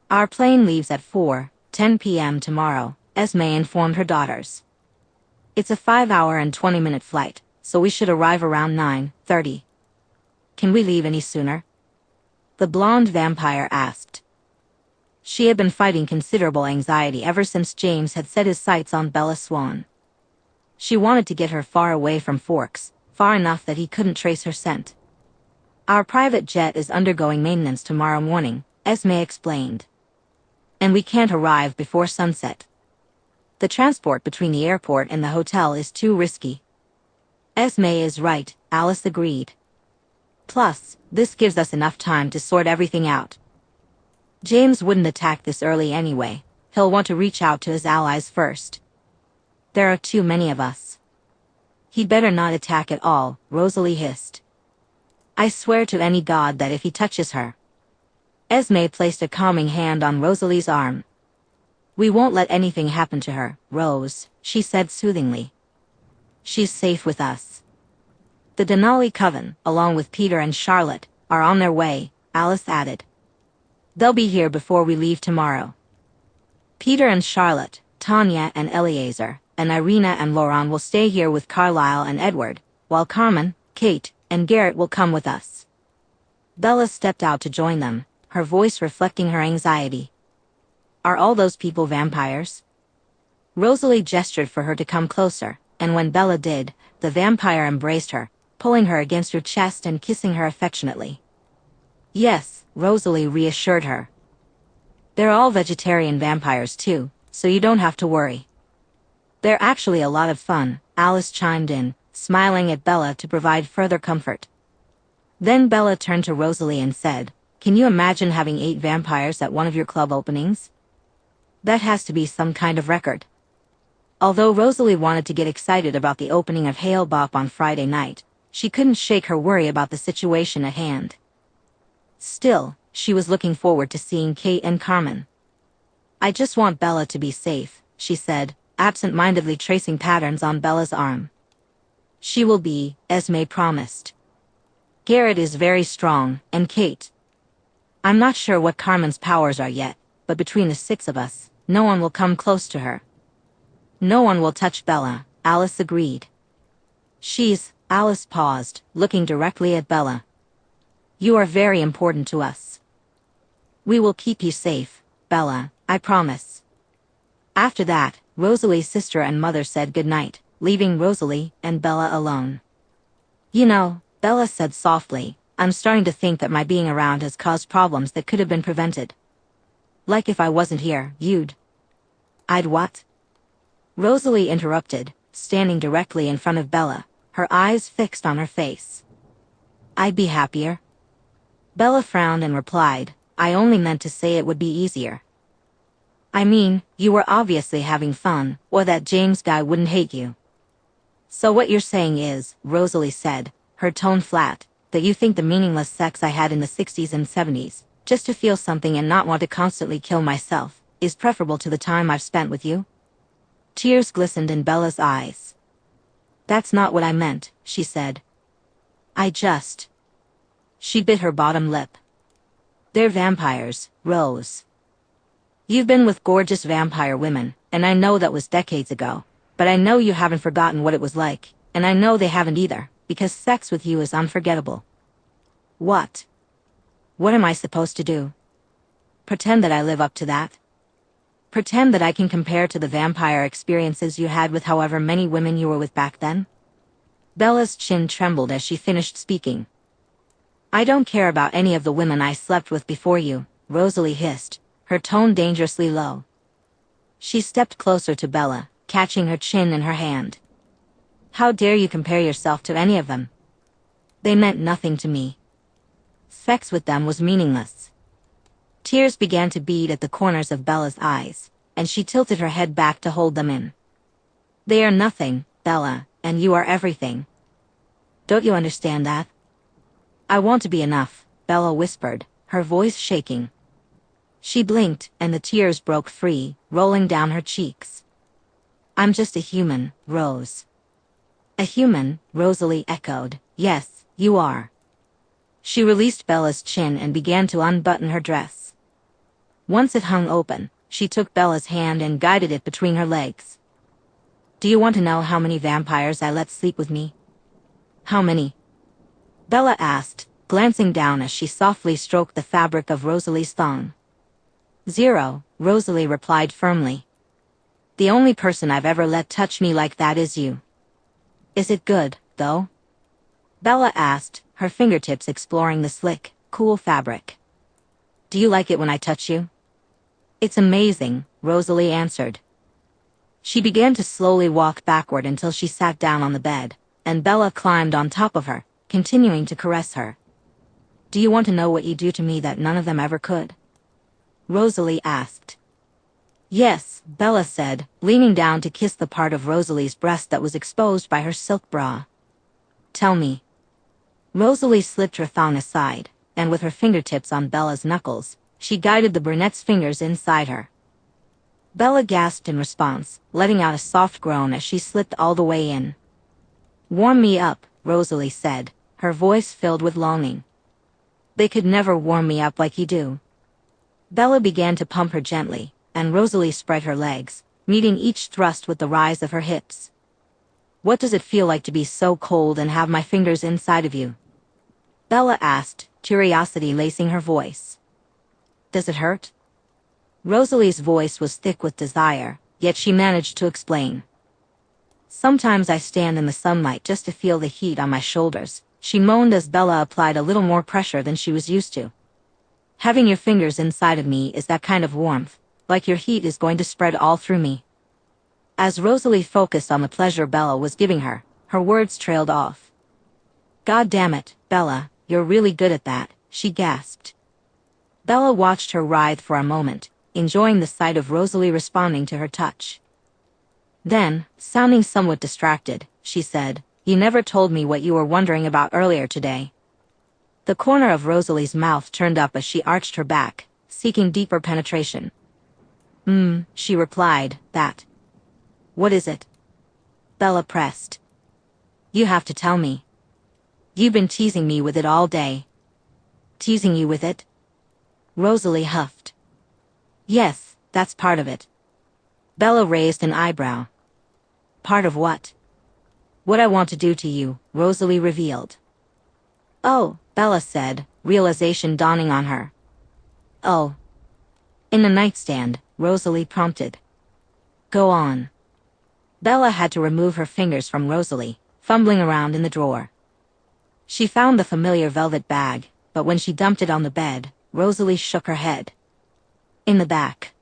Speaker 1: "Our plane leaves at 4:10 p.m. tomorrow," Esme informed her daughters. "It's a 5-hour and 20-minute flight, so we should arrive around 9:30. Can we leave any sooner?" the blonde vampire asked. She had been fighting considerable anxiety ever since James had set his sights on Bella Swan. She wanted to get her far away from Forks, far enough that he couldn't trace her scent. "Our private jet is undergoing maintenance tomorrow morning," Esme explained. "And we can't arrive before sunset. The transport between the airport and the hotel is too risky." "Esme is right," Alice agreed. "Plus, this gives us enough time to sort everything out. James wouldn't attack this early anyway. He'll want to reach out to his allies first. There are too many of us." "He'd better not attack at all," Rosalie hissed. "I swear to any god that if he touches her." Esme placed a calming hand on Rosalie's arm. "We won't let anything happen to her, Rose," she said soothingly. "She's safe with us." "The Denali Coven, along with Peter and Charlotte, are on their way," Alice added. "They'll be here before we leave tomorrow. Peter and Charlotte, Tanya and Eleazar, and Irina and Laurent will stay here with Carlisle and Edward, while Carmen, Kate, and Garrett will come with us." Bella stepped out to join them, her voice reflecting her anxiety. "Are all those people vampires?" Rosalie gestured for her to come closer, and when Bella did, the vampire embraced her, pulling her against her chest and kissing her affectionately. "Yes," Rosalie reassured her. "They're all vegetarian vampires too, so you don't have to worry." "They're actually a lot of fun," Alice chimed in, smiling at Bella to provide further comfort. Then Bella turned to Rosalie and said, "Can you imagine having 8 vampires at one of your club openings? That has to be some kind of record." Although Rosalie wanted to get excited about the opening of Hale Bop on Friday night, she couldn't shake her worry about the situation at hand. Still, she was looking forward to seeing Kate and Carmen. "I just want Bella to be safe," she said, absent-mindedly tracing patterns on Bella's arm. "She will be," Esme promised. "Garrett is very strong, and Kate. I'm not sure what Carmen's powers are yet, but between the 6 of us, no one will come close to her." "No one will touch Bella," Alice agreed. Alice paused, looking directly at Bella. "You are very important to us. We will keep you safe, Bella, I promise." After that, Rosalie's sister and mother said goodnight, leaving Rosalie and Bella alone. "You know," Bella said softly, "I'm starting to think that my being around has caused problems that could have been prevented. Like if I wasn't here, I'd what?" Rosalie interrupted, standing directly in front of Bella, her eyes fixed on her face. "I'd be happier." Bella frowned and replied, "I only meant to say it would be easier." I mean, you were obviously having fun, or that James guy wouldn't hate you. So what you're saying is, Rosalie said, her tone flat, that you think the meaningless sex I had in the 60s and 70s, just to feel something and not want to constantly kill myself, is preferable to the time I've spent with you? Tears glistened in Bella's eyes. That's not what I meant, she said. She bit her bottom lip. They're vampires, Rose. You've been with gorgeous vampire women, and I know that was decades ago, but I know you haven't forgotten what it was like, and I know they haven't either, because sex with you is unforgettable. What? What am I supposed to do? Pretend that I live up to that? Pretend that I can compare to the vampire experiences you had with however many women you were with back then? Bella's chin trembled as she finished speaking. I don't care about any of the women I slept with before you, Rosalie hissed, her tone dangerously low. She stepped closer to Bella, catching her chin in her hand. How dare you compare yourself to any of them? They meant nothing to me. Sex with them was meaningless. Tears began to bead at the corners of Bella's eyes, and she tilted her head back to hold them in. They are nothing, Bella, and you are everything. Don't you understand that? I want to be enough, Bella whispered, her voice shaking. She blinked, and the tears broke free, rolling down her cheeks. I'm just a human, Rose. A human, Rosalie echoed. Yes, you are. She released Bella's chin and began to unbutton her dress. Once it hung open, she took Bella's hand and guided it between her legs. Do you want to know how many vampires I let sleep with me? How many? Bella asked, glancing down as she softly stroked the fabric of Rosalie's thong. 0, Rosalie replied firmly. The only person I've ever let touch me like that is you. Is it good, though? Bella asked, her fingertips exploring the slick, cool fabric. Do you like it when I touch you? It's amazing, Rosalie answered. She began to slowly walk backward until she sat down on the bed, and Bella climbed on top of her, continuing to caress her. Do you want to know what you do to me that none of them ever could? Rosalie asked. Yes, Bella said, leaning down to kiss the part of Rosalie's breast that was exposed by her silk bra. Tell me. Rosalie slipped her thong aside, and with her fingertips on Bella's knuckles, she guided the brunette's fingers inside her. Bella gasped in response, letting out a soft groan as she slipped all the way in. Warm me up, Rosalie said, her voice filled with longing. They could never warm me up like you do. Bella began to pump her gently, and Rosalie spread her legs, meeting each thrust with the rise of her hips. What does it feel like to be so cold and have my fingers inside of you? Bella asked, curiosity lacing her voice. Does it hurt? Rosalie's voice was thick with desire, yet she managed to explain. Sometimes I stand in the sunlight just to feel the heat on my shoulders, she moaned as Bella applied a little more pressure than she was used to. Having your fingers inside of me is that kind of warmth, like your heat is going to spread all through me. As Rosalie focused on the pleasure Bella was giving her, her words trailed off. God damn it, Bella, you're really good at that, she gasped. Bella watched her writhe for a moment, enjoying the sight of Rosalie responding to her touch. Then, sounding somewhat distracted, she said, You never told me what you were wondering about earlier today. The corner of Rosalie's mouth turned up as she arched her back, seeking deeper penetration. She replied, that. What is it? Bella pressed. You have to tell me. You've been teasing me with it all day. Teasing you with it? Rosalie huffed. Yes, that's part of it. Bella raised an eyebrow. Part of what? What I want to do to you, Rosalie revealed. Oh, Bella said, realization dawning on her. Oh. In the nightstand, Rosalie prompted. Go on. Bella had to remove her fingers from Rosalie, fumbling around in the drawer. She found the familiar velvet bag, but when she dumped it on the bed, Rosalie shook her head. In the back.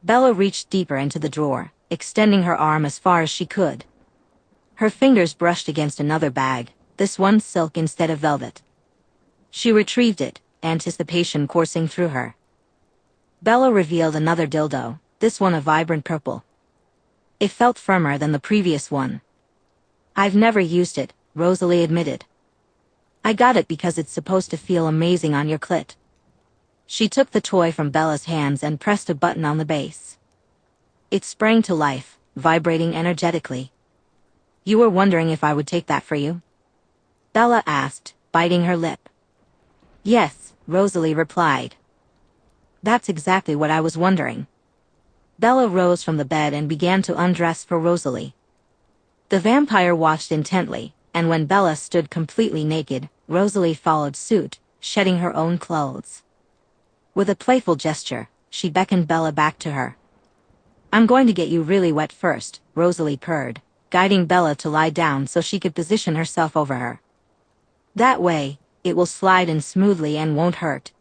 Speaker 1: Bella reached deeper into the drawer, extending her arm as far as she could. Her fingers brushed against another bag, this one silk instead of velvet. She retrieved it, anticipation coursing through her. Bella revealed another dildo, this one a vibrant purple. It felt firmer than the previous one. I've never used it, Rosalie admitted. I got it because it's supposed to feel amazing on your clit. She took the toy from Bella's hands and pressed a button on the base. It sprang to life, vibrating energetically. You were wondering if I would take that for you? Bella asked, biting her lip. Yes, Rosalie replied. That's exactly what I was wondering. Bella rose from the bed and began to undress for Rosalie. The vampire watched intently, and when Bella stood completely naked, Rosalie followed suit, shedding her own clothes. With a playful gesture, she beckoned Bella back to her. I'm going to get you really wet first, Rosalie purred, guiding Bella to lie down so she could position herself over her. That way, it will slide in smoothly and won't hurt.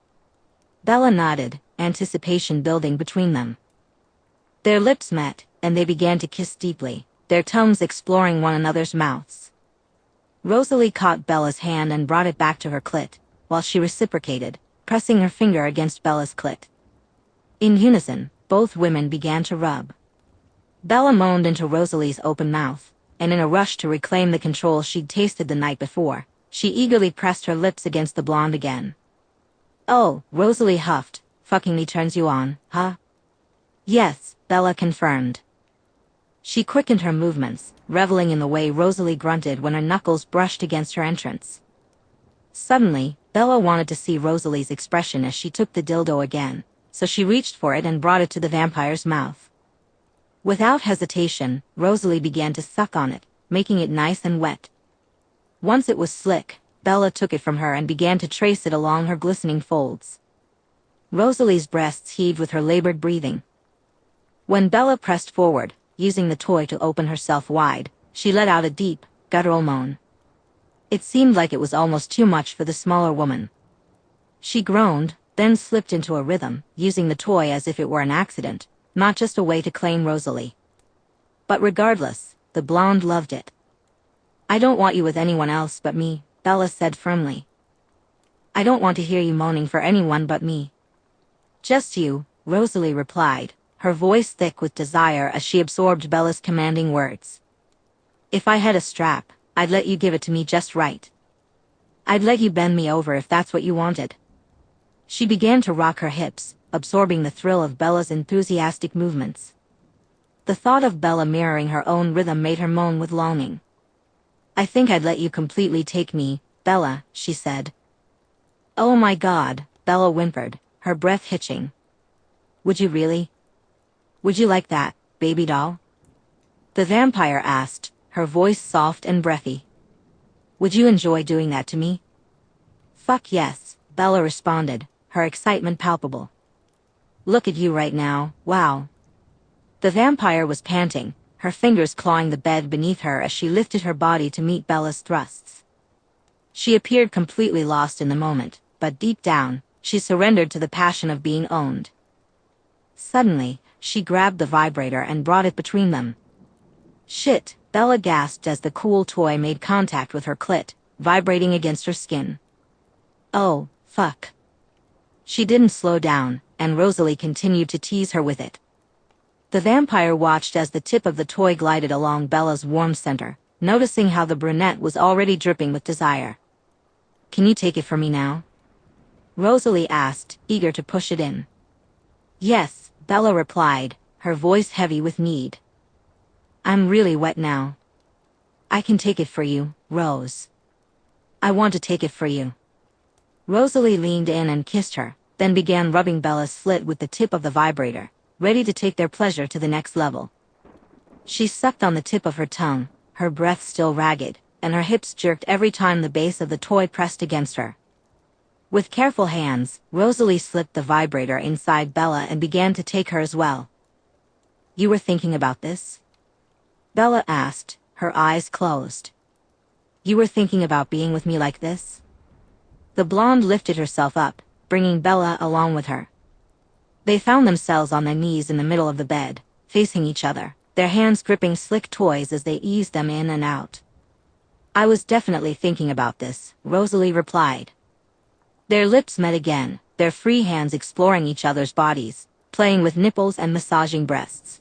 Speaker 1: Bella nodded, anticipation building between them. Their lips met, and they began to kiss deeply, their tongues exploring one another's mouths. Rosalie caught Bella's hand and brought it back to her clit, while she reciprocated, pressing her finger against Bella's clit. In unison, both women began to rub. Bella moaned into Rosalie's open mouth, and in a rush to reclaim the control she'd tasted the night before, she eagerly pressed her lips against the blonde again. Oh, Rosalie huffed, fucking me turns you on, huh? Yes, Bella confirmed. She quickened her movements, reveling in the way Rosalie grunted when her knuckles brushed against her entrance. Suddenly, Bella wanted to see Rosalie's expression as she took the dildo again, so she reached for it and brought it to the vampire's mouth. Without hesitation, Rosalie began to suck on it, making it nice and wet. Once it was slick, Bella took it from her and began to trace it along her glistening folds. Rosalie's breasts heaved with her labored breathing. When Bella pressed forward, using the toy to open herself wide, she let out a deep, guttural moan. It seemed like it was almost too much for the smaller woman. She groaned, then slipped into a rhythm, using the toy as if it were an accident, not just a way to claim Rosalie. But regardless, the blonde loved it. I don't want you with anyone else but me, Bella said firmly. I don't want to hear you moaning for anyone but me. Just you, Rosalie replied, her voice thick with desire as she absorbed Bella's commanding words. If I had a strap, I'd let you give it to me just right. I'd let you bend me over if that's what you wanted. She began to rock her hips, absorbing the thrill of Bella's enthusiastic movements. The thought of Bella mirroring her own rhythm made her moan with longing. I think I'd let you completely take me, Bella, she said. Oh my God, Bella whimpered, her breath hitching. Would you really? Would you like that, baby doll? The vampire asked, her voice soft and breathy. Would you enjoy doing that to me? Fuck yes, Bella responded, her excitement palpable. Look at you right now, wow. The vampire was panting, her fingers clawing the bed beneath her as she lifted her body to meet Bella's thrusts. She appeared completely lost in the moment, but deep down, she surrendered to the passion of being owned. Suddenly, she grabbed the vibrator and brought it between them. Shit, Bella gasped as the cool toy made contact with her clit, vibrating against her skin. Oh, fuck. She didn't slow down, and Rosalie continued to tease her with it. The vampire watched as the tip of the toy glided along Bella's warm center, noticing how the brunette was already dripping with desire. Can you take it from me now? Rosalie asked, eager to push it in. Yes, Bella replied, her voice heavy with need. I'm really wet now. I can take it for you, Rose. I want to take it for you. Rosalie leaned in and kissed her, then began rubbing Bella's slit with the tip of the vibrator, ready to take their pleasure to the next level. She sucked on the tip of her tongue, her breath still ragged, and her hips jerked every time the base of the toy pressed against her. With careful hands, Rosalie slipped the vibrator inside Bella and began to take her as well. You were thinking about this? Bella asked, her eyes closed. You were thinking about being with me like this? The blonde lifted herself up, bringing Bella along with her. They found themselves on their knees in the middle of the bed, facing each other, their hands gripping slick toys as they eased them in and out. I was definitely thinking about this, Rosalie replied. Their lips met again, their free hands exploring each other's bodies, playing with nipples and massaging breasts.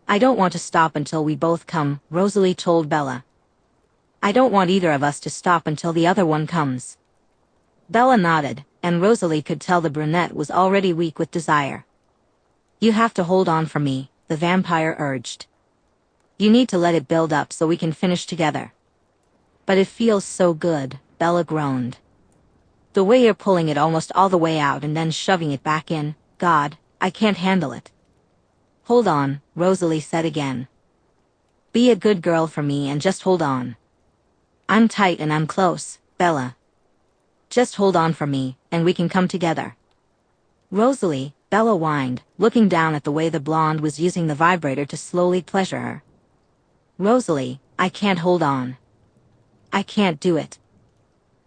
Speaker 1: I don't want to stop until we both come, Rosalie told Bella. I don't want either of us to stop until the other one comes. Bella nodded, and Rosalie could tell the brunette was already weak with desire. You have to hold on for me, the vampire urged. You need to let it build up so we can finish together. But it feels so good, Bella groaned. The way you're pulling it almost all the way out and then shoving it back in, God, I can't handle it. Hold on, Rosalie said again. Be a good girl for me and just hold on. I'm tight and I'm close, Bella. Just hold on for me, and we can come together. Rosalie, Bella whined, looking down at the way the blonde was using the vibrator to slowly pleasure her. Rosalie, I can't hold on. I can't do it.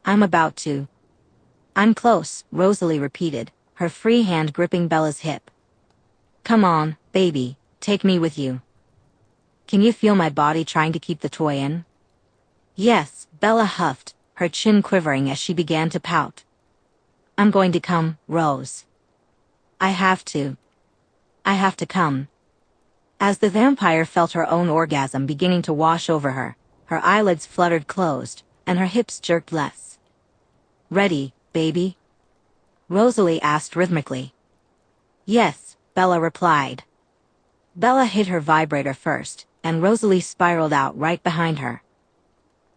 Speaker 1: I'm about to. I'm close, Rosalie repeated, her free hand gripping Bella's hip. Come on, baby, take me with you. Can you feel my body trying to keep the toy in? Yes, Bella huffed, her chin quivering as she began to pout. I'm going to come, Rose. I have to. I have to come. As the vampire felt her own orgasm beginning to wash over her, her eyelids fluttered closed, and her hips jerked less. Ready, baby? Rosalie asked rhythmically. Yes, Bella replied. Bella hit her vibrator first, and Rosalie spiraled out right behind her.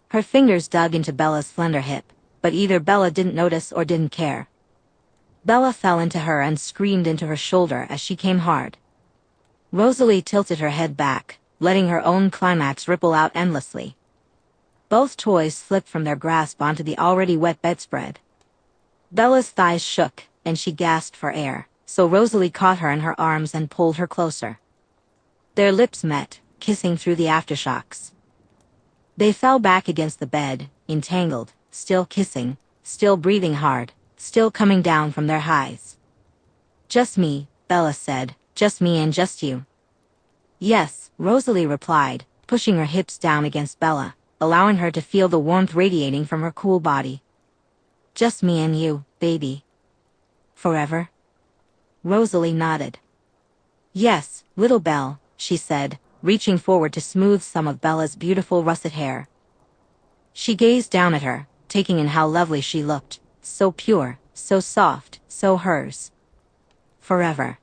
Speaker 1: Her fingers dug into Bella's slender hip, but either Bella didn't notice or didn't care. Bella fell into her and screamed into her shoulder as she came hard. Rosalie tilted her head back, letting her own climax ripple out endlessly. Both toys slipped from their grasp onto the already wet bedspread. Bella's thighs shook, and she gasped for air, so Rosalie caught her in her arms and pulled her closer. Their lips met, kissing through the aftershocks. They fell back against the bed, entangled, still kissing, still breathing hard, still coming down from their highs. Just me, Bella said, just me and just you. Yes, Rosalie replied, pushing her hips down against Bella, allowing her to feel the warmth radiating from her cool body. Just me and you, baby. Forever? Rosalie nodded. Yes, little Belle, she said, reaching forward to smooth some of Bella's beautiful russet hair. She gazed down at her, taking in how lovely she looked, so pure, so soft, so hers. Forever.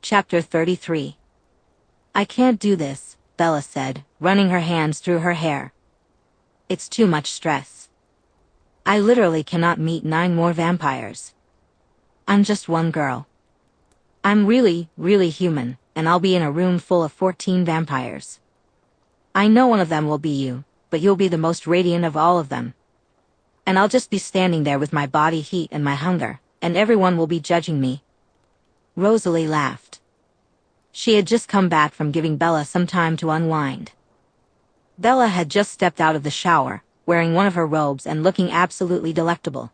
Speaker 1: Chapter 33. I can't do this, Bella said, running her hands through her hair. It's too much stress. I literally cannot meet 9 more vampires. I'm just one girl. I'm really, really human, and I'll be in a room full of 14 vampires. I know one of them will be you, but you'll be the most radiant of all of them. And I'll just be standing there with my body heat and my hunger, and everyone will be judging me. Rosalie laughed. She had just come back from giving Bella some time to unwind. Bella had just stepped out of the shower, wearing one of her robes and looking absolutely delectable.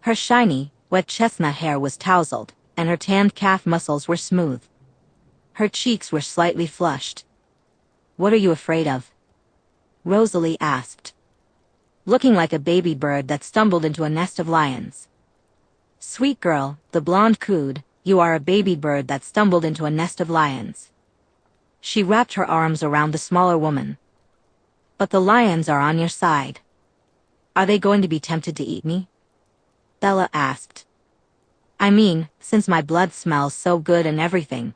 Speaker 1: Her shiny, wet chestnut hair was tousled, and her tanned calf muscles were smooth. Her cheeks were slightly flushed. What are you afraid of? Rosalie asked. Looking like a baby bird that stumbled into a nest of lions. Sweet girl, the blonde cooed, you are a baby bird that stumbled into a nest of lions. She wrapped her arms around the smaller woman. But the lions are on your side. Are they going to be tempted to eat me? Bella asked. I mean, since my blood smells so good and everything.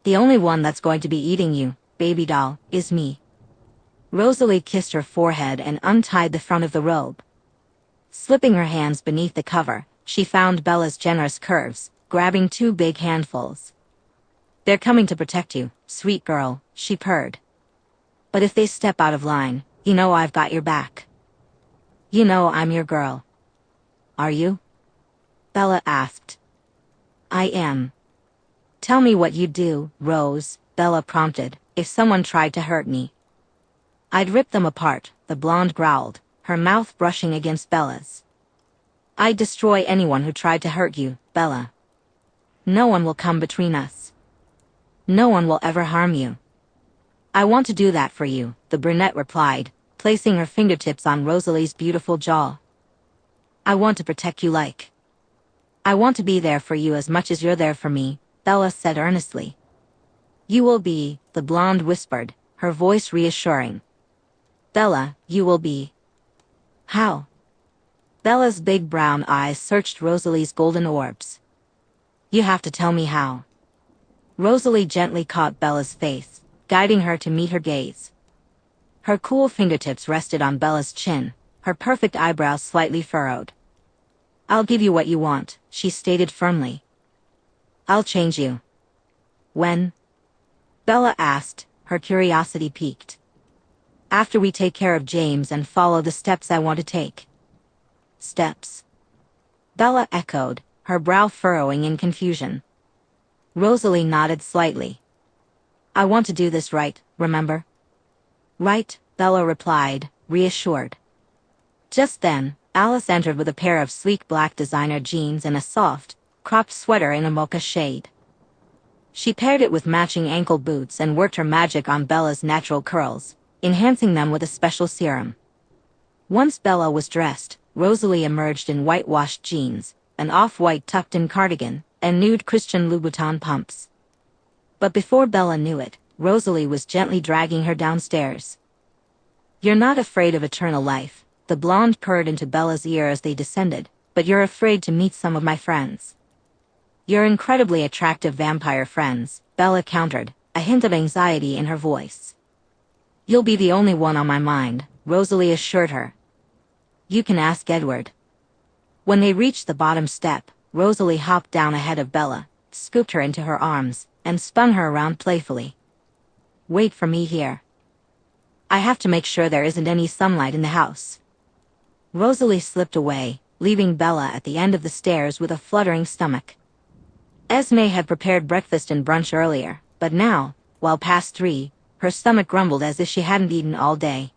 Speaker 1: The only one that's going to be eating you, baby doll, is me. Rosalie kissed her forehead and untied the front of the robe. Slipping her hands beneath the cover, she found Bella's generous curves, grabbing 2 big handfuls. They're coming to protect you, sweet girl, she purred. But if they step out of line, you know I've got your back. You know I'm your girl. Are you? Bella asked. I am. Tell me what you'd do, Rose, Bella prompted, if someone tried to hurt me. I'd rip them apart, the blonde growled, her mouth brushing against Bella's. I'd destroy anyone who tried to hurt you, Bella. No one will come between us. No one will ever harm you. I want to do that for you, the brunette replied, placing her fingertips on Rosalie's beautiful jaw. I want to protect you like I want to be there for you as much as you're there for me, Bella said earnestly. You will be, the blonde whispered, her voice reassuring. Bella, you will be. How? Bella's big brown eyes searched Rosalie's golden orbs. You have to tell me how. Rosalie gently caught Bella's face, guiding her to meet her gaze. Her cool fingertips rested on Bella's chin, her perfect eyebrows slightly furrowed. I'll give you what you want, she stated firmly. I'll change you. When? Bella asked, her curiosity piqued. After we take care of James and follow the steps I want to take. Steps? Bella echoed, her brow furrowing in confusion. Rosalie nodded slightly. I want to do this right, remember? Right, Bella replied, reassured. Just then, Alice entered with a pair of sleek black designer jeans and a soft, cropped sweater in a mocha shade. She paired it with matching ankle boots and worked her magic on Bella's natural curls, enhancing them with a special serum. Once Bella was dressed, Rosalie emerged in whitewashed jeans, an off-white tucked-in cardigan, and nude Christian Louboutin pumps. But before Bella knew it, Rosalie was gently dragging her downstairs. You're not afraid of eternal life, the blonde purred into Bella's ear as they descended, but you're afraid to meet some of my friends. Your incredibly attractive vampire friends, Bella countered, a hint of anxiety in her voice. You'll be the only one on my mind, Rosalie assured her. You can ask Edward. When they reached the bottom step, Rosalie hopped down ahead of Bella, scooped her into her arms, and spun her around playfully. Wait for me here. I have to make sure there isn't any sunlight in the house. Rosalie slipped away, leaving Bella at the end of the stairs with a fluttering stomach. Esme had prepared breakfast and brunch earlier, but now, while past 3, her stomach grumbled as if she hadn't eaten all day.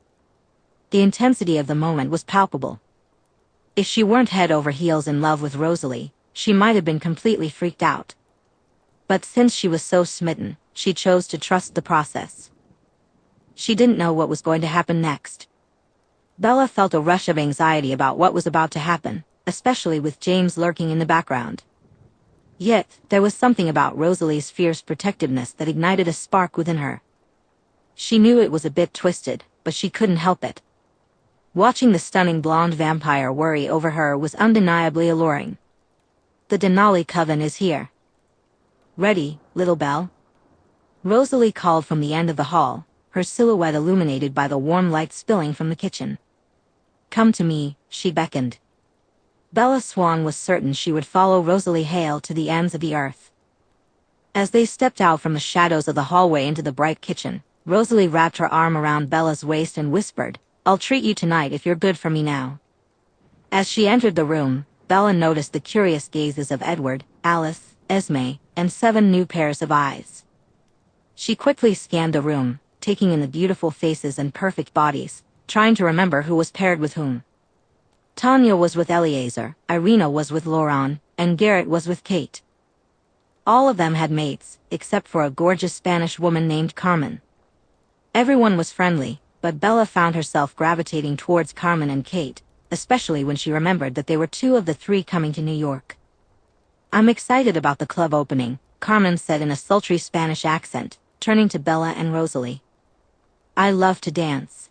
Speaker 1: The intensity of the moment was palpable. If she weren't head over heels in love with Rosalie, she might have been completely freaked out. But since she was so smitten, she chose to trust the process. She didn't know what was going to happen next. Bella felt a rush of anxiety about what was about to happen, especially with James lurking in the background. Yet, there was something about Rosalie's fierce protectiveness that ignited a spark within her. She knew it was a bit twisted, but she couldn't help it. Watching the stunning blonde vampire worry over her was undeniably alluring. The Denali coven is here. Ready, little Belle? Rosalie called from the end of the hall, her silhouette illuminated by the warm light spilling from the kitchen. Come to me, she beckoned. Bella Swan was certain she would follow Rosalie Hale to the ends of the earth. As they stepped out from the shadows of the hallway into the bright kitchen, Rosalie wrapped her arm around Bella's waist and whispered, I'll treat you tonight if you're good for me now. As she entered the room, Bella noticed the curious gazes of Edward, Alice, Esme, and 7 new pairs of eyes. She quickly scanned the room, taking in the beautiful faces and perfect bodies, trying to remember who was paired with whom. Tanya was with Eleazar, Irina was with Laurent, and Garrett was with Kate. All of them had mates, except for a gorgeous Spanish woman named Carmen. Everyone was friendly, but Bella found herself gravitating towards Carmen and Kate, especially when she remembered that they were 2 of the 3 coming to New York. I'm excited about the club opening, Carmen said in a sultry Spanish accent, turning to Bella and Rosalie. I love to dance.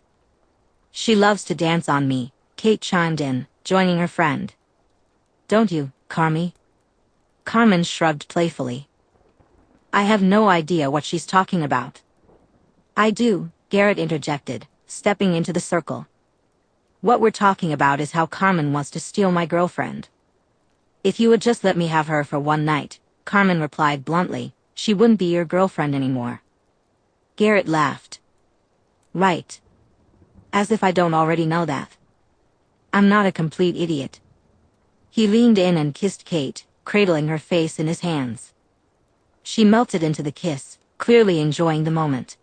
Speaker 1: She loves to dance on me, Kate chimed in, joining her friend. Don't you, Carmi? Carmen shrugged playfully. I have no idea what she's talking about. I do, Garrett interjected, stepping into the circle. What we're talking about is how Carmen wants to steal my girlfriend. If you would just let me have her for one night, Carmen replied bluntly, she wouldn't be your girlfriend anymore. Garrett laughed. Right. As if I don't already know that. I'm not a complete idiot. He leaned in and kissed Kate, cradling her face in his hands. She melted into the kiss, clearly enjoying the moment.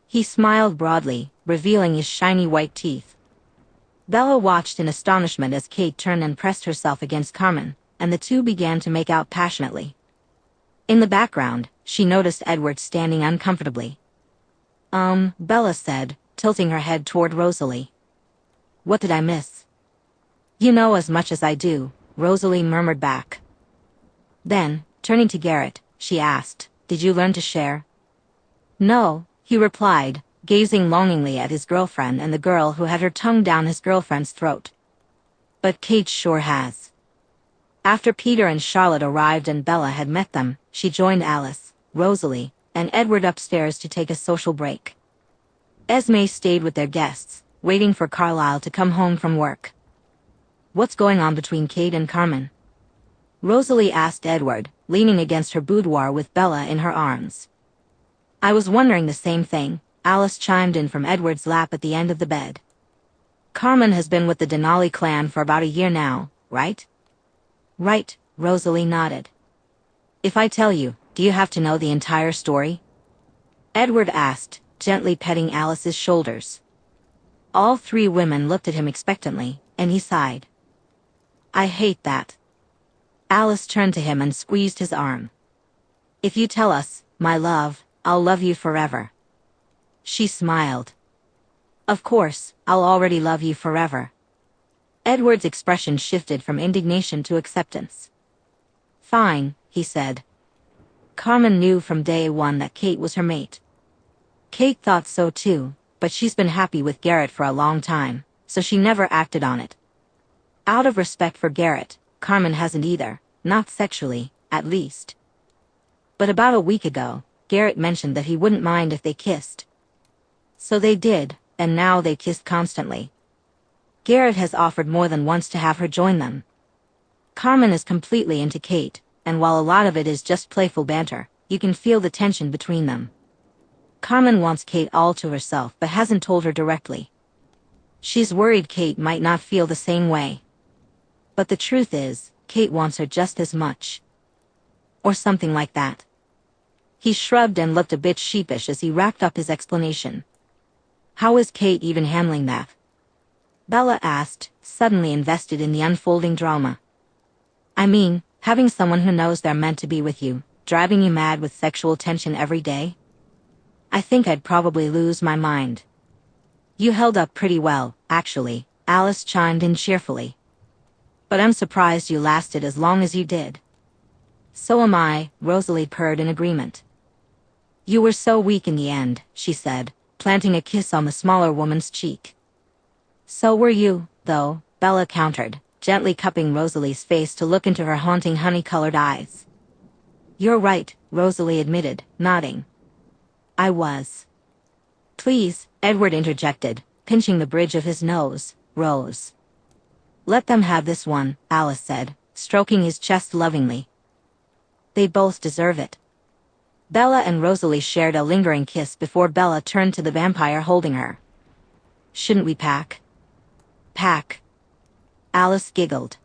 Speaker 1: He smiled broadly, revealing his shiny white teeth. Bella watched in astonishment as Kate turned and pressed herself against Carmen, and the 2 began to make out passionately. In the background, she noticed Edward standing uncomfortably. Bella said, tilting her head toward Rosalie. What did I miss? You know as much as I do, Rosalie murmured back. Then, turning to Garrett, she asked, "Did you learn to share?" "No," he replied, gazing longingly at his girlfriend and the girl who had her tongue down his girlfriend's throat. "But Kate sure has." After Peter and Charlotte arrived and Bella had met them, she joined Alice, Rosalie, and Edward upstairs to take a social break. Esme stayed with their guests, waiting for Carlisle to come home from work. "What's going on between Kate and Carmen?" Rosalie asked Edward, leaning against her boudoir with Bella in her arms. "I was wondering the same thing," Alice chimed in from Edward's lap at the end of the bed. "Carmen has been with the Denali clan for about a year now, right?" "Right," Rosalie nodded. "If I tell you, do you have to know the entire story?" Edward asked, gently petting Alice's shoulders. All three women looked at him expectantly, and he sighed. "I hate that." Alice turned to him and squeezed his arm. "If you tell us, my love, I'll love you forever." She smiled. "Of course, I'll already love you forever." Edward's expression shifted from indignation to acceptance. "Fine," he said. Carmen knew from day one that Kate was her mate. Kate thought so too, but she's been happy with Garrett for a long time, so she never acted on it. Out of respect for Garrett, Carmen hasn't either, not sexually, at least. But about a week ago, Garrett mentioned that he wouldn't mind if they kissed. So they did, and now they kissed constantly. Garrett has offered more than once to have her join them. Carmen is completely into Kate, and while a lot of it is just playful banter, you can feel the tension between them. Carmen wants Kate all to herself but hasn't told her directly. She's worried Kate might not feel the same way. But the truth is, Kate wants her just as much. Or something like that. He shrugged and looked a bit sheepish as he wrapped up his explanation. "How is Kate even handling that?" Bella asked, suddenly invested in the unfolding drama. "I mean, having someone who knows they're meant to be with you, driving you mad with sexual tension every day? I think I'd probably lose my mind." "You held up pretty well, actually," Alice chimed in cheerfully. "But I'm surprised you lasted as long as you did." "So am I," Rosalie purred in agreement. "You were so weak in the end," she said, planting a kiss on the smaller woman's cheek. "So were you, though," Bella countered, gently cupping Rosalie's face to look into her haunting honey-colored eyes. "You're right," Rosalie admitted, nodding. "I was." "Please," Edward interjected, pinching the bridge of his nose, "Rose." "Let them have this one," Alice said, stroking his chest lovingly. "They both deserve it." Bella and Rosalie shared a lingering kiss before Bella turned to the vampire holding her. "Shouldn't we pack?" "Pack?" Alice giggled.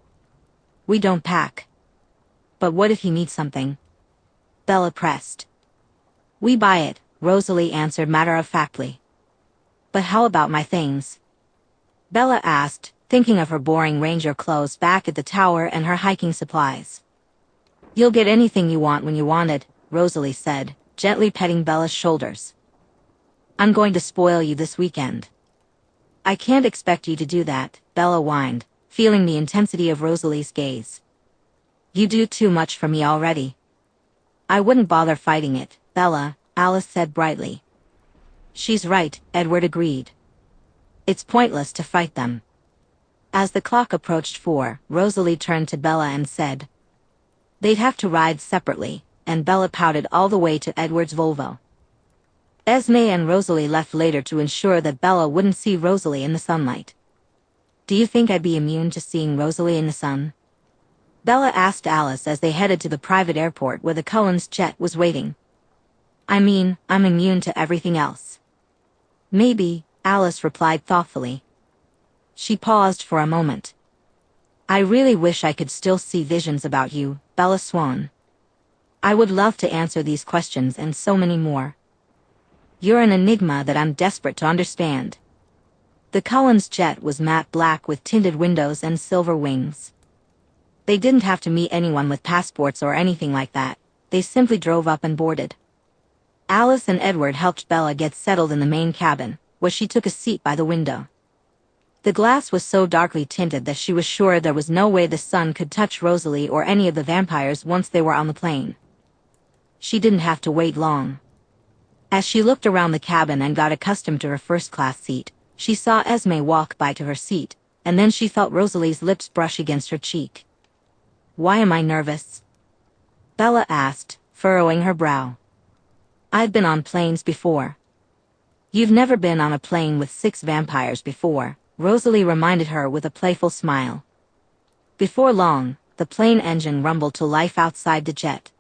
Speaker 1: "We don't pack." "But what if he needs something?" Bella pressed. "We buy it," Rosalie answered matter-of-factly. "But how about my things?" Bella asked, thinking of her boring ranger clothes back at the tower and her hiking supplies. "You'll get anything you want when you want it," Rosalie said, gently petting Bella's shoulders. "I'm going to spoil you this weekend." "I can't expect you to do that," Bella whined, feeling the intensity of Rosalie's gaze. "You do too much for me already." "I wouldn't bother fighting it, Bella," Alice said brightly. "She's right," Edward agreed. "It's pointless to fight them." As the clock approached 4, Rosalie turned to Bella and said, "They'd have to ride separately," and Bella pouted all the way to Edward's Volvo. Esme and Rosalie left later to ensure that Bella wouldn't see Rosalie in the sunlight. "Do you think I'd be immune to seeing Rosalie in the sun?" Bella asked Alice as they headed to the private airport where the Cullens' jet was waiting. "I mean, I'm immune to everything else." "Maybe," Alice replied thoughtfully. She paused for a moment. "I really wish I could still see visions about you, Bella Swan. I would love to answer these questions and so many more. You're an enigma that I'm desperate to understand." The Cullens' jet was matte black with tinted windows and silver wings. They didn't have to meet anyone with passports or anything like that, they simply drove up and boarded. Alice and Edward helped Bella get settled in the main cabin, where she took a seat by the window. The glass was so darkly tinted that she was sure there was no way the sun could touch Rosalie or any of the vampires once they were on the plane. She didn't have to wait long. As she looked around the cabin and got accustomed to her first-class seat, she saw Esme walk by to her seat, and then she felt Rosalie's lips brush against her cheek. "Why am I nervous?" Bella asked, furrowing her brow. "I've been on planes before." "You've never been on a plane with 6 vampires before," Rosalie reminded her with a playful smile. Before long, the plane engine rumbled to life outside the jet.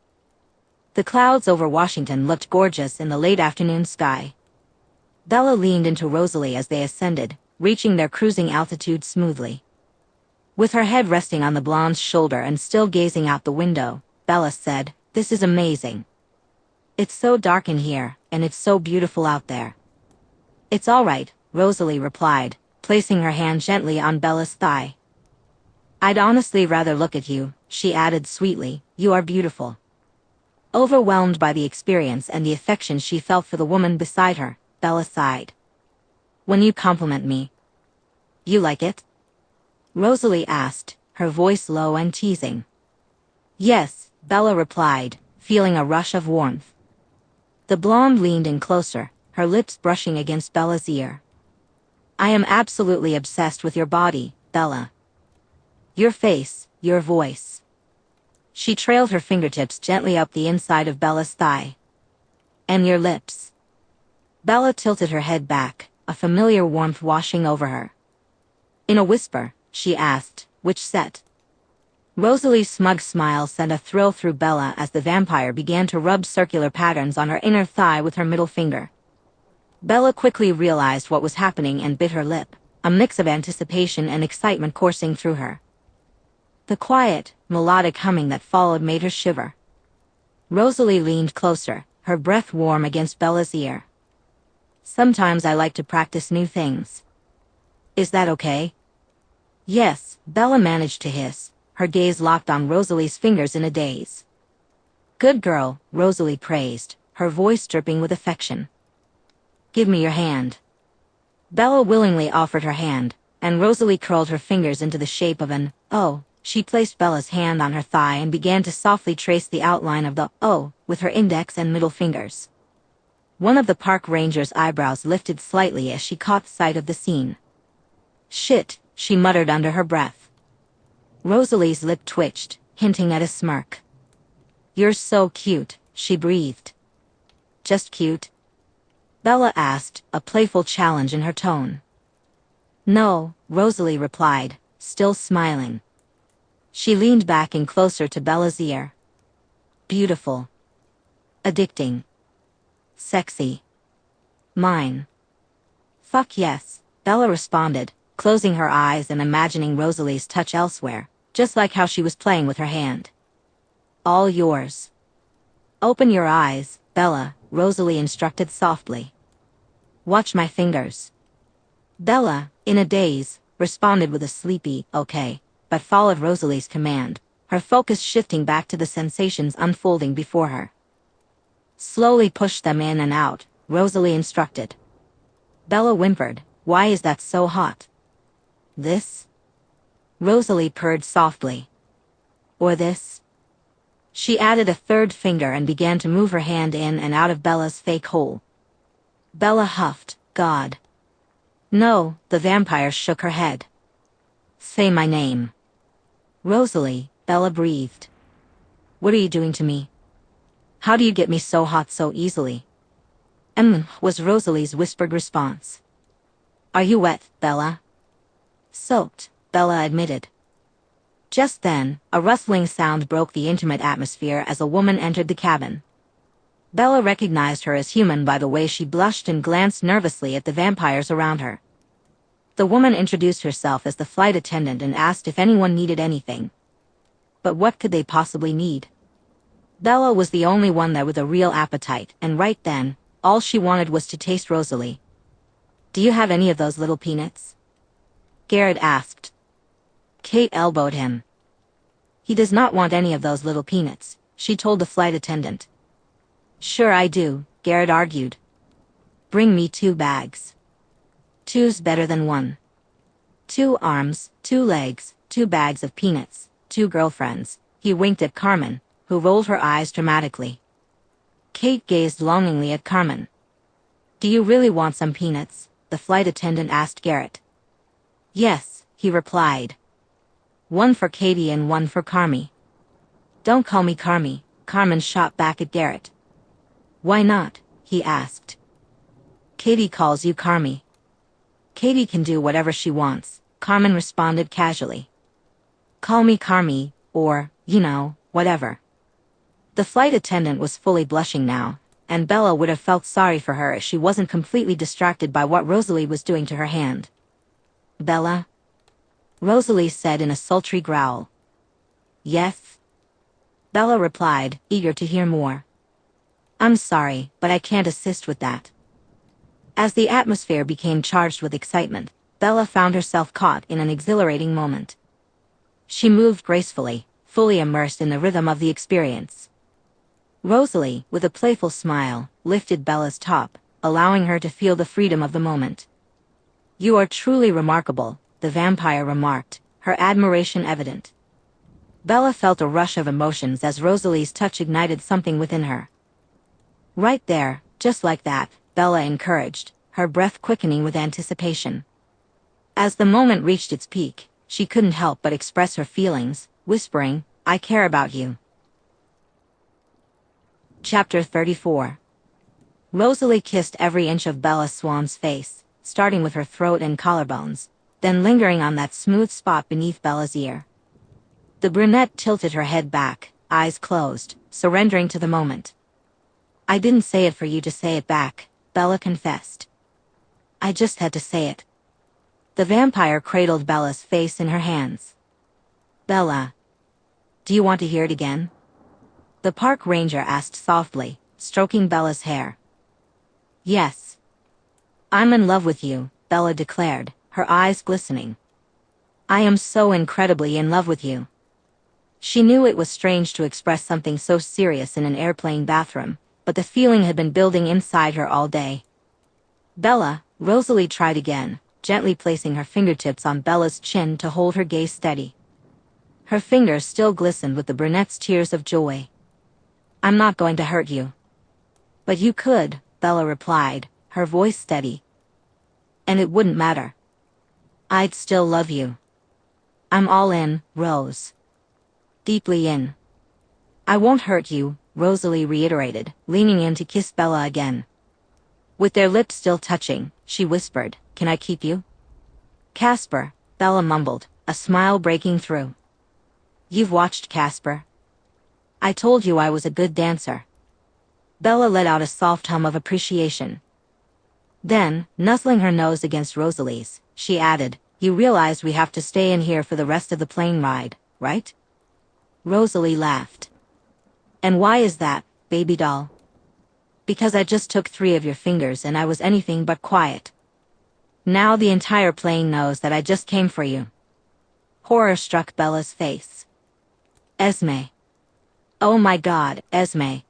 Speaker 1: The clouds over Washington looked gorgeous in the late afternoon sky. Bella leaned into Rosalie as they ascended, reaching their cruising altitude smoothly. With her head resting on the blonde's shoulder and still gazing out the window, Bella said, "This is amazing. It's so dark in here, and it's so beautiful out there." "It's all right," Rosalie replied, placing her hand gently on Bella's thigh. "I'd honestly rather look at you," she added sweetly. "You are beautiful." Overwhelmed by the experience and the affection she felt for the woman beside her, Bella sighed. "When you compliment me, you like it?" Rosalie asked, her voice low and teasing. "Yes," Bella replied, feeling a rush of warmth. The blonde leaned in closer, her lips brushing against Bella's ear. "I am absolutely obsessed with your body, Bella. Your face, your voice." She trailed her fingertips gently up the inside of Bella's thigh. "And your lips." Bella tilted her head back, a familiar warmth washing over her. In a whisper, she asked, "Which set?" Rosalie's smug smile sent a thrill through Bella as the vampire began to rub circular patterns on her inner thigh with her middle finger. Bella quickly realized what was happening and bit her lip, a mix of anticipation and excitement coursing through her. The quiet, melodic humming that followed made her shiver. Rosalie leaned closer, her breath warm against Bella's ear. "Sometimes I like to practice new things. Is that okay?" "Yes," Bella managed to hiss, her gaze locked on Rosalie's fingers in a daze. "Good girl," Rosalie praised, her voice dripping with affection. "Give me your hand." Bella willingly offered her hand, and Rosalie curled her fingers into the shape of an O. She placed Bella's hand on her thigh and began to softly trace the outline of the O with her index and middle fingers. One of the park ranger's eyebrows lifted slightly as she caught sight of the scene. "Shit," she muttered under her breath. Rosalie's lip twitched, hinting at a smirk. "You're so cute," she breathed. "Just cute?" Bella asked, a playful challenge in her tone. "No," Rosalie replied, still smiling. She leaned back and closer to Bella's ear. "Beautiful. Addicting. Sexy. Mine." "Fuck yes," Bella responded, closing her eyes and imagining Rosalie's touch elsewhere, just like how she was playing with her hand. "All yours." "Open your eyes, Bella," Rosalie instructed softly. "Watch my fingers." Bella, in a daze, responded with a sleepy, "Okay," but followed Rosalie's command, her focus shifting back to the sensations unfolding before her. "Slowly push them in and out," Rosalie instructed. Bella whimpered, "Why is that so hot?" "This?" Rosalie purred softly. "Or this?" She added a third finger and began to move her hand in and out of Bella's fake hole. Bella huffed, "God." "No," the vampire shook her head. "Say my name." "Rosalie," Bella breathed. "What are you doing to me? How do you get me so hot so easily?" Was Rosalie's whispered response. "Are you wet, Bella?" "Soaked," Bella admitted. Just then, a rustling sound broke the intimate atmosphere as a woman entered the cabin. Bella recognized her as human by the way she blushed and glanced nervously at the vampires around her. The woman introduced herself as the flight attendant and asked if anyone needed anything. But what could they possibly need? Bella was the only one there with a real appetite, and right then, all she wanted was to taste Rosalie. "Do you have any of those little peanuts?" Garrett asked. Kate elbowed him. "He does not want any of those little peanuts," she told the flight attendant. "Sure I do," Garrett argued. "Bring me 2 bags. Two's better than one." 2 arms, 2 legs, 2 bags of peanuts, 2 girlfriends. He winked at Carmen, who rolled her eyes dramatically. Kate gazed longingly at Carmen. Do you really want some peanuts? The flight attendant asked Garrett. Yes, he replied. 1 for Katie and 1 for Carmi. Don't call me Carmi, Carmen shot back at Garrett. Why not? He asked. Katie calls you Carmi. Katie can do whatever she wants, Carmen responded casually. Call me Carmi, or, whatever. The flight attendant was fully blushing now, and Bella would have felt sorry for her if she wasn't completely distracted by what Rosalie was doing to her hand. Bella? Rosalie said in a sultry growl. Yes? Bella replied, eager to hear more. I'm sorry, but I can't assist with that. As the atmosphere became charged with excitement, Bella found herself caught in an exhilarating moment. She moved gracefully, fully immersed in the rhythm of the experience. Rosalie, with a playful smile, lifted Bella's top, allowing her to feel the freedom of the moment. You are truly remarkable, the vampire remarked, her admiration evident. Bella felt a rush of emotions as Rosalie's touch ignited something within her. Right there, just like that, Bella encouraged, her breath quickening with anticipation. As the moment reached its peak, she couldn't help but express her feelings, whispering, I care about you. Chapter 34. Rosalie kissed every inch of Bella Swan's face, starting with her throat and collarbones, then lingering on that smooth spot beneath Bella's ear. The brunette tilted her head back, eyes closed, surrendering to the moment. I didn't say it for you to say it back, Bella confessed. I just had to say it. The vampire cradled Bella's face in her hands. Bella. Do you want to hear it again? The park ranger asked softly, stroking Bella's hair. Yes. I'm in love with you, Bella declared, her eyes glistening. I am so incredibly in love with you. She knew it was strange to express something so serious in an airplane bathroom, but the feeling had been building inside her all day. Bella, Rosalie tried again, gently placing her fingertips on Bella's chin to hold her gaze steady. Her fingers still glistened with the brunette's tears of joy. I'm not going to hurt you. But you could, Bella replied, her voice steady. And it wouldn't matter. I'd still love you. I'm all in, Rose. Deeply in. I won't hurt you, Rosalie reiterated, leaning in to kiss Bella again. With their lips still touching, she whispered, Can I keep you? Casper, Bella mumbled, a smile breaking through. You've watched Casper. I told you I was a good dancer. Bella let out a soft hum of appreciation. Then, nuzzling her nose against Rosalie's, she added, You realize we have to stay in here for the rest of the plane ride, right? Rosalie laughed. And why is that, baby doll? Because I just took 3 of your fingers and I was anything but quiet. Now the entire plane knows that I just came for you. Horror struck Bella's face. Esme. Oh my God, Esme.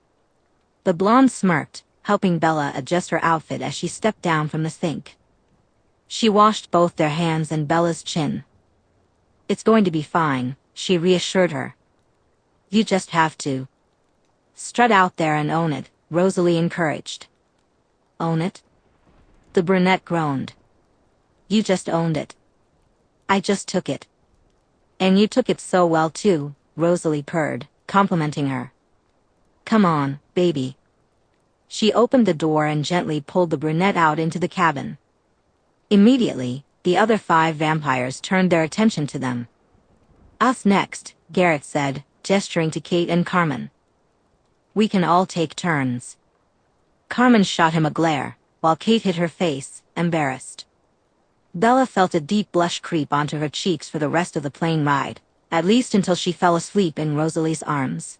Speaker 1: The blonde smirked, helping Bella adjust her outfit as she stepped down from the sink. She washed both their hands and Bella's chin. It's going to be fine, she reassured her. You just have to strut out there and own it, Rosalie encouraged. Own it? The brunette groaned. You just owned it. I just took it. And you took it so well too, Rosalie purred, complimenting her. Come on, baby. She opened the door and gently pulled the brunette out into the cabin. Immediately, the other 5 vampires turned their attention to them. Us next, Garrett said, gesturing to Kate and Carmen. We can all take turns. Carmen shot him a glare, while Kate hid her face, embarrassed. Bella felt a deep blush creep onto her cheeks for the rest of the plane ride, at least until she fell asleep in Rosalie's arms.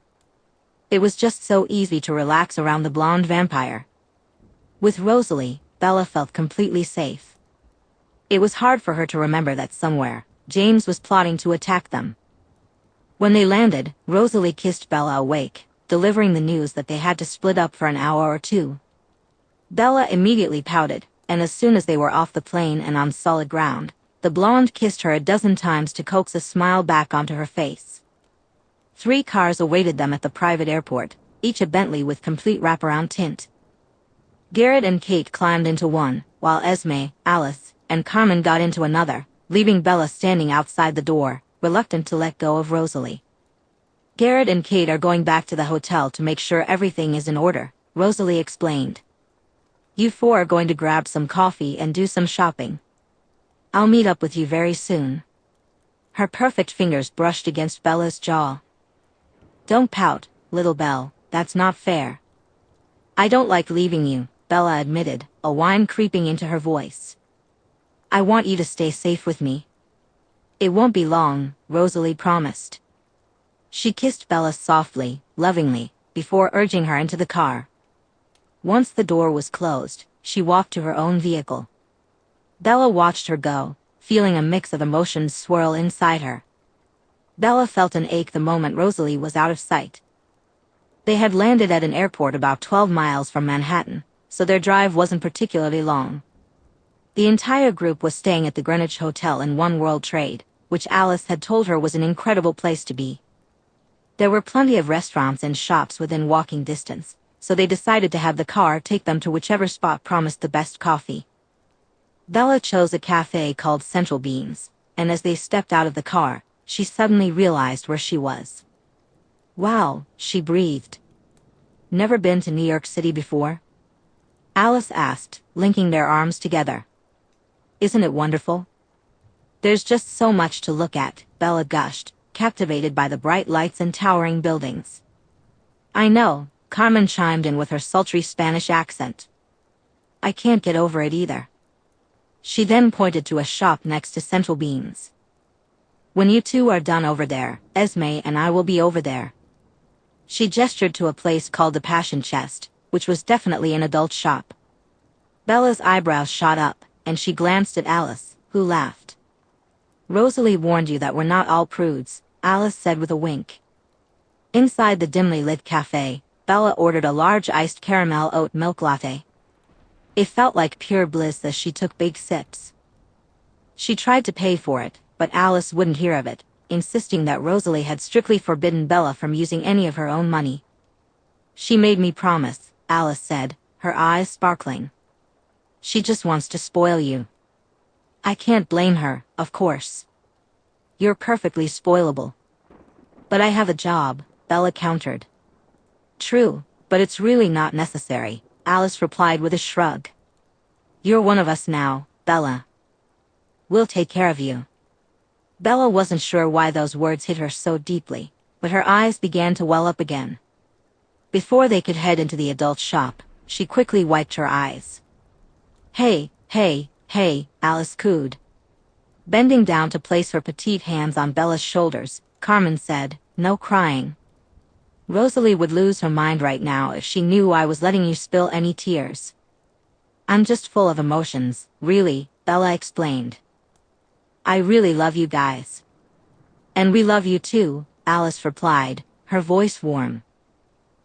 Speaker 1: It was just so easy to relax around the blonde vampire. With Rosalie, Bella felt completely safe. It was hard for her to remember that somewhere, James was plotting to attack them. When they landed, Rosalie kissed Bella awake, delivering the news that they had to split up for an hour or 2. Bella immediately pouted, and as soon as they were off the plane and on solid ground, The blonde kissed her a dozen times to coax a smile back onto her face. 3 cars awaited them at the private airport, each a Bentley with complete wraparound tint. Garrett and Kate climbed into one, while Esme, Alice, and Carmen got into another, leaving Bella standing outside the door, reluctant to let go of Rosalie. Garrett and Kate are going back to the hotel to make sure everything is in order, Rosalie explained. You 4 are going to grab some coffee and do some shopping. I'll meet up with you very soon. Her perfect fingers brushed against Bella's jaw. Don't pout, little Belle, that's not fair. I don't like leaving you, Bella admitted, a whine creeping into her voice. I want you to stay safe with me. It won't be long, Rosalie promised. She kissed Bella softly, lovingly, before urging her into the car. Once the door was closed, she walked to her own vehicle. Bella watched her go, feeling a mix of emotions swirl inside her. Bella felt an ache the moment Rosalie was out of sight. They had landed at an airport about 12 miles from Manhattan, so their drive wasn't particularly long. The entire group was staying at the Greenwich Hotel in One World Trade, which Alice had told her was an incredible place to be. There were plenty of restaurants and shops within walking distance, so they decided to have the car take them to whichever spot promised the best coffee. Bella chose a cafe called Central Beans, and as they stepped out of the car, she suddenly realized where she was. Wow, she breathed. Never been to New York City before? Alice asked, linking their arms together. Isn't it wonderful? There's just so much to look at, Bella gushed, captivated by the bright lights and towering buildings. I know, Carmen chimed in with her sultry Spanish accent. I can't get over it either. She then pointed to a shop next to Central Beans. When you 2 are done over there, Esme and I will be over there. She gestured to a place called the Passion Chest, which was definitely an adult shop. Bella's eyebrows shot up, and she glanced at Alice, who laughed. Rosalie warned you that we're not all prudes, Alice said with a wink. Inside the dimly lit cafe, Bella ordered a large iced caramel oat milk latte. It felt like pure bliss as she took big sips. She tried to pay for it, but Alice wouldn't hear of it, insisting that Rosalie had strictly forbidden Bella from using any of her own money. She made me promise, Alice said, her eyes sparkling. She just wants to spoil you. I can't blame her, of course. You're perfectly spoilable. But I have a job, Bella countered. True, but it's really not necessary, Alice replied with a shrug. You're one of us now, Bella. We'll take care of you. Bella wasn't sure why those words hit her so deeply, but her eyes began to well up again. Before they could head into the adult shop, she quickly wiped her eyes. Hey, Alice cooed. Bending down to place her petite hands on Bella's shoulders, Carmen said, no crying. Rosalie would lose her mind right now if she knew I was letting you spill any tears. I'm just full of emotions, really, Bella explained. I really love you guys. And we love you too, Alice replied, her voice warm.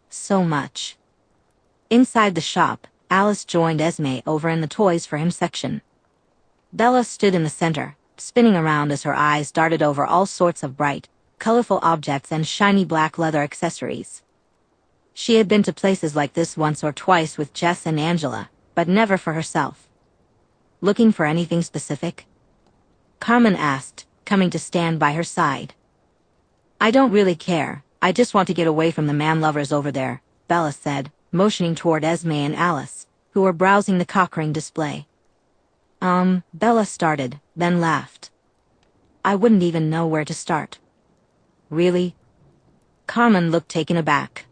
Speaker 1: So much. Inside the shop, Alice joined Esme over in the Toys for Him section. Bella stood in the center, spinning around as her eyes darted over all sorts of bright, colorful objects and shiny black leather accessories. She had been to places like this once or twice with Jess and Angela, but never for herself. Looking for anything specific? Carmen asked, coming to stand by her side. I don't really care, I just want to get away from the man-lovers over there, Bella said, motioning toward Esme and Alice, who were browsing the cock-ring display. Bella started, then laughed. I wouldn't even know where to start. Really? Carmen looked taken aback.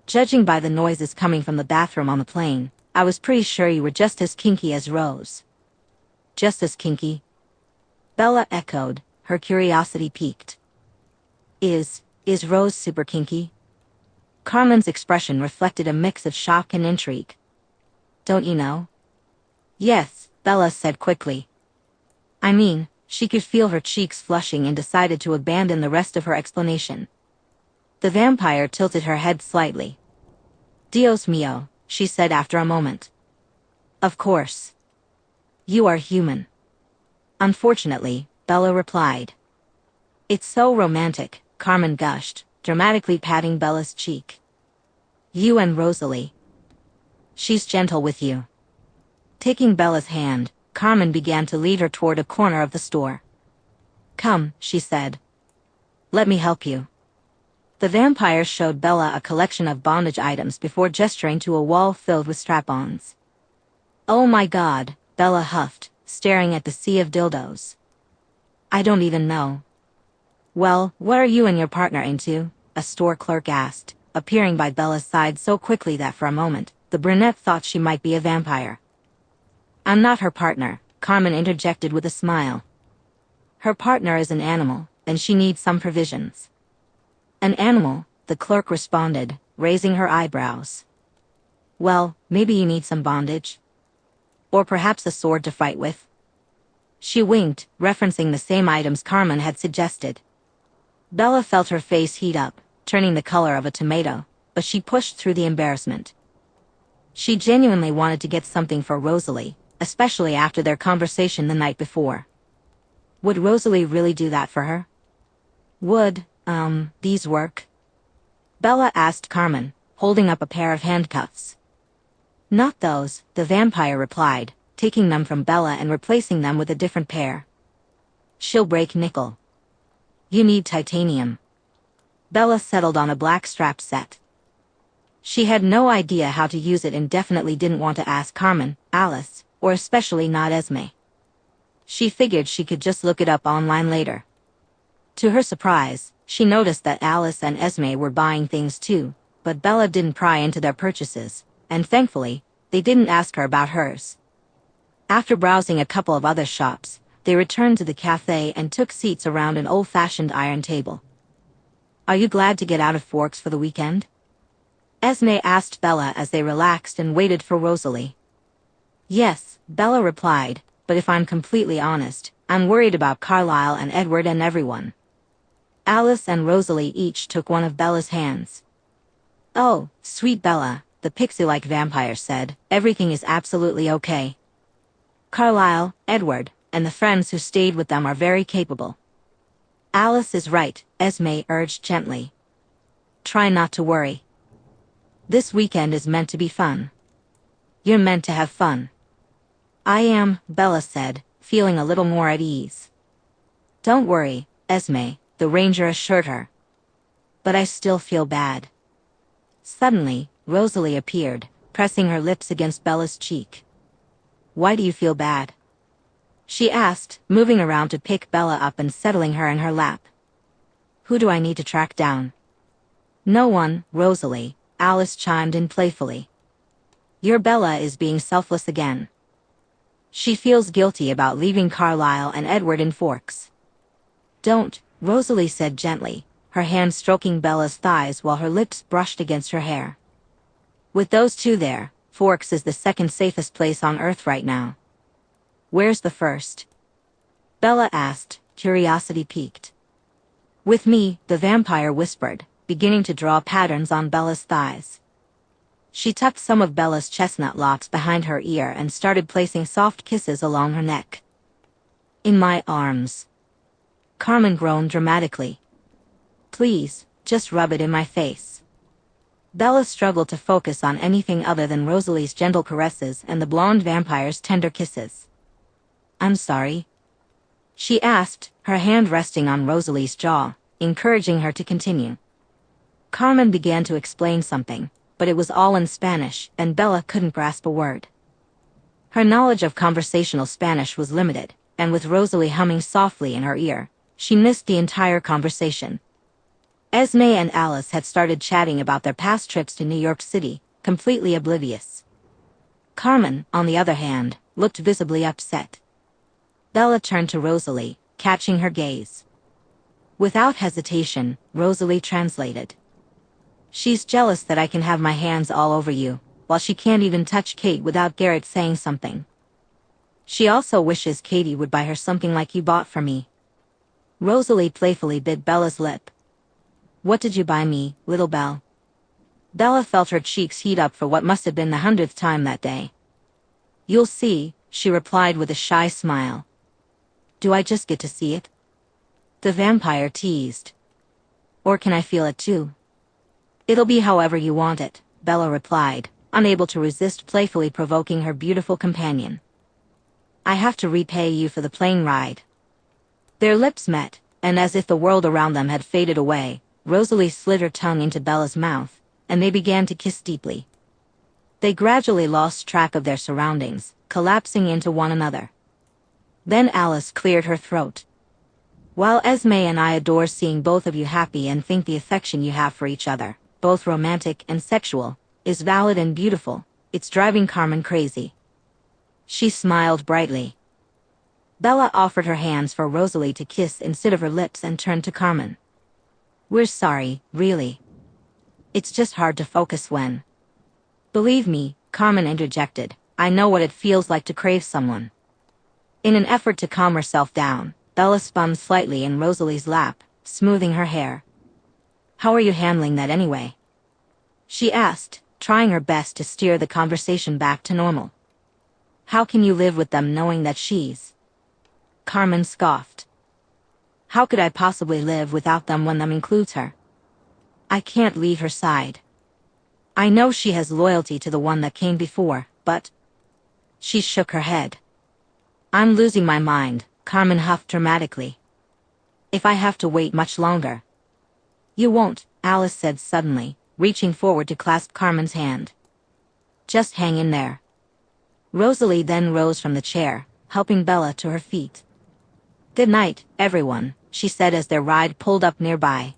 Speaker 1: Judging by the noises coming from the bathroom on the plane, I was pretty sure you were just as kinky as Rose. Just as kinky? Bella echoed, her curiosity piqued. Is Rose super kinky? Carmen's expression reflected a mix of shock and intrigue. Don't you know? Yes, Bella said quickly. I mean, she could feel her cheeks flushing and decided to abandon the rest of her explanation. The vampire tilted her head slightly. Dios mío, she said after a moment. Of course. You are human. Unfortunately, Bella replied. It's so romantic, Carmen gushed, dramatically patting Bella's cheek. You and Rosalie. She's gentle with you. Taking Bella's hand, Carmen began to lead her toward a corner of the store. Come, she said. Let me help you. The vampire showed Bella a collection of bondage items before gesturing to a wall filled with strap-ons. Oh my God, Bella huffed, staring at the sea of dildos. I don't even know. Well, what are you and your partner into? A store clerk asked, appearing by Bella's side so quickly that for a moment, the brunette thought she might be a vampire. I'm not her partner, Carmen interjected with a smile. Her partner is an animal, and she needs some provisions. An animal, the clerk responded, raising her eyebrows. Well, maybe you need some bondage? Or perhaps a sword to fight with? She winked, referencing the same items Carmen had suggested. Bella felt her face heat up, turning the color of a tomato, but she pushed through the embarrassment. She genuinely wanted to get something for Rosalie, especially after their conversation the night before. Would Rosalie really do that for her? Would, these work? Bella asked Carmen, holding up a pair of handcuffs. Not those, the vampire replied, taking them from Bella and replacing them with a different pair. She'll break nickel. You need titanium. Bella settled on a black strap set. She had no idea how to use it and definitely didn't want to ask Carmen, Alice, or especially not Esme. She figured she could just look it up online later. To her surprise, she noticed that Alice and Esme were buying things too, but Bella didn't pry into their purchases, and thankfully, they didn't ask her about hers. After browsing a couple of other shops, they returned to the cafe and took seats around an old-fashioned iron table. Are you glad to get out of Forks for the weekend? Esme asked Bella as they relaxed and waited for Rosalie. Yes, Bella replied, but if I'm completely honest, I'm worried about Carlisle and Edward and everyone. Alice and Rosalie each took one of Bella's hands. Oh, sweet Bella, the pixie-like vampire said, everything is absolutely okay. Carlisle, Edward, and the friends who stayed with them are very capable. Alice is right, Esme urged gently. Try not to worry. This weekend is meant to be fun. You're meant to have fun. I am, Bella said, feeling a little more at ease. Don't worry, Esme, the ranger assured her. But I still feel bad. Suddenly, Rosalie appeared, pressing her lips against Bella's cheek. Why do you feel bad? She asked, moving around to pick Bella up and settling her in her lap. Who do I need to track down? No one, Rosalie, Alice chimed in playfully. Your Bella is being selfless again. She feels guilty about leaving Carlisle and Edward in Forks. Don't, Rosalie said gently, her hand stroking Bella's thighs while her lips brushed against her hair. With those two there, Forks is the second safest place on Earth right now. Where's the first? Bella asked, curiosity piqued. With me, the vampire whispered, beginning to draw patterns on Bella's thighs. She tucked some of Bella's chestnut locks behind her ear and started placing soft kisses along her neck. In my arms. Carmen groaned dramatically. Please, just rub it in my face. Bella struggled to focus on anything other than Rosalie's gentle caresses and the blonde vampire's tender kisses. I'm sorry? She asked, her hand resting on Rosalie's jaw, encouraging her to continue. Carmen began to explain something, but it was all in Spanish, and Bella couldn't grasp a word. Her knowledge of conversational Spanish was limited, and with Rosalie humming softly in her ear, she missed the entire conversation. Esme and Alice had started chatting about their past trips to New York City, completely oblivious. Carmen, on the other hand, looked visibly upset. Bella turned to Rosalie, catching her gaze. Without hesitation, Rosalie translated. She's jealous that I can have my hands all over you, while she can't even touch Kate without Garrett saying something. She also wishes Katie would buy her something like you bought for me. Rosalie playfully bit Bella's lip. What did you buy me, little Belle? Bella felt her cheeks heat up for what must have been the 100th time that day. You'll see, she replied with a shy smile. Do I just get to see it?" The vampire teased. "Or can I feel it too?" "It'll be however you want it," Bella replied, unable to resist playfully provoking her beautiful companion. "I have to repay you for the plane ride." Their lips met, and as if the world around them had faded away, Rosalie slid her tongue into Bella's mouth, and they began to kiss deeply. They gradually lost track of their surroundings, collapsing into one another. Then Alice cleared her throat. "While Esme and I adore seeing both of you happy and think the affection you have for each other, both romantic and sexual, is valid and beautiful, it's driving Carmen crazy." She smiled brightly. Bella offered her hands for Rosalie to kiss instead of her lips and turned to Carmen. "We're sorry, really. It's just hard to focus when—" "Believe me," Carmen interjected, "I know what it feels like to crave someone." In an effort to calm herself down, Bella spun slightly in Rosalie's lap, smoothing her hair. "How are you handling that anyway?" she asked, trying her best to steer the conversation back to normal. "How can you live with them knowing that she's—" Carmen scoffed. "How could I possibly live without them when them includes her? I can't leave her side. I know she has loyalty to the one that came before, but—" She shook her head. "I'm losing my mind," Carmen huffed dramatically. "If I have to wait much longer—" "You won't," Alice said suddenly, reaching forward to clasp Carmen's hand. "Just hang in there." Rosalie then rose from the chair, helping Bella to her feet. "Good night, everyone," she said as their ride pulled up nearby.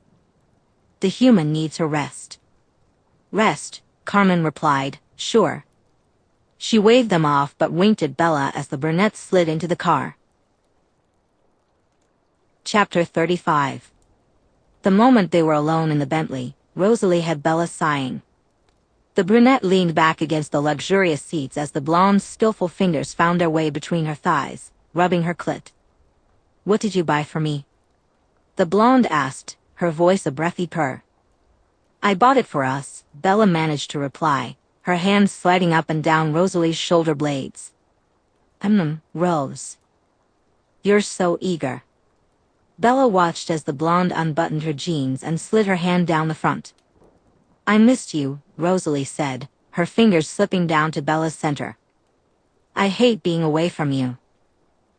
Speaker 1: "The human needs her rest." "Rest," Carmen replied, "sure." She waved them off but winked at Bella as the brunette slid into the car. Chapter 35. The moment they were alone in the Bentley, Rosalie had Bella sighing. The brunette leaned back against the luxurious seats as the blonde's skillful fingers found their way between her thighs, rubbing her clit. "What did you buy for me?" the blonde asked, her voice a breathy purr. "I bought it for us," Bella managed to reply, her hands sliding up and down Rosalie's shoulder blades. Rose. You're so eager." Bella watched as the blonde unbuttoned her jeans and slid her hand down the front. "I missed you," Rosalie said, her fingers slipping down to Bella's center. "I hate being away from you."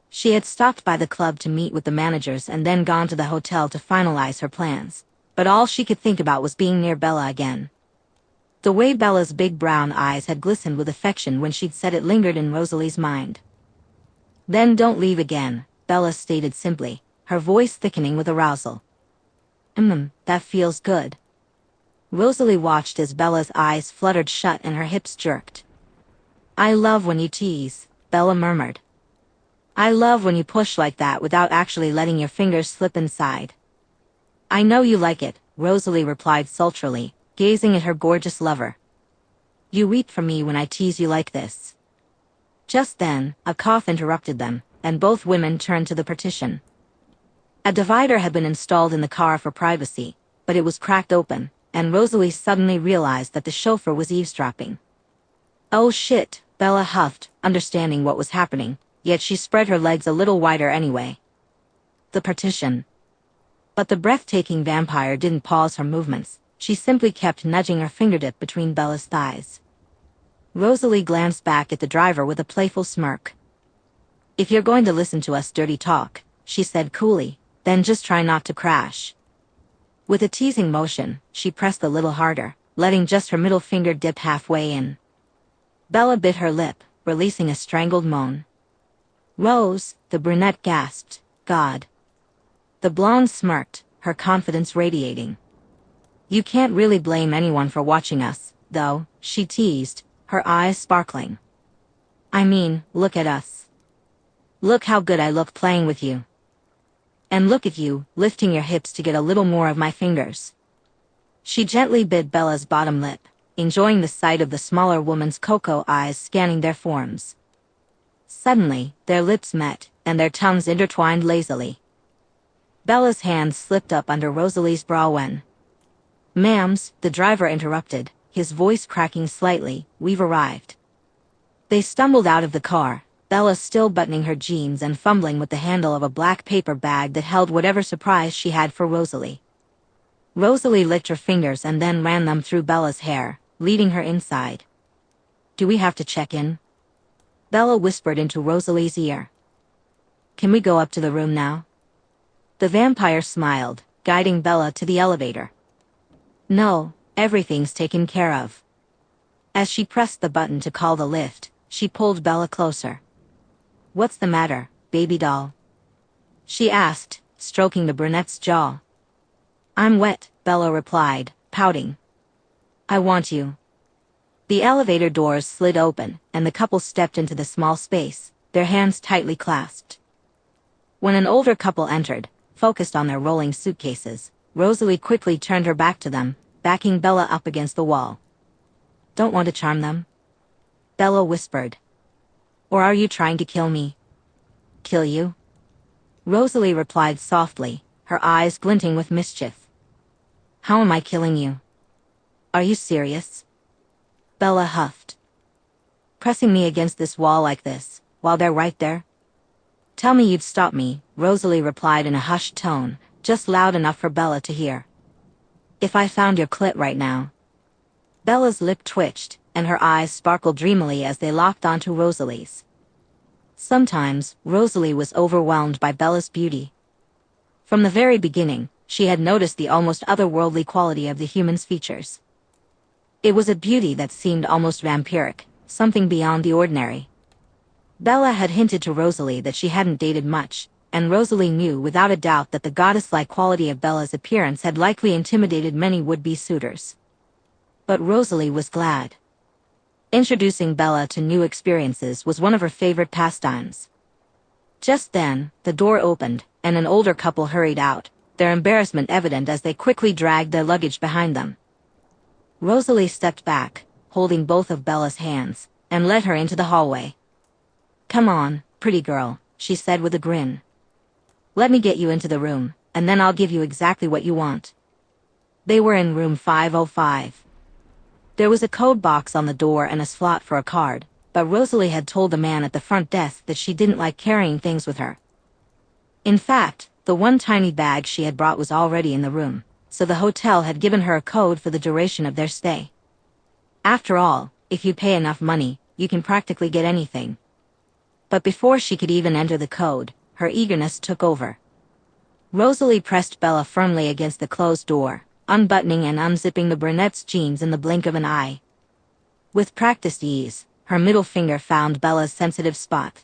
Speaker 1: She had stopped by the club to meet with the managers and then gone to the hotel to finalize her plans, but all she could think about was being near Bella again. The way Bella's big brown eyes had glistened with affection when she'd said it lingered in Rosalie's mind. "Then don't leave again," Bella stated simply, her voice thickening with arousal. That feels good." Rosalie watched as Bella's eyes fluttered shut and her hips jerked. "I love when you tease," Bella murmured. "I love when you push like that without actually letting your fingers slip inside." "I know you like it," Rosalie replied sultrily, gazing at her gorgeous lover. "You weep for me when I tease you like this." Just then, a cough interrupted them, and both women turned to the partition. A divider had been installed in the car for privacy, but it was cracked open, and Rosalie suddenly realized that the chauffeur was eavesdropping. "Oh shit," Bella huffed, understanding what was happening, yet she spread her legs a little wider anyway. The partition. But the breathtaking vampire didn't pause her movements, she simply kept nudging her fingertip between Bella's thighs. Rosalie glanced back at the driver with a playful smirk. "If you're going to listen to us dirty talk," she said coolly, "then just try not to crash." With a teasing motion, she pressed a little harder, letting just her middle finger dip halfway in. Bella bit her lip, releasing a strangled moan. "Rose," the brunette gasped, "God." The blonde smirked, her confidence radiating. "You can't really blame anyone for watching us, though," she teased, her eyes sparkling. "I mean, look at us. Look how good I look playing with you. And look at you, lifting your hips to get a little more of my fingers." She gently bit Bella's bottom lip, enjoying the sight of the smaller woman's cocoa eyes scanning their forms. Suddenly, their lips met, and their tongues intertwined lazily. Bella's hand slipped up under Rosalie's brow when— "Ma'ams," the driver interrupted, his voice cracking slightly, "we've arrived." They stumbled out of the car, Bella still buttoning her jeans and fumbling with the handle of a black paper bag that held whatever surprise she had for Rosalie. Rosalie licked her fingers and then ran them through Bella's hair, leading her inside. "Do we have to check in?" Bella whispered into Rosalie's ear. "Can we go up to the room now?" The vampire smiled, guiding Bella to the elevator. "No, everything's taken care of." As she pressed the button to call the lift, she pulled Bella closer. "What's the matter, baby doll?" she asked, stroking the brunette's jaw. "I'm wet," Bella replied, pouting. "I want you." The elevator doors slid open, and the couple stepped into the small space, their hands tightly clasped. When an older couple entered, focused on their rolling suitcases, Rosalie quickly turned her back to them, backing Bella up against the wall. "Don't want to charm them?" Bella whispered. "Or are you trying to kill me?" "Kill you?" Rosalie replied softly, her eyes glinting with mischief. "How am I killing you? Are you serious?" Bella huffed. "Pressing me against this wall like this, while they're right there?" "Tell me you'd stop me," Rosalie replied in a hushed tone, just loud enough for Bella to hear. "If I found your clit right now." Bella's lip twitched, and her eyes sparkled dreamily as they locked onto Rosalie's. Sometimes, Rosalie was overwhelmed by Bella's beauty. From the very beginning, she had noticed the almost otherworldly quality of the human's features. It was a beauty that seemed almost vampiric, something beyond the ordinary. Bella had hinted to Rosalie that she hadn't dated much, and Rosalie knew without a doubt that the goddess-like quality of Bella's appearance had likely intimidated many would-be suitors. But Rosalie was glad. Introducing Bella to new experiences was one of her favorite pastimes. Just then, the door opened, and an older couple hurried out, their embarrassment evident as they quickly dragged their luggage behind them. Rosalie stepped back, holding both of Bella's hands, and led her into the hallway. "Come on, pretty girl," she said with a grin. "Let me get you into the room, and then I'll give you exactly what you want." They were in room 505. There was a code box on the door and a slot for a card, but Rosalie had told the man at the front desk that she didn't like carrying things with her. In fact, the one tiny bag she had brought was already in the room, so the hotel had given her a code for the duration of their stay. After all, if you pay enough money, you can practically get anything. But before she could even enter the code, her eagerness took over. Rosalie pressed Bella firmly against the closed door, unbuttoning and unzipping the brunette's jeans in the blink of an eye. With practiced ease, her middle finger found Bella's sensitive spot.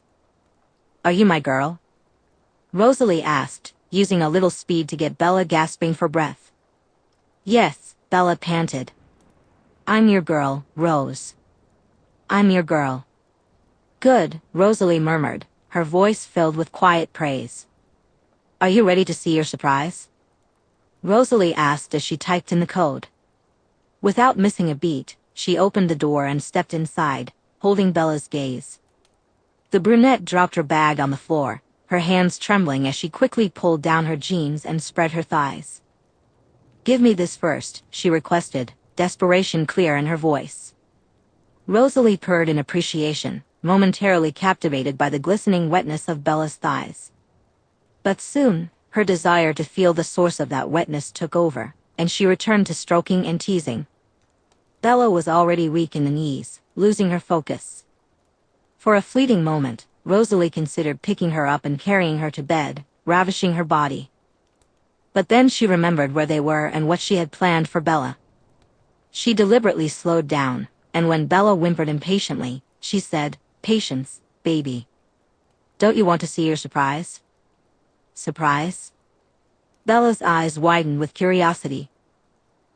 Speaker 1: "Are you my girl?" Rosalie asked, using a little speed to get Bella gasping for breath. "Yes," Bella panted. "I'm your girl, Rose. I'm your girl." "Good," Rosalie murmured, her voice filled with quiet praise. "Are you ready to see your surprise?" Rosalie asked as she typed in the code. Without missing a beat, she opened the door and stepped inside, holding Bella's gaze. The brunette dropped her bag on the floor, her hands trembling as she quickly pulled down her jeans and spread her thighs. "Give me this first," she requested, desperation clear in her voice. Rosalie purred in appreciation, momentarily captivated by the glistening wetness of Bella's thighs. But soon, her desire to feel the source of that wetness took over, and she returned to stroking and teasing. Bella was already weak in the knees, losing her focus. For a fleeting moment, Rosalie considered picking her up and carrying her to bed, ravishing her body. But then she remembered where they were and what she had planned for Bella. She deliberately slowed down, and when Bella whimpered impatiently, she said, "Patience, baby. Don't you want to see your surprise?" "Surprise?" Bella's eyes widened with curiosity.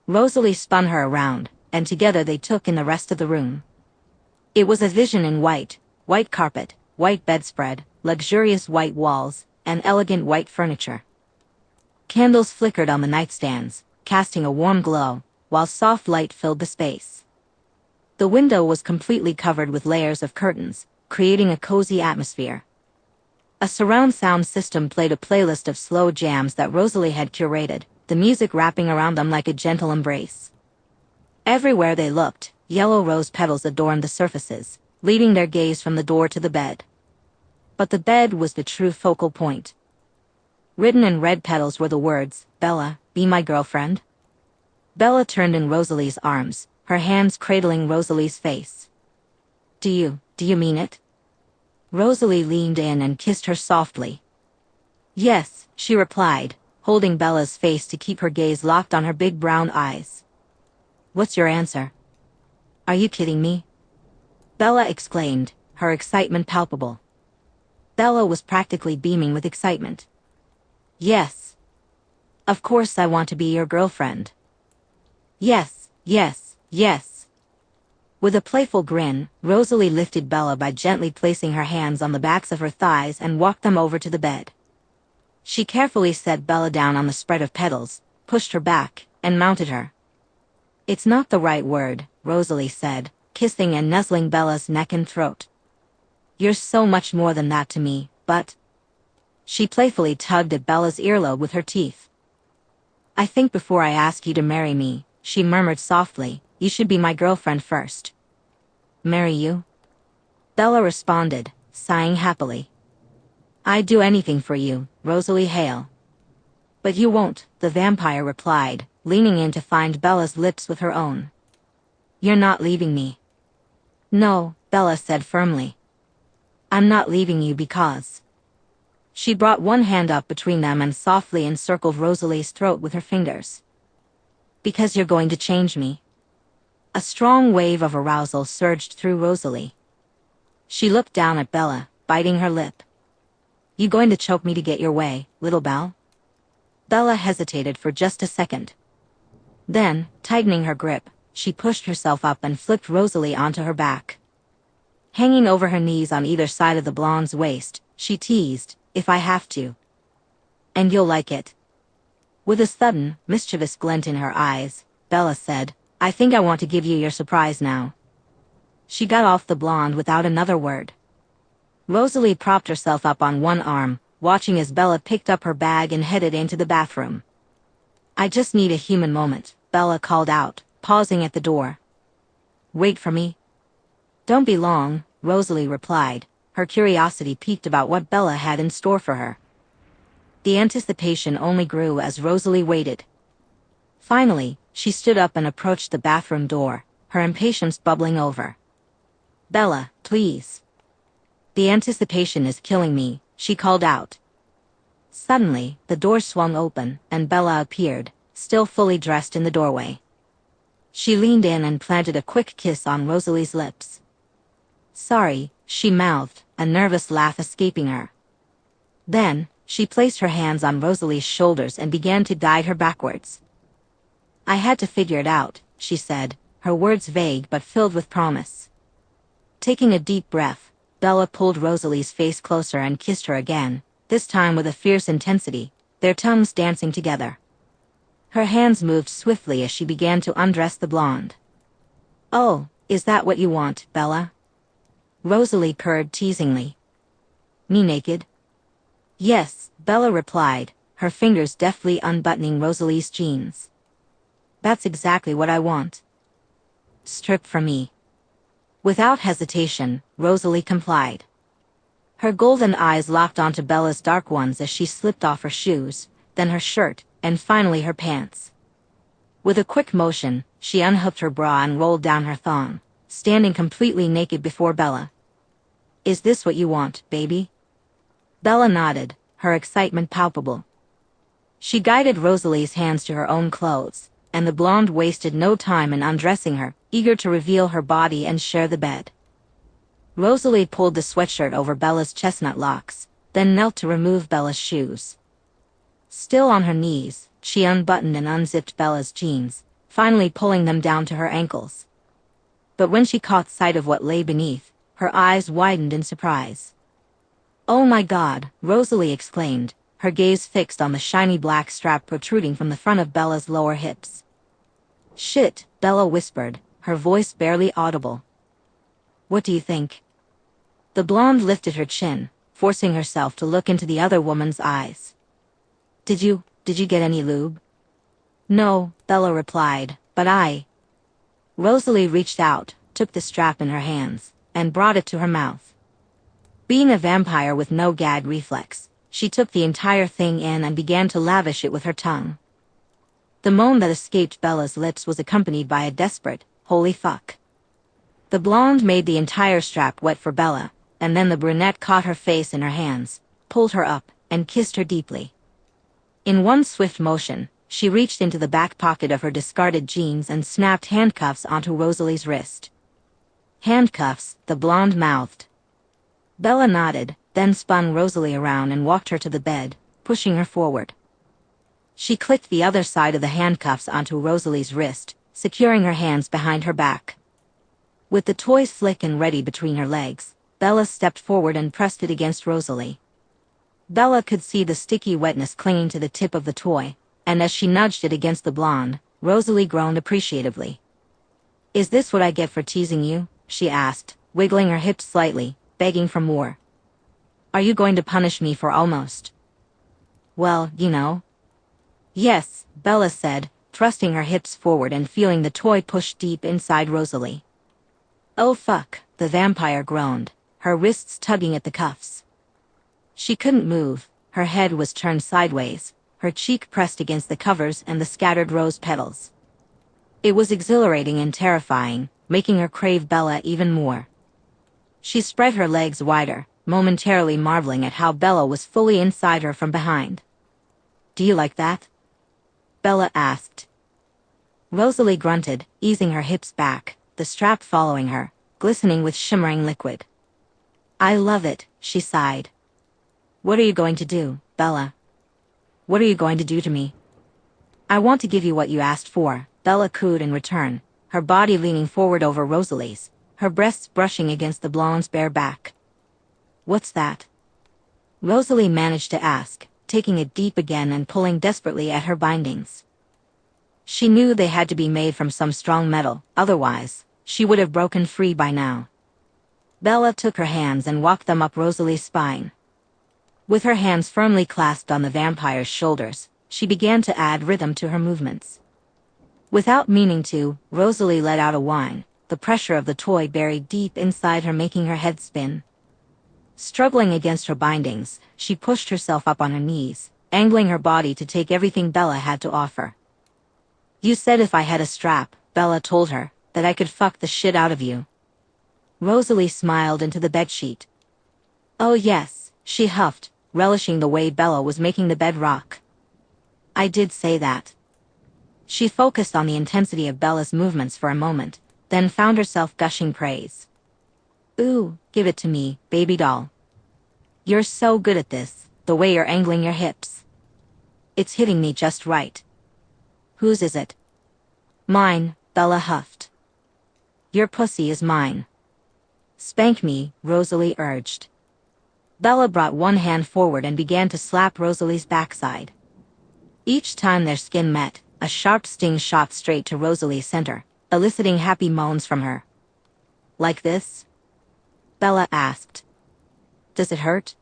Speaker 1: Rosalie spun her around, and together they took in the rest of the room. It was a vision in white carpet, white bedspread, luxurious white walls, and elegant white furniture. Candles flickered on the nightstands, casting a warm glow, while soft light filled the space. The window was completely covered with layers of curtains, creating a cozy atmosphere. A surround sound system played a playlist of slow jams that Rosalie had curated, the music wrapping around them like a gentle embrace. Everywhere they looked, yellow rose petals adorned the surfaces, leading their gaze from the door to the bed. But the bed was the true focal point. Written in red petals were the words, "Bella, be my girlfriend." Bella turned in Rosalie's arms, her hands cradling Rosalie's face. Do you mean it?" Rosalie leaned in and kissed her softly. "Yes," she replied, holding Bella's face to keep her gaze locked on her big brown eyes. "What's your answer?" "Are you kidding me?" Bella exclaimed, her excitement palpable. Bella was practically beaming with excitement. "Yes. Of course I want to be your girlfriend." "Yes, yes, yes." With a playful grin, Rosalie lifted Bella by gently placing her hands on the backs of her thighs and walked them over to the bed. She carefully set Bella down on the spread of petals, pushed her back, and mounted her. "It's not the right word," Rosalie said, kissing and nuzzling Bella's neck and throat. "You're so much more than that to me, but—" She playfully tugged at Bella's earlobe with her teeth. "I think before I ask you to marry me," she murmured softly, "you should be my girlfriend first." "Marry you?" Bella responded, sighing happily. "I'd do anything for you, Rosalie Hale." "But you won't," the vampire replied, leaning in to find Bella's lips with her own. "You're not leaving me." "No," Bella said firmly. "I'm not leaving you because—" She brought one hand up between them and softly encircled Rosalie's throat with her fingers. "Because you're going to change me." A strong wave of arousal surged through Rosalie. She looked down at Bella, biting her lip. "You going to choke me to get your way, little Belle?" Bella hesitated for just a second. Then, tightening her grip, she pushed herself up and flipped Rosalie onto her back. Hanging over her knees on either side of the blonde's waist, she teased, "If I have to." "And you'll like it." With a sudden, mischievous glint in her eyes, Bella said, "I think I want to give you your surprise now." She got off the blonde without another word. Rosalie propped herself up on one arm, watching as Bella picked up her bag and headed into the bathroom. "I just need a human moment," Bella called out, pausing at the door. "Wait for me?" "Don't be long," Rosalie replied, her curiosity piqued about what Bella had in store for her. The anticipation only grew as Rosalie waited. Finally, she stood up and approached the bathroom door, her impatience bubbling over. "Bella, please." "The anticipation is killing me," she called out. Suddenly, the door swung open, and Bella appeared, still fully dressed in the doorway. She leaned in and planted a quick kiss on Rosalie's lips. "Sorry," she mouthed, a nervous laugh escaping her. Then, she placed her hands on Rosalie's shoulders and began to guide her backwards. "I had to figure it out," she said, her words vague but filled with promise. Taking a deep breath, Bella pulled Rosalie's face closer and kissed her again, this time with a fierce intensity, their tongues dancing together. Her hands moved swiftly as she began to undress the blonde. "Oh, is that what you want, Bella?" Rosalie purred teasingly. "Me naked?" "Yes," Bella replied, her fingers deftly unbuttoning Rosalie's jeans. "That's exactly what I want." "Strip for me." Without hesitation, Rosalie complied. Her golden eyes locked onto Bella's dark ones as she slipped off her shoes, then her shirt, and finally her pants. With a quick motion, she unhooked her bra and rolled down her thong, standing completely naked before Bella. "Is this what you want, baby?" Bella nodded, her excitement palpable. She guided Rosalie's hands to her own clothes, and the blonde wasted no time in undressing her, eager to reveal her body and share the bed. Rosalie pulled the sweatshirt over Bella's chestnut locks, then knelt to remove Bella's shoes. Still on her knees, she unbuttoned and unzipped Bella's jeans, finally pulling them down to her ankles. But when she caught sight of what lay beneath, her eyes widened in surprise. "Oh my God," Rosalie exclaimed, her gaze fixed on the shiny black strap protruding from the front of Bella's lower hips. "Shit," Bella whispered, her voice barely audible. "What do you think?" The blonde lifted her chin, forcing herself to look into the other woman's eyes. Did you get any lube?" "No," Bella replied, "but I—" Rosalie reached out, took the strap in her hands, and brought it to her mouth. Being a vampire with no gag reflex, she took the entire thing in and began to lavish it with her tongue. The moan that escaped Bella's lips was accompanied by a desperate, "Holy fuck." The blonde made the entire strap wet for Bella, and then the brunette caught her face in her hands, pulled her up, and kissed her deeply. In one swift motion, she reached into the back pocket of her discarded jeans and snapped handcuffs onto Rosalie's wrist. "Handcuffs," the blonde mouthed. Bella nodded, then spun Rosalie around and walked her to the bed, pushing her forward. She clicked the other side of the handcuffs onto Rosalie's wrist, securing her hands behind her back. With the toy slick and ready between her legs, Bella stepped forward and pressed it against Rosalie. Bella could see the sticky wetness clinging to the tip of the toy, and as she nudged it against the blonde, Rosalie groaned appreciatively. "Is this what I get for teasing you?" she asked, wiggling her hips slightly, begging for more. "Are you going to punish me for almost?" "Well, you know." "Yes," Bella said, thrusting her hips forward and feeling the toy push deep inside Rosalie. "Oh fuck," the vampire groaned, her wrists tugging at the cuffs. She couldn't move, her head was turned sideways, her cheek pressed against the covers and the scattered rose petals. It was exhilarating and terrifying, making her crave Bella even more. She spread her legs wider, momentarily marveling at how Bella was fully inside her from behind. "Do you like that?" Bella asked. Rosalie grunted, easing her hips back, the strap following her, glistening with shimmering liquid. "I love it," she sighed. "What are you going to do, Bella? What are you going to do to me?" "I want to give you what you asked for," Bella cooed in return, her body leaning forward over Rosalie's, her breasts brushing against the blonde's bare back. "What's that?" Rosalie managed to ask, taking it deep again and pulling desperately at her bindings. She knew they had to be made from some strong metal, otherwise, she would have broken free by now. Bella took her hands and walked them up Rosalie's spine. With her hands firmly clasped on the vampire's shoulders, she began to add rhythm to her movements. Without meaning to, Rosalie let out a whine, the pressure of the toy buried deep inside her making her head spin. Struggling against her bindings, she pushed herself up on her knees, angling her body to take everything Bella had to offer. "You said if I had a strap," Bella told her, "that I could fuck the shit out of you." Rosalie smiled into the bedsheet. "Oh yes," she huffed, relishing the way Bella was making the bed rock. "I did say that." She focused on the intensity of Bella's movements for a moment, then found herself gushing praise. "Ooh, give it to me, baby doll. You're so good at this, the way you're angling your hips. It's hitting me just right." "Whose is it?" "Mine," Bella huffed. "Your pussy is mine." "Spank me," Rosalie urged. Bella brought one hand forward and began to slap Rosalie's backside. Each time their skin met, a sharp sting shot straight to Rosalie's center, eliciting happy moans from her. "Like this?" Bella asked. "Does it hurt?"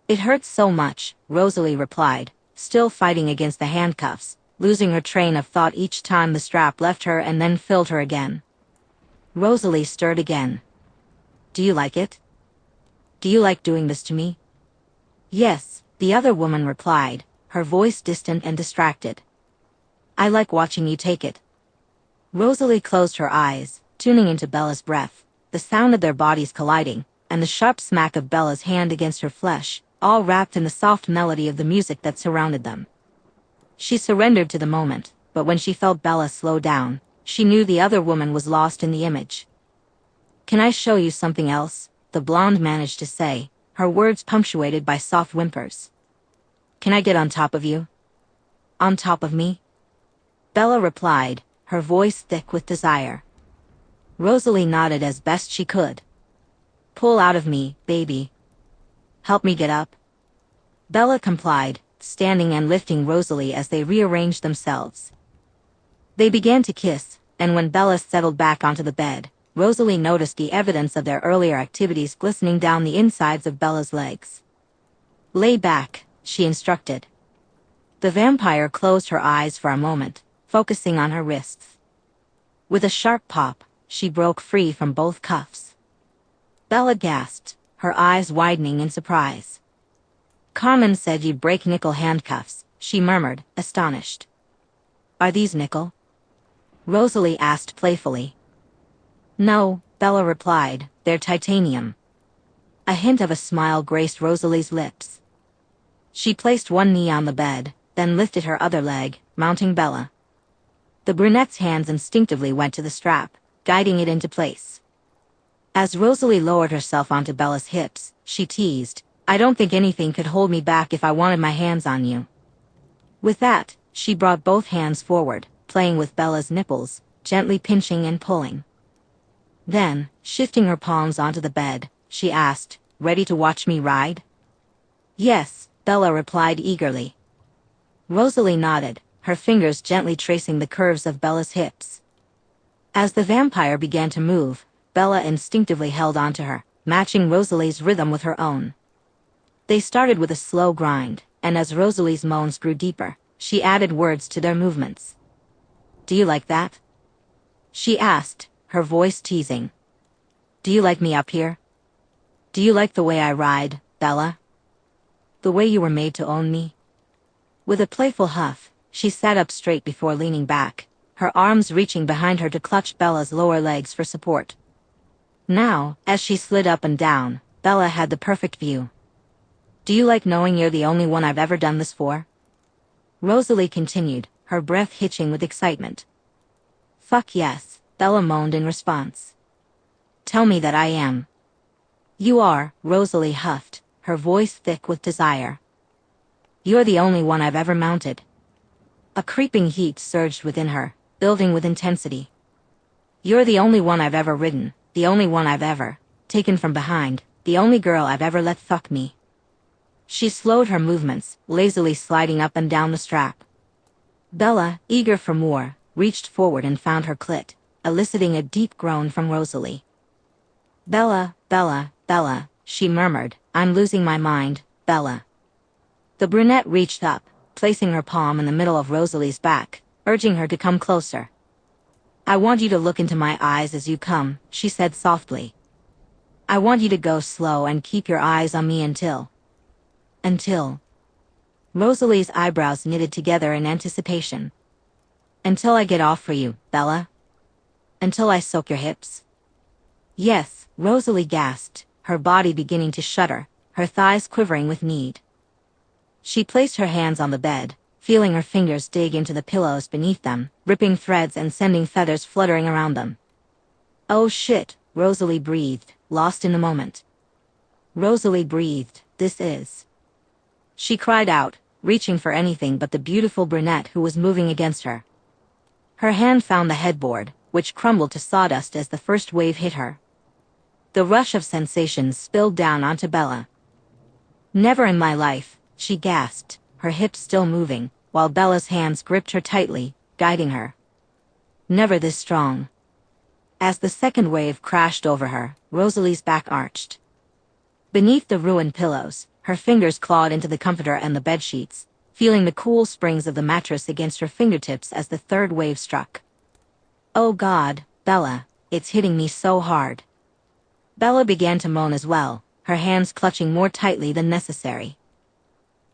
Speaker 1: "It hurts so much," Rosalie replied, still fighting against the handcuffs, losing her train of thought each time the strap left her and then filled her again. Rosalie stirred again. "Do you like it? Do you like doing this to me?" "Yes," the other woman replied, her voice distant and distracted. "I like watching you take it." Rosalie closed her eyes, tuning into Bella's breath, the sound of their bodies colliding, and the sharp smack of Bella's hand against her flesh, all wrapped in the soft melody of the music that surrounded them. She surrendered to the moment, but when she felt Bella slow down, she knew the other woman was lost in the image. "Can I show you something else?" the blonde managed to say, her words punctuated by soft whimpers. "Can I get on top of you?" "On top of me?" Bella replied, her voice thick with desire. Rosalie nodded as best she could. "Pull out of me, baby. Help me get up." Bella complied, standing and lifting Rosalie as they rearranged themselves. They began to kiss, and when Bella settled back onto the bed, Rosalie noticed the evidence of their earlier activities glistening down the insides of Bella's legs. "Lay back," she instructed. The vampire closed her eyes for a moment, focusing on her wrists. With a sharp pop, she broke free from both cuffs. Bella gasped, her eyes widening in surprise. Carmen said you'd break nickel handcuffs, she murmured, astonished. Are these nickel? Rosalie asked playfully. No, Bella replied, they're titanium. A hint of a smile graced Rosalie's lips. She placed one knee on the bed, then lifted her other leg, mounting Bella. The brunette's hands instinctively went to the strap, guiding it into place. As Rosalie lowered herself onto Bella's hips, she teased, I don't think anything could hold me back if I wanted my hands on you. With that, she brought both hands forward, playing with Bella's nipples, gently pinching and pulling. Then, shifting her palms onto the bed, she asked, ready to watch me ride? Yes, Bella replied eagerly. Rosalie nodded, her fingers gently tracing the curves of Bella's hips. As the vampire began to move, Bella instinctively held onto her, matching Rosalie's rhythm with her own. They started with a slow grind, and as Rosalie's moans grew deeper, she added words to their movements. Do you like that? She asked, her voice teasing. Do you like me up here? Do you like the way I ride, Bella? The way you were made to own me? With a playful huff, she sat up straight before leaning back, her arms reaching behind her to clutch Bella's lower legs for support. Now, as she slid up and down, Bella had the perfect view. Do you like knowing you're the only one I've ever done this for? Rosalie continued, her breath hitching with excitement. Fuck yes, Bella moaned in response. Tell me that I am. You are, Rosalie huffed, her voice thick with desire. You're the only one I've ever mounted. A creeping heat surged within her, building with intensity. You're the only one I've ever ridden, the only one I've ever taken from behind, the only girl I've ever let fuck me. She slowed her movements, lazily sliding up and down the strap. Bella, eager for more, reached forward and found her clit, eliciting a deep groan from Rosalie. Bella, Bella, Bella, she murmured, I'm losing my mind, Bella. The brunette reached up, placing her palm in the middle of Rosalie's back, urging her to come closer. I want you to look into my eyes as you come, she said softly. I want you to go slow and keep your eyes on me until. Rosalie's eyebrows knitted together in anticipation. Until I get off for you, Bella? Until I soak your hips? Yes, Rosalie gasped, her body beginning to shudder, her thighs quivering with need. She placed her hands on the bed, feeling her fingers dig into the pillows beneath them, ripping threads and sending feathers fluttering around them. Oh shit, Rosalie breathed, lost in the moment. Rosalie breathed, this is. She cried out, reaching for anything but the beautiful brunette who was moving against her. Her hand found the headboard, which crumbled to sawdust as the first wave hit her. The rush of sensations spilled down onto Bella. Never in my life, she gasped, her hips still moving, while Bella's hands gripped her tightly, guiding her. Never this strong. As the second wave crashed over her, Rosalie's back arched. Beneath the ruined pillows, her fingers clawed into the comforter and the bedsheets, feeling the cool springs of the mattress against her fingertips as the third wave struck. Oh God, Bella, it's hitting me so hard. Bella began to moan as well, her hands clutching more tightly than necessary.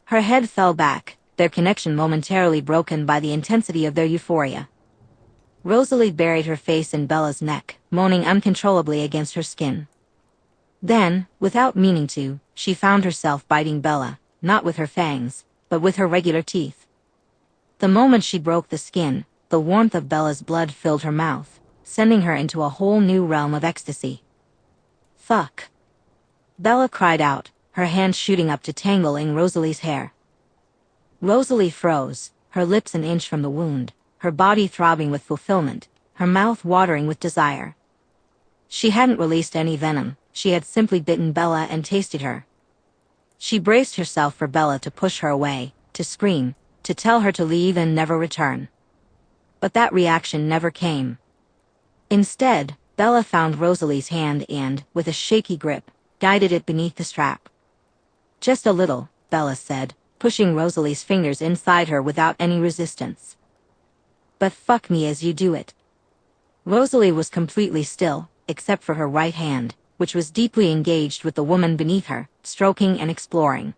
Speaker 1: Her head fell back, their connection momentarily broken by the intensity of their euphoria. Rosalie buried her face in Bella's neck, moaning uncontrollably against her skin. Then, without meaning to, she found herself biting Bella, not with her fangs, but with her regular teeth. The moment she broke the skin, the warmth of Bella's blood filled her mouth, sending her into a whole new realm of ecstasy. Fuck. Bella cried out, her hand shooting up to tangle in Rosalie's hair. Rosalie froze, her lips an inch from the wound, her body throbbing with fulfillment, her mouth watering with desire. She hadn't released any venom, she had simply bitten Bella and tasted her. She braced herself for Bella to push her away, to scream, to tell her to leave and never return. But that reaction never came. Instead, Bella found Rosalie's hand and, with a shaky grip, guided it beneath the strap. Just a little, Bella said, pushing Rosalie's fingers inside her without any resistance. But fuck me as you do it. Rosalie was completely still, except for her right hand, which was deeply engaged with the woman beneath her, stroking and exploring.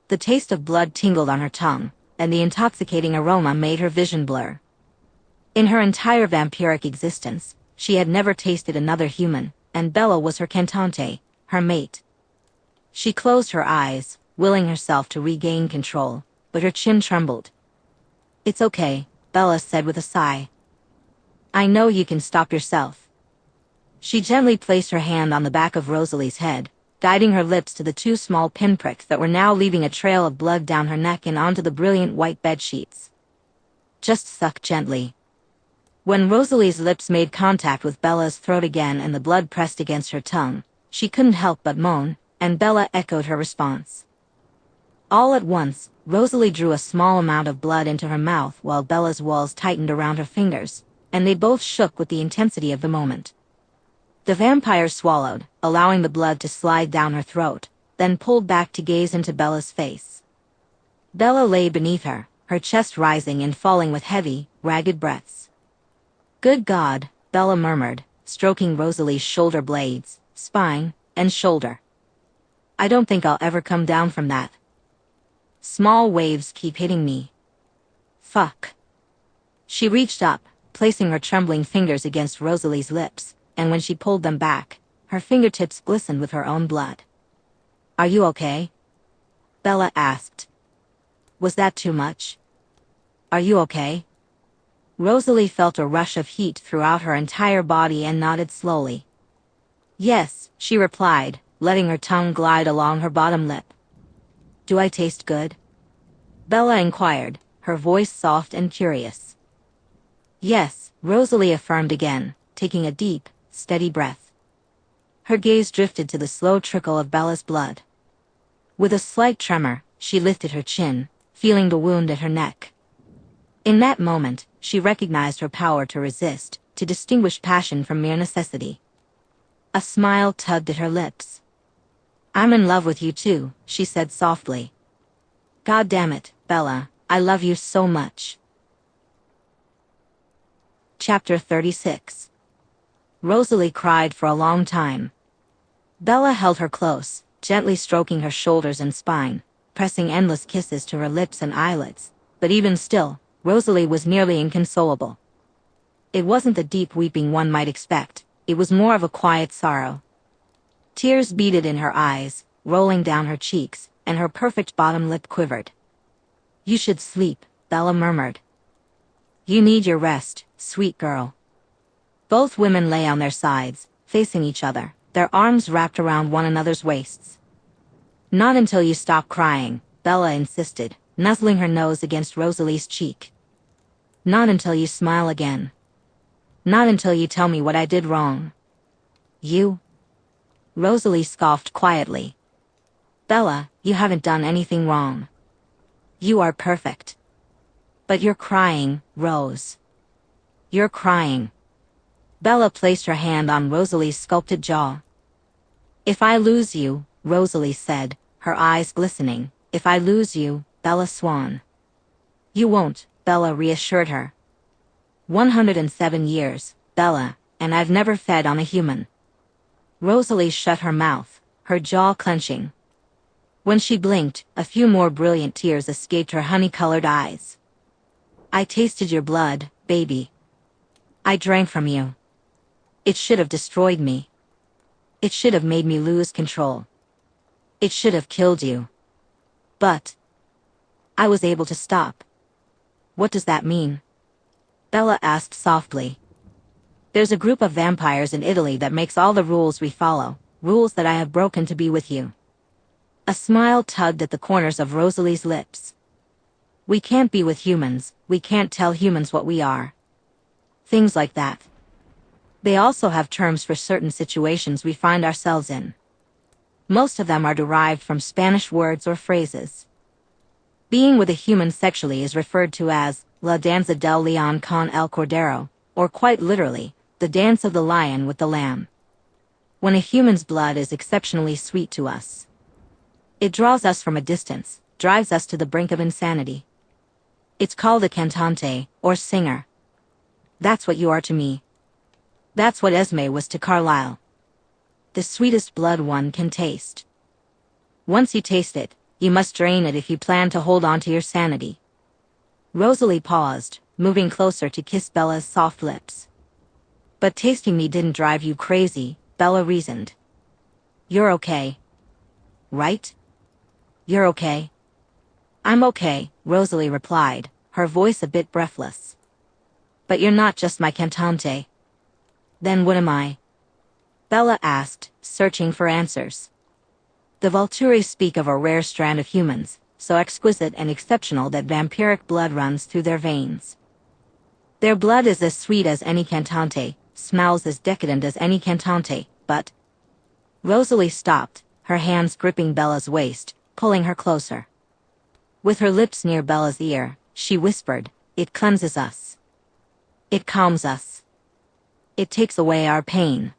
Speaker 1: The taste of blood tingled on her tongue, and the intoxicating aroma made her vision blur. In her entire vampiric existence, she had never tasted another human, and Bella was her cantante, her mate. She closed her eyes, willing herself to regain control, but her chin trembled. "It's okay," Bella said with a sigh. "I know you can stop yourself." She gently placed her hand on the back of Rosalie's head, guiding her lips to the two small pinpricks that were now leaving a trail of blood down her neck and onto the brilliant white bedsheets. "Just suck gently." When Rosalie's lips made contact with Bella's throat again and the blood pressed against her tongue, she couldn't help but moan, and Bella echoed her response. All at once, Rosalie drew a small amount of blood into her mouth while Bella's walls tightened around her fingers, and they both shook with the intensity of the moment. The vampire swallowed, allowing the blood to slide down her throat, then pulled back to gaze into Bella's face. Bella lay beneath her chest rising and falling with heavy, ragged breaths. "Good God," Bella murmured, stroking Rosalie's shoulder blades, spine, and shoulder. "I don't think I'll ever come down from that. Small waves keep hitting me. Fuck." She reached up, placing her trembling fingers against Rosalie's lips, and when she pulled them back, her fingertips glistened with her own blood. "Are you okay?" Bella asked. "Was that too much? Are you okay?" Rosalie felt a rush of heat throughout her entire body and nodded slowly. "Yes," she replied, letting her tongue glide along her bottom lip. "Do I taste good?" Bella inquired, her voice soft and curious. "Yes," Rosalie affirmed again, taking a deep, steady breath. Her gaze drifted to the slow trickle of Bella's blood. With a slight tremor, she lifted her chin, feeling the wound at her neck. In that moment, she recognized her power to resist, to distinguish passion from mere necessity. A smile tugged at her lips. "I'm in love with you too," she said softly. "God damn it, Bella, I love you so much." Chapter 36. Rosalie cried for a long time. Bella held her close, gently stroking her shoulders and spine, pressing endless kisses to her lips and eyelids, but even still, Rosalie was nearly inconsolable. It wasn't the deep weeping one might expect, it was more of a quiet sorrow. Tears beaded in her eyes, rolling down her cheeks, and her perfect bottom lip quivered. "You should sleep," Bella murmured. "You need your rest, sweet girl." Both women lay on their sides, facing each other, their arms wrapped around one another's waists. "Not until you stop crying," Bella insisted, nuzzling her nose against Rosalie's cheek. "Not until you smile again. Not until you tell me what I did wrong." "You?" Rosalie scoffed quietly. "Bella, you haven't done anything wrong. You are perfect. But you're crying, Rose. You're crying." Bella placed her hand on Rosalie's sculpted jaw. "If I lose you," Rosalie said, her eyes glistening, "if I lose you, Bella Swan." "You won't," Bella reassured her. 107 years, Bella, and I've never fed on a human." Rosalie shut her mouth, her jaw clenching. When she blinked, a few more brilliant tears escaped her honey-colored eyes. "I tasted your blood, baby. I drank from you. It should have destroyed me. It should have made me lose control. It should have killed you. But I was able to stop." "What does that mean?" Bella asked softly. "There's a group of vampires in Italy that makes all the rules we follow, rules that I have broken to be with you." A smile tugged at the corners of Rosalie's lips. "We can't be with humans, we can't tell humans what we are. Things like that. They also have terms for certain situations we find ourselves in. Most of them are derived from Spanish words or phrases. Being with a human sexually is referred to as La Danza del León con el Cordero, or quite literally, the dance of the lion with the lamb. When a human's blood is exceptionally sweet to us, it draws us from a distance, drives us to the brink of insanity. It's called a cantante, or singer. That's what you are to me. That's what Esme was to Carlyle. the sweetest blood one can taste. Once you taste it, you must drain it if you plan to hold on to your sanity. Rosalie paused, moving closer to kiss Bella's soft lips. But tasting me didn't drive you crazy, Bella reasoned. You're okay. Right? You're okay. I'm okay, Rosalie replied, her voice a bit breathless. But you're not just my cantante. Then what am I? Bella asked, searching for answers. The Volturi speak of a rare strand of humans, so exquisite and exceptional that vampiric blood runs through their veins. Their blood is as sweet as any cantante, smells as decadent as any cantante, but... Rosalie stopped, her hands gripping Bella's waist, pulling her closer. With her lips near Bella's ear, she whispered, "It cleanses us. It calms us. It takes away our pain."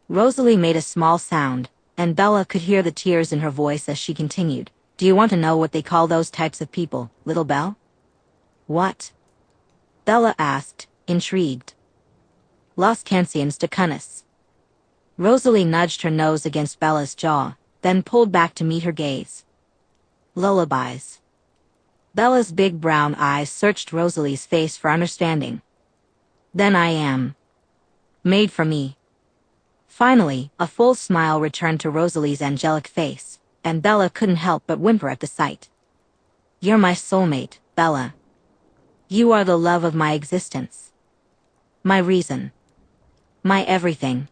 Speaker 1: Rosalie made a small sound, and Bella could hear the tears in her voice as she continued. "Do you want to know what they call those types of people, little Belle?" "What?" Bella asked, intrigued. "Los Cancians de Cunis." Rosalie nudged her nose against Bella's jaw, then pulled back to meet her gaze. "Lullabies." Bella's big brown eyes searched Rosalie's face for understanding. "Then I am made for me." Finally, a full smile returned to Rosalie's angelic face, and Bella couldn't help but whimper at the sight. "You're my soulmate, Bella. You are the love of my existence. My reason. My everything.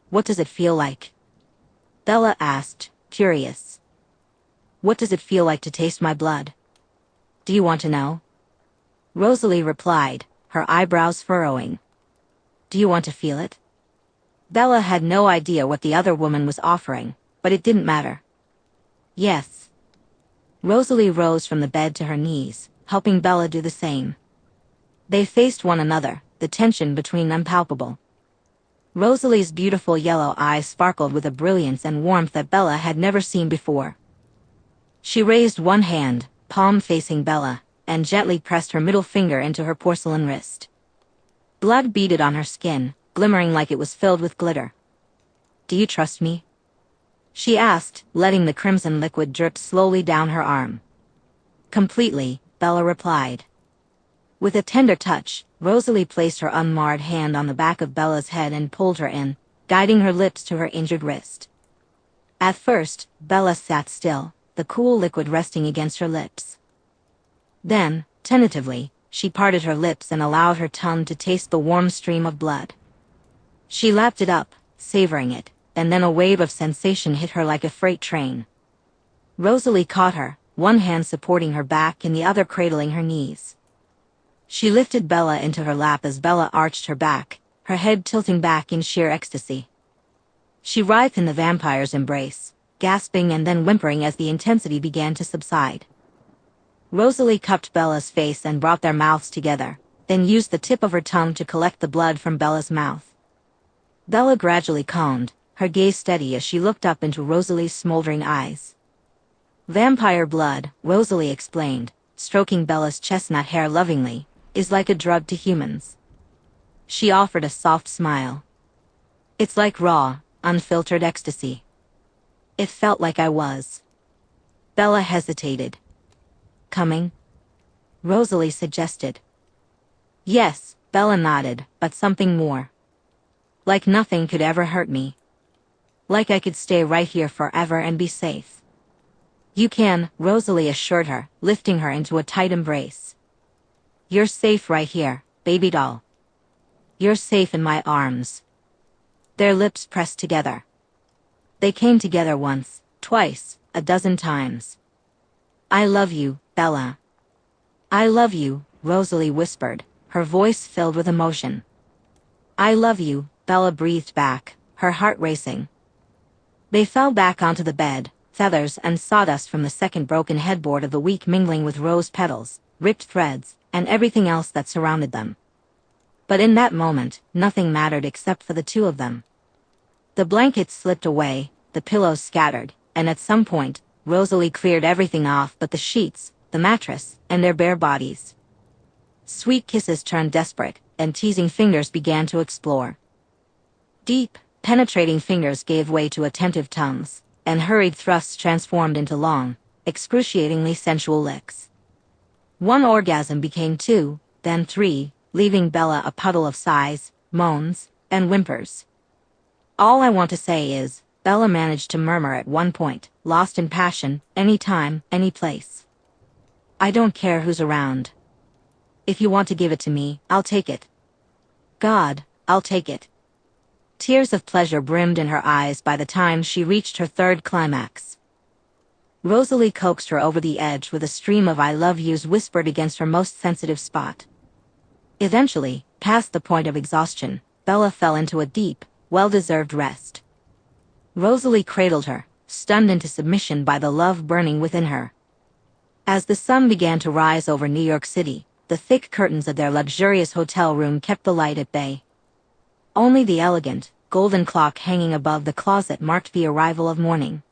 Speaker 1: What does it feel like?" Bella asked, curious. "What does it feel like to taste my blood? Do you want to know?" Rosalie replied, her eyebrows furrowing. "Do you want to feel it?" Bella had no idea what the other woman was offering, but it didn't matter. "Yes." Rosalie rose from the bed to her knees, helping Bella do the same. They faced one another, the tension between them palpable. Rosalie's beautiful yellow eyes sparkled with a brilliance and warmth that Bella had never seen before. She raised one hand, palm facing Bella, and gently pressed her middle finger into her porcelain wrist. Blood beaded on her skin, glimmering like it was filled with glitter. "Do you trust me?" she asked, letting the crimson liquid drip slowly down her arm. "Completely," Bella replied. With a tender touch, Rosalie placed her unmarred hand on the back of Bella's head and pulled her in, guiding her lips to her injured wrist. At first, Bella sat still, the cool liquid resting against her lips. Then, tentatively, she parted her lips and allowed her tongue to taste the warm stream of blood. She lapped it up, savoring it, and then a wave of sensation hit her like a freight train. Rosalie caught her, one hand supporting her back and the other cradling her knees. She lifted Bella into her lap as Bella arched her back, her head tilting back in sheer ecstasy. She writhed in the vampire's embrace, gasping and then whimpering as the intensity began to subside. Rosalie cupped Bella's face and brought their mouths together, then used the tip of her tongue to collect the blood from Bella's mouth. Bella gradually calmed, her gaze steady as she looked up into Rosalie's smoldering eyes. "Vampire blood," Rosalie explained, stroking Bella's chestnut hair lovingly, "is like a drug to humans." She offered a soft smile. "It's like raw, unfiltered ecstasy." It felt like I was. Bella hesitated. "Coming?" Rosalie suggested. "Yes," Bella nodded, "but something more. Like nothing could ever hurt me. Like I could stay right here forever and be safe." "You can," Rosalie assured her, lifting her into a tight embrace. "You're safe right here, baby doll. You're safe in my arms." Their lips pressed together. They came together once, twice, a dozen times. "I love you, Bella." "I love you," Rosalie whispered, her voice filled with emotion. "I love you," Bella breathed back, her heart racing. They fell back onto the bed, feathers and sawdust from the second broken headboard of the week mingling with rose petals, ripped threads, and everything else that surrounded them. But in that moment, nothing mattered except for the two of them. The blankets slipped away, the pillows scattered, and at some point, Rosalie cleared everything off but the sheets, the mattress, and their bare bodies. Sweet kisses turned desperate, and teasing fingers began to explore. Deep, Penetrating fingers gave way to attentive tongues, and hurried thrusts transformed into long, excruciatingly sensual licks. One orgasm became two, then three, leaving Bella a puddle of sighs, moans, and whimpers. All I want to say is, Bella managed to murmur at one point, lost in passion, any time, any place. I don't care who's around. If you want to give it to me, I'll take it. God, I'll take it. Tears of pleasure brimmed in her eyes by the time she reached her third climax. Rosalie coaxed her over the edge with a stream of I love yous whispered against her most sensitive spot. Eventually, past the point of exhaustion, Bella fell into a deep, well-deserved rest. Rosalie cradled her, stunned into submission by the love burning within her. As the sun began to rise over New York City, the thick curtains of their luxurious hotel room kept the light at bay. Only the elegant, golden clock hanging above the closet marked the arrival of morning.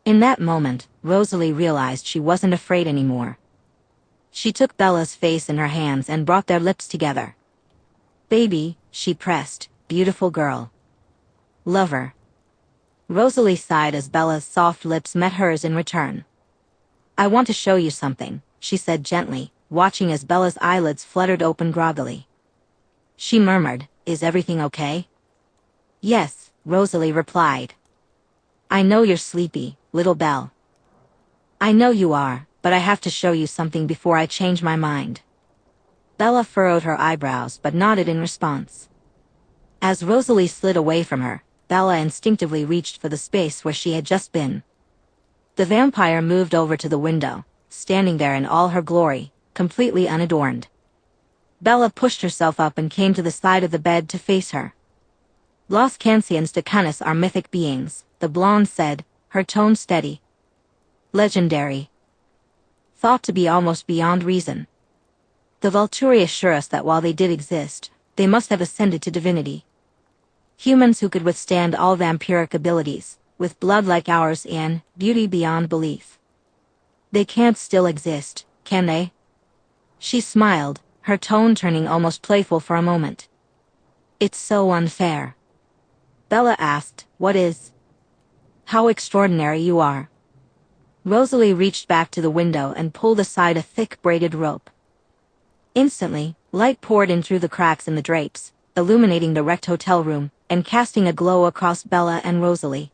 Speaker 1: In that moment, Rosalie realized she wasn't afraid anymore. She took Bella's face in her hands and brought their lips together. Baby, she pressed, beautiful girl. Lover. Rosalie sighed as Bella's soft lips met hers in return. I want to show you something, she said gently, watching as Bella's eyelids fluttered open groggily. She murmured, Is everything okay? Yes, Rosalie replied. I know you're sleepy, little Belle. I know you are, but I have to show you something before I change my mind. Bella furrowed her eyebrows but nodded in response. As Rosalie slid away from her, Bella instinctively reached for the space where she had just been. The vampire moved over to the window, standing there in all her glory, completely unadorned. Bella pushed herself up and came to the side of the bed to face her. Los Cancians de Canis are mythic beings, the blonde said, her tone steady. Legendary. Thought to be almost beyond reason. The Volturi assure us that while they did exist, they must have ascended to divinity. Humans who could withstand all vampiric abilities, with blood like ours and beauty beyond belief. They can't still exist, can they? She smiled, her tone turning almost playful for a moment. It's so unfair. Bella asked, What is? How extraordinary you are. Rosalie reached back to the window and pulled aside a thick braided rope. Instantly, light poured in through the cracks in the drapes, illuminating the wrecked hotel room, and casting a glow across Bella and Rosalie.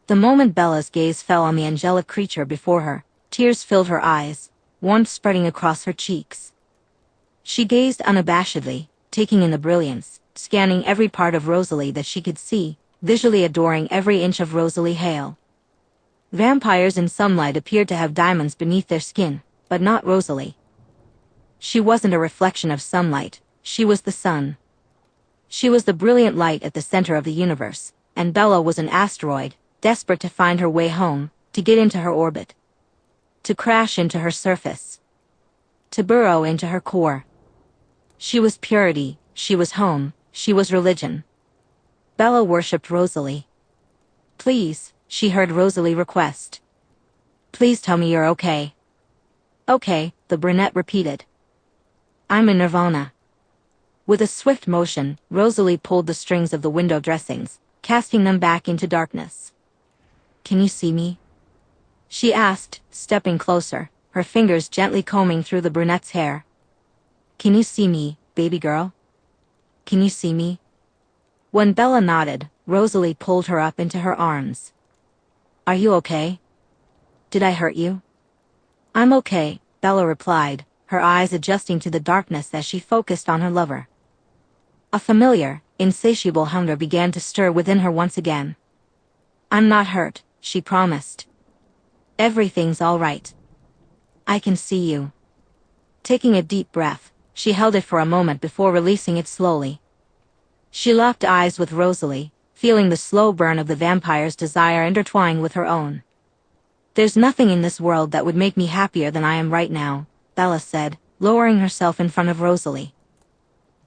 Speaker 1: The moment Bella's gaze fell on the angelic creature before her, tears filled her eyes, warmth spreading across her cheeks. She gazed unabashedly, taking in the brilliance, scanning every part of Rosalie that she could see, visually adoring every inch of Rosalie Hale. Vampires in sunlight appeared to have diamonds beneath their skin, but not Rosalie. She wasn't a reflection of sunlight, she was the sun. She was the brilliant light at the center of the universe, and Bella was an asteroid, desperate to find her way home, to get into her orbit. To crash into her surface. To burrow into her core. She was purity, she was home, she was religion. Bella worshipped Rosalie. Please, she heard Rosalie request. Please tell me you're okay. Okay, the brunette repeated. I'm in nirvana. With a swift motion, Rosalie pulled the strings of the window dressings, casting them back into darkness. Can you see me? She asked, stepping closer, her fingers gently combing through the brunette's hair. Can you see me, baby girl? Can you see me? When Bella nodded, Rosalie pulled her up into her arms. Are you okay? Did I hurt you? I'm okay, Bella replied, her eyes adjusting to the darkness as she focused on her lover. A familiar, insatiable hunger began to stir within her once again. I'm not hurt, she promised. Everything's all right. I can see you. Taking a deep breath, she held it for a moment before releasing it slowly. She locked eyes with Rosalie, feeling the slow burn of the vampire's desire intertwine with her own. There's nothing in this world that would make me happier than I am right now, Bella said, lowering herself in front of Rosalie.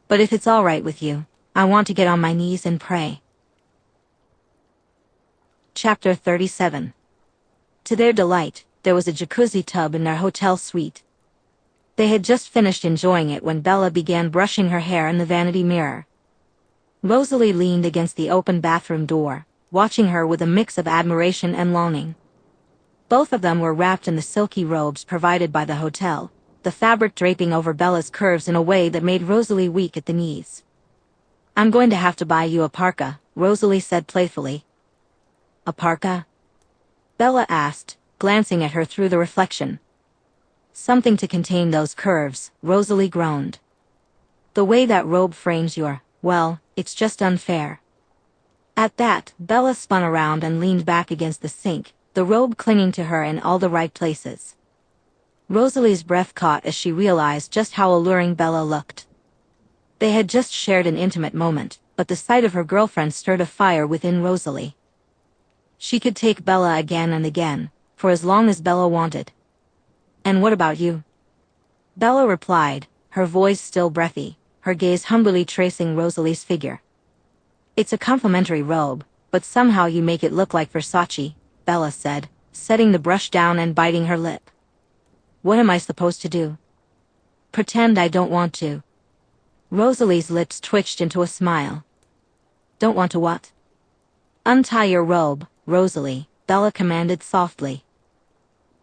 Speaker 1: But if it's all right with you, I want to get on my knees and pray. Chapter 37. To their delight, there was a jacuzzi tub in their hotel suite. They had just finished enjoying it when Bella began brushing her hair in the vanity mirror. Rosalie leaned against the open bathroom door, watching her with a mix of admiration and longing. Both of them were wrapped in the silky robes provided by the hotel, the fabric draping over Bella's curves in a way that made Rosalie weak at the knees. "I'm going to have to buy you a parka," Rosalie said playfully. "A parka?" Bella asked, glancing at her through the reflection. "Something to contain those curves," Rosalie groaned. "The way that robe frames your, well, it's just unfair." At that, Bella spun around and leaned back against the sink, the robe clinging to her in all the right places. Rosalie's breath caught as she realized just how alluring Bella looked. They had just shared an intimate moment, but the sight of her girlfriend stirred a fire within Rosalie. She could take Bella again and again, for as long as Bella wanted. "And what about you?" Bella replied, her voice still breathy, her gaze humbly tracing Rosalie's figure. "It's a complimentary robe, but somehow you make it look like Versace," Bella said, setting the brush down and biting her lip. "What am I supposed to do? Pretend I don't want to?" Rosalie's lips twitched into a smile. "Don't want to what?" "Untie your robe, Rosalie," Bella commanded softly.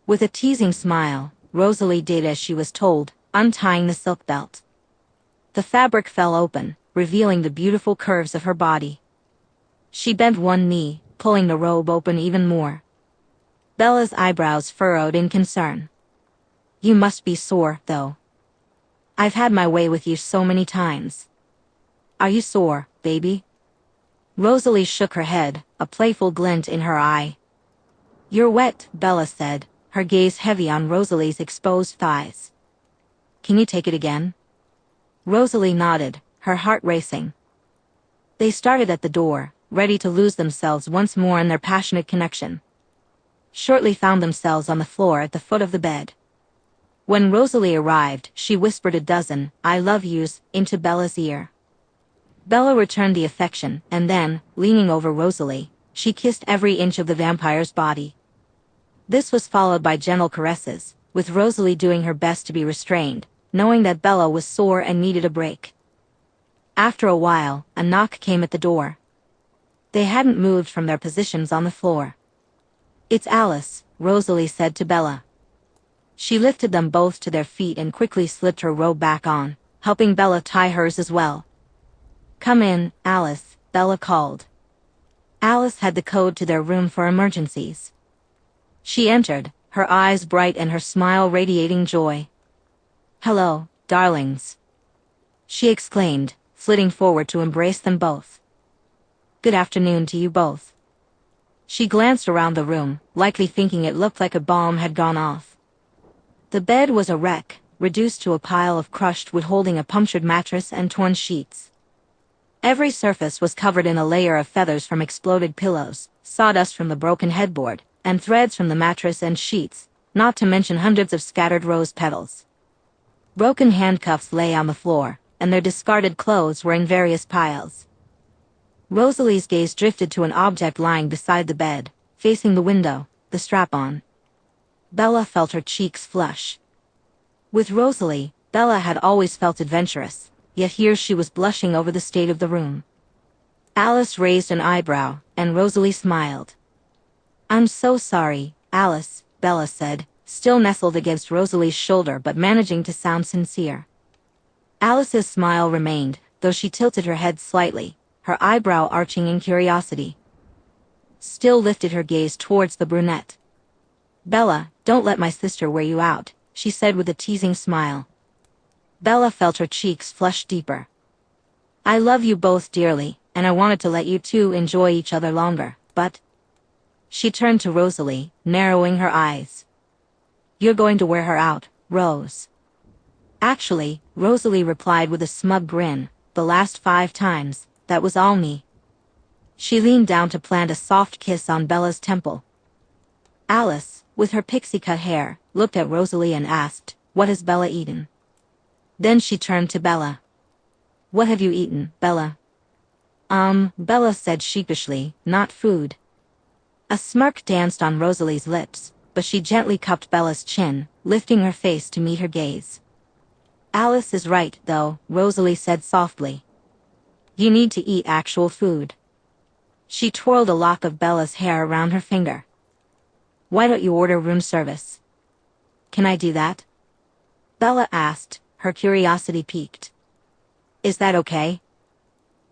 Speaker 1: With a teasing smile, Rosalie did as she was told, untying the silk belt. The fabric fell open, revealing the beautiful curves of her body. She bent one knee, pulling the robe open even more. Bella's eyebrows furrowed in concern. "You must be sore, though. I've had my way with you so many times." "Are you sore, baby?" Rosalie shook her head, a playful glint in her eye. "You're wet," Bella said, her gaze heavy on Rosalie's exposed thighs. "Can you take it again?" Rosalie nodded, her heart racing. They started at the door, ready to lose themselves once more in their passionate connection. Shortly found themselves on the floor at the foot of the bed. When Rosalie arrived, she whispered a dozen "I love yous" into Bella's ear. Bella returned the affection, and then, leaning over Rosalie, she kissed every inch of the vampire's body. This was followed by gentle caresses, with Rosalie doing her best to be restrained, knowing that Bella was sore and needed a break. After a while, a knock came at the door. They hadn't moved from their positions on the floor. "It's Alice," Rosalie said to Bella. She lifted them both to their feet and quickly slipped her robe back on, helping Bella tie hers as well. "Come in, Alice," Bella called. Alice had the code to their room for emergencies. She entered, her eyes bright and her smile radiating joy. "Hello, darlings," she exclaimed, flitting forward to embrace them both. "Good afternoon to you both." She glanced around the room, likely thinking it looked like a bomb had gone off. The bed was a wreck, reduced to a pile of crushed wood holding a punctured mattress and torn sheets. Every surface was covered in a layer of feathers from exploded pillows, sawdust from the broken headboard, and threads from the mattress and sheets, not to mention hundreds of scattered rose petals. Broken handcuffs lay on the floor, and their discarded clothes were in various piles. Rosalie's gaze drifted to an object lying beside the bed, facing the window, the strap-on. Bella felt her cheeks flush. With Rosalie, Bella had always felt adventurous, yet here she was blushing over the state of the room. Alice raised an eyebrow, and Rosalie smiled. "I'm so sorry, Alice," Bella said, still nestled against Rosalie's shoulder but managing to sound sincere. Alice's smile remained, though she tilted her head slightly, her eyebrow arching in curiosity. Still lifted her gaze towards the brunette. "Bella, don't let my sister wear you out," she said with a teasing smile. Bella felt her cheeks flush deeper. "I love you both dearly, and I wanted to let you two enjoy each other longer, but..." She turned to Rosalie, narrowing her eyes. "You're going to wear her out, Rose." "Actually," Rosalie replied with a smug grin, "the last 5 times, that was all me." She leaned down to plant a soft kiss on Bella's temple. Alice, with her pixie-cut hair, looked at Rosalie and asked, "What has Bella eaten?" Then she turned to Bella. "What have you eaten, Bella?" Bella said sheepishly, "Not food." A smirk danced on Rosalie's lips, but she gently cupped Bella's chin, lifting her face to meet her gaze. "Alice is right, though," Rosalie said softly. You need to eat actual food. She twirled a lock of Bella's hair around her finger. Why don't you order room service? Can I do that? Bella asked, her curiosity piqued. Is that okay?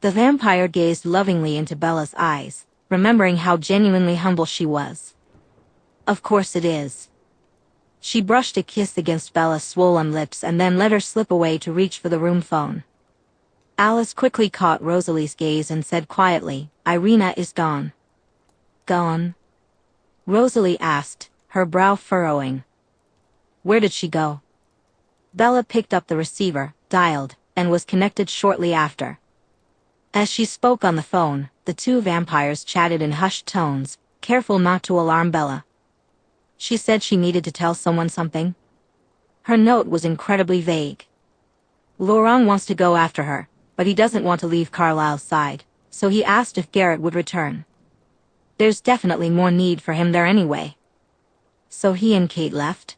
Speaker 1: The vampire gazed lovingly into Bella's eyes, remembering how genuinely humble she was. Of course it is. She brushed a kiss against Bella's swollen lips and then let her slip away to reach for the room phone. Alice quickly caught Rosalie's gaze and said quietly, Irina is gone. Gone? Rosalie asked, her brow furrowing. Where did she go? Bella picked up the receiver, dialed, and was connected shortly after. As she spoke on the phone, the two vampires chatted in hushed tones, careful not to alarm Bella. She said she needed to tell someone something. Her note was incredibly vague. Laurent wants to go after her, but he doesn't want to leave Carlisle's side, so he asked if Garrett would return. There's definitely more need for him there anyway. So he and Kate left?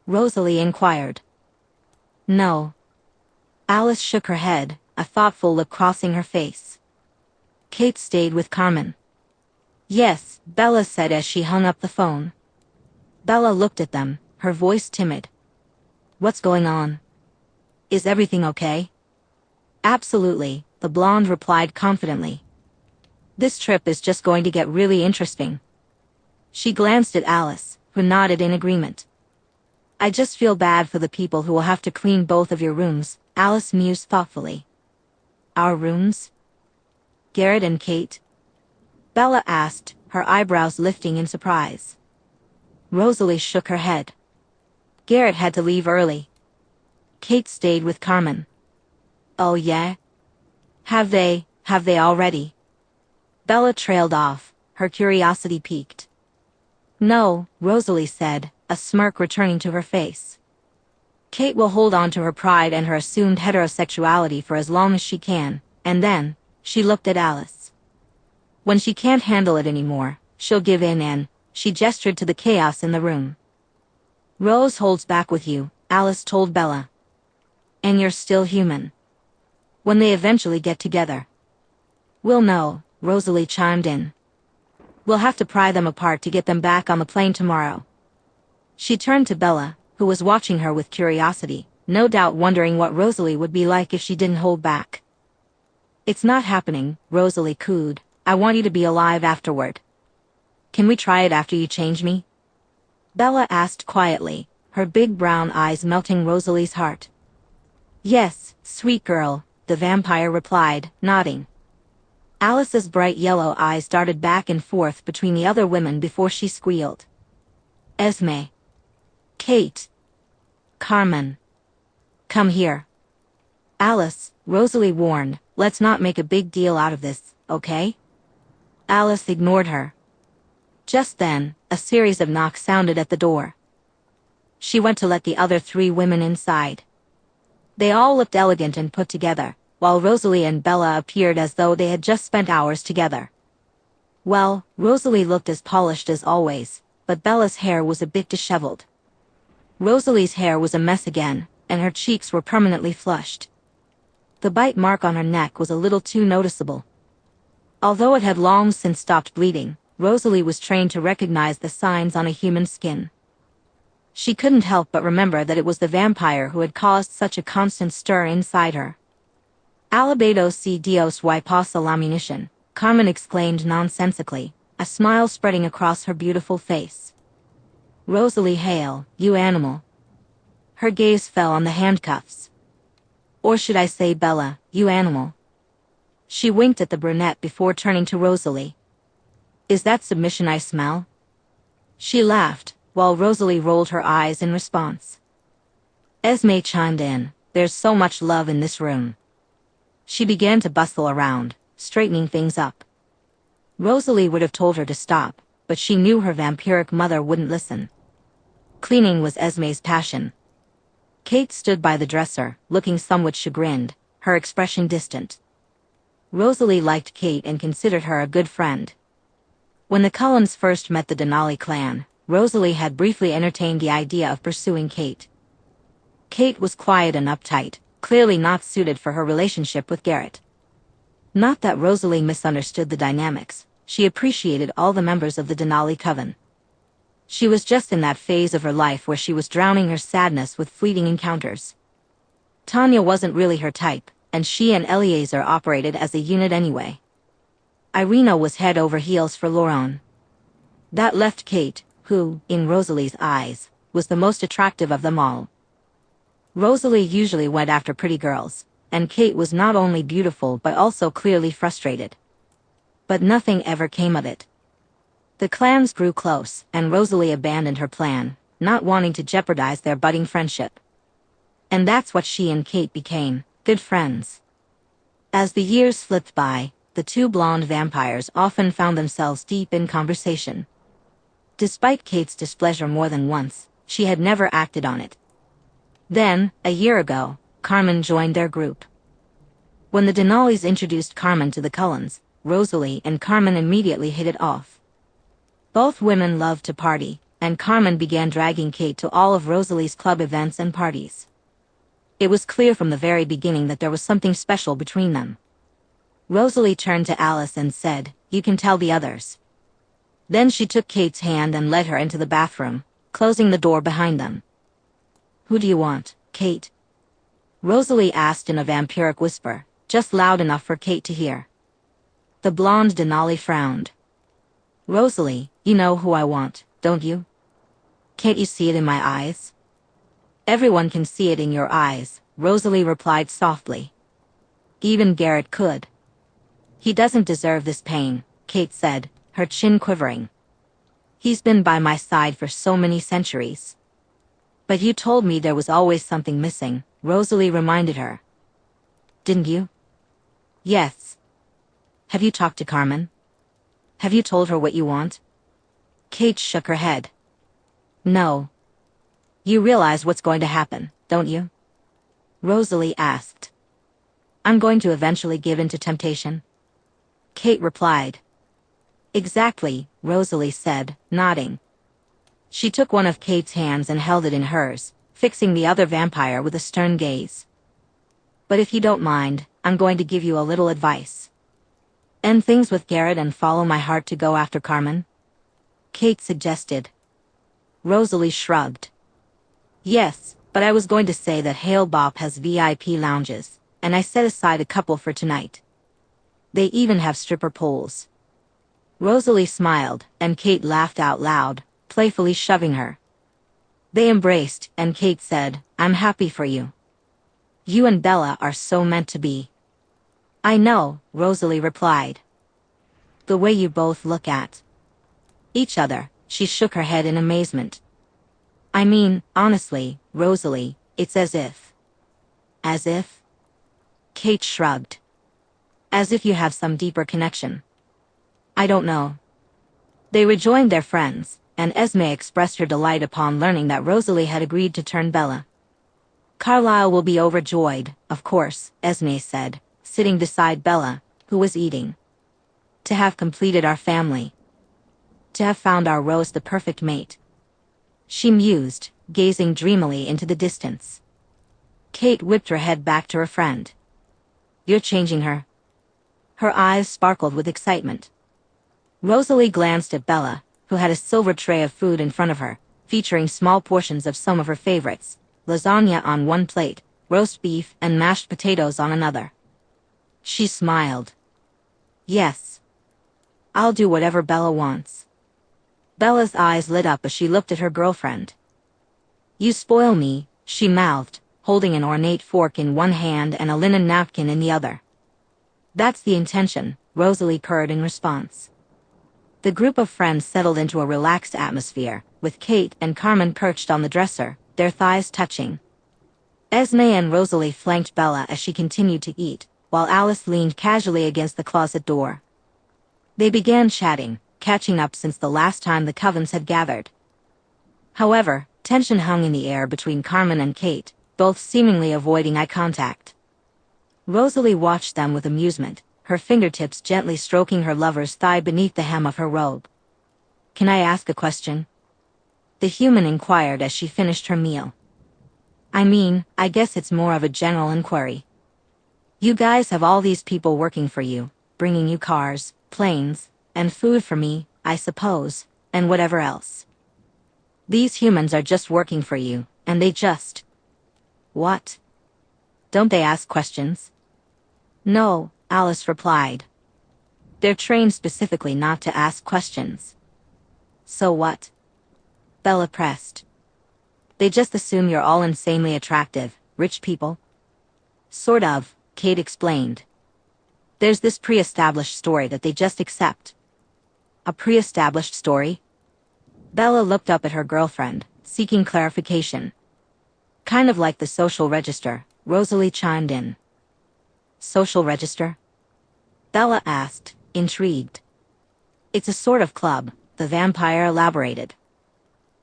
Speaker 1: Rosalie inquired. No. Alice shook her head, a thoughtful look crossing her face. Kate stayed with Carmen. Yes, Bella said as she hung up the phone. Bella looked at them, her voice timid. What's going on? Is everything okay? Absolutely, the blonde replied confidently. This trip is just going to get really interesting. She glanced at Alice, who nodded in agreement. I just feel bad for the people who will have to clean both of your rooms, Alice mused thoughtfully. Our rooms? Garrett and Kate? Bella asked, her eyebrows lifting in surprise. Rosalie shook her head. Garrett had to leave early. Kate stayed with Carmen. Oh yeah? Have they already? Bella trailed off, her curiosity piqued. No, Rosalie said, a smirk returning to her face. Kate will hold on to her pride and her assumed heterosexuality for as long as she can, and then, she looked at Alice. When she can't handle it anymore, she'll give in and, she gestured to the chaos in the room. Rose holds back with you, Alice told Bella. And you're still human. When they eventually get together. We'll know, Rosalie chimed in. We'll have to pry them apart to get them back on the plane tomorrow. She turned to Bella, who was watching her with curiosity, no doubt wondering what Rosalie would be like if she didn't hold back. It's not happening, Rosalie cooed. I want you to be alive afterward. Can we try it after you change me? Bella asked quietly, her big brown eyes melting Rosalie's heart. Yes, sweet girl, the vampire replied, nodding. Alice's bright yellow eyes darted back and forth between the other women before she squealed. Esme. Kate. Carmen. Come here. Alice, Rosalie warned, let's not make a big deal out of this, okay? Alice ignored her. Just then, a series of knocks sounded at the door. She went to let the other three women inside. They all looked elegant and put together, while Rosalie and Bella appeared as though they had just spent hours together. Well, Rosalie looked as polished as always, but Bella's hair was a bit disheveled. Rosalie's hair was a mess again, and her cheeks were permanently flushed. The bite mark on her neck was a little too noticeable. Although it had long since stopped bleeding, Rosalie was trained to recognize the signs on a human skin. She couldn't help but remember that it was the vampire who had caused such a constant stir inside her. Alabado si Dios y pasa la munición, Carmen exclaimed nonsensically, a smile spreading across her beautiful face. Rosalie Hale, you animal. Her gaze fell on the handcuffs. Or should I say Bella, you animal. She winked at the brunette before turning to Rosalie. Is that submission I smell? She laughed, while Rosalie rolled her eyes in response. Esme chimed in, there's so much love in this room. She began to bustle around, straightening things up. Rosalie would have told her to stop, but she knew her vampiric mother wouldn't listen. Cleaning was Esme's passion. Kate stood by the dresser, looking somewhat chagrined, her expression distant. Rosalie liked Kate and considered her a good friend. When the Cullens first met the Denali clan, Rosalie had briefly entertained the idea of pursuing Kate. Kate was quiet and uptight, clearly not suited for her relationship with Garrett. Not that Rosalie misunderstood the dynamics, she appreciated all the members of the Denali coven. She was just in that phase of her life where she was drowning her sadness with fleeting encounters. Tanya wasn't really her type, and she and Eleazar operated as a unit anyway. Irina was head over heels for Laurent. That left Kate, who, in Rosalie's eyes, was the most attractive of them all. Rosalie usually went after pretty girls, and Kate was not only beautiful but also clearly frustrated. But nothing ever came of it. The clans grew close, and Rosalie abandoned her plan, not wanting to jeopardize their budding friendship. And that's what she and Kate became, good friends. As the years slipped by, the two blonde vampires often found themselves deep in conversation. Despite Kate's displeasure more than once, she had never acted on it. Then, a year ago, Carmen joined their group. When the Denalis introduced Carmen to the Cullens, Rosalie and Carmen immediately hit it off. Both women loved to party, and Carmen began dragging Kate to all of Rosalie's club events and parties. It was clear from the very beginning that there was something special between them. Rosalie turned to Alice and said, "You can tell the others." Then she took Kate's hand and led her into the bathroom, closing the door behind them. "Who do you want, Kate?" Rosalie asked in a vampiric whisper, just loud enough for Kate to hear. The blonde Denali frowned. "Rosalie, you know who I want, don't you? Can't you see it in my eyes?" "Everyone can see it in your eyes," Rosalie replied softly. "Even Garrett could." "He doesn't deserve this pain," Kate said, her chin quivering. "He's been by my side for so many centuries." "But you told me there was always something missing," Rosalie reminded her. "Didn't you?" "Yes." "Have you talked to Carmen? Have you told her what you want?" Kate shook her head. "No." "You realize what's going to happen, don't you?" Rosalie asked. "I'm going to eventually give in to temptation?" Kate replied. "Exactly," Rosalie said, nodding. She took one of Kate's hands and held it in hers, fixing the other vampire with a stern gaze. "But if you don't mind, I'm going to give you a little advice. End things with Garrett and follow my heart to go after Carmen?" Kate suggested. Rosalie shrugged. "Yes, but I was going to say that Hale Bop has VIP lounges, and I set aside a couple for tonight. They even have stripper poles." Rosalie smiled, and Kate laughed out loud, playfully shoving her. They embraced, and Kate said, "I'm happy for you. You and Bella are so meant to be." "I know," Rosalie replied. "The way you both look at each other," she shook her head in amazement. "I mean, honestly, Rosalie, it's as if." "As if?" Kate shrugged. "As if you have some deeper connection." "I don't know." They rejoined their friends, and Esme expressed her delight upon learning that Rosalie had agreed to turn Bella. "Carlisle will be overjoyed, of course," Esme said, sitting beside Bella, who was eating. "To have completed our family. To have found our Rose the perfect mate." She mused, gazing dreamily into the distance. Kate whipped her head back to her friend. "You're changing her." Her eyes sparkled with excitement. Rosalie glanced at Bella, who had a silver tray of food in front of her, featuring small portions of some of her favorites, lasagna on one plate, roast beef and mashed potatoes on another. She smiled. "Yes. I'll do whatever Bella wants." Bella's eyes lit up as she looked at her girlfriend. "You spoil me," she mouthed, holding an ornate fork in one hand and a linen napkin in the other. "That's the intention," Rosalie purred in response. The group of friends settled into a relaxed atmosphere, with Kate and Carmen perched on the dresser, their thighs touching. Esme and Rosalie flanked Bella as she continued to eat, while Alice leaned casually against the closet door. They began chatting, catching up since the last time the covens had gathered. However, tension hung in the air between Carmen and Kate, both seemingly avoiding eye contact. Rosalie watched them with amusement, her fingertips gently stroking her lover's thigh beneath the hem of her robe. "Can I ask a question?" the human inquired as she finished her meal. "I mean, I guess it's more of a general inquiry." You guys have all these people working for you, bringing you cars, planes, and food for me, I suppose, and whatever else. These humans are just working for you, and they just... What? Don't they ask questions? No, Alice replied. They're trained specifically not to ask questions. So what? Bella pressed. They just assume you're all insanely attractive, rich people. Sort of, Kate explained. There's this pre-established story that they just accept. A pre-established story? Bella looked up at her girlfriend, seeking clarification. Kind of like the social register, Rosalie chimed in. Social register? Bella asked, intrigued. It's a sort of club, the vampire elaborated.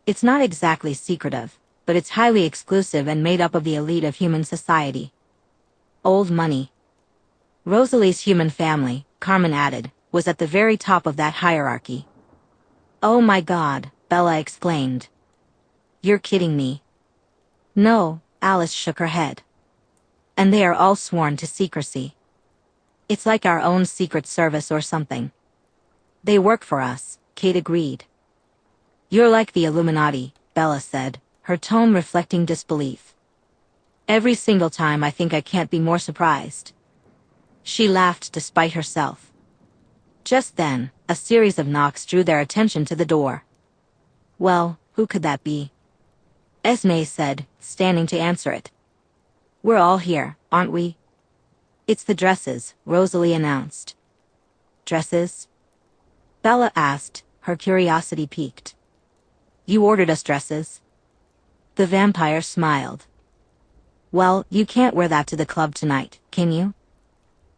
Speaker 1: It's not exactly secretive, but it's highly exclusive and made up of the elite of human society. Old money. Rosalie's human family, Carmen added, was at the very top of that hierarchy. Oh my God, Bella exclaimed. You're kidding me. No, Alice shook her head. And they are all sworn to secrecy. It's like our own secret service or something. They work for us, Kate agreed. You're like the Illuminati, Bella said, her tone reflecting disbelief. Every single time I think I can't be more surprised. She laughed despite herself. Just then, a series of knocks drew their attention to the door. Well, who could that be? Esme said, standing to answer it. We're all here, aren't we? It's the dresses, Rosalie announced. Dresses? Bella asked, her curiosity piqued. You ordered us dresses? The vampire smiled. Well, you can't wear that to the club tonight, can you?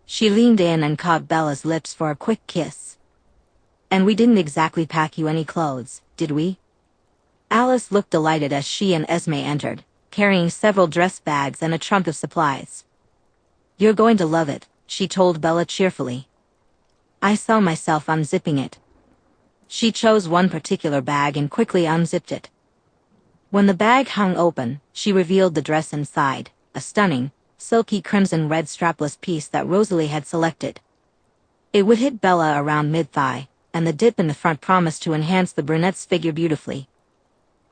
Speaker 1: She leaned in and caught Bella's lips for a quick kiss. And we didn't exactly pack you any clothes, did we? Alice looked delighted as she and Esme entered, carrying several dress bags and a trunk of supplies. You're going to love it, she told Bella cheerfully. I saw myself unzipping it. She chose one particular bag and quickly unzipped it. When the bag hung open, she revealed the dress inside, a stunning, silky crimson-red strapless piece that Rosalie had selected. It would hit Bella around mid-thigh, and the dip in the front promised to enhance the brunette's figure beautifully.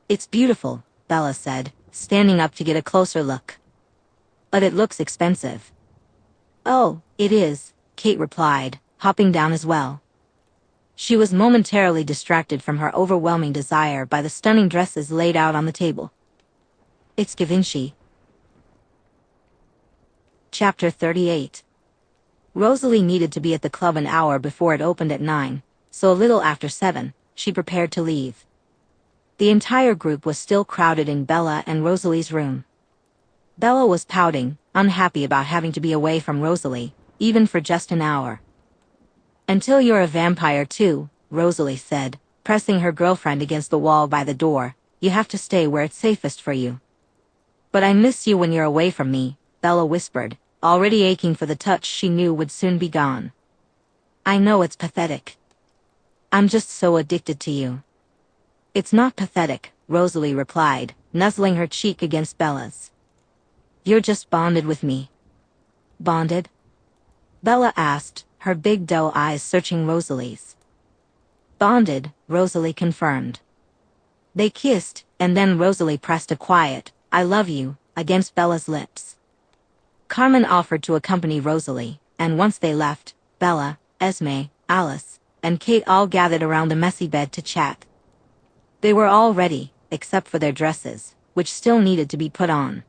Speaker 1: It's beautiful, Bella said, standing up to get a closer look. But it looks expensive. Oh, it is, Kate replied, hopping down as well. She was momentarily distracted from her overwhelming desire by the stunning dresses laid out on the table. It's Da Vinci. Chapter 38. Rosalie needed to be at the club an hour before it opened at 9, so a little after 7, she prepared to leave. The entire group was still crowded in Bella and Rosalie's room. Bella was pouting, unhappy about having to be away from Rosalie, even for just an hour. Until you're a vampire too, Rosalie said, pressing her girlfriend against the wall by the door, you have to stay where it's safest for you. But I miss you when you're away from me, Bella whispered, already aching for the touch she knew would soon be gone. I know it's pathetic. I'm just so addicted to you. It's not pathetic, Rosalie replied, nuzzling her cheek against Bella's. You're just bonded with me. Bonded? Bella asked, her big doe eyes searching Rosalie's. Bonded, Rosalie confirmed. They kissed, and then Rosalie pressed a quiet, I love you, against Bella's lips. Carmen offered to accompany Rosalie, and once they left, Bella, Esme, Alice, and Kate all gathered around the messy bed to chat. They were all ready, except for their dresses, which still needed to be put on.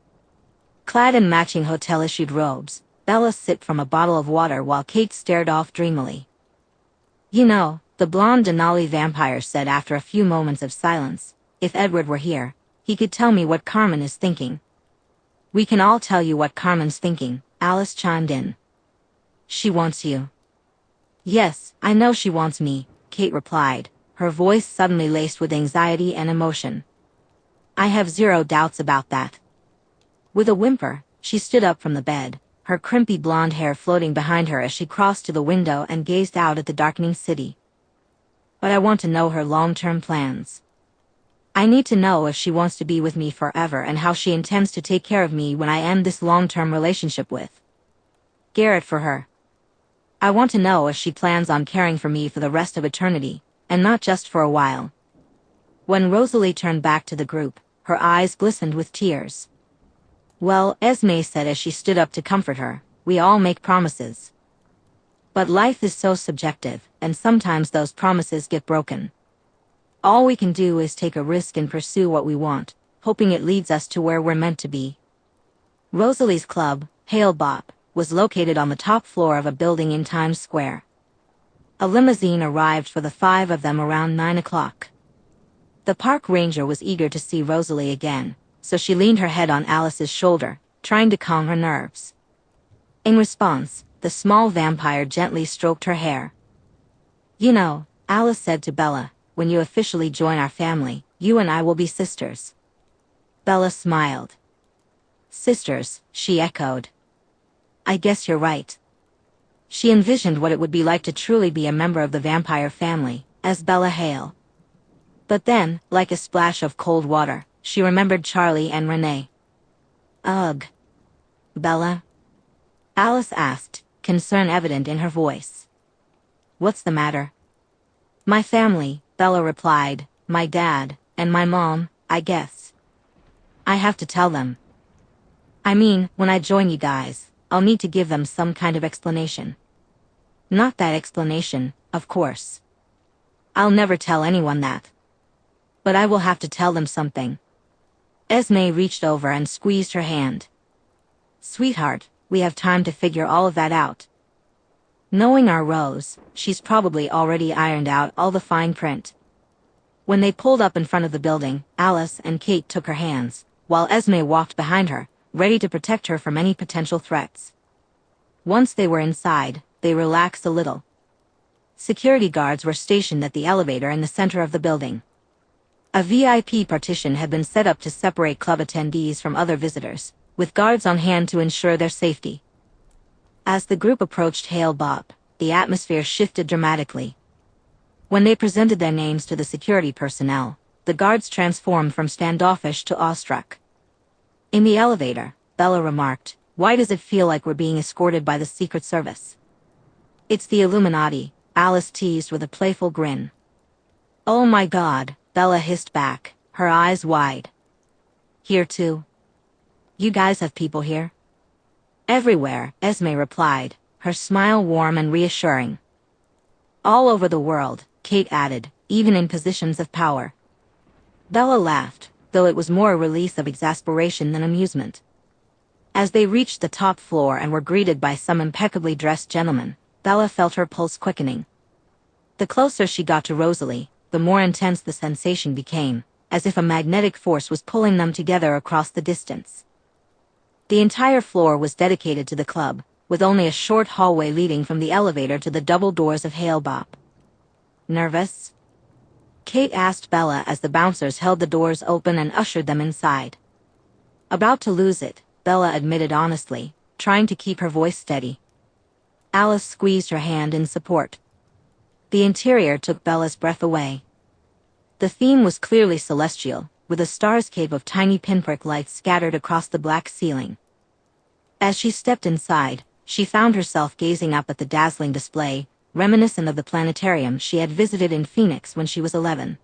Speaker 1: Clad in matching hotel-issued robes, Bella sipped from a bottle of water while Kate stared off dreamily. You know, the blonde Denali vampire said after a few moments of silence, if Edward were here, he could tell me what Carmen is thinking. We can all tell you what Carmen's thinking, Alice chimed in. She wants you. Yes, I know she wants me, Kate replied, her voice suddenly laced with anxiety and emotion. I have zero doubts about that. With a whimper, she stood up from the bed, her crimpy blonde hair floating behind her as she crossed to the window and gazed out at the darkening city. But I want to know her long-term plans. I need to know if she wants to be with me forever and how she intends to take care of me when I end this long-term relationship with scared for her. I want to know if she plans on caring for me for the rest of eternity, and not just for a while." When Rosalie turned back to the group, her eyes glistened with tears. "Well," Esme said as she stood up to comfort her, "we all make promises. But life is so subjective, and sometimes those promises get broken. All we can do is take a risk and pursue what we want, hoping it leads us to where we're meant to be." Rosalie's club, Hale AU, was located on the top floor of a building in Times Square. A limousine arrived for the 5 of them around 9 o'clock. The park ranger was eager to see Rosalie again, so she leaned her head on Alice's shoulder, trying to calm her nerves. In response, the small vampire gently stroked her hair. "You know," Alice said to Bella, "when you officially join our family, you and I will be sisters." Bella smiled. "Sisters," she echoed. "I guess you're right." She envisioned what it would be like to truly be a member of the vampire family, as Bella Hale. But then, like a splash of cold water, she remembered Charlie and Renee. "Ugh. Bella?" Alice asked, concern evident in her voice. "What's the matter?" "My family," Bella replied, "my dad, and my mom, I guess. I have to tell them. I mean, when I join you guys, I'll need to give them some kind of explanation. Not that explanation, of course. I'll never tell anyone that. But I will have to tell them something." Esme reached over and squeezed her hand. "Sweetheart, we have time to figure all of that out. Knowing our Rose, she's probably already ironed out all the fine print." When they pulled up in front of the building, Alice and Kate took her hands, while Esme walked behind her, ready to protect her from any potential threats. Once they were inside, they relaxed a little. Security guards were stationed at the elevator in the center of the building. A VIP partition had been set up to separate club attendees from other visitors, with guards on hand to ensure their safety. As the group approached Hale AU, the atmosphere shifted dramatically. When they presented their names to the security personnel, the guards transformed from standoffish to awestruck. In the elevator, Bella remarked, "Why does it feel like we're being escorted by the Secret Service?" "It's the Illuminati," Alice teased with a playful grin. "Oh my God," Bella hissed back, her eyes wide. "Here too? You guys have people here?" "Everywhere," Esme replied, her smile warm and reassuring. "All over the world," Kate added, "even in positions of power." Bella laughed, though it was more a release of exasperation than amusement. As they reached the top floor and were greeted by some impeccably dressed gentlemen, Bella felt her pulse quickening. The closer she got to Rosalie, the more intense the sensation became, as if a magnetic force was pulling them together across the distance. The entire floor was dedicated to the club, with only a short hallway leading from the elevator to the double doors of Hale AU. "Nervous?" Kate asked Bella as the bouncers held the doors open and ushered them inside. "About to lose it," Bella admitted honestly, trying to keep her voice steady. Alice squeezed her hand in support. The interior took Bella's breath away. The theme was clearly celestial, with a starscape of tiny pinprick lights scattered across the black ceiling. As she stepped inside, she found herself gazing up at the dazzling display, reminiscent of the planetarium she had visited in Phoenix when she was 11.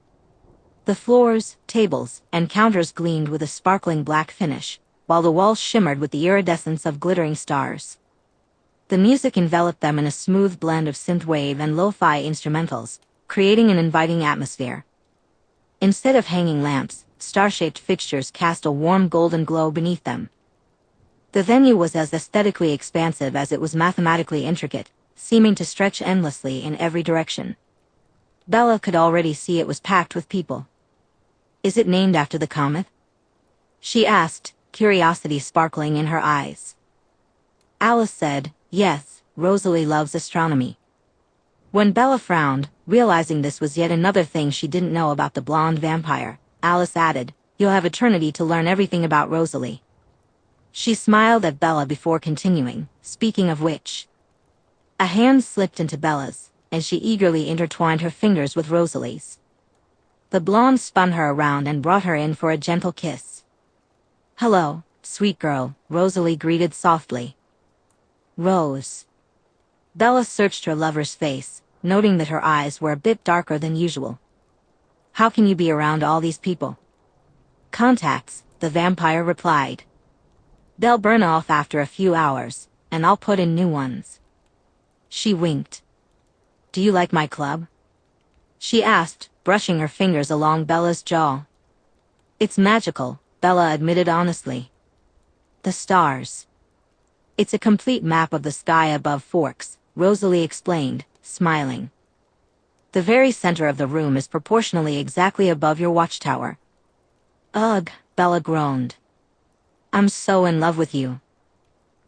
Speaker 1: The floors, tables, and counters gleamed with a sparkling black finish, while the walls shimmered with the iridescence of glittering stars. The music enveloped them in a smooth blend of synthwave and lo-fi instrumentals, creating an inviting atmosphere. Instead of hanging lamps, star-shaped fixtures cast a warm golden glow beneath them. The venue was as aesthetically expansive as it was mathematically intricate, seeming to stretch endlessly in every direction. Bella could already see it was packed with people. "Is it named after the comet?" she asked, curiosity sparkling in her eyes. Alice said, "Yes, Rosalie loves astronomy." When Bella frowned, realizing this was yet another thing she didn't know about the blonde vampire, Alice added, "You'll have eternity to learn everything about Rosalie." She smiled at Bella before continuing, "Speaking of which." A hand slipped into Bella's, and she eagerly intertwined her fingers with Rosalie's. The blonde spun her around and brought her in for a gentle kiss. "Hello, sweet girl," Rosalie greeted softly. Rose. Bella searched her lover's face, noting that her eyes were a bit darker than usual. How can you be around all these people? Contacts, the vampire replied. They'll burn off after a few hours, and I'll put in new ones. She winked. Do you like my club? She asked, brushing her fingers along Bella's jaw. It's magical, Bella admitted honestly. The stars. It's a complete map of the sky above Forks, Rosalie explained, smiling. The very center of the room is proportionally exactly above your watchtower. Ugh, Bella groaned. I'm so in love with you.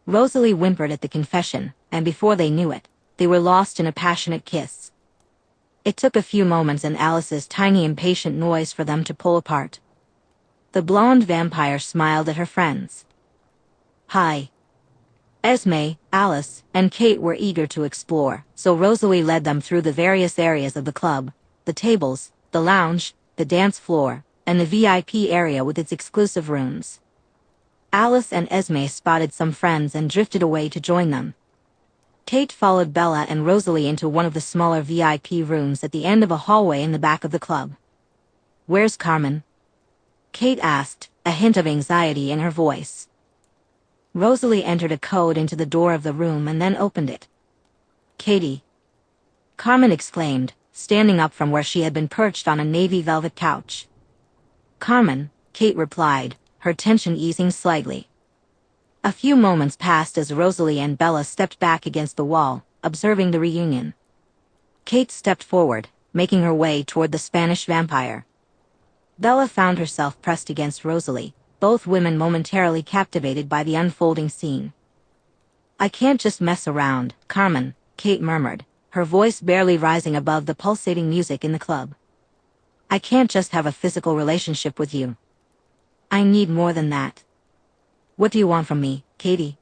Speaker 1: Rosalie whimpered at the confession, and before they knew it, they were lost in a passionate kiss. It took a few moments and Alice's tiny impatient noise for them to pull apart. The blonde vampire smiled at her friends. Hi. Esme, Alice, and Kate were eager to explore, so Rosalie led them through the various areas of the club, the tables, the lounge, the dance floor, and the VIP area with its exclusive rooms. Alice and Esme spotted some friends and drifted away to join them. Kate followed Bella and Rosalie into one of the smaller VIP rooms at the end of a hallway in the back of the club. Where's Carmen? Kate asked, a hint of anxiety in her voice. Rosalie entered a code into the door of the room and then opened it. Katie. Carmen exclaimed, standing up from where she had been perched on a navy velvet couch. Carmen, Kate replied, her tension easing slightly. A few moments passed as Rosalie and Bella stepped back against the wall, observing the reunion. Kate stepped forward, making her way toward the Spanish vampire. Bella found herself pressed against Rosalie, both women momentarily captivated by the unfolding scene. I can't just mess around, Carmen, Kate murmured, her voice barely rising above the pulsating music in the club. I can't just have a physical relationship with you. I need more than that. What do you want from me, Katie?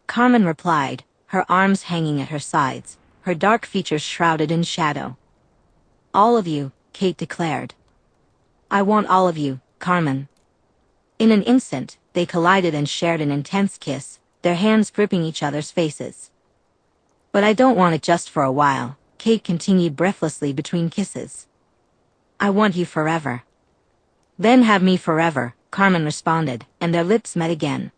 Speaker 1: Carmen replied, her arms hanging at her sides, her dark features shrouded in shadow. All of you, Kate declared. I want all of you, Carmen. In an instant, they collided and shared an intense kiss, their hands gripping each other's faces. But I don't want it just for a while, Kate continued breathlessly between kisses. I want you forever. Then have me forever, Carmen responded, and their lips met again.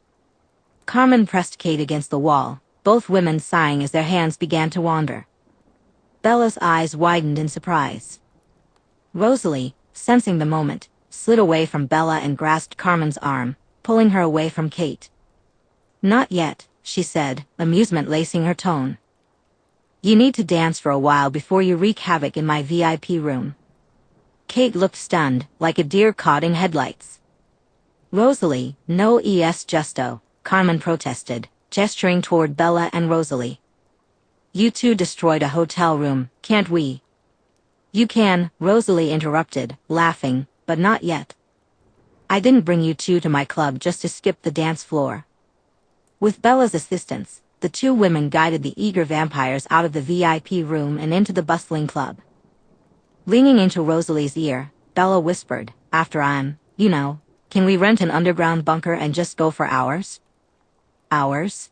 Speaker 1: Carmen pressed Kate against the wall, both women sighing as their hands began to wander. Bella's eyes widened in surprise. Rosalie, sensing the moment, slid away from Bella and grasped Carmen's arm, pulling her away from Kate. Not yet, she said, amusement lacing her tone. You need to dance for a while before you wreak havoc in my VIP room. Kate looked stunned, like a deer caught in headlights. Rosalie, no es justo, Carmen protested, gesturing toward Bella and Rosalie. You two destroyed a hotel room, can't we? You can, Rosalie interrupted, laughing, but not yet. I didn't bring you two to my club just to skip the dance floor. With Bella's assistance, the two women guided the eager vampires out of the VIP room and into the bustling club. Leaning into Rosalie's ear, Bella whispered, after can we rent an underground bunker and just go for hours? Hours?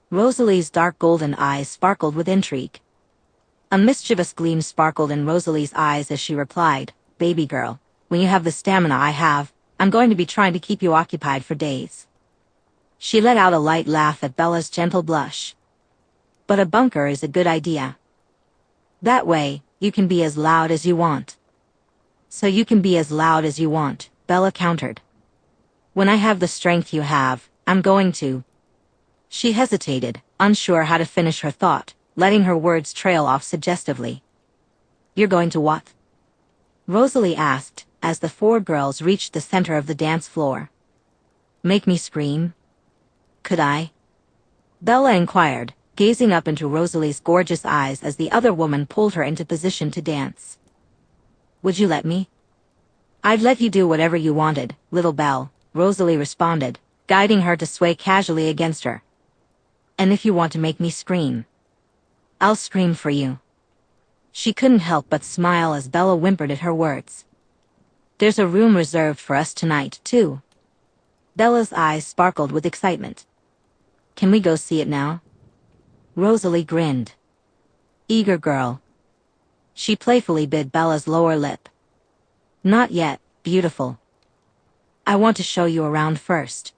Speaker 1: Rosalie's dark golden eyes sparkled with intrigue. A mischievous gleam sparkled in Rosalie's eyes as she replied, Baby girl, when you have the stamina I have, I'm going to be trying to keep you occupied for days. She let out a light laugh at Bella's gentle blush. But a bunker is a good idea. That way, you can be as loud as you want. So you can be as loud as you want, Bella countered. When I have the strength you have, I'm going to. She hesitated, unsure how to finish her thought, letting her words trail off suggestively. You're going to what? Rosalie asked, as the four girls reached the center of the dance floor. Make me scream? Could I? Bella inquired, gazing up into Rosalie's gorgeous eyes as the other woman pulled her into position to dance. Would you let me? I'd let you do whatever you wanted, little Belle, Rosalie responded, guiding her to sway casually against her. And if you want to make me scream, I'll scream for you. She couldn't help but smile as Bella whimpered at her words. There's a room reserved for us tonight, too. Bella's eyes sparkled with excitement. Can we go see it now? Rosalie grinned. Eager girl. She playfully bit Bella's lower lip. Not yet, beautiful. I want to show you around first.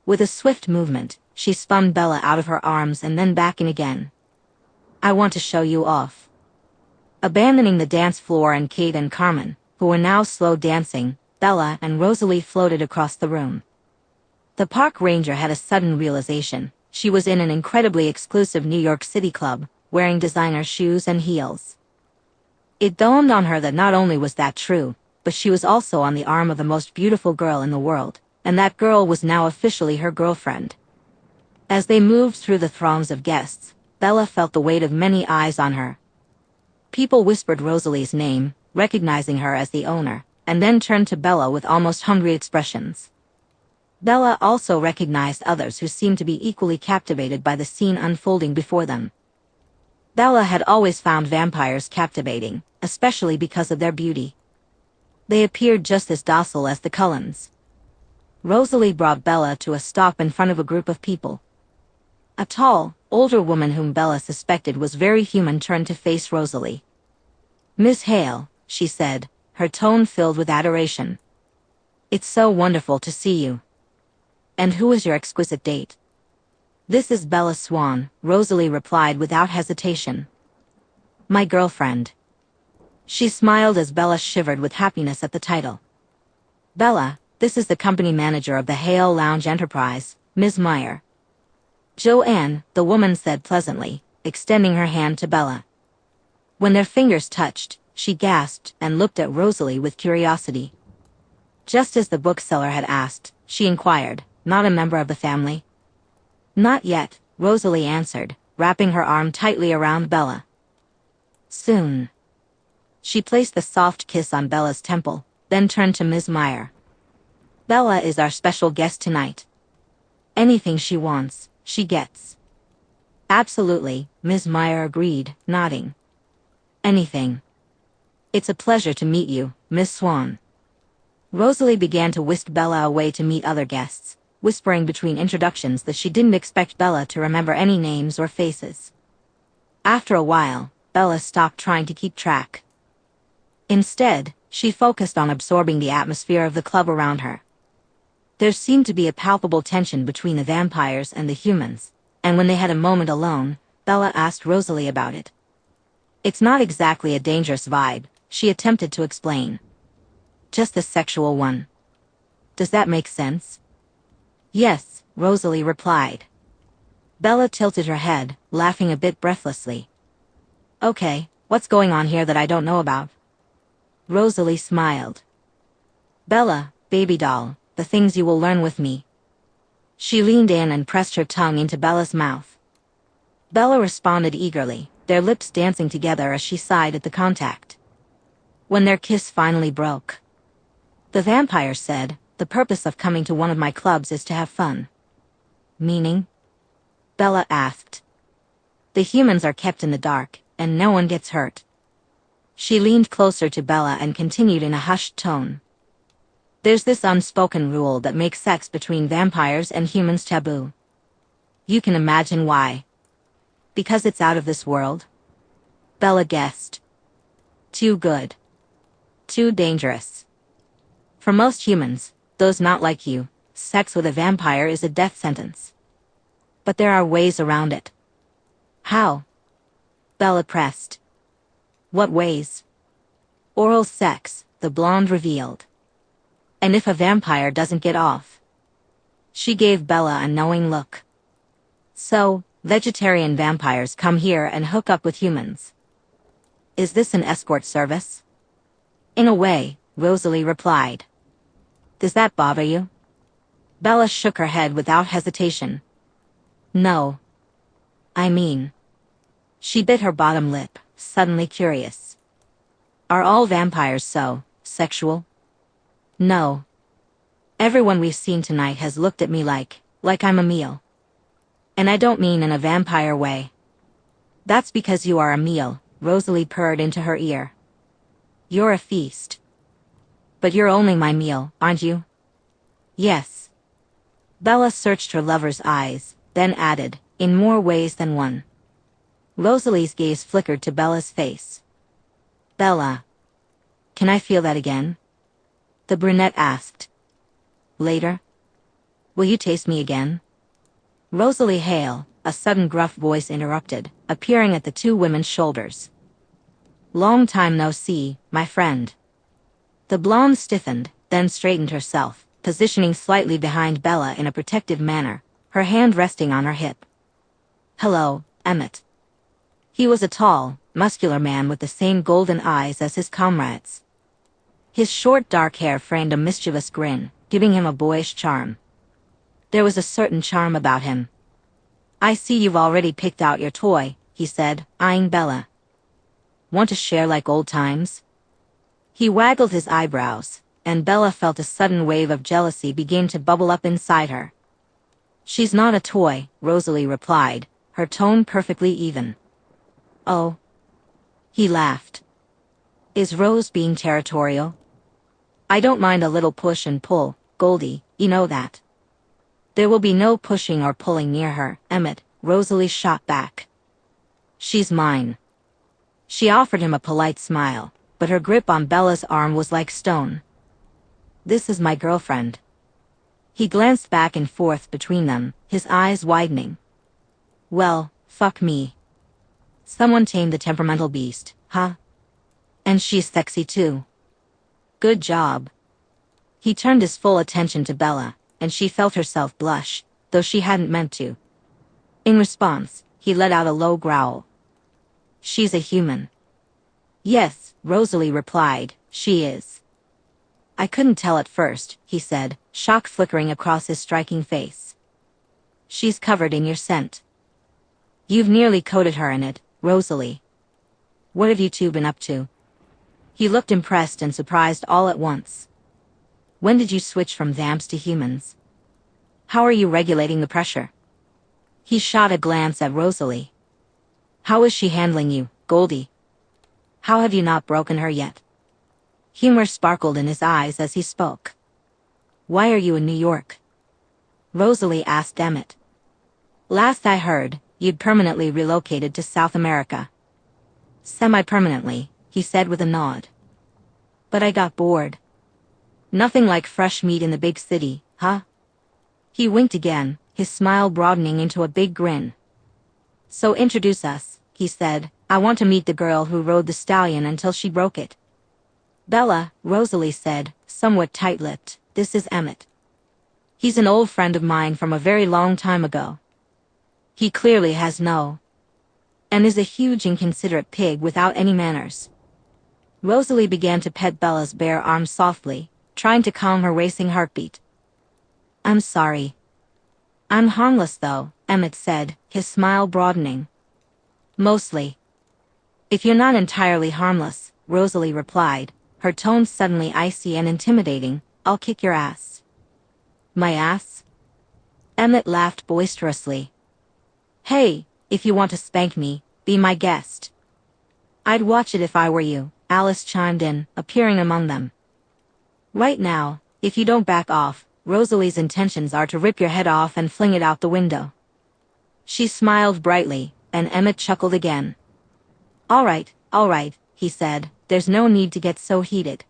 Speaker 1: With a swift movement, she spun Bella out of her arms and then back in again. I want to show you off. Abandoning the dance floor and Kate and Carmen, who were now slow dancing, Bella and Rosalie floated across the room. The park ranger had a sudden realization. She was in an incredibly exclusive New York City club, wearing designer shoes and heels. It dawned on her that not only was that true, but she was also on the arm of the most beautiful girl in the world, and that girl was now officially her girlfriend. As they moved through the throngs of guests, Bella felt the weight of many eyes on her. People whispered Rosalie's name, recognizing her as the owner, and then turned to Bella with almost hungry expressions. Bella also recognized others who seemed to be equally captivated by the scene unfolding before them. Bella had always found vampires captivating, especially because of their beauty. They appeared just as docile as the Cullens. Rosalie brought Bella to a stop in front of a group of people. A tall, older woman whom Bella suspected was very human turned to face Rosalie. Miss Hale, she said, her tone filled with adoration. It's so wonderful to see you. And who is your exquisite date? This is Bella Swan, Rosalie replied without hesitation. My girlfriend. She smiled as Bella shivered with happiness at the title. Bella, this is the company manager of the Hale Lounge Enterprise, Ms. Meyer. Joanne, the woman said pleasantly, extending her hand to Bella. When their fingers touched, she gasped and looked at Rosalie with curiosity. Just as the bookseller had asked, she inquired, not a member of the family? Not yet, Rosalie answered, wrapping her arm tightly around Bella. Soon. She placed a soft kiss on Bella's temple, then turned to Ms. Meyer. Bella is our special guest tonight. Anything she wants, she gets. Absolutely, Ms. Meyer agreed, nodding. Anything. It's a pleasure to meet you, Miss Swan. Rosalie began to whisk Bella away to meet other guests, whispering between introductions that she didn't expect Bella to remember any names or faces. After a while, Bella stopped trying to keep track. Instead, she focused on absorbing the atmosphere of the club around her. There seemed to be a palpable tension between the vampires and the humans, and when they had a moment alone, Bella asked Rosalie about it. It's not exactly a dangerous vibe, she attempted to explain. Just a sexual one. Does that make sense? Yes, Rosalie replied. Bella tilted her head, laughing a bit breathlessly. Okay, what's going on here that I don't know about? Rosalie smiled. Bella, baby doll, the things you will learn with me. She leaned in and pressed her tongue into Bella's mouth. Bella responded eagerly, their lips dancing together as she sighed at the contact. When their kiss finally broke. The vampire said, the purpose of coming to one of my clubs is to have fun. Meaning? Bella asked. The humans are kept in the dark, and no one gets hurt. She leaned closer to Bella and continued in a hushed tone. There's this unspoken rule that makes sex between vampires and humans taboo. You can imagine why. Because it's out of this world? Bella guessed. Too good. Too dangerous. For most humans, those not like you, sex with a vampire is a death sentence. But there are ways around it. How? Bella pressed. What ways? Oral sex, the blonde revealed. And if a vampire doesn't get off? She gave Bella a knowing look. So, vegetarian vampires come here and hook up with humans. Is this an escort service? In a way, Rosalie replied. Does that bother you? Bella shook her head without hesitation. No. I mean. She bit her bottom lip, suddenly curious. Are all vampires so sexual? No. Everyone we've seen tonight has looked at me like I'm a meal. And I don't mean in a vampire way. That's because you are a meal, Rosalie purred into her ear. You're a feast. But you're only my meal, aren't you? Yes. Bella searched her lover's eyes, then added, in more ways than one. Rosalie's gaze flickered to Bella's face. Bella. Can I feel that again? The brunette asked. Later? Will you taste me again? Rosalie Hale, a sudden gruff voice interrupted, appearing at the two women's shoulders. Long time no see, my friend. The blonde stiffened, then straightened herself, positioning slightly behind Bella in a protective manner, her hand resting on her hip. Hello, Emmett. He was a tall, muscular man with the same golden eyes as his comrades. His short dark hair framed a mischievous grin, giving him a boyish charm. There was a certain charm about him. I see you've already picked out your toy, he said, eyeing Bella. Want to share like old times? He waggled his eyebrows, and Bella felt a sudden wave of jealousy begin to bubble up inside her. She's not a toy, Rosalie replied, her tone perfectly even. Oh. He laughed. Is Rose being territorial? I don't mind a little push and pull, Goldie, you know that. There will be no pushing or pulling near her, Emmett, Rosalie shot back. She's mine. She offered him a polite smile, but her grip on Bella's arm was like stone. This is my girlfriend. He glanced back and forth between them, his eyes widening. Well, fuck me. Someone tamed the temperamental beast, huh? And she's sexy too. Good job. He turned his full attention to Bella, and she felt herself blush, though she hadn't meant to. In response, he let out a low growl. She's a human. Yes, Rosalie replied, she is. I couldn't tell at first, he said, shock flickering across his striking face. She's covered in your scent. You've nearly coated her in it, Rosalie. What have you two been up to? He looked impressed and surprised all at once. When did you switch from vamps to humans? How are you regulating the pressure? He shot a glance at Rosalie. How is she handling you, Goldie? How have you not broken her yet? Humor sparkled in his eyes as he spoke. Why are you in New York? Rosalie asked Emmett. Last I heard, you'd permanently relocated to South America. Semi-permanently, he said with a nod. But I got bored. Nothing like fresh meat in the big city, huh? He winked again, his smile broadening into a big grin. So introduce us, he said. I want to meet the girl who rode the stallion until she broke it. Bella, Rosalie said, somewhat tight-lipped, this is Emmett. He's an old friend of mine from a very long time ago. He clearly has no. And is a huge inconsiderate pig without any manners. Rosalie began to pet Bella's bare arm softly, trying to calm her racing heartbeat. I'm sorry. I'm harmless though, Emmett said, his smile broadening. Mostly. If you're not entirely harmless, Rosalie replied, her tone suddenly icy and intimidating, I'll kick your ass. My ass? Emmett laughed boisterously. Hey, if you want to spank me, be my guest. I'd watch it if I were you, Alice chimed in, appearing among them. Right now, if you don't back off, Rosalie's intentions are to rip your head off and fling it out the window. She smiled brightly, and Emmett chuckled again. All right, he said, there's no need to get so heated.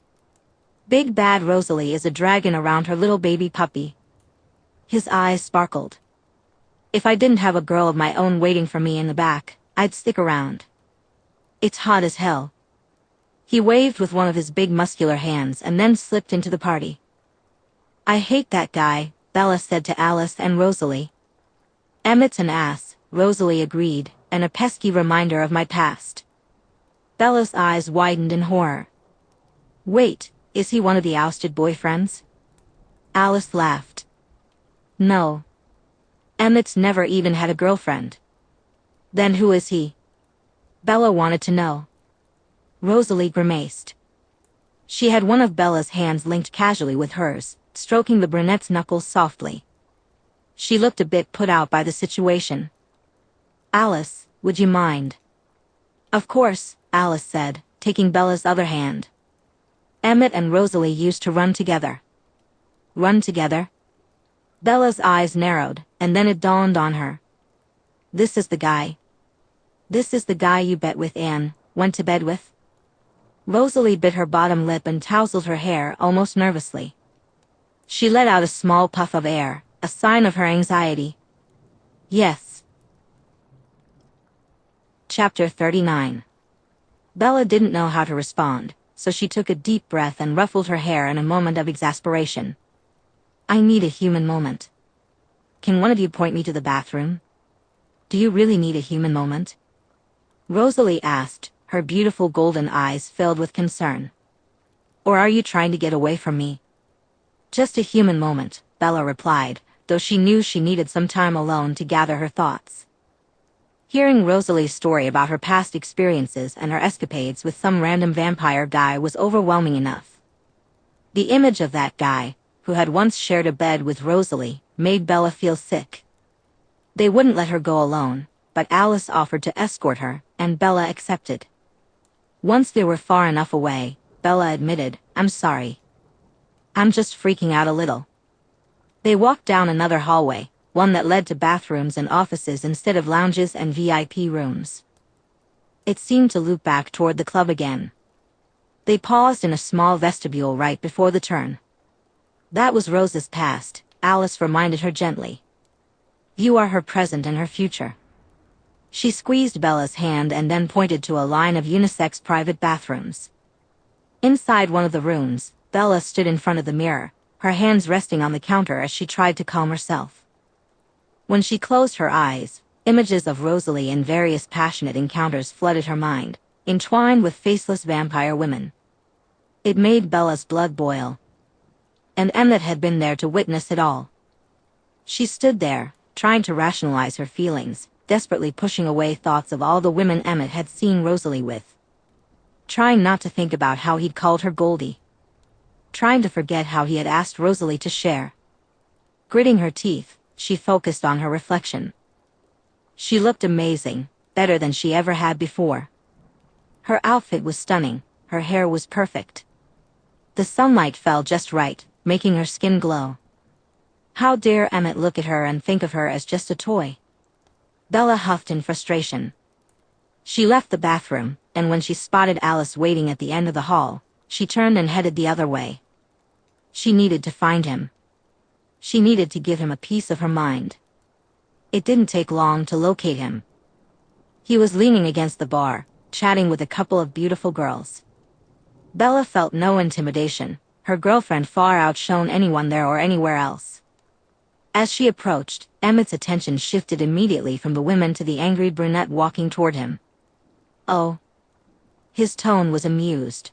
Speaker 1: Big bad Rosalie is a dragon around her little baby puppy. His eyes sparkled. If I didn't have a girl of my own waiting for me in the back, I'd stick around. It's hot as hell. He waved with one of his big muscular hands and then slipped into the party. I hate that guy, Bella said to Alice and Rosalie. Emmett's an ass, Rosalie agreed, and a pesky reminder of my past. Bella's eyes widened in horror. Wait, is he one of the ousted boyfriends? Alice laughed. No. Emmett's never even had a girlfriend. Then who is he? Bella wanted to know. Rosalie grimaced. She had one of Bella's hands linked casually with hers, stroking the brunette's knuckles softly. She looked a bit put out by the situation. Alice, would you mind? Of course, Alice said, taking Bella's other hand. Emmett and Rosalie used to run together. Run together? Bella's eyes narrowed, and then it dawned on her. This is the guy. This is the guy you bet with and went to bed with? Rosalie bit her bottom lip and tousled her hair almost nervously. She let out a small puff of air, a sign of her anxiety. Yes. Chapter 39. Bella didn't know how to respond, so she took a deep breath and ruffled her hair in a moment of exasperation. I need a human moment. Can one of you point me to the bathroom? Do you really need a human moment? Rosalie asked, her beautiful golden eyes filled with concern. Or are you trying to get away from me? Just a human moment, Bella replied, though she knew she needed some time alone to gather her thoughts. Hearing Rosalie's story about her past experiences and her escapades with some random vampire guy was overwhelming enough. The image of that guy, who had once shared a bed with Rosalie, made Bella feel sick. They wouldn't let her go alone, but Alice offered to escort her, and Bella accepted. Once they were far enough away, Bella admitted, I'm sorry. I'm just freaking out a little. They walked down another hallway, one that led to bathrooms and offices instead of lounges and VIP rooms. It seemed to loop back toward the club again. They paused in a small vestibule right before the turn. That was Rose's past, Alice reminded her gently. You are her present and her future. She squeezed Bella's hand and then pointed to a line of unisex private bathrooms. Inside one of the rooms, Bella stood in front of the mirror, her hands resting on the counter as she tried to calm herself. When she closed her eyes, images of Rosalie in various passionate encounters flooded her mind, entwined with faceless vampire women. It made Bella's blood boil. And Emmett had been there to witness it all. She stood there, trying to rationalize her feelings, desperately pushing away thoughts of all the women Emmett had seen Rosalie with. Trying not to think about how he'd called her Goldie. Trying to forget how he had asked Rosalie to share. Gritting her teeth, she focused on her reflection. She looked amazing, better than she ever had before. Her outfit was stunning, her hair was perfect. The sunlight fell just right, making her skin glow. How dare Emmett look at her and think of her as just a toy? Bella huffed in frustration. She left the bathroom, and when she spotted Alice waiting at the end of the hall, she turned and headed the other way. She needed to find him. She needed to give him a piece of her mind. It didn't take long to locate him. He was leaning against the bar, chatting with a couple of beautiful girls. Bella felt no intimidation, her girlfriend far outshone anyone there or anywhere else. As she approached, Emmett's attention shifted immediately from the women to the angry brunette walking toward him. Oh. His tone was amused.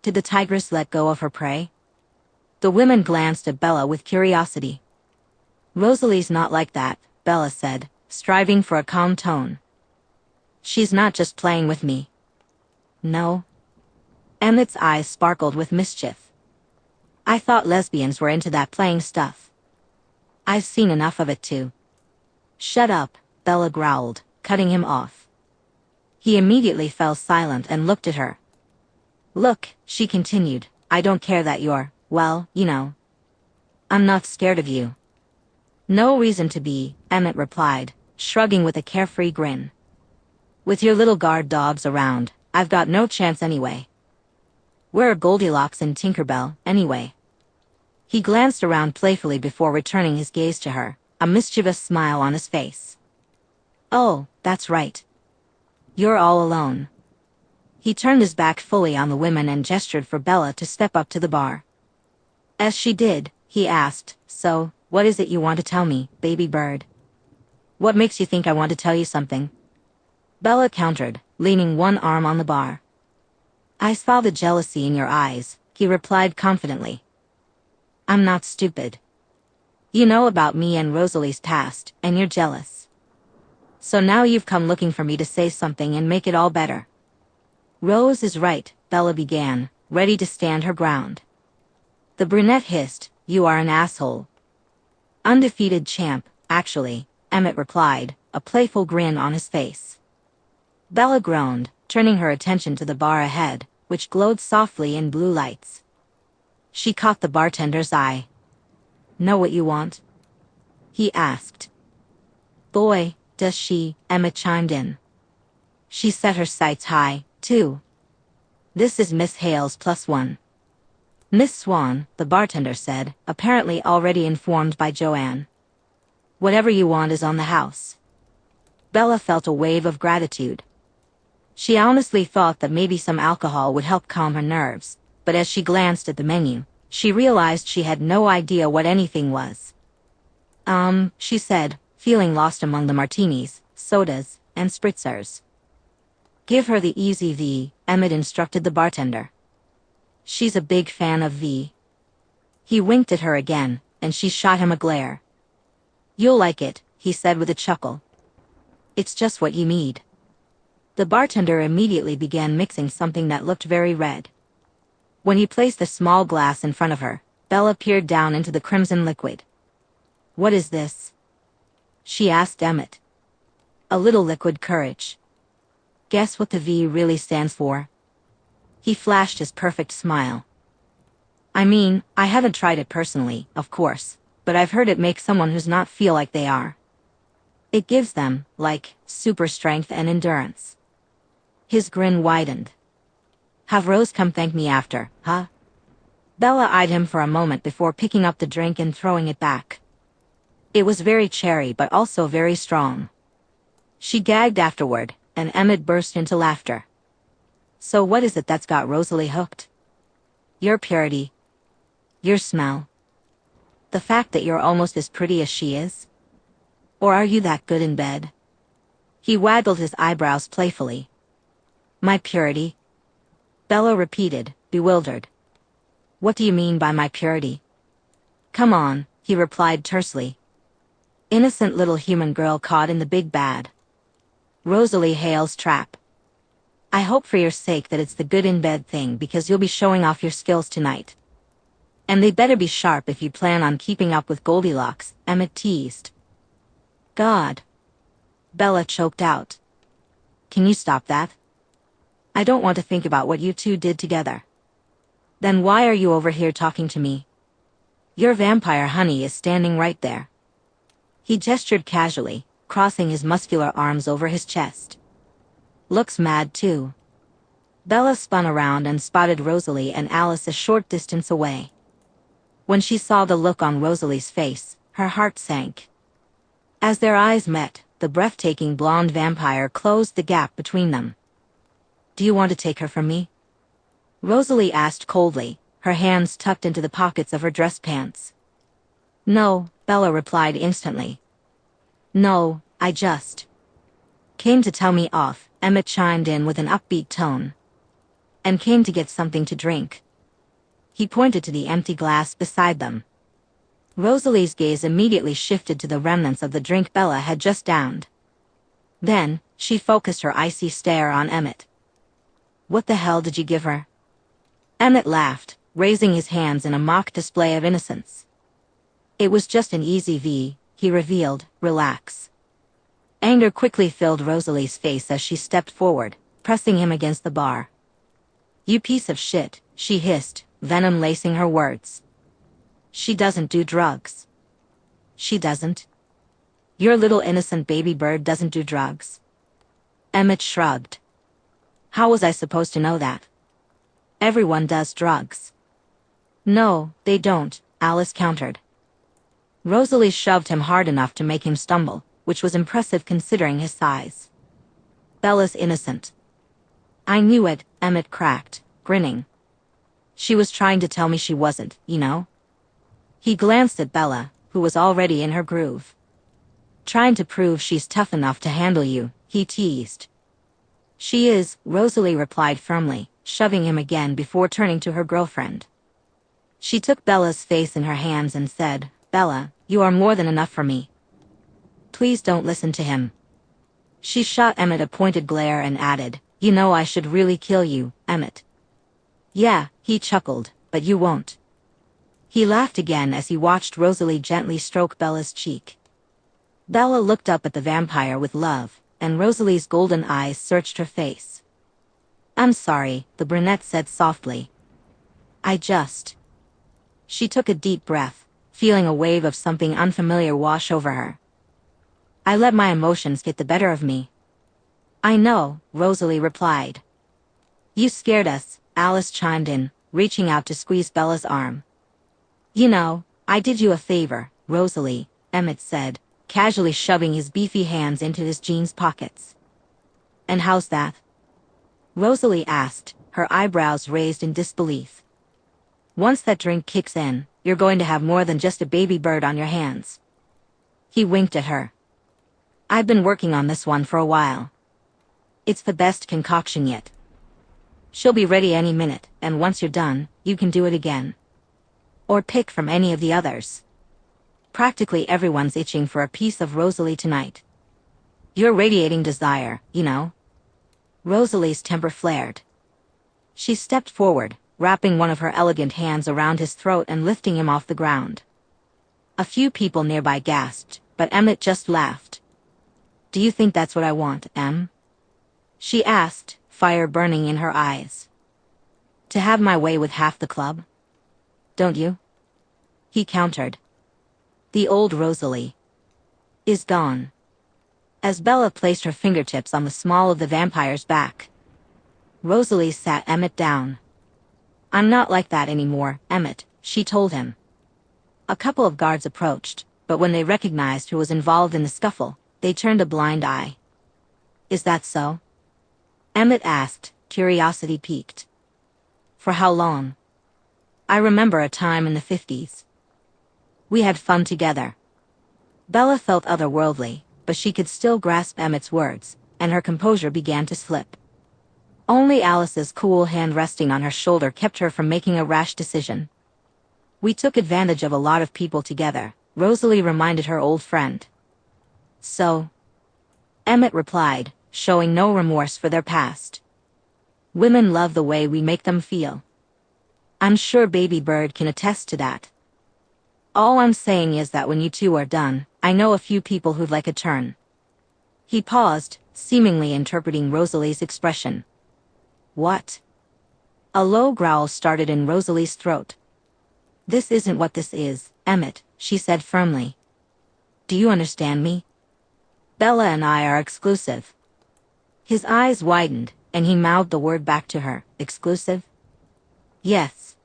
Speaker 1: Did the tigress let go of her prey? The women glanced at Bella with curiosity. Rosalie's not like that, Bella said, striving for a calm tone. She's not just playing with me. No. Emmett's eyes sparkled with mischief. I thought lesbians were into that playing stuff. I've seen enough of it too. Shut up, Bella growled, cutting him off. He immediately fell silent and looked at her. Look, she continued, I don't care that you're, well, you know. I'm not scared of you. No reason to be, Emmett replied, shrugging with a carefree grin. With your little guard dogs around, I've got no chance anyway. Where are Goldilocks and Tinkerbell, anyway? He glanced around playfully before returning his gaze to her, a mischievous smile on his face. Oh, that's right. You're all alone. He turned his back fully on the women and gestured for Bella to step up to the bar. As she did, he asked, So, what is it you want to tell me, baby bird? What makes you think I want to tell you something? Bella countered, leaning one arm on the bar. I saw the jealousy in your eyes, he replied confidently. I'm not stupid. You know about me and Rosalie's past, and you're jealous. So now you've come looking for me to say something and make it all better. Rose is right, Bella began, ready to stand her ground. The brunette hissed, You are an asshole. Undefeated champ, actually, Emmett replied, a playful grin on his face. Bella groaned, turning her attention to the bar ahead, which glowed softly in blue lights. She caught the bartender's eye. Know what you want? He asked. Boy, Does she? Emmett chimed in. She set her sights high, too. This is Miss Hale's +1. Miss Swan, the bartender said, apparently already informed by Joanne. Whatever you want is on the house. Bella felt a wave of gratitude. She honestly thought that maybe some alcohol would help calm her nerves, but as she glanced at the menu, she realized she had no idea what anything was. She said, feeling lost among the martinis, sodas, and spritzers. Give her the easy V, Emmett instructed the bartender. She's a big fan of V. He winked at her again, and she shot him a glare. You'll like it, he said with a chuckle. It's just what you need. The bartender immediately began mixing something that looked very red. When he placed a small glass in front of her, Bella peered down into the crimson liquid. What is this? She asked Emmett. A little liquid courage. Guess what the V really stands for? He flashed his perfect smile. I mean, I haven't tried it personally, of course, but I've heard it makes someone who's not feel like they are. It gives them, like, super strength and endurance. His grin widened. Have Rose come thank me after, huh? Bella eyed him for a moment before picking up the drink and throwing it back. It was very cherry but also very strong. She gagged afterward, and Emmett burst into laughter. So what is it that's got Rosalie hooked? Your purity. Your smell. The fact that you're almost as pretty as she is? Or are you that good in bed? He waggled his eyebrows playfully. My purity? Bella repeated, bewildered. What do you mean by my purity? Come on, he replied tersely. Innocent little human girl caught in the big bad. Rosalie Hale's trap. I hope for your sake that it's the good in bed thing because you'll be showing off your skills tonight. And they better be sharp if you plan on keeping up with Goldilocks, Emmett teased. God. Bella choked out. Can you stop that? I don't want to think about what you two did together. Then why are you over here talking to me? Your vampire honey is standing right there. He gestured casually, crossing his muscular arms over his chest. Looks mad too. Bella spun around and spotted Rosalie and Alice a short distance away. When she saw the look on Rosalie's face, her heart sank. As their eyes met, the breathtaking blonde vampire closed the gap between them. Do you want to take her from me? Rosalie asked coldly, her hands tucked into the pockets of her dress pants. No, Bella replied instantly. No, I just came to tell me off, Emmett chimed in with an upbeat tone. And came to get something to drink. He pointed to the empty glass beside them. Rosalie's gaze immediately shifted to the remnants of the drink Bella had just downed. Then, she focused her icy stare on Emmett. What the hell did you give her? Emmett laughed, raising his hands in a mock display of innocence. It was just an easy V, he revealed, relax. Anger quickly filled Rosalie's face as she stepped forward, pressing him against the bar. You piece of shit, she hissed, venom lacing her words. She doesn't do drugs. She doesn't. Your little innocent baby bird doesn't do drugs. Emmett shrugged. How was I supposed to know that? Everyone does drugs. No, they don't, Alice countered. Rosalie shoved him hard enough to make him stumble, which was impressive considering his size. Bella's innocent. I knew it, Emmett cracked, grinning. She was trying to tell me she wasn't, you know? He glanced at Bella, who was already in her groove. Trying to prove she's tough enough to handle you, he teased. She is, Rosalie replied firmly, shoving him again before turning to her girlfriend. She took Bella's face in her hands and said, Bella, you are more than enough for me. Please don't listen to him. She shot Emmett a pointed glare and added, You know I should really kill you, Emmett. Yeah, he chuckled, but you won't. He laughed again as he watched Rosalie gently stroke Bella's cheek. Bella looked up at the vampire with love, and Rosalie's golden eyes searched her face. I'm sorry, the brunette said softly. I just... She took a deep breath, feeling a wave of something unfamiliar wash over her. I let my emotions get the better of me. I know, Rosalie replied. You scared us, Alice chimed in, reaching out to squeeze Bella's arm. You know, I did you a favor, Rosalie, Emmett said, casually shoving his beefy hands into his jeans pockets. And how's that? Rosalie asked, her eyebrows raised in disbelief. Once that drink kicks in, you're going to have more than just a baby bird on your hands. He winked at her. I've been working on this one for a while. It's the best concoction yet. She'll be ready any minute, and once you're done, you can do it again. Or pick from any of the others. Practically everyone's itching for a piece of Rosalie tonight. You're radiating desire, you know. Rosalie's temper flared. She stepped forward, wrapping one of her elegant hands around his throat and lifting him off the ground. A few people nearby gasped, but Emmett just laughed. Do you think that's what I want, Em? She asked, fire burning in her eyes. To have my way with half the club? Don't you? He countered. The old Rosalie is gone. As Bella placed her fingertips on the small of the vampire's back, Rosalie sat Emmett down. I'm not like that anymore, Emmett, she told him. A couple of guards approached, but when they recognized who was involved in the scuffle, they turned a blind eye. Is that so? Emmett asked, curiosity piqued. For how long? I remember a time in the 50s. We had fun together. Bella felt otherworldly, but she could still grasp Emmett's words, and her composure began to slip. Only Alice's cool hand resting on her shoulder kept her from making a rash decision. We took advantage of a lot of people together, Rosalie reminded her old friend. So? Emmett replied, showing no remorse for their past. Women love the way we make them feel. I'm sure Baby Bird can attest to that. All I'm saying is that when you two are done, I know a few people who'd like a turn. He paused, seemingly interpreting Rosalie's expression. What? A low growl started in Rosalie's throat. This isn't what this is, Emmett, she said firmly. Do you understand me? Bella and I are exclusive. His eyes widened, and he mouthed the word back to her, exclusive? Yes.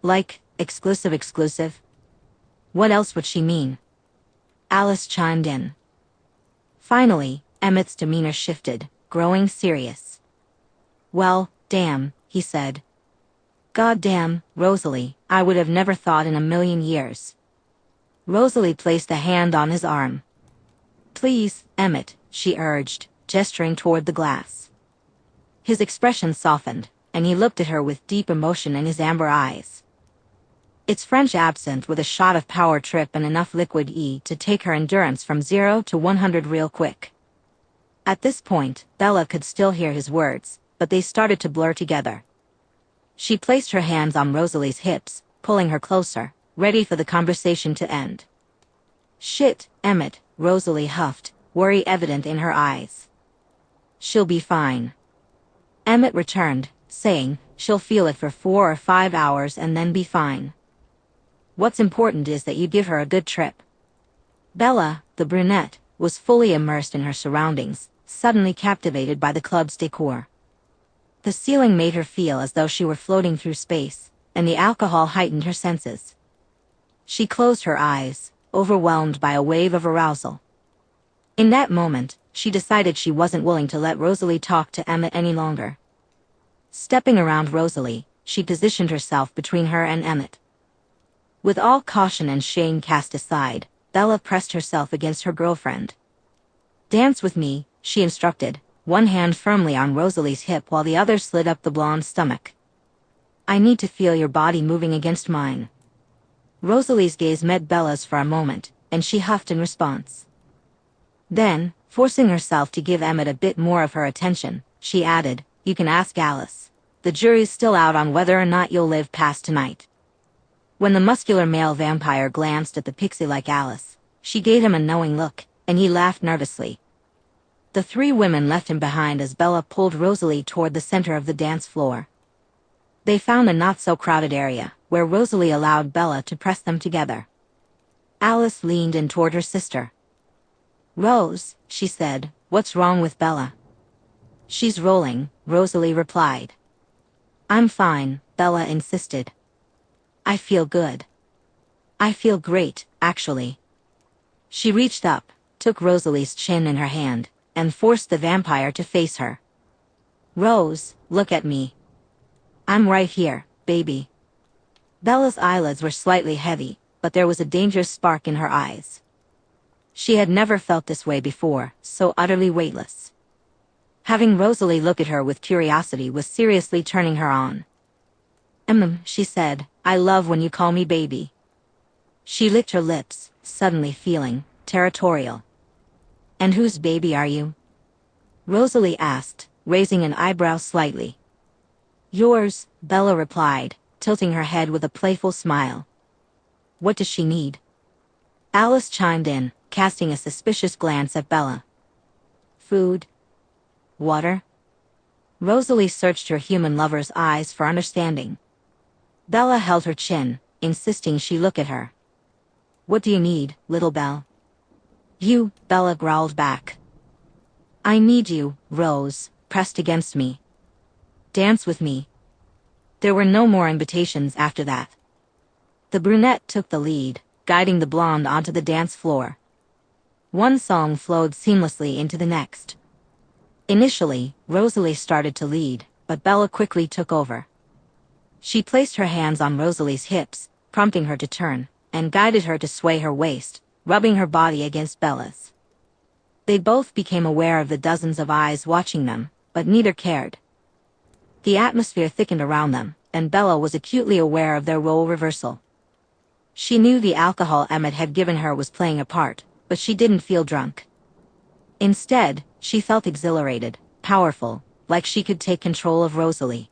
Speaker 1: Like, exclusive? What else would she mean? Alice chimed in. Finally, Emmett's demeanor shifted, growing serious. Well, damn, he said. God damn, Rosalie, I would have never thought in a million years. Rosalie placed a hand on his arm. Please, Emmett, she urged, gesturing toward the glass. His expression softened, and he looked at her with deep emotion in his amber eyes. It's French absinthe with a shot of power trip and enough liquid E to take her endurance from 0 to 100 real quick. At this point, Bella could still hear his words, but they started to blur together. She placed her hands on Rosalie's hips, pulling her closer, ready for the conversation to end. Shit, Emmett, Rosalie huffed, worry evident in her eyes. She'll be fine. Emmett returned, saying, she'll feel it for 4 or 5 hours and then be fine. What's important is that you give her a good trip. Bella, the brunette, was fully immersed in her surroundings, suddenly captivated by the club's decor. The ceiling made her feel as though she were floating through space, and the alcohol heightened her senses. She closed her eyes, overwhelmed by a wave of arousal. In that moment, she decided she wasn't willing to let Rosalie talk to Emmett any longer. Stepping around Rosalie, she positioned herself between her and Emmett. With all caution and shame cast aside, Bella pressed herself against her girlfriend. Dance with me, she instructed, one hand firmly on Rosalie's hip while the other slid up the blonde's stomach. I need to feel your body moving against mine. Rosalie's gaze met Bella's for a moment, and she huffed in response. Then, forcing herself to give Emmett a bit more of her attention, she added, you can ask Alice. The jury's still out on whether or not you'll live past tonight. When the muscular male vampire glanced at the pixie-like Alice, she gave him a knowing look, and he laughed nervously. The 3 women left him behind as Bella pulled Rosalie toward the center of the dance floor. They found a not-so-crowded area, where Rosalie allowed Bella to press them together. Alice leaned in toward her sister. Rose, she said, what's wrong with Bella? She's rolling, Rosalie replied. I'm fine, Bella insisted. I feel good. I feel great, actually. She reached up, took Rosalie's chin in her hand, and forced the vampire to face her. Rose, look at me. I'm right here, baby. Bella's eyelids were slightly heavy, but there was a dangerous spark in her eyes. She had never felt this way before, so utterly weightless. Having Rosalie look at her with curiosity was seriously turning her on. She said, I love when you call me baby. She licked her lips, suddenly feeling territorial. And whose baby are you? Rosalie asked, raising an eyebrow slightly. Yours, Bella replied, tilting her head with a playful smile. What does she need? Alice chimed in, casting a suspicious glance at Bella. Food? Water? Rosalie searched her human lover's eyes for understanding. Bella held her chin, insisting she look at her. What do you need, little Belle? You, Bella growled back. I need you, Rose, pressed against me. Dance with me. There were no more invitations after that. The brunette took the lead, guiding the blonde onto the dance floor. One song flowed seamlessly into the next. Initially, Rosalie started to lead, but Bella quickly took over. She placed her hands on Rosalie's hips, prompting her to turn, and guided her to sway her waist, rubbing her body against Bella's. They both became aware of the dozens of eyes watching them, but neither cared. The atmosphere thickened around them, and Bella was acutely aware of their role reversal. She knew the alcohol Emmett had given her was playing a part, but she didn't feel drunk. Instead, she felt exhilarated, powerful, like she could take control of Rosalie.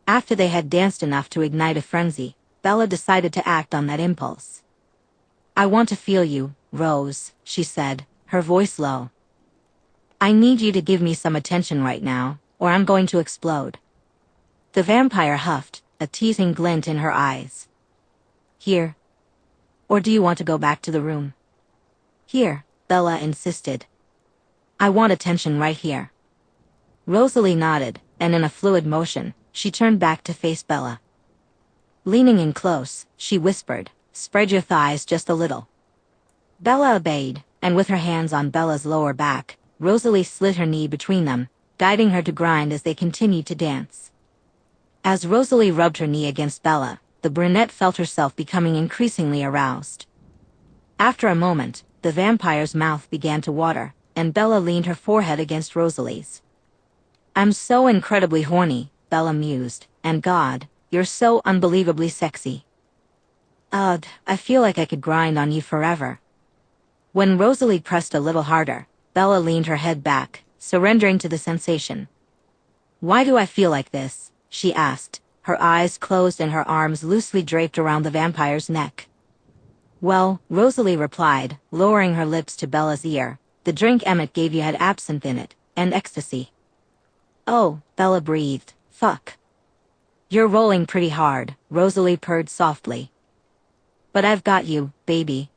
Speaker 1: After they had danced enough to ignite a frenzy, Bella decided to act on that impulse. I want to feel you, Rose, she said, her voice low. I need you to give me some attention right now, or I'm going to explode. The vampire huffed, a teasing glint in her eyes. Here. Or do you want to go back to the room? Here, Bella insisted. I want attention right here. Rosalie nodded, and in a fluid motion, she turned back to face Bella. Leaning in close, she whispered, spread your thighs just a little. Bella obeyed, and with her hands on Bella's lower back, Rosalie slid her knee between them, guiding her to grind as they continued to dance. As Rosalie rubbed her knee against Bella, the brunette felt herself becoming increasingly aroused. After a moment, the vampire's mouth began to water, and Bella leaned her forehead against Rosalie's. I'm so incredibly horny, Bella mused, and God, you're so unbelievably sexy. Ugh, I feel like I could grind on you forever. When Rosalie pressed a little harder, Bella leaned her head back, surrendering to the sensation. Why do I feel like this? She asked, her eyes closed and her arms loosely draped around the vampire's neck. Well, Rosalie replied, lowering her lips to Bella's ear, the drink Emmett gave you had absinthe in it, and ecstasy. Oh, Bella breathed, fuck. You're rolling pretty hard, Rosalie purred softly. But I've got you, baby.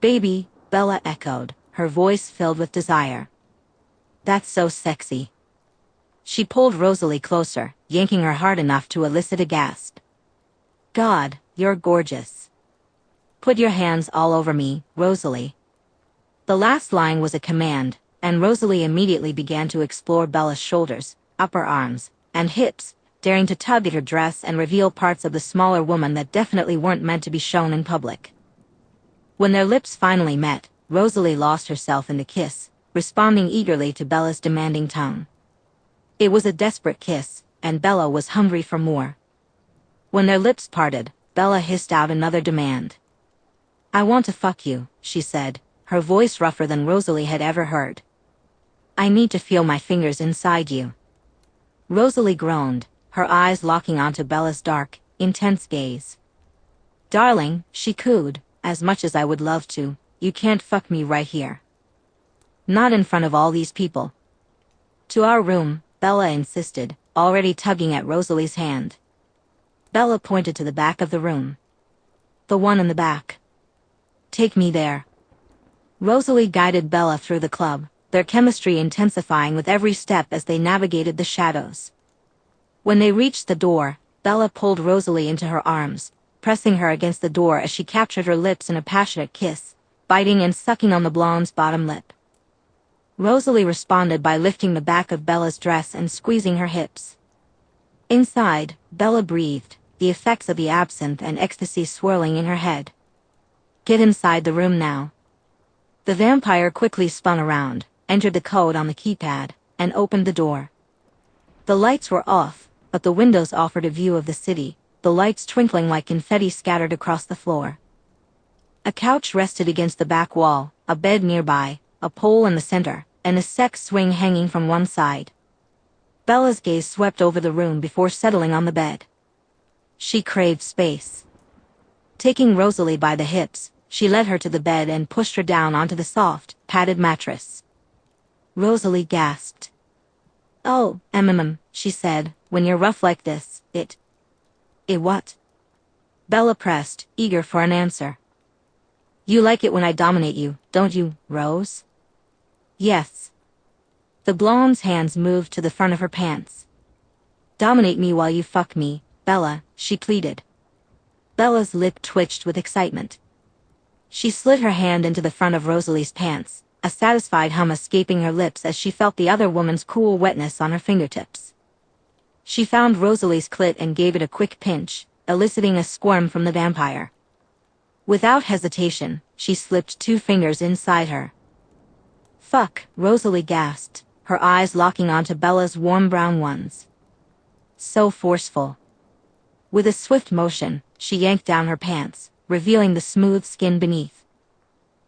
Speaker 1: Baby, Bella echoed, her voice filled with desire. That's so sexy. She pulled Rosalie closer, yanking her hard enough to elicit a gasp. God, you're gorgeous. Put your hands all over me, Rosalie. The last line was a command, and Rosalie immediately began to explore Bella's shoulders, upper arms, and hips, daring to tug at her dress and reveal parts of the smaller woman that definitely weren't meant to be shown in public. When their lips finally met, Rosalie lost herself in the kiss, responding eagerly to Bella's demanding tongue. It was a desperate kiss, and Bella was hungry for more. When their lips parted, Bella hissed out another demand. I want to fuck you, she said, her voice rougher than Rosalie had ever heard. I need to feel my fingers inside you. Rosalie groaned, her eyes locking onto Bella's dark, intense gaze. Darling, she cooed, as much as I would love to, you can't fuck me right here. Not in front of all these people. To our room, Bella insisted, already tugging at Rosalie's hand. Bella pointed to the back of the room. The one in the back. Take me there. Rosalie guided Bella through the club, their chemistry intensifying with every step as they navigated the shadows. When they reached the door, Bella pulled Rosalie into her arms, pressing her against the door as she captured her lips in a passionate kiss, biting and sucking on the blonde's bottom lip. Rosalie responded by lifting the back of Bella's dress and squeezing her hips. Inside, Bella breathed, the effects of the absinthe and ecstasy swirling in her head. "Get inside the room now." The vampire quickly spun around, entered the code on the keypad, and opened the door. The lights were off, but the windows offered a view of the city, the lights twinkling like confetti scattered across the floor. A couch rested against the back wall, a bed nearby, a pole in the center, and a sex swing hanging from one side. Bella's gaze swept over the room before settling on the bed. She craved space. Taking Rosalie by the hips, she led her to the bed and pushed her down onto the soft, padded mattress. Rosalie gasped. "Oh, she said, "when you're rough like this, it what?" Bella pressed, eager for an answer. "You like it when I dominate you, don't you, Rose?" "Yes." The blonde's hands moved to the front of her pants. "Dominate me while you fuck me, Bella," she pleaded. Bella's lip twitched with excitement. She slid her hand into the front of Rosalie's pants, a satisfied hum escaping her lips as she felt the other woman's cool wetness on her fingertips. She found Rosalie's clit and gave it a quick pinch, eliciting a squirm from the vampire. Without hesitation, she slipped 2 fingers inside her. "Fuck," Rosalie gasped, her eyes locking onto Bella's warm brown ones. So forceful. With a swift motion, she yanked down her pants, revealing the smooth skin beneath.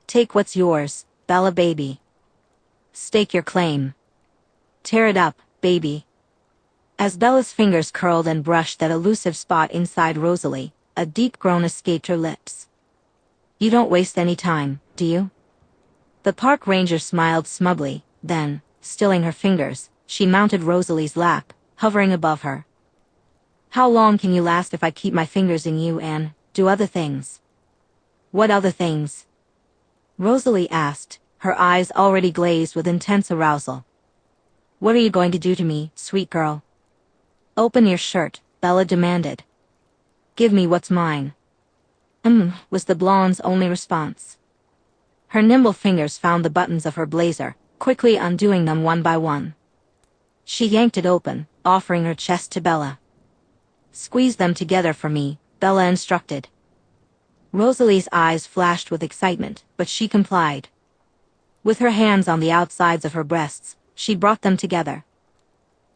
Speaker 1: "Take what's yours, Bella baby. Stake your claim. Tear it up, baby." As Bella's fingers curled and brushed that elusive spot inside Rosalie, a deep groan escaped her lips. "You don't waste any time, do you?" The park ranger smiled smugly, then, stilling her fingers, she mounted Rosalie's lap, hovering above her. "How long can you last if I keep my fingers in you and do other things?" "What other things?" Rosalie asked, her eyes already glazed with intense arousal. "What are you going to do to me, sweet girl?" "Open your shirt," Bella demanded. "Give me what's mine." Was the blonde's only response. Her nimble fingers found the buttons of her blazer, quickly undoing them one by one. She yanked it open, offering her chest to Bella. "Squeeze them together for me," Bella instructed. Rosalie's eyes flashed with excitement, but she complied. With her hands on the outsides of her breasts, she brought them together.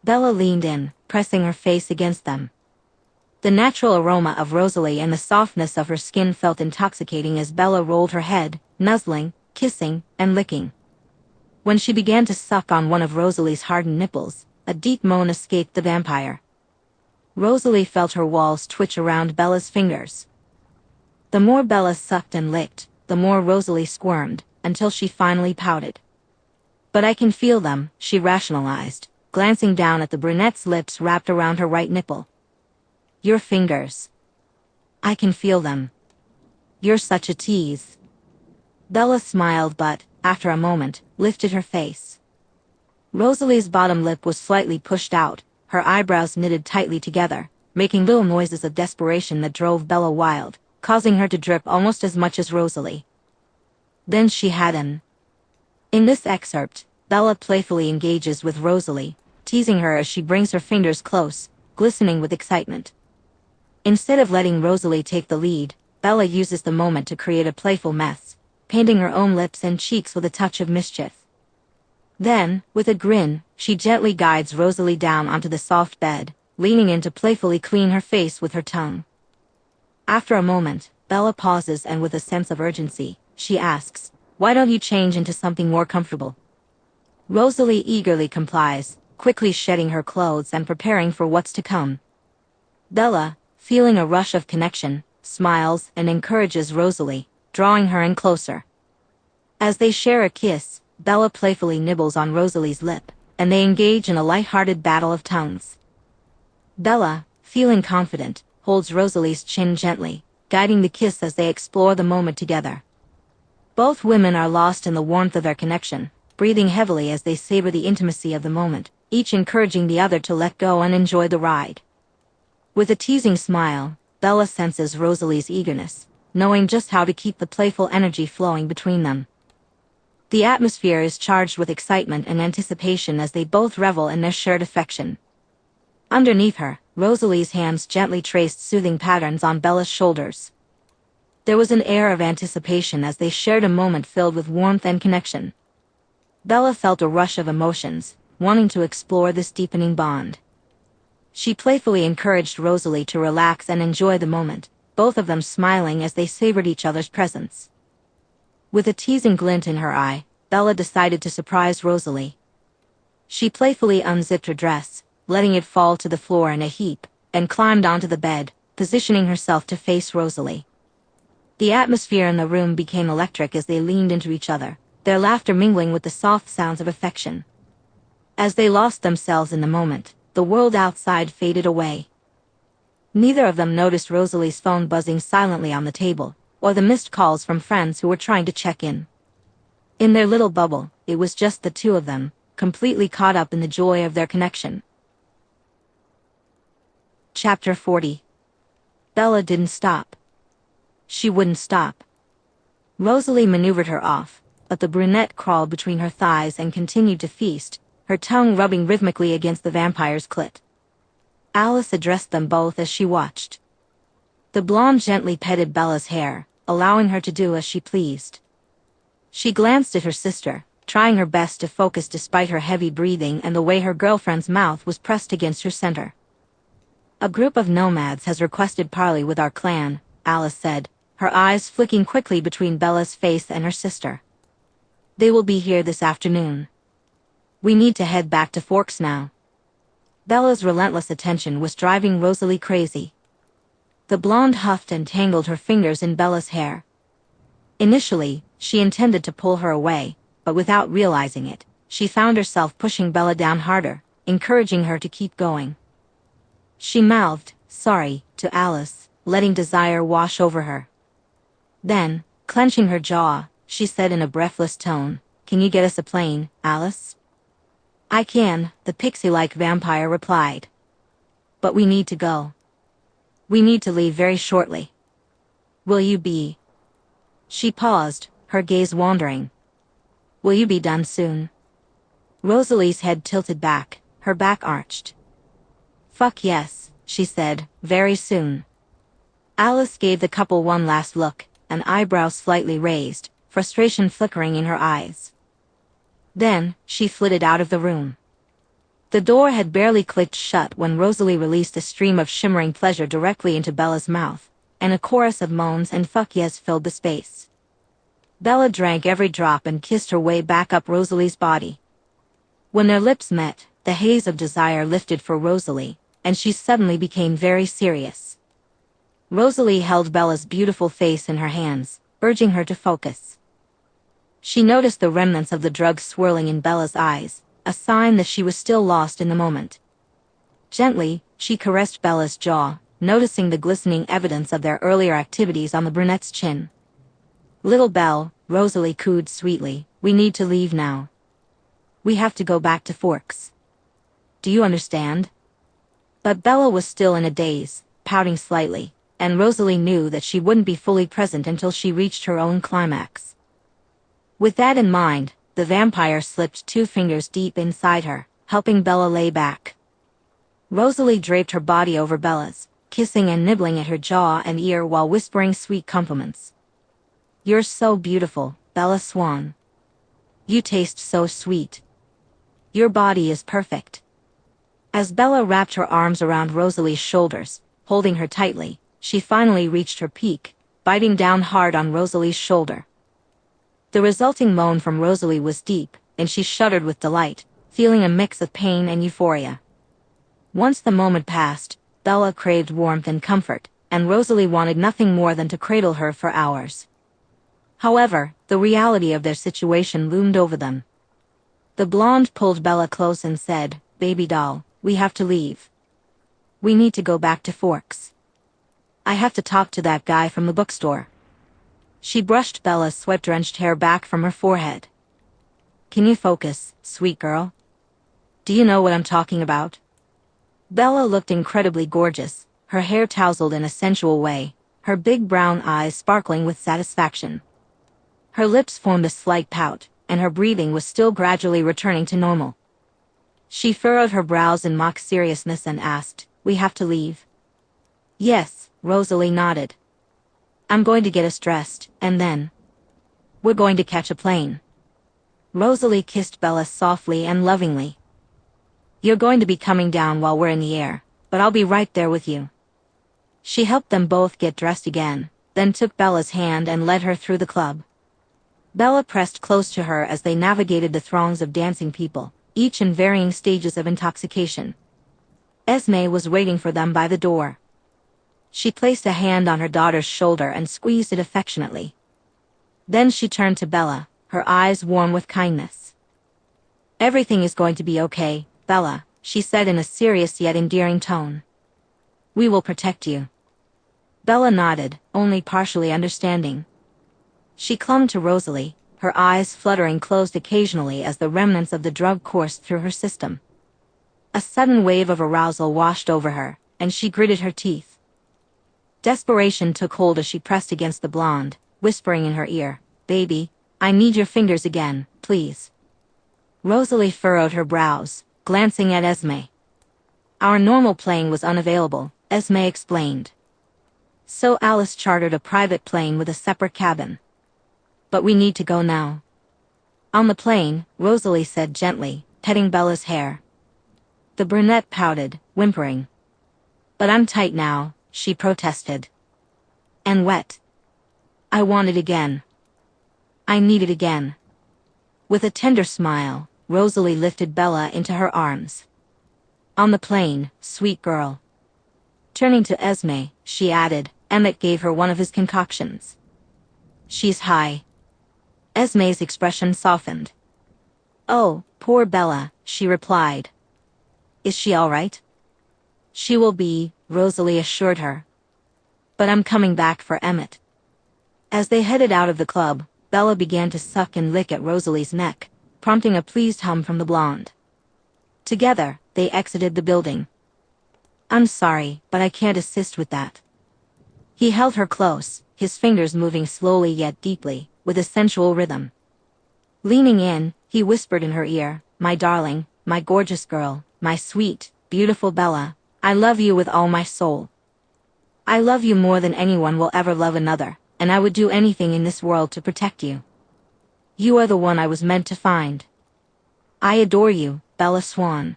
Speaker 1: Bella leaned in, pressing her face against them. The natural aroma of Rosalie and the softness of her skin felt intoxicating as Bella rolled her head, nuzzling, kissing, and licking. When she began to suck on one of Rosalie's hardened nipples, a deep moan escaped the vampire. Rosalie felt her walls twitch around Bella's fingers. The more Bella sucked and licked, the more Rosalie squirmed, until she finally pouted. "But I can feel them," she rationalized, glancing down at the brunette's lips wrapped around her right nipple. "Your fingers. I can feel them. You're such a tease." Bella smiled but, after a moment, lifted her face. Rosalie's bottom lip was slightly pushed out, her eyebrows knitted tightly together, making little noises of desperation that drove Bella wild, causing her to drip almost as much as Rosalie. Then she had him. In this excerpt, Bella playfully engages with Rosalie, teasing her as she brings her fingers close, glistening with excitement. Instead of letting Rosalie take the lead, Bella uses the moment to create a playful mess, painting her own lips and cheeks with a touch of mischief. Then, with a grin, she gently guides Rosalie down onto the soft bed, leaning in to playfully clean her face with her tongue. After a moment, Bella pauses and with a sense of urgency, she asks, "Why don't you change into something more comfortable?" Rosalie eagerly complies, quickly shedding her clothes and preparing for what's to come. Bella, feeling a rush of connection, smiles and encourages Rosalie, drawing her in closer. As they share a kiss, Bella playfully nibbles on Rosalie's lip, and they engage in a light-hearted battle of tongues. Bella, feeling confident, holds Rosalie's chin gently, guiding the kiss as they explore the moment together. Both women are lost in the warmth of their connection, breathing heavily as they savor the intimacy of the moment, each encouraging the other to let go and enjoy the ride. With a teasing smile, Bella senses Rosalie's eagerness, knowing just how to keep the playful energy flowing between them. The atmosphere is charged with excitement and anticipation as they both revel in their shared affection. Underneath her, Rosalie's hands gently traced soothing patterns on Bella's shoulders. There was an air of anticipation as they shared a moment filled with warmth and connection. Bella felt a rush of emotions, wanting to explore this deepening bond. She playfully encouraged Rosalie to relax and enjoy the moment, both of them smiling as they savored each other's presence. With a teasing glint in her eye, Bella decided to surprise Rosalie. She playfully unzipped her dress, letting it fall to the floor in a heap, and climbed onto the bed, positioning herself to face Rosalie. The atmosphere in the room became electric as they leaned into each other, their laughter mingling with the soft sounds of affection. As they lost themselves in the moment, the world outside faded away. Neither of them noticed Rosalie's phone buzzing silently on the table, or the missed calls from friends who were trying to check in. In their little bubble, it was just the two of them, completely caught up in the joy of their connection. Chapter 40. Bella didn't stop. She wouldn't stop. Rosalie maneuvered her off, but the brunette crawled between her thighs and continued to feast, her tongue rubbing rhythmically against the vampire's clit. Alice addressed them both as she watched. The blonde gently petted Bella's hair, allowing her to do as she pleased. She glanced at her sister, trying her best to focus despite her heavy breathing and the way her girlfriend's mouth was pressed against her center. "A group of nomads has requested parley with our clan," Alice said, her eyes flicking quickly between Bella's face and her sister. "They will be here this afternoon. We need to head back to Forks now." Bella's relentless attention was driving Rosalie crazy. The blonde huffed and tangled her fingers in Bella's hair. Initially, she intended to pull her away, but without realizing it, she found herself pushing Bella down harder, encouraging her to keep going. She mouthed, "Sorry," to Alice, letting desire wash over her. Then, clenching her jaw, she said in a breathless tone, "Can you get us a plane, Alice?" "I can," the pixie-like vampire replied. "But we need to go. We need to leave very shortly. Will you be—" She paused, her gaze wandering. "Will you be done soon?" Rosalie's head tilted back, her back arched. "Fuck yes," she said, "very soon." Alice gave the couple one last look, an eyebrow slightly raised, frustration flickering in her eyes. Then, she flitted out of the room. The door had barely clicked shut when Rosalie released a stream of shimmering pleasure directly into Bella's mouth, and a chorus of moans and fuck yes filled the space. Bella drank every drop and kissed her way back up Rosalie's body. When their lips met, the haze of desire lifted for Rosalie, and she suddenly became very serious. Rosalie held Bella's beautiful face in her hands, urging her to focus. She noticed the remnants of the drugs swirling in Bella's eyes, a sign that she was still lost in the moment. Gently, she caressed Bella's jaw, noticing the glistening evidence of their earlier activities on the brunette's chin. "Little Belle," Rosalie cooed sweetly, "we need to leave now. We have to go back to Forks. Do you understand?" But Bella was still in a daze, pouting slightly, and Rosalie knew that she wouldn't be fully present until she reached her own climax. With that in mind, the vampire slipped 2 fingers deep inside her, helping Bella lay back. Rosalie draped her body over Bella's, kissing and nibbling at her jaw and ear while whispering sweet compliments. "You're so beautiful, Bella Swan. You taste so sweet. Your body is perfect." As Bella wrapped her arms around Rosalie's shoulders, holding her tightly, she finally reached her peak, biting down hard on Rosalie's shoulder. The resulting moan from Rosalie was deep, and she shuddered with delight, feeling a mix of pain and euphoria. Once the moment passed, Bella craved warmth and comfort, and Rosalie wanted nothing more than to cradle her for hours. However, the reality of their situation loomed over them. The blonde pulled Bella close and said, "Baby doll, we have to leave. We need to go back to Forks. I have to talk to that guy from the bookstore." She brushed Bella's sweat-drenched hair back from her forehead. Can you focus, sweet girl? Do you know what I'm talking about? Bella looked incredibly gorgeous, her hair tousled in a sensual way, her big brown eyes sparkling with satisfaction. Her lips formed a slight pout, and her breathing was still gradually returning to normal. She furrowed her brows in mock seriousness and asked, "We have to leave?" "Yes," Rosalie nodded. "I'm going to get us dressed, and then we're going to catch a plane." Rosalie kissed Bella softly and lovingly. "You're going to be coming down while we're in the air, but I'll be right there with you." She helped them both get dressed again, then took Bella's hand and led her through the club. Bella pressed close to her as they navigated the throngs of dancing people, each in varying stages of intoxication. Esme was waiting for them by the door. She placed a hand on her daughter's shoulder and squeezed it affectionately. Then she turned to Bella, her eyes warm with kindness. "Everything is going to be okay, Bella," she said in a serious yet endearing tone. "We will protect you." Bella nodded, only partially understanding. She clung to Rosalie, her eyes fluttering closed occasionally as the remnants of the drug coursed through her system. A sudden wave of arousal washed over her, and she gritted her teeth. Desperation took hold as she pressed against the blonde, whispering in her ear, "Baby, I need your fingers again, please." Rosalie furrowed her brows, glancing at Esme. "Our normal plane was unavailable," Esme explained. "So Alice chartered a private plane with a separate cabin. But we need to go now." "On the plane," Rosalie said gently, petting Bella's hair. The brunette pouted, whimpering. "But I'm tight now," she protested. "And wet. I want it again. I need it again." With a tender smile, Rosalie lifted Bella into her arms. "On the plane, sweet girl." Turning to Esme, she added, "Emmett gave her one of his concoctions. She's high." Esme's expression softened. "Oh, poor Bella," she replied. "Is she all right?" "She will be," Rosalie assured her. "But I'm coming back for Emmett." As they headed out of the club, Bella began to suck and lick at Rosalie's neck, prompting a pleased hum from the blonde. Together, they exited the building. "I'm sorry, but I can't assist with that." He held her close, his fingers moving slowly yet deeply, with a sensual rhythm. Leaning in, he whispered in her ear, "My darling, my gorgeous girl, my sweet, beautiful Bella, I love you with all my soul. I love you more than anyone will ever love another, and I would do anything in this world to protect you. You are the one I was meant to find. I adore you, Bella Swan."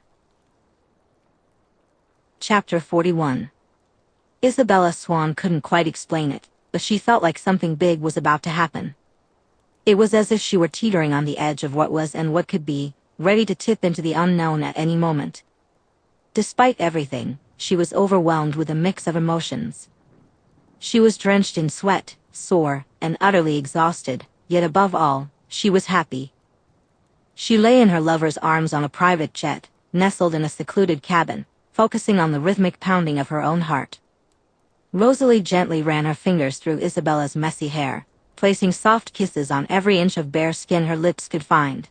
Speaker 1: Chapter 41. Isabella Swan couldn't quite explain it, but she felt like something big was about to happen. It was as if she were teetering on the edge of what was and what could be, ready to tip into the unknown at any moment. Despite everything, she was overwhelmed with a mix of emotions. She was drenched in sweat, sore, and utterly exhausted, yet above all, she was happy. She lay in her lover's arms on a private jet, nestled in a secluded cabin, focusing on the rhythmic pounding of her own heart. Rosalie gently ran her fingers through Isabella's messy hair, placing soft kisses on every inch of bare skin her lips could find.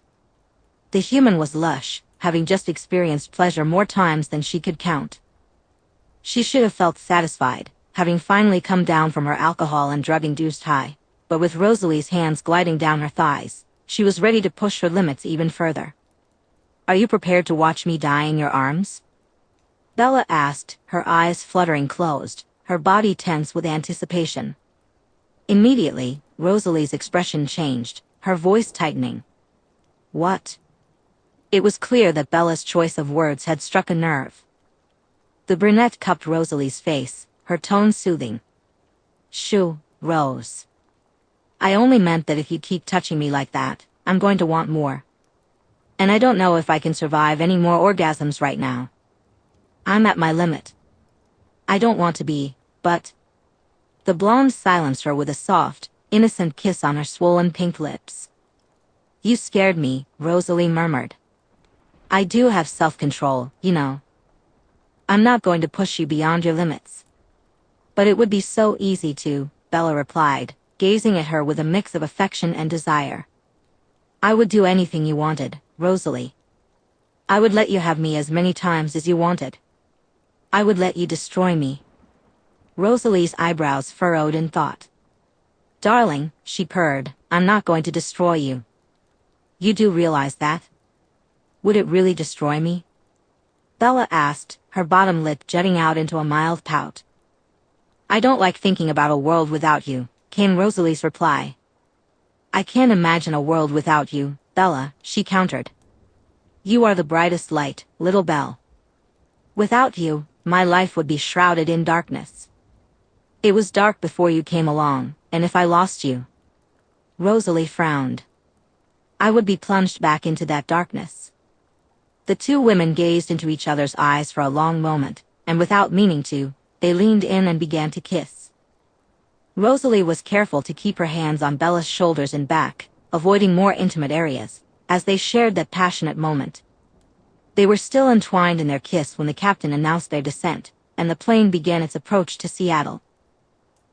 Speaker 1: The human was lush, having just experienced pleasure more times than she could count. She should have felt satisfied, having finally come down from her alcohol and drug-induced high, but with Rosalie's hands gliding down her thighs, she was ready to push her limits even further. "Are you prepared to watch me die in your arms?" Bella asked, her eyes fluttering closed, her body tense with anticipation. Immediately, Rosalie's expression changed, her voice tightening. "What?" It was clear that Bella's choice of words had struck a nerve. The brunette cupped Rosalie's face, her tone soothing. "Shoo, Rose. I only meant that if you keep touching me like that, I'm going to want more. And I don't know if I can survive any more orgasms right now. I'm at my limit. I don't want to be, but..." The blonde silenced her with a soft, innocent kiss on her swollen pink lips. "You scared me," Rosalie murmured. "I do have self-control, you know. I'm not going to push you beyond your limits." "But it would be so easy to," Bella replied, gazing at her with a mix of affection and desire. "I would do anything you wanted, Rosalie. I would let you have me as many times as you wanted. I would let you destroy me." Rosalie's eyebrows furrowed in thought. "Darling," she purred, "I'm not going to destroy you. You do realize that? Would it really destroy me?" Bella asked, her bottom lip jutting out into a mild pout. "I don't like thinking about a world without you," came Rosalie's reply. "I can't imagine a world without you, Bella," she countered. "You are the brightest light, little Belle. Without you, my life would be shrouded in darkness. It was dark before you came along, and if I lost you..." Rosalie frowned. "I would be plunged back into that darkness." The two women gazed into each other's eyes for a long moment, and without meaning to, they leaned in and began to kiss. Rosalie was careful to keep her hands on Bella's shoulders and back, avoiding more intimate areas, as they shared that passionate moment. They were still entwined in their kiss when the captain announced their descent, and the plane began its approach to Seattle.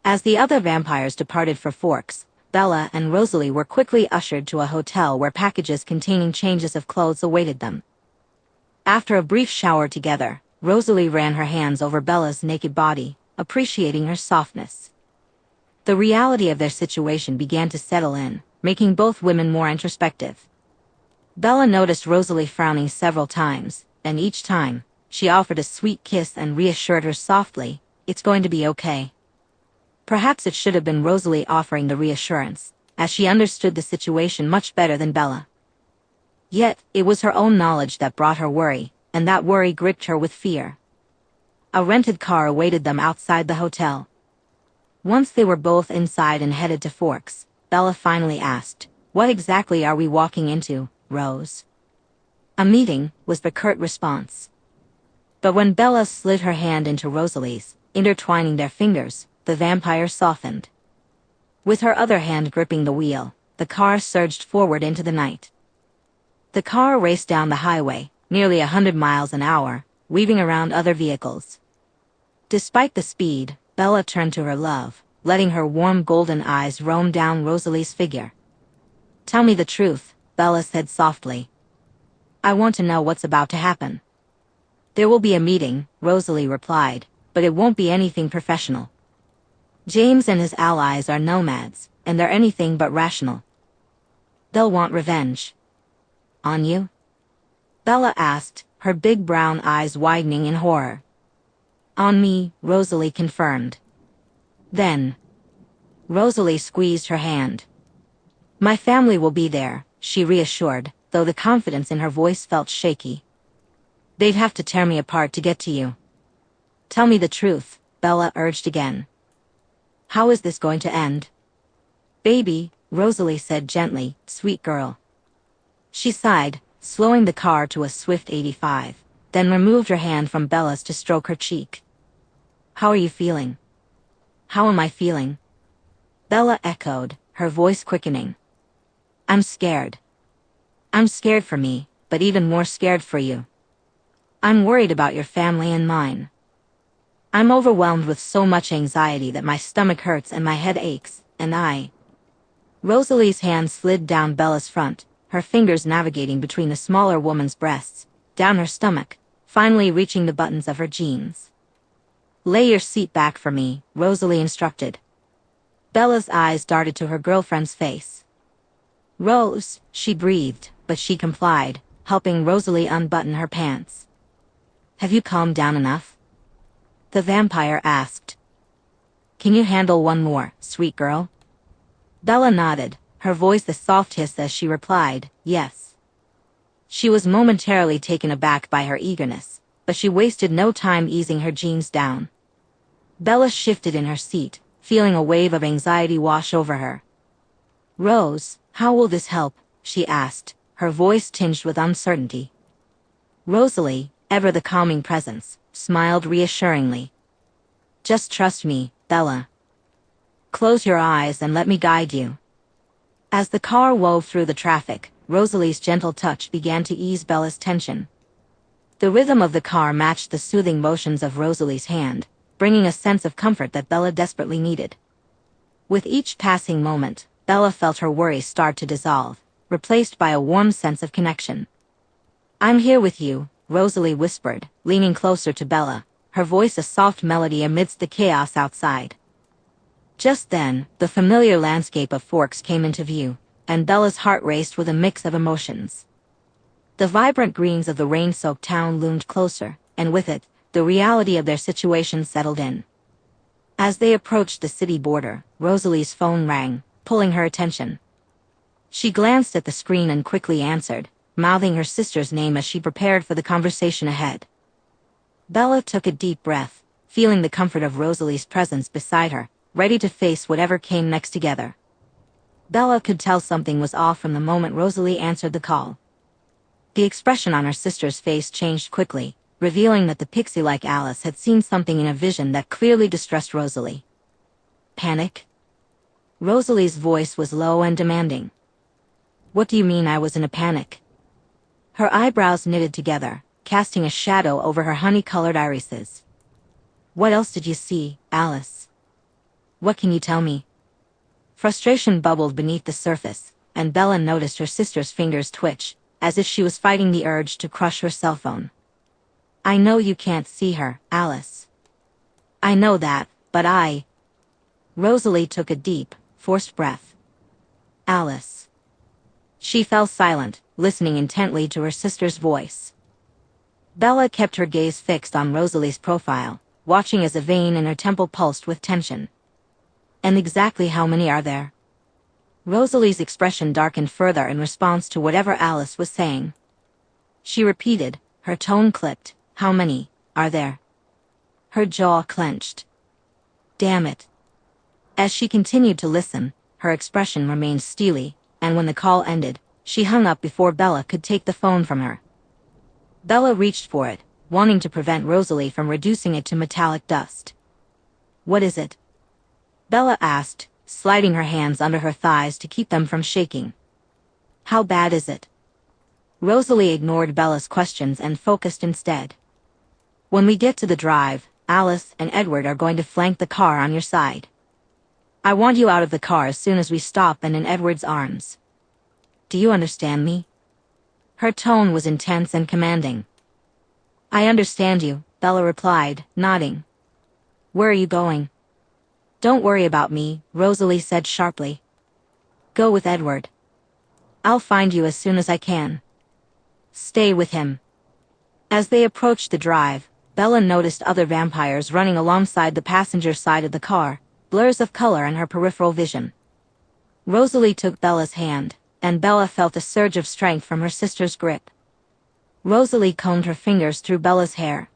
Speaker 1: As the other vampires departed for Forks, Bella and Rosalie were quickly ushered to a hotel where packages containing changes of clothes awaited them. After a brief shower together, Rosalie ran her hands over Bella's naked body, appreciating her softness. The reality of their situation began to settle in, making both women more introspective. Bella noticed Rosalie frowning several times, and each time, she offered a sweet kiss and reassured her softly, "It's going to be okay." Perhaps it should have been Rosalie offering the reassurance, as she understood the situation much better than Bella. Yet, it was her own knowledge that brought her worry, and that worry gripped her with fear. A rented car awaited them outside the hotel. Once they were both inside and headed to Forks, Bella finally asked, "What exactly are we walking into, Rose?" "A meeting," was the curt response. But when Bella slid her hand into Rosalie's, intertwining their fingers, the vampire softened. With her other hand gripping the wheel, the car surged forward into the night. The car raced down the highway, nearly 100 miles an hour, weaving around other vehicles. Despite the speed, Bella turned to her love, letting her warm golden eyes roam down Rosalie's figure. "Tell me the truth," Bella said softly. "I want to know what's about to happen." "There will be a meeting," Rosalie replied, "but it won't be anything professional. James and his allies are nomads, and they're anything but rational. They'll want revenge." "On you?" Bella asked, her big brown eyes widening in horror. "On me," Rosalie confirmed. "Then..." Rosalie squeezed her hand. "My family will be there," she reassured, though the confidence in her voice felt shaky. "They'd have to tear me apart to get to you." "Tell me the truth," Bella urged again. "How is this going to end?" "Baby," Rosalie said gently, "sweet girl." She sighed, slowing the car to a swift 85, then removed her hand from Bella's to stroke her cheek. "How are you feeling?" "How am I feeling?" Bella echoed, her voice quickening. "I'm scared. I'm scared for me, but even more scared for you. I'm worried about your family and mine. I'm overwhelmed with so much anxiety that my stomach hurts and my head aches, and I..." Rosalie's hand slid down Bella's front, her fingers navigating between the smaller woman's breasts, down her stomach, finally reaching the buttons of her jeans. "Lay your seat back for me," Rosalie instructed. Bella's eyes darted to her girlfriend's face. "Rose," she breathed, but she complied, helping Rosalie unbutton her pants. "Have you calmed down enough?" the vampire asked. "Can you handle one more, sweet girl?" Bella nodded, her voice a soft hiss as she replied, "Yes." She was momentarily taken aback by her eagerness, but she wasted no time easing her jeans down. Bella shifted in her seat, feeling a wave of anxiety wash over her. "Rose, how will this help?" she asked, her voice tinged with uncertainty. Rosalie, ever the calming presence, smiled reassuringly. "Just trust me, Bella. Close your eyes and let me guide you." As the car wove through the traffic, Rosalie's gentle touch began to ease Bella's tension. The rhythm of the car matched the soothing motions of Rosalie's hand, bringing a sense of comfort that Bella desperately needed. With each passing moment, Bella felt her worries start to dissolve, replaced by a warm sense of connection. "I'm here with you," Rosalie whispered, leaning closer to Bella, her voice a soft melody amidst the chaos outside. Just then, the familiar landscape of Forks came into view, and Bella's heart raced with a mix of emotions. The vibrant greens of the rain-soaked town loomed closer, and with it, the reality of their situation settled in. As they approached the city border, Rosalie's phone rang, pulling her attention. She glanced at the screen and quickly answered, mouthing her sister's name as she prepared for the conversation ahead. Bella took a deep breath, feeling the comfort of Rosalie's presence beside her, ready to face whatever came next together. Bella could tell something was off from the moment Rosalie answered the call. The expression on her sister's face changed quickly, revealing that the pixie-like Alice had seen something in a vision that clearly distressed Rosalie. "Panic?" Rosalie's voice was low and demanding. "What do you mean I was in a panic?" Her eyebrows knitted together, casting a shadow over her honey-colored irises. "What else did you see, Alice? What can you tell me?" Frustration bubbled beneath the surface, and Bella noticed her sister's fingers twitch, as if she was fighting the urge to crush her cell phone. "I know you can't see her, Alice. I know that, but Rosalie took a deep, forced breath. "Alice." She fell silent, listening intently to her sister's voice. Bella kept her gaze fixed on Rosalie's profile, watching as a vein in her temple pulsed with tension. "And exactly how many are there?" Rosalie's expression darkened further in response to whatever Alice was saying. She repeated, her tone clipped, "How many are there?" Her jaw clenched. Damn it. As she continued to listen, her expression remained steely, and when the call ended, she hung up before Bella could take the phone from her. Bella reached for it, wanting to prevent Rosalie from reducing it to metallic dust. "What is it?" Bella asked, sliding her hands under her thighs to keep them from shaking. "How bad is it?" Rosalie ignored Bella's questions and focused instead. "When we get to the drive, Alice and Edward are going to flank the car on your side. I want you out of the car as soon as we stop and in Edward's arms. Do you understand me?" Her tone was intense and commanding. "I understand you," Bella replied, nodding. "Where are you going?" "Don't worry about me," Rosalie said sharply. "Go with Edward. I'll find you as soon as I can. Stay with him." As they approached the drive, Bella noticed other vampires running alongside the passenger side of the car, blurs of color in her peripheral vision. Rosalie took Bella's hand, and Bella felt a surge of strength from her sister's grip. Rosalie combed her fingers through Bella's hair.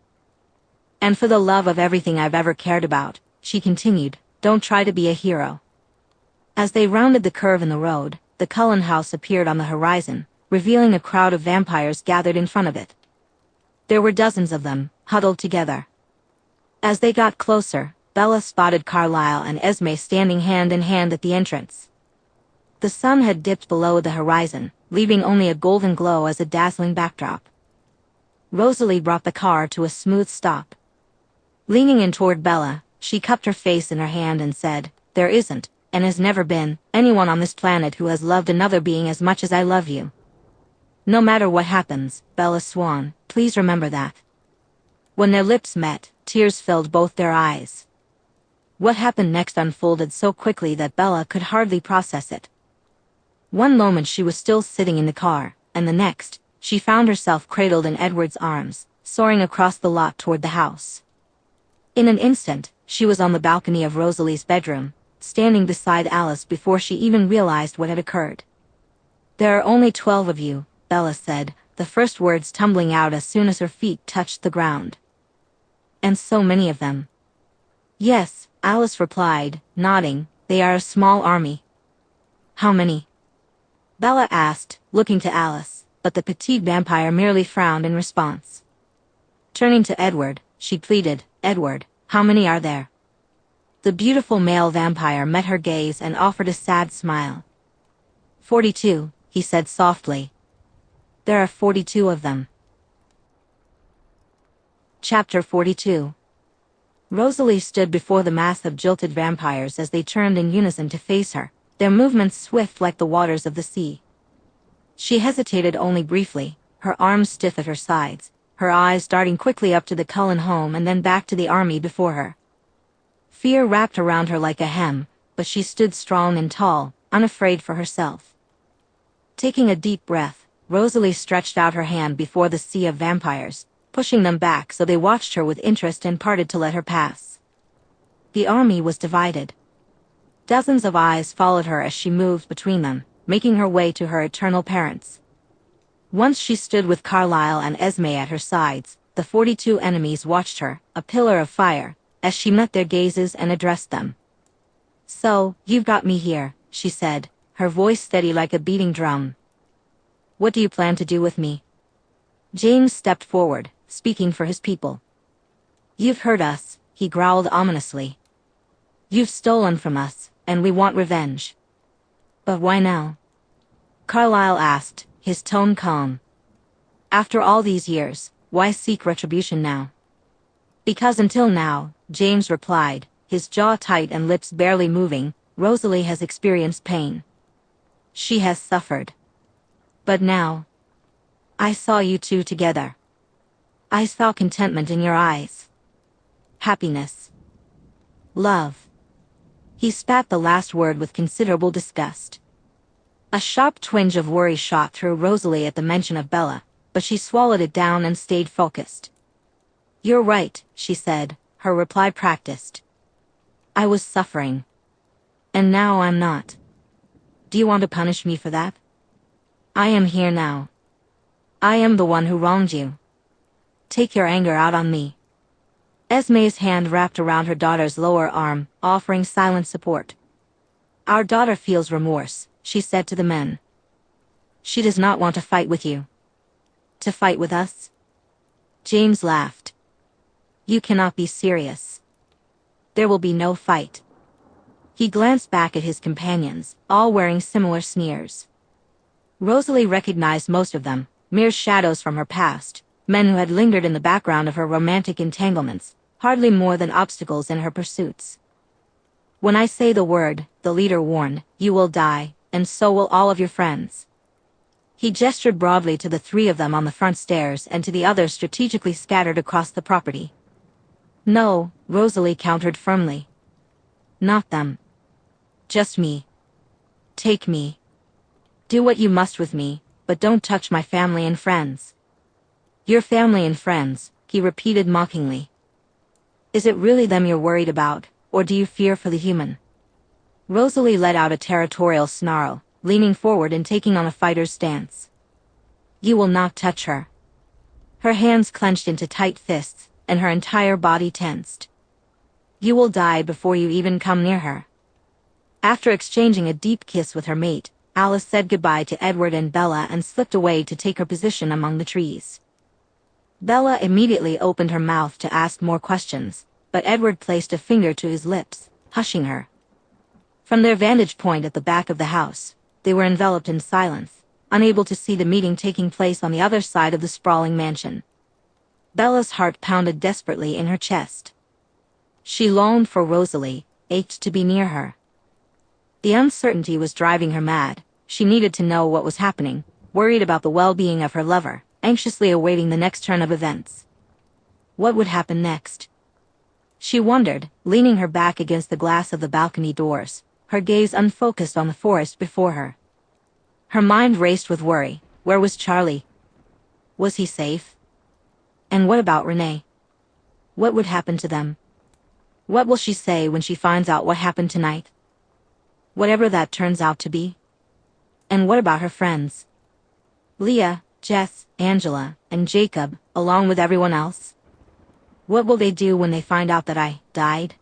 Speaker 1: "And for the love of everything I've ever cared about," she continued, "don't try to be a hero." As they rounded the curve in the road, the Cullen house appeared on the horizon, revealing a crowd of vampires gathered in front of it. There were dozens of them, huddled together. As they got closer, Bella spotted Carlisle and Esme standing hand in hand at the entrance. The sun had dipped below the horizon, leaving only a golden glow as a dazzling backdrop. Rosalie brought the car to a smooth stop. Leaning in toward Bella, she cupped her face in her hand and said, "There isn't, and has never been, anyone on this planet who has loved another being as much as I love you. No matter what happens, Bella Swan, please remember that." When their lips met, tears filled both their eyes. What happened next unfolded so quickly that Bella could hardly process it. One moment she was still sitting in the car, and the next, she found herself cradled in Edward's arms, soaring across the lot toward the house. In an instant, she was on the balcony of Rosalie's bedroom, standing beside Alice before she even realized what had occurred. "There are only 12 of you," Bella said, the first words tumbling out as soon as her feet touched the ground. "And so many of them." "Yes," Alice replied, nodding, "they are a small army." "How many?" Bella asked, looking to Alice, but the petite vampire merely frowned in response. Turning to Edward, she pleaded, "Edward, how many are there?" The beautiful male vampire met her gaze and offered a sad smile. 42, he said softly. "There are 42 of them." Chapter 42. Rosalie stood before the mass of jilted vampires as they turned in unison to face her, their movements swift like the waters of the sea. She hesitated only briefly, her arms stiff at her sides, her eyes darting quickly up to the Cullen home and then back to the army before her. Fear wrapped around her like a hem, but she stood strong and tall, unafraid for herself. Taking a deep breath, Rosalie stretched out her hand before the sea of vampires, pushing them back so they watched her with interest and parted to let her pass. The army was divided. Dozens of eyes followed her as she moved between them, making her way to her eternal parents. Once she stood with Carlyle and Esme at her sides, the 42 enemies watched her, a pillar of fire, as she met their gazes and addressed them. "So, you've got me here," she said, her voice steady like a beating drum. "What do you plan to do with me?" James stepped forward, speaking for his people. "You've hurt us," he growled ominously. "You've stolen from us, and we want revenge." "But why now?" Carlyle asked, his tone calm. "After all these years, why seek retribution now?" "Because until now," James replied, his jaw tight and lips barely moving, "Rosalie has experienced pain. She has suffered. But now, I saw you two together. I saw contentment in your eyes. Happiness. Love." He spat the last word with considerable disgust. A sharp twinge of worry shot through Rosalie at the mention of Bella, but she swallowed it down and stayed focused. "You're right," she said, her reply practiced. "I was suffering. And now I'm not. Do you want to punish me for that? I am here now. I am the one who wronged you. Take your anger out on me." Esme's hand wrapped around her daughter's lower arm, offering silent support. "Our daughter feels remorse," she said to the men. "She does not want to fight with you." "To fight with us?" James laughed. "You cannot be serious. There will be no fight." He glanced back at his companions, all wearing similar sneers. Rosalie recognized most of them, mere shadows from her past, men who had lingered in the background of her romantic entanglements, hardly more than obstacles in her pursuits. "When I say the word," the leader warned, "you will die, and so will all of your friends." He gestured broadly to the three of them on the front stairs and to the others strategically scattered across the property. "No," Rosalie countered firmly. "Not them. Just me. Take me. Do what you must with me, but don't touch my family and friends." "Your family and friends," he repeated mockingly. "Is it really them you're worried about, or do you fear for the human?" Rosalie let out a territorial snarl, leaning forward and taking on a fighter's stance. "You will not touch her." Her hands clenched into tight fists, and her entire body tensed. "You will die before you even come near her." After exchanging a deep kiss with her mate, Alice said goodbye to Edward and Bella and slipped away to take her position among the trees. Bella immediately opened her mouth to ask more questions, but Edward placed a finger to his lips, hushing her. From their vantage point at the back of the house, they were enveloped in silence, unable to see the meeting taking place on the other side of the sprawling mansion. Bella's heart pounded desperately in her chest. She longed for Rosalie, ached to be near her. The uncertainty was driving her mad. She needed to know what was happening, worried about the well-being of her lover, anxiously awaiting the next turn of events. What would happen next? She wondered, leaning her back against the glass of the balcony doors, her gaze unfocused on the forest before her. Her mind raced with worry. Where was Charlie? Was he safe? And what about Renee? What would happen to them? What will she say when she finds out what happened tonight? Whatever that turns out to be. And what about her friends? Leah, Jess, Angela, and Jacob, along with everyone else? What will they do when they find out that I died?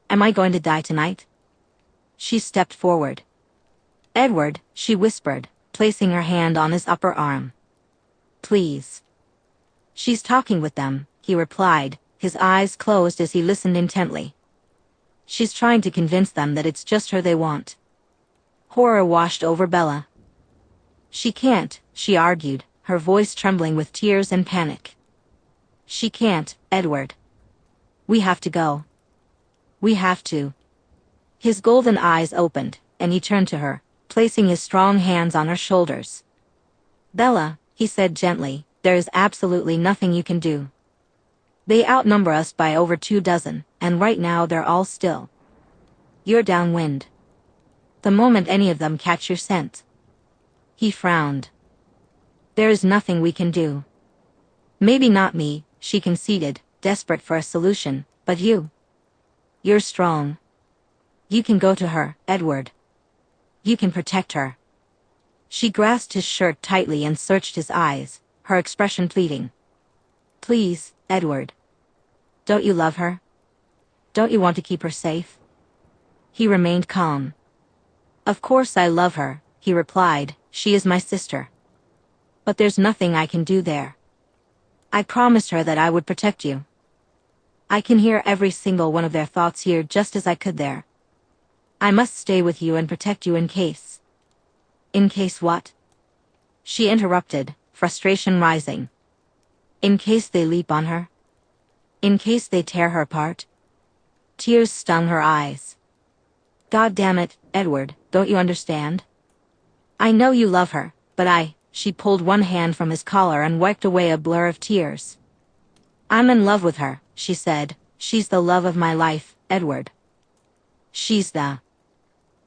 Speaker 1: Am I going to die tonight? She stepped forward. "Edward," she whispered, placing her hand on his upper arm. "Please." "She's talking with them," he replied, his eyes closed as he listened intently. "She's trying to convince them that it's just her they want." Horror washed over Bella. "She can't," she argued, her voice trembling with tears and panic. "She can't, Edward. We have to go. We have to. His golden eyes opened, and he turned to her, placing his strong hands on her shoulders. Bella, he said gently, there is absolutely nothing you can do. They outnumber us by over 24, and right now they're all still. You're downwind. The moment any of them catch your scent. He frowned. There is nothing we can do. Maybe not me, she conceded, desperate for a solution, but you. You're strong. You can go to her, Edward. You can protect her. She grasped his shirt tightly and searched his eyes, her expression pleading. Please, Edward. Don't you love her? Don't you want to keep her safe? He remained calm. Of course I love her, he replied, she is my sister. But there's nothing I can do there. I promised her that I would protect you. I can hear every single one of their thoughts here just as I could there. I must stay with you and protect you in case. In case what? She interrupted, frustration rising. In case they leap on her? In case they tear her apart? Tears stung her eyes. God damn it, Edward, don't you understand? I know you love her, but she pulled one hand from his collar and wiped away a blur of tears. I'm in love with her, she said. She's the love of my life, Edward. She's the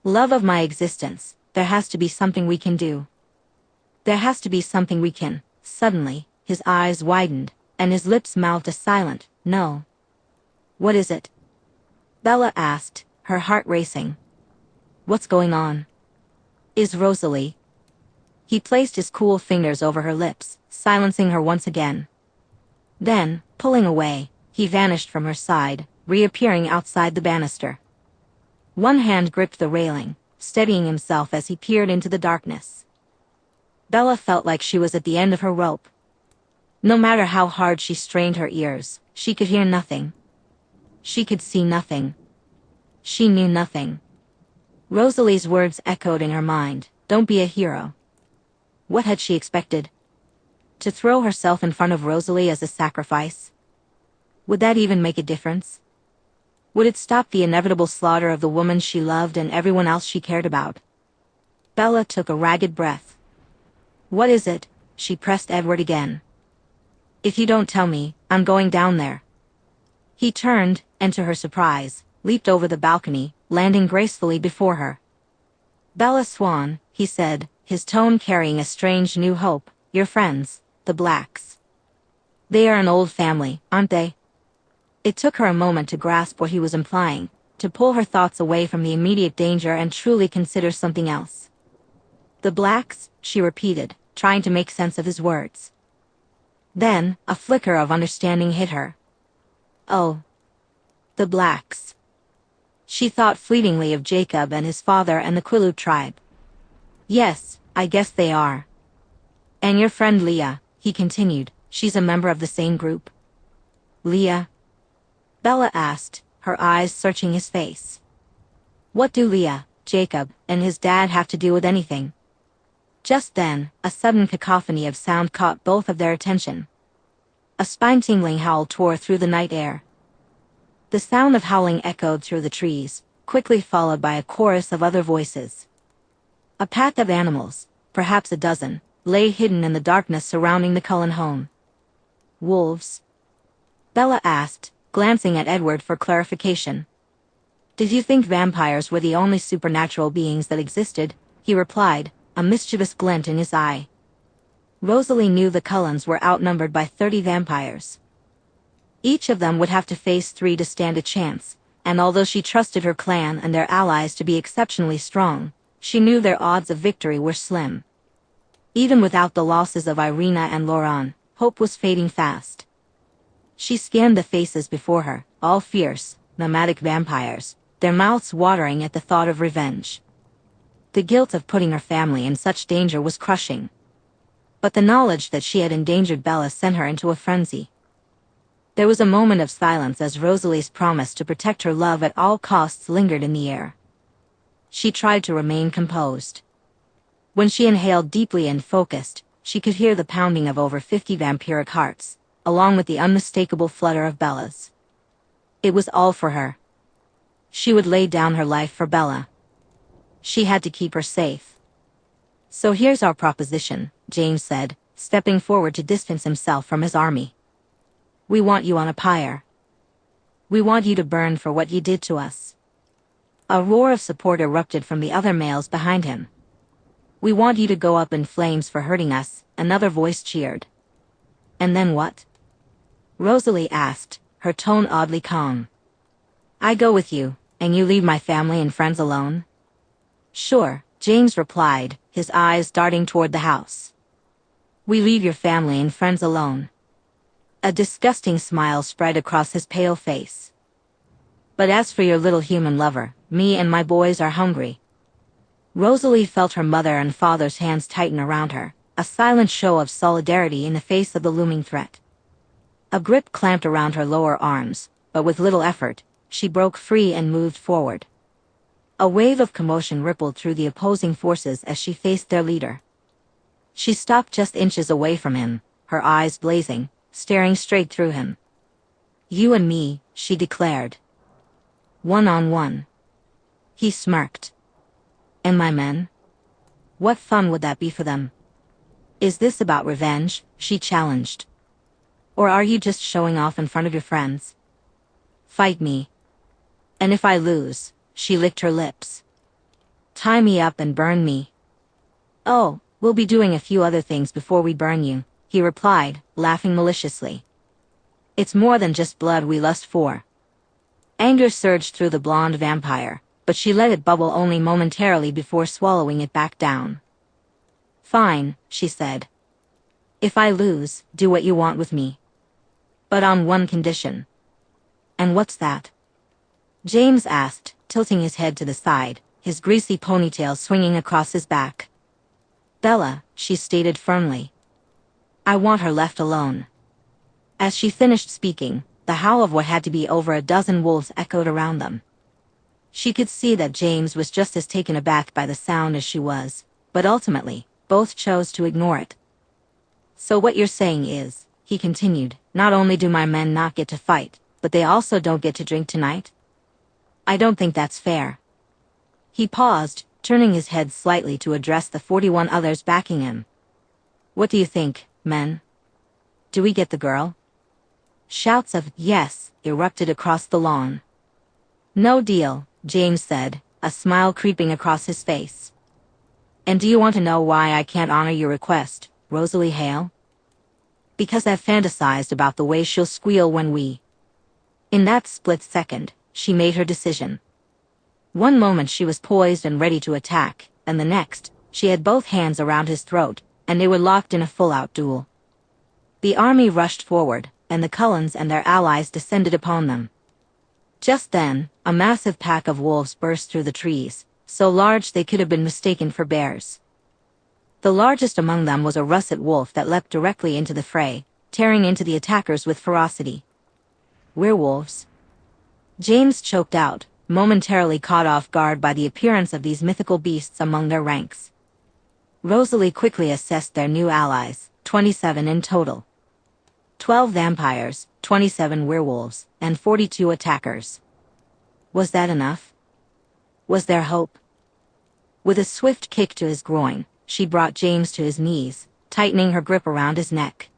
Speaker 1: love of my existence. There has to be something we can do. There has to be something we can. Suddenly, his eyes widened, and his lips mouthed a silent, no. What is it? Bella asked, her heart racing. What's going on? Is Rosalie? He placed his cool fingers over her lips, silencing her once again. Then, pulling away, he vanished from her side, reappearing outside the banister. One hand gripped the railing, steadying himself as he peered into the darkness. Bella felt like she was at the end of her rope. No matter how hard she strained her ears, she could hear nothing. She could see nothing. She knew nothing. Rosalie's words echoed in her mind, don't be a hero. What had she expected? To throw herself in front of Rosalie as a sacrifice? Would that even make a difference? Would it stop the inevitable slaughter of the woman she loved and everyone else she cared about? Bella took a ragged breath. What is it? She pressed Edward again. If you don't tell me, I'm going down there. He turned, and to her surprise, leaped over the balcony, landing gracefully before her. Bella Swan, he said, his tone carrying a strange new hope, your friends, the Blacks. They are an old family, aren't they? It took her a moment to grasp what he was implying, to pull her thoughts away from the immediate danger and truly consider something else. The Blacks, she repeated, trying to make sense of his words. Then, a flicker of understanding hit her. Oh. The Blacks. She thought fleetingly of Jacob and his father and the Quileute tribe. Yes, I guess they are. And your friend Leah, he continued, she's a member of the same group. Leah? Bella asked, her eyes searching his face. What do Leah, Jacob, and his dad have to do with anything? Just then, a sudden cacophony of sound caught both of their attention. A spine-tingling howl tore through the night air. The sound of howling echoed through the trees, quickly followed by a chorus of other voices. A pack of animals, perhaps a dozen, lay hidden in the darkness surrounding the Cullen home. Wolves? Bella asked, glancing at Edward for clarification. Did you think vampires were the only supernatural beings that existed? He replied, a mischievous glint in his eye. Rosalie knew the Cullens were outnumbered by 30 vampires. Each of them would have to face 3 to stand a chance, and although she trusted her clan and their allies to be exceptionally strong, she knew their odds of victory were slim. Even without the losses of Irina and Lauren, hope was fading fast. She scanned the faces before her, all fierce, nomadic vampires, their mouths watering at the thought of revenge. The guilt of putting her family in such danger was crushing. But the knowledge that she had endangered Bella sent her into a frenzy. There was a moment of silence as Rosalie's promise to protect her love at all costs lingered in the air. She tried to remain composed. When she inhaled deeply and focused, she could hear the pounding of over 50 vampiric hearts, along with the unmistakable flutter of Bella's. It was all for her. She would lay down her life for Bella. She had to keep her safe. So here's our proposition, James said, stepping forward to distance himself from his army. We want you on a pyre. We want you to burn for what you did to us. A roar of support erupted from the other males behind him. We want you to go up in flames for hurting us, another voice cheered. And then what? Rosalie asked, her tone oddly calm. I go with you, and you leave my family and friends alone? Sure, James replied, his eyes darting toward the house. We leave your family and friends alone. A disgusting smile spread across his pale face. But as for your little human lover, me and my boys are hungry. Rosalie felt her mother and father's hands tighten around her, a silent show of solidarity in the face of the looming threat. A grip clamped around her lower arms, but with little effort, she broke free and moved forward. A wave of commotion rippled through the opposing forces as she faced their leader. She stopped just inches away from him, her eyes blazing, staring straight through him. You and me, she declared. One-on-one. He smirked. And my men? What fun would that be for them? Is this about revenge? She challenged. Or are you just showing off in front of your friends? Fight me. And if I lose, she licked her lips. Tie me up and burn me. Oh, we'll be doing a few other things before we burn you, he replied, laughing maliciously. It's more than just blood we lust for. Anger surged through the blonde vampire, but she let it bubble only momentarily before swallowing it back down. Fine, she said. If I lose, do what you want with me. But on one condition. And what's that? James asked, tilting his head to the side, his greasy ponytail swinging across his back. Bella, she stated firmly. I want her left alone. As she finished speaking, the howl of what had to be over a dozen wolves echoed around them. She could see that James was just as taken aback by the sound as she was, but ultimately, both chose to ignore it. So what you're saying is, he continued, not only do my men not get to fight, but they also don't get to drink tonight? I don't think that's fair. He paused, turning his head slightly to address the 41 others backing him. What do you think, men? Do we get the girl? Shouts of yes erupted across the lawn. No deal, James said, a smile creeping across his face. And do you want to know why I can't honor your request, Rosalie Hale? Because I've fantasized about the way she'll squeal when we... In that split second, she made her decision. One moment she was poised and ready to attack, and the next, she had both hands around his throat, and they were locked in a full-out duel. The army rushed forward, and the Cullens and their allies descended upon them. Just then, a massive pack of wolves burst through the trees, so large they could have been mistaken for bears. The largest among them was a russet wolf that leapt directly into the fray, tearing into the attackers with ferocity. Werewolves? James choked out, momentarily caught off guard by the appearance of these mythical beasts among their ranks. Rosalie quickly assessed their new allies, 27 in total. 12 vampires, 27 werewolves, and 42 attackers. Was that enough? Was there hope? With a swift kick to his groin, she brought James to his knees, tightening her grip around his neck.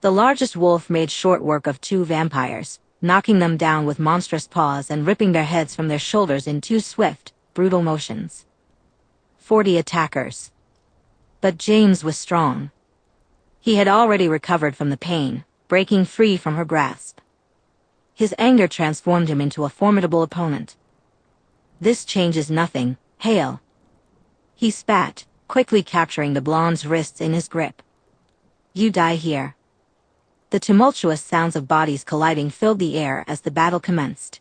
Speaker 1: The largest wolf made short work of 2 vampires, knocking them down with monstrous paws and ripping their heads from their shoulders in 2 swift, brutal motions. 40 attackers. But James was strong. He had already recovered from the pain, breaking free from her grasp. His anger transformed him into a formidable opponent. This changes nothing, Hale. He spat, quickly capturing the blonde's wrists in his grip. You die here. The tumultuous sounds of bodies colliding filled the air as the battle commenced.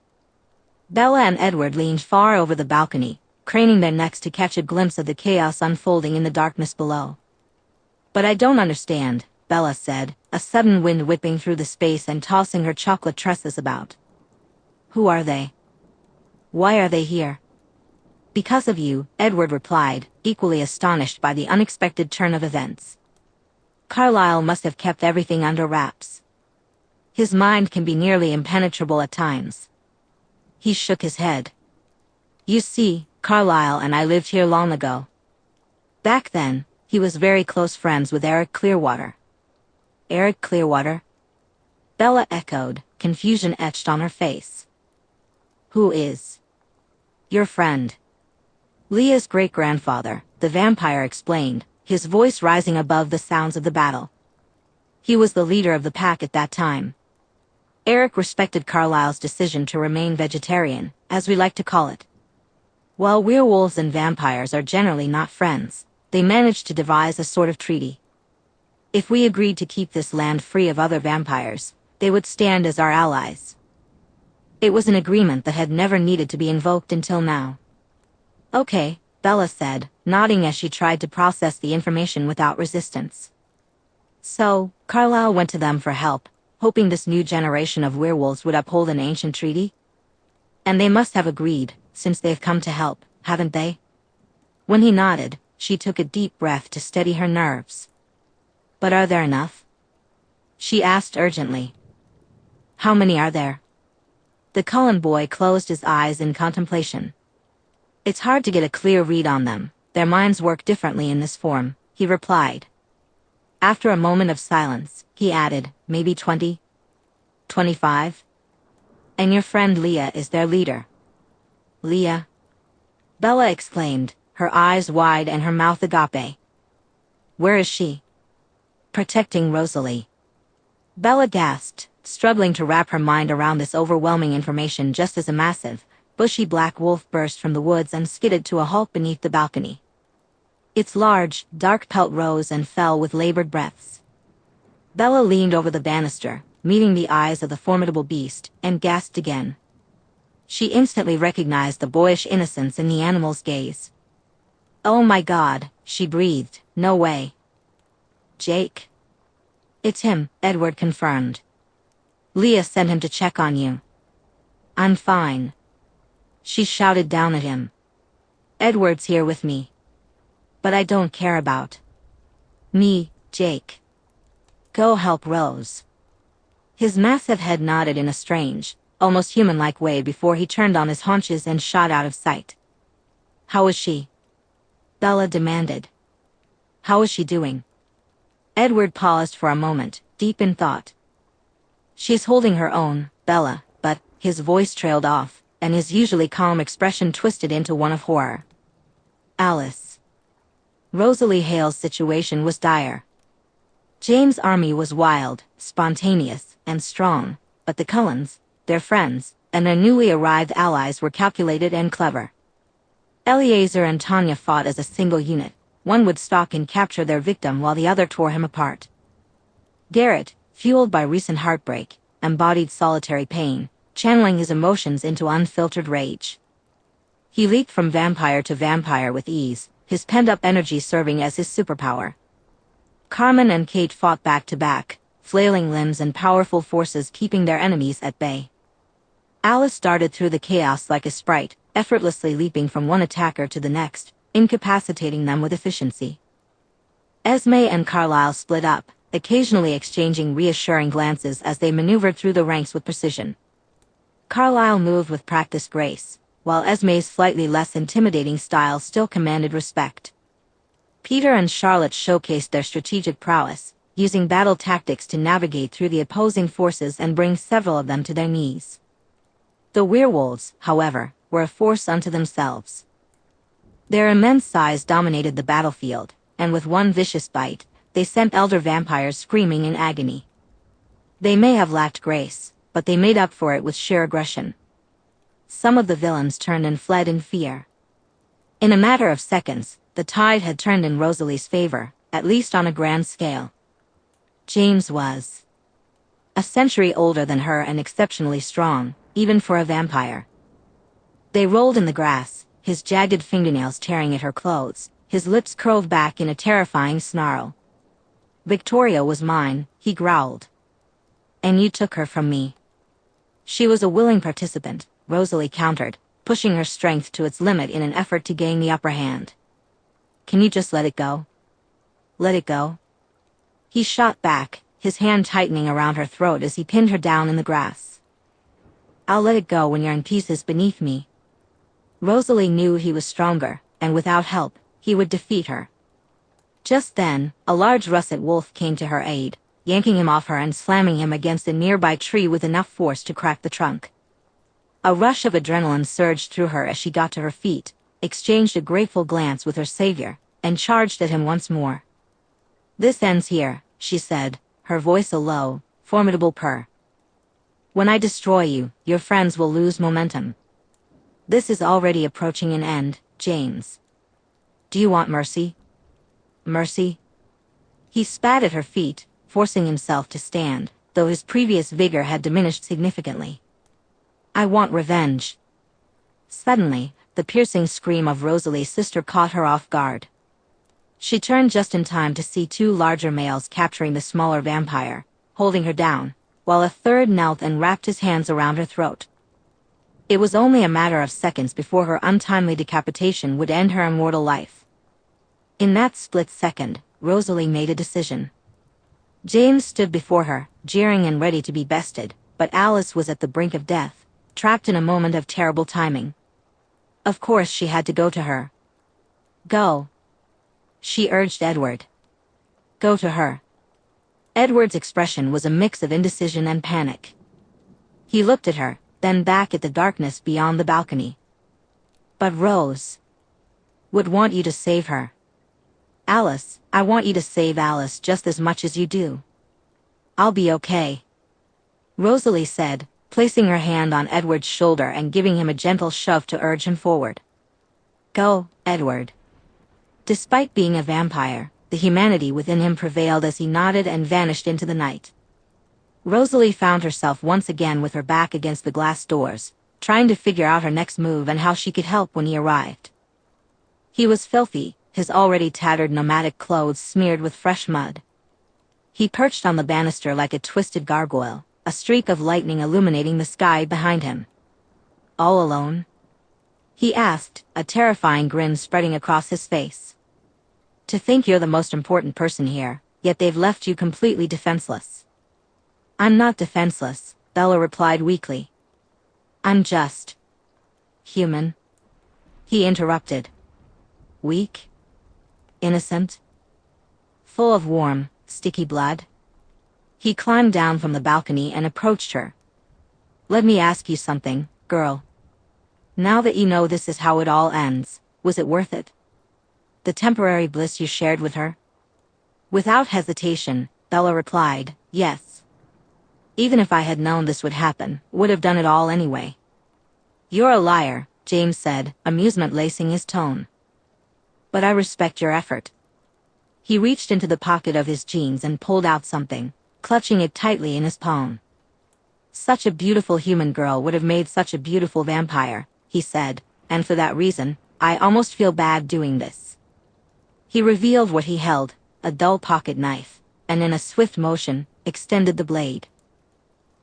Speaker 1: Bella and Edward leaned far over the balcony, craning their necks to catch a glimpse of the chaos unfolding in the darkness below. But I don't understand, Bella said, a sudden wind whipping through the space and tossing her chocolate tresses about. Who are they? Why are they here? Because of you, Edward replied, equally astonished by the unexpected turn of events. Carlyle must have kept everything under wraps. His mind can be nearly impenetrable at times. He shook his head. You see, Carlisle and I lived here long ago. Back then, he was very close friends with Eric Clearwater. Eric Clearwater? Bella echoed, confusion etched on her face. Who is? Your friend. Leah's great-grandfather, the vampire explained, his voice rising above the sounds of the battle. He was the leader of the pack at that time. Eric respected Carlisle's decision to remain vegetarian, as we like to call it. While werewolves and vampires are generally not friends, they managed to devise a sort of treaty. If we agreed to keep this land free of other vampires, they would stand as our allies. It was an agreement that had never needed to be invoked until now. Okay, Bella said, nodding as she tried to process the information without resistance. So, Carlisle went to them for help, hoping this new generation of werewolves would uphold an ancient treaty? And they must have agreed, since they've come to help, haven't they? When he nodded, she took a deep breath to steady her nerves. But are there enough? She asked urgently. How many are there? The Cullen boy closed his eyes in contemplation. It's hard to get a clear read on them, their minds work differently in this form, he replied. After a moment of silence, he added, maybe 20? 25? And your friend Leah is their leader. Leah? Bella exclaimed, her eyes wide and her mouth agape. Where is she? Protecting Rosalie. Bella gasped, struggling to wrap her mind around this overwhelming information just as a massive, bushy black wolf burst from the woods and skidded to a halt beneath the balcony. Its large, dark pelt rose and fell with labored breaths. Bella leaned over the banister, meeting the eyes of the formidable beast, and gasped again. She instantly recognized the boyish innocence in the animal's gaze. Oh my God, she breathed, no way. Jake? It's him, Edward confirmed. Leah sent him to check on you. I'm fine. She shouted down at him. Edward's here with me. But I don't care about me, Jake. Go help Rose. His massive head nodded in a strange, almost human-like way before he turned on his haunches and shot out of sight. How is she? Bella demanded. How is she doing? Edward paused for a moment, deep in thought. She's holding her own, Bella, but, his voice trailed off, and his usually calm expression twisted into one of horror. Alice. Rosalie Hale's situation was dire. James' army was wild, spontaneous, and strong, but the Cullens, their friends, and their newly arrived allies were calculated and clever. Eleazar and Tanya fought as a single unit. One would stalk and capture their victim while the other tore him apart. Garrett, fueled by recent heartbreak, embodied solitary pain, channeling his emotions into unfiltered rage. He leaped from vampire to vampire with ease, his pent-up energy serving as his superpower. Carmen and Kate fought back to back, flailing limbs and powerful forces keeping their enemies at bay. Alice darted through the chaos like a sprite, effortlessly leaping from one attacker to the next, incapacitating them with efficiency. Esme and Carlisle split up, occasionally exchanging reassuring glances as they maneuvered through the ranks with precision. Carlisle moved with practiced grace, while Esme's slightly less intimidating style still commanded respect. Peter and Charlotte showcased their strategic prowess, using battle tactics to navigate through the opposing forces and bring several of them to their knees. The werewolves, however, were a force unto themselves. Their immense size dominated the battlefield, and with one vicious bite, they sent elder vampires screaming in agony. They may have lacked grace, but they made up for it with sheer aggression. Some of the villains turned and fled in fear. In a matter of seconds, the tide had turned in Rosalie's favor, at least on a grand scale. James was a century older than her and exceptionally strong, even for a vampire. They rolled in the grass, his jagged fingernails tearing at her clothes, his lips curled back in a terrifying snarl. Victoria was mine, he growled. And you took her from me. She was a willing participant, Rosalie countered, pushing her strength to its limit in an effort to gain the upper hand. Can you just let it go? Let it go? He shot back, his hand tightening around her throat as he pinned her down in the grass. "I'll let it go when you're in pieces beneath me." Rosalie knew he was stronger, and without help, he would defeat her. Just then, a large russet wolf came to her aid, yanking him off her and slamming him against a nearby tree with enough force to crack the trunk. A rush of adrenaline surged through her as she got to her feet, exchanged a grateful glance with her savior, and charged at him once more. "This ends here," she said, her voice a low, formidable purr. "When I destroy you, your friends will lose momentum. This is already approaching an end, James. Do you want mercy?" "Mercy?" He spat at her feet, forcing himself to stand, though his previous vigor had diminished significantly. "I want revenge." Suddenly, the piercing scream of Rosalie's sister caught her off guard. She turned just in time to see two larger males capturing the smaller vampire, holding her down, while a third knelt and wrapped his hands around her throat. It was only a matter of seconds before her untimely decapitation would end her immortal life. In that split second, Rosalie made a decision. James stood before her, jeering and ready to be bested, but Alice was at the brink of death, trapped in a moment of terrible timing. Of course she had to go to her. "Go," she urged Edward. "Go to her." Edward's expression was a mix of indecision and panic. He looked at her, then back at the darkness beyond the balcony. "But Rose would want you to save her." "Alice, I want you to save Alice just as much as you do." "I'll be okay," Rosalie said, placing her hand on Edward's shoulder and giving him a gentle shove to urge him forward. "Go, Edward." Despite being a vampire, the humanity within him prevailed as he nodded and vanished into the night. Rosalie found herself once again with her back against the glass doors, trying to figure out her next move and how she could help when he arrived. He was filthy, his already tattered nomadic clothes smeared with fresh mud. He perched on the banister like a twisted gargoyle, a streak of lightning illuminating the sky behind him. "All alone?" he asked, a terrifying grin spreading across his face. "To think you're the most important person here, yet they've left you completely defenseless." "I'm not defenseless," Bella replied weakly. "I'm just human," he interrupted. "Weak? Innocent? Full of warm, sticky blood?" He climbed down from the balcony and approached her. "Let me ask you something, girl. Now that you know this is how it all ends, was it worth it? The temporary bliss you shared with her?" Without hesitation, Bella replied, "Yes. Even if I had known this would happen, would have done it all anyway." "You're a liar," James said, amusement lacing his tone. "But I respect your effort." He reached into the pocket of his jeans and pulled out something, clutching it tightly in his palm. "Such a beautiful human girl would have made such a beautiful vampire," he said, "and for that reason, I almost feel bad doing this." He revealed what he held, a dull pocket knife, and in a swift motion, extended the blade.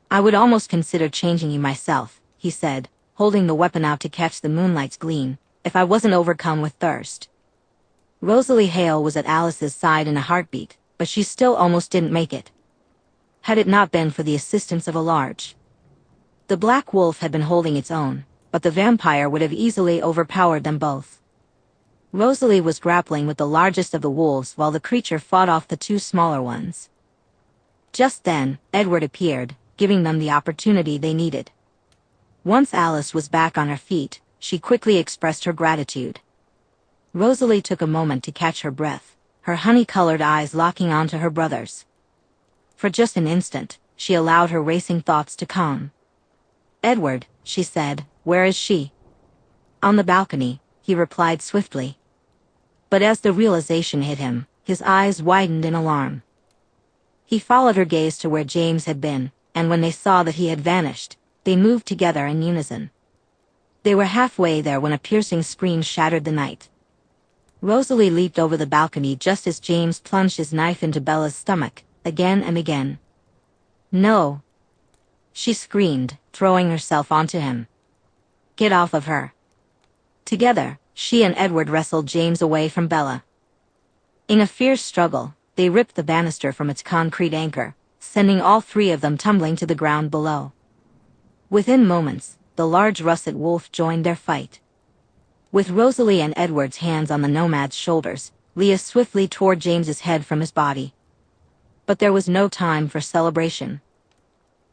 Speaker 1: "I would almost consider changing you myself," he said, holding the weapon out to catch the moonlight's gleam, "if I wasn't overcome with thirst." Rosalie Hale was at Alice's side in a heartbeat, but she still almost didn't make it. Had it not been for the assistance of a large. The black wolf had been holding its own, but the vampire would have easily overpowered them both. Rosalie was grappling with the largest of the wolves while the creature fought off the two smaller ones. Just then, Edward appeared, giving them the opportunity they needed. Once Alice was back on her feet, she quickly expressed her gratitude. Rosalie took a moment to catch her breath, her honey-colored eyes locking onto her brother's. For just an instant, she allowed her racing thoughts to calm. "Edward," she said, "where is she?" "On the balcony," he replied swiftly. But as the realization hit him, his eyes widened in alarm. He followed her gaze to where James had been, and when they saw that he had vanished, they moved together in unison. They were halfway there when a piercing scream shattered the night. Rosalie leaped over the balcony just as James plunged his knife into Bella's stomach, again and again. "No!" she screamed, throwing herself onto him. "Get off of her!" Together, she and Edward wrestled James away from Bella. In a fierce struggle, they ripped the banister from its concrete anchor, sending all three of them tumbling to the ground below. Within moments, the large russet wolf joined their fight. With Rosalie and Edward's hands on the nomad's shoulders, Leah swiftly tore James's head from his body. But there was no time for celebration.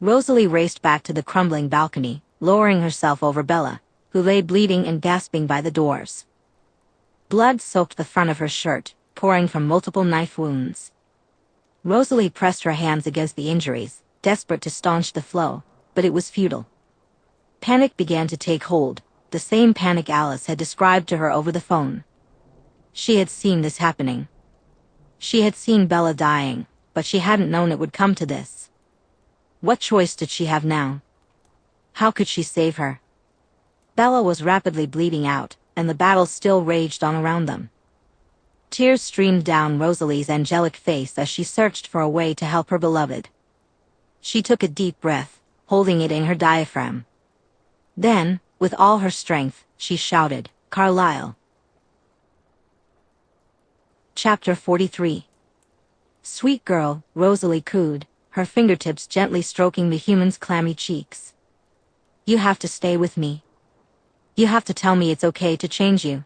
Speaker 1: Rosalie raced back to the crumbling balcony, lowering herself over Bella, who lay bleeding and gasping by the doors. Blood soaked the front of her shirt, pouring from multiple knife wounds. Rosalie pressed her hands against the injuries, desperate to staunch the flow, but it was futile. Panic began to take hold, the same panic Alice had described to her over the phone. She had seen this happening. She had seen Bella dying, but she hadn't known it would come to this. What choice did she have now? How could she save her? Bella was rapidly bleeding out, and the battle still raged on around them. Tears streamed down Rosalie's angelic face as she searched for a way to help her beloved. She took a deep breath, holding it in her diaphragm. Then, with all her strength, she shouted, "Carlyle!" Chapter 43. "Sweet girl," Rosalie cooed, her fingertips gently stroking the human's clammy cheeks. "You have to stay with me. You have to tell me it's okay to change you."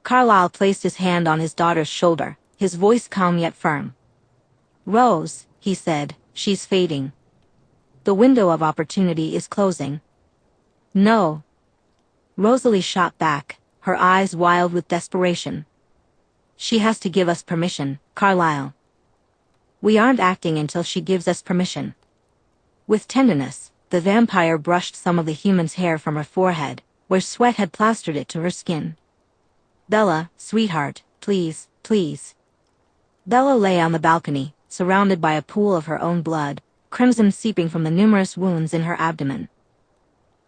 Speaker 1: Carlyle placed his hand on his daughter's shoulder, his voice calm yet firm. "Rose," he said, "she's fading. The window of opportunity is closing." "No." Rosalie shot back, her eyes wild with desperation. "She has to give us permission, Carlyle. We aren't acting until she gives us permission." With tenderness, the vampire brushed some of the human's hair from her forehead, where sweat had plastered it to her skin. "Bella, sweetheart, please, please." Bella lay on the balcony, surrounded by a pool of her own blood, crimson seeping from the numerous wounds in her abdomen.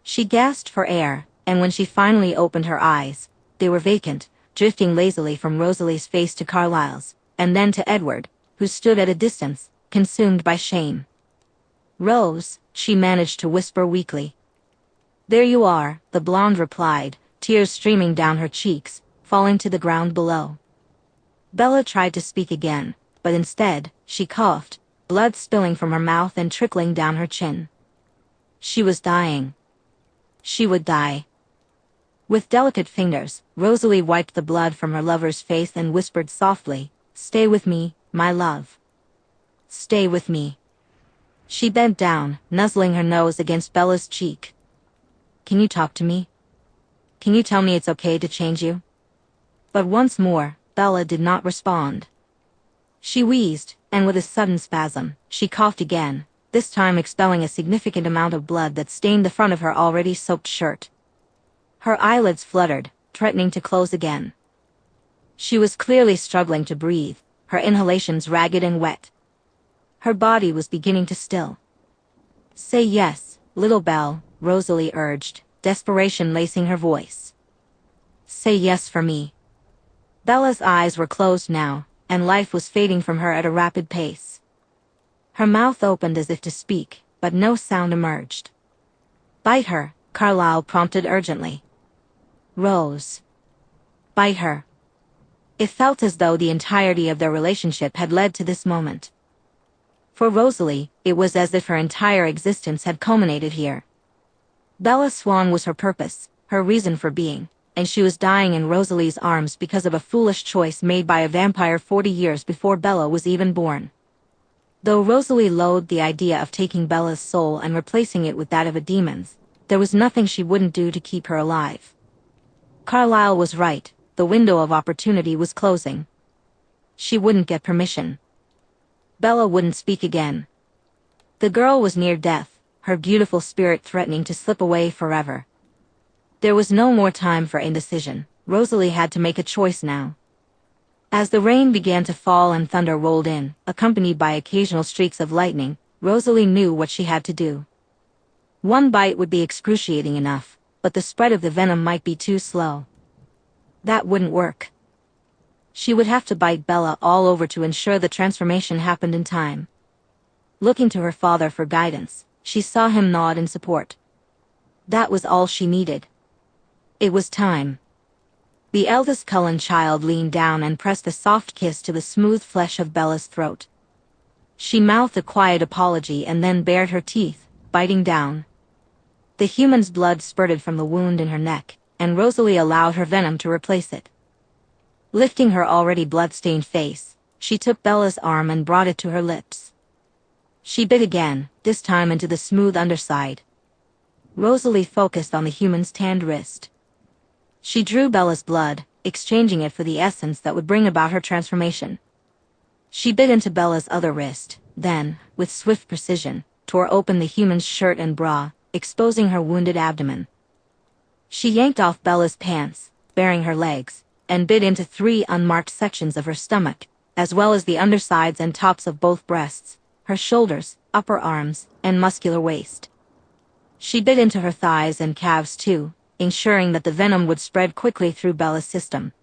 Speaker 1: She gasped for air, and when she finally opened her eyes, they were vacant, drifting lazily from Rosalie's face to Carlyle's, and then to Edward, who stood at a distance, consumed by shame. "Rose," she managed to whisper weakly. "There you are," the blonde replied, tears streaming down her cheeks, falling to the ground below. Bella tried to speak again, but instead, she coughed, blood spilling from her mouth and trickling down her chin. She was dying. She would die. With delicate fingers, Rosalie wiped the blood from her lover's face and whispered softly, "Stay with me, my love. Stay with me." She bent down, nuzzling her nose against Bella's cheek. "Can you talk to me? Can you tell me it's okay to change you?" But once more, Bella did not respond. She wheezed, and with a sudden spasm, she coughed again, this time expelling a significant amount of blood that stained the front of her already soaked shirt. Her eyelids fluttered, threatening to close again. She was clearly struggling to breathe, her inhalations ragged and wet. Her body was beginning to still. "Say yes, little Belle," Rosalie urged, desperation lacing her voice. "Say yes for me." Bella's eyes were closed now, and life was fading from her at a rapid pace. Her mouth opened as if to speak, but no sound emerged. "Bite her," Carlyle prompted urgently. "Rose. Bite her." It felt as though the entirety of their relationship had led to this moment. For Rosalie, it was as if her entire existence had culminated here. Bella Swan was her purpose, her reason for being, and she was dying in Rosalie's arms because of a foolish choice made by a vampire 40 years before Bella was even born. Though Rosalie loathed the idea of taking Bella's soul and replacing it with that of a demon's, there was nothing she wouldn't do to keep her alive. Carlyle was right, the window of opportunity was closing. She wouldn't get permission. Bella wouldn't speak again. The girl was near death, her beautiful spirit threatening to slip away forever. There was no more time for indecision. Rosalie had to make a choice now. As the rain began to fall and thunder rolled in, accompanied by occasional streaks of lightning, Rosalie knew what she had to do. One bite would be excruciating enough, but the spread of the venom might be too slow. That wouldn't work. She would have to bite Bella all over to ensure the transformation happened in time. Looking to her father for guidance, she saw him nod in support. That was all she needed. It was time. The eldest Cullen child leaned down and pressed a soft kiss to the smooth flesh of Bella's throat. She mouthed a quiet apology and then bared her teeth, biting down. The human's blood spurted from the wound in her neck, and Rosalie allowed her venom to replace it. Lifting her already blood-stained face, she took Bella's arm and brought it to her lips. She bit again, this time into the smooth underside. Rosalie focused on the human's tanned wrist. She drew Bella's blood, exchanging it for the essence that would bring about her transformation. She bit into Bella's other wrist, then, with swift precision, tore open the human's shirt and bra, exposing her wounded abdomen. She yanked off Bella's pants, baring her legs, and bit into 3 unmarked sections of her stomach, as well as the undersides and tops of both breasts, her shoulders, upper arms, and muscular waist. She bit into her thighs and calves too, ensuring that the venom would spread quickly through Bella's system.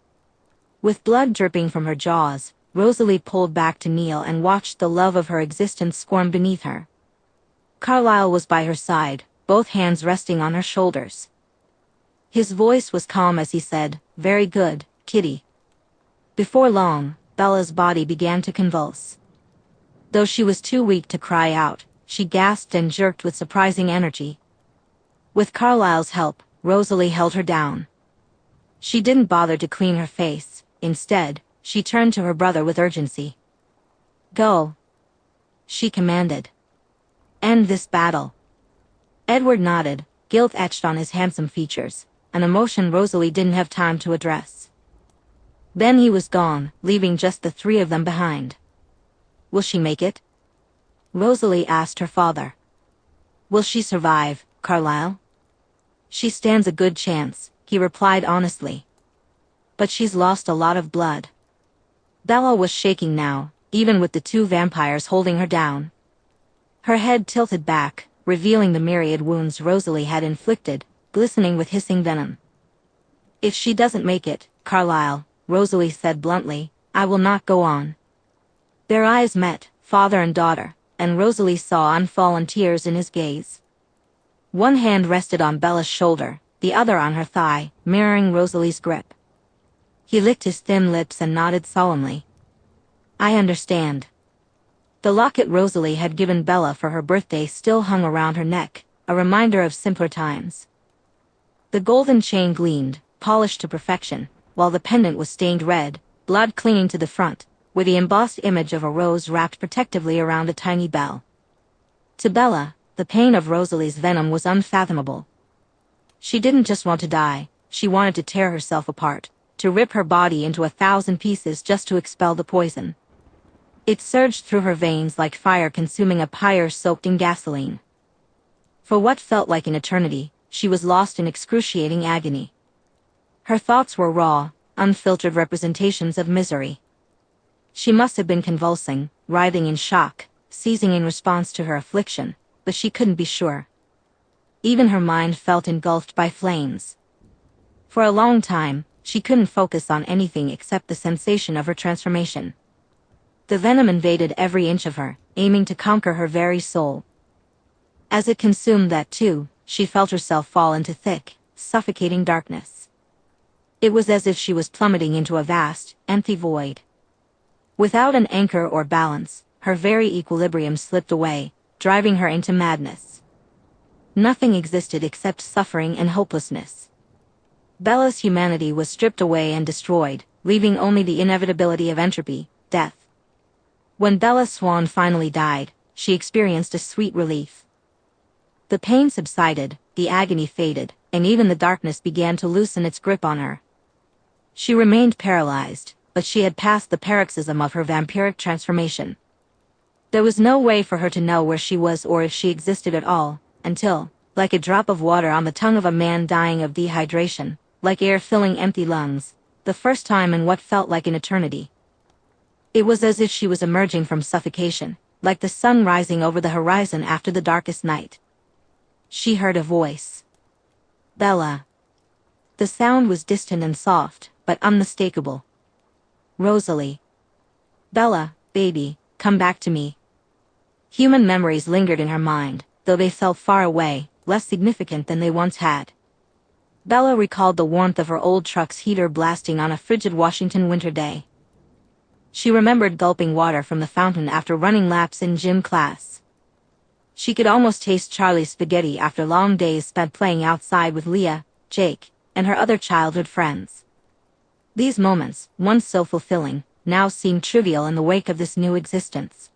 Speaker 1: With blood dripping from her jaws, Rosalie pulled back to kneel and watched the love of her existence squirm beneath her. Carlyle was by her side, both hands resting on her shoulders. His voice was calm as he said, "Very good, Kitty." Before long, Bella's body began to convulse. Though she was too weak to cry out, she gasped and jerked with surprising energy. With Carlyle's help, Rosalie held her down. She didn't bother to clean her face. Instead, she turned to her brother with urgency. "Go," she commanded. "End this battle." Edward nodded, guilt etched on his handsome features, an emotion Rosalie didn't have time to address. Then he was gone, leaving just the 3 of them behind. "Will she make it?" Rosalie asked her father. "Will she survive, Carlyle?" "She stands a good chance," he replied honestly. "But she's lost a lot of blood." Bella was shaking now, even with the 2 vampires holding her down. Her head tilted back, revealing the myriad wounds Rosalie had inflicted, glistening with hissing venom. "If she doesn't make it, Carlyle," Rosalie said bluntly, "I will not go on." Their eyes met, father and daughter, and Rosalie saw unfallen tears in his gaze. One hand rested on Bella's shoulder, the other on her thigh, mirroring Rosalie's grip. He licked his thin lips and nodded solemnly. "I understand." The locket Rosalie had given Bella for her birthday still hung around her neck, a reminder of simpler times. The golden chain gleamed, polished to perfection, while the pendant was stained red, blood clinging to the front, with the embossed image of a rose wrapped protectively around a tiny bell. To Bella, the pain of Rosalie's venom was unfathomable. She didn't just want to die, she wanted to tear herself apart, to rip her body into 1,000 pieces just to expel the poison. It surged through her veins like fire consuming a pyre soaked in gasoline. For what felt like an eternity, she was lost in excruciating agony. Her thoughts were raw, unfiltered representations of misery. She must have been convulsing, writhing in shock, seizing in response to her affliction, but she couldn't be sure. Even her mind felt engulfed by flames. For a long time, she couldn't focus on anything except the sensation of her transformation. The venom invaded every inch of her, aiming to conquer her very soul. As it consumed that too, she felt herself fall into thick, suffocating darkness. It was as if she was plummeting into a vast, empty void. Without an anchor or balance, her very equilibrium slipped away, driving her into madness. Nothing existed except suffering and hopelessness. Bella's humanity was stripped away and destroyed, leaving only the inevitability of entropy, death. When Bella Swan finally died, she experienced a sweet relief. The pain subsided, the agony faded, and even the darkness began to loosen its grip on her. She remained paralyzed, but she had passed the paroxysm of her vampiric transformation. There was no way for her to know where she was or if she existed at all, until, like a drop of water on the tongue of a man dying of dehydration, like air filling empty lungs, the first time in what felt like an eternity. It was as if she was emerging from suffocation, like the sun rising over the horizon after the darkest night. She heard a voice. "Bella." The sound was distant and soft, but unmistakable. "Rosalie." "Bella, baby, come back to me." Human memories lingered in her mind, though they felt far away, less significant than they once had. Bella recalled the warmth of her old truck's heater blasting on a frigid Washington winter day. She remembered gulping water from the fountain after running laps in gym class. She could almost taste Charlie's spaghetti after long days spent playing outside with Leah, Jake, and her other childhood friends. These moments, once so fulfilling, now seemed trivial in the wake of this new existence.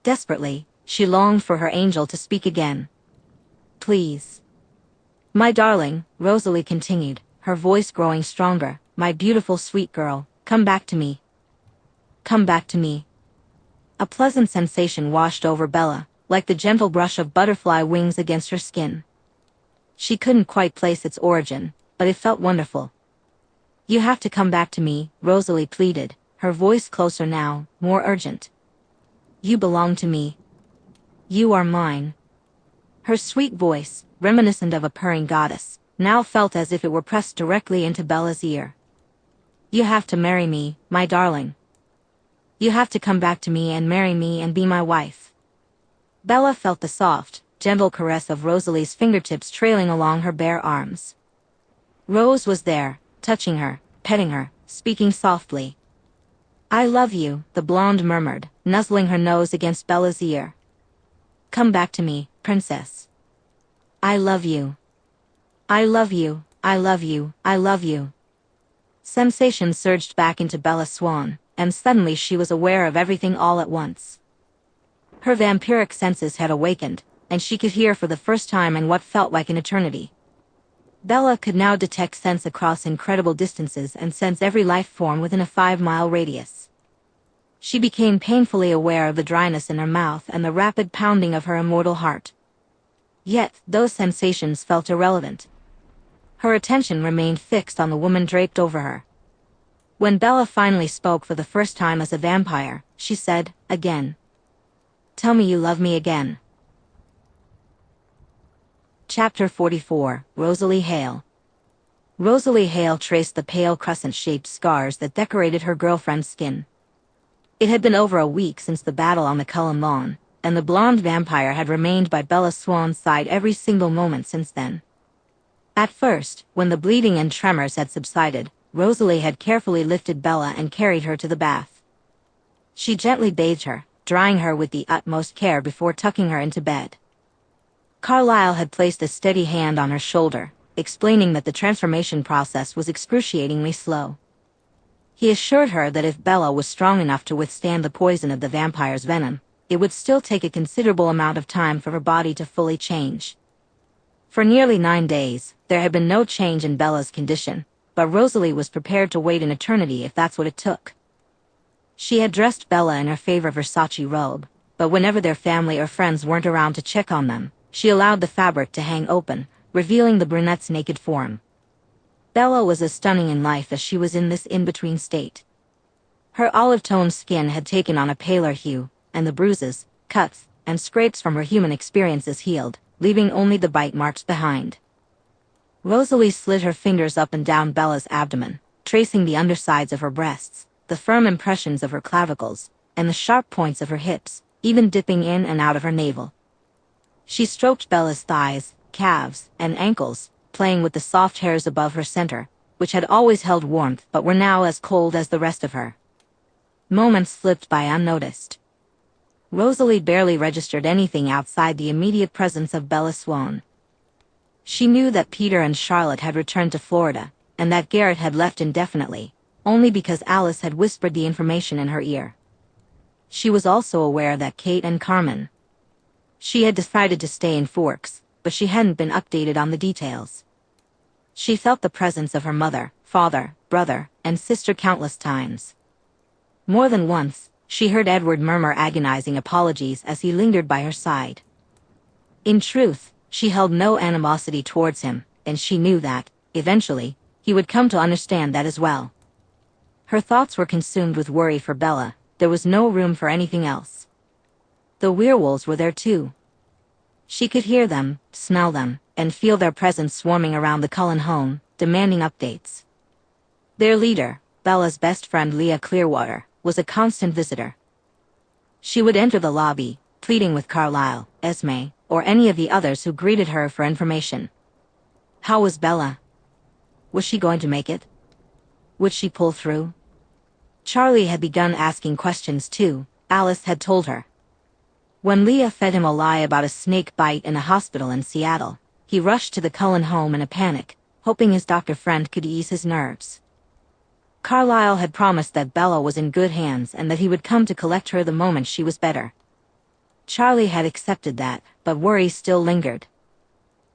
Speaker 1: Desperately, she longed for her angel to speak again. Please. My darling, Rosalie continued, her voice growing stronger, my beautiful sweet girl, come back to me. Come back to me. A pleasant sensation washed over Bella, like the gentle brush of butterfly wings against her skin. She couldn't quite place its origin, but it felt wonderful. You have to come back to me, Rosalie pleaded, her voice closer now, more urgent. You belong to me. You are mine. Her sweet voice, reminiscent of a purring goddess, now felt as if it were pressed directly into Bella's ear. You have to marry me, my darling. You have to come back to me and marry me and be my wife. Bella felt the soft, gentle caress of Rosalie's fingertips trailing along her bare arms. Rose was there, touching her, petting her, speaking softly. I love you, the blonde murmured, nuzzling her nose against Bella's ear. Come back to me, princess. I love you. I love you, I love you, I love you. Sensation surged back into Bella Swan, and suddenly she was aware of everything all at once. Her vampiric senses had awakened, and she could hear for the first time in what felt like an eternity. Bella could now detect scents across incredible distances and sense every life form within a 5-mile radius. She became painfully aware of the dryness in her mouth and the rapid pounding of her immortal heart. Yet, those sensations felt irrelevant. Her attention remained fixed on the woman draped over her. When Bella finally spoke for the first time as a vampire, she said, again. Tell me you love me again. Chapter 44, Rosalie Hale. Rosalie Hale traced the pale crescent-shaped scars that decorated her girlfriend's skin. It had been over a week since the battle on the Cullen lawn, and the blonde vampire had remained by Bella Swan's side every single moment since then. At first, when the bleeding and tremors had subsided, Rosalie had carefully lifted Bella and carried her to the bath. She gently bathed her, drying her with the utmost care before tucking her into bed. Carlyle had placed a steady hand on her shoulder, explaining that the transformation process was excruciatingly slow. He assured her that if Bella was strong enough to withstand the poison of the vampire's venom, it would still take a considerable amount of time for her body to fully change. For nearly 9 days, there had been no change in Bella's condition, but Rosalie was prepared to wait an eternity if that's what it took. She had dressed Bella in her favorite Versace robe, but whenever their family or friends weren't around to check on them, she allowed the fabric to hang open, revealing the brunette's naked form. Bella was as stunning in life as she was in this in-between state. Her olive-toned skin had taken on a paler hue, and the bruises, cuts, and scrapes from her human experiences healed, leaving only the bite marks behind. Rosalie slid her fingers up and down Bella's abdomen, tracing the undersides of her breasts, the firm impressions of her clavicles, and the sharp points of her hips, even dipping in and out of her navel. She stroked Bella's thighs, calves, and ankles, playing with the soft hairs above her center, which had always held warmth but were now as cold as the rest of her. Moments slipped by unnoticed. Rosalie barely registered anything outside the immediate presence of Bella Swan. She knew that Peter and Charlotte had returned to Florida, and that Garrett had left indefinitely, only because Alice had whispered the information in her ear. She was also aware that Kate and Carmen. She had decided to stay in Forks, but she hadn't been updated on the details. She felt the presence of her mother, father, brother, and sister countless times. More than once, she heard Edward murmur agonizing apologies as he lingered by her side. In truth, she held no animosity towards him, and she knew that, eventually, he would come to understand that as well. Her thoughts were consumed with worry for Bella. There was no room for anything else. The werewolves were there too. She could hear them, smell them, and feel their presence swarming around the Cullen home, demanding updates. Their leader, Bella's best friend Leah Clearwater, was a constant visitor. She would enter the lobby, pleading with Carlyle, Esme, or any of the others who greeted her for information. How was Bella? Was she going to make it? Would she pull through? Charlie had begun asking questions too, Alice had told her. When Leah fed him a lie about a snake bite in a hospital in Seattle, he rushed to the Cullen home in a panic, hoping his doctor friend could ease his nerves. Carlisle had promised that Bella was in good hands and that he would come to collect her the moment she was better. Charlie had accepted that, but worry still lingered.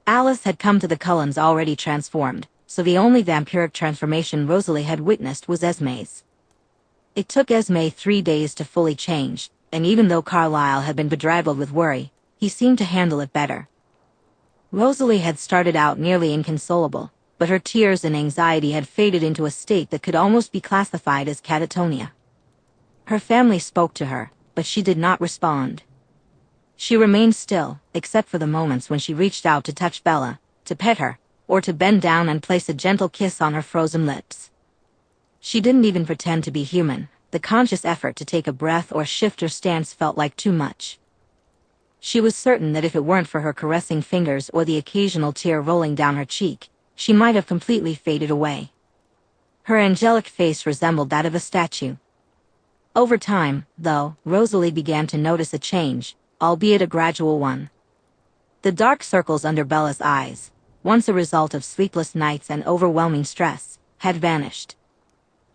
Speaker 1: Alice had come to the Cullens already transformed, so the only vampiric transformation Rosalie had witnessed was Esme's. It took Esme 3 days to fully change, and even though Carlisle had been bedraggled with worry, he seemed to handle it better. Rosalie had started out nearly inconsolable, but her tears and anxiety had faded into a state that could almost be classified as catatonia. Her family spoke to her, but she did not respond. She remained still, except for the moments when she reached out to touch Bella, to pet her, or to bend down and place a gentle kiss on her frozen lips. She didn't even pretend to be human. The conscious effort to take a breath or shift her stance felt like too much. She was certain that if it weren't for her caressing fingers or the occasional tear rolling down her cheek, she might have completely faded away. Her angelic face resembled that of a statue. Over time, though, Rosalie began to notice a change, albeit a gradual one. The dark circles under Bella's eyes, once a result of sleepless nights and overwhelming stress, had vanished.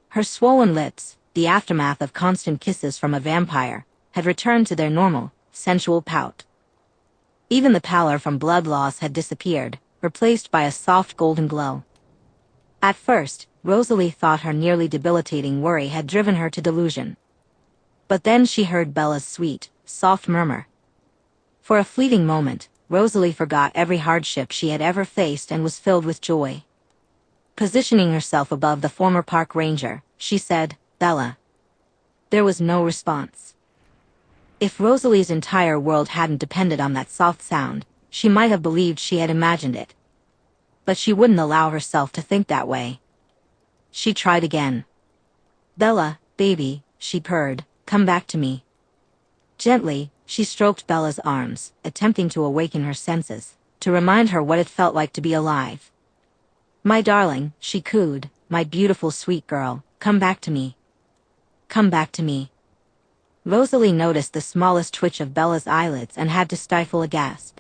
Speaker 1: Her swollen lips, the aftermath of constant kisses from a vampire, had returned to their normal, sensual pout. Even the pallor from blood loss had disappeared, replaced by a soft golden glow. At first, Rosalie thought her nearly debilitating worry had driven her to delusion. But then she heard Bella's sweet, soft murmur. For a fleeting moment, Rosalie forgot every hardship she had ever faced and was filled with joy. Positioning herself above the former park ranger, she said, "Bella." There was no response. If Rosalie's entire world hadn't depended on that soft sound, she might have believed she had imagined it. But she wouldn't allow herself to think that way. She tried again. "Bella, baby," she purred, "come back to me." Gently, she stroked Bella's arms, attempting to awaken her senses, to remind her what it felt like to be alive. "My darling," she cooed, "my beautiful sweet girl, come back to me. Come back to me." Rosalie noticed the smallest twitch of Bella's eyelids and had to stifle a gasp.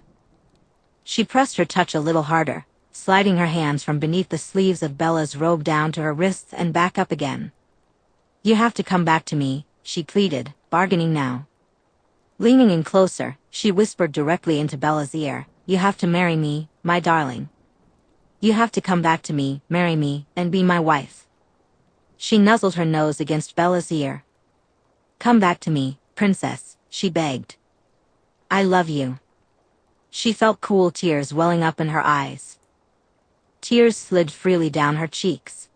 Speaker 1: She pressed her touch a little harder, sliding her hands from beneath the sleeves of Bella's robe down to her wrists and back up again. "You have to come back to me," she pleaded, bargaining now. Leaning in closer, she whispered directly into Bella's ear, "You have to marry me, my darling. You have to come back to me, marry me, and be my wife." She nuzzled her nose against Bella's ear. "Come back to me, princess," she begged. "I love you." She felt cool tears welling up in her eyes. Tears slid freely down her cheeks.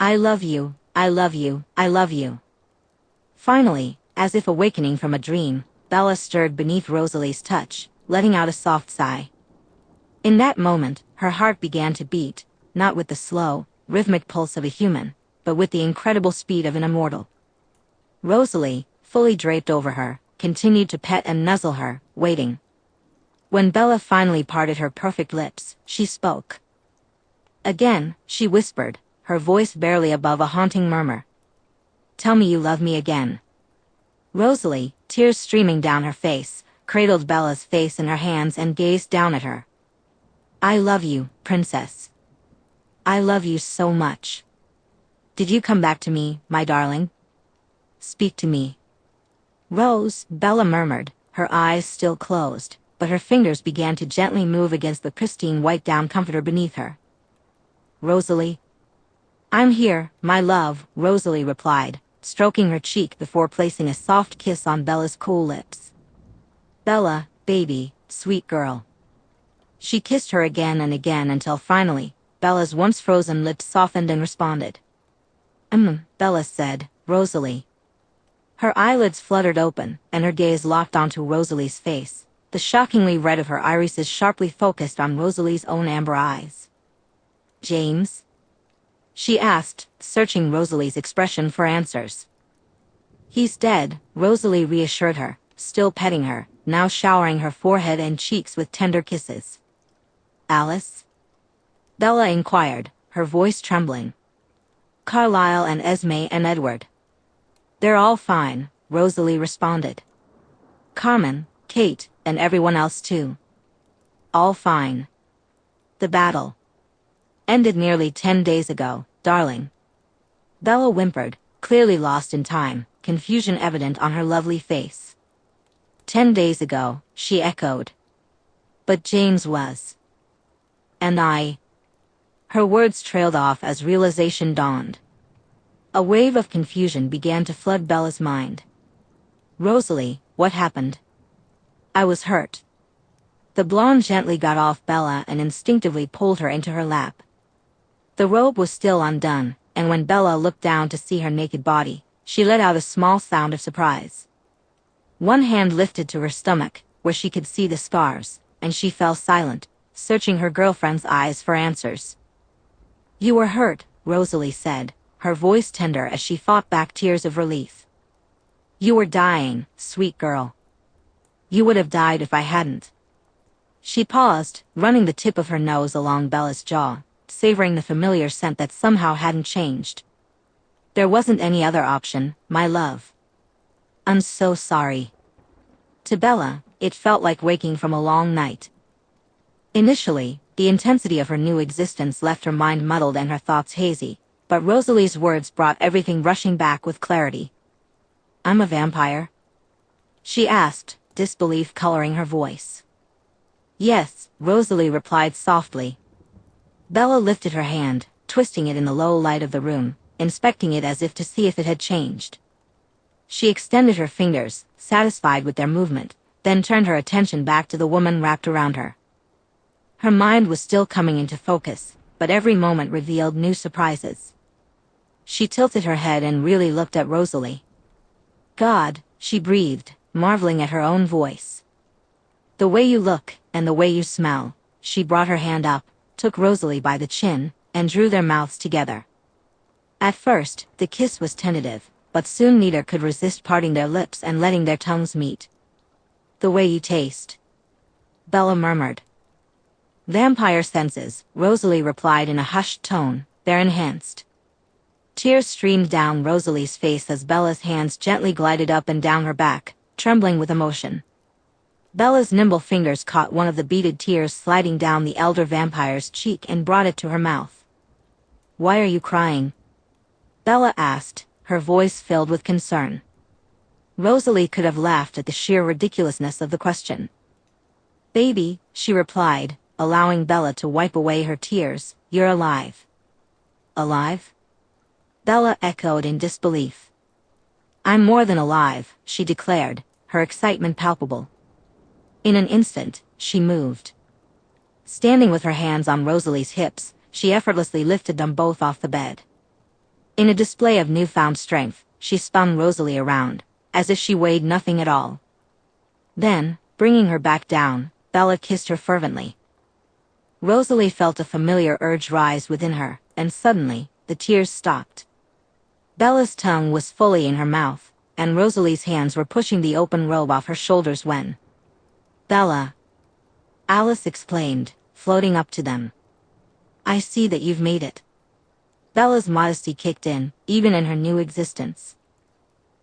Speaker 1: "I love you, I love you, I love you." Finally, as if awakening from a dream, Bella stirred beneath Rosalie's touch, letting out a soft sigh. In that moment, her heart began to beat, not with the slow, rhythmic pulse of a human, but with the incredible speed of an immortal. Rosalie, fully draped over her, continued to pet and nuzzle her, waiting. When Bella finally parted her perfect lips, she spoke. Again, she whispered, her voice barely above a haunting murmur. "Tell me you love me again." Rosalie, tears streaming down her face, cradled Bella's face in her hands and gazed down at her. "I love you, princess. I love you so much. Did you come back to me, my darling? Speak to me." "Rose," Bella murmured, her eyes still closed, but her fingers began to gently move against the pristine white down comforter beneath her. "Rosalie?" "I'm here, my love," Rosalie replied, stroking her cheek before placing a soft kiss on Bella's cool lips. "Bella, baby, sweet girl." She kissed her again and again until finally, Bella's once frozen lips softened and responded. Bella said, "Rosalie." Her eyelids fluttered open, and her gaze locked onto Rosalie's face, the shockingly red of her irises sharply focused on Rosalie's own amber eyes. "James?" she asked, searching Rosalie's expression for answers. "He's dead," Rosalie reassured her, still petting her, now showering her forehead and cheeks with tender kisses. "Alice?" Bella inquired, her voice trembling. "Carlisle and Esme and Edward," They're all fine, Rosalie responded. Carmen, Kate, and everyone else too. All fine. The battle ended nearly 10 days ago, darling. Bella whimpered, clearly lost in time, confusion evident on her lovely face. 10 days ago, she echoed. But James was. And I. Her words trailed off as realization dawned. A wave of confusion began to flood Bella's mind. Rosalie, what happened? I was hurt. The blonde gently got off Bella and instinctively pulled her into her lap. The robe was still undone, and when Bella looked down to see her naked body, she let out a small sound of surprise. One hand lifted to her stomach, where she could see the scars, and she fell silent, searching her girlfriend's eyes for answers. You were hurt, Rosalie said, her voice tender as she fought back tears of relief. You were dying, sweet girl. You would have died if I hadn't. She paused, running the tip of her nose along Bella's jaw, savoring the familiar scent that somehow hadn't changed. There wasn't any other option, my love. I'm so sorry. To Bella, it felt like waking from a long night. Initially, the intensity of her new existence left her mind muddled and her thoughts hazy, but Rosalie's words brought everything rushing back with clarity. I'm a vampire? She asked, disbelief coloring her voice. Yes, Rosalie replied softly. Bella lifted her hand, twisting it in the low light of the room, inspecting it as if to see if it had changed. She extended her fingers, satisfied with their movement, then turned her attention back to the woman wrapped around her. Her mind was still coming into focus, but every moment revealed new surprises. She tilted her head and really looked at Rosalie. God, she breathed, marveling at her own voice. The way you look, and the way you smell. She brought her hand up, took Rosalie by the chin, and drew their mouths together. At first, the kiss was tentative, but soon neither could resist parting their lips and letting their tongues meet. The way you taste. Bella murmured. Vampire senses, Rosalie replied in a hushed tone, they're enhanced. Tears streamed down Rosalie's face as Bella's hands gently glided up and down her back, trembling with emotion. Bella's nimble fingers caught one of the beaded tears sliding down the elder vampire's cheek and brought it to her mouth. Why are you crying? Bella asked, her voice filled with concern. Rosalie could have laughed at the sheer ridiculousness of the question. Baby, she replied, allowing Bella to wipe away her tears, you're alive. Alive? Bella echoed in disbelief. I'm more than alive, she declared, her excitement palpable. In an instant, she moved. Standing with her hands on Rosalie's hips, she effortlessly lifted them both off the bed. In a display of newfound strength, she spun Rosalie around, as if she weighed nothing at all. Then, bringing her back down, Bella kissed her fervently. Rosalie felt a familiar urge rise within her, and suddenly, the tears stopped. Bella's tongue was fully in her mouth, and Rosalie's hands were pushing the open robe off her shoulders when... Bella! Alice exclaimed, floating up to them. I see that you've made it. Bella's modesty kicked in, even in her new existence.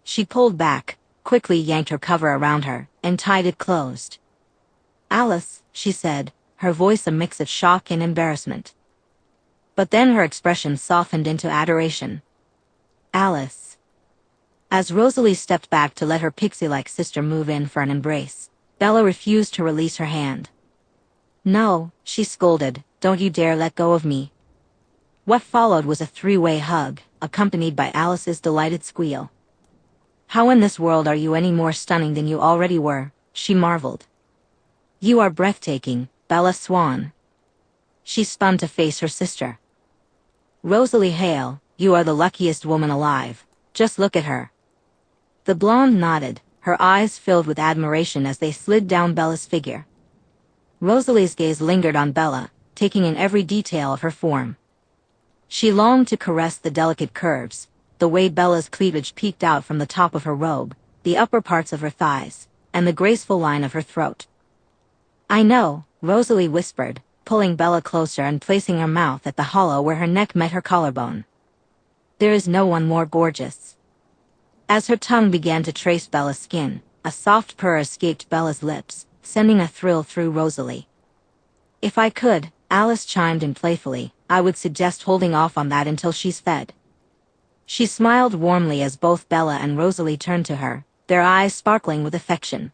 Speaker 1: She pulled back, quickly yanked her cover around her, and tied it closed. Alice, she said, her voice a mix of shock and embarrassment. But then her expression softened into adoration. Alice. As Rosalie stepped back to let her pixie-like sister move in for an embrace, Bella refused to release her hand. No, she scolded, don't you dare let go of me. What followed was a three-way hug, accompanied by Alice's delighted squeal. How in this world are you any more stunning than you already were? She marveled. You are breathtaking, Bella Swan. She spun to face her sister. Rosalie Hale, you are the luckiest woman alive. Just look at her. The blonde nodded, her eyes filled with admiration as they slid down Bella's figure. Rosalie's gaze lingered on Bella, taking in every detail of her form. She longed to caress the delicate curves, the way Bella's cleavage peeked out from the top of her robe, the upper parts of her thighs, and the graceful line of her throat. I know, Rosalie whispered, pulling Bella closer and placing her mouth at the hollow where her neck met her collarbone. There is no one more gorgeous. As her tongue began to trace Bella's skin, a soft purr escaped Bella's lips, sending a thrill through Rosalie. "If I could," Alice chimed in playfully, "I would suggest holding off on that until she's fed." She smiled warmly as both Bella and Rosalie turned to her, their eyes sparkling with affection.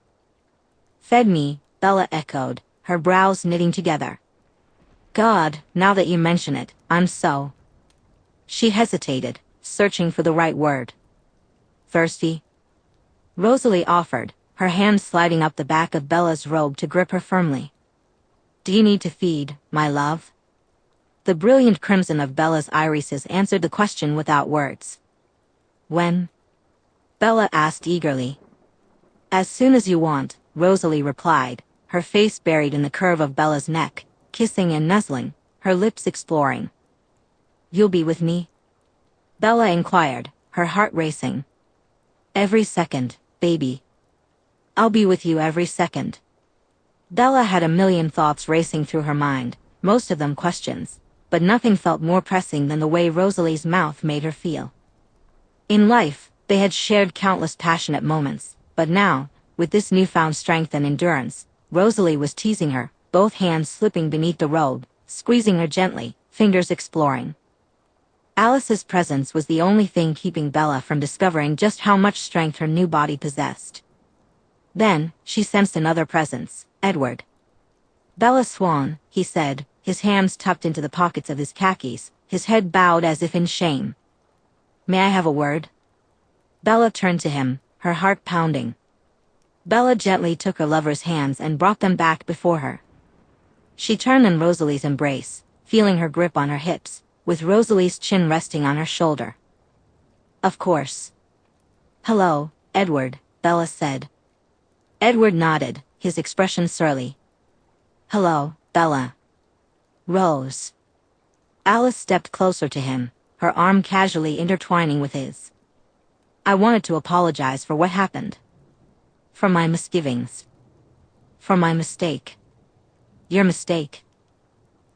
Speaker 1: "Fed me," Bella echoed, her brows knitting together. "God, now that you mention it, I'm so—" She hesitated, searching for the right word. "Thirsty?" Rosalie offered, her hand sliding up the back of Bella's robe to grip her firmly. "Do you need to feed, my love?" The brilliant crimson of Bella's irises answered the question without words. "When?" Bella asked eagerly. "As soon as you want," Rosalie replied, her face buried in the curve of Bella's neck, kissing and nuzzling, her lips exploring. "You'll be with me?" Bella inquired, her heart racing. "Every second, baby. I'll be with you every second." Bella had a million thoughts racing through her mind, most of them questions, but nothing felt more pressing than the way Rosalie's mouth made her feel. In life, they had shared countless passionate moments, but now, with this newfound strength and endurance, Rosalie was teasing her, both hands slipping beneath the robe, squeezing her gently, fingers exploring. Alice's presence was the only thing keeping Bella from discovering just how much strength her new body possessed. Then, she sensed another presence, Edward. "Bella Swan," he said, his hands tucked into the pockets of his khakis, his head bowed as if in shame. "May I have a word?" Bella turned to him, her heart pounding. Bella gently took her lover's hands and brought them back before her. She turned in Rosalie's embrace, feeling her grip on her hips, with Rosalie's chin resting on her shoulder. "Of course." "Hello, Edward," Bella said. Edward nodded, his expression surly. "Hello, Bella." "Rose." Alice stepped closer to him, her arm casually intertwining with his. "I wanted to apologize for what happened. For my misgivings. For my mistake." "Your mistake?"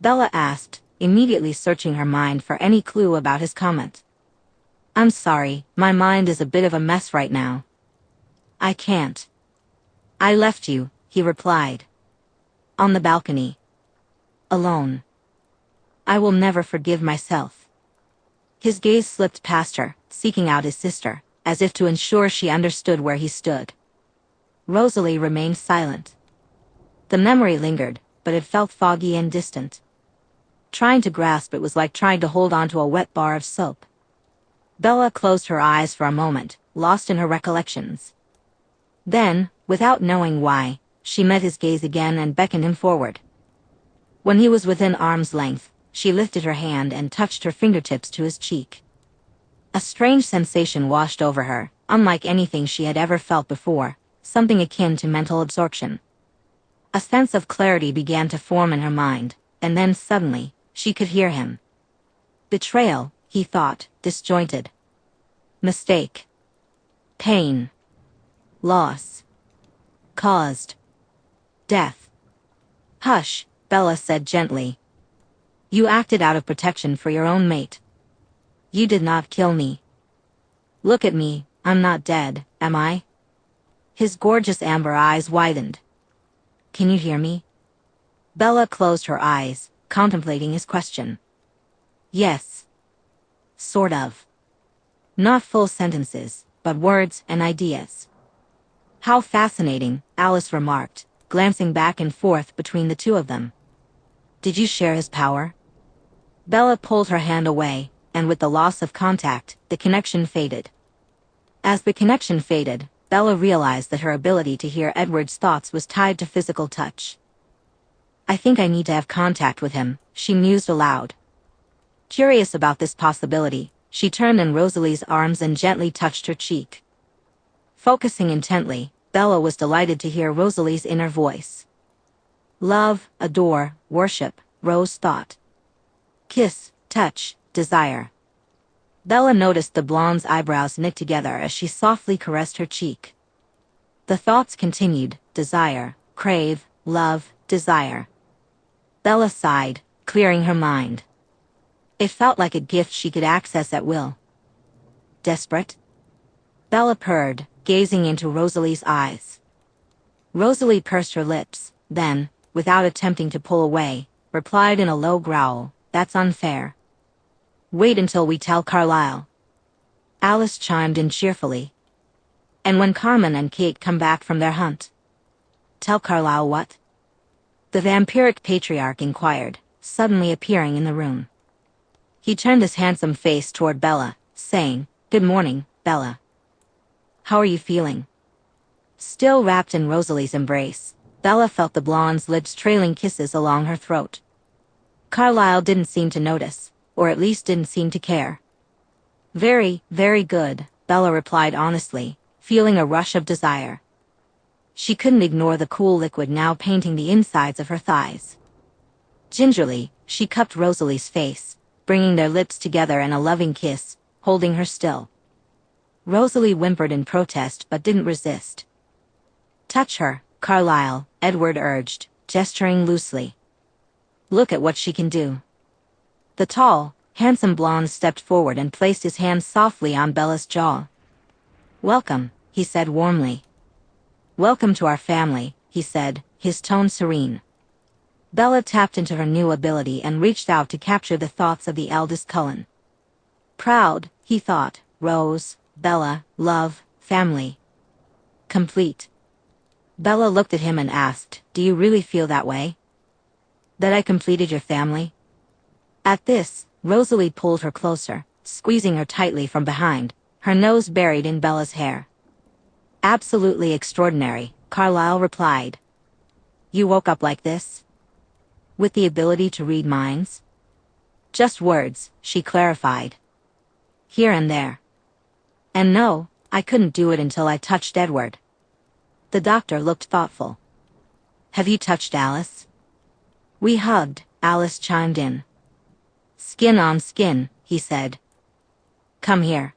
Speaker 1: Bella asked, immediately searching her mind for any clue about his comment. "I'm sorry, my mind is a bit of a mess right now." "I can't." "I left you," he replied. "On the balcony. Alone. I will never forgive myself." His gaze slipped past her, seeking out his sister, as if to ensure she understood where he stood. Rosalie remained silent. The memory lingered, but it felt foggy and distant. Trying to grasp it was like trying to hold onto a wet bar of soap. Bella closed her eyes for a moment, lost in her recollections. Then, without knowing why, she met his gaze again and beckoned him forward. When he was within arm's length, she lifted her hand and touched her fingertips to his cheek. A strange sensation washed over her, unlike anything she had ever felt before, something akin to mental absorption. A sense of clarity began to form in her mind, and then suddenly, she could hear him. Betrayal, he thought, disjointed. Mistake. Pain. Loss. Caused. Death. "Hush," Bella said gently. "You acted out of protection for your own mate. You did not kill me. Look at me, I'm not dead, am I?" His gorgeous amber eyes widened. "Can you hear me?" Bella closed her eyes, contemplating his question. "Yes. Sort of. Not full sentences, but words and ideas." "How fascinating," Alice remarked, glancing back and forth between the two of them. "Did you share his power?" Bella pulled her hand away, and with the loss of contact, the connection faded. As the connection faded, Bella realized that her ability to hear Edward's thoughts was tied to physical touch. "I think I need to have contact with him," she mused aloud. Curious about this possibility, she turned in Rosalie's arms and gently touched her cheek. Focusing intently, Bella was delighted to hear Rosalie's inner voice. Love, adore, worship, Rose thought. Kiss, touch, desire. Bella noticed the blonde's eyebrows knit together as she softly caressed her cheek. The thoughts continued, desire, crave, love, desire. Bella sighed, clearing her mind. It felt like a gift she could access at will. Desperate? Bella purred, gazing into Rosalie's eyes. Rosalie pursed her lips, then, without attempting to pull away, replied in a low growl, "That's unfair. Wait until we tell Carlisle." Alice chimed in cheerfully. "And when Carmen and Kate come back from their hunt?" "Tell Carlisle what?" the vampiric patriarch inquired, suddenly appearing in the room. He turned his handsome face toward Bella, saying, "Good morning, Bella. How are you feeling?" Still wrapped in Rosalie's embrace, Bella felt the blonde's lips trailing kisses along her throat. Carlisle didn't seem to notice, or at least didn't seem to care. "Very, very good," Bella replied honestly, feeling a rush of desire. She couldn't ignore the cool liquid now painting the insides of her thighs. Gingerly, she cupped Rosalie's face, bringing their lips together in a loving kiss, holding her still. Rosalie whimpered in protest but didn't resist. "Touch her, Carlisle," Edward urged, gesturing loosely. "Look at what she can do." The tall, handsome blonde stepped forward and placed his hand softly on Bella's jaw. "Welcome," he said warmly. "Welcome to our family," he said, his tone serene. Bella tapped into her new ability and reached out to capture the thoughts of the eldest Cullen. Proud, he thought, Rose, Bella, love, family. Complete. Bella looked at him and asked, "Do you really feel that way? That I completed your family?" At this, Rosalie pulled her closer, squeezing her tightly from behind, her nose buried in Bella's hair. "Absolutely extraordinary," Carlisle replied. "You woke up like this? With the ability to read minds?" "Just words," she clarified. "Here and there. And no, I couldn't do it until I touched Edward." The doctor looked thoughtful. "Have you touched Alice?" "We hugged," Alice chimed in. "Skin on skin," he said. "Come here."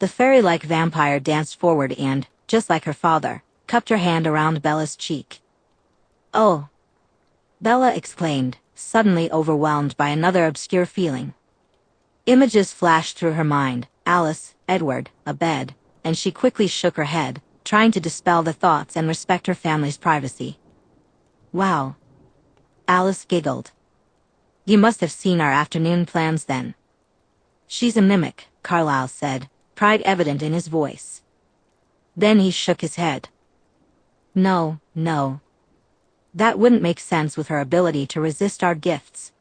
Speaker 1: The fairy-like vampire danced forward and, just like her father, cupped her hand around Bella's cheek. "Oh!" Bella exclaimed, suddenly overwhelmed by another obscure feeling. Images flashed through her mind, Alice, Edward, a bed, and she quickly shook her head, trying to dispel the thoughts and respect her family's privacy. "Wow." Alice giggled. "You must have seen our afternoon plans then." "She's a mimic," Carlisle said, pride evident in his voice. Then he shook his head. "No, no. That wouldn't make sense with her ability to resist our gifts."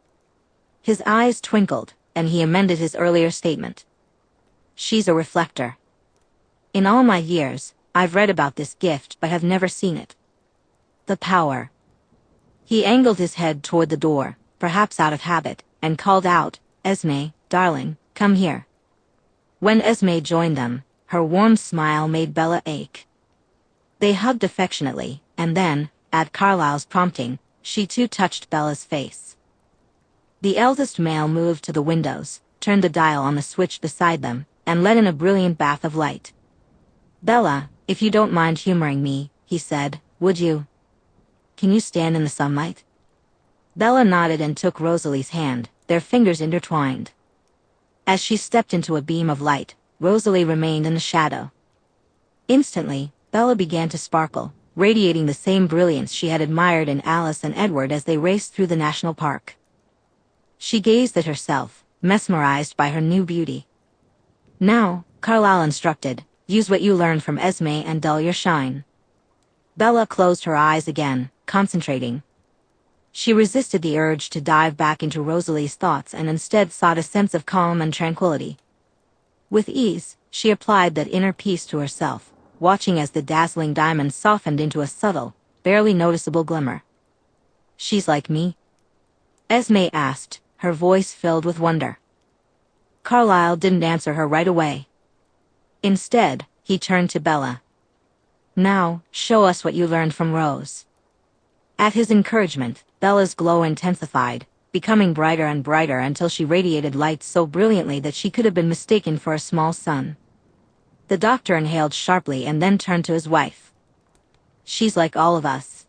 Speaker 1: His eyes twinkled, and he amended his earlier statement. "She's a reflector. In all my years, I've read about this gift but have never seen it. The power." He angled his head toward the door, perhaps out of habit, and called out, "Esme, darling, come here." When Esme joined them, her warm smile made Bella ache. They hugged affectionately, and then, at Carlisle's prompting, she too touched Bella's face. The eldest male moved to the windows, turned the dial on the switch beside them, and let in a brilliant bath of light. "Bella, if you don't mind humoring me," he said, "would you? Can you stand in the sunlight?" Bella nodded and took Rosalie's hand, their fingers intertwined. As she stepped into a beam of light, Rosalie remained in the shadow. Instantly, Bella began to sparkle, radiating the same brilliance she had admired in Alice and Edward as they raced through the national park. She gazed at herself, mesmerized by her new beauty. "Now," Carlisle instructed, "use what you learned from Esme and dull your shine." Bella closed her eyes again, concentrating. She resisted the urge to dive back into Rosalie's thoughts and instead sought a sense of calm and tranquility. With ease, she applied that inner peace to herself, watching as the dazzling diamond softened into a subtle, barely noticeable glimmer. "She's like me?" Esme asked, her voice filled with wonder. Carlisle didn't answer her right away. Instead, he turned to Bella. "Now, show us what you learned from Rose." At his encouragement, Bella's glow intensified, becoming brighter and brighter until she radiated light so brilliantly that she could have been mistaken for a small sun. The doctor inhaled sharply and then turned to his wife. "She's like all of us."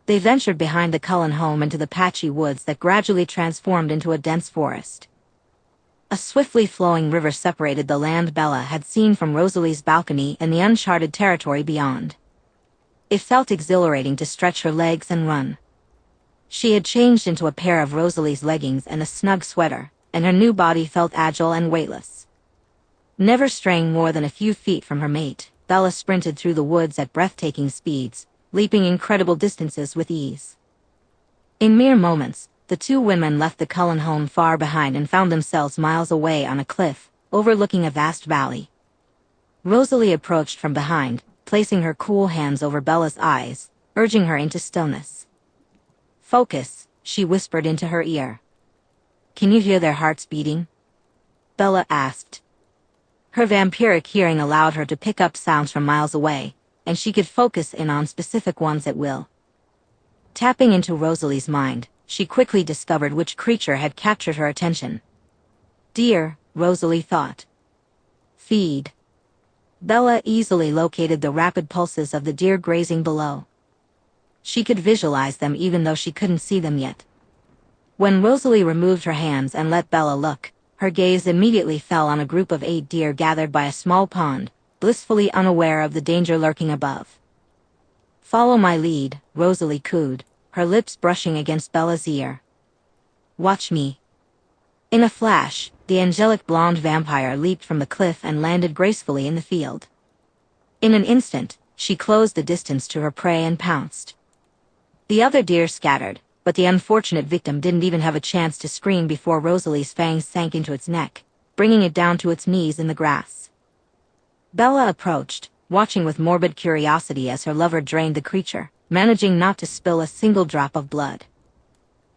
Speaker 1: They ventured behind the Cullen home into the patchy woods that gradually transformed into a dense forest. A swiftly flowing river separated the land Bella had seen from Rosalie's balcony and the uncharted territory beyond. It felt exhilarating to stretch her legs and run. She had changed into a pair of Rosalie's leggings and a snug sweater, and her new body felt agile and weightless. Never straying more than a few feet from her mate, Bella sprinted through the woods at breathtaking speeds, leaping incredible distances with ease. In mere moments, the two women left the Cullen home far behind and found themselves miles away on a cliff, overlooking a vast valley. Rosalie approached from behind, placing her cool hands over Bella's eyes, urging her into stillness. "Focus," she whispered into her ear. "Can you hear their hearts beating?" Bella asked. Her vampiric hearing allowed her to pick up sounds from miles away, and she could focus in on specific ones at will. Tapping into Rosalie's mind, she quickly discovered which creature had captured her attention. "Deer," Rosalie thought. "Feed." Bella easily located the rapid pulses of the deer grazing below. She could visualize them even though she couldn't see them yet. When Rosalie removed her hands and let Bella look, her gaze immediately fell on a group of 8 deer gathered by a small pond, blissfully unaware of the danger lurking above. "Follow my lead," Rosalie cooed, her lips brushing against Bella's ear. "Watch me." In a flash, the angelic blonde vampire leaped from the cliff and landed gracefully in the field. In an instant, she closed the distance to her prey and pounced. The other deer scattered, but the unfortunate victim didn't even have a chance to scream before Rosalie's fangs sank into its neck, bringing it down to its knees in the grass. Bella approached, watching with morbid curiosity as her lover drained the creature, managing not to spill a single drop of blood.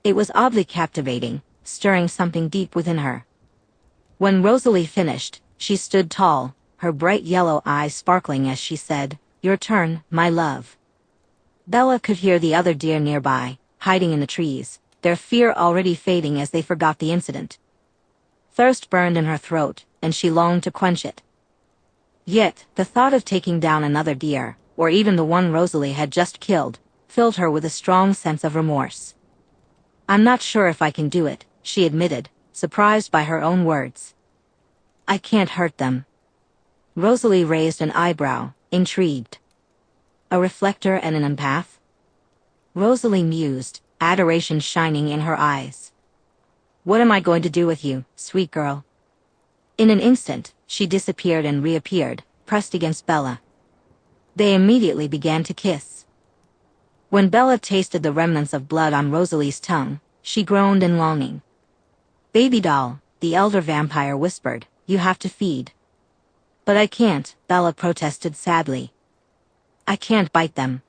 Speaker 1: It was oddly captivating, stirring something deep within her. When Rosalie finished, she stood tall, her bright yellow eyes sparkling as she said, "Your turn, my love." Bella could hear the other deer nearby, hiding in the trees, their fear already fading as they forgot the incident. Thirst burned in her throat, and she longed to quench it. Yet, the thought of taking down another deer, or even the one Rosalie had just killed, filled her with a strong sense of remorse. "I'm not sure if I can do it," she admitted, surprised by her own words. "I can't hurt them." Rosalie raised an eyebrow, intrigued. "A reflector and an empath?" Rosalie mused, adoration shining in her eyes. "What am I going to do with you, sweet girl?" In an instant, she disappeared and reappeared, pressed against Bella. They immediately began to kiss. When Bella tasted the remnants of blood on Rosalie's tongue, she groaned in longing. "Baby doll," the elder vampire whispered, "you have to feed." "But I can't," Bella protested sadly. "I can't bite them."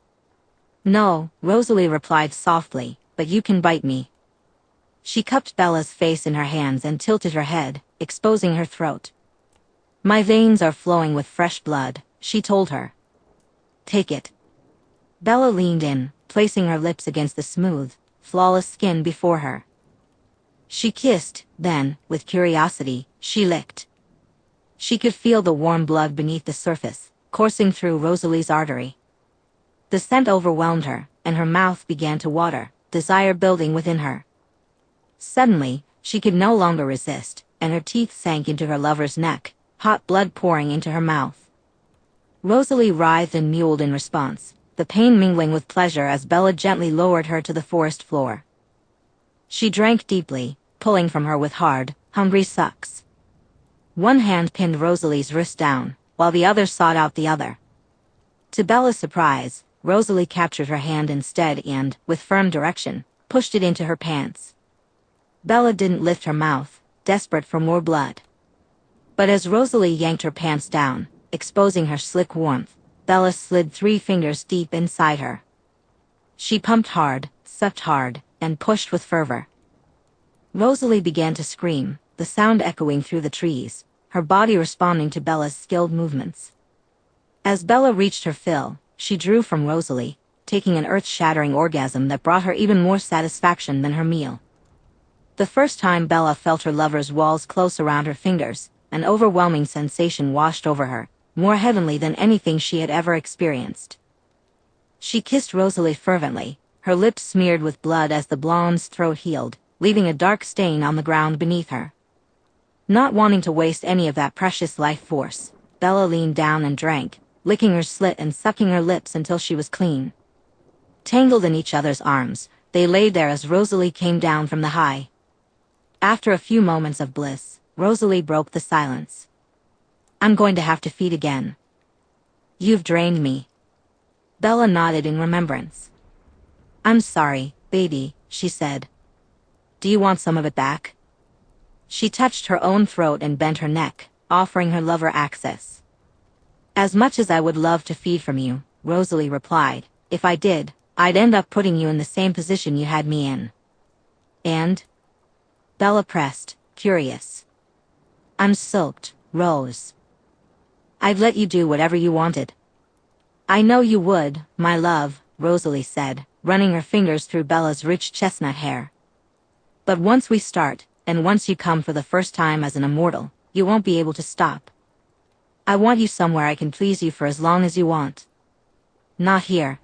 Speaker 1: "No," Rosalie replied softly, "but you can bite me." She cupped Bella's face in her hands and tilted her head, exposing her throat. "My veins are flowing with fresh blood," she told her. "Take it." Bella leaned in, placing her lips against the smooth, flawless skin before her. She kissed, then, with curiosity, she licked. She could feel the warm blood beneath the surface, coursing through Rosalie's artery. The scent overwhelmed her, and her mouth began to water, desire building within her. Suddenly, she could no longer resist, and her teeth sank into her lover's neck, hot blood pouring into her mouth. Rosalie writhed and mewed in response, the pain mingling with pleasure as Bella gently lowered her to the forest floor. She drank deeply, pulling from her with hard, hungry sucks. One hand pinned Rosalie's wrist down, while the other sought out the other. To Bella's surprise, Rosalie captured her hand instead and, with firm direction, pushed it into her pants. Bella didn't lift her mouth, desperate for more blood. But as Rosalie yanked her pants down, exposing her slick warmth, Bella slid 3 fingers deep inside her. She pumped hard, sucked hard, and pushed with fervor. Rosalie began to scream, the sound echoing through the trees, her body responding to Bella's skilled movements. As Bella reached her fill, she drew from Rosalie, taking an earth-shattering orgasm that brought her even more satisfaction than her meal. The first time Bella felt her lover's walls close around her fingers, an overwhelming sensation washed over her, more heavenly than anything she had ever experienced. She kissed Rosalie fervently, her lips smeared with blood as the blonde's throat healed, leaving a dark stain on the ground beneath her. Not wanting to waste any of that precious life force, Bella leaned down and drank, licking her slit and sucking her lips until she was clean. Tangled in each other's arms, they lay there as Rosalie came down from the high. After a few moments of bliss, Rosalie broke the silence. "I'm going to have to feed again." "You've drained me." Bella nodded in remembrance. "I'm sorry, baby," she said. "Do you want some of it back?" She touched her own throat and bent her neck, offering her lover access. "As much as I would love to feed from you," Rosalie replied, "if I did, I'd end up putting you in the same position you had me in." "And?" Bella pressed, curious. "I'm soaked, Rose." "I'd let you do whatever you wanted." "I know you would, my love," Rosalie said, running her fingers through Bella's rich chestnut hair. "But once we start, and once you come for the first time as an immortal, you won't be able to stop. I want you somewhere I can please you for as long as you want." "Not here."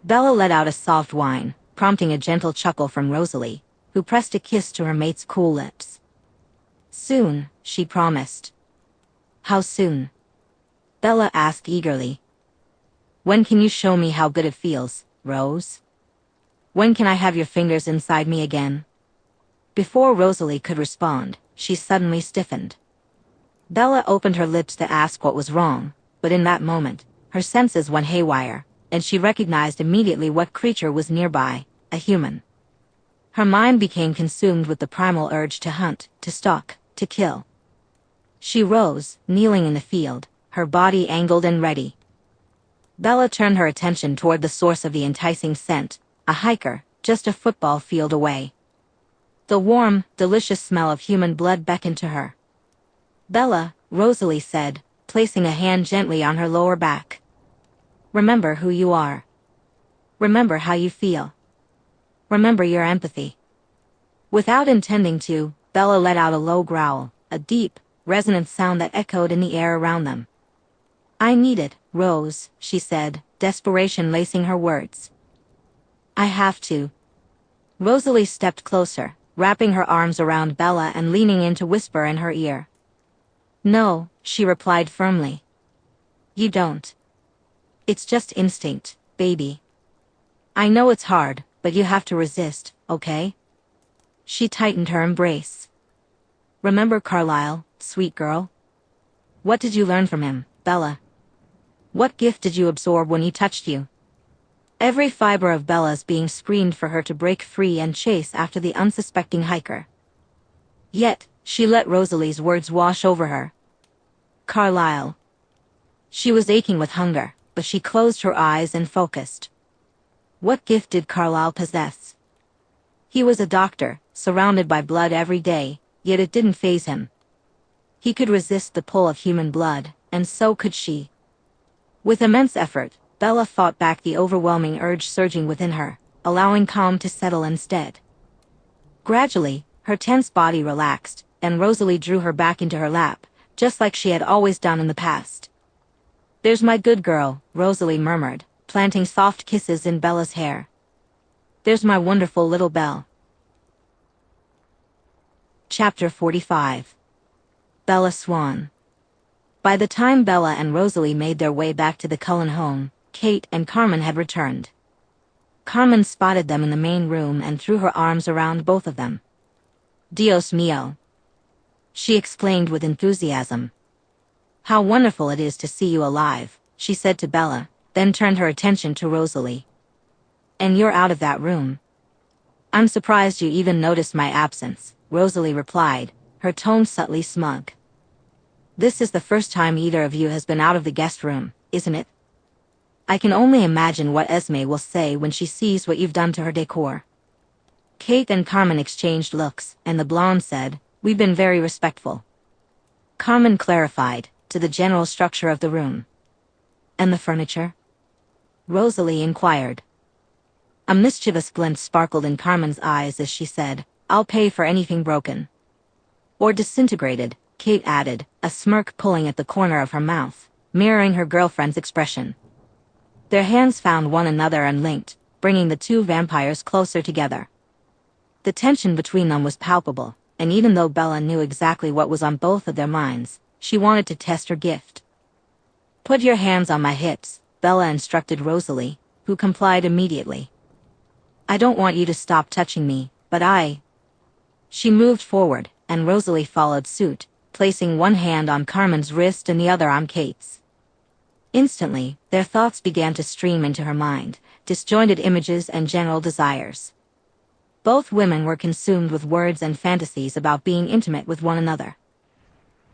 Speaker 1: Bella let out a soft whine, prompting a gentle chuckle from Rosalie, who pressed a kiss to her mate's cool lips. "Soon," she promised. "How soon?" Bella asked eagerly. "When can you show me how good it feels, Rose? When can I have your fingers inside me again?" Before Rosalie could respond, she suddenly stiffened. Bella opened her lips to ask what was wrong, but in that moment, her senses went haywire, and she recognized immediately what creature was nearby, a human. Her mind became consumed with the primal urge to hunt, to stalk, to kill. She rose, kneeling in the field, her body angled and ready. Bella turned her attention toward the source of the enticing scent, a hiker, just a football field away. The warm, delicious smell of human blood beckoned to her. "Bella," Rosalie said, placing a hand gently on her lower back. "Remember who you are. Remember how you feel. Remember your empathy." Without intending to, Bella let out a low growl, a deep, resonant sound that echoed in the air around them. "I need it, Rose," she said, desperation lacing her words. "I have to." Rosalie stepped closer, wrapping her arms around Bella and leaning in to whisper in her ear. "No," she replied firmly. "You don't. It's just instinct, baby. I know it's hard, but you have to resist, okay?" She tightened her embrace. "Remember Carlisle, sweet girl? What did you learn from him, Bella? What gift did you absorb when he touched you?" Every fiber of Bella's being screamed for her to break free and chase after the unsuspecting hiker. Yet, she let Rosalie's words wash over her. Carlisle. She was aching with hunger, but she closed her eyes and focused. What gift did Carlisle possess? He was a doctor, surrounded by blood every day, yet it didn't faze him. He could resist the pull of human blood, and so could she. With immense effort, Bella fought back the overwhelming urge surging within her, allowing calm to settle instead. Gradually, her tense body relaxed, and Rosalie drew her back into her lap, just like she had always done in the past. "There's my good girl," Rosalie murmured, planting soft kisses in Bella's hair. "There's my wonderful little Belle." Chapter 45. Bella Swan. By the time Bella and Rosalie made their way back to the Cullen home, Kate and Carmen had returned. Carmen spotted them in the main room and threw her arms around both of them. "Dios mío," she exclaimed with enthusiasm. "How wonderful it is to see you alive," she said to Bella, then turned her attention to Rosalie. "And you're out of that room." "I'm surprised you even noticed my absence," Rosalie replied, her tone subtly smug. "This is the first time either of you has been out of the guest room, isn't it? I can only imagine what Esme will say when she sees what you've done to her decor." Kate and Carmen exchanged looks, and the blonde said, "We've been very respectful." Carmen clarified, "To the general structure of the room." "And the furniture?" Rosalie inquired. A mischievous glint sparkled in Carmen's eyes as she said, "I'll pay for anything broken." "Or disintegrated," Kate added, a smirk pulling at the corner of her mouth, mirroring her girlfriend's expression. Their hands found one another and linked, bringing the two vampires closer together. The tension between them was palpable, and even though Bella knew exactly what was on both of their minds, she wanted to test her gift. "Put your hands on my hips," Bella instructed Rosalie, who complied immediately. "I don't want you to stop touching me, but I—" She moved forward, and Rosalie followed suit, placing one hand on Carmen's wrist and the other on Kate's. Instantly, their thoughts began to stream into her mind, disjointed images and general desires. Both women were consumed with words and fantasies about being intimate with one another.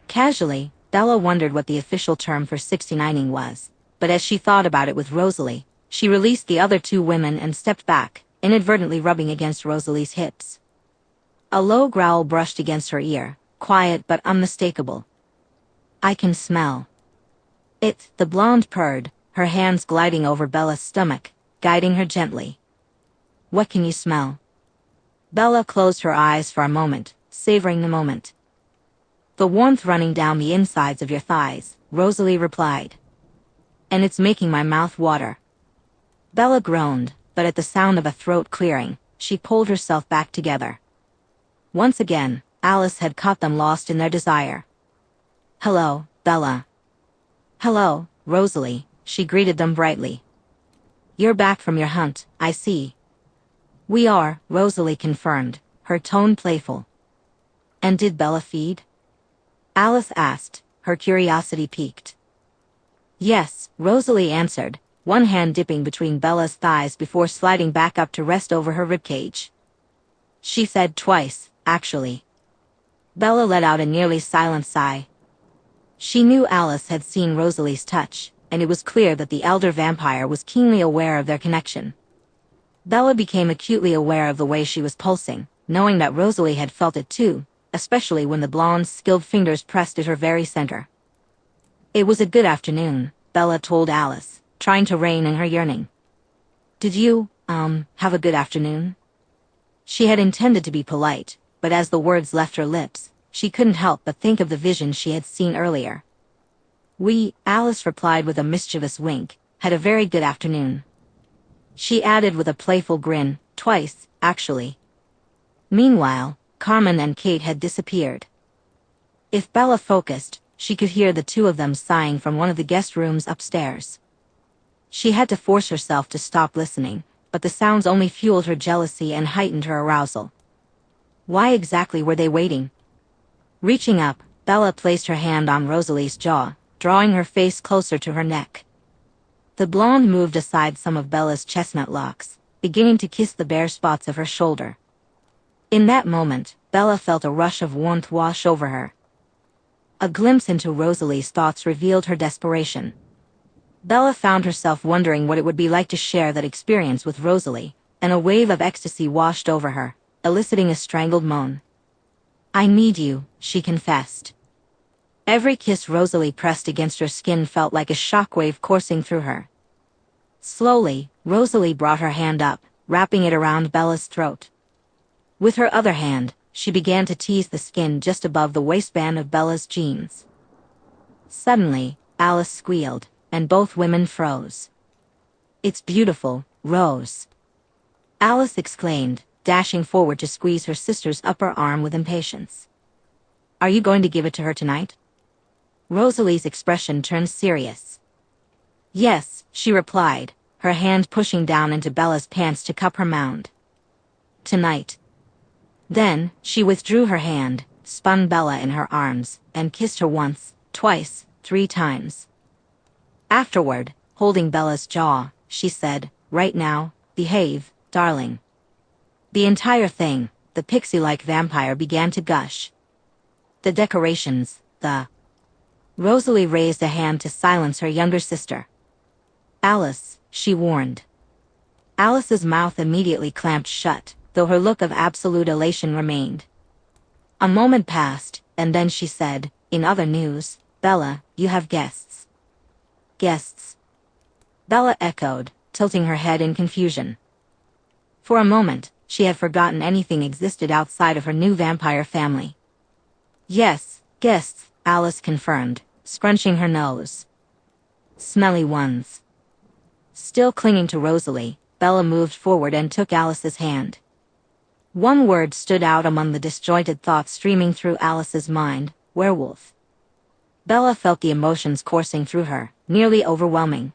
Speaker 1: Casually, Bella wondered what the official term for 69ing was, but as she thought about it with Rosalie, she released the other two women and stepped back, inadvertently rubbing against Rosalie's hips. A low growl brushed against her ear, quiet but unmistakable. "I can smell it," the blonde purred, her hands gliding over Bella's stomach, guiding her gently. "What can you smell?" Bella closed her eyes for a moment, savoring the moment. "The warmth running down the insides of your thighs," Rosalie replied. "And it's making my mouth water." Bella groaned, but at the sound of a throat clearing, she pulled herself back together. Once again, Alice had caught them lost in their desire. "Hello, Bella." "Hello, Rosalie," she greeted them brightly. "You're back from your hunt, I see." "We are," Rosalie confirmed, her tone playful. "And did Bella feed?" Alice asked, her curiosity piqued. "Yes," Rosalie answered, one hand dipping between Bella's thighs before sliding back up to rest over her ribcage. "She fed twice, actually." Bella let out a nearly silent sigh. She knew Alice had seen Rosalie's touch, and it was clear that the elder vampire was keenly aware of their connection. Bella became acutely aware of the way she was pulsing, knowing that Rosalie had felt it too, especially when the blonde's skilled fingers pressed at her very center. "It was a good afternoon," Bella told Alice, trying to rein in her yearning. "Did you, have a good afternoon?" She had intended to be polite, but as the words left her lips, she couldn't help but think of the vision she had seen earlier. "We," Alice replied with a mischievous wink, "had a very good afternoon." She added with a playful grin, "Twice, actually." Meanwhile, Carmen and Kate had disappeared. If Bella focused, she could hear the two of them sighing from one of the guest rooms upstairs. She had to force herself to stop listening, but the sounds only fueled her jealousy and heightened her arousal. Why exactly were they waiting? Reaching up, Bella placed her hand on Rosalie's jaw, drawing her face closer to her neck. The blonde moved aside some of Bella's chestnut locks, beginning to kiss the bare spots of her shoulder. In that moment, Bella felt a rush of warmth wash over her. A glimpse into Rosalie's thoughts revealed her desperation. Bella found herself wondering what it would be like to share that experience with Rosalie, and a wave of ecstasy washed over her, eliciting a strangled moan. "I need you," she confessed. Every kiss Rosalie pressed against her skin felt like a shockwave coursing through her. Slowly, Rosalie brought her hand up, wrapping it around Bella's throat. With her other hand, she began to tease the skin just above the waistband of Bella's jeans. Suddenly, Alice squealed, and both women froze. "It's beautiful, Rose," Alice exclaimed, dashing forward to squeeze her sister's upper arm with impatience. "Are you going to give it to her tonight?" Rosalie's expression turned serious. "Yes," she replied, her hand pushing down into Bella's pants to cup her mound. "Tonight." Then, she withdrew her hand, spun Bella in her arms, and kissed her once, twice, 3 times. Afterward, holding Bella's jaw, she said, "Right now, behave, darling." The entire thing, the pixie-like vampire began to gush. The decorations, Rosalie raised a hand to silence her younger sister. "Alice," she warned. Alice's mouth immediately clamped shut, though her look of absolute elation remained. A moment passed, and then she said, "In other news, Bella, you have guests." "Guests?" Bella echoed, tilting her head in confusion. For a moment, she had forgotten anything existed outside of her new vampire family. "Yes, guests," Alice confirmed, scrunching her nose. "Smelly ones." Still clinging to Rosalie, Bella moved forward and took Alice's hand. One word stood out among the disjointed thoughts streaming through Alice's mind: werewolf. Bella felt the emotions coursing through her, nearly overwhelming.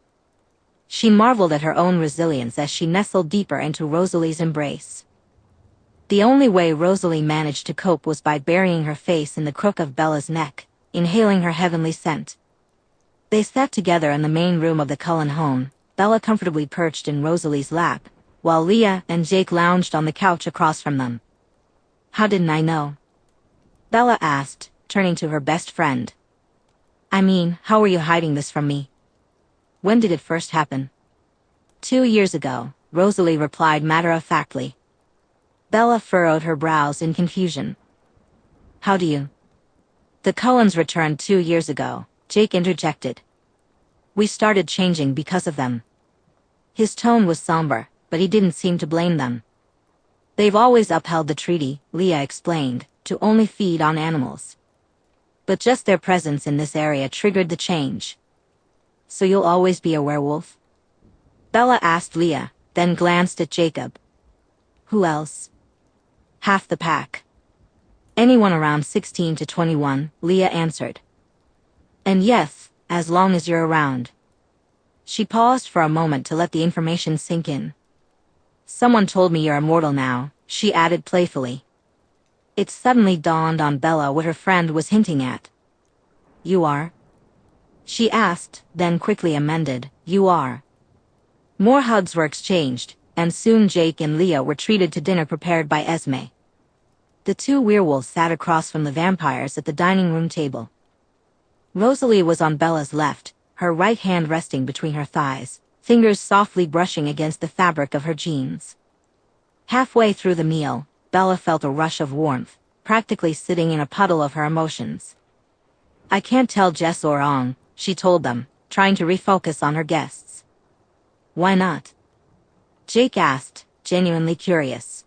Speaker 1: She marveled at her own resilience as she nestled deeper into Rosalie's embrace. The only way Rosalie managed to cope was by burying her face in the crook of Bella's neck, inhaling her heavenly scent. They sat together in the main room of the Cullen home, Bella comfortably perched in Rosalie's lap, while Leah and Jake lounged on the couch across from them. "How didn't I know?" Bella asked, turning to her best friend. "I mean, how were you hiding this from me? When did it first happen?" "2 years ago," Rosalie replied matter-of-factly. Bella furrowed her brows in confusion. "How do you?" "The Cullens returned 2 years ago," Jake interjected. "We started changing because of them." His tone was somber, but he didn't seem to blame them. "They've always upheld the treaty," Leah explained, "to only feed on animals. But just their presence in this area triggered the change." "So you'll always be a werewolf?" Bella asked Leah, then glanced at Jacob. "Who else?" "Half the pack. Anyone around 16 to 21, Leah answered. "And yes, as long as you're around." She paused for a moment to let the information sink in. "Someone told me you're immortal now," she added playfully. It suddenly dawned on Bella what her friend was hinting at. "You are?" she asked, then quickly amended, "You are." More hugs were exchanged, and soon Jake and Leah were treated to dinner prepared by Esme. The two werewolves sat across from the vampires at the dining room table. Rosalie was on Bella's left, her right hand resting between her thighs, fingers softly brushing against the fabric of her jeans. Halfway through the meal, Bella felt a rush of warmth, practically sitting in a puddle of her emotions. "I can't tell Jess or Ong," she told them, trying to refocus on her guests. "Why not?" Jake asked, genuinely curious.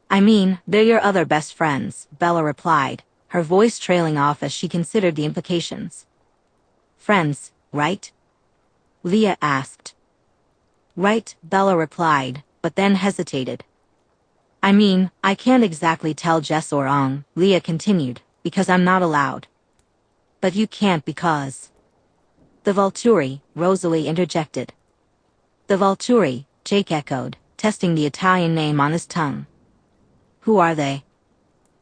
Speaker 1: "I mean, they're your other best friends," Bella replied, her voice trailing off as she considered the implications. "Friends, right?" Leah asked. "Right," Bella replied, but then hesitated. "I mean, I can't exactly tell Jess or Ong," Leah continued, "because I'm not allowed." "But you can't because—" "The Volturi," Rosalie interjected. "The Volturi," Jake echoed, testing the Italian name on his tongue. "Who are they?"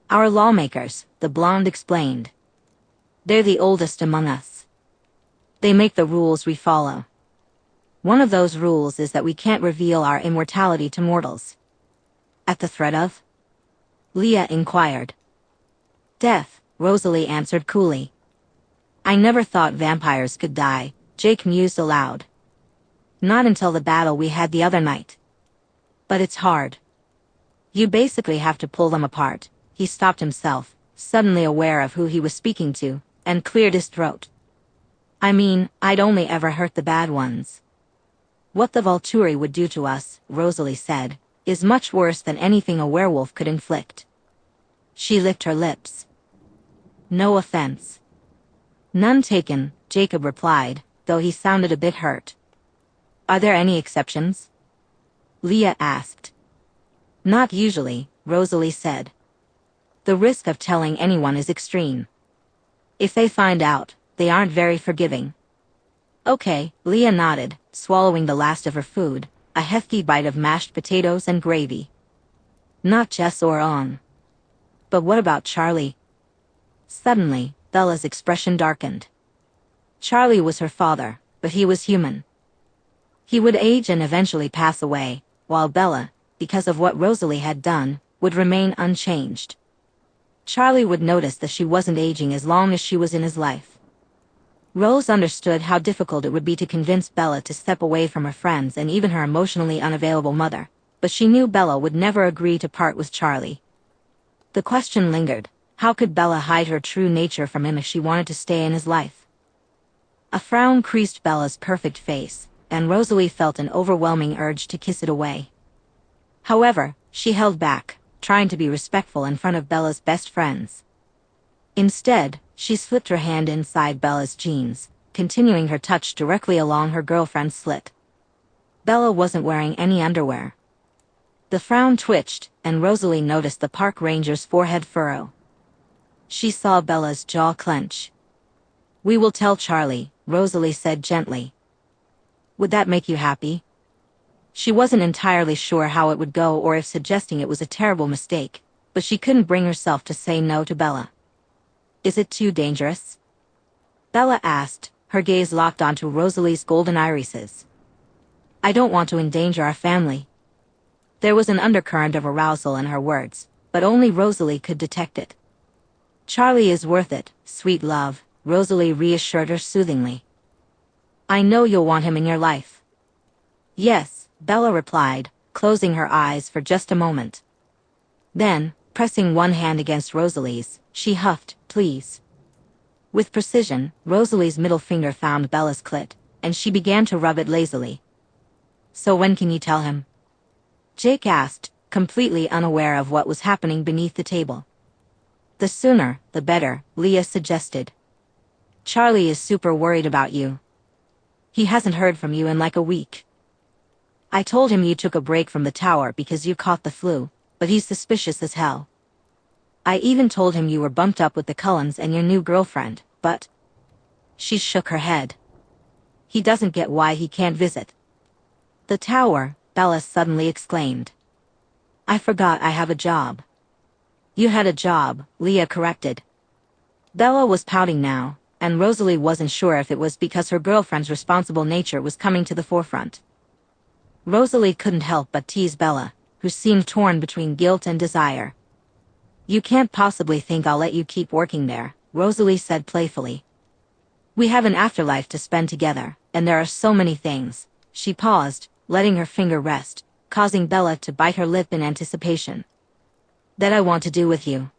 Speaker 1: "Our lawmakers," the blonde explained. "They're the oldest among us. They make the rules we follow. One of those rules is that we can't reveal our immortality to mortals." "At the threat of?" Leah inquired. "Death," Rosalie answered coolly. "I never thought vampires could die," Jake mused aloud. "Not until the battle we had the other night. But it's hard. You basically have to pull them apart." He stopped himself, suddenly aware of who he was speaking to, and cleared his throat. "I mean, I'd only ever hurt the bad ones. What the Volturi would do to us," Rosalie said, "is much worse than anything a werewolf could inflict." She licked her lips. "No offense." "None taken," Jacob replied, though he sounded a bit hurt. "Are there any exceptions?" Leah asked. "Not usually," Rosalie said. "The risk of telling anyone is extreme. If they find out, they aren't very forgiving." "Okay," Leah nodded, swallowing the last of her food, a hefty bite of mashed potatoes and gravy. "Not Jess or On." "But what about Charlie?" Suddenly, Bella's expression darkened. Charlie was her father, but he was human. He would age and eventually pass away, while Bella, because of what Rosalie had done, would remain unchanged. Charlie would notice that she wasn't aging as long as she was in his life. Rose understood how difficult it would be to convince Bella to step away from her friends and even her emotionally unavailable mother, but she knew Bella would never agree to part with Charlie. The question lingered: how could Bella hide her true nature from him if she wanted to stay in his life? A frown creased Bella's perfect face, and Rosalie felt an overwhelming urge to kiss it away. However, she held back, trying to be respectful in front of Bella's best friends. Instead, she slipped her hand inside Bella's jeans, continuing her touch directly along her girlfriend's slit. Bella wasn't wearing any underwear. The frown twitched, and Rosalie noticed the park ranger's forehead furrow. She saw Bella's jaw clench. "We will tell Charlie," Rosalie said gently. "Would that make you happy?" She wasn't entirely sure how it would go or if suggesting it was a terrible mistake, but she couldn't bring herself to say no to Bella. "Is it too dangerous?" Bella asked, her gaze locked onto Rosalie's golden irises. "I don't want to endanger our family." There was an undercurrent of arousal in her words, but only Rosalie could detect it. "Charlie is worth it, sweet love," Rosalie reassured her soothingly. "I know you'll want him in your life." "Yes," Bella replied, closing her eyes for just a moment. Then, pressing one hand against Rosalie's, she huffed, "Please." With precision, Rosalie's middle finger found Bella's clit, and she began to rub it lazily. "So when can you tell him?" Jake asked, completely unaware of what was happening beneath the table. "The sooner, the better," Leah suggested. "Charlie is super worried about you. He hasn't heard from you in like a week. I told him you took a break from the tower because you caught the flu, but he's suspicious as hell. I even told him you were bumped up with the Cullens and your new girlfriend, but..." She shook her head. "He doesn't get why he can't visit." "The tower," Bella suddenly exclaimed. "I forgot I have a job." "You had a job," Leah corrected. Bella was pouting now, and Rosalie wasn't sure if it was because her girlfriend's responsible nature was coming to the forefront. Rosalie couldn't help but tease Bella, who seemed torn between guilt and desire. "You can't possibly think I'll let you keep working there," Rosalie said playfully. "We have an afterlife to spend together, and there are so many things." She paused, letting her finger rest, causing Bella to bite her lip in anticipation. "That I want to do with you."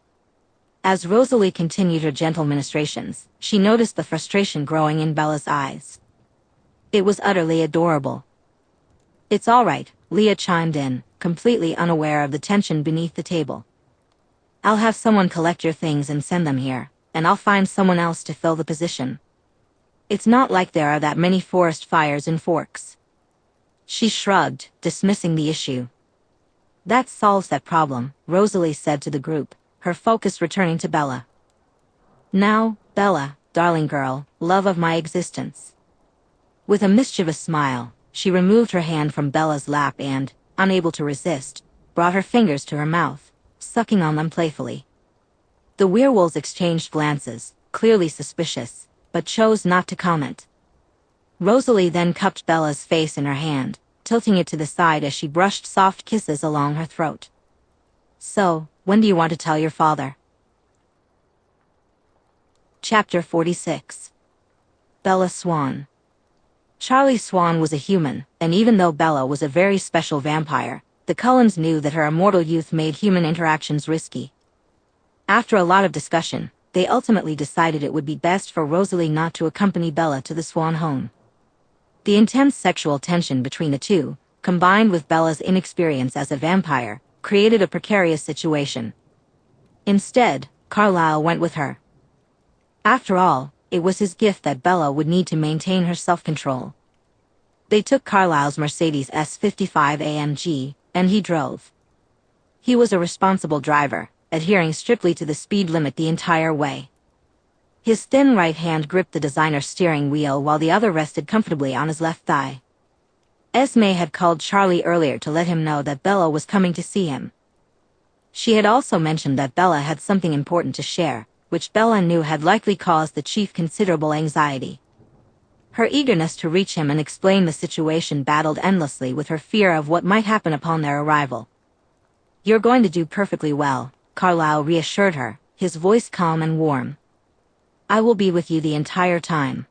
Speaker 1: As Rosalie continued her gentle ministrations, she noticed the frustration growing in Bella's eyes. It was utterly adorable. "It's all right," Leah chimed in, completely unaware of the tension beneath the table. "I'll have someone collect your things and send them here, and I'll find someone else to fill the position. It's not like there are that many forest fires in Forks." She shrugged, dismissing the issue. "That solves that problem," Rosalie said to the group, her focus returning to Bella. "Now, Bella, darling girl, love of my existence." With a mischievous smile, she removed her hand from Bella's lap and, unable to resist, brought her fingers to her mouth, sucking on them playfully. The werewolves exchanged glances, clearly suspicious, but chose not to comment. Rosalie then cupped Bella's face in her hand, tilting it to the side as she brushed soft kisses along her throat. "So, when do you want to tell your father?" Chapter 46. Bella Swan. Charlie Swan was a human, and even though Bella was a very special vampire, the Cullens knew that her immortal youth made human interactions risky. After a lot of discussion, they ultimately decided it would be best for Rosalie not to accompany Bella to the Swan home. The intense sexual tension between the two, combined with Bella's inexperience as a vampire, created a precarious situation. Instead, Carlisle went with her. After all, it was his gift that Bella would need to maintain her self-control. They took Carlisle's Mercedes S55 AMG, and he drove. He was a responsible driver, adhering strictly to the speed limit the entire way. His thin right hand gripped the designer steering wheel while the other rested comfortably on his left thigh. Esme had called Charlie earlier to let him know that Bella was coming to see him. She had also mentioned that Bella had something important to share, which Bella knew had likely caused the chief considerable anxiety. Her eagerness to reach him and explain the situation battled endlessly with her fear of what might happen upon their arrival. "You're going to do perfectly well," Carlisle reassured her, his voice calm and warm. "I will be with you the entire time.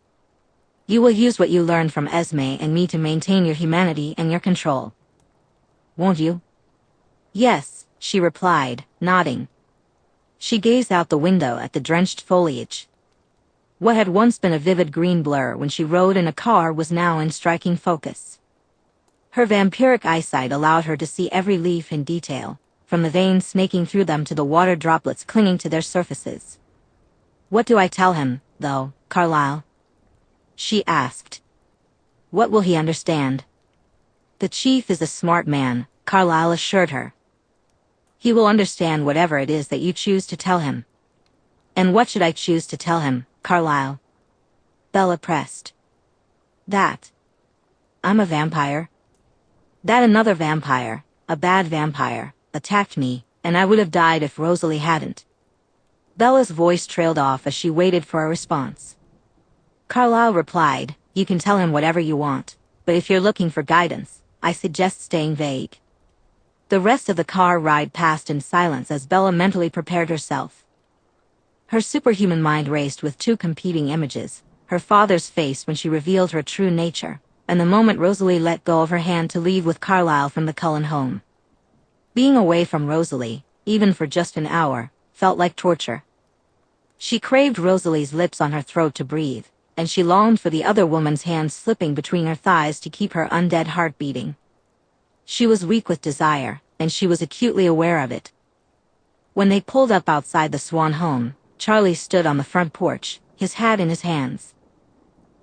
Speaker 1: You will use what you learned from Esme and me to maintain your humanity and your control. Won't you?" "Yes," she replied, nodding. She gazed out the window at the drenched foliage. What had once been a vivid green blur when she rode in a car was now in striking focus. Her vampiric eyesight allowed her to see every leaf in detail, from the veins snaking through them to the water droplets clinging to their surfaces. "What do I tell him, though, Carlisle?" she asked. "What will he understand?" "The chief is a smart man," Carlyle assured her. He will understand whatever it is that you choose to tell him. And what should I choose to tell him, Carlyle? Bella pressed. That I'm a vampire. That another vampire, a bad vampire, attacked me, and I would have died if Rosalie hadn't. Bella's voice trailed off as she waited for a response. Carlyle replied, you can tell him whatever you want, but if you're looking for guidance, I suggest staying vague. The rest of the car ride passed in silence as Bella mentally prepared herself. Her superhuman mind raced with two competing images, her father's face when she revealed her true nature, and the moment Rosalie let go of her hand to leave with Carlyle from the Cullen home. Being away from Rosalie, even for just an hour, felt like torture. She craved Rosalie's lips on her throat to breathe, and she longed for the other woman's hands slipping between her thighs to keep her undead heart beating. She was weak with desire, and she was acutely aware of it. When they pulled up outside the Swan home, Charlie stood on the front porch, his hat in his hands.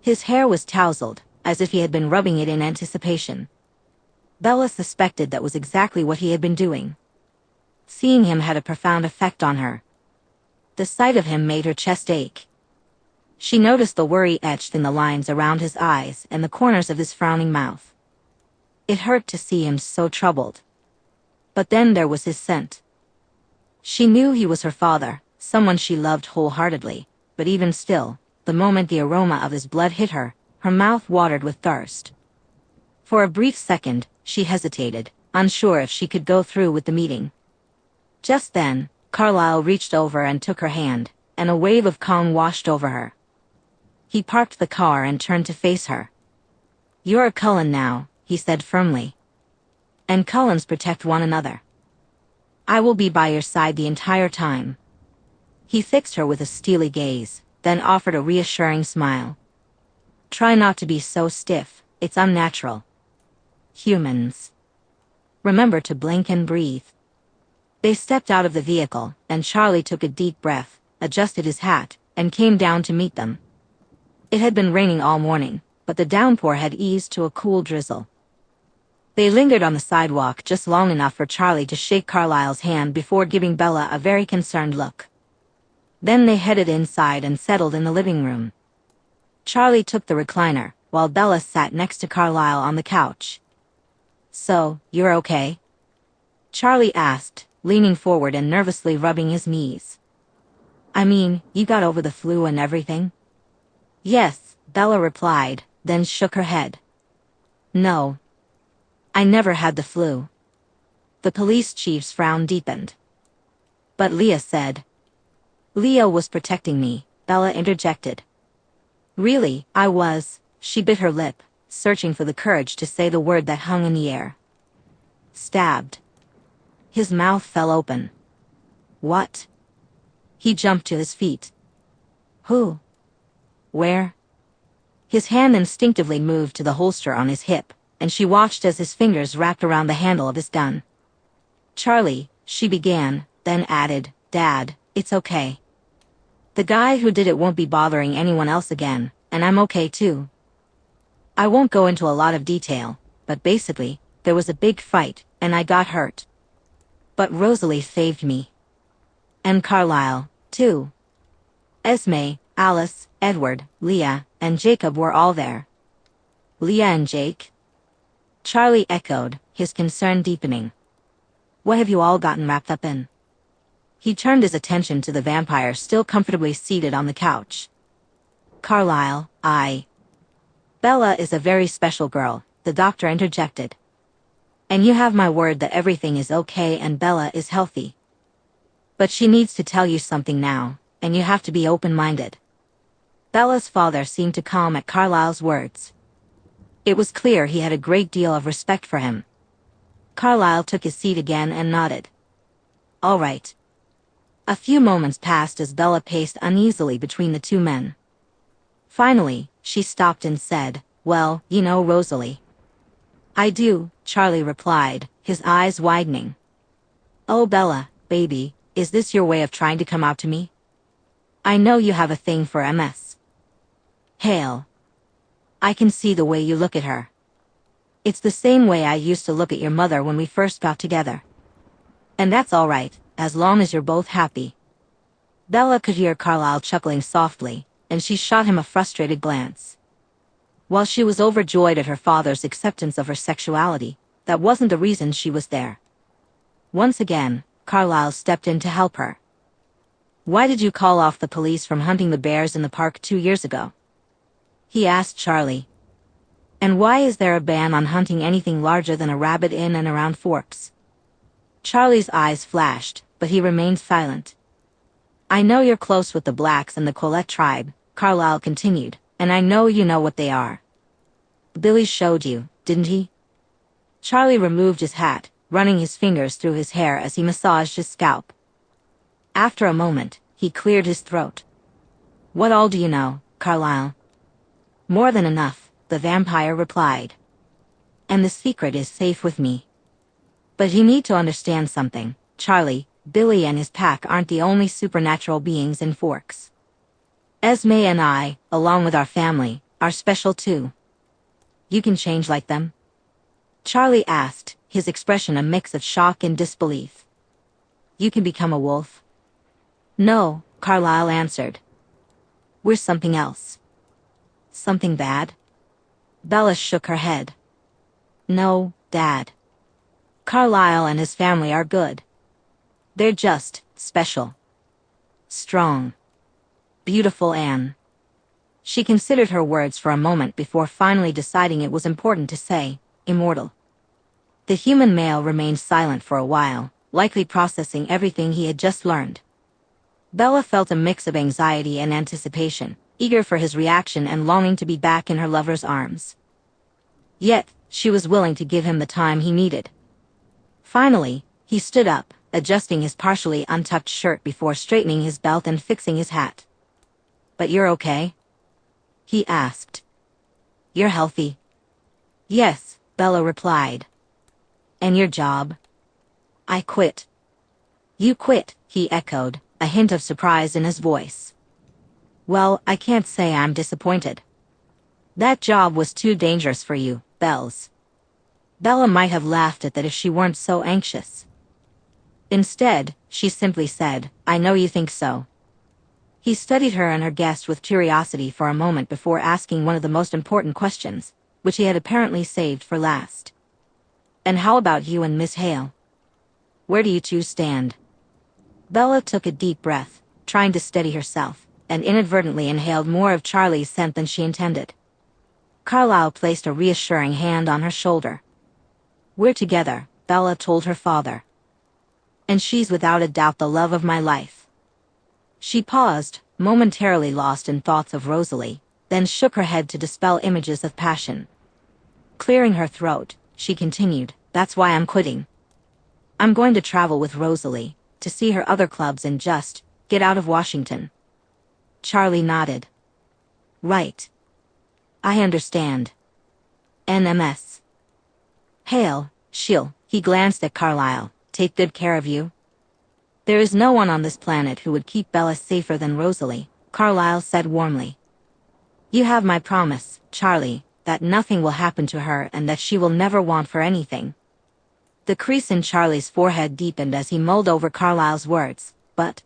Speaker 1: His hair was tousled, as if he had been rubbing it in anticipation. Bella suspected that was exactly what he had been doing. Seeing him had a profound effect on her. The sight of him made her chest ache. She noticed the worry etched in the lines around his eyes and the corners of his frowning mouth. It hurt to see him so troubled. But then there was his scent. She knew he was her father, someone she loved wholeheartedly, but even still, the moment the aroma of his blood hit her, her mouth watered with thirst. For a brief second, she hesitated, unsure if she could go through with the meeting. Just then, Carlyle reached over and took her hand, and a wave of calm washed over her. He parked the car and turned to face her. You're a Cullen now, he said firmly. And Cullens protect one another. I will be by your side the entire time. He fixed her with a steely gaze, then offered a reassuring smile. Try not to be so stiff, it's unnatural. Humans. Remember to blink and breathe. They stepped out of the vehicle, and Charlie took a deep breath, adjusted his hat, and came down to meet them. It had been raining all morning, but the downpour had eased to a cool drizzle. They lingered on the sidewalk just long enough for Charlie to shake Carlyle's hand before giving Bella a very concerned look. Then they headed inside and settled in the living room. Charlie took the recliner, while Bella sat next to Carlyle on the couch. So, you're okay? Charlie asked, leaning forward and nervously rubbing his knees. I mean, you got over the flu and everything? Yes, Bella replied, then shook her head. No. I never had the flu. The police chief's frown deepened. But Leah said. Leah was protecting me, Bella interjected. Really, I was, she bit her lip, searching for the courage to say the word that hung in the air. Stabbed. His mouth fell open. What? He jumped to his feet. Who? Where? His hand instinctively moved to the holster on his hip, and she watched as his fingers wrapped around the handle of his gun. Charlie, she began, then added, Dad, it's okay. The guy who did it won't be bothering anyone else again, and I'm okay too. I won't go into a lot of detail, but basically, there was a big fight, and I got hurt. But Rosalie saved me. And Carlyle, too. Esme, Alice, Edward, Leah, and Jacob were all there. Leah and Jake? Charlie echoed, his concern deepening. What have you all gotten wrapped up in? He turned his attention to the vampire still comfortably seated on the couch. Carlyle, Bella is a very special girl, the doctor interjected. And you have my word that everything is okay and Bella is healthy. But she needs to tell you something now, and you have to be open-minded. Bella's father seemed to calm at Carlyle's words. It was clear he had a great deal of respect for him. Carlyle took his seat again and nodded. All right. A few moments passed as Bella paced uneasily between the two men. Finally, she stopped and said, Well, you know Rosalie. I do, Charlie replied, his eyes widening. Oh Bella, baby, is this your way of trying to come out to me? I know you have a thing for MS. Hale. I can see the way you look at her. It's the same way I used to look at your mother when we first got together. And that's all right, as long as you're both happy. Bella could hear Carlyle chuckling softly, and she shot him a frustrated glance. While she was overjoyed at her father's acceptance of her sexuality, that wasn't the reason she was there. Once again, Carlyle stepped in to help her. Why did you call off the police from hunting the bears in the park 2 years ago? He asked Charlie. And why is there a ban on hunting anything larger than a rabbit in and around Forks? Charlie's eyes flashed, but he remained silent. I know you're close with the blacks and the Colette tribe, Carlyle continued, and I know you know what they are. Billy showed you, didn't he? Charlie removed his hat, running his fingers through his hair as he massaged his scalp. After a moment, he cleared his throat. What all do you know, Carlyle? More than enough, the vampire replied. And the secret is safe with me. But you need to understand something, Charlie. Billy and his pack aren't the only supernatural beings in Forks. Esme and I, along with our family, are special too. You can change like them? Charlie asked, his expression a mix of shock and disbelief. You can become a wolf? No, Carlyle answered. We're something else. Something bad? Bella shook her head. No, Dad. Carlyle and his family are good. They're just special. Strong. Beautiful Anne. She considered her words for a moment before finally deciding it was important to say, immortal. The human male remained silent for a while, likely processing everything he had just learned. Bella felt a mix of anxiety and anticipation, eager for his reaction and longing to be back in her lover's arms. Yet, she was willing to give him the time he needed. Finally, he stood up, adjusting his partially untucked shirt before straightening his belt and fixing his hat. But you're okay? He asked. You're healthy? Yes, Bella replied. And your job? I quit. You quit, he echoed, a hint of surprise in his voice. Well, I can't say I'm disappointed. That job was too dangerous for you, Bells. Bella might have laughed at that if she weren't so anxious. Instead, she simply said, I know you think so. He studied her and her guest with curiosity for a moment before asking one of the most important questions, which he had apparently saved for last. And how about you and Miss Hale? Where do you two stand? Bella took a deep breath, trying to steady herself, and inadvertently inhaled more of Charlie's scent than she intended. Carlyle placed a reassuring hand on her shoulder. We're together, Bella told her father. And she's without a doubt the love of my life. She paused, momentarily lost in thoughts of Rosalie, then shook her head to dispel images of passion. Clearing her throat, she continued, that's why I'm quitting. I'm going to travel with Rosalie, to see her other clubs and just get out of Washington. Charlie nodded. Right. I understand. NMS. Hale, he glanced at Carlyle, take good care of you? There is no one on this planet who would keep Bella safer than Rosalie, Carlyle said warmly. You have my promise, Charlie, that nothing will happen to her and that she will never want for anything. The crease in Charlie's forehead deepened as he mulled over Carlyle's words, but...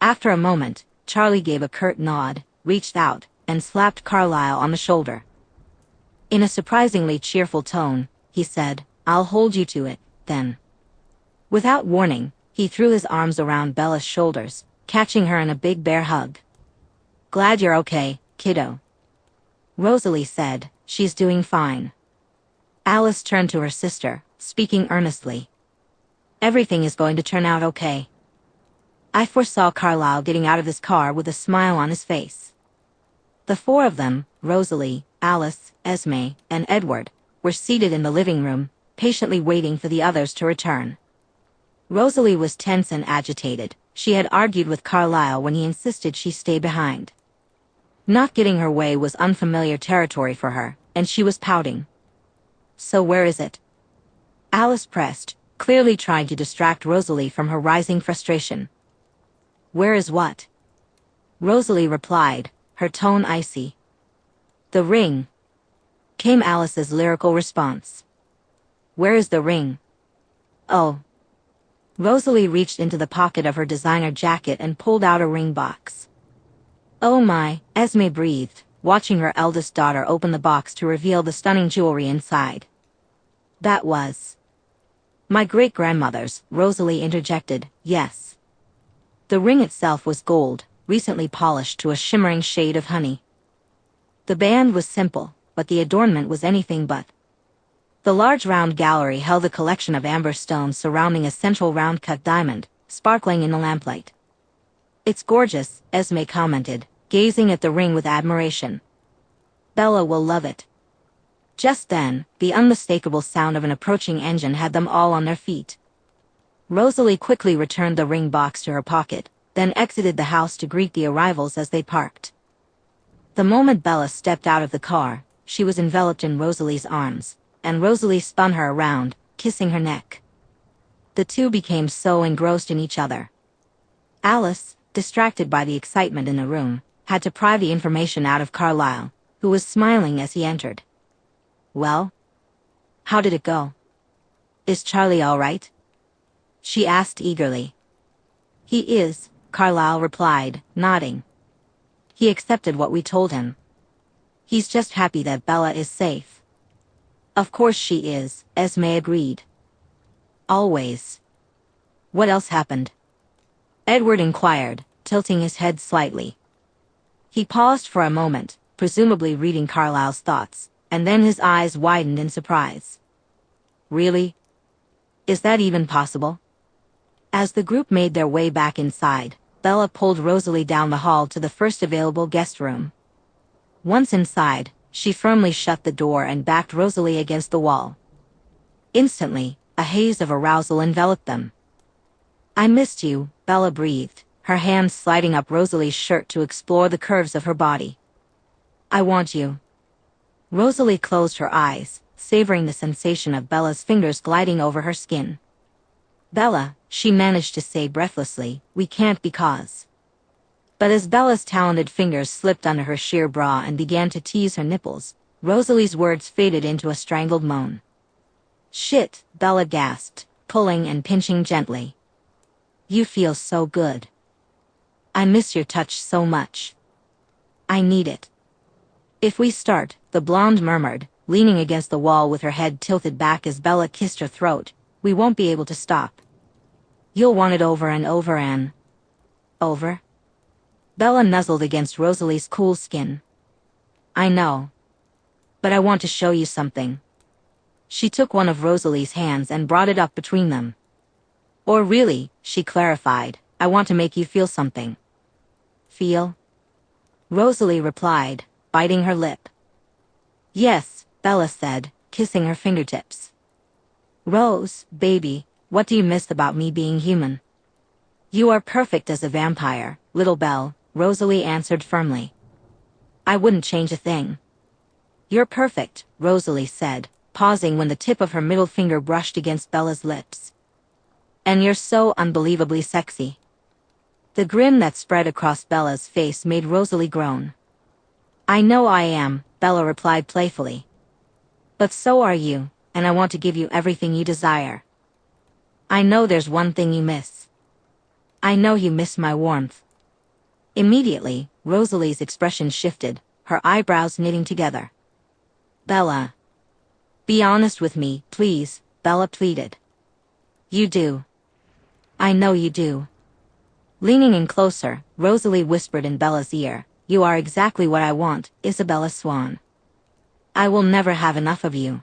Speaker 1: After a moment, Charlie gave a curt nod, reached out, and slapped Carlyle on the shoulder. In a surprisingly cheerful tone, he said, I'll hold you to it, then. Without warning, he threw his arms around Bella's shoulders, catching her in a big bear hug. Glad you're okay, kiddo. Rosalie said, she's doing fine. Alice turned to her sister, speaking earnestly. Everything is going to turn out okay. I foresaw Carlyle getting out of his car with a smile on his face. The four of them, Rosalie, Alice, Esme, and Edward, were seated in the living room, patiently waiting for the others to return. Rosalie was tense and agitated. She had argued with Carlyle when he insisted she stay behind. Not getting her way was unfamiliar territory for her, and she was pouting. So where is it? Alice pressed, clearly trying to distract Rosalie from her rising frustration. Where is what? Rosalie replied, her tone icy. The ring. came Alice's lyrical response. Where is the ring? Oh. Rosalie reached into the pocket of her designer jacket and pulled out a ring box. Oh my, Esme breathed, watching her eldest daughter open the box to reveal the stunning jewelry inside. That was my great-grandmother's, Rosalie interjected, yes. The ring itself was gold, recently polished to a shimmering shade of honey. The band was simple, but the adornment was anything but. The large round gallery held a collection of amber stones surrounding a central round-cut diamond, sparkling in the lamplight. It's gorgeous, Esme commented, gazing at the ring with admiration. Bella will love it. Just then, the unmistakable sound of an approaching engine had them all on their feet. Rosalie quickly returned the ring box to her pocket, then exited the house to greet the arrivals as they parked. The moment Bella stepped out of the car, she was enveloped in Rosalie's arms, and Rosalie spun her around, kissing her neck. The two became so engrossed in each other. Alice, distracted by the excitement in the room, had to pry the information out of Carlyle, who was smiling as he entered. Well? How did it go? Is Charlie all right? She asked eagerly. He is, Carlyle replied, nodding. He accepted what we told him. He's just happy that Bella is safe. Of course she is, Esme agreed. Always. What else happened? Edward inquired, tilting his head slightly. He paused for a moment, presumably reading Carlyle's thoughts, and then his eyes widened in surprise. Really? Is that even possible? As the group made their way back inside, Bella pulled Rosalie down the hall to the first available guest room. Once inside, she firmly shut the door and backed Rosalie against the wall. Instantly, a haze of arousal enveloped them. I missed you, Bella breathed, her hands sliding up Rosalie's shirt to explore the curves of her body. I want you. Rosalie closed her eyes, savoring the sensation of Bella's fingers gliding over her skin. Bella, she managed to say breathlessly, we can't because. But as Bella's talented fingers slipped under her sheer bra and began to tease her nipples, Rosalie's words faded into a strangled moan. Shit, Bella gasped, pulling and pinching gently. You feel so good. I miss your touch so much. I need it. If we start, the blonde murmured, leaning against the wall with her head tilted back as Bella kissed her throat, we won't be able to stop. You'll want it over and over and over. Bella nuzzled against Rosalie's cool skin. I know. But I want to show you something. She took one of Rosalie's hands and brought it up between them. Or really, she clarified, I want to make you feel something. Feel? Rosalie replied, biting her lip. Yes, Bella said, kissing her fingertips. Rose, baby, what do you miss about me being human? You are perfect as a vampire, little Belle, Rosalie answered firmly. I wouldn't change a thing. You're perfect, Rosalie said, pausing when the tip of her middle finger brushed against Bella's lips. And you're so unbelievably sexy. The grin that spread across Bella's face made Rosalie groan. I know I am, Bella replied playfully. But so are you, and I want to give you everything you desire. I know there's one thing you miss. I know you miss my warmth. Immediately, Rosalie's expression shifted, her eyebrows knitting together. Bella. Be honest with me, please, Bella pleaded. You do. I know you do. Leaning in closer, Rosalie whispered in Bella's ear, you are exactly what I want, Bella Swan. I will never have enough of you.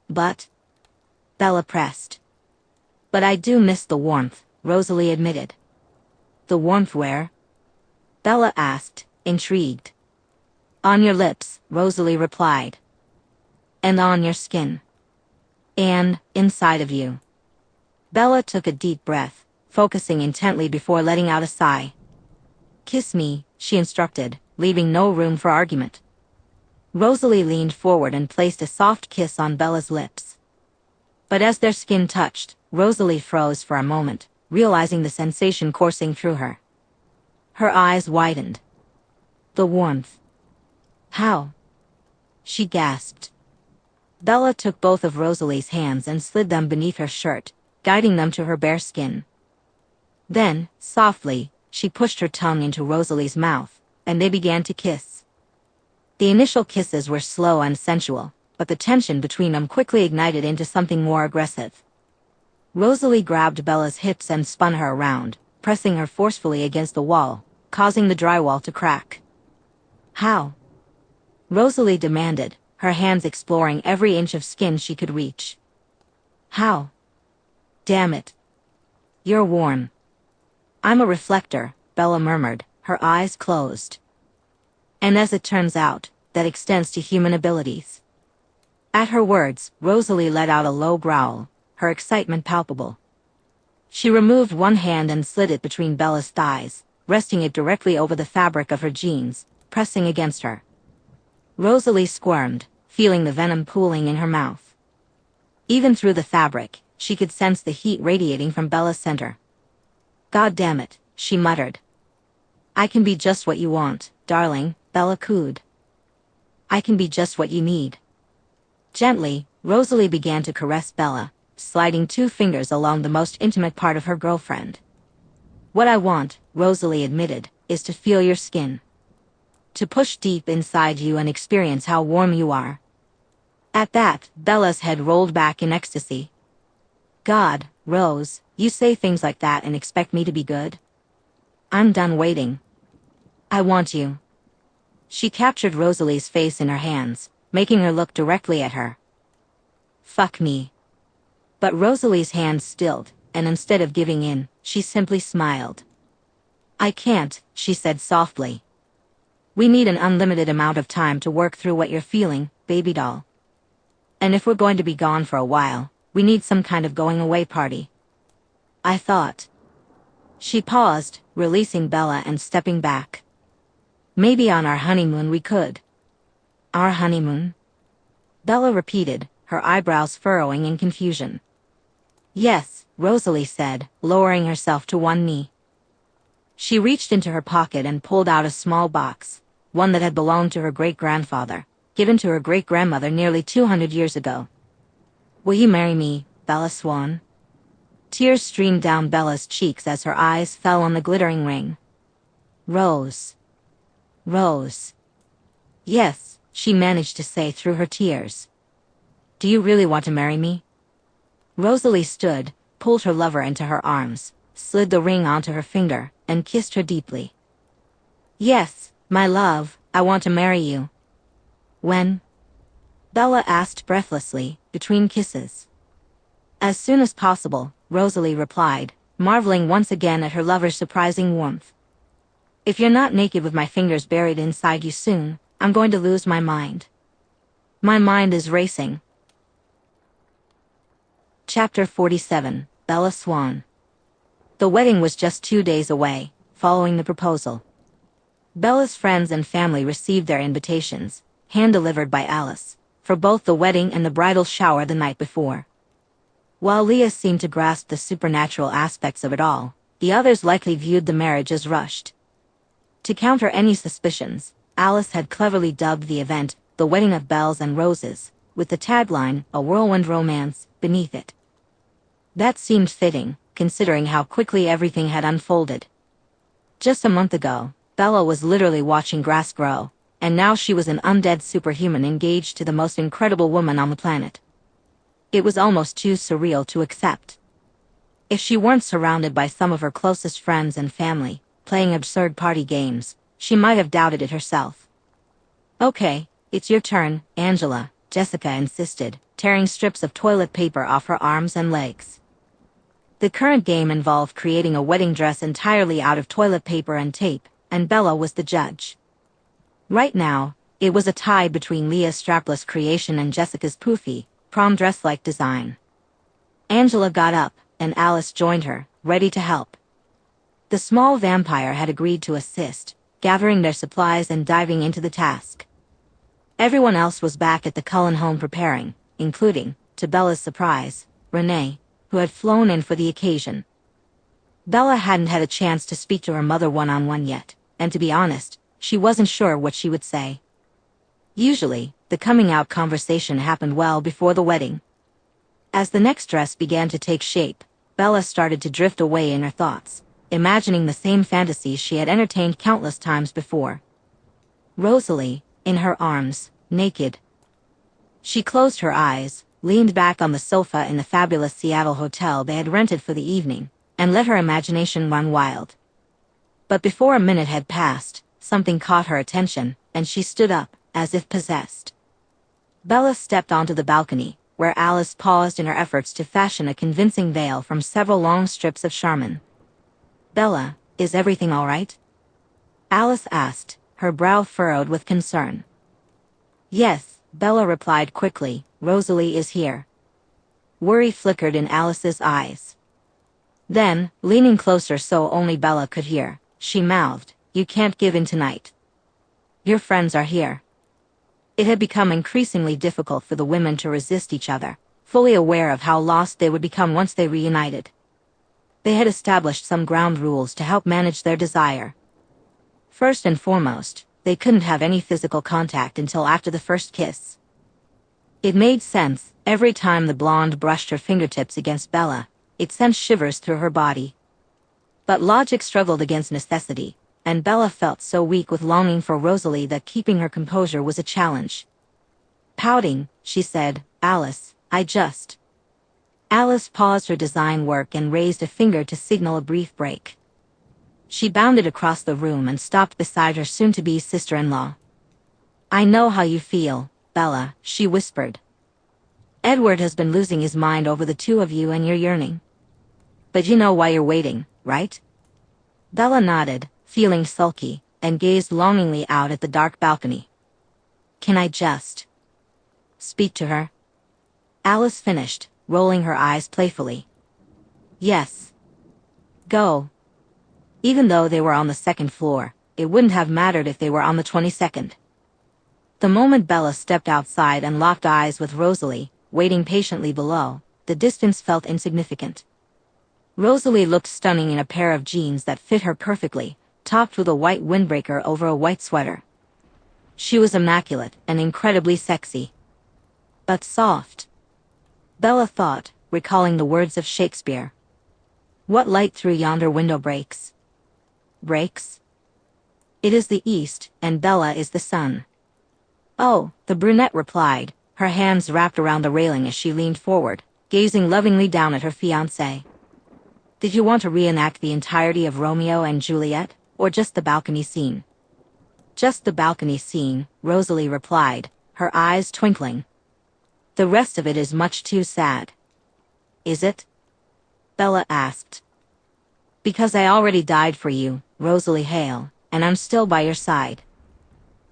Speaker 1: But? Bella pressed. But I do miss the warmth, Rosalie admitted. The warmth where? Bella asked, intrigued. On your lips, Rosalie replied. And on your skin. And, inside of you. Bella took a deep breath, focusing intently before letting out a sigh. Kiss me, she instructed, leaving no room for argument. Rosalie leaned forward and placed a soft kiss on Bella's lips. But as their skin touched, Rosalie froze for a moment, realizing the sensation coursing through her. Her eyes widened. The warmth. How? she gasped. Bella took both of Rosalie's hands and slid them beneath her shirt, guiding them to her bare skin. Then, softly, she pushed her tongue into Rosalie's mouth, and they began to kiss. The initial kisses were slow and sensual, but the tension between them quickly ignited into something more aggressive. Rosalie grabbed Bella's hips and spun her around, pressing her forcefully against the wall, causing the drywall to crack. "How?" Rosalie demanded, her hands exploring every inch of skin she could reach. "How?" "Damn it. You're warm." "I'm a reflector," Bella murmured, her eyes closed. "And as it turns out, that extends to human abilities." At her words, Rosalie let out a low growl, her excitement palpable. She removed one hand and slid it between Bella's thighs, resting it directly over the fabric of her jeans, pressing against her. Rosalie squirmed, feeling the venom pooling in her mouth. Even through the fabric, she could sense the heat radiating from Bella's center. "God damn it," she muttered. "I can be just what you want, darling," Bella cooed. "I can be just what you need." Gently, Rosalie began to caress Bella, sliding 2 fingers along the most intimate part of her girlfriend. "What I want," Rosalie admitted, "is to feel your skin. To push deep inside you and experience how warm you are." At that, Bella's head rolled back in ecstasy. "God, Rose, you say things like that and expect me to be good? I'm done waiting. I want you." She captured Rosalie's face in her hands, making her look directly at her. "Fuck me." But Rosalie's hands stilled, and instead of giving in, she simply smiled. "I can't," she said softly. "We need an unlimited amount of time to work through what you're feeling, baby doll. And if we're going to be gone for a while, we need some kind of going away party." I thought. She paused, releasing Bella and stepping back. "Maybe on our honeymoon we could." "Our honeymoon?" Bella repeated, her eyebrows furrowing in confusion. "Yes," Rosalie said, lowering herself to one knee. She reached into her pocket and pulled out a small box, one that had belonged to her great-grandfather, given to her great-grandmother nearly 200 years ago. "Will you marry me, Bella Swan?" Tears streamed down Bella's cheeks as her eyes fell on the glittering ring. "Rose. Rose." "Yes," she managed to say through her tears. "Do you really want to marry me?" Rosalie stood, pulled her lover into her arms, slid the ring onto her finger, and kissed her deeply. "Yes, my love, I want to marry you." "When?" Bella asked breathlessly, between kisses. "As soon as possible," Rosalie replied, marveling once again at her lover's surprising warmth. "If you're not naked with my fingers buried inside you soon, I'm going to lose my mind. My mind is racing." Chapter 47, Bella Swan. The wedding was just 2 days away, following the proposal. Bella's friends and family received their invitations, hand-delivered by Alice, for both the wedding and the bridal shower the night before. While Leah seemed to grasp the supernatural aspects of it all, the others likely viewed the marriage as rushed. To counter any suspicions, Alice had cleverly dubbed the event, "The Wedding of Bells and Roses," with the tagline, "A Whirlwind Romance," beneath it. That seemed fitting, considering how quickly everything had unfolded. Just a month ago, Bella was literally watching grass grow, and now she was an undead superhuman engaged to the most incredible woman on the planet. It was almost too surreal to accept. If she weren't surrounded by some of her closest friends and family, playing absurd party games, she might have doubted it herself. "Okay, it's your turn, Angela," Jessica insisted, tearing strips of toilet paper off her arms and legs. The current game involved creating a wedding dress entirely out of toilet paper and tape, and Bella was the judge. Right now, it was a tie between Leah's strapless creation and Jessica's poofy, prom dress-like design. Angela got up, and Alice joined her, ready to help. The small vampire had agreed to assist, gathering their supplies and diving into the task. Everyone else was back at the Cullen home preparing, including, to Bella's surprise, Renee, who had flown in for the occasion. Bella hadn't had a chance to speak to her mother one-on-one yet, and to be honest, she wasn't sure what she would say. Usually, the coming out conversation happened well before the wedding. As the next dress began to take shape, Bella started to drift away in her thoughts, imagining the same fantasies she had entertained countless times before. Rosalie, in her arms, naked. She closed her eyes, leaned back on the sofa in the fabulous Seattle hotel they had rented for the evening, and let her imagination run wild. But before a minute had passed, something caught her attention, and she stood up, as if possessed. Bella stepped onto the balcony, where Alice paused in her efforts to fashion a convincing veil from several long strips of Charmin. "Bella, is everything all right?" Alice asked, her brow furrowed with concern. "Yes," Bella replied quickly, "Rosalie is here." Worry flickered in Alice's eyes. Then, leaning closer so only Bella could hear, she mouthed, "You can't give in tonight. Your friends are here." It had become increasingly difficult for the women to resist each other, fully aware of how lost they would become once they reunited. They had established some ground rules to help manage their desire. First and foremost, they couldn't have any physical contact until after the first kiss. It made sense. Every time the blonde brushed her fingertips against Bella, it sent shivers through her body. But logic struggled against necessity, and Bella felt so weak with longing for Rosalie that keeping her composure was a challenge. Pouting, she said, "Alice, I just..." Alice paused her design work and raised a finger to signal a brief break. She bounded across the room and stopped beside her soon-to-be sister-in-law. "I know how you feel, Bella," she whispered. "Edward has been losing his mind over the two of you and you're yearning. But you know why you're waiting, right?" Bella nodded, feeling sulky, and gazed longingly out at the dark balcony. "Can I just speak to her?" Alice finished, rolling her eyes playfully. "Yes. Go." Even though they were on the second floor, it wouldn't have mattered if they were on the 22nd. The moment Bella stepped outside and locked eyes with Rosalie, waiting patiently below, the distance felt insignificant. Rosalie looked stunning in a pair of jeans that fit her perfectly, topped with a white windbreaker over a white sweater. She was immaculate and incredibly sexy. But soft. Bella thought, recalling the words of Shakespeare. "What light through yonder window breaks?" Breaks? It is the east, and Bella is the sun. "Oh," the brunette replied, her hands wrapped around the railing as she leaned forward, gazing lovingly down at her fiancé. "Did you want to reenact the entirety of Romeo and Juliet, or just the balcony scene?" "Just the balcony scene," Rosalie replied, her eyes twinkling. "The rest of it is much too sad." "Is it?" Bella asked. "Because I already died for you, Rosalie Hale, and I'm still by your side."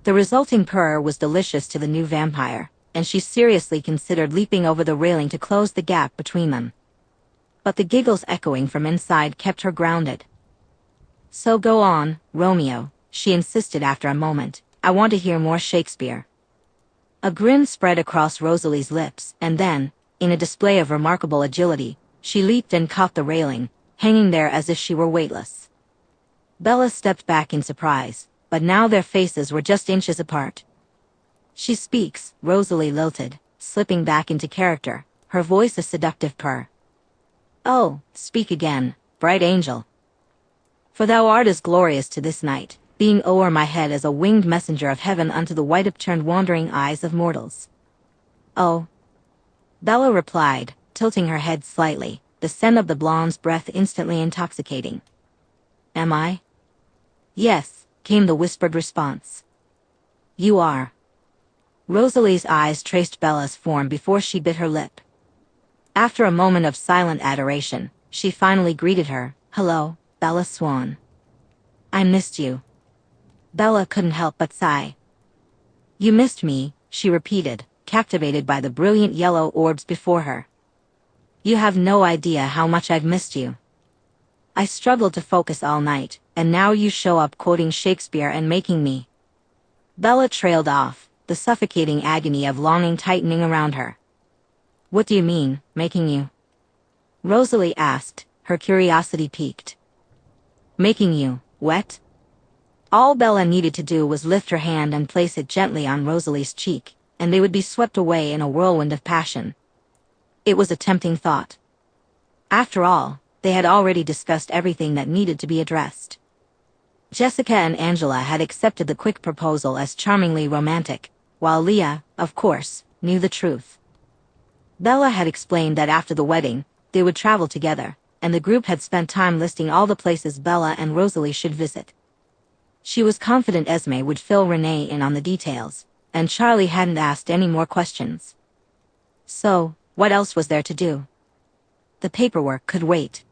Speaker 1: The resulting purr was delicious to the new vampire, and she seriously considered leaping over the railing to close the gap between them. But the giggles echoing from inside kept her grounded. "So go on, Romeo," she insisted after a moment. "I want to hear more Shakespeare." A grin spread across Rosalie's lips, and then, in a display of remarkable agility, she leaped and caught the railing, hanging there as if she were weightless. Bella stepped back in surprise, but now their faces were just inches apart. "She speaks," Rosalie lilted, slipping back into character, her voice a seductive purr. "Oh, speak again, bright angel. For thou art as glorious to this night, being o'er my head as a winged messenger of heaven unto the white upturned wandering eyes of mortals." "Oh," Bella replied, tilting her head slightly, the scent of the blonde's breath instantly intoxicating. "Am I?" "Yes," came the whispered response. "You are." Rosalie's eyes traced Bella's form before she bit her lip. After a moment of silent adoration, she finally greeted her, "Hello, Bella Swan. I missed you." Bella couldn't help but sigh. "You missed me," she repeated, captivated by the brilliant yellow orbs before her. "You have no idea how much I've missed you. I struggled to focus all night, and now you show up quoting Shakespeare and making me..." Bella trailed off, the suffocating agony of longing tightening around her. "What do you mean, making you?" Rosalie asked, her curiosity piqued. "Making you wet?" All Bella needed to do was lift her hand and place it gently on Rosalie's cheek, and they would be swept away in a whirlwind of passion. It was a tempting thought. After all, they had already discussed everything that needed to be addressed. Jessica and Angela had accepted the quick proposal as charmingly romantic, while Leah, of course, knew the truth. Bella had explained that after the wedding, they would travel together, and the group had spent time listing all the places Bella and Rosalie should visit. She was confident Esme would fill Renee in on the details, and Charlie hadn't asked any more questions. So, what else was there to do? The paperwork could wait.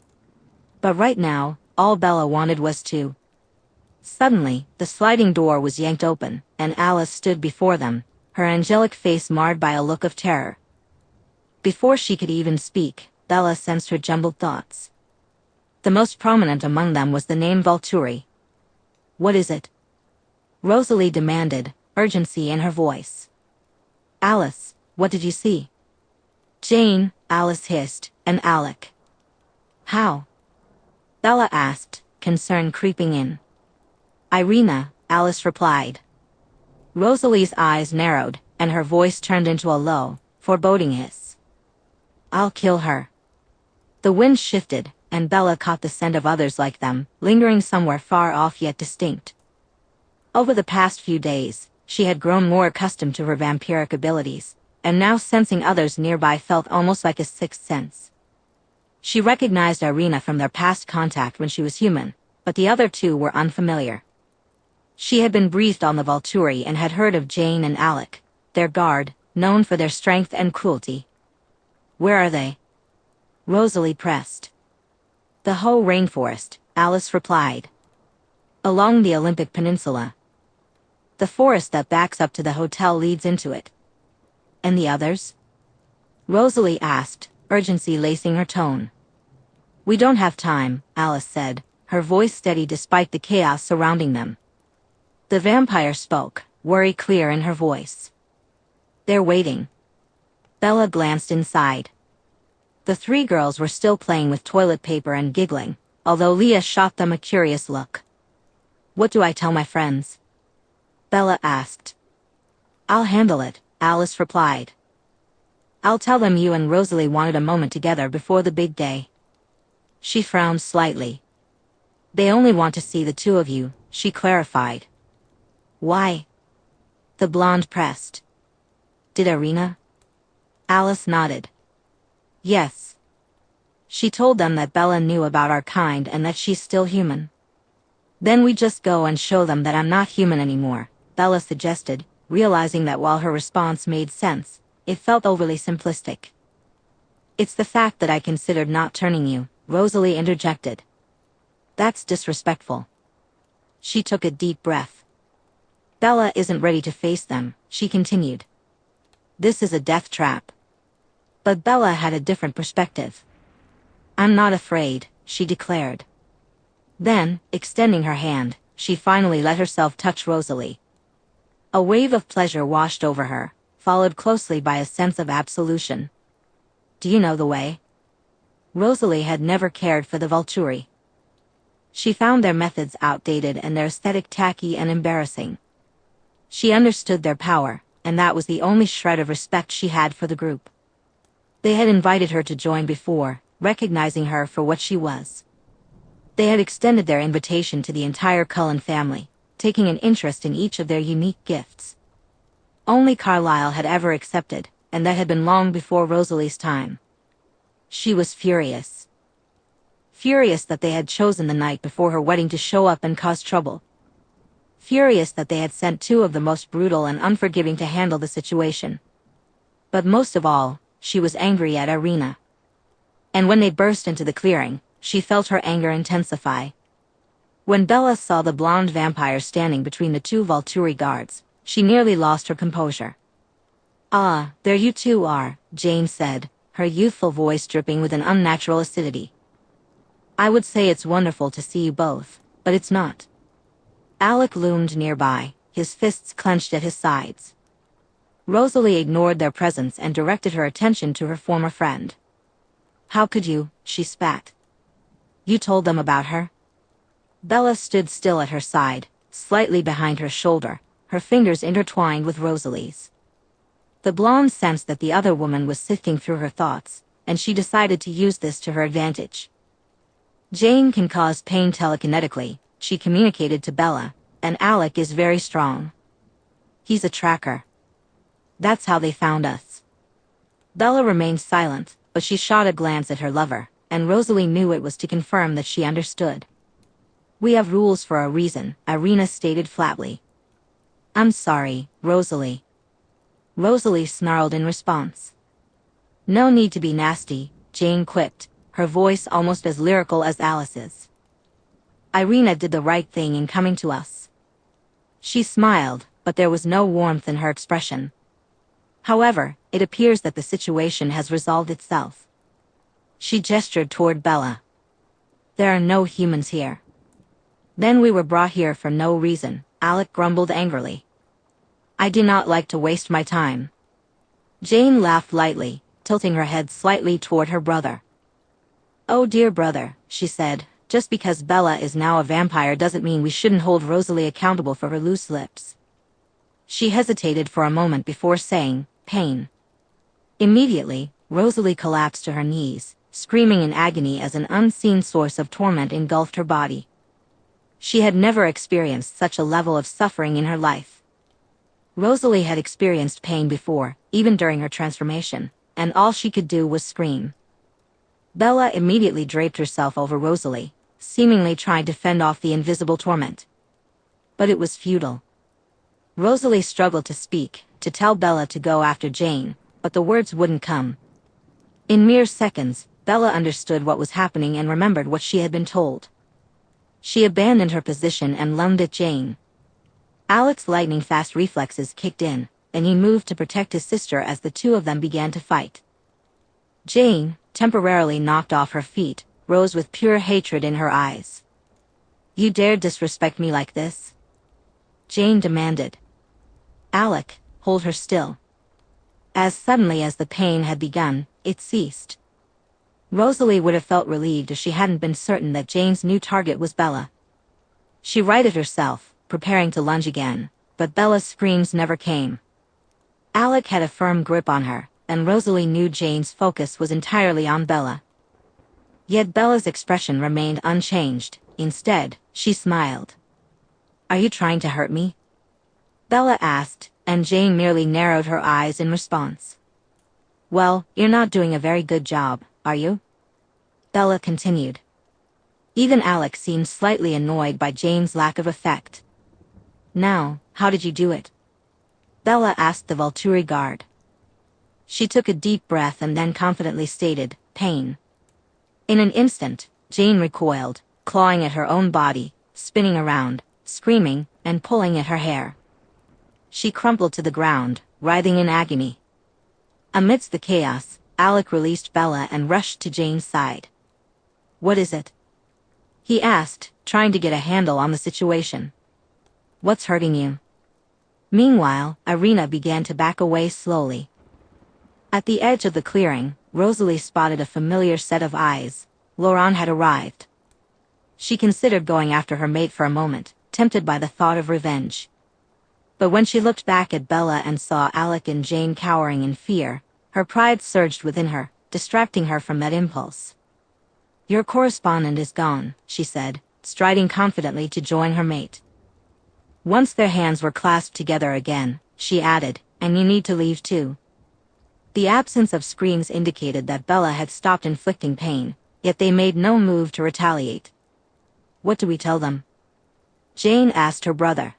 Speaker 1: But right now, all Bella wanted was to. Suddenly, the sliding door was yanked open, and Alice stood before them, her angelic face marred by a look of terror. Before she could even speak, Bella sensed her jumbled thoughts. The most prominent among them was the name Volturi. "What is it?" Rosalie demanded, urgency in her voice. "Alice, what did you see?" "Jane," Alice hissed, "and Alec." "How?" Bella asked, concern creeping in. "Irina," Alice replied. Rosalie's eyes narrowed, and her voice turned into a low, foreboding hiss. "I'll kill her." The wind shifted, and Bella caught the scent of others like them, lingering somewhere far off yet distinct. Over the past few days, she had grown more accustomed to her vampiric abilities, and now sensing others nearby felt almost like a sixth sense. She recognized Irina from their past contact when she was human, but the other two were unfamiliar. She had been briefed on the Volturi and had heard of Jane and Alec, their guard, known for their strength and cruelty. "Where are they?" Rosalie pressed. "The whole rainforest," Alice replied. "Along the Olympic Peninsula. The forest that backs up to the hotel leads into it." "And the others?" Rosalie asked, urgency lacing her tone. "We don't have time," Alice said, her voice steady despite the chaos surrounding them. The vampire spoke, worry clear in her voice. "They're waiting." Bella glanced inside. The three girls were still playing with toilet paper and giggling, although Leah shot them a curious look. "What do I tell my friends?" Bella asked. "I'll handle it," Alice replied. "I'll tell them you and Rosalie wanted a moment together before the big day." She frowned slightly. "They only want to see the two of you," she clarified. "Why?" The blonde pressed. "Did Irina?" Alice nodded. "Yes. She told them that Bella knew about our kind and that she's still human." "Then we just go and show them that I'm not human anymore," Bella suggested, realizing that while her response made sense, it felt overly simplistic. "It's the fact that I considered not turning you," Rosalie interjected. "That's disrespectful." She took a deep breath. "Bella isn't ready to face them," she continued. "This is a death trap." But Bella had a different perspective. "I'm not afraid," she declared. Then, extending her hand, she finally let herself touch Rosalie. A wave of pleasure washed over her, followed closely by a sense of absolution. "Do you know the way?" Rosalie had never cared for the Volturi. She found their methods outdated and their aesthetic tacky and embarrassing. She understood their power, and that was the only shred of respect she had for the group. They had invited her to join before, recognizing her for what she was. They had extended their invitation to the entire Cullen family, taking an interest in each of their unique gifts. Only Carlyle had ever accepted, and that had been long before Rosalie's time. She was furious. Furious that they had chosen the night before her wedding to show up and cause trouble. Furious that they had sent two of the most brutal and unforgiving to handle the situation. But most of all, she was angry at Irina. And when they burst into the clearing, she felt her anger intensify. When Bella saw the blonde vampire standing between the two Volturi guards, she nearly lost her composure. "Ah, there you two are," Jane said, her youthful voice dripping with an unnatural acidity. "I would say it's wonderful to see you both, but it's not." Alec loomed nearby, his fists clenched at his sides. Rosalie ignored their presence and directed her attention to her former friend. "How could you?" she spat. "You told them about her?" Bella stood still at her side, slightly behind her shoulder, her fingers intertwined with Rosalie's. The blonde sensed that the other woman was sifting through her thoughts, and she decided to use this to her advantage. Jane can cause pain telekinetically, she communicated to Bella, and Alec is very strong. He's a tracker. That's how they found us. Bella remained silent, but she shot a glance at her lover, and Rosalie knew it was to confirm that she understood. We have rules for a reason, Irina stated flatly. I'm sorry, Rosalie. Rosalie snarled in response. No need to be nasty, Jane quipped, her voice almost as lyrical as Alice's. Irina did the right thing in coming to us. She smiled, but there was no warmth in her expression. However, it appears that the situation has resolved itself. She gestured toward Bella. There are no humans here. Then we were brought here for no reason, Alec grumbled angrily. I do not like to waste my time. Jane laughed lightly, tilting her head slightly toward her brother. Oh dear brother, she said, just because Bella is now a vampire doesn't mean we shouldn't hold Rosalie accountable for her loose lips. She hesitated for a moment before saying, pain. Immediately, Rosalie collapsed to her knees, screaming in agony as an unseen source of torment engulfed her body. She had never experienced such a level of suffering in her life. Rosalie had experienced pain before, even during her transformation, and all she could do was scream. Bella immediately draped herself over Rosalie, seemingly trying to fend off the invisible torment. But it was futile. Rosalie struggled to speak, to tell Bella to go after Jane, but the words wouldn't come. In mere seconds, Bella understood what was happening and remembered what she had been told. She abandoned her position and lunged at Jane. Alec's lightning-fast reflexes kicked in, and he moved to protect his sister as the two of them began to fight. Jane, temporarily knocked off her feet, rose with pure hatred in her eyes. You dare disrespect me like this? Jane demanded. Alec, hold her still. As suddenly as the pain had begun, it ceased. Rosalie would have felt relieved if she hadn't been certain that Jane's new target was Bella. She righted herself, preparing to lunge again, but Bella's screams never came. Alec had a firm grip on her, and Rosalie knew Jane's focus was entirely on Bella. Yet Bella's expression remained unchanged. Instead, she smiled. Are you trying to hurt me? Bella asked, and Jane merely narrowed her eyes in response. Well, you're not doing a very good job, are you? Bella continued. Even Alec seemed slightly annoyed by Jane's lack of effect. Now, how did you do it? Bella asked the Volturi guard. She took a deep breath and then confidently stated, pain. In an instant, Jane recoiled, clawing at her own body, spinning around, screaming, and pulling at her hair. She crumpled to the ground, writhing in agony. Amidst the chaos, Alec released Bella and rushed to Jane's side. What is it? He asked, trying to get a handle on the situation. What's hurting you? Meanwhile, Irina began to back away slowly. At the edge of the clearing, Rosalie spotted a familiar set of eyes. Laurent had arrived. She considered going after her mate for a moment, tempted by the thought of revenge. But when she looked back at Bella and saw Alec and Jane cowering in fear, her pride surged within her, distracting her from that impulse. Your correspondent is gone, she said, striding confidently to join her mate. Once their hands were clasped together again, she added, and you need to leave too. The absence of screams indicated that Bella had stopped inflicting pain, yet they made no move to retaliate. What do we tell them? Jane asked her brother.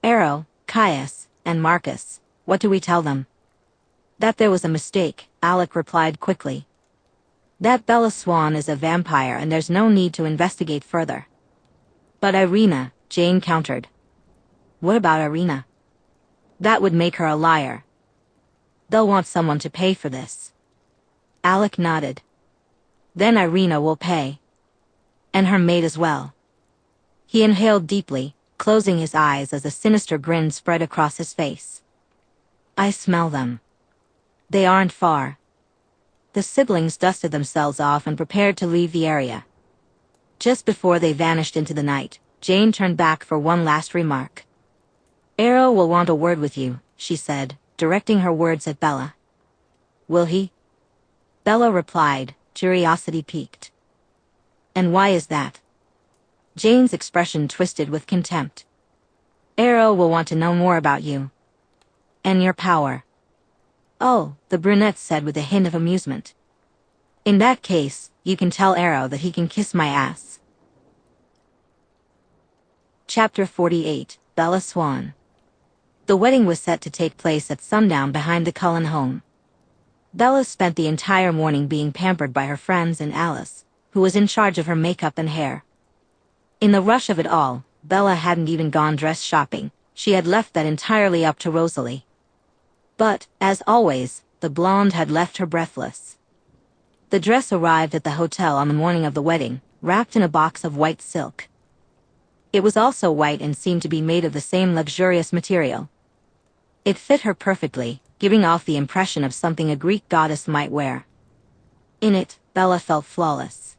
Speaker 1: Arrow, Caius, and Marcus, what do we tell them? That there was a mistake, Alec replied quickly. That Bella Swan is a vampire and there's no need to investigate further. But Irina, Jane countered. What about Irina? That would make her a liar. They'll want someone to pay for this. Alec nodded. Then Irina will pay. And her mate as well. He inhaled deeply, closing his eyes as a sinister grin spread across his face. I smell them. They aren't far. The siblings dusted themselves off and prepared to leave the area. Just before they vanished into the night, Jane turned back for one last remark. Arrow will want a word with you, she said, directing her words at Bella. Will he? Bella replied, curiosity piqued. And why is that? Jane's expression twisted with contempt. Arrow will want to know more about you. And your power. Oh, the brunette said with a hint of amusement. In that case, you can tell Arrow that he can kiss my ass. Chapter 48, Bella Swan. The wedding was set to take place at sundown behind the Cullen home. Bella spent the entire morning being pampered by her friends and Alice, who was in charge of her makeup and hair. In the rush of it all, Bella hadn't even gone dress shopping. She had left that entirely up to Rosalie. But, as always, the blonde had left her breathless. The dress arrived at the hotel on the morning of the wedding, wrapped in a box of white silk. It was also white and seemed to be made of the same luxurious material. It fit her perfectly, giving off the impression of something a Greek goddess might wear. In it, Bella felt flawless.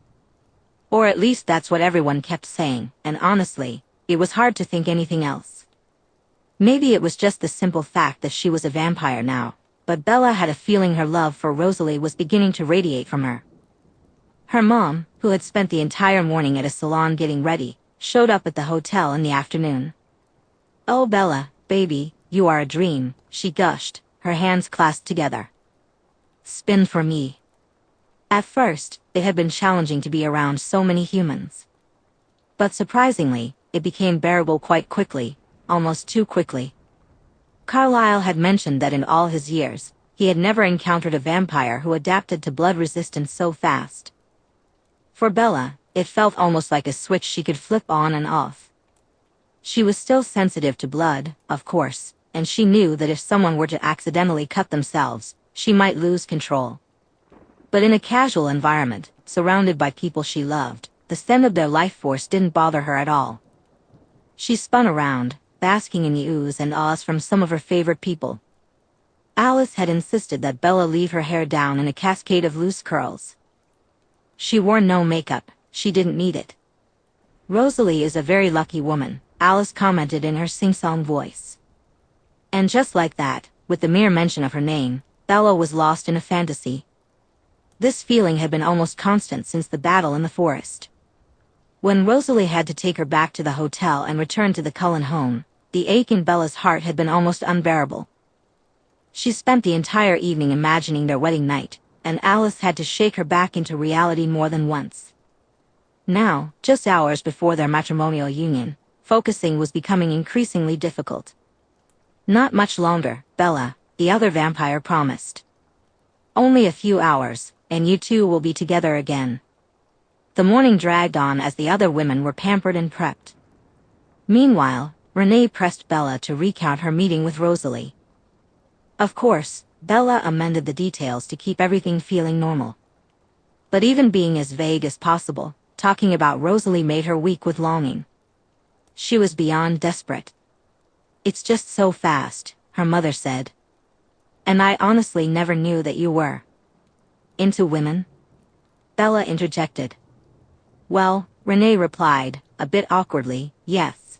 Speaker 1: Or at least that's what everyone kept saying, and honestly, it was hard to think anything else. Maybe it was just the simple fact that she was a vampire now, but Bella had a feeling her love for Rosalie was beginning to radiate from her. Her mom, who had spent the entire morning at a salon getting ready, showed up at the hotel in the afternoon. "Oh Bella, baby, you are a dream," she gushed, her hands clasped together. "Spin for me." At first, it had been challenging to be around so many humans. But surprisingly, it became bearable quite quickly, almost too quickly. Carlyle had mentioned that in all his years, he had never encountered a vampire who adapted to blood resistance so fast. For Bella, it felt almost like a switch she could flip on and off. She was still sensitive to blood, of course, and she knew that if someone were to accidentally cut themselves, she might lose control. But in a casual environment, surrounded by people she loved, the scent of their life force didn't bother her at all. She spun around, basking in the oohs and ahs from some of her favorite people. Alice had insisted that Bella leave her hair down in a cascade of loose curls. She wore no makeup, she didn't need it. "Rosalie is a very lucky woman," Alice commented in her sing-song voice. And just like that, with the mere mention of her name, Bella was lost in a fantasy. This feeling had been almost constant since the battle in the forest. When Rosalie had to take her back to the hotel and return to the Cullen home, the ache in Bella's heart had been almost unbearable. She spent the entire evening imagining their wedding night, and Alice had to shake her back into reality more than once. Now, just hours before their matrimonial union, focusing was becoming increasingly difficult. "Not much longer, Bella," the other vampire promised. "Only a few hours, and you two will be together again." The morning dragged on as the other women were pampered and prepped. Meanwhile, Renee pressed Bella to recount her meeting with Rosalie. Of course, Bella amended the details to keep everything feeling normal. But even being as vague as possible, talking about Rosalie made her weak with longing. She was beyond desperate. "It's just so fast," her mother said. "And I honestly never knew that you were into women?" Bella interjected. "Well," Renee replied, a bit awkwardly, "yes."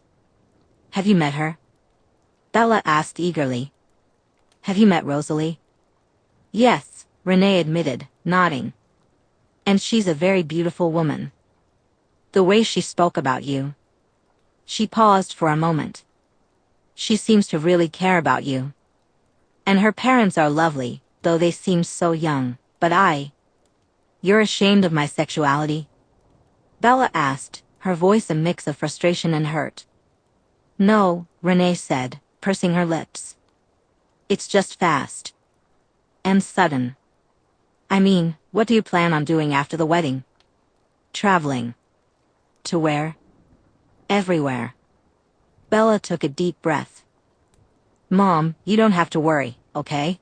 Speaker 1: "Have you met her?" Bella asked eagerly. "Have you met Rosalie?" "Yes," Renee admitted, nodding. "And she's a very beautiful woman. The way she spoke about you." She paused for a moment. "She seems to really care about you. And her parents are lovely, though they seem so young, but You're ashamed of my sexuality?" Bella asked, her voice a mix of frustration and hurt. "No," Renee said, pursing her lips. "It's just fast. And sudden. I mean, what do you plan on doing after the wedding?" "Traveling." "To where?" "Everywhere." Bella took a deep breath. "Mom, you don't have to worry, okay?"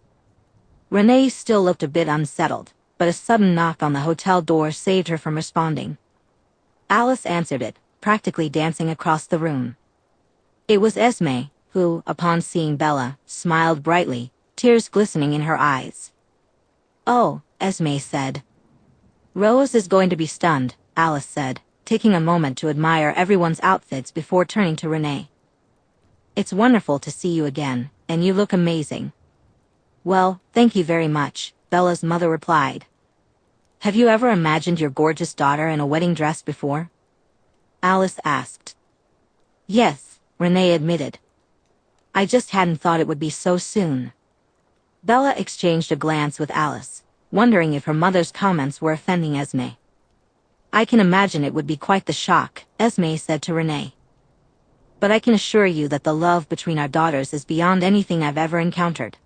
Speaker 1: Renee still looked a bit unsettled, but a sudden knock on the hotel door saved her from responding. Alice answered it, practically dancing across the room. It was Esme, who, upon seeing Bella, smiled brightly, tears glistening in her eyes. "Oh," Esme said. "Rose is going to be stunned," Alice said, taking a moment to admire everyone's outfits before turning to Renee. "It's wonderful to see you again, and you look amazing." Well, thank you very much, Bella's mother replied. Have you ever imagined your gorgeous daughter in a wedding dress before? Alice asked. Yes, Renee admitted. I just hadn't thought it would be so soon. Bella exchanged a glance with Alice, wondering if her mother's comments were offending Esme. I can imagine it would be quite the shock, Esme said to Renee. But I can assure you that the love between our daughters is beyond anything I've ever encountered.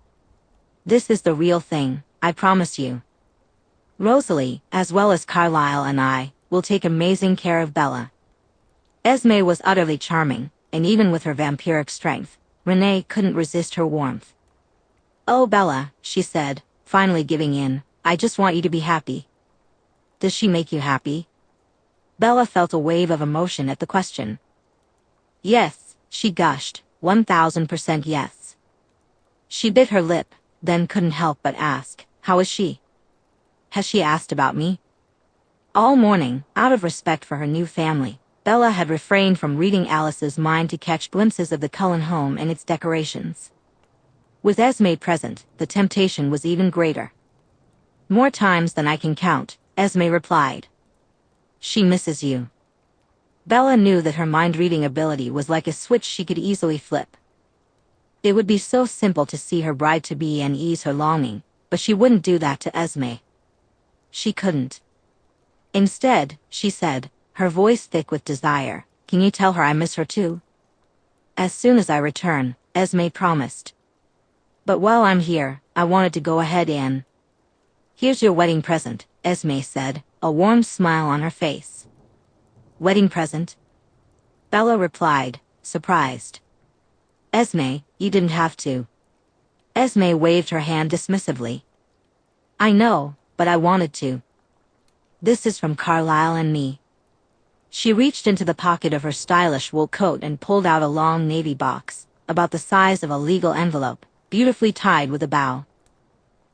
Speaker 1: This is the real thing, I promise you. Rosalie, as well as Carlisle and I, will take amazing care of Bella. Esme was utterly charming, and even with her vampiric strength, Renee couldn't resist her warmth. Oh Bella, she said, finally giving in, I just want you to be happy. Does she make you happy? Bella felt a wave of emotion at the question. Yes, she gushed, 1000% yes. She bit her lip, then couldn't help but ask, how is she? Has she asked about me? All morning, out of respect for her new family, Bella had refrained from reading Alice's mind to catch glimpses of the Cullen home and its decorations. With Esme present, the temptation was even greater. More times than I can count, Esme replied. She misses you. Bella knew that her mind-reading ability was like a switch she could easily flip. It would be so simple to see her bride-to-be and ease her longing, but she wouldn't do that to Esme. She couldn't. Instead, she said, her voice thick with desire, can you tell her I miss her too? As soon as I return, Esme promised. But while I'm here, I wanted to go ahead and... Here's your wedding present, Esme said, a warm smile on her face. Wedding present? Bella replied, surprised. Esme, you didn't have to. Esme waved her hand dismissively. I know, but I wanted to. This is from Carlisle and me. She reached into the pocket of her stylish wool coat and pulled out a long navy box, about the size of a legal envelope, beautifully tied with a bow.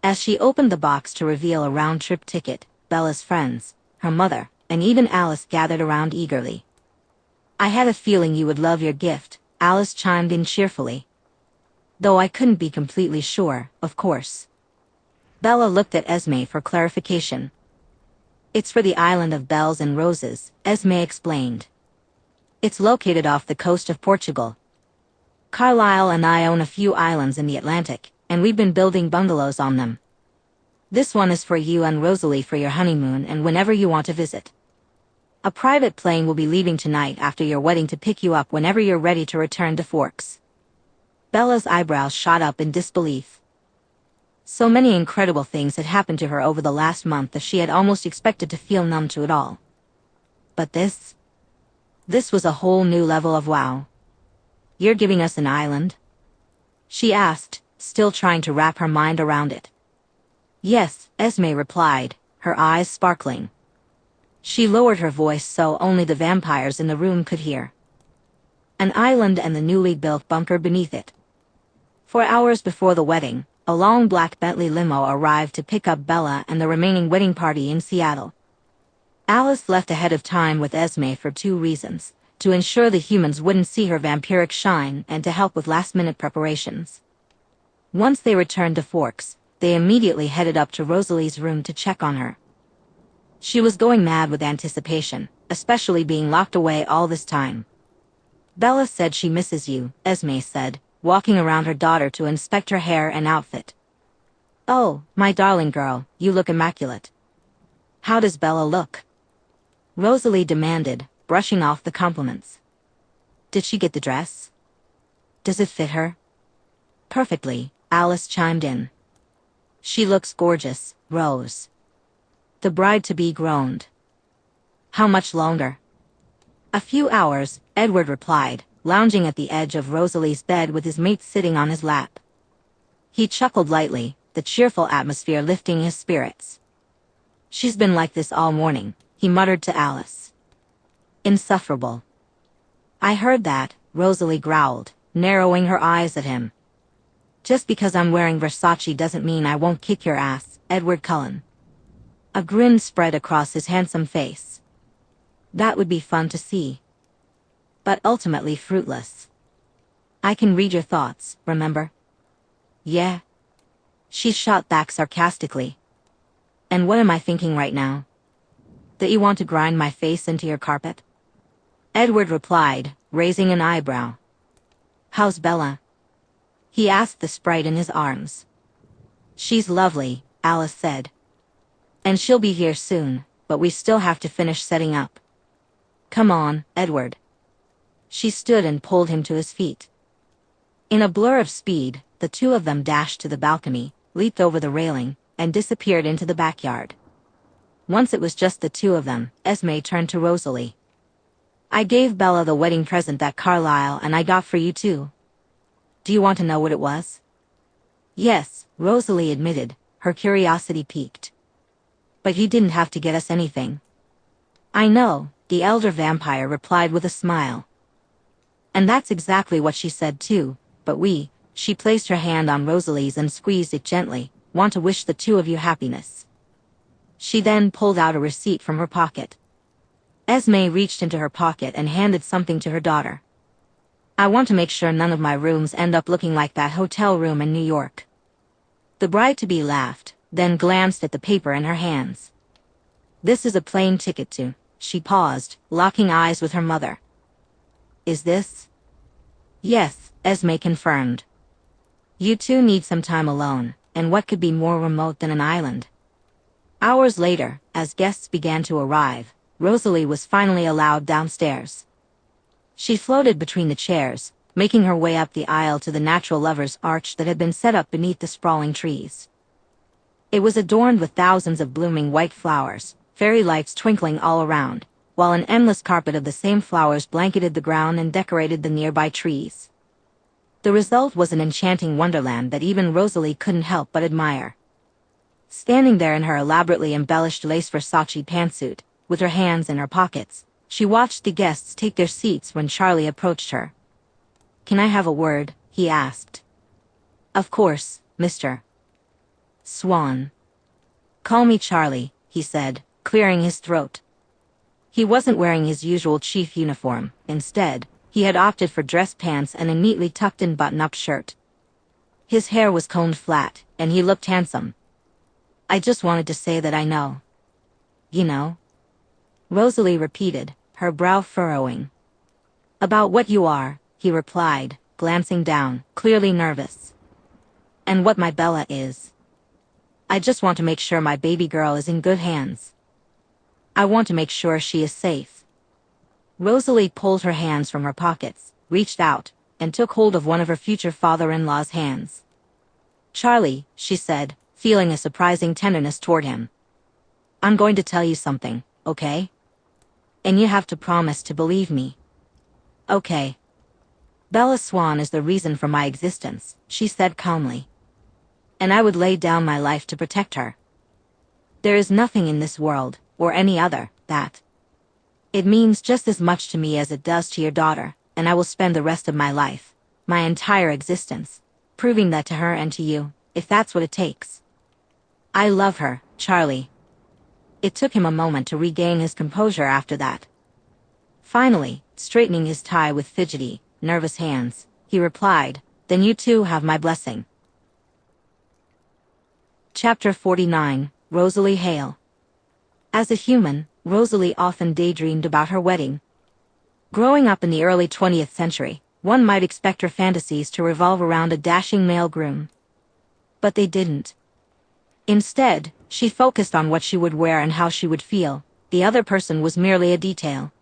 Speaker 1: As she opened the box to reveal a round-trip ticket, Bella's friends, her mother, and even Alice gathered around eagerly. I had a feeling you would love your gift, Alice chimed in cheerfully. Though I couldn't be completely sure, of course. Bella looked at Esme for clarification. It's for the island of Bells and Roses, Esme explained. It's located off the coast of Portugal. Carlisle and I own a few islands in the Atlantic, and we've been building bungalows on them. This one is for you and Rosalie for your honeymoon and whenever you want to visit. A private plane will be leaving tonight after your wedding to pick you up whenever you're ready to return to Forks. Bella's eyebrows shot up in disbelief. So many incredible things had happened to her over the last month that she had almost expected to feel numb to it all. But this was a whole new level of wow. You're giving us an island? She asked, still trying to wrap her mind around it. Yes, Esme replied, her eyes sparkling. She lowered her voice so only the vampires in the room could hear. An island and the newly built bunker beneath it. 4 hours before the wedding, a long black Bentley limo arrived to pick up Bella and the remaining wedding party in Seattle. Alice left ahead of time with Esme for 2 reasons, to ensure the humans wouldn't see her vampiric shine and to help with last-minute preparations. Once they returned to Forks, they immediately headed up to Rosalie's room to check on her. She was going mad with anticipation, especially being locked away all this time. Bella said she misses you, Esme said, walking around her daughter to inspect her hair and outfit. Oh, my darling girl, you look immaculate. How does Bella look? Rosalie demanded, brushing off the compliments. Did she get the dress? Does it fit her? Perfectly, Alice chimed in. She looks gorgeous, Rose. The bride-to-be groaned. How much longer? A few hours, Edward replied, lounging at the edge of Rosalie's bed with his mate sitting on his lap. He chuckled lightly, the cheerful atmosphere lifting his spirits. She's been like this all morning, he muttered to Alice. Insufferable. I heard that, Rosalie growled, narrowing her eyes at him. Just because I'm wearing Versace doesn't mean I won't kick your ass, Edward Cullen. A grin spread across his handsome face. That would be fun to see. But ultimately fruitless. I can read your thoughts, remember? Yeah. She shot back sarcastically. And what am I thinking right now? That you want to grind my face into your carpet? Edward replied, raising an eyebrow. How's Bella? He asked the sprite in his arms. She's lovely, Alice said. And she'll be here soon, but we still have to finish setting up. Come on, Edward. She stood and pulled him to his feet. In a blur of speed, the two of them dashed to the balcony, leaped over the railing, and disappeared into the backyard. Once it was just the two of them, Esme turned to Rosalie. I gave Bella the wedding present that Carlisle and I got for you too. Do you want to know what it was? Yes, Rosalie admitted, her curiosity piqued. But he didn't have to get us anything. I know, the elder vampire replied with a smile. And that's exactly what she said too, but she placed her hand on Rosalie's and squeezed it gently, want to wish the two of you happiness. She then pulled out a receipt from her pocket. Esme reached into her pocket and handed something to her daughter. I want to make sure none of my rooms end up looking like that hotel room in New York. The bride-to-be laughed, then glanced at the paper in her hands. This is a plane ticket to, she paused, locking eyes with her mother. Is this? Yes, Esme confirmed. You two need some time alone, and what could be more remote than an island? Hours later, as guests began to arrive, Rosalie was finally allowed downstairs. She floated between the chairs, making her way up the aisle to the natural lover's arch that had been set up beneath the sprawling trees. It was adorned with thousands of blooming white flowers, fairy lights twinkling all around, while an endless carpet of the same flowers blanketed the ground and decorated the nearby trees. The result was an enchanting wonderland that even Rosalie couldn't help but admire. Standing there in her elaborately embellished lace Versace pantsuit, with her hands in her pockets, she watched the guests take their seats when Charlie approached her. Can I have a word? He asked. Of course, Mr. Swan. Call me Charlie, he said, clearing his throat. He wasn't wearing his usual chief uniform. Instead, he had opted for dress pants and a neatly tucked-in button-up shirt. His hair was combed flat, and he looked handsome. I just wanted to say that I know. You know? Rosalie repeated, her brow furrowing. About what you are, he replied, glancing down, clearly nervous. And what my Bella is. I just want to make sure my baby girl is in good hands. I want to make sure she is safe. Rosalie pulled her hands from her pockets, reached out, and took hold of one of her future father-in-law's hands. Charlie, she said, feeling a surprising tenderness toward him. I'm going to tell you something, okay? And you have to promise to believe me. Okay. Bella Swan is the reason for my existence, she said calmly. And I would lay down my life to protect her. There is nothing in this world, or any other, that. It means just as much to me as it does to your daughter, and I will spend the rest of my life, my entire existence, proving that to her and to you, if that's what it takes. I love her, Charlie. It took him a moment to regain his composure after that. Finally, straightening his tie with fidgety, nervous hands, he replied, Then you too have my blessing. Chapter 49, Rosalie Hale. As a human, Rosalie often daydreamed about her wedding. Growing up in the early 20th century, one might expect her fantasies to revolve around a dashing male groom. But they didn't. Instead, she focused on what she would wear and how she would feel. The other person was merely a detail.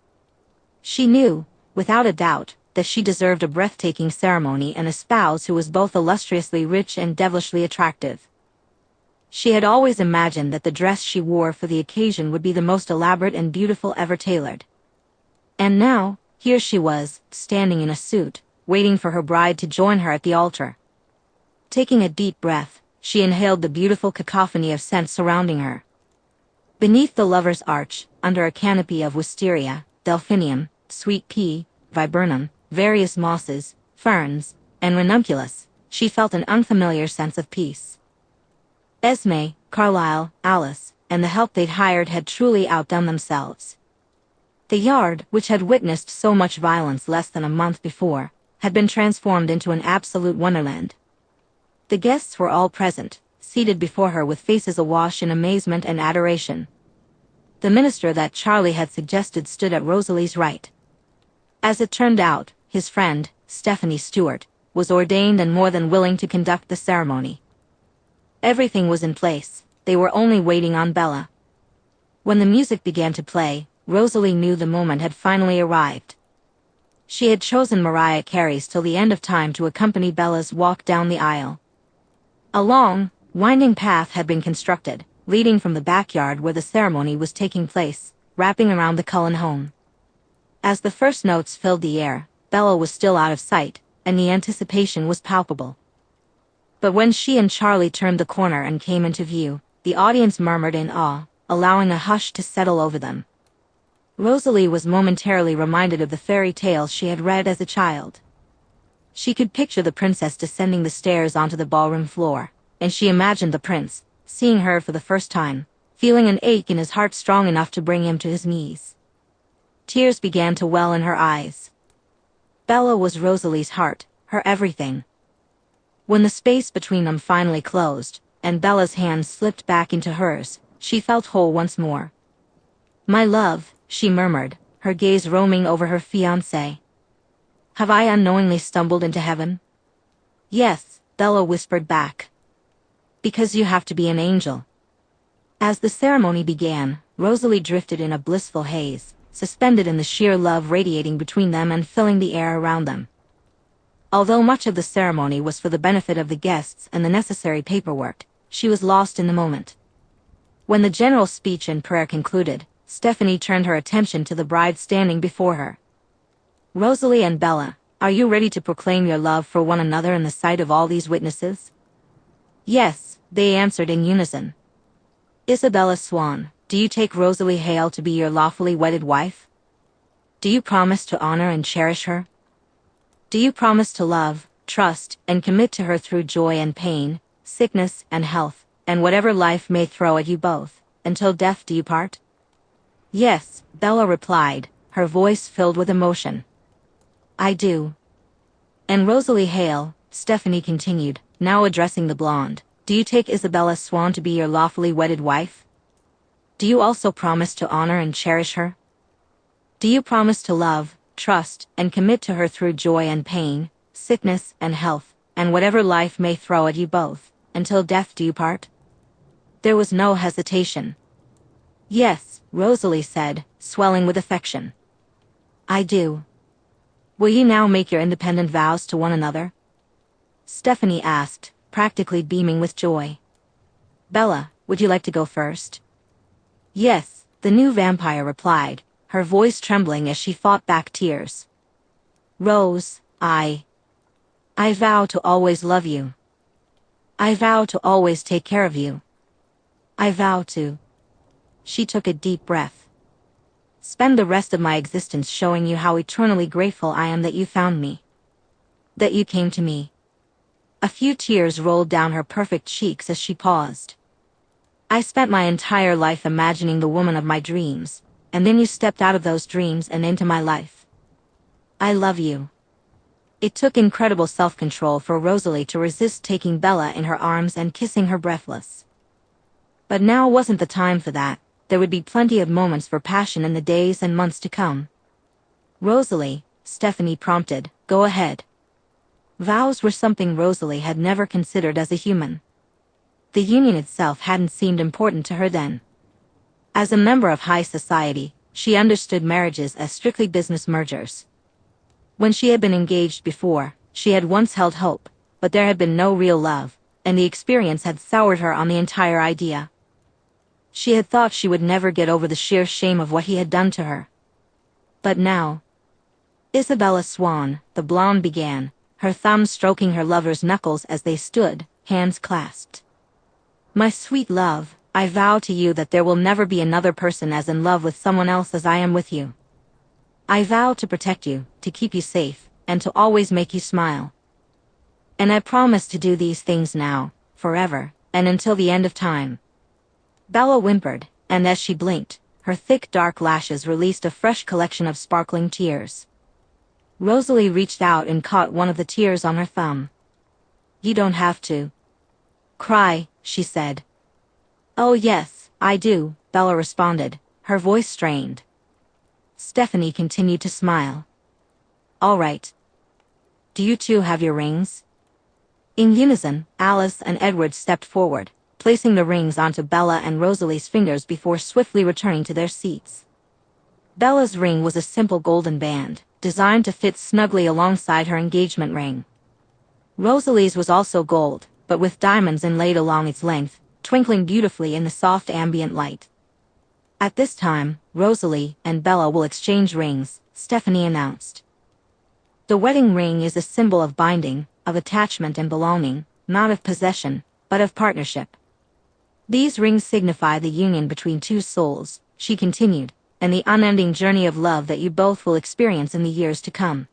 Speaker 1: She knew, without a doubt, that she deserved a breathtaking ceremony and a spouse who was both illustriously rich and devilishly attractive. She had always imagined that the dress she wore for the occasion would be the most elaborate and beautiful ever tailored. And now, here she was, standing in a suit, waiting for her bride to join her at the altar. Taking a deep breath, she inhaled the beautiful cacophony of scents surrounding her. Beneath the lover's arch, under a canopy of wisteria, delphinium, sweet pea, viburnum, various mosses, ferns, and ranunculus, she felt an unfamiliar sense of peace. Esme, Carlisle, Alice, and the help they'd hired had truly outdone themselves. The yard, which had witnessed so much violence less than a month before, had been transformed into an absolute wonderland. The guests were all present, seated before her with faces awash in amazement and adoration. The minister that Charlie had suggested stood at Rosalie's right. As it turned out, his friend, Stephanie Stewart, was ordained and more than willing to conduct the ceremony. Everything was in place, they were only waiting on Bella. When the music began to play, Rosalie knew the moment had finally arrived. She had chosen Mariah Carey's Till the End of Time to accompany Bella's walk down the aisle. A long, winding path had been constructed, leading from the backyard where the ceremony was taking place, wrapping around the Cullen home. As the first notes filled the air, Bella was still out of sight, and the anticipation was palpable. But when she and Charlie turned the corner and came into view, the audience murmured in awe, allowing a hush to settle over them. Rosalie was momentarily reminded of the fairy tales she had read as a child. She could picture the princess descending the stairs onto the ballroom floor, and she imagined the prince, seeing her for the first time, feeling an ache in his heart strong enough to bring him to his knees. Tears began to well in her eyes. Bella was Rosalie's heart, her everything. When the space between them finally closed, and Bella's hand slipped back into hers, she felt whole once more. "My love," she murmured, her gaze roaming over her fiancé. "Have I unknowingly stumbled into heaven?" "Yes," Bella whispered back. "Because you have to be an angel." As the ceremony began, Rosalie drifted in a blissful haze, suspended in the sheer love radiating between them and filling the air around them. Although much of the ceremony was for the benefit of the guests and the necessary paperwork, she was lost in the moment. When the general speech and prayer concluded, Stephanie turned her attention to the bride standing before her. "Rosalie and Bella, are you ready to proclaim your love for one another in the sight of all these witnesses?" "Yes," they answered in unison. "Bella Swan, do you take Rosalie Hale to be your lawfully wedded wife? Do you promise to honor and cherish her? Do you promise to love, trust, and commit to her through joy and pain, sickness and health, and whatever life may throw at you both, until death do you part?" "Yes," Bella replied, her voice filled with emotion. "I do." "And Rosalie Hale," Stephanie continued, now addressing the blonde, "do you take Bella Swan to be your lawfully wedded wife? Do you also promise to honor and cherish her? Do you promise to love, trust, and commit to her through joy and pain, sickness and health, and whatever life may throw at you both, until death do you part?" There was no hesitation. "Yes," Rosalie said, swelling with affection. "I do." "Will you now make your independent vows to one another?" Stephanie asked, practically beaming with joy. "Bella, would you like to go first?" "Yes," the new vampire replied, her voice trembling as she fought back tears. "Rose, I vow to always love you. I vow to always take care of you. I vow to..." She took a deep breath. "Spend the rest of my existence showing you how eternally grateful I am that you found me. That you came to me." A few tears rolled down her perfect cheeks as she paused. "I spent my entire life imagining the woman of my dreams, and then you stepped out of those dreams and into my life. I love you." It took incredible self-control for Rosalie to resist taking Bella in her arms and kissing her breathless. But now wasn't the time for that. There would be plenty of moments for passion in the days and months to come. "Rosalie," Stephanie prompted, "go ahead." Vows were something Rosalie had never considered as a human. The union itself hadn't seemed important to her then. As a member of high society, she understood marriages as strictly business mergers. When she had been engaged before, she had once held hope, but there had been no real love, and the experience had soured her on the entire idea. She had thought she would never get over the sheer shame of what he had done to her. But now... "Bella Swan," the blonde began, her thumb stroking her lover's knuckles as they stood, hands clasped. "My sweet love, I vow to you that there will never be another person as in love with someone else as I am with you. I vow to protect you, to keep you safe, and to always make you smile. And I promise to do these things now, forever, and until the end of time." Bella whimpered, and as she blinked, her thick dark lashes released a fresh collection of sparkling tears. Rosalie reached out and caught one of the tears on her thumb. "You don't have to cry," she said. "Oh yes, I do," Bella responded, her voice strained. Stephanie continued to smile. "All right. Do you two have your rings?" In unison, Alice and Edward stepped forward, placing the rings onto Bella and Rosalie's fingers before swiftly returning to their seats. Bella's ring was a simple golden band, designed to fit snugly alongside her engagement ring. Rosalie's was also gold, but with diamonds inlaid along its length, twinkling beautifully in the soft ambient light. "At this time, Rosalie and Bella will exchange rings," Stephanie announced. "The wedding ring is a symbol of binding, of attachment and belonging, not of possession, but of partnership. These rings signify the union between two souls," she continued, "and the unending journey of love that you both will experience in the years to come."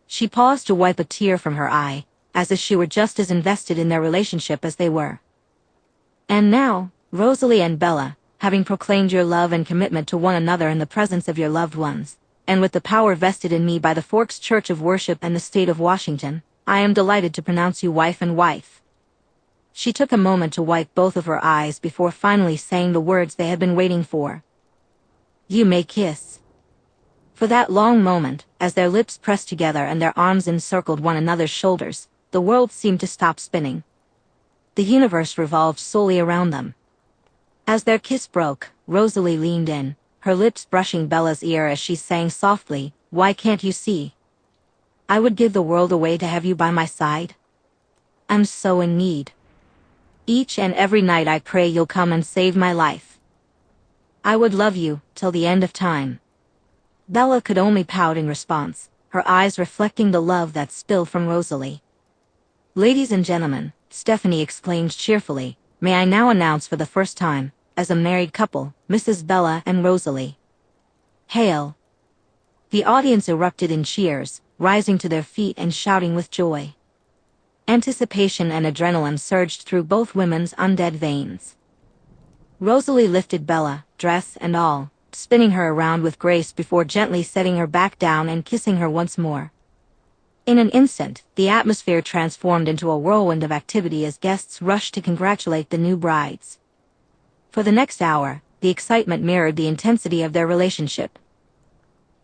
Speaker 1: She paused to wipe a tear from her eye, as if she were just as invested in their relationship as they were. "And now, Rosalie and Bella, having proclaimed your love and commitment to one another in the presence of your loved ones, and with the power vested in me by the Forks Church of Worship and the state of Washington, I am delighted to pronounce you wife and wife." She took a moment to wipe both of her eyes before finally saying the words they had been waiting for. "You may kiss." For that long moment, as their lips pressed together and their arms encircled one another's shoulders, the world seemed to stop spinning. The universe revolved solely around them. As their kiss broke, Rosalie leaned in, her lips brushing Bella's ear as she sang softly, "Why can't you see? I would give the world away to have you by my side. I'm so in need. Each and every night I pray you'll come and save my life. I would love you, till the end of time." Bella could only pout in response, her eyes reflecting the love that spilled from Rosalie. "Ladies and gentlemen," Stephanie exclaimed cheerfully, "may I now announce for the first time, as a married couple, Mrs. Bella and Rosalie Hale." The audience erupted in cheers, rising to their feet and shouting with joy. Anticipation and adrenaline surged through both women's undead veins. Rosalie lifted Bella, dress and all, spinning her around with grace before gently setting her back down and kissing her once more. In an instant, the atmosphere transformed into a whirlwind of activity as guests rushed to congratulate the new brides. For the next hour, the excitement mirrored the intensity of their relationship.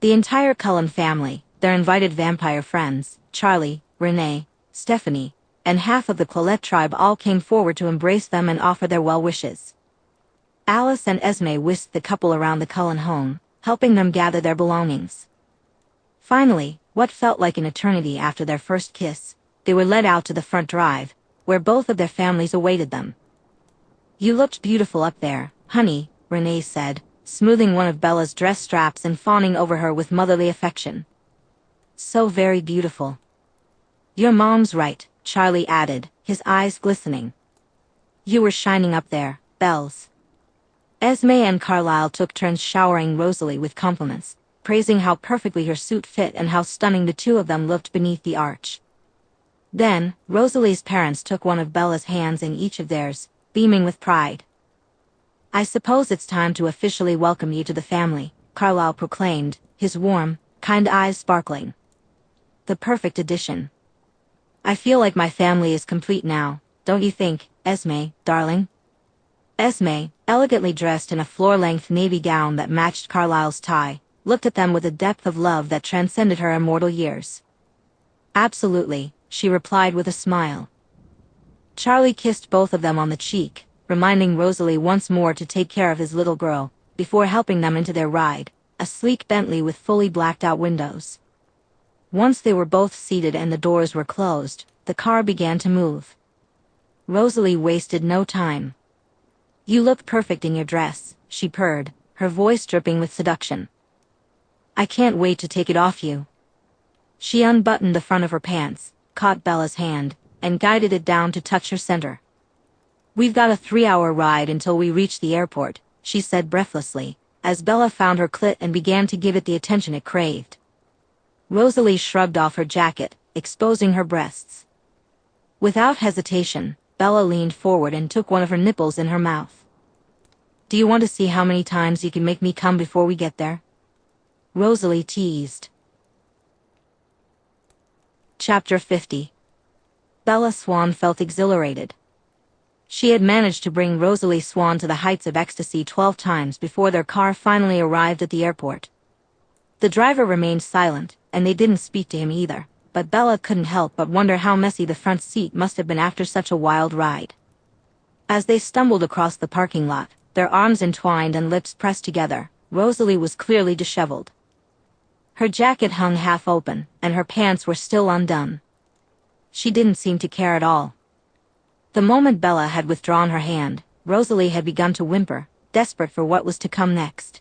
Speaker 1: The entire Cullen family, their invited vampire friends, Charlie, Renee, Stephanie, and half of the Colette tribe all came forward to embrace them and offer their well wishes. Alice and Esme whisked the couple around the Cullen home, helping them gather their belongings. Finally, what felt like an eternity after their first kiss, they were led out to the front drive, where both of their families awaited them. "You looked beautiful up there, honey," Renee said, smoothing one of Bella's dress straps and fawning over her with motherly affection. "So very beautiful." "Your mom's right," Charlie added, his eyes glistening. "You were shining up there, Bells." Esme and Carlisle took turns showering Rosalie with compliments, praising how perfectly her suit fit and how stunning the two of them looked beneath the arch. Then, Rosalie's parents took one of Bella's hands in each of theirs, beaming with pride. "I suppose it's time to officially welcome you to the family," Carlisle proclaimed, his warm, kind eyes sparkling. "The perfect addition. I feel like my family is complete now, don't you think, Esme, darling?" Esme, elegantly dressed in a floor-length navy gown that matched Carlisle's tie, looked at them with a depth of love that transcended her immortal years. "Absolutely," she replied with a smile. Charlie kissed both of them on the cheek, reminding Rosalie once more to take care of his little girl, before helping them into their ride, a sleek Bentley with fully blacked-out windows. Once they were both seated and the doors were closed, the car began to move. Rosalie wasted no time. "You look perfect in your dress," she purred, her voice dripping with seduction. "I can't wait to take it off you." She unbuttoned the front of her pants, caught Bella's hand, and guided it down to touch her center. "We've got a 3-hour ride until we reach the airport," she said breathlessly, as Bella found her clit and began to give it the attention it craved. Rosalie shrugged off her jacket, exposing her breasts. Without hesitation, Bella leaned forward and took one of her nipples in her mouth. "Do you want to see how many times you can make me come before we get there?" Rosalie teased. Chapter 50. Bella Swan felt exhilarated. She had managed to bring Rosalie Swan to the heights of ecstasy 12 times before their car finally arrived at the airport. The driver remained silent, and they didn't speak to him either, but Bella couldn't help but wonder how messy the front seat must have been after such a wild ride. As they stumbled across the parking lot, their arms entwined and lips pressed together, Rosalie was clearly disheveled. Her jacket hung half open, and her pants were still undone. She didn't seem to care at all. The moment Bella had withdrawn her hand, Rosalie had begun to whimper, desperate for what was to come next.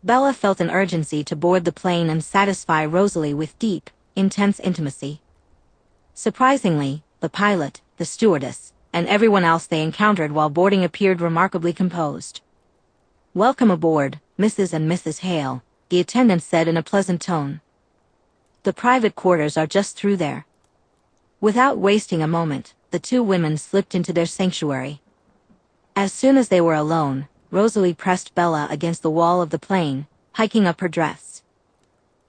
Speaker 1: Bella felt an urgency to board the plane and satisfy Rosalie with deep, intense intimacy. Surprisingly, the pilot, the stewardess, and everyone else they encountered while boarding appeared remarkably composed. "Welcome aboard, Mrs. and Mrs. Hale," the attendant said in a pleasant tone. "The private quarters are just through there." Without wasting a moment, the two women slipped into their sanctuary. As soon as they were alone, Rosalie pressed Bella against the wall of the plane, hiking up her dress.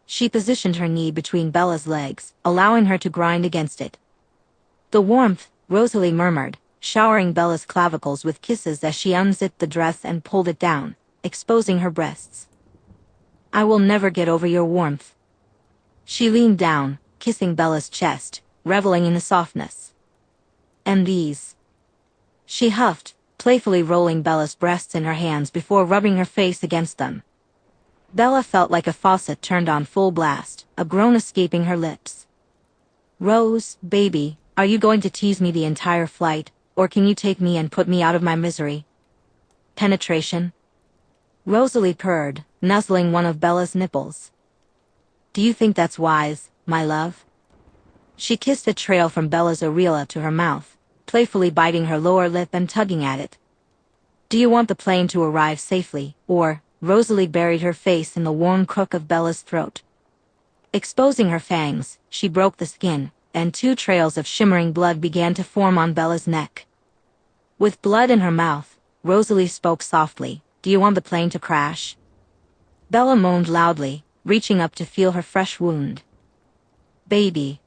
Speaker 1: She positioned her knee between Bella's legs, allowing her to grind against it. "The warmth," Rosalie murmured, showering Bella's clavicles with kisses as she unzipped the dress and pulled it down, exposing her breasts. "I will never get over your warmth." She leaned down, kissing Bella's chest, reveling in the softness. "And these?" She huffed, playfully rolling Bella's breasts in her hands before rubbing her face against them. Bella felt like a faucet turned on full blast, a groan escaping her lips. "Rose, baby, are you going to tease me the entire flight, or can you take me and put me out of my misery?" "Penetration?" Rosalie purred, nuzzling one of Bella's nipples. "Do you think that's wise, my love?" She kissed a trail from Bella's areola to her mouth, playfully biting her lower lip and tugging at it. "Do you want the plane to arrive safely, or—" Rosalie buried her face in the warm crook of Bella's throat. Exposing her fangs, she broke the skin, and 2 trails of shimmering blood began to form on Bella's neck. With blood in her mouth, Rosalie spoke softly, "Do you want the plane to crash?" Bella moaned loudly, reaching up to feel her fresh wound. "Baby.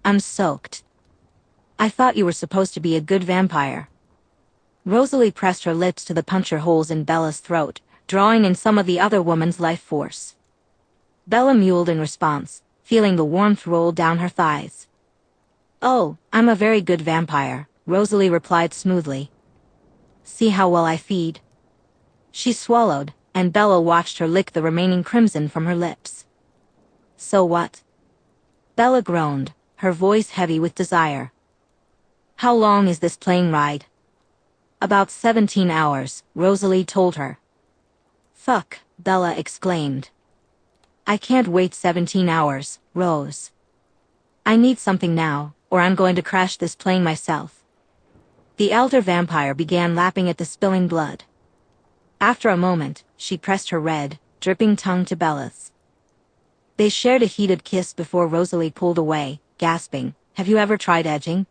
Speaker 1: I'm soaked. I thought you were supposed to be a good vampire." Rosalie pressed her lips to the puncture holes in Bella's throat, drawing in some of the other woman's life force. Bella mewled in response, feeling the warmth roll down her thighs. "Oh, I'm a very good vampire," Rosalie replied smoothly. "See how well I feed?" She swallowed, and Bella watched her lick the remaining crimson from her lips. "So what?" Bella groaned, her voice heavy with desire. "How long is this plane ride?" "About 17 hours, Rosalie told her. "Fuck," Bella exclaimed. "I can't wait 17 hours, Rose. I need something now, or I'm going to crash this plane myself." The elder vampire began lapping at the spilling blood. After a moment, she pressed her red, dripping tongue to Bella's. They shared a heated kiss before Rosalie pulled away, gasping, "Have you ever tried edging?"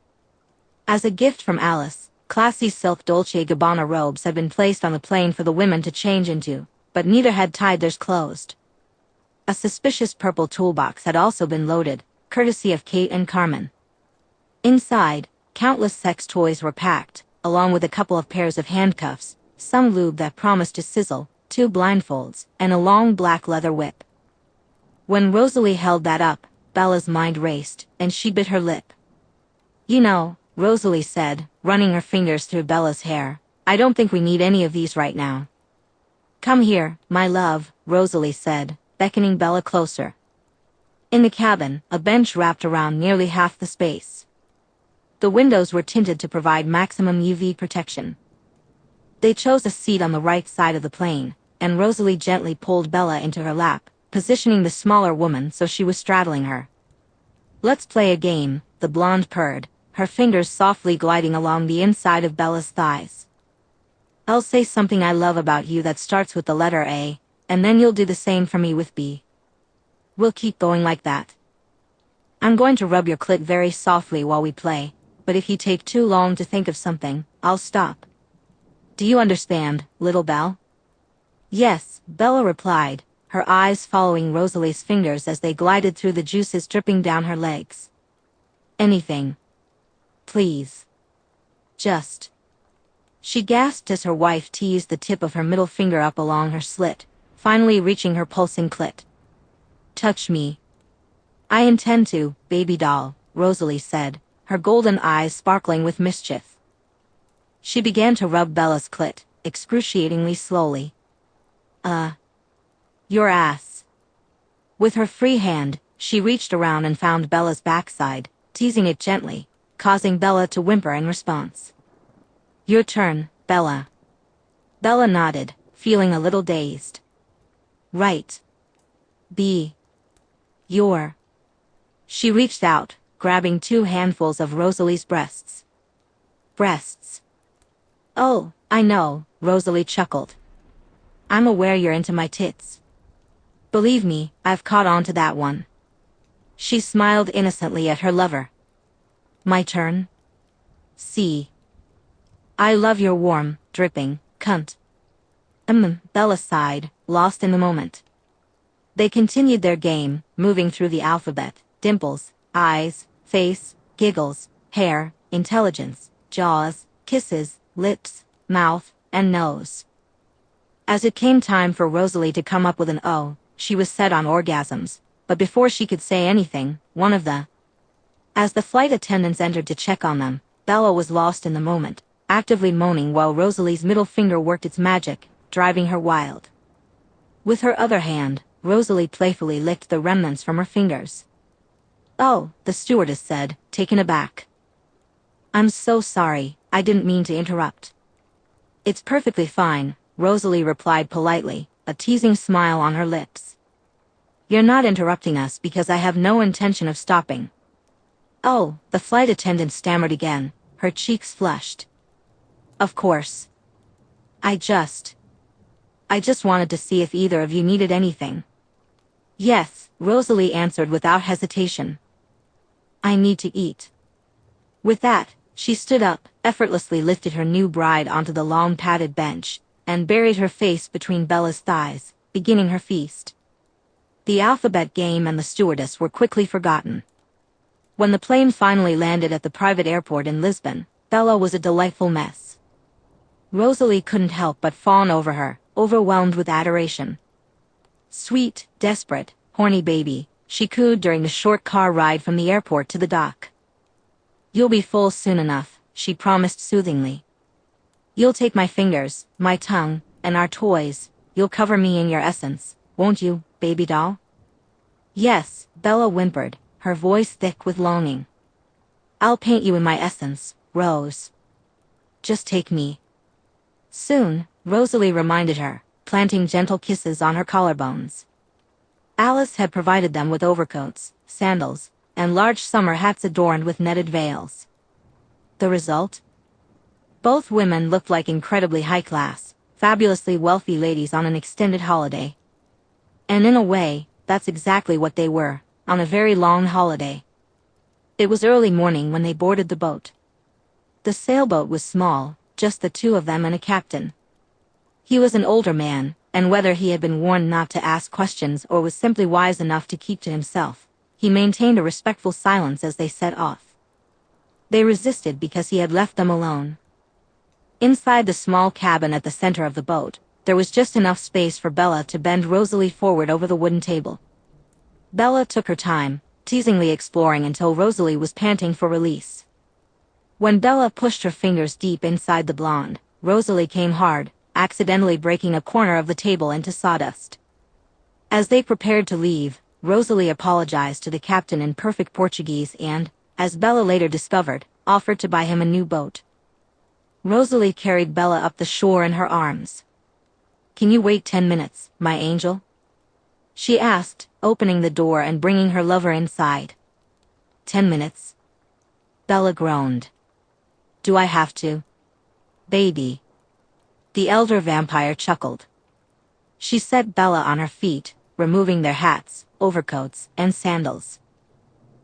Speaker 1: As a gift from Alice, classy silk Dolce & Gabbana robes had been placed on the plane for the women to change into, but neither had tied theirs closed. A suspicious purple toolbox had also been loaded, courtesy of Kate and Carmen. Inside, countless sex toys were packed, along with a couple of pairs of handcuffs, some lube that promised to sizzle, 2 blindfolds, and a long black leather whip. When Rosalie held that up, Bella's mind raced, and she bit her lip. "You know," Rosalie said, running her fingers through Bella's hair, "I don't think we need any of these right now." "Come here, my love," Rosalie said, beckoning Bella closer. In the cabin, a bench wrapped around nearly half the space. The windows were tinted to provide maximum UV protection. They chose a seat on the right side of the plane, and Rosalie gently pulled Bella into her lap, positioning the smaller woman so she was straddling her. "Let's play a game," the blonde purred, her fingers softly gliding along the inside of Bella's thighs. "I'll say something I love about you that starts with the letter A, and then you'll do the same for me with B. We'll keep going like that. I'm going to rub your clit very softly while we play, but if you take too long to think of something, I'll stop. Do you understand, little Belle?" "Yes," Bella replied, her eyes following Rosalie's fingers as they glided through the juices dripping down her legs. "Anything. Please." Just. She gasped as her wife teased the tip of her middle finger up along her slit, finally reaching her pulsing clit. Touch me. I intend to, baby doll, Rosalie said, her golden eyes sparkling with mischief. She began to rub Bella's clit, excruciatingly slowly. Your ass. With her free hand, she reached around and found Bella's backside, teasing it gently, causing Bella to whimper in response. Your turn, Bella. Bella nodded, feeling a little dazed. Right. B. Your. She reached out, grabbing 2 handfuls of Rosalie's breasts. Breasts. Oh, I know, Rosalie chuckled. I'm aware you're into my tits. Believe me, I've caught on to that one. She smiled innocently at her lover. My turn? C. I love your warm, dripping, cunt. Bella sighed, lost in the moment. They continued their game, moving through the alphabet, dimples, eyes, face, giggles, hair, intelligence, jaws, kisses, lips, mouth, and nose. As it came time for Rosalie to come up with an O, she was set on orgasms, but before she could say anything, as the flight attendants entered to check on them, Bella was lost in the moment, actively moaning while Rosalie's middle finger worked its magic, driving her wild. With her other hand, Rosalie playfully licked the remnants from her fingers. Oh, the stewardess said, taken aback. I'm so sorry, I didn't mean to interrupt. It's perfectly fine, Rosalie replied politely, a teasing smile on her lips. You're not interrupting us because I have no intention of stopping. Oh, the flight attendant stammered again, her cheeks flushed. Of course. I just wanted to see if either of you needed anything. Yes, Rosalie answered without hesitation. I need to eat. With that, she stood up, effortlessly lifted her new bride onto the long padded bench, and buried her face between Bella's thighs, beginning her feast. The alphabet game and the stewardess were quickly forgotten. When the plane finally landed at the private airport in Lisbon, Bella was a delightful mess. Rosalie couldn't help but fawn over her, overwhelmed with adoration. Sweet, desperate, horny baby, she cooed during the short car ride from the airport to the dock. You'll be full soon enough, she promised soothingly. You'll take my fingers, my tongue, and our toys, you'll cover me in your essence, won't you, baby doll? Yes, Bella whimpered, her voice thick with longing. I'll paint you in my essence, Rose. Just take me. Soon, Rosalie reminded her, planting gentle kisses on her collarbones. Alice had provided them with overcoats, sandals, and large summer hats adorned with netted veils. The result? Both women looked like incredibly high-class, fabulously wealthy ladies on an extended holiday. And in a way, that's exactly what they were, on a very long holiday. It was early morning when they boarded the boat. The sailboat was small, just the 2 of them and a captain. He was an older man, and whether he had been warned not to ask questions or was simply wise enough to keep to himself, he maintained a respectful silence as they set off. They resisted because he had left them alone. Inside the small cabin at the center of the boat, there was just enough space for Bella to bend Rosalie forward over the wooden table. Bella took her time, teasingly exploring until Rosalie was panting for release. When Bella pushed her fingers deep inside the blonde, Rosalie came hard, accidentally breaking a corner of the table into sawdust. As they prepared to leave, Rosalie apologized to the captain in perfect Portuguese and, as Bella later discovered, offered to buy him a new boat. Rosalie carried Bella up the shore in her arms. Can you wait 10 minutes, my angel? She asked, opening the door and bringing her lover inside. 10 minutes? Bella groaned. Do I have to? Baby. The elder vampire chuckled. She set Bella on her feet, removing their hats, overcoats, and sandals.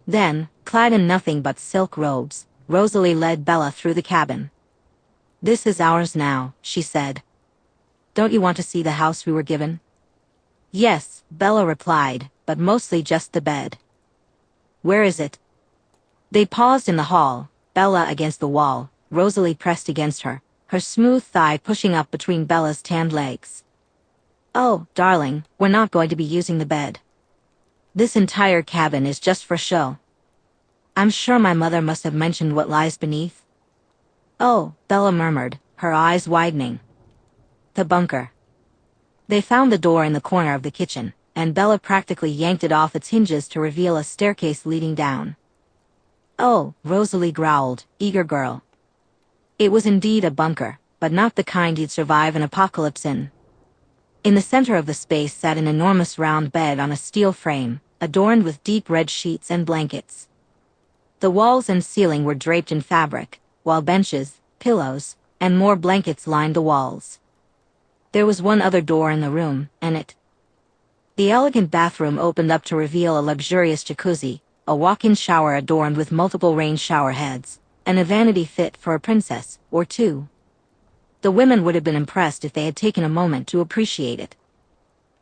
Speaker 1: Then, clad in nothing but silk robes, Rosalie led Bella through the cabin. This is ours now, she said. Don't you want to see the house we were given? Yes, Bella replied, but mostly just the bed. Where is it? They paused in the hall, Bella against the wall, Rosalie pressed against her, her smooth thigh pushing up between Bella's tanned legs. "Oh, darling, we're not going to be using the bed. This entire cabin is just for show. I'm sure my mother must have mentioned what lies beneath." "Oh," Bella murmured, her eyes widening. "The bunker." They found the door in the corner of the kitchen, and Bella practically yanked it off its hinges to reveal a staircase leading down. "Oh," Rosalie growled, eager girl. It was indeed a bunker, but not the kind you'd survive an apocalypse in. In the center of the space sat an enormous round bed on a steel frame, adorned with deep red sheets and blankets. The walls and ceiling were draped in fabric, while benches, pillows, and more blankets lined the walls. There was one other door in the room, and the elegant bathroom opened up to reveal a luxurious jacuzzi, a walk-in shower adorned with multiple rain shower heads, and a vanity fit for a princess, or two. The women would have been impressed if they had taken a moment to appreciate it.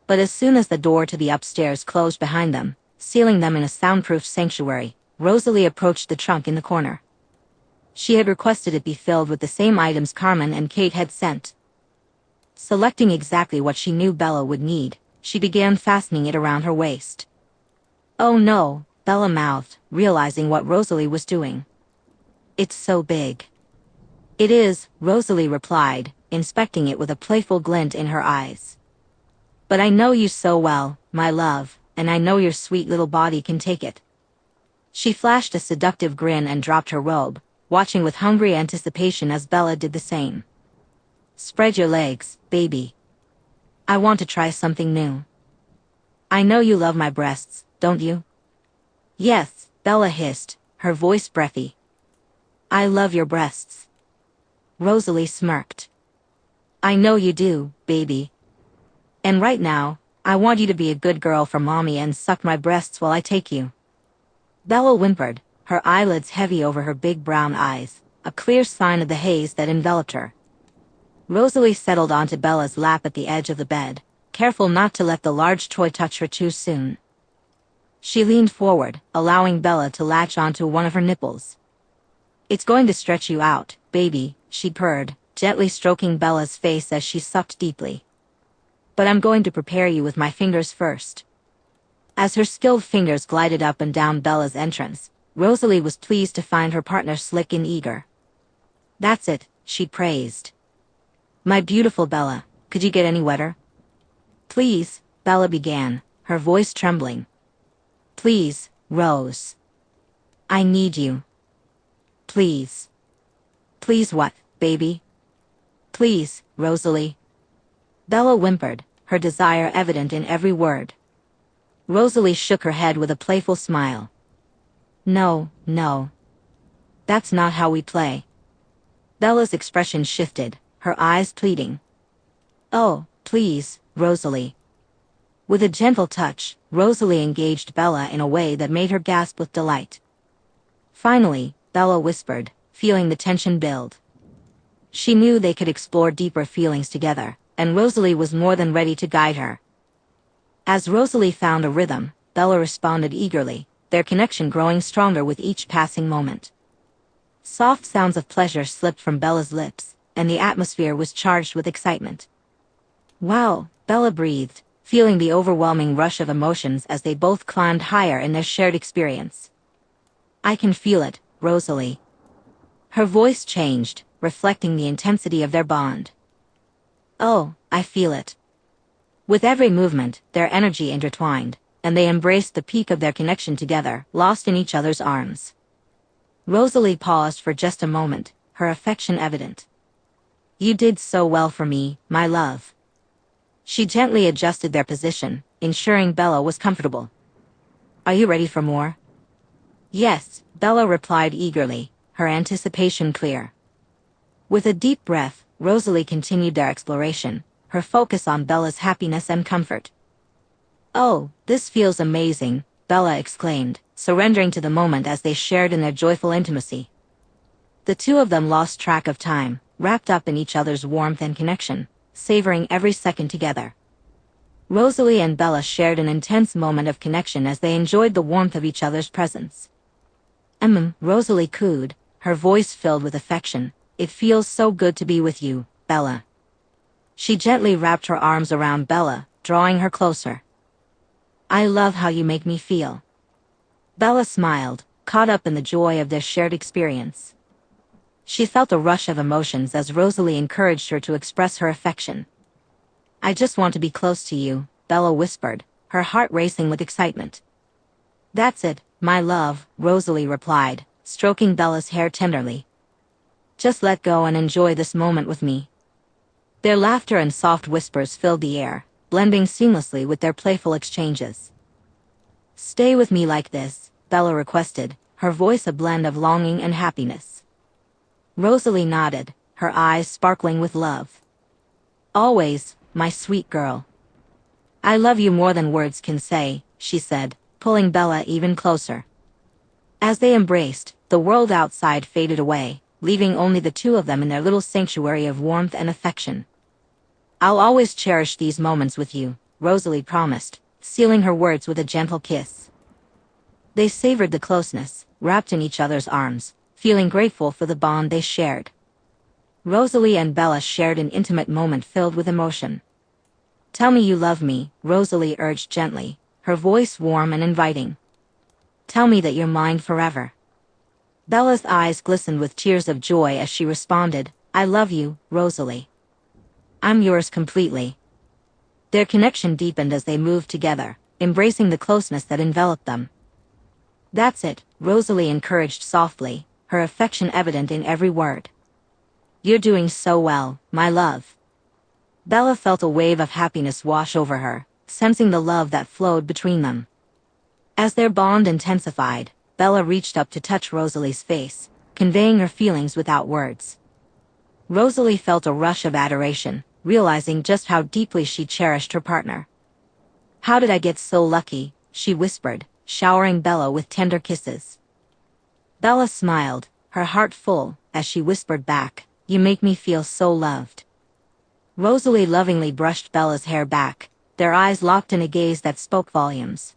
Speaker 1: But as soon as the door to the upstairs closed behind them, sealing them in a soundproof sanctuary, Rosalie approached the trunk in the corner. She had requested it be filled with the same items Carmen and Kate had sent. Selecting exactly what she knew Bella would need, she began fastening it around her waist. "Oh no," Bella mouthed, realizing what Rosalie was doing. "It's so big." "It is," Rosalie replied, inspecting it with a playful glint in her eyes. "But I know you so well, my love, and I know your sweet little body can take it." She flashed a seductive grin and dropped her robe, watching with hungry anticipation as Bella did the same. "Spread your legs, baby. I want to try something new. I know you love my breasts, don't you?" "Yes," Bella hissed, her voice breathy. "I love your breasts." Rosalie smirked. "I know you do, baby. And right now, I want you to be a good girl for mommy and suck my breasts while I take you." Bella whimpered, her eyelids heavy over her big brown eyes, a clear sign of the haze that enveloped her. Rosalie settled onto Bella's lap at the edge of the bed, careful not to let the large toy touch her too soon. She leaned forward, allowing Bella to latch onto one of her nipples. "It's going to stretch you out, baby," she purred, gently stroking Bella's face as she sucked deeply. "But I'm going to prepare you with my fingers first." As her skilled fingers glided up and down Bella's entrance, Rosalie was pleased to find her partner slick and eager. "That's it," she praised. "My beautiful Bella, could you get any wetter?" "Please," Bella began, her voice trembling. "Please, Rose. I need you. Please." "Please what, baby?" "Please, Rosalie." Bella whimpered, her desire evident in every word. Rosalie shook her head with a playful smile. "No, no. That's not how we play." Bella's expression shifted, her eyes pleading. "Oh, please, Rosalie." With a gentle touch, Rosalie engaged Bella in a way that made her gasp with delight. Finally, Bella whispered, feeling the tension build. She knew they could explore deeper feelings together, and Rosalie was more than ready to guide her. As Rosalie found a rhythm, Bella responded eagerly, their connection growing stronger with each passing moment. Soft sounds of pleasure slipped from Bella's lips, and the atmosphere was charged with excitement. "Wow," Bella breathed, feeling the overwhelming rush of emotions as they both climbed higher in their shared experience. "I can feel it, Rosalie." Her voice changed, reflecting the intensity of their bond. "Oh, I feel it." With every movement, their energy intertwined, and they embraced the peak of their connection together, lost in each other's arms. Rosalie paused for just a moment, her affection evident. "You did so well for me, my love." She gently adjusted their position, ensuring Bella was comfortable. "Are you ready for more?" "Yes," Bella replied eagerly, her anticipation clear. With a deep breath, Rosalie continued their exploration, her focus on Bella's happiness and comfort. "Oh, this feels amazing," Bella exclaimed, surrendering to the moment as they shared in their joyful intimacy. The two of them lost track of time, wrapped up in each other's warmth and connection, savoring every second together. Rosalie and Bella shared an intense moment of connection as they enjoyed the warmth of each other's presence. Rosalie cooed, her voice filled with affection. "It feels so good to be with you, Bella." She gently wrapped her arms around Bella, drawing her closer. "I love how you make me feel." Bella smiled, caught up in the joy of their shared experience. She felt a rush of emotions as Rosalie encouraged her to express her affection. "I just want to be close to you," Bella whispered, her heart racing with excitement. "That's it, my love," Rosalie replied, stroking Bella's hair tenderly. "Just let go and enjoy this moment with me." Their laughter and soft whispers filled the air, blending seamlessly with their playful exchanges. "Stay with me like this," Bella requested, her voice a blend of longing and happiness. Rosalie nodded, her eyes sparkling with love. "Always, my sweet girl." "I love you more than words can say," she said, pulling Bella even closer. As they embraced, the world outside faded away, leaving only the two of them in their little sanctuary of warmth and affection. "I'll always cherish these moments with you," Rosalie promised, sealing her words with a gentle kiss. They savored the closeness, wrapped in each other's arms, feeling grateful for the bond they shared. Rosalie and Bella shared an intimate moment filled with emotion. "Tell me you love me," Rosalie urged gently, her voice warm and inviting. "Tell me that you're mine forever." Bella's eyes glistened with tears of joy as she responded, "I love you, Rosalie. I'm yours completely." Their connection deepened as they moved together, embracing the closeness that enveloped them. "That's it," Rosalie encouraged softly, her affection evident in every word. "You're doing so well, my love." Bella felt a wave of happiness wash over her, sensing the love that flowed between them. As their bond intensified, Bella reached up to touch Rosalie's face, conveying her feelings without words. Rosalie felt a rush of adoration, realizing just how deeply she cherished her partner. "How did I get so lucky?" she whispered, showering Bella with tender kisses. Bella smiled, her heart full, as she whispered back, "You make me feel so loved." Rosalie lovingly brushed Bella's hair back, their eyes locked in a gaze that spoke volumes.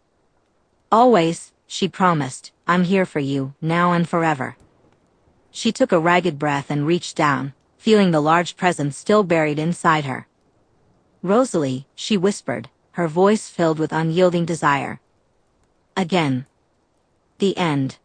Speaker 1: "Always," she promised, "I'm here for you, now and forever." She took a ragged breath and reached down, feeling the large presence still buried inside her. "Rosalie," she whispered, her voice filled with unyielding desire. Again. The end.